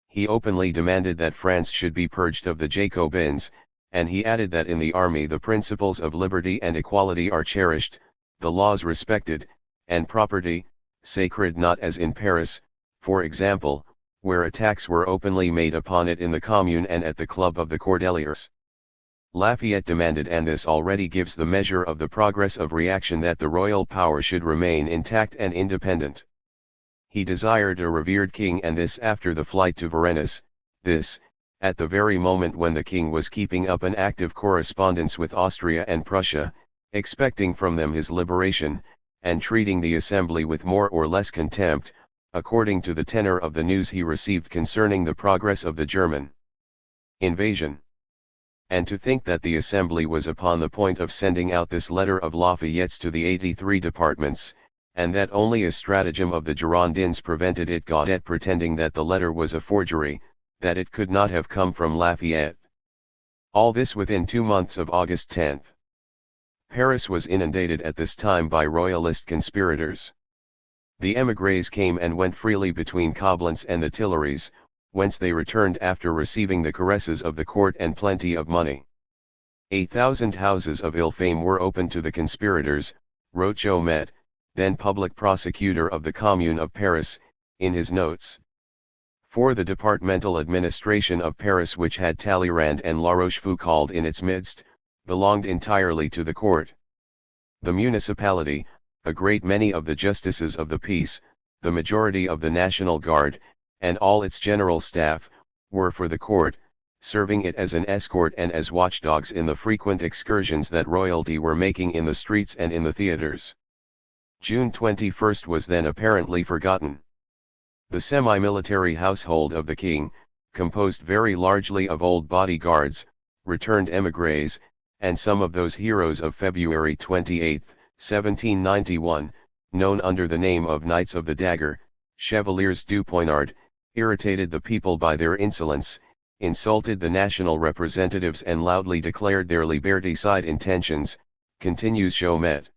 He openly demanded that France should be purged of the Jacobins, and he added that in the army the principles of liberty and equality are cherished, the laws respected, and property, sacred, not as in Paris, for example, where attacks were openly made upon it in the Commune and at the Club of the Cordeliers. Lafayette demanded, and this already gives the measure of the progress of reaction, that the royal power should remain intact and independent. He desired a revered king, and this after the flight to Varennes, this, at the very moment when the king was keeping up an active correspondence with Austria and Prussia, expecting from them his liberation, and treating the assembly with more or less contempt, according to the tenor of the news he received concerning the progress of the German invasion. And to think that the assembly was upon the point of sending out this letter of Lafayette's to the 83 departments, and that only a stratagem of the Girondins prevented it, Gaudet pretending that the letter was a forgery, that it could not have come from Lafayette. All this within 2 months of August 10. Paris was inundated at this time by royalist conspirators. The émigrés came and went freely between Coblentz and the Tuileries, whence they returned after receiving the caresses of the court and plenty of money. 1,000 houses of ill fame were open to the conspirators, wrote Jomet, then public prosecutor of the Commune of Paris, in his notes. For the departmental administration of Paris, which had Talleyrand and La Rochefoucauld in its midst, belonged entirely to the court. The municipality, a great many of the justices of the peace, the majority of the National Guard, and all its general staff, were for the court, serving it as an escort and as watchdogs in the frequent excursions that royalty were making in the streets and in the theatres. June 21 was then apparently forgotten. The semi-military household of the king, composed very largely of old bodyguards, returned émigrés, and some of those heroes of February 28, 1791, known under the name of Knights of the Dagger, Chevaliers du Poignard, irritated the people by their insolence, insulted the national representatives and loudly declared their liberticide intentions, continues Jomet.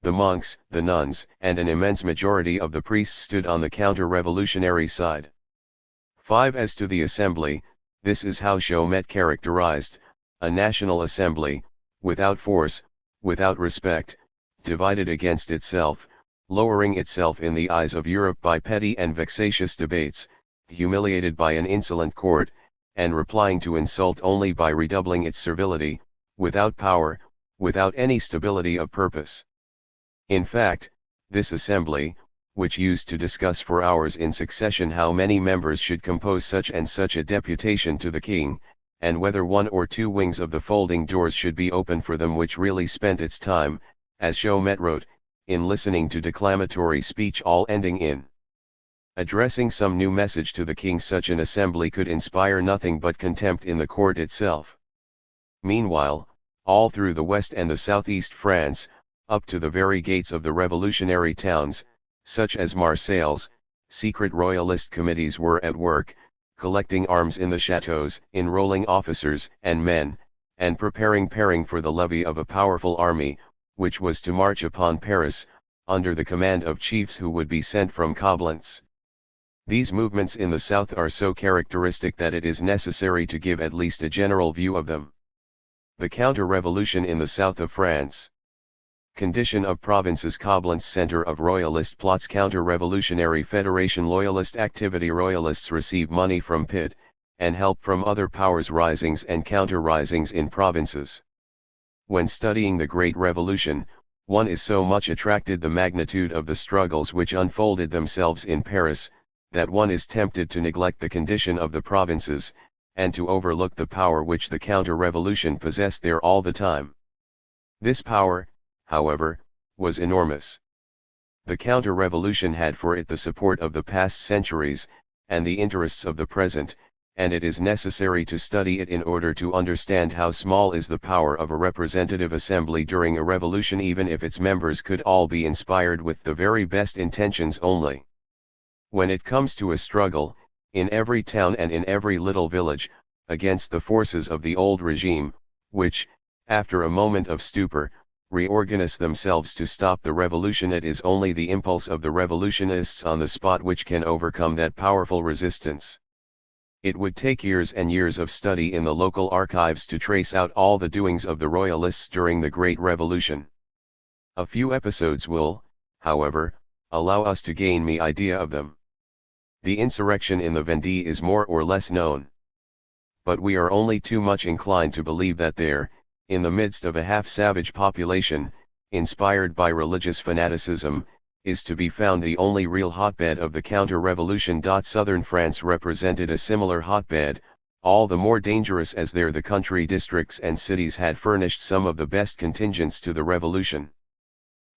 The monks, the nuns, and an immense majority of the priests stood on the counter-revolutionary side. 5. As to the assembly, this is how Jomet characterized, a national assembly, without force, without respect, divided against itself, lowering itself in the eyes of Europe by petty and vexatious debates, humiliated by an insolent court, and replying to insult only by redoubling its servility, without power, without any stability of purpose. In fact, this assembly, which used to discuss for hours in succession how many members should compose such and such a deputation to the king, and whether 1 or 2 wings of the folding doors should be open for them, which really spent its time, as Jomet wrote, in listening to declamatory speech, all ending in addressing some new message to the king. Such an assembly could inspire nothing but contempt in the court itself. Meanwhile, all through the west and the southeast France, up to the very gates of the revolutionary towns, such as Marseilles, secret royalist committees were at work, collecting arms in the chateaux, enrolling officers and men, and preparing for the levy of a powerful army, which was to march upon Paris, under the command of chiefs who would be sent from Coblentz. These movements in the south are so characteristic that it is necessary to give at least a general view of them. The counter-revolution in the south of France. Condition of provinces. Coblentz, center of royalist plots. Counter-revolutionary federation. Loyalist activity. Royalists receive money from Pitt, and help from other powers. Risings and counter-risings in provinces. When studying the Great Revolution, one is so much attracted the magnitude of the struggles which unfolded themselves in Paris, that one is tempted to neglect the condition of the provinces, and to overlook the power which the counter-revolution possessed there all the time. This power, however, was enormous. The counter-revolution had for it the support of the past centuries, and the interests of the present, and it is necessary to study it in order to understand how small is the power of a representative assembly during a revolution, even if its members could all be inspired with the very best intentions only. When it comes to a struggle, in every town and in every little village, against the forces of the old regime, which, after a moment of stupor, reorganize themselves to stop the revolution, it is only the impulse of the revolutionists on the spot which can overcome that powerful resistance. It would take years and years of study in the local archives to trace out all the doings of the Royalists during the Great Revolution. A few episodes will, however, allow us to gain an idea of them. The insurrection in the Vendée is more or less known. But we are only too much inclined to believe that there, in the midst of a half-savage population, inspired by religious fanaticism, is to be found the only real hotbed of the counter-revolution. Southern France represented a similar hotbed, all the more dangerous as there the country districts and cities had furnished some of the best contingents to the revolution.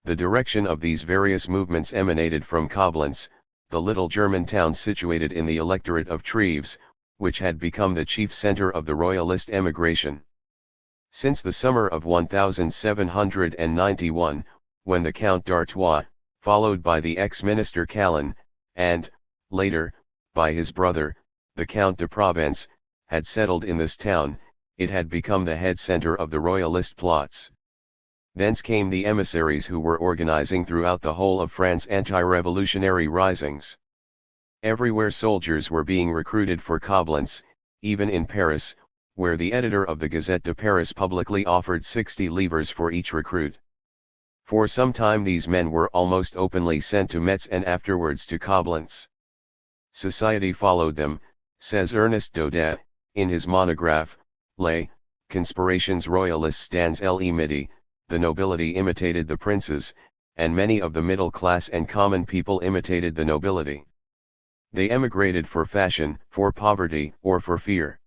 The direction of these various movements emanated from Koblenz, the little German town situated in the electorate of Treves, which had become the chief center of the Royalist emigration. Since the summer of 1791, when the Count d'Artois, followed by the ex-minister Calonne, and, later, by his brother, the Count de Provence, had settled in this town, it had become the head center of the Royalist plots. Thence came the emissaries who were organizing throughout the whole of France anti-revolutionary risings. Everywhere soldiers were being recruited for Koblenz, even in Paris, where the editor of the Gazette de Paris publicly offered 60 livres for each recruit. For some time these men were almost openly sent to Metz and afterwards to Koblenz. Society followed them, says Ernest Daudet, in his monograph, Les Conspirations Royalistes dans le Midi. The nobility imitated the princes, and many of the middle class and common people imitated the nobility. They emigrated for fashion, for poverty, or for fear.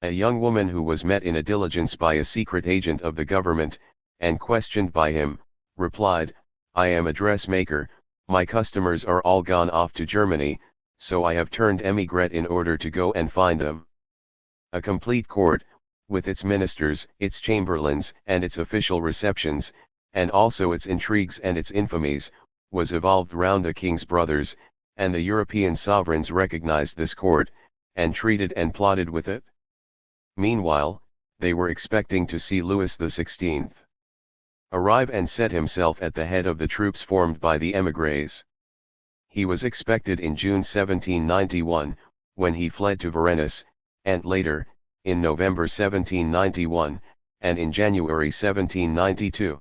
A young woman who was met in a diligence by a secret agent of the government, and questioned by him, replied, "I am a dressmaker, my customers are all gone off to Germany, so I have turned émigrante in order to go and find them." A complete court, with its ministers, its chamberlains, and its official receptions, and also its intrigues and its infamies, was evolved round the king's brothers, and the European sovereigns recognized this court, and treated and plotted with it. Meanwhile, they were expecting to see Louis XVI arrive and set himself at the head of the troops formed by the émigrés. He was expected in June 1791, when he fled to Varennes, and later, in November 1791, and in January 1792.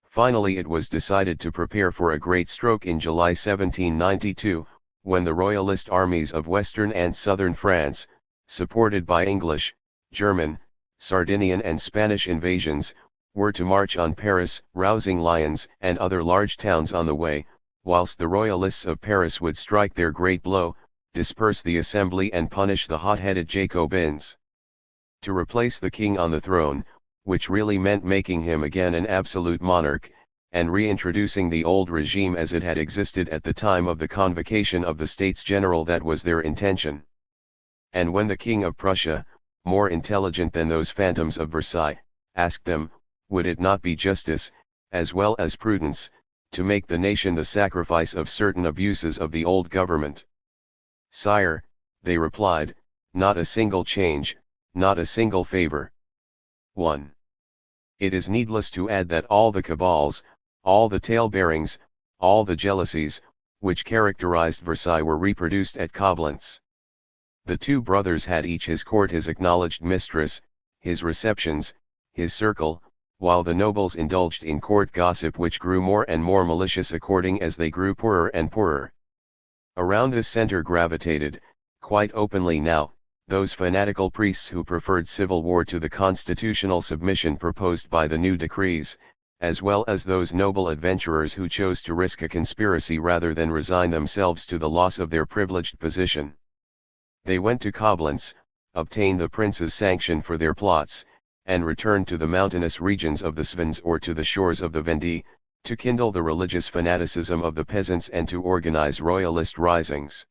Finally it was decided to prepare for a great stroke in July 1792, when the Royalist armies of western and southern France, supported by English, German, Sardinian and Spanish invasions, were to march on Paris, rousing Lyons and other large towns on the way, whilst the Royalists of Paris would strike their great blow, disperse the assembly and punish the hot-headed Jacobins. To replace the king on the throne, which really meant making him again an absolute monarch, and reintroducing the old regime as it had existed at the time of the convocation of the States General, that was their intention. And when the King of Prussia, more intelligent than those phantoms of Versailles, asked them, would it not be justice, as well as prudence, to make the nation the sacrifice of certain abuses of the old government? "Sire," they replied, "not a single change, not a single favor." 1. It is needless to add that all the cabals, all the tale-bearings, all the jealousies, which characterized Versailles were reproduced at Koblenz. The two brothers had each his court, his acknowledged mistress, his receptions, his circle, while the nobles indulged in court gossip which grew more and more malicious according as they grew poorer and poorer. Around this center gravitated, quite openly now, those fanatical priests who preferred civil war to the constitutional submission proposed by the new decrees, as well as those noble adventurers who chose to risk a conspiracy rather than resign themselves to the loss of their privileged position. They went to Koblenz, obtained the prince's sanction for their plots, and returned to the mountainous regions of the Svans or to the shores of the Vendée, to kindle the religious fanaticism of the peasants and to organize royalist risings.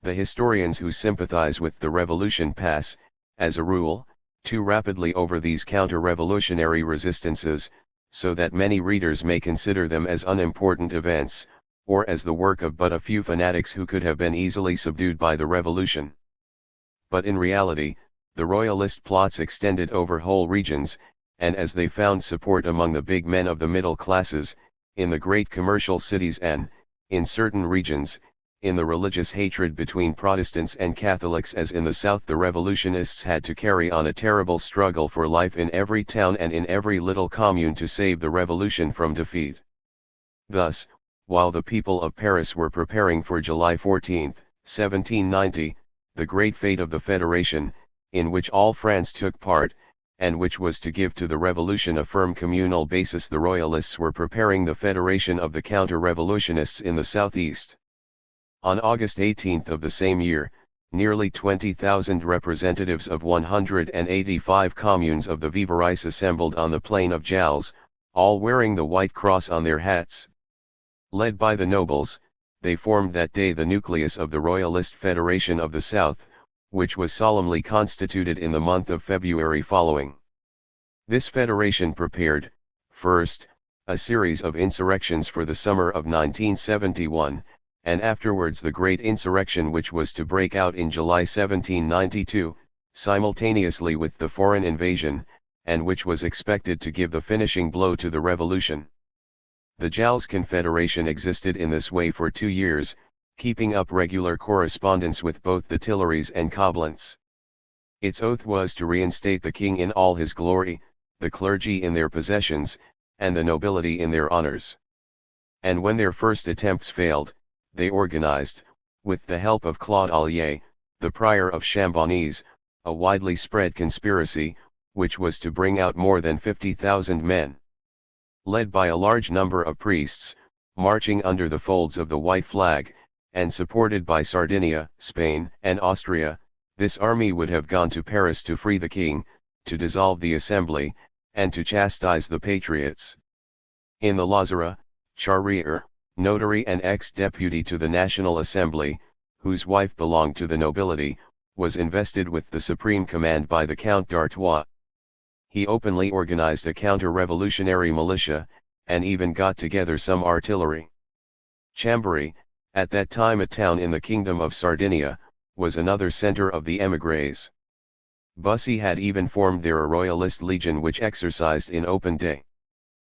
The historians who sympathize with the revolution pass, as a rule, too rapidly over these counter-revolutionary resistances, so that many readers may consider them as unimportant events, or as the work of but a few fanatics who could have been easily subdued by the revolution. But in reality, the royalist plots extended over whole regions, and as they found support among the big men of the middle classes, in the great commercial cities and, in certain regions, in the religious hatred between Protestants and Catholics as in the South, the revolutionists had to carry on a terrible struggle for life in every town and in every little commune to save the revolution from defeat. Thus, while the people of Paris were preparing for July 14, 1790, the great fete of the Federation, in which all France took part, and which was to give to the revolution a firm communal basis, the Royalists were preparing the federation of the counter-revolutionists in the southeast. On August 18 of the same year, nearly 20,000 representatives of 185 communes of the Vivarais assembled on the plain of Jalles, all wearing the white cross on their hats. Led by the nobles, they formed that day the nucleus of the Royalist Federation of the South, which was solemnly constituted in the month of February following. This federation prepared, first, a series of insurrections for the summer of 1971, and afterwards the great insurrection which was to break out in July 1792, simultaneously with the foreign invasion, and which was expected to give the finishing blow to the revolution. The Jalles Confederation existed in this way for 2 years, keeping up regular correspondence with both the Tuileries and Coblentz. Its oath was to reinstate the king in all his glory, the clergy in their possessions, and the nobility in their honors. And when their first attempts failed, they organized, with the help of Claude Allier, the prior of Champigny, a widely spread conspiracy, which was to bring out more than 50,000 men. Led by a large number of priests, marching under the folds of the white flag, and supported by Sardinia, Spain, and Austria, this army would have gone to Paris to free the king, to dissolve the assembly, and to chastise the patriots. In the Lozère, Charrier, notary and ex-deputy to the National Assembly, whose wife belonged to the nobility, was invested with the supreme command by the Count d'Artois. He openly organized a counter-revolutionary militia, and even got together some artillery. Chambéry, at that time a town in the Kingdom of Sardinia, was another center of the émigrés. Bussy had even formed there a royalist legion which exercised in open day.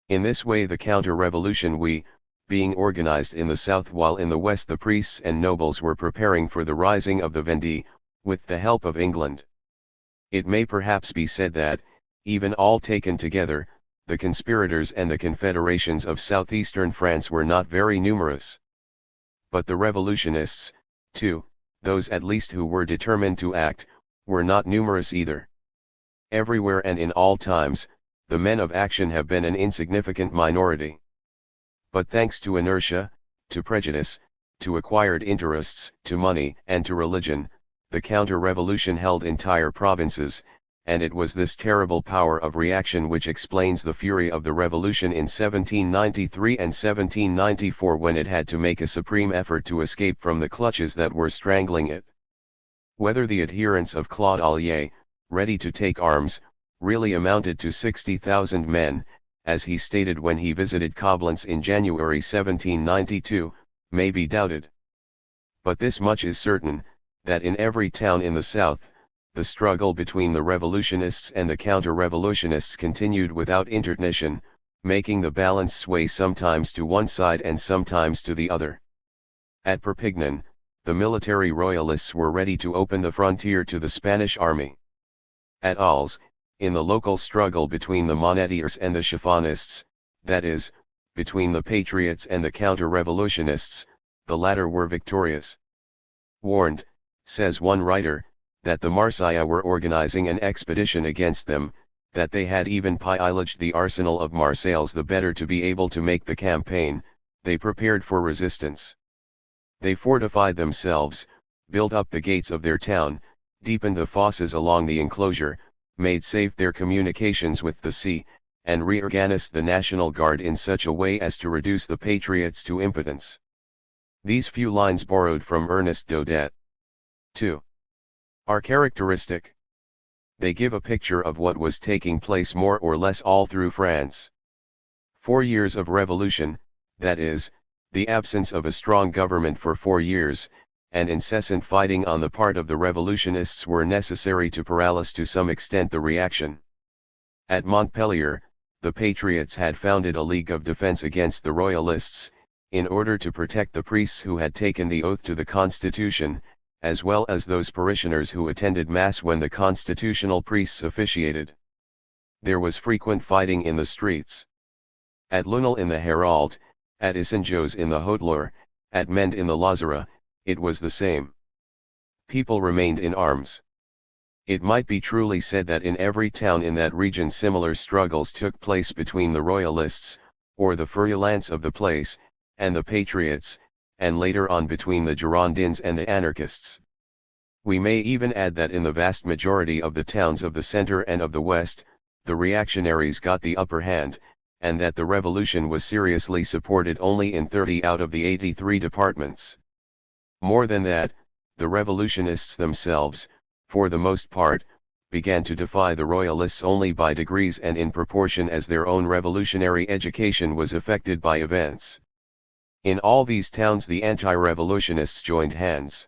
In this way the counter-revolution being organized in the south while in the west the priests and nobles were preparing for the rising of the Vendée, with the help of England. It may perhaps be said that, even all taken together, the conspirators and the confederations of southeastern France were not very numerous. But the revolutionists, too, those at least who were determined to act, were not numerous either. Everywhere and in all times, the men of action have been an insignificant minority. But thanks to inertia, to prejudice, to acquired interests, to money, and to religion, the counter-revolution held entire provinces, and it was this terrible power of reaction which explains the fury of the revolution in 1793 and 1794 when it had to make a supreme effort to escape from the clutches that were strangling it. Whether the adherents of Claude Allier, ready to take arms, really amounted to 60,000 men, as he stated when he visited Coblentz in January 1792, may be doubted. But this much is certain, that in every town in the south, the struggle between the revolutionists and the counter-revolutionists continued without intermission, making the balance sway sometimes to one side and sometimes to the other. At Perpignan, the military royalists were ready to open the frontier to the Spanish army. At Alès, in the local struggle between the Monetiers and the Chiffonists, that is, between the patriots and the counter-revolutionists, the latter were victorious. Warned, says one writer, that the Marseillais were organizing an expedition against them, that they had even pillaged the arsenal of Marseilles the better to be able to make the campaign, they prepared for resistance. They fortified themselves, built up the gates of their town, deepened the fosses along the enclosure, made safe their communications with the sea, and reorganized the National Guard in such a way as to reduce the patriots to impotence. These few lines borrowed from Ernest Daudet 2. Are characteristic. They give a picture of what was taking place more or less all through France. 4 years of revolution, that is, the absence of a strong government for 4 years, and incessant fighting on the part of the revolutionists were necessary to paralyze to some extent the reaction. At Montpellier, the patriots had founded a league of defense against the royalists, in order to protect the priests who had taken the oath to the Constitution, as well as those parishioners who attended Mass when the constitutional priests officiated. There was frequent fighting in the streets. At Lunel in the Herald, at Issenjos in the Hotler, at Mende in the Lozera, it was the same. People remained in arms. It might be truly said that in every town in that region similar struggles took place between the royalists, or the feuillants of the place, and the patriots, and later on between the Girondins and the anarchists. We may even add that in the vast majority of the towns of the center and of the west, the reactionaries got the upper hand, and that the revolution was seriously supported only in 30 out of the 83 departments. More than that, the revolutionists themselves, for the most part, began to defy the royalists only by degrees and in proportion as their own revolutionary education was affected by events. In all these towns the anti-revolutionists joined hands.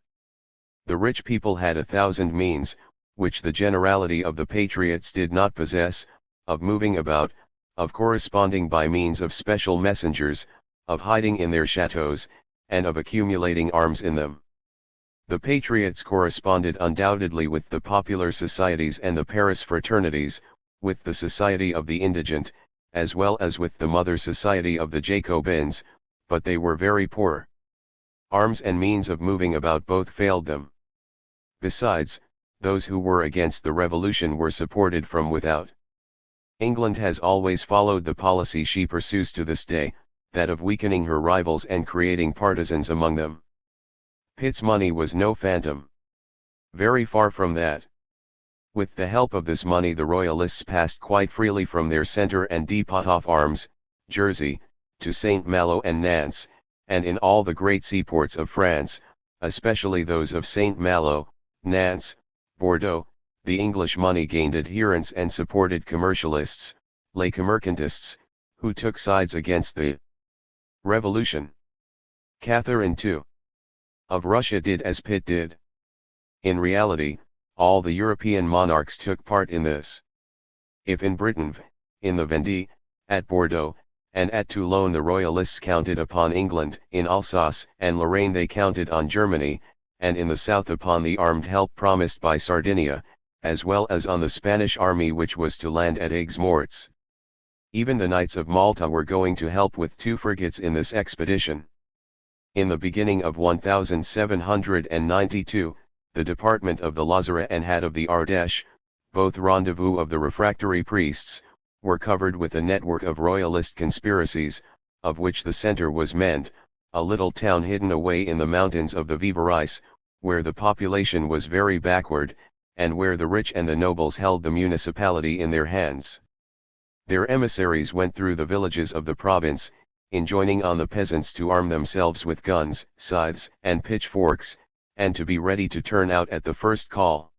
The rich people had 1,000 means, which the generality of the patriots did not possess, of moving about, of corresponding by means of special messengers, of hiding in their chateaux, and of accumulating arms in them. The patriots corresponded undoubtedly with the popular societies and the Paris fraternities, with the Society of the Indigent, as well as with the Mother Society of the Jacobins, but they were very poor. Arms and means of moving about both failed them. Besides, those who were against the revolution were supported from without. England has always followed the policy she pursues to this day, that of weakening her rivals and creating partisans among them. Pitt's money was no phantom. Very far from that. With the help of this money the royalists passed quite freely from their centre and depot of arms, Jersey, to St. Malo and Nantes, and in all the great seaports of France, especially those of St. Malo, Nantes, Bordeaux, the English money gained adherents and supported commercialists, les commercantists, who took sides against the revolution. Catherine too, of Russia did as Pitt did. In reality, all the European monarchs took part in this. If in Britain, in the Vendée, at Bordeaux, and at Toulon the royalists counted upon England, in Alsace and Lorraine they counted on Germany, and in the south upon the armed help promised by Sardinia, as well as on the Spanish army which was to land at Aigues-Mortes. Even the Knights of Malta were going to help with 2 frigates in this expedition. In the beginning of 1792, the department of the Lozera and that of the Ardèche, both rendezvous of the refractory priests, were covered with a network of royalist conspiracies, of which the centre was Mende, a little town hidden away in the mountains of the Vivarais, where the population was very backward, and where the rich and the nobles held the municipality in their hands. Their emissaries went through the villages of the province, enjoining on the peasants to arm themselves with guns, scythes, and pitchforks, and to be ready to turn out at the first call.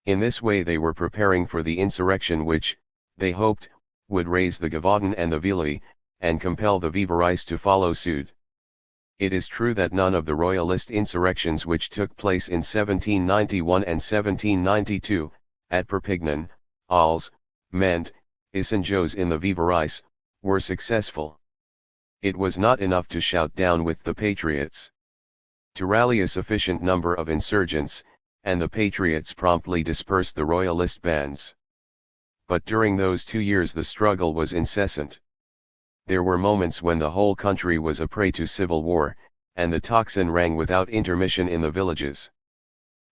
In this way they were preparing for the insurrection which, they hoped, would raise the Gévaudan and the Villers, and compel the Vivarais to follow suit. It is true that none of the royalist insurrections which took place in 1791 and 1792, at Perpignan, Arles, Mende, Issenjos in the Vivarais, were successful. It was not enough to shout down with the patriots. To rally a sufficient number of insurgents, and the patriots promptly dispersed the royalist bands. But during those 2 years the struggle was incessant. There were moments when the whole country was a prey to civil war, and the tocsin rang without intermission in the villages.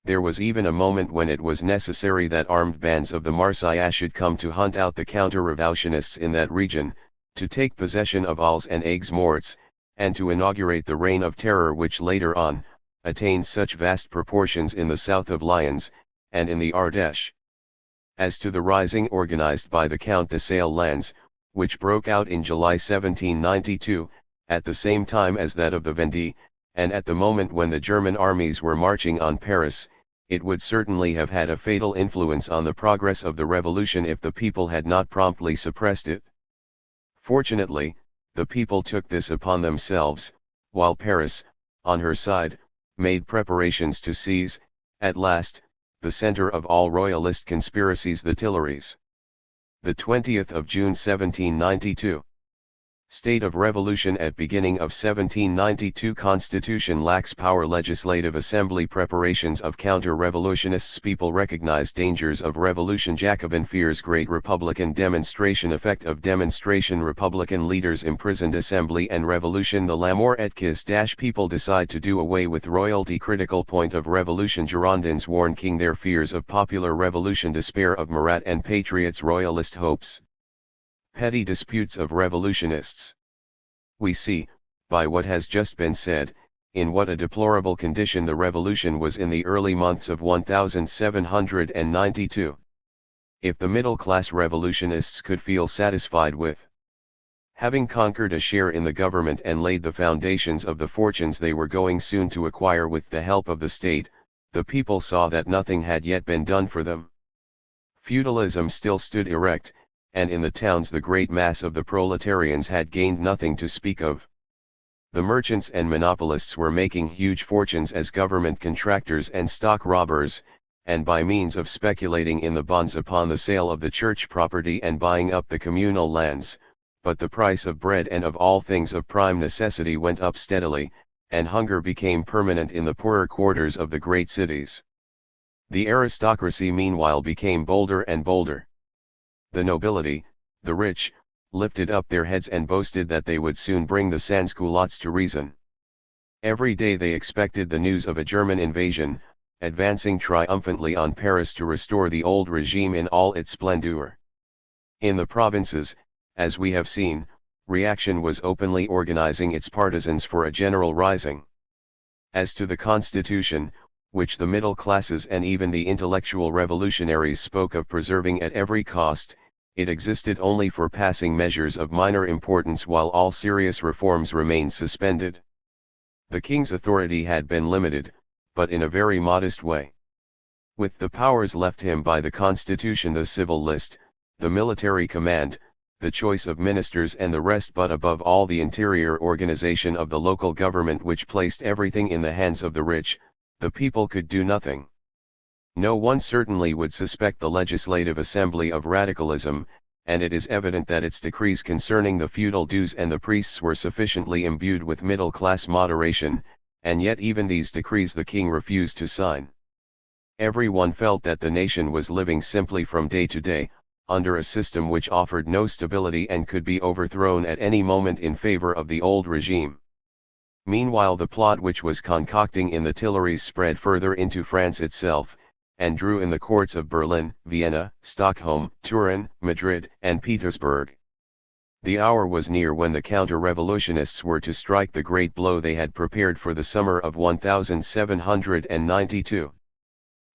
There was even a moment when it was necessary that armed bands of the Marseillaise should come to hunt out the counter-revolutionists in that region, to take possession of Arles and Aigues-Mortes, and to inaugurate the reign of terror which later on, attained such vast proportions in the south of Lyons, and in the Ardèche. As to the rising organized by the Count de Sale-Lannes, which broke out in July 1792, at the same time as that of the Vendée, and at the moment when the German armies were marching on Paris, it would certainly have had a fatal influence on the progress of the revolution if the people had not promptly suppressed it. Fortunately, the people took this upon themselves, while Paris, on her side, made preparations to seize, at last, the center of all royalist conspiracies, the Tuileries. The 20th of June 1792. State of revolution at beginning of 1792. Constitution lacks power. Legislative Assembly preparations of counter-revolutionists. People recognize dangers of revolution. Jacobin fears great Republican demonstration. Effect of demonstration. Republican leaders imprisoned. Assembly and revolution. The l'amour et kiss. People decide to do away with royalty. Critical point of revolution. Girondins warn king their fears of popular revolution. Despair of Marat and patriots. Royalist hopes. Petty disputes of revolutionists. We see, by what has just been said, in what a deplorable condition the revolution was in the early months of 1792. If the middle-class revolutionists could feel satisfied with having conquered a share in the government and laid the foundations of the fortunes they were going soon to acquire with the help of the state, the people saw that nothing had yet been done for them. Feudalism still stood erect, and in the towns the great mass of the proletarians had gained nothing to speak of. The merchants and monopolists were making huge fortunes as government contractors and stock robbers, and by means of speculating in the bonds upon the sale of the church property and buying up the communal lands, but the price of bread and of all things of prime necessity went up steadily, and hunger became permanent in the poorer quarters of the great cities. The aristocracy meanwhile became bolder and bolder. The nobility, the rich, lifted up their heads and boasted that they would soon bring the sans-culottes to reason. Every day they expected the news of a German invasion, advancing triumphantly on Paris to restore the old regime in all its splendor. In the provinces, as we have seen, reaction was openly organizing its partisans for a general rising. As to the constitution, which the middle classes and even the intellectual revolutionaries spoke of preserving at every cost, it existed only for passing measures of minor importance while all serious reforms remained suspended. The king's authority had been limited, but in a very modest way. With the powers left him by the constitution, the civil list, the military command, the choice of ministers and the rest, but above all the interior organization of the local government which placed everything in the hands of the rich, the people could do nothing. No one certainly would suspect the Legislative Assembly of radicalism, and it is evident that its decrees concerning the feudal dues and the priests were sufficiently imbued with middle-class moderation, and yet even these decrees the king refused to sign. Everyone felt that the nation was living simply from day to day, under a system which offered no stability and could be overthrown at any moment in favor of the old regime. Meanwhile the plot which was concocting in the Tuileries spread further into France itself, and drew in the courts of Berlin, Vienna, Stockholm, Turin, Madrid, and Petersburg. The hour was near when the counter-revolutionists were to strike the great blow they had prepared for the summer of 1792.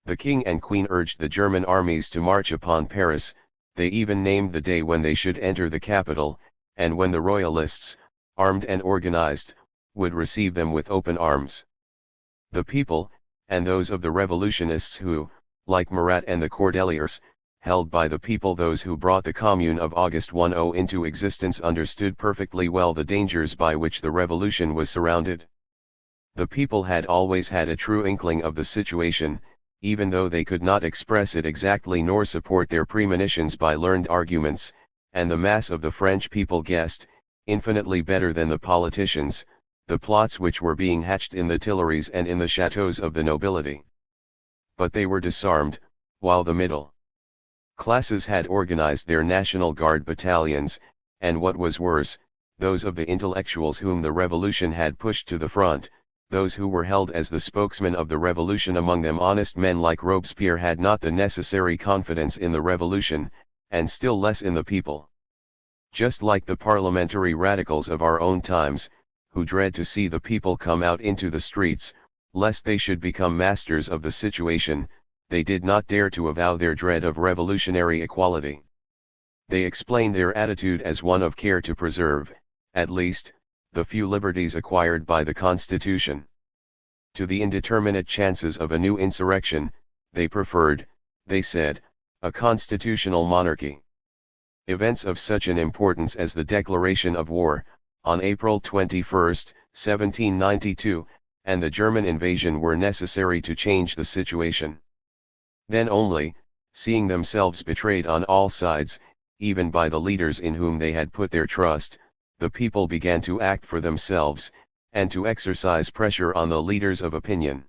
The king and queen urged the German armies to march upon Paris. They even named the day when they should enter the capital, and when the royalists, armed and organized, would receive them with open arms. The people, and those of the revolutionists who, like Marat and the Cordeliers, held by the people those who brought the Commune of August 10 into existence, understood perfectly well the dangers by which the revolution was surrounded. The people had always had a true inkling of the situation, even though they could not express it exactly nor support their premonitions by learned arguments, and the mass of the French people guessed, infinitely better than the politicians, the plots which were being hatched in the Tuileries and in the chateaux of the nobility. But they were disarmed, while the middle classes had organized their National Guard battalions, and what was worse, those of the intellectuals whom the revolution had pushed to the front, those who were held as the spokesmen of the revolution, among them honest men like Robespierre, had not the necessary confidence in the revolution, and still less in the people. Just like the parliamentary radicals of our own times, who dread to see the people come out into the streets, lest they should become masters of the situation, they did not dare to avow their dread of revolutionary equality. They explained their attitude as one of care to preserve, at least, the few liberties acquired by the Constitution. To the indeterminate chances of a new insurrection, they preferred, they said, a constitutional monarchy. Events of such an importance as the declaration of war, on April 21, 1792, and the German invasion were necessary to change the situation. Then only, seeing themselves betrayed on all sides, even by the leaders in whom they had put their trust, the people began to act for themselves, and to exercise pressure on the leaders of opinion.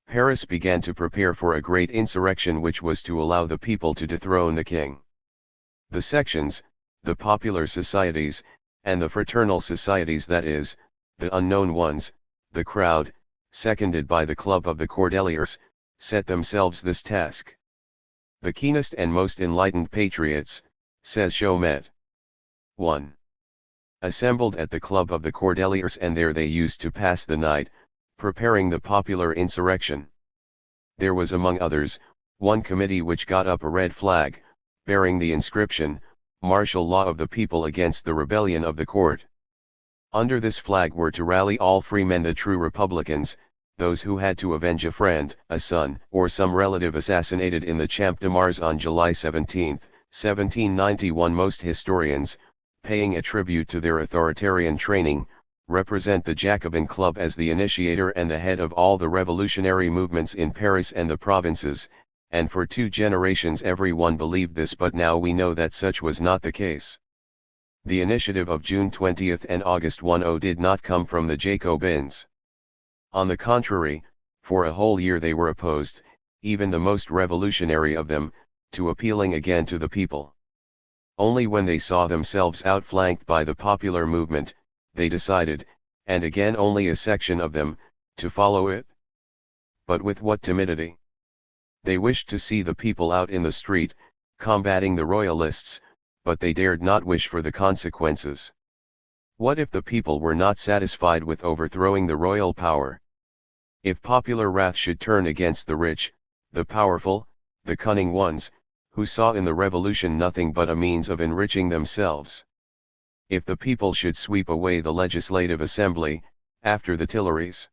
Paris began to prepare for a great insurrection which was to allow the people to dethrone the king. The sections, the popular societies, and the fraternal societies, that is, the unknown ones, the crowd, seconded by the club of the Cordeliers, set themselves this task. The keenest and most enlightened patriots, says Chaumet. 1. Assembled at the club of the Cordeliers, and there they used to pass the night, preparing the popular insurrection. There was among others, one committee which got up a red flag, bearing the inscription, Martial Law of the People against the Rebellion of the Court. Under this flag were to rally all free men, the true republicans, those who had to avenge a friend, a son, or some relative assassinated in the Champ de Mars on July 17, 1791. Most historians, paying a tribute to their authoritarian training, represent the Jacobin Club as the initiator and the head of all the revolutionary movements in Paris and the provinces, and for 2 generations everyone believed this, but now we know that such was not the case. The initiative of June 20 and August 10 did not come from the Jacobins. On the contrary, for a whole year they were opposed, even the most revolutionary of them, to appealing again to the people. Only when they saw themselves outflanked by the popular movement, they decided, and again only a section of them, to follow it. But with what timidity! They wished to see the people out in the street, combating the royalists, but they dared not wish for the consequences. What if the people were not satisfied with overthrowing the royal power? If popular wrath should turn against the rich, the powerful, the cunning ones, who saw in the revolution nothing but a means of enriching themselves? If the people should sweep away the Legislative Assembly, after the Tuileries?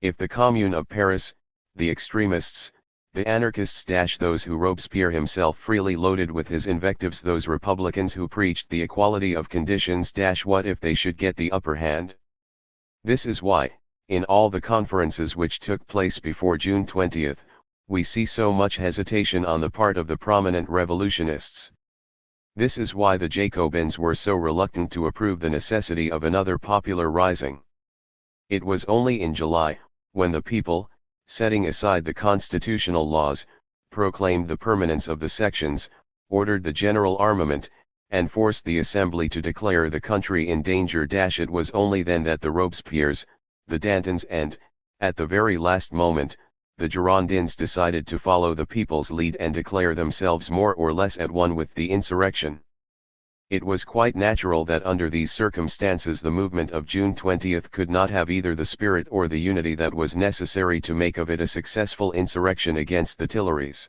If the Commune of Paris, the extremists, the anarchists, those who Robespierre himself freely loaded with his invectives, those republicans who preached the equality of conditions, what if they should get the upper hand? This is why, in all the conferences which took place before June 20, we see so much hesitation on the part of the prominent revolutionists. This is why the Jacobins were so reluctant to approve the necessity of another popular rising. It was only in July, when the people, setting aside the constitutional laws, proclaimed the permanence of the sections, ordered the general armament, and forced the assembly to declare the country in danger. It was only then that the Robespierres, the Dantons and, at the very last moment, the Girondins decided to follow the people's lead and declare themselves more or less at one with the insurrection. It was quite natural that under these circumstances the movement of June 20 could not have either the spirit or the unity that was necessary to make of it a successful insurrection against the Tuileries.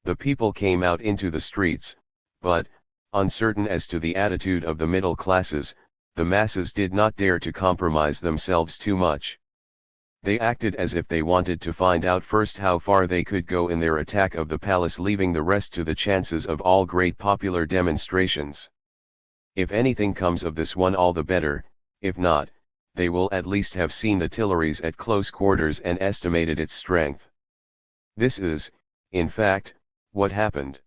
The people came out into the streets, but, uncertain as to the attitude of the middle classes, the masses did not dare to compromise themselves too much. They acted as if they wanted to find out first how far they could go in their attack of the palace, leaving the rest to the chances of all great popular demonstrations. If anything comes of this one, all the better; if not, they will at least have seen the Tuileries at close quarters and estimated its strength. This is, in fact, what happened.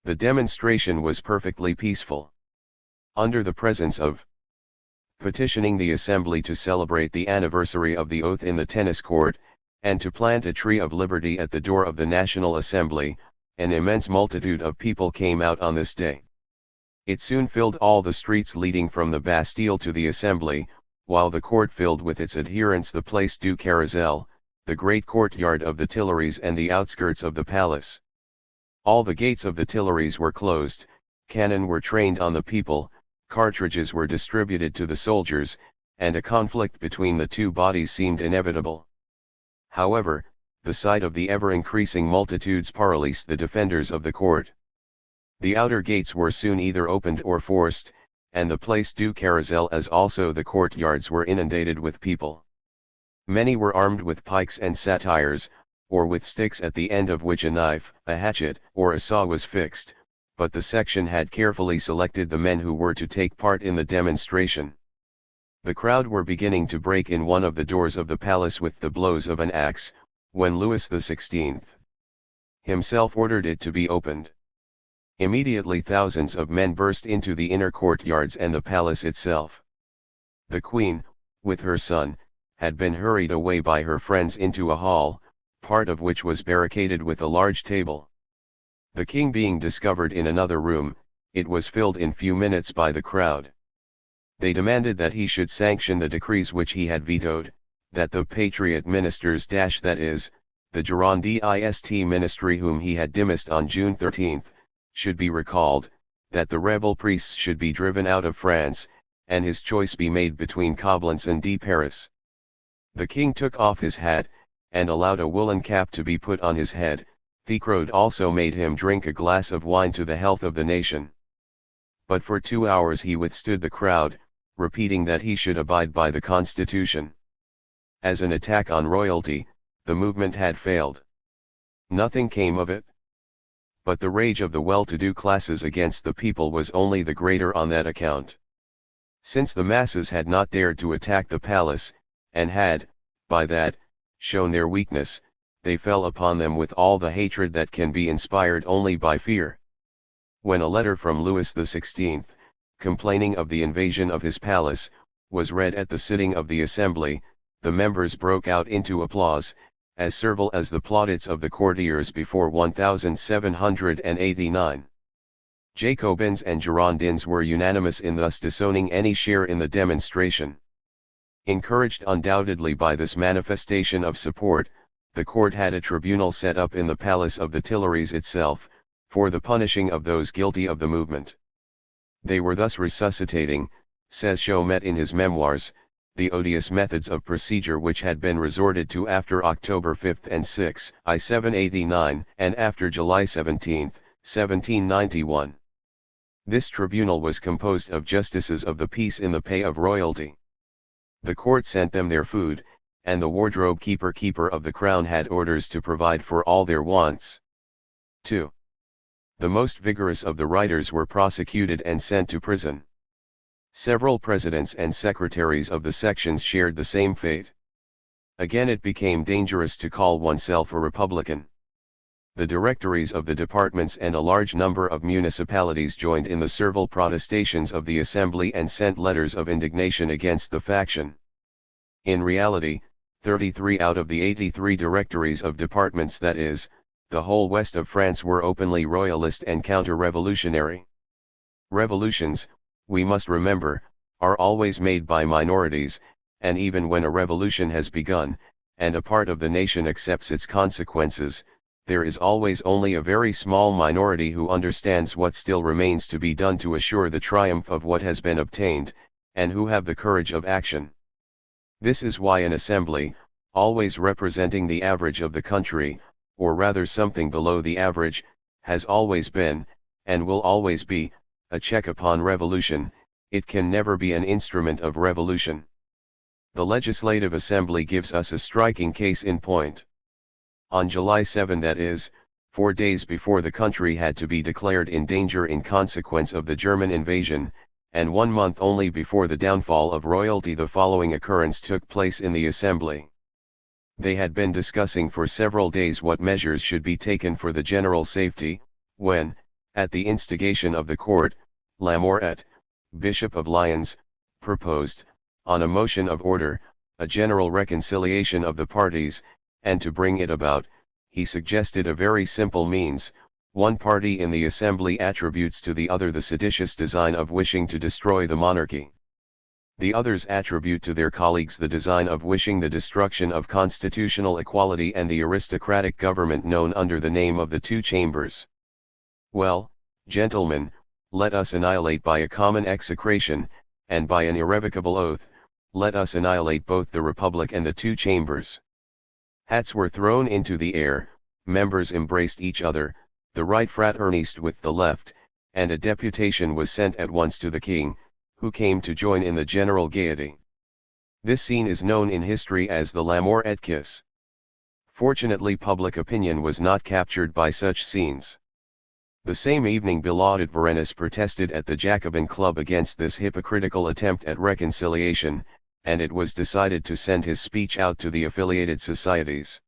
The demonstration was perfectly peaceful. Under the presence of petitioning the assembly to celebrate the anniversary of the oath in the tennis court, and to plant a tree of liberty at the door of the National Assembly, an immense multitude of people came out on this day. It soon filled all the streets leading from the Bastille to the Assembly, while the court filled with its adherents the Place du Carrousel, the great courtyard of the Tuileries and the outskirts of the palace. All the gates of the Tuileries were closed, cannon were trained on the people, cartridges were distributed to the soldiers, and a conflict between the two bodies seemed inevitable. However, the sight of the ever-increasing multitudes paralysed the defenders of the court. The outer gates were soon either opened or forced, and the Place du Carrousel as also the courtyards were inundated with people. Many were armed with pikes and satires, or with sticks at the end of which a knife, a hatchet, or a saw was fixed, but the section had carefully selected the men who were to take part in the demonstration. The crowd were beginning to break in one of the doors of the palace with the blows of an axe, when Louis XVI himself ordered it to be opened. Immediately thousands of men burst into the inner courtyards and the palace itself. The queen, with her son, had been hurried away by her friends into a hall, part of which was barricaded with a large table. The king being discovered in another room, it was filled in few minutes by the crowd. They demanded that he should sanction the decrees which he had vetoed, that the patriot ministers that is, the Girondist ministry whom he had dismissed on June 13, should be recalled, that the rebel priests should be driven out of France, and his choice be made between Coblentz and Paris. The king took off his hat, and allowed a woolen cap to be put on his head. Thicrode also made him drink a glass of wine to the health of the nation. But for 2 hours he withstood the crowd, repeating that he should abide by the constitution. As an attack on royalty, the movement had failed. Nothing came of it. But the rage of the well-to-do classes against the people was only the greater on that account. Since the masses had not dared to attack the palace, and had, by that, shown their weakness, they fell upon them with all the hatred that can be inspired only by fear. When a letter from Louis XVI, complaining of the invasion of his palace, was read at the sitting of the assembly, the members broke out into applause, as servile as the plaudits of the courtiers before 1789. Jacobins and Girondins were unanimous in thus disowning any share in the demonstration. Encouraged undoubtedly by this manifestation of support, the court had a tribunal set up in the palace of the Tuileries itself, for the punishing of those guilty of the movement. They were thus resuscitating, says Chaumet in his memoirs, the odious methods of procedure which had been resorted to after October 5 and 6, 1789, and after July 17, 1791. This tribunal was composed of justices of the peace in the pay of royalty. The court sent them their food, and the wardrobe keeper of the crown had orders to provide for all their wants. 2. The most vigorous of the writers were prosecuted and sent to prison. Several presidents and secretaries of the sections shared the same fate. Again it became dangerous to call oneself a Republican. The directories of the departments and a large number of municipalities joined in the servile protestations of the Assembly and sent letters of indignation against the faction. In reality, 33 out of the 83 directories of departments, that is, the whole west of France, were openly royalist and counter-revolutionary. Revolutions, we must remember, are always made by minorities, and even when a revolution has begun, and a part of the nation accepts its consequences, there is always only a very small minority who understands what still remains to be done to assure the triumph of what has been obtained, and who have the courage of action. This is why an assembly, always representing the average of the country, or rather something below the average, has always been, and will always be, a check upon revolution. It can never be an instrument of revolution. The Legislative Assembly gives us a striking case in point. On July 7, that is, 4 days before the country had to be declared in danger in consequence of the German invasion, and 1 month only before the downfall of royalty, the following occurrence took place in the Assembly. They had been discussing for several days what measures should be taken for the general safety, when, at the instigation of the court, Lamourette, Bishop of Lyons, proposed, on a motion of order, a general reconciliation of the parties, and to bring it about, he suggested a very simple means. One party in the assembly attributes to the other the seditious design of wishing to destroy the monarchy. The others attribute to their colleagues the design of wishing the destruction of constitutional equality and the aristocratic government known under the name of the two chambers. Well, gentlemen, let us annihilate by a common execration, and by an irrevocable oath, let us annihilate both the Republic and the two chambers. Hats were thrown into the air, members embraced each other, the right fraternized with the left, and a deputation was sent at once to the king, who came to join in the general gaiety. This scene is known in history as the Lamourette kiss. Fortunately, public opinion was not captured by such scenes. The same evening Billaud at Varennes protested at the Jacobin Club against this hypocritical attempt at reconciliation, and it was decided to send his speech out to the affiliated societies.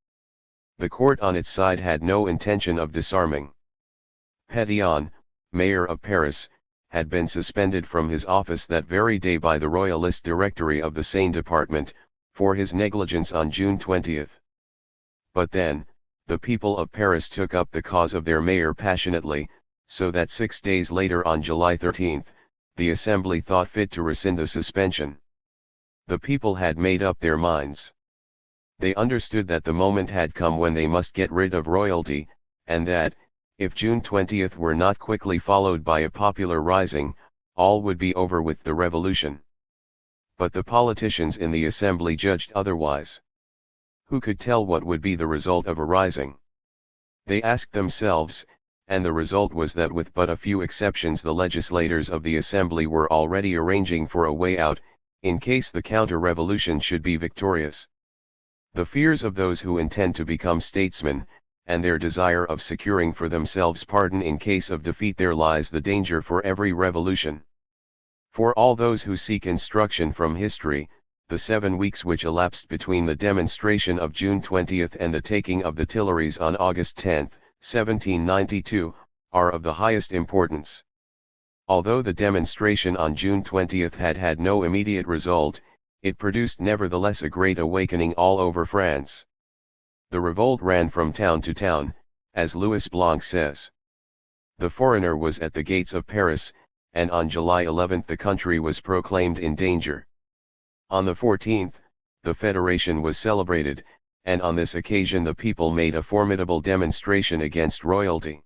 The court on its side had no intention of disarming. Pétion, mayor of Paris, had been suspended from his office that very day by the Royalist Directory of the Seine department, for his negligence on June 20. But then, the people of Paris took up the cause of their mayor passionately, so that 6 days later on July 13, the Assembly thought fit to rescind the suspension. The people had made up their minds. They understood that the moment had come when they must get rid of royalty, and that, if June 20 were not quickly followed by a popular rising, all would be over with the revolution. But the politicians in the assembly judged otherwise. Who could tell what would be the result of a rising? They asked themselves, and the result was that with but a few exceptions the legislators of the assembly were already arranging for a way out, in case the counter-revolution should be victorious. The fears of those who intend to become statesmen, and their desire of securing for themselves pardon in case of defeat, there lies the danger for every revolution. For all those who seek instruction from history, the 7 weeks which elapsed between the demonstration of June 20 and the taking of the Tuileries on August 10, 1792, are of the highest importance. Although the demonstration on June 20 had no immediate result, it produced nevertheless a great awakening all over France. The revolt ran from town to town, as Louis Blanc says. The foreigner was at the gates of Paris, and on July 11 the country was proclaimed in danger. On the 14th, the Federation was celebrated, and on this occasion the people made a formidable demonstration against royalty.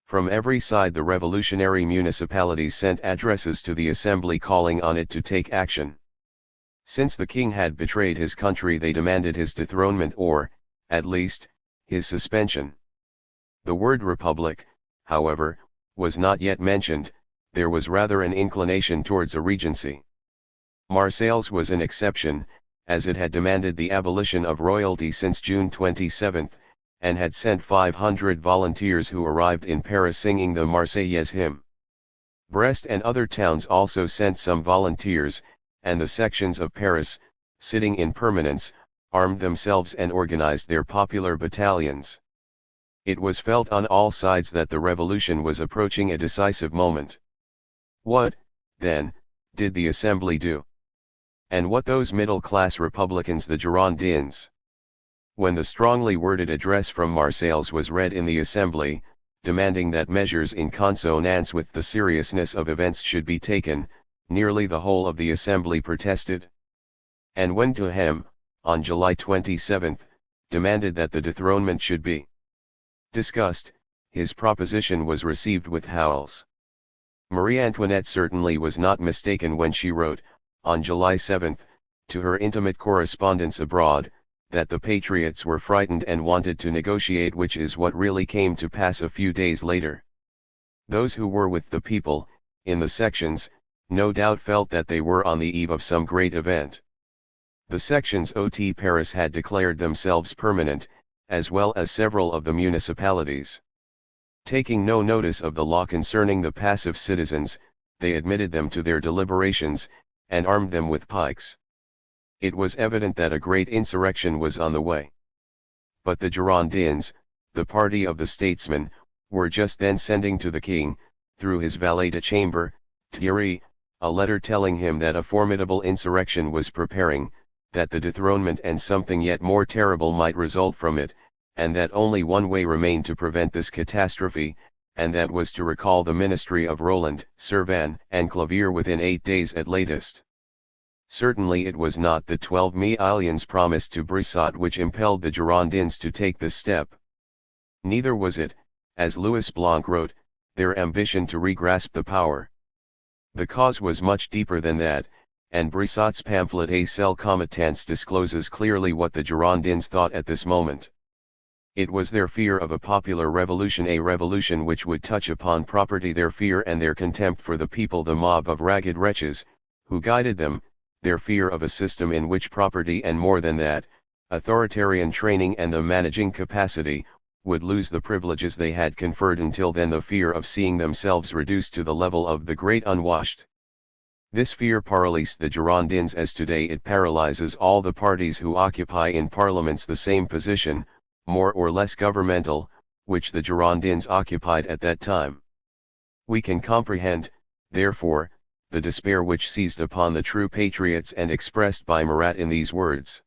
From every side the revolutionary municipalities sent addresses to the Assembly calling on it to take action. Since the king had betrayed his country, they demanded his dethronement or, at least, his suspension. The word republic, however, was not yet mentioned. There was rather an inclination towards a regency. Marseilles was an exception, as it had demanded the abolition of royalty since June 27, and had sent 500 volunteers who arrived in Paris singing the Marseillaise hymn. Brest and other towns also sent some volunteers, and the sections of Paris, sitting in permanence, armed themselves and organized their popular battalions. It was felt on all sides that the revolution was approaching a decisive moment. What, then, did the Assembly do? And what those middle-class republicans, the Girondins? When the strongly worded address from Marseilles was read in the Assembly, demanding that measures in consonance with the seriousness of events should be taken, nearly the whole of the Assembly protested. And when Duhem, on July 27, demanded that the dethronement should be discussed, his proposition was received with howls. Marie Antoinette certainly was not mistaken when she wrote, on July 7, to her intimate correspondents abroad, that the patriots were frightened and wanted to negotiate, which is what really came to pass a few days later. Those who were with the people, in the sections, no doubt felt that they were on the eve of some great event. The sections ot Paris had declared themselves permanent, as well as several of the municipalities. Taking no notice of the law concerning the passive citizens, they admitted them to their deliberations, and armed them with pikes. It was evident that a great insurrection was on the way. But the Girondins, the party of the statesmen, were just then sending to the king, through his valet de chambre, Thierry, a letter telling him that a formidable insurrection was preparing, that the dethronement and something yet more terrible might result from it, and that only one way remained to prevent this catastrophe, and that was to recall the ministry of Roland, Servan, and Clavier within 8 days at latest. Certainly it was not the 12 millions promised to Brissot which impelled the Girondins to take this step. Neither was it, as Louis Blanc wrote, their ambition to regrasp the power. The cause was much deeper than that, and Brissot's pamphlet A Seul Combattant discloses clearly what the Girondins thought at this moment. It was their fear of a popular revolution, a revolution which would touch upon property, their fear and their contempt for the people, the mob of ragged wretches, who guided them, their fear of a system in which property and more than that, authoritarian training and the managing capacity, would lose the privileges they had conferred until then, the fear of seeing themselves reduced to the level of the great unwashed. This fear paralysed the Girondins as today it paralyzes all the parties who occupy in parliaments the same position, more or less governmental, which the Girondins occupied at that time. We can comprehend, therefore, the despair which seized upon the true patriots and expressed by Marat in these words.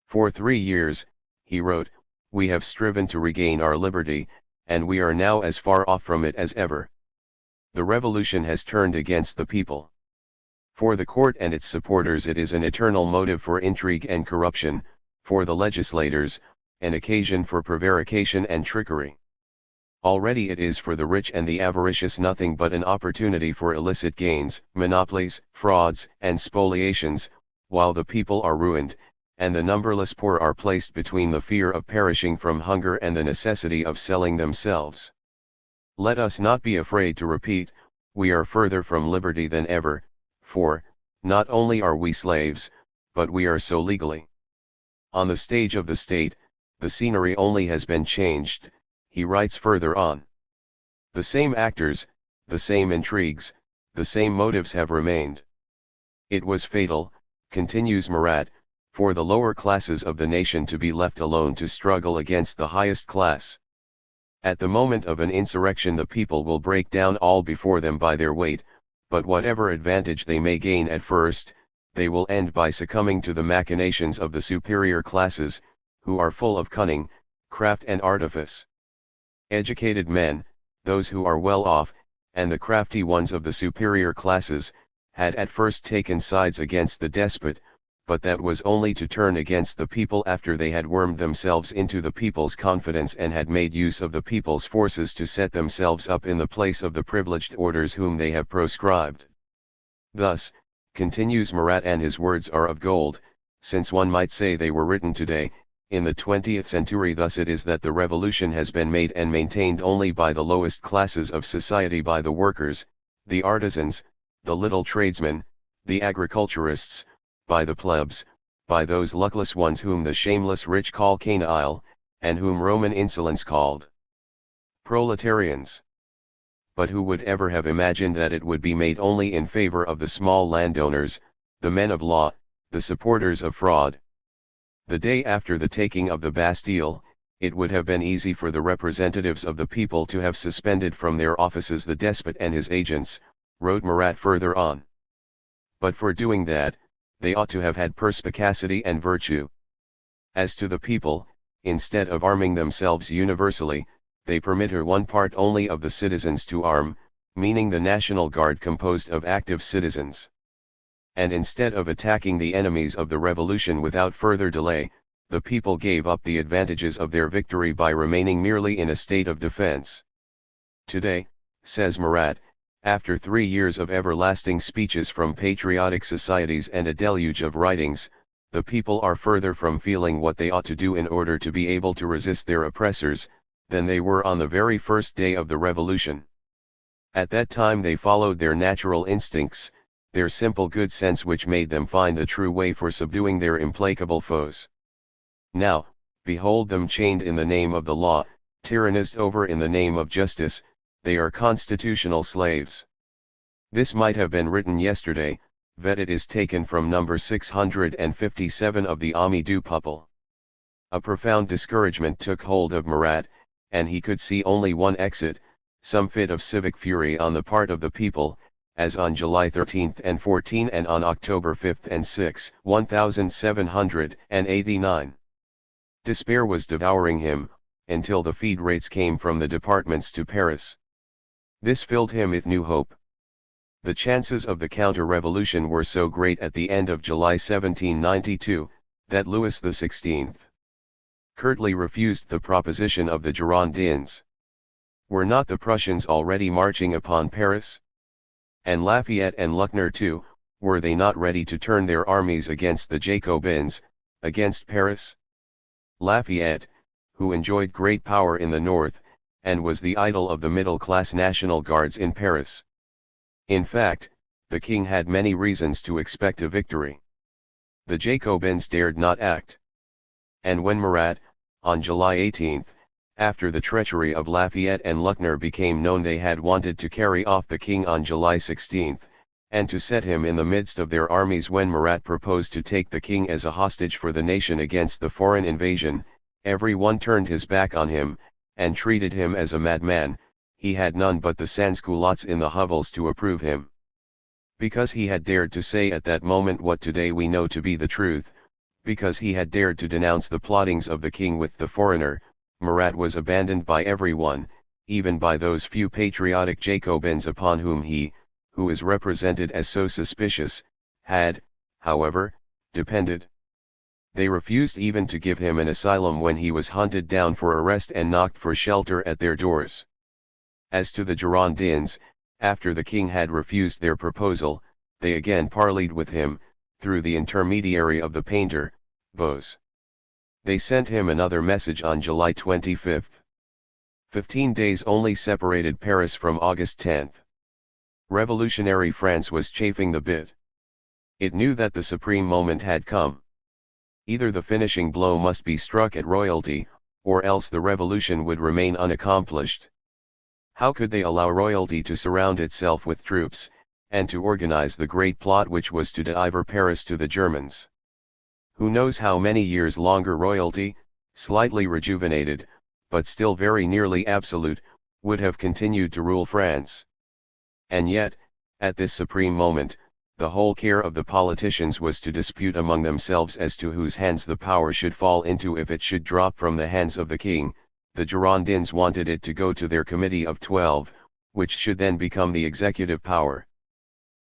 For 3 years, he wrote, we have striven to regain our liberty, and we are now as far off from it as ever. The revolution has turned against the people. For the court and its supporters it is an eternal motive for intrigue and corruption, for the legislators, an occasion for prevarication and trickery. Already it is for the rich and the avaricious nothing but an opportunity for illicit gains, monopolies, frauds, and spoliations, while the people are ruined, and the numberless poor are placed between the fear of perishing from hunger and the necessity of selling themselves. Let us not be afraid to repeat, we are further from liberty than ever, for, not only are we slaves, but we are so legally. On the stage of the state, the scenery only has been changed, he writes further on. The same actors, the same intrigues, the same motives have remained. It was fatal, continues Marat, for the lower classes of the nation to be left alone to struggle against the highest class. At the moment of an insurrection the people will break down all before them by their weight, but whatever advantage they may gain at first, they will end by succumbing to the machinations of the superior classes, who are full of cunning, craft and artifice. Educated men, those who are well off, and the crafty ones of the superior classes, had at first taken sides against the despot, but that was only to turn against the people after they had wormed themselves into the people's confidence and had made use of the people's forces to set themselves up in the place of the privileged orders whom they have proscribed. Thus, continues Marat, and his words are of gold, since one might say they were written today, in the 20th century. Thus it is that the revolution has been made and maintained only by the lowest classes of society, by the workers, the artisans, the little tradesmen, the agriculturists, by the plebs, by those luckless ones whom the shameless rich call canaille, and whom Roman insolence called proletarians. But who would ever have imagined that it would be made only in favor of the small landowners, the men of law, the supporters of fraud? The day after the taking of the Bastille, it would have been easy for the representatives of the people to have suspended from their offices the despot and his agents, wrote Marat further on. But for doing that, they ought to have had perspicacity and virtue. As to the people, instead of arming themselves universally, they permitted one part only of the citizens to arm, meaning the National Guard composed of active citizens. And instead of attacking the enemies of the revolution without further delay, the people gave up the advantages of their victory by remaining merely in a state of defense. Today, says Marat, after 3 years of everlasting speeches from patriotic societies and a deluge of writings, the people are further from feeling what they ought to do in order to be able to resist their oppressors, than they were on the very first day of the revolution. At that time they followed their natural instincts, their simple good sense, which made them find the true way for subduing their implacable foes. Now, behold them chained in the name of the law, tyrannized over in the name of justice, they are constitutional slaves. This might have been written yesterday, but it is taken from number 657 of the Ami du Peuple. A profound discouragement took hold of Marat, and he could see only one exit, some fit of civic fury on the part of the people, as on July 13 and 14 and on October 5 and 6, 1789. Despair was devouring him, until the feed rates came from the departments to Paris. This filled him with new hope. The chances of the counter-revolution were so great at the end of July 1792, that Louis XVI curtly refused the proposition of the Girondins. Were not the Prussians already marching upon Paris? And Lafayette and Luckner too, were they not ready to turn their armies against the Jacobins, against Paris? Lafayette, who enjoyed great power in the north, and was the idol of the middle-class National Guards in Paris. In fact, the king had many reasons to expect a victory. The Jacobins dared not act. And when Marat, on July 18, after the treachery of Lafayette and Luckner became known, they had wanted to carry off the king on July 16, and to set him in the midst of their armies. When Marat proposed to take the king as a hostage for the nation against the foreign invasion, every one turned his back on him, and treated him as a madman. he had none but the sans-culottes in the hovels to approve him. Because he had dared to say at that moment what today we know to be the truth, because he had dared to denounce the plottings of the king with the foreigner, Marat was abandoned by everyone, even by those few patriotic Jacobins upon whom he, who is represented as so suspicious, had, however, depended. They refused even to give him an asylum when he was hunted down for arrest and knocked for shelter at their doors. As to the Girondins, after the king had refused their proposal, they again parleyed with him, through the intermediary of the painter, Bose. They sent him another message on July 25. 15 days only separated Paris from August 10. Revolutionary France was chafing the bit. It knew that the supreme moment had come. Either the finishing blow must be struck at royalty, or else the revolution would remain unaccomplished. How could they allow royalty to surround itself with troops, and to organize the great plot which was to deliver Paris to the Germans? Who knows how many years longer royalty, slightly rejuvenated, but still very nearly absolute, would have continued to rule France? And yet, at this supreme moment, the whole care of the politicians was to dispute among themselves as to whose hands the power should fall into if it should drop from the hands of the king. The Girondins wanted it to go to their Committee of 12, which should then become the executive power.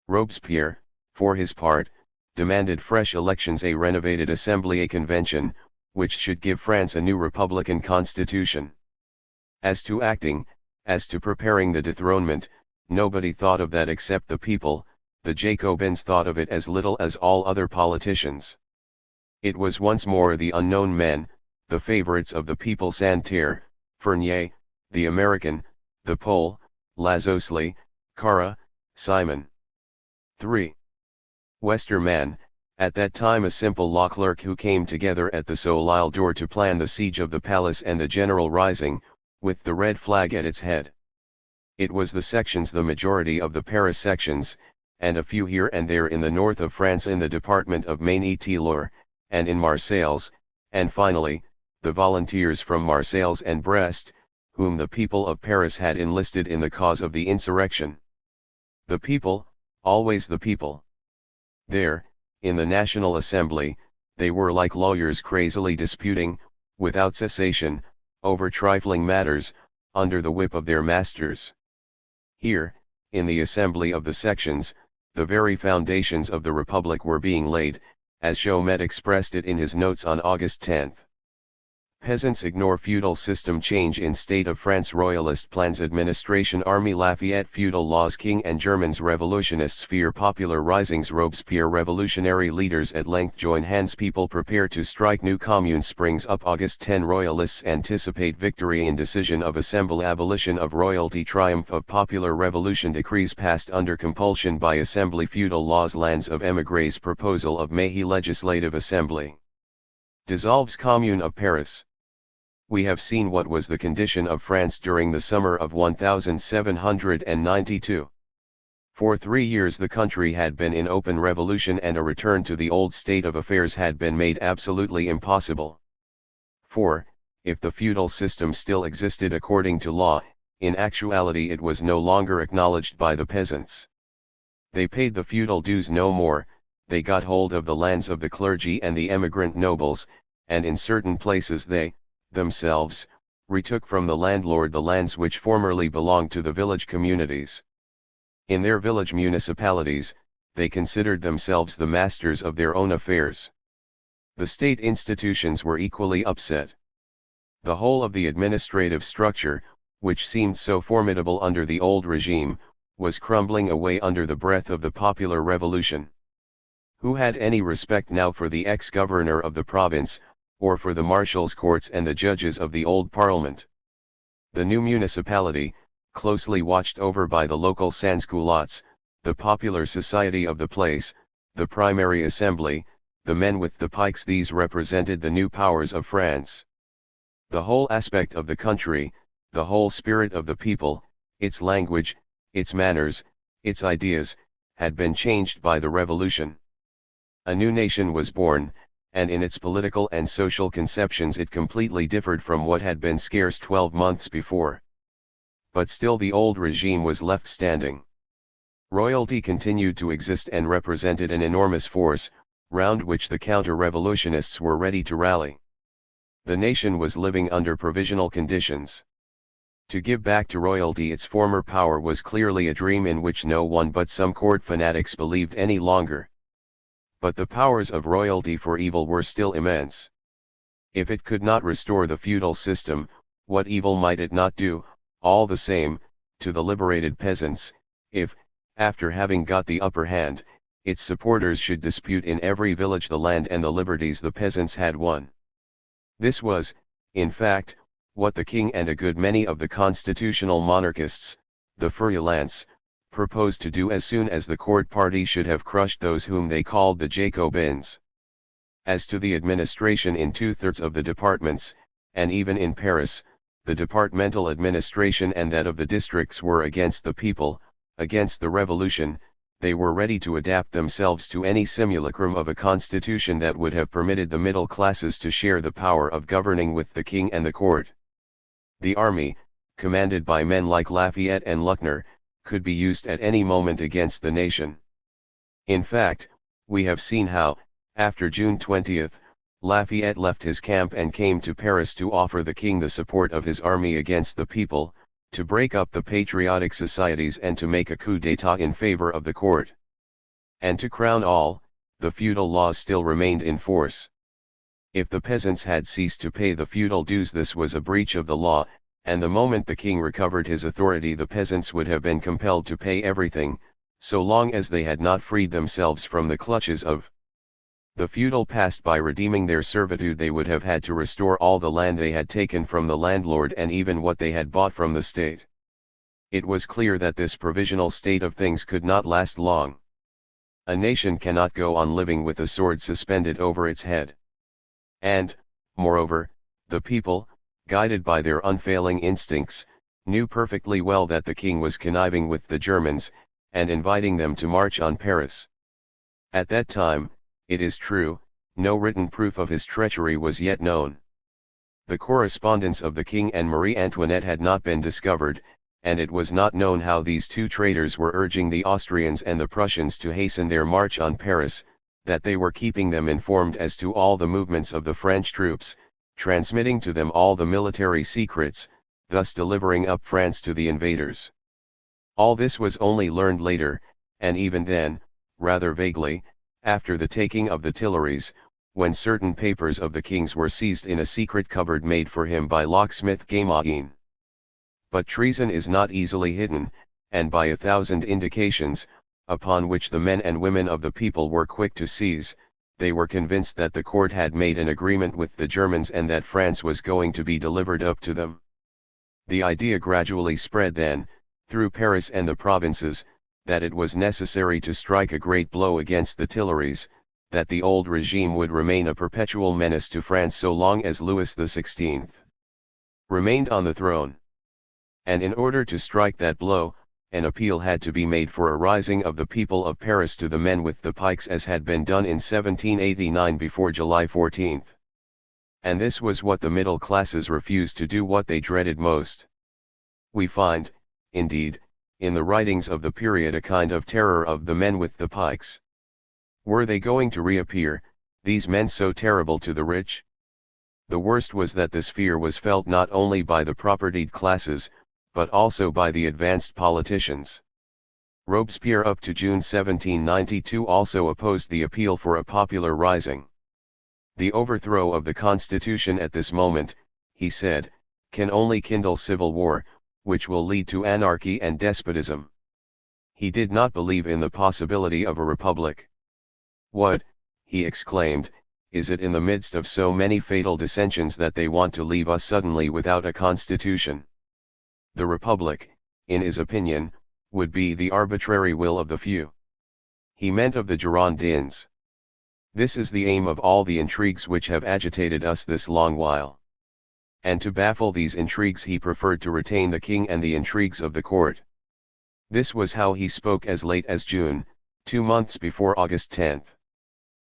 Robespierre, for his part, demanded fresh elections, a renovated Assembly, a convention, which should give France a new republican constitution. As to acting, as to preparing the dethronement, nobody thought of that except the people. The Jacobins thought of it as little as all other politicians. It was once more the unknown men, the favorites of the people: Santerre, Fournier, the American, the Pole, Lazosli, Cara, Simon. 3. Westermann, at that time a simple law clerk who came together at the Soleil d'Or to plan the siege of the palace and the general rising, with the red flag at its head. It was the sections, the majority of the Paris sections, and a few here and there in the north of France, in the department of Maine-et-Loire, and in Marseilles, and finally, the volunteers from Marseilles and Brest, whom the people of Paris had enlisted in the cause of the insurrection. The people, always the people. There, in the National Assembly, they were like lawyers crazily disputing, without cessation, over trifling matters, under the whip of their masters. Here, in the Assembly of the Sections, the very foundations of the Republic were being laid, as Chaumet expressed it in his notes on August 10. Peasants ignore feudal system, change in state of France, royalist plans, administration, army, Lafayette, feudal laws, king and Germans, revolutionists fear popular risings, Robespierre, revolutionary leaders at length join hands, people prepare to strike, new commune springs up, August 10, royalists anticipate victory in decision of Assembly, abolition of royalty, triumph of popular revolution, decrees passed under compulsion by Assembly, feudal laws, lands of émigrés, proposal of Mahy, legislative assembly dissolves Commune of Paris. We have seen what was the condition of France during the summer of 1792. For 3 years the country had been in open revolution, and a return to the old state of affairs had been made absolutely impossible. For, if the feudal system still existed according to law, in actuality it was no longer acknowledged by the peasants. They paid the feudal dues no more, they got hold of the lands of the clergy and the emigrant nobles, and in certain places they, themselves, retook from the landlord the lands which formerly belonged to the village communities. In their village municipalities, they considered themselves the masters of their own affairs. The state institutions were equally upset. The whole of the administrative structure, which seemed so formidable under the old regime, was crumbling away under the breath of the popular revolution. Who had any respect now for the ex-governor of the province, or for the marshal's courts and the judges of the old parliament? The new municipality, closely watched over by the local sans-culottes, the popular society of the place, the primary assembly, the men with the pikes, these represented the new powers of France. The whole aspect of the country, the whole spirit of the people, its language, its manners, its ideas, had been changed by the revolution. A new nation was born, and in its political and social conceptions it completely differed from what had been scarce 12 months before. but still the old regime was left standing. Royalty continued to exist and represented an enormous force, round which the counter-revolutionists were ready to rally. The nation was living under provisional conditions. To give back to royalty its former power was clearly a dream in which no one but some court fanatics believed any longer. But the powers of royalty for evil were still immense. If it could not restore the feudal system, what evil might it not do, all the same, to the liberated peasants, if, after having got the upper hand, its supporters should dispute in every village the land and the liberties the peasants had won? This was, in fact, what the king and a good many of the constitutional monarchists, the feuillants, proposed to do as soon as the court party should have crushed those whom they called the Jacobins. As to the administration in 2/3 of the departments, and even in Paris, the departmental administration and that of the districts were against the people, against the revolution. They were ready to adapt themselves to any simulacrum of a constitution that would have permitted the middle classes to share the power of governing with the king and the court. The army, commanded by men like Lafayette and Luckner, could be used at any moment against the nation. In fact, we have seen how, after June 20, Lafayette left his camp and came to Paris to offer the king the support of his army against the people, to break up the patriotic societies and to make a coup d'état in favor of the court. And to crown all, the feudal laws still remained in force. If the peasants had ceased to pay the feudal dues, this was a breach of the law, and the moment the king recovered his authority the peasants would have been compelled to pay everything, so long as they had not freed themselves from the clutches of the feudal past by redeeming their servitude. They would have had to restore all the land they had taken from the landlord and even what they had bought from the state. It was clear that this provisional state of things could not last long. A nation cannot go on living with a sword suspended over its head. And, moreover, the people, guided by their unfailing instincts, knew perfectly well that the king was conniving with the Germans, and inviting them to march on Paris. At that time, it is true, no written proof of his treachery was yet known. The correspondence of the king and Marie Antoinette had not been discovered, and it was not known how these two traitors were urging the Austrians and the Prussians to hasten their march on Paris, that they were keeping them informed as to all the movements of the French troops, transmitting to them all the military secrets, thus delivering up France to the invaders. All this was only learned later, and even then, rather vaguely, after the taking of the Tuileries, when certain papers of the king's were seized in a secret cupboard made for him by locksmith Gamain. But treason is not easily hidden, and by 1,000 indications, upon which the men and women of the people were quick to seize, they were convinced that the court had made an agreement with the Germans and that France was going to be delivered up to them. The idea gradually spread then, through Paris and the provinces, that it was necessary to strike a great blow against the Tuileries, that the old regime would remain a perpetual menace to France so long as Louis XVI remained on the throne. And in order to strike that blow, an appeal had to be made for a rising of the people of Paris to the men with the pikes, as had been done in 1789 before July 14. And this was what the middle classes refused to do, what they dreaded most. We find, indeed, in the writings of the period a kind of terror of the men with the pikes. Were they going to reappear, these men so terrible to the rich? The worst was that this fear was felt not only by the propertied classes, but also by the advanced politicians. Robespierre up to June 1792 also opposed the appeal for a popular rising. The overthrow of the constitution at this moment, he said, can only kindle civil war, which will lead to anarchy and despotism. He did not believe in the possibility of a republic. What, he exclaimed, is it in the midst of so many fatal dissensions that they want to leave us suddenly without a constitution? The republic, in his opinion, would be the arbitrary will of the few. He meant of the Girondins. This is the aim of all the intrigues which have agitated us this long while. And to baffle these intrigues he preferred to retain the king and the intrigues of the court. This was how he spoke as late as June, 2 months before August 10.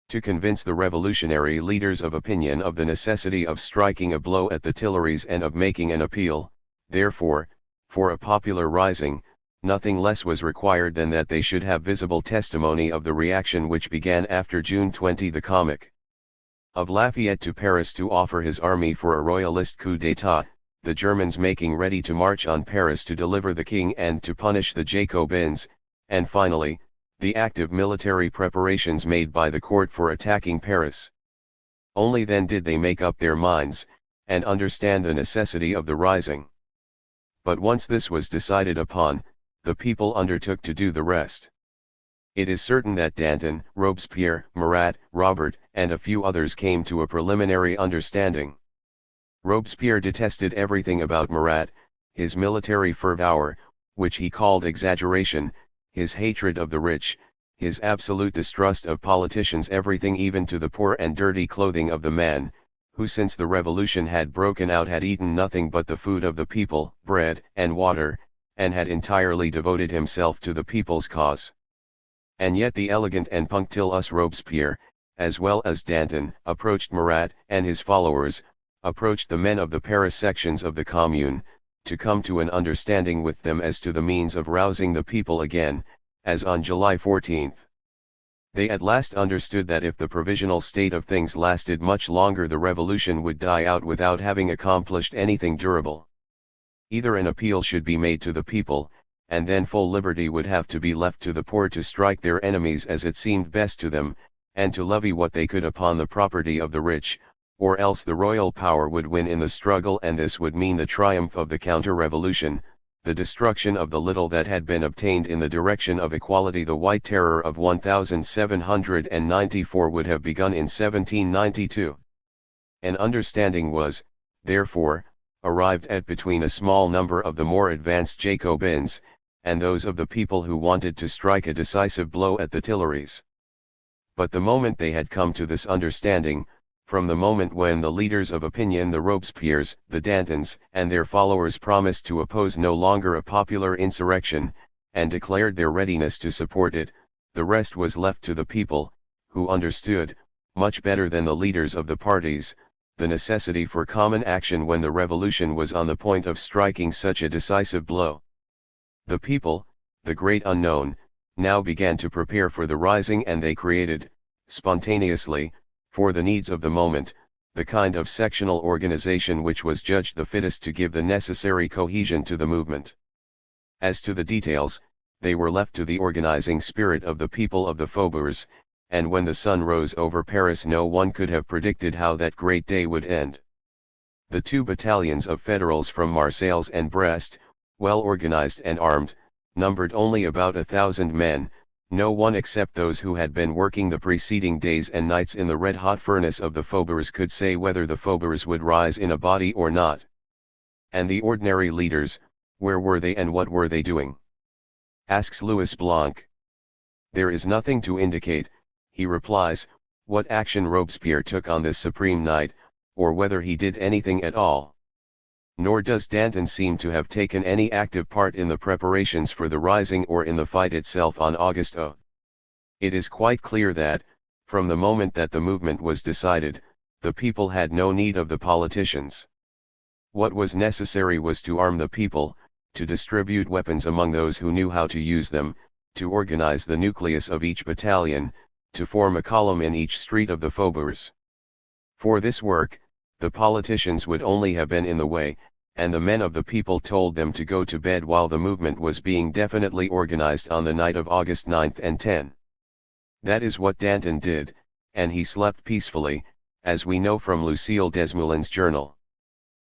To convince the revolutionary leaders of opinion of the necessity of striking a blow at the Tuileries and of making an appeal, therefore, For a popular rising, nothing less was required than that they should have visible testimony of the reaction which began after June 20. The comic of Lafayette to Paris to offer his army for a royalist coup d'état, the Germans making ready to march on Paris to deliver the king and to punish the Jacobins, and finally, the active military preparations made by the court for attacking Paris. Only then did they make up their minds, and understand the necessity of the rising. But once this was decided upon, the people undertook to do the rest. It is certain that Danton, Robespierre, Marat, Robert, and a few others came to a preliminary understanding. Robespierre detested everything about Marat, his military fervour, which he called exaggeration, his hatred of the rich, his absolute distrust of politicians, everything even to the poor and dirty clothing of the man, who since the revolution had broken out had eaten nothing but the food of the people, bread and water, and had entirely devoted himself to the people's cause. And yet the elegant and punctilious Robespierre, as well as Danton, approached Marat and his followers, approached the men of the Paris sections of the Commune, to come to an understanding with them as to the means of rousing the people again, as on July 14. They at last understood that if the provisional state of things lasted much longer the revolution would die out without having accomplished anything durable. Either an appeal should be made to the people, and then full liberty would have to be left to the poor to strike their enemies as it seemed best to them, and to levy what they could upon the property of the rich, or else the royal power would win in the struggle, and this would mean the triumph of the counter-revolution, the destruction of the little that had been obtained in the direction of equality. The White Terror of 1794 would have begun in 1792. An understanding was, therefore, arrived at between a small number of the more advanced Jacobins, and those of the people who wanted to strike a decisive blow at the Tuileries. But the moment they had come to this understanding, from the moment when the leaders of opinion, the Robespierres, the Dantons, and their followers promised to oppose no longer a popular insurrection, and declared their readiness to support it, the rest was left to the people, who understood, much better than the leaders of the parties, the necessity for common action when the revolution was on the point of striking such a decisive blow. The people, the great unknown, now began to prepare for the rising, and they created, spontaneously, for the needs of the moment, the kind of sectional organization which was judged the fittest to give the necessary cohesion to the movement. As to the details, they were left to the organizing spirit of the people of the faubourgs, and when the sun rose over Paris no one could have predicted how that great day would end. The 2 battalions of federals from Marseilles and Brest, well organized and armed, numbered only about 1,000 men. No one except those who had been working the preceding days and nights in the red-hot furnace of the faubourgs could say whether the faubourgs would rise in a body or not. And the ordinary leaders, where were they and what were they doing? Asks Louis Blanc. There is nothing to indicate, he replies, what action Robespierre took on this supreme night, or whether he did anything at all. Nor does Danton seem to have taken any active part in the preparations for the rising or in the fight itself on August 0. It is quite clear that, from the moment that the movement was decided, the people had no need of the politicians. What was necessary was to arm the people, to distribute weapons among those who knew how to use them, to organize the nucleus of each battalion, to form a column in each street of the faubourgs. For this work, the politicians would only have been in the way, and the men of the people told them to go to bed while the movement was being definitely organized on the night of August 9 and 10. That is what Danton did, and he slept peacefully, as we know from Lucille Desmoulins's journal.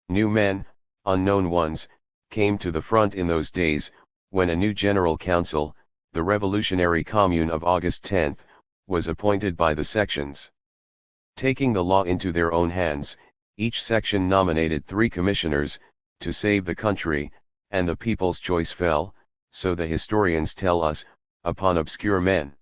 New men, unknown ones, came to the front in those days, when a new General Council, the Revolutionary Commune of August 10, was appointed by the sections. Taking the law into their own hands, each section nominated 3 commissioners, to save the country, and the people's choice fell, so the historians tell us, upon obscure men.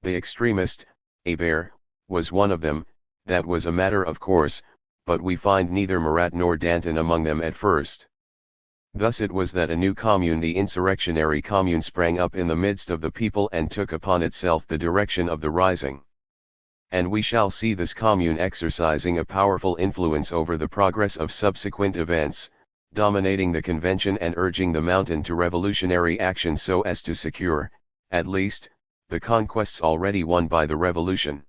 The extremist, Hébert, was one of them. That was a matter of course, but we find neither Marat nor Danton among them at first. Thus it was that a new commune, the insurrectionary commune, sprang up in the midst of the people and took upon itself the direction of the rising. And we shall see this commune exercising a powerful influence over the progress of subsequent events, dominating the convention and urging the mountain to revolutionary action so as to secure, at least, the conquests already won by the revolution.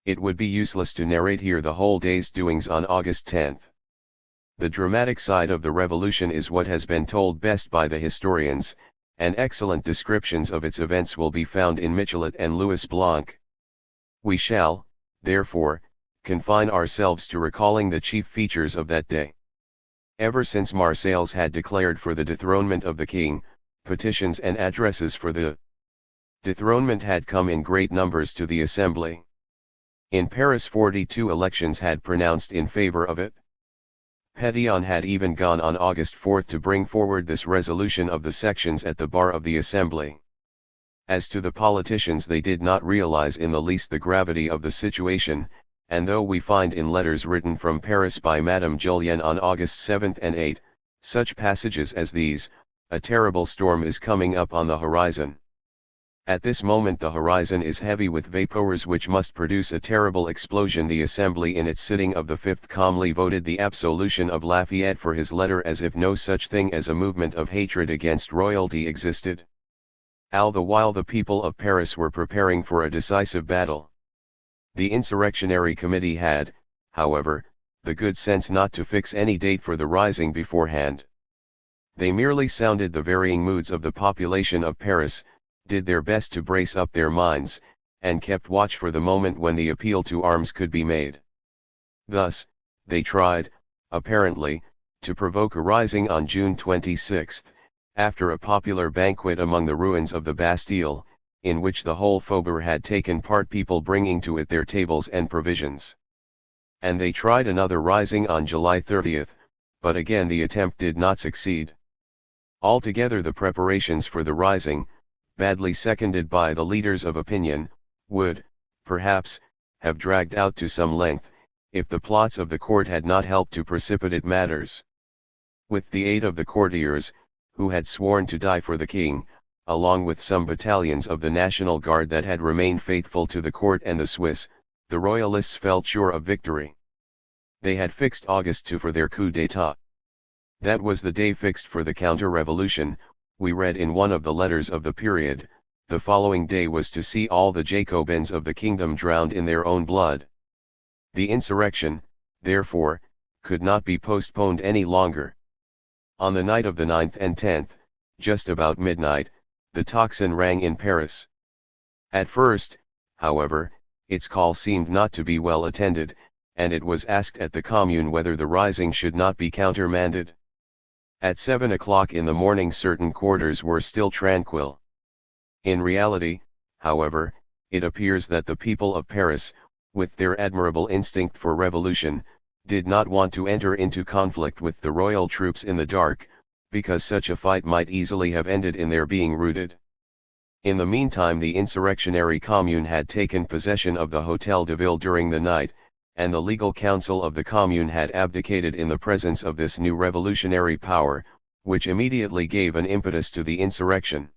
It would be useless to narrate here the whole day's doings on August 10. The dramatic side of the revolution is what has been told best by the historians, and excellent descriptions of its events will be found in Michelet and Louis Blanc. We shall, therefore, confine ourselves to recalling the chief features of that day. Ever since Marseilles had declared for the dethronement of the king, petitions and addresses for the dethronement had come in great numbers to the Assembly. In Paris 42 elections had pronounced in favor of it. Pétion had even gone on August 4 to bring forward this resolution of the sections at the bar of the Assembly. As to the politicians, they did not realize in the least the gravity of the situation, and though we find in letters written from Paris by Madame Julienne on August 7 and 8, such passages as these, a terrible storm is coming up on the horizon. At this moment the horizon is heavy with vapors which must produce a terrible explosion. The Assembly in its sitting of the 5th calmly voted the absolution of Lafayette for his letter as if no such thing as a movement of hatred against royalty existed. All the while the people of Paris were preparing for a decisive battle. The insurrectionary committee had, however, the good sense not to fix any date for the rising beforehand. They merely sounded the varying moods of the population of Paris, did their best to brace up their minds, and kept watch for the moment when the appeal to arms could be made. Thus, they tried, apparently, to provoke a rising on June 26, after a popular banquet among the ruins of the Bastille, in which the whole faubourg had taken part, people bringing to it their tables and provisions. And they tried another rising on July 30, but again the attempt did not succeed. Altogether the preparations for the rising, badly seconded by the leaders of opinion, would, perhaps, have dragged out to some length, if the plots of the court had not helped to precipitate matters. With the aid of the courtiers, who had sworn to die for the king, along with some battalions of the National Guard that had remained faithful to the court and the Swiss, the royalists felt sure of victory. They had fixed August 2 for their coup d'état. That was the day fixed for the counter-revolution. We read in one of the letters of the period, the following day was to see all the Jacobins of the kingdom drowned in their own blood. The insurrection, therefore, could not be postponed any longer. On the night of the 9th and 10th, just about midnight, the tocsin rang in Paris. At first, however, its call seemed not to be well attended, and it was asked at the Commune whether the rising should not be countermanded. At 7 o'clock in the morning certain quarters were still tranquil. In reality, however, it appears that the people of Paris, with their admirable instinct for revolution, did not want to enter into conflict with the royal troops in the dark, because such a fight might easily have ended in their being routed. In the meantime the insurrectionary Commune had taken possession of the Hôtel de Ville during the night, and the legal council of the Commune had abdicated in the presence of this new revolutionary power, which immediately gave an impetus to the insurrection.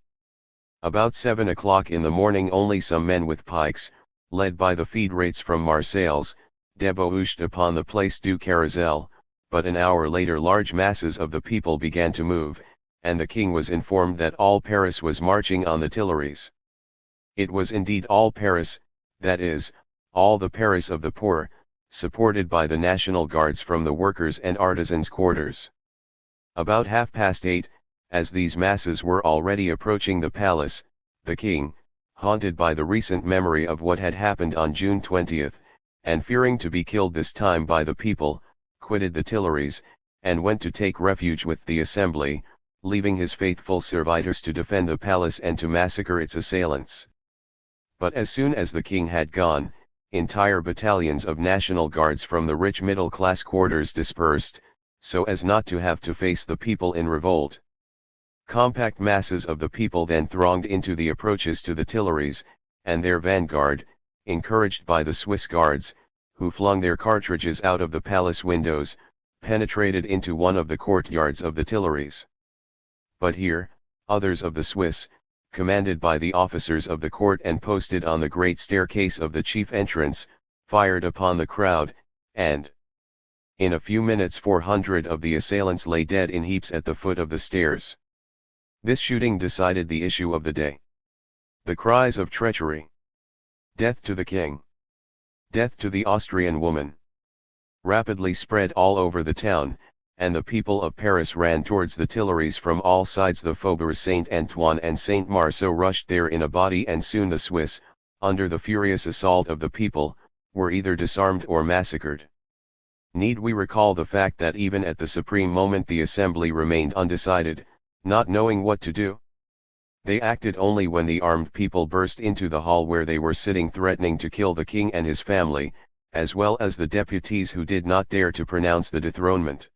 About 7 o'clock in the morning only some men with pikes, led by the féderates from Marseilles, debouched upon the Place du Carrousel, but an hour later large masses of the people began to move, and the king was informed that all Paris was marching on the Tuileries. It was indeed all Paris, that is, all the Paris of the poor, supported by the National Guards from the workers' and artisans' quarters. About 8:30, as these masses were already approaching the palace, the king, haunted by the recent memory of what had happened on June 20, and fearing to be killed this time by the people, quitted the Tuileries, and went to take refuge with the Assembly, leaving his faithful servitors to defend the palace and to massacre its assailants. But as soon as the king had gone, entire battalions of National Guards from the rich middle-class quarters dispersed, so as not to have to face the people in revolt. Compact masses of the people then thronged into the approaches to the Tuileries, and their vanguard, encouraged by the Swiss guards, who flung their cartridges out of the palace windows, penetrated into one of the courtyards of the Tuileries. But here, others of the Swiss, commanded by the officers of the court and posted on the great staircase of the chief entrance, fired upon the crowd, and In a few minutes 400 of the assailants lay dead in heaps at the foot of the stairs. This shooting decided the issue of the day. The cries of treachery. Death to the king. Death to the Austrian woman. Rapidly spread all over the town, and the people of Paris ran towards the Tuileries from all sides. The Faubourg Saint-Antoine and Saint-Marceau rushed there in a body, and soon the Swiss, under the furious assault of the people, were either disarmed or massacred. Need we recall the fact that even at the supreme moment the assembly remained undecided, not knowing what to do? They acted only when the armed people burst into the hall where they were sitting, threatening to kill the king and his family, as well as the deputies who did not dare to pronounce the dethronement.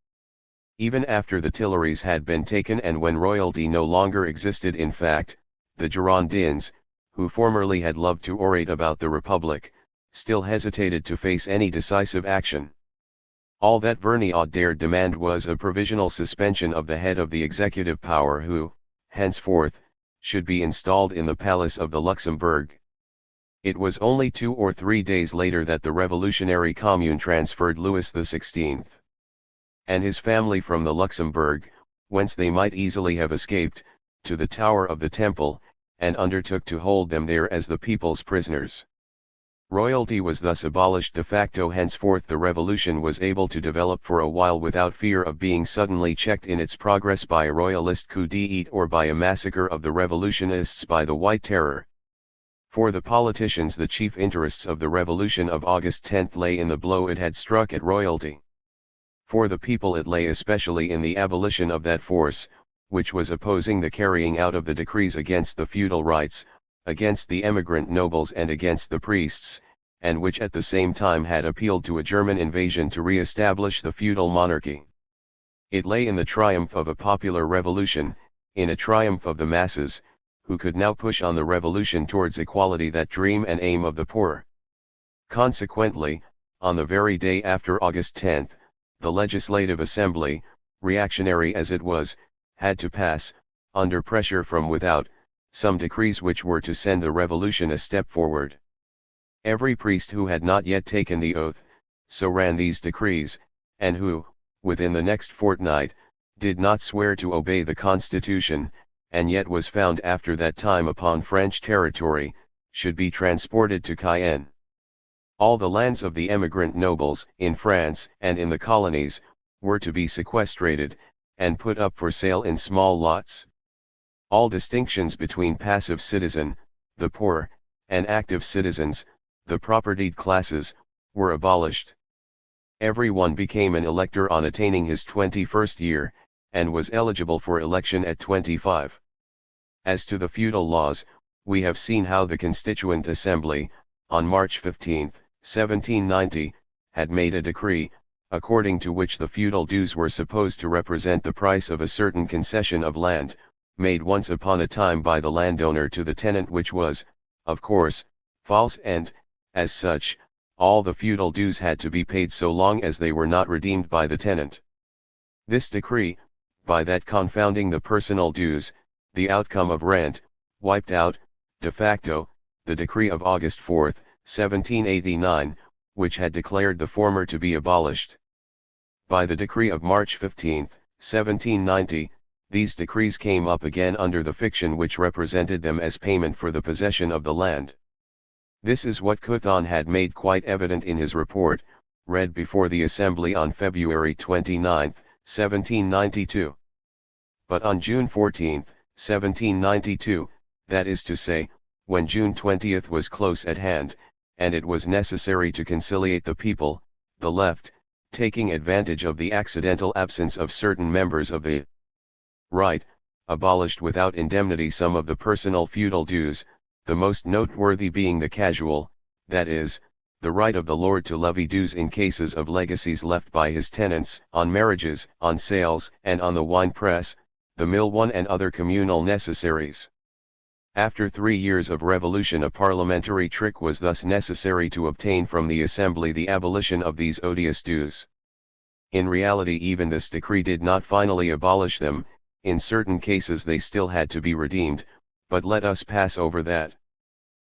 Even after the Tuileries had been taken and when royalty no longer existed in fact, the Girondins, who formerly had loved to orate about the Republic, still hesitated to face any decisive action. All that Vergniaud dared demand was a provisional suspension of the head of the executive power who, henceforth, should be installed in the Palace of the Luxembourg. It was only 2 or 3 days later that the Revolutionary Commune transferred Louis XVI and his family from the Luxembourg, whence they might easily have escaped, to the Tower of the Temple, and undertook to hold them there as the people's prisoners. Royalty was thus abolished de facto. Henceforth the revolution was able to develop for a while without fear of being suddenly checked in its progress by a royalist coup d'état or by a massacre of the revolutionists by the White Terror. For the politicians, the chief interests of the revolution of August 10 lay in the blow it had struck at royalty. For the people it lay especially in the abolition of that force, which was opposing the carrying out of the decrees against the feudal rights, against the emigrant nobles and against the priests, and which at the same time had appealed to a German invasion to re-establish the feudal monarchy. It lay in the triumph of a popular revolution, in a triumph of the masses, who could now push on the revolution towards equality, that dream and aim of the poor. Consequently, on the very day after August 10, the Legislative Assembly, reactionary as it was, had to pass, under pressure from without, some decrees which were to send the revolution a step forward. Every priest who had not yet taken the oath, so ran these decrees, and who, within the next fortnight, did not swear to obey the Constitution, and yet was found after that time upon French territory, should be transported to Cayenne. All the lands of the emigrant nobles, in France and in the colonies, were to be sequestrated, and put up for sale in small lots. All distinctions between passive citizen, the poor, and active citizens, the propertied classes, were abolished. Every one became an elector on attaining his 21st year, and was eligible for election at 25. As to the feudal laws, we have seen how the Constituent Assembly, on March 15, 1790, had made a decree, according to which the feudal dues were supposed to represent the price of a certain concession of land, made once upon a time by the landowner to the tenant, which was, of course, false, and, as such, all the feudal dues had to be paid so long as they were not redeemed by the tenant. This decree, by that confounding the personal dues, the outcome of rent, wiped out, de facto, the decree of August 4, 1789, which had declared the former to be abolished. By the decree of March 15, 1790, these decrees came up again under the fiction which represented them as payment for the possession of the land. This is what Couthon had made quite evident in his report, read before the Assembly on February 29, 1792. But on June 14, 1792, that is to say, when June 20 was close at hand, and it was necessary to conciliate the people, the left, taking advantage of the accidental absence of certain members of the right, abolished without indemnity some of the personal feudal dues, the most noteworthy being the casual, that is, the right of the lord to levy dues in cases of legacies left by his tenants, on marriages, on sales, and on the wine press, the mill one and other communal necessaries. After 3 years of revolution, a parliamentary trick was thus necessary to obtain from the Assembly the abolition of these odious dues. In reality, even this decree did not finally abolish them. In certain cases they still had to be redeemed, but let us pass over that.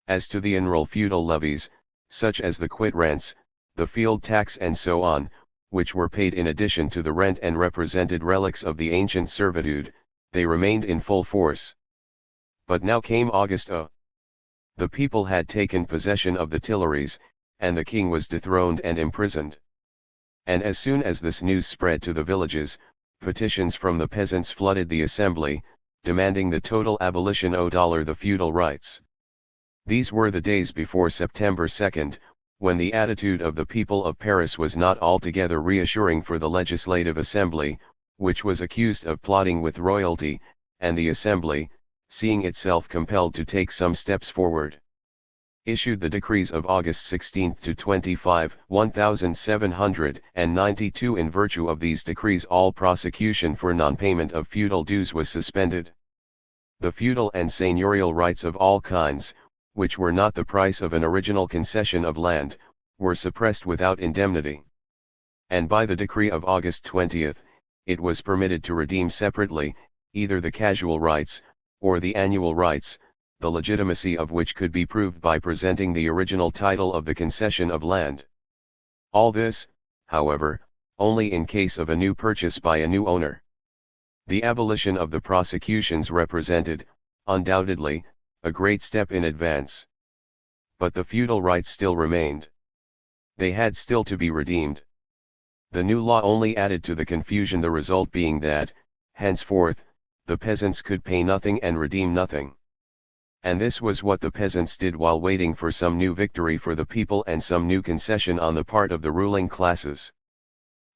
As to the annual feudal levies, such as the quit rents, the field tax and so on, which were paid in addition to the rent and represented relics of the ancient servitude, they remained in full force. But now came August. The people had taken possession of the Tuileries, and the king was dethroned and imprisoned. And as soon as this news spread to the villages, petitions from the peasants flooded the assembly, demanding the total abolition of the feudal rights. These were the days before September 2, when the attitude of the people of Paris was not altogether reassuring for the Legislative Assembly, which was accused of plotting with royalty, and the Assembly, seeing itself compelled to take some steps forward, issued the decrees of August 16 to 25, 1792. In virtue of these decrees, all prosecution for non-payment of feudal dues was suspended. The feudal and seigneurial rights of all kinds, which were not the price of an original concession of land, were suppressed without indemnity. And by the decree of August 20, it was permitted to redeem separately, either the casual rights, or the annual rights, the legitimacy of which could be proved by presenting the original title of the concession of land. All this, however, only in case of a new purchase by a new owner. The abolition of the prosecutions represented, undoubtedly, a great step in advance. But the feudal rights still remained. They had still to be redeemed. The new law only added to the confusion, the result being that, henceforth, the peasants could pay nothing and redeem nothing. And this was what the peasants did while waiting for some new victory for the people and some new concession on the part of the ruling classes.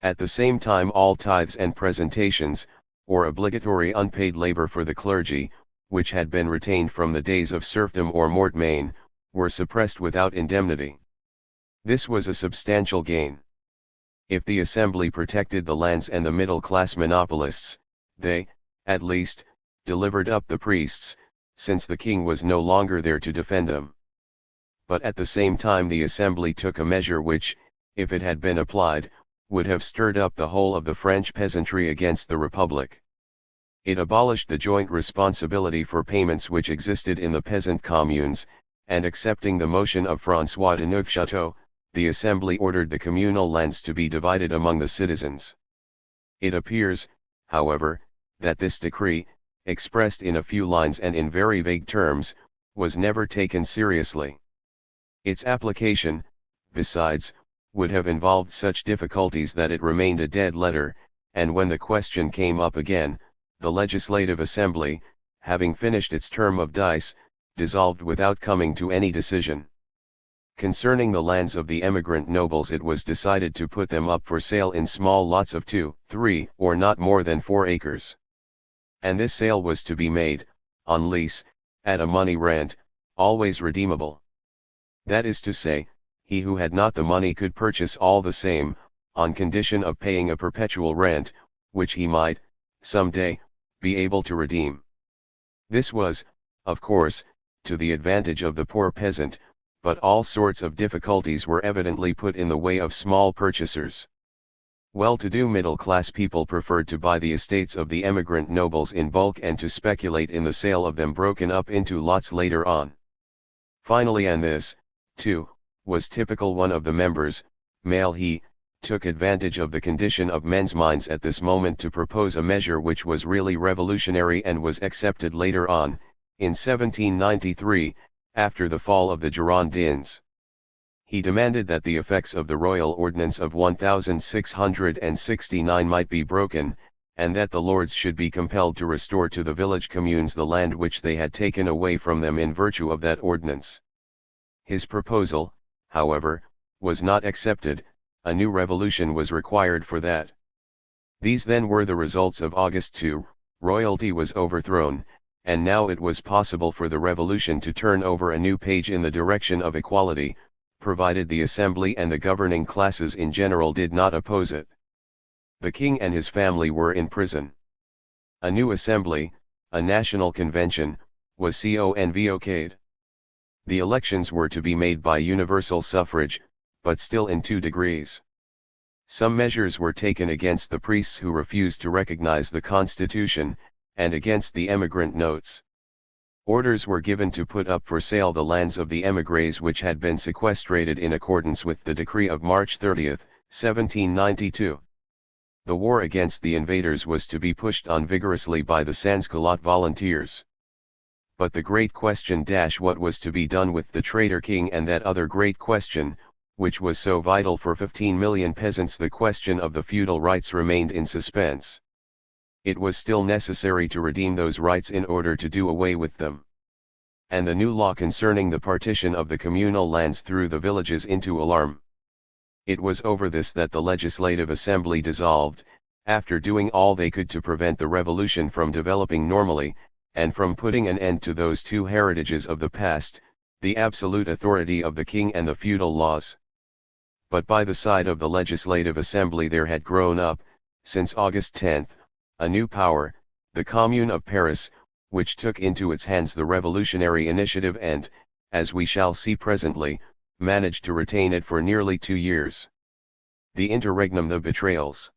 At the same time, all tithes and presentations, or obligatory unpaid labor for the clergy, which had been retained from the days of serfdom or mortmain, were suppressed without indemnity. This was a substantial gain. If the assembly protected the lands and the middle-class monopolists, they, at least, delivered up the priests, since the king was no longer there to defend them. But at the same time the assembly took a measure which, if it had been applied, would have stirred up the whole of the French peasantry against the Republic. It abolished the joint responsibility for payments which existed in the peasant communes, and accepting the motion of François de Neufchâteau, the assembly ordered the communal lands to be divided among the citizens. It appears, however, that this decree, expressed in a few lines and in very vague terms, was never taken seriously. Its application, besides, would have involved such difficulties that it remained a dead letter, and when the question came up again, the Legislative Assembly, having finished its term of dice, dissolved without coming to any decision. Concerning the lands of the emigrant nobles, it was decided to put them up for sale in small lots of 2, 3, or not more than 4 acres. And this sale was to be made, on lease, at a money rent, always redeemable. That is to say, he who had not the money could purchase all the same, on condition of paying a perpetual rent, which he might, some day, be able to redeem. This was, of course, to the advantage of the poor peasant, but all sorts of difficulties were evidently put in the way of small purchasers. Well-to-do middle-class people preferred to buy the estates of the emigrant nobles in bulk and to speculate in the sale of them broken up into lots later on. Finally, and this, too, was typical, one of the members, male, he took advantage of the condition of men's minds at this moment to propose a measure which was really revolutionary and was accepted later on, in 1793, after the fall of the Girondins. He demanded that the effects of the Royal Ordinance of 1669 might be broken, and that the lords should be compelled to restore to the village communes the land which they had taken away from them in virtue of that ordinance. His proposal, however, was not accepted. A new revolution was required for that. These then were the results of August 2, royalty was overthrown, and now it was possible for the revolution to turn over a new page in the direction of equality, provided the assembly and the governing classes in general did not oppose it. The king and his family were in prison. A new assembly, a national convention, was convoked. The elections were to be made by universal suffrage, but still in 2 degrees. Some measures were taken against the priests who refused to recognize the constitution, and against the emigrant notes. Orders were given to put up for sale the lands of the émigrés which had been sequestrated in accordance with the decree of March 30, 1792. The war against the invaders was to be pushed on vigorously by the Sans-Culotte volunteers. But the great question what was to be done with the traitor king, and that other great question, which was so vital for 15 million peasants, the question of the feudal rights, remained in suspense. It was still necessary to redeem those rights in order to do away with them. And the new law concerning the partition of the communal lands threw the villages into alarm. It was over this that the Legislative Assembly dissolved, after doing all they could to prevent the revolution from developing normally, and from putting an end to those two heritages of the past, the absolute authority of the king and the feudal laws. But by the side of the Legislative Assembly there had grown up, since August 10, a new power, the Commune of Paris, which took into its hands the revolutionary initiative and, as we shall see presently, managed to retain it for nearly 2 years. The interregnum, the betrayals.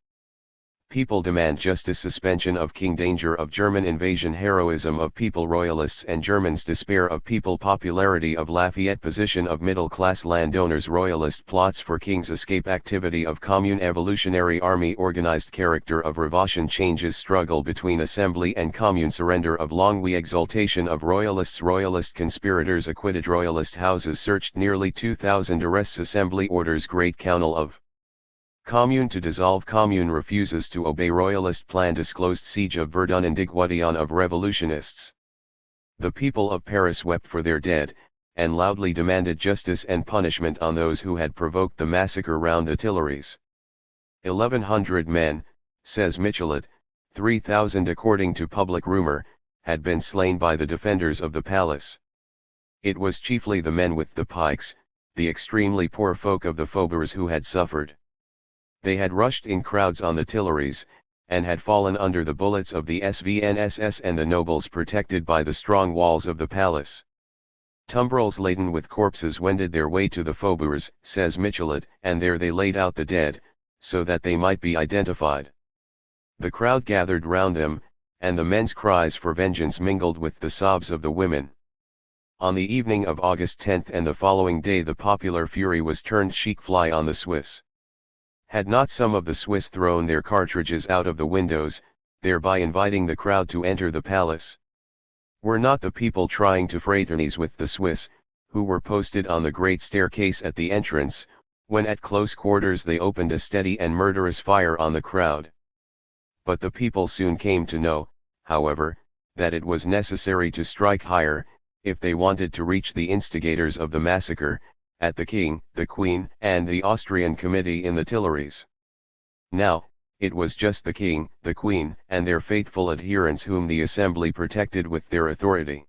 People demand justice, suspension of king, danger of German invasion, heroism of people, royalists and Germans, despair of people, popularity of Lafayette, position of middle-class landowners, royalist plots for king's escape, activity of commune, evolutionary army, organized character of revolution, changes, struggle between assembly and commune, surrender of Longwy, exultation of royalists, royalist conspirators acquitted, royalist houses searched, nearly 2,000 arrests, assembly orders great council of Commune to dissolve, Commune refuses to obey, royalist plan disclosed, siege of Verdun, indignation of revolutionists. The people of Paris wept for their dead, and loudly demanded justice and punishment on those who had provoked the massacre round the Tuileries. 1,100 men, says Michelet, 3,000 according to public rumor, had been slain by the defenders of the palace. It was chiefly the men with the pikes, the extremely poor folk of the faubourgs who had suffered. They had rushed in crowds on the Tuileries, and had fallen under the bullets of the SVNSS and the nobles protected by the strong walls of the palace. Tumbrils laden with corpses wended their way to the faubourgs, says Michelet, and there they laid out the dead, so that they might be identified. The crowd gathered round them, and the men's cries for vengeance mingled with the sobs of the women. On the evening of August 10 and the following day the popular fury was turned chic fly on the Swiss. Had not some of the Swiss thrown their cartridges out of the windows, thereby inviting the crowd to enter the palace? Were not the people trying to fraternize with the Swiss, who were posted on the great staircase at the entrance, when at close quarters they opened a steady and murderous fire on the crowd? But the people soon came to know, however, that it was necessary to strike higher, if they wanted to reach the instigators of the massacre, at the king, the queen, and the Austrian committee in the Tuileries. Now, it was just the king, the queen, and their faithful adherents whom the assembly protected with their authority.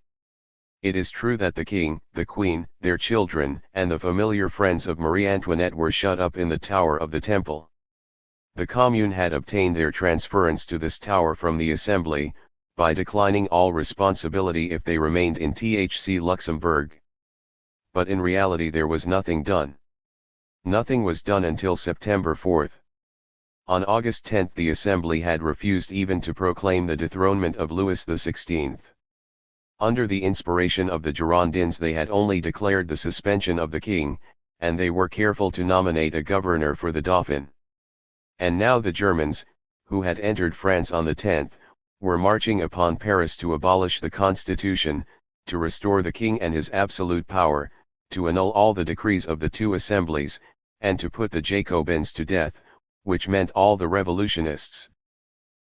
It is true that the king, the queen, their children, and the familiar friends of Marie Antoinette were shut up in the tower of the Temple. The Commune had obtained their transference to this tower from the assembly, by declining all responsibility if they remained in THC Luxembourg. But in reality there was nothing done. Nothing was done until September 4. On August 10 the Assembly had refused even to proclaim the dethronement of Louis XVI. Under the inspiration of the Girondins they had only declared the suspension of the king, and they were careful to nominate a governor for the Dauphin. And now the Germans, who had entered France on the 10th, were marching upon Paris to abolish the constitution, to restore the king and his absolute power, to annul all the decrees of the two assemblies, and to put the Jacobins to death, which meant all the revolutionists.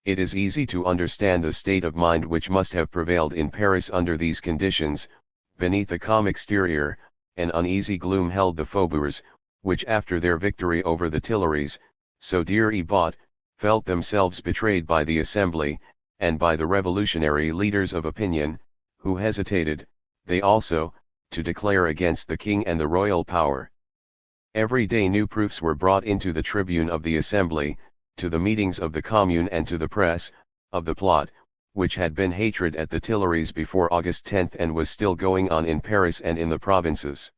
It is easy to understand the state of mind which must have prevailed in Paris under these conditions. Beneath the calm exterior, an uneasy gloom held the faubourgs, which after their victory over the Tuileries, so dearly bought, felt themselves betrayed by the assembly, and by the revolutionary leaders of opinion, who hesitated, they also, to declare against the king and the royal power. Every day new proofs were brought into the tribune of the assembly, to the meetings of the commune and to the press, of the plot, which had been hatred at the Tuileries before August 10 and was still going on in Paris and in the provinces.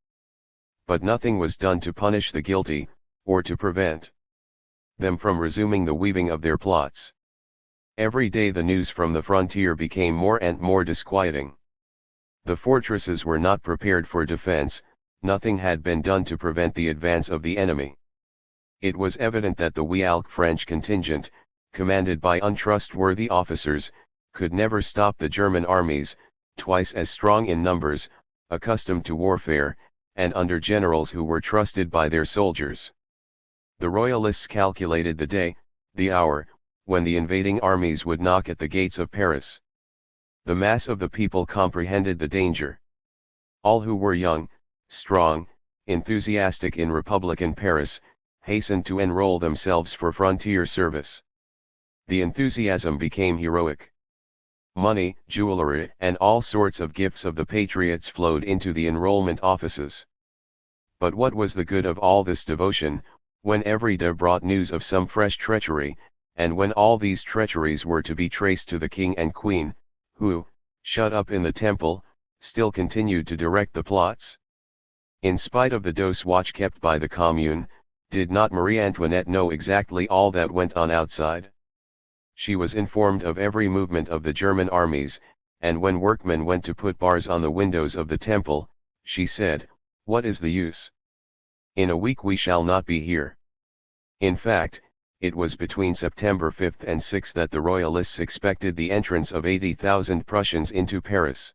But nothing was done to punish the guilty, or to prevent them from resuming the weaving of their plots. Every day the news from the frontier became more and more disquieting. The fortresses were not prepared for defense, nothing had been done to prevent the advance of the enemy. It was evident that the Wialk French contingent, commanded by untrustworthy officers, could never stop the German armies, twice as strong in numbers, accustomed to warfare, and under generals who were trusted by their soldiers. The Royalists calculated the day, the hour, when the invading armies would knock at the gates of Paris. The mass of the people comprehended the danger. All who were young, strong, enthusiastic in Republican Paris, hastened to enroll themselves for frontier service. The enthusiasm became heroic. Money, jewelry, and all sorts of gifts of the patriots flowed into the enrollment offices. But what was the good of all this devotion, when every day brought news of some fresh treachery, and when all these treacheries were to be traced to the king and queen, who, shut up in the temple, still continued to direct the plots? In spite of the dose watch kept by the Commune, did not Marie Antoinette know exactly all that went on outside? She was informed of every movement of the German armies, and when workmen went to put bars on the windows of the temple, she said, "What is the use? In a week we shall not be here." In fact, it was between September 5 and 6 that the Royalists expected the entrance of 80,000 Prussians into Paris.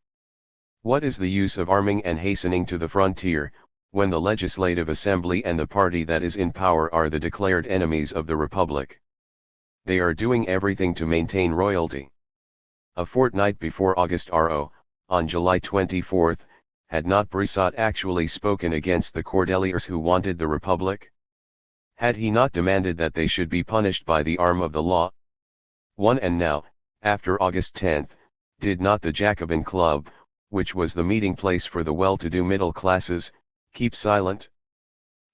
What is the use of arming and hastening to the frontier, when the Legislative Assembly and the party that is in power are the declared enemies of the Republic? They are doing everything to maintain royalty. A fortnight before August RO, on July 24, had not Brissot actually spoken against the Cordeliers who wanted the Republic? Had he not demanded that they should be punished by the arm of the law? And now, after August 10, did not the Jacobin Club, which was the meeting place for the well-to-do middle classes, keep silent?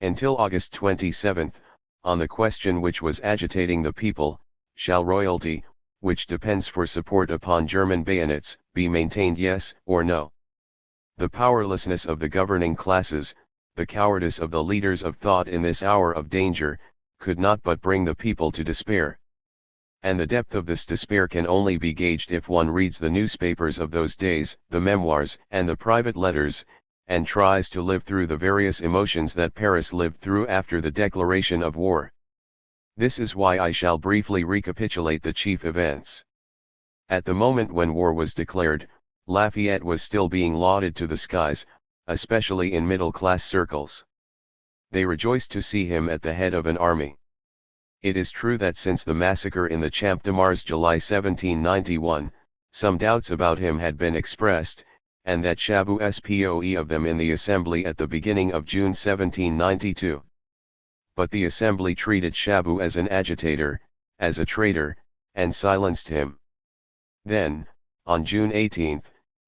Until August 27, on the question which was agitating the people, shall royalty, which depends for support upon German bayonets, be maintained, yes or no? The powerlessness of the governing classes, the cowardice of the leaders of thought in this hour of danger, could not but bring the people to despair. And the depth of this despair can only be gauged if one reads the newspapers of those days, the memoirs and the private letters, and tries to live through the various emotions that Paris lived through after the declaration of war. This is why I shall briefly recapitulate the chief events. At the moment when war was declared, Lafayette was still being lauded to the skies, especially in middle-class circles. They rejoiced to see him at the head of an army. It is true that since the massacre in the Champ de Mars July 1791, some doubts about him had been expressed, and that Chabot spoke of them in the Assembly at the beginning of June 1792. But the Assembly treated Chabot as an agitator, as a traitor, and silenced him. Then, on June 18,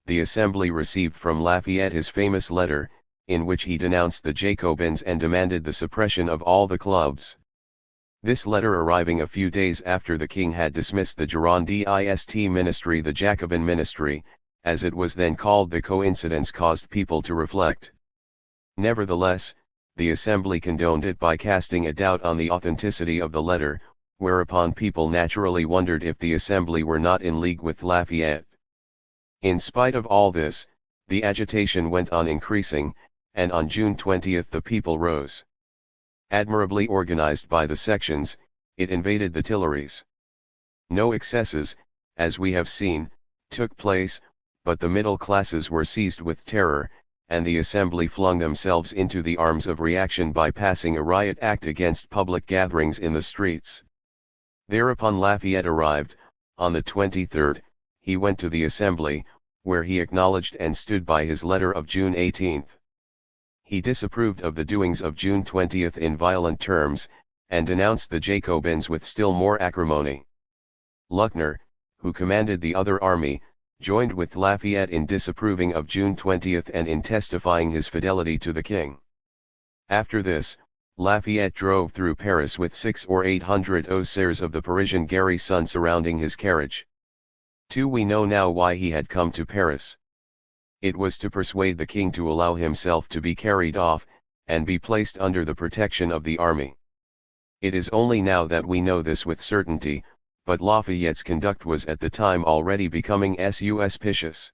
the Assembly received from Lafayette his famous letter, in which he denounced the Jacobins and demanded the suppression of all the clubs. This letter arriving a few days after the king had dismissed the Girondist ministry, the Jacobin ministry, as it was then called, the coincidence caused people to reflect. Nevertheless, the Assembly condoned it by casting a doubt on the authenticity of the letter, whereupon people naturally wondered if the Assembly were not in league with Lafayette. In spite of all this, the agitation went on increasing, and on June 20 the people rose. Admirably organized by the sections, it invaded the Tuileries. No excesses, as we have seen, took place, but the middle classes were seized with terror, and the Assembly flung themselves into the arms of reaction by passing a riot act against public gatherings in the streets. Thereupon Lafayette arrived. On the 23rd, he went to the Assembly, where he acknowledged and stood by his letter of June 18. He disapproved of the doings of June 20 in violent terms, and denounced the Jacobins with still more acrimony. Luckner, who commanded the other army, joined with Lafayette in disapproving of June 20 and in testifying his fidelity to the king. After this, Lafayette drove through Paris with 600 or 800 hussars of the Parisian garrison surrounding his carriage. We know now why he had come to Paris. It was to persuade the king to allow himself to be carried off, and be placed under the protection of the army. It is only now that we know this with certainty, but Lafayette's conduct was at the time already becoming suspicious.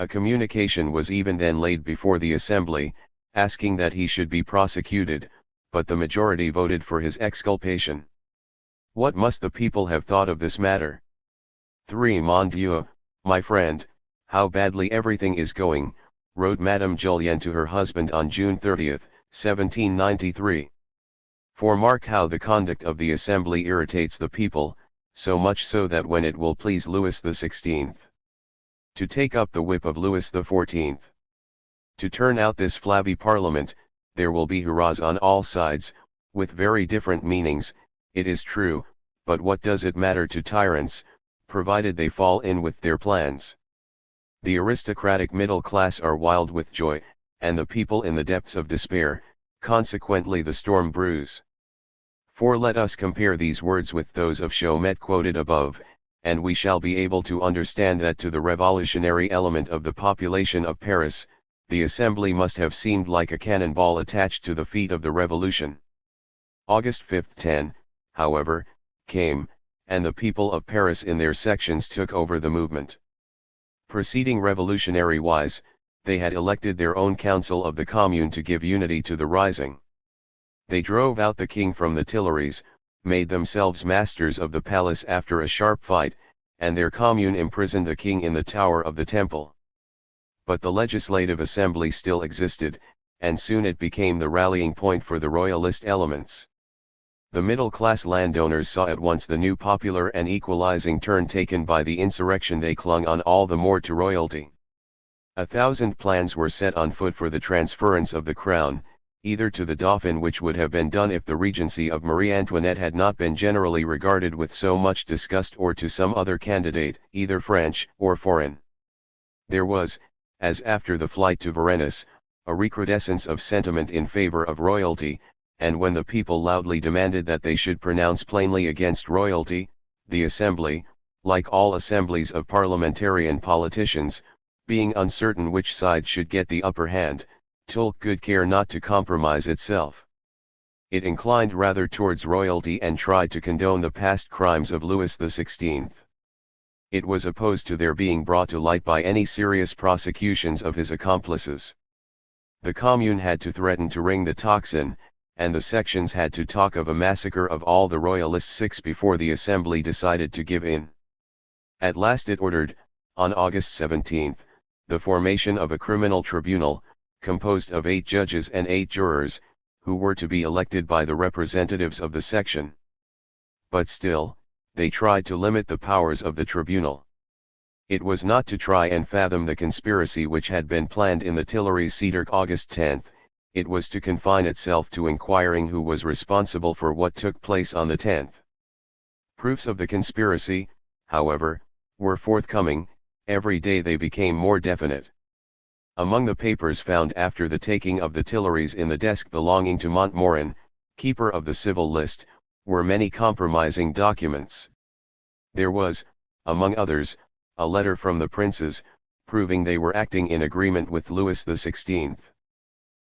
A communication was even then laid before the Assembly, asking that he should be prosecuted, but the majority voted for his exculpation. What must the people have thought of this matter? 3. Mon Dieu, my friend, how badly everything is going, wrote Madame Julienne to her husband on June 30, 1793. For mark how the conduct of the Assembly irritates the people, so much so that when it will please Louis XVI to take up the whip of Louis XIV, to turn out this flabby Parliament, there will be hurrahs on all sides, with very different meanings, it is true, but what does it matter to tyrants, provided they fall in with their plans? The aristocratic middle class are wild with joy, and the people in the depths of despair, consequently the storm brews. For let us compare these words with those of Chaumet quoted above, and we shall be able to understand that to the revolutionary element of the population of Paris, the Assembly must have seemed like a cannonball attached to the feet of the Revolution. August 5, 10, however, came, and the people of Paris in their sections took over the movement. Proceeding revolutionary-wise, they had elected their own Council of the Commune to give unity to the rising. They drove out the king from the Tuileries, made themselves masters of the palace after a sharp fight, and their commune imprisoned the king in the tower of the Temple. But the Legislative Assembly still existed, and soon it became the rallying point for the royalist elements. The middle-class landowners saw at once the new popular and equalizing turn taken by the insurrection. They clung on all the more to royalty. 1,000 plans were set on foot for the transference of the crown, either to the Dauphin, which would have been done if the regency of Marie Antoinette had not been generally regarded with so much disgust, or to some other candidate, either French or foreign. There was, as after the flight to Varennes, a recrudescence of sentiment in favor of royalty, and when the people loudly demanded that they should pronounce plainly against royalty, the Assembly, like all assemblies of parliamentarian politicians, being uncertain which side should get the upper hand, took good care not to compromise itself. It inclined rather towards royalty and tried to condone the past crimes of Louis XVI. It was opposed to their being brought to light by any serious prosecutions of his accomplices. The Commune had to threaten to ring the tocsin, and the sections had to talk of a massacre of all the royalists before the Assembly decided to give in. At last it ordered, on August 17, the formation of a criminal tribunal, composed of 8 judges and 8 jurors, who were to be elected by the representatives of the section. But still, they tried to limit the powers of the tribunal. It was not to try and fathom the conspiracy which had been planned in the Tuileries Cedar August 10, it was to confine itself to inquiring who was responsible for what took place on the 10th. Proofs of the conspiracy, however, were forthcoming. Every day they became more definite. Among the papers found after the taking of the Tuileries in the desk belonging to Montmorin, keeper of the civil list, were many compromising documents. There was, among others, a letter from the princes, proving they were acting in agreement with Louis XVI.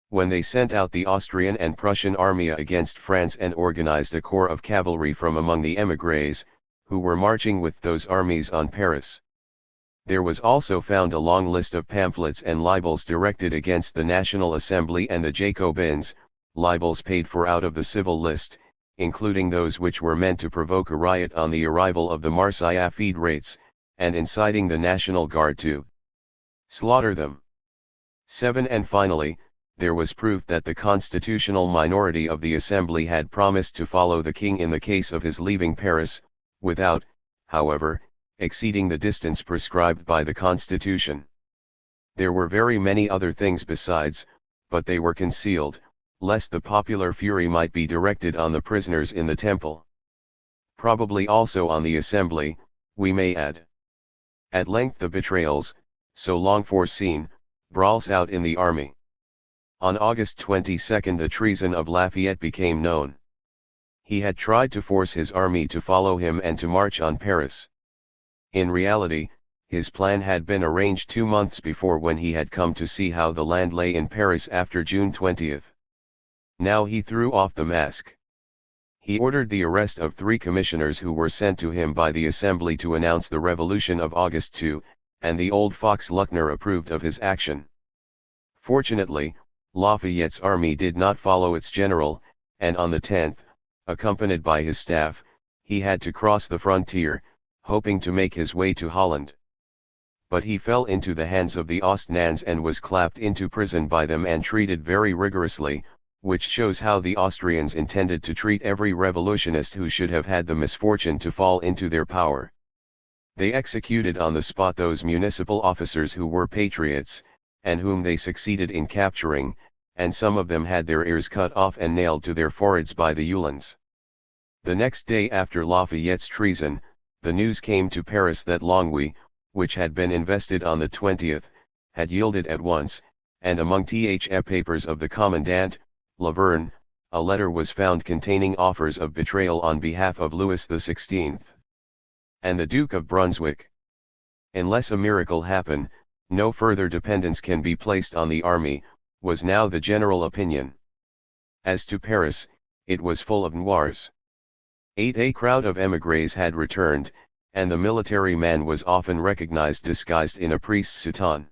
When they sent out the Austrian and Prussian army against France and organized a corps of cavalry from among the émigrés, who were marching with those armies on Paris. There was also found a long list of pamphlets and libels directed against the National Assembly and the Jacobins, libels paid for out of the civil list, including those which were meant to provoke a riot on the arrival of the Marseillais Fédérés, and inciting the National Guard to slaughter them. 7. And finally, there was proof that the constitutional minority of the Assembly had promised to follow the king in the case of his leaving Paris, without, however, exceeding the distance prescribed by the Constitution. There were very many other things besides, but they were concealed, lest the popular fury might be directed on the prisoners in the Temple. Probably also on the Assembly, we may add. At length the betrayals, so long foreseen, brawls out in the army. On August 22 the treason of Lafayette became known. He had tried to force his army to follow him and to march on Paris. In reality, his plan had been arranged 2 months before, when he had come to see how the land lay in Paris after June 20. Now he threw off the mask. He ordered the arrest of 3 commissioners who were sent to him by the Assembly to announce the revolution of August 2, and the old fox Luckner approved of his action. Fortunately, Lafayette's army did not follow its general, and on the 10th, accompanied by his staff, he had to cross the frontier, hoping to make his way to Holland. But he fell into the hands of the Austrians and was clapped into prison by them and treated very rigorously, which shows how the Austrians intended to treat every revolutionist who should have had the misfortune to fall into their power. They executed on the spot those municipal officers who were patriots, and whom they succeeded in capturing, and some of them had their ears cut off and nailed to their foreheads by the Uhlans. The next day after Lafayette's treason, the news came to Paris that Longwy, which had been invested on the 20th, had yielded at once, and among the papers of the commandant, Laverne, a letter was found containing offers of betrayal on behalf of Louis XVI. And the Duke of Brunswick. Unless a miracle happen, no further dependence can be placed on the army, was now the general opinion. As to Paris, it was full of noirs. A crowd of émigrés had returned, and the military man was often recognized disguised in a priest's soutane.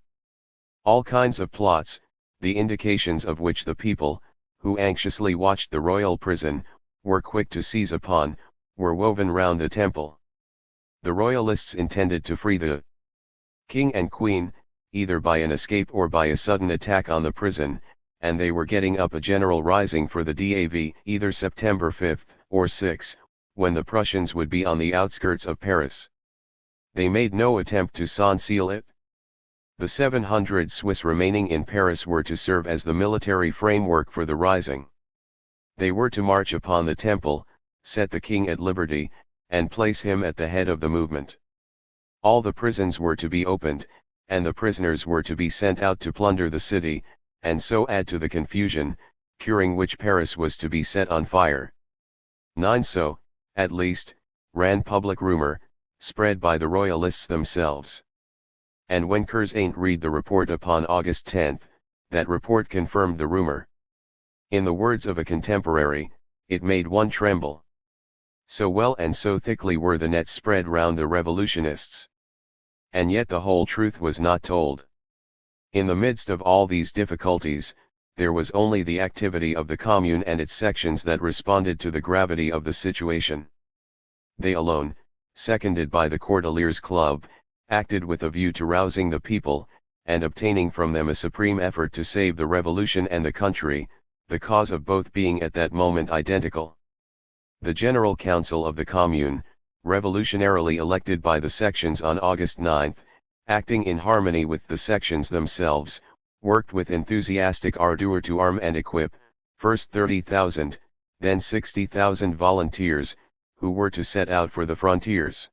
All kinds of plots, the indications of which the people, who anxiously watched the royal prison, were quick to seize upon, were woven round the temple. The royalists intended to free the king and queen, either by an escape or by a sudden attack on the prison, and they were getting up a general rising for the DAV either September 5 or 6, when the Prussians would be on the outskirts of Paris. They made no attempt to conceal it. The 700 Swiss remaining in Paris were to serve as the military framework for the rising. They were to march upon the temple, set the king at liberty, and place him at the head of the movement. All the prisons were to be opened, and the prisoners were to be sent out to plunder the city, and so add to the confusion, curing which Paris was to be set on fire. 9. So, at least, ran public rumor, spread by the royalists themselves. And when Curzant read the report upon August 10, that report confirmed the rumor. In the words of a contemporary, it made one tremble. So well and so thickly were the nets spread round the revolutionists. And yet the whole truth was not told. In the midst of all these difficulties, there was only the activity of the Commune and its sections that responded to the gravity of the situation. They alone, seconded by the Cordeliers Club, acted with a view to rousing the people, and obtaining from them a supreme effort to save the revolution and the country, the cause of both being at that moment identical. The General Council of the Commune, revolutionarily elected by the sections on August 9, acting in harmony with the sections themselves, worked with enthusiastic ardor to arm and equip, first 30,000, then 60,000 volunteers, who were to set out for the frontiers.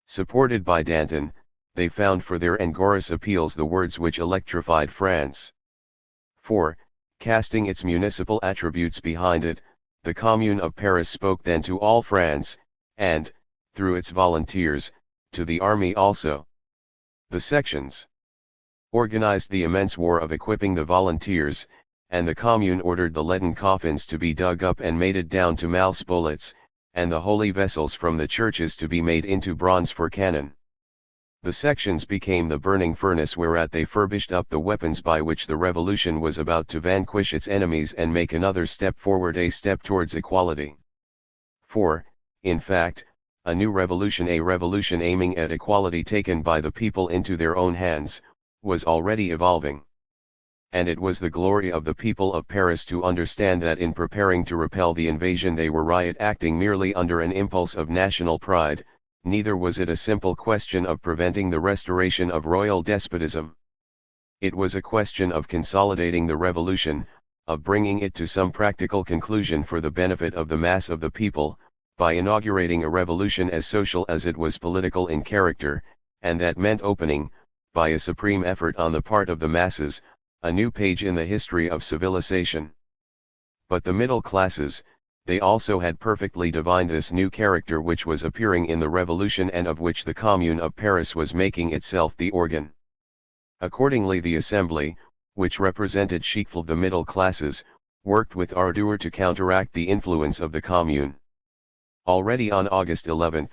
Supported by Danton, they found for their Angorous appeals the words which electrified France. 4. Casting its municipal attributes behind it, the Commune of Paris spoke then to all France, and, through its volunteers, to the army also. The sections organized the immense war of equipping the volunteers, and the Commune ordered the leaden coffins to be dug up and mated down to malspolets, and the holy vessels from the churches to be made into bronze for cannon. The sections became the burning furnace whereat they furbished up the weapons by which the revolution was about to vanquish its enemies and make another step forward, a step towards equality. 4. In fact, a new revolution, a revolution aiming at equality taken by the people into their own hands, was already evolving. And it was the glory of the people of Paris to understand that in preparing to repel the invasion they were riot acting merely under an impulse of national pride, neither was it a simple question of preventing the restoration of royal despotism. It was a question of consolidating the revolution, of bringing it to some practical conclusion for the benefit of the mass of the people, by inaugurating a revolution as social as it was political in character, and that meant opening, by a supreme effort on the part of the masses, a new page in the history of civilization. But the middle classes, they also had perfectly divined this new character which was appearing in the revolution and of which the Commune of Paris was making itself the organ. Accordingly the Assembly, which represented chiefly the middle classes, worked with ardor to counteract the influence of the Commune. Already on August 11,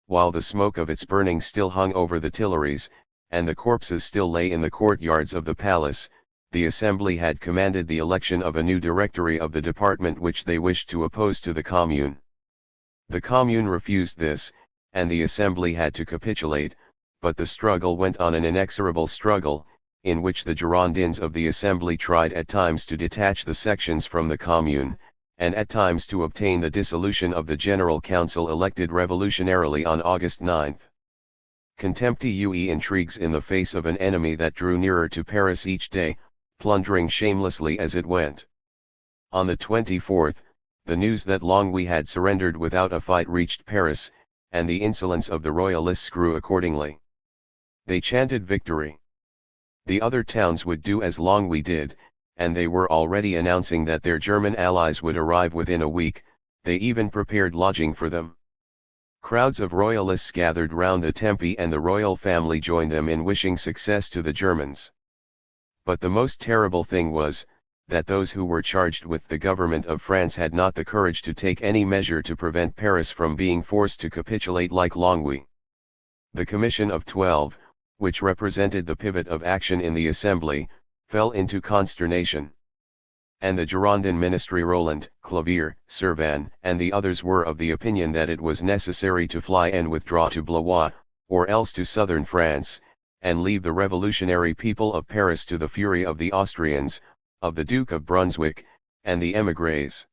while the smoke of its burning still hung over the Tuileries, and the corpses still lay in the courtyards of the palace, the Assembly had commanded the election of a new directory of the department which they wished to oppose to the Commune. The Commune refused this, and the Assembly had to capitulate, but the struggle went on, an inexorable struggle, in which the Girondins of the Assembly tried at times to detach the sections from the Commune, and at times to obtain the dissolution of the General Council elected revolutionarily on August 9. Contemptueux intrigues in the face of an enemy that drew nearer to Paris each day, plundering shamelessly as it went. On the 24th, the news that Longwy had surrendered without a fight reached Paris, and the insolence of the royalists grew accordingly. They chanted victory. The other towns would do as Longwy did, and they were already announcing that their German allies would arrive within a week. They even prepared lodging for them. Crowds of royalists gathered round the Tempi, and the royal family joined them in wishing success to the Germans. But the most terrible thing was, that those who were charged with the government of France had not the courage to take any measure to prevent Paris from being forced to capitulate like Longwy. The Commission of 12, which represented the pivot of action in the Assembly, fell into consternation. And the Girondin ministry, Roland, Clavier, Servan, and the others were of the opinion that it was necessary to fly and withdraw to Blois, or else to southern France, and leave the revolutionary people of Paris to the fury of the Austrians, of the Duke of Brunswick, and the émigrés.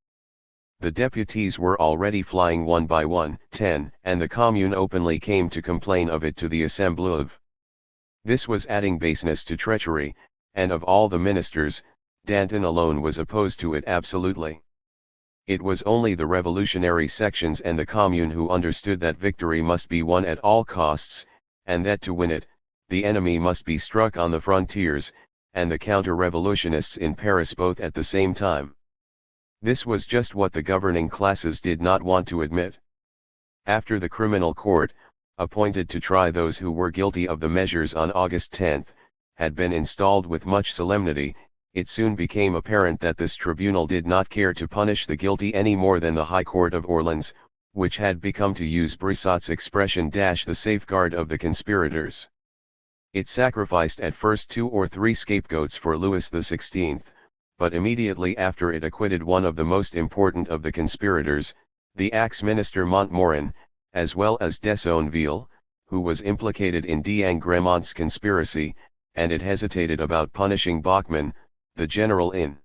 The deputies were already flying one by one, 10, and the Commune openly came to complain of it to the Assembly. This was adding baseness to treachery, and of all the ministers, Danton alone was opposed to it absolutely. It was only the revolutionary sections and the Commune who understood that victory must be won at all costs, and that to win it, the enemy must be struck on the frontiers, and the counter-revolutionists in Paris both at the same time. This was just what the governing classes did not want to admit. After the criminal court, appointed to try those who were guilty of the measures on August 10, had been installed with much solemnity, it soon became apparent that this tribunal did not care to punish the guilty any more than the High Court of Orleans, which had become, to use Brissot's expression, the safeguard of the conspirators. It sacrificed at first 2 or 3 scapegoats for Louis XVI, but immediately after it acquitted one of the most important of the conspirators, the ex-minister Montmorin, as well as Desaunville, who was implicated in d'Angremont's conspiracy, and it hesitated about punishing Bachmann, the general in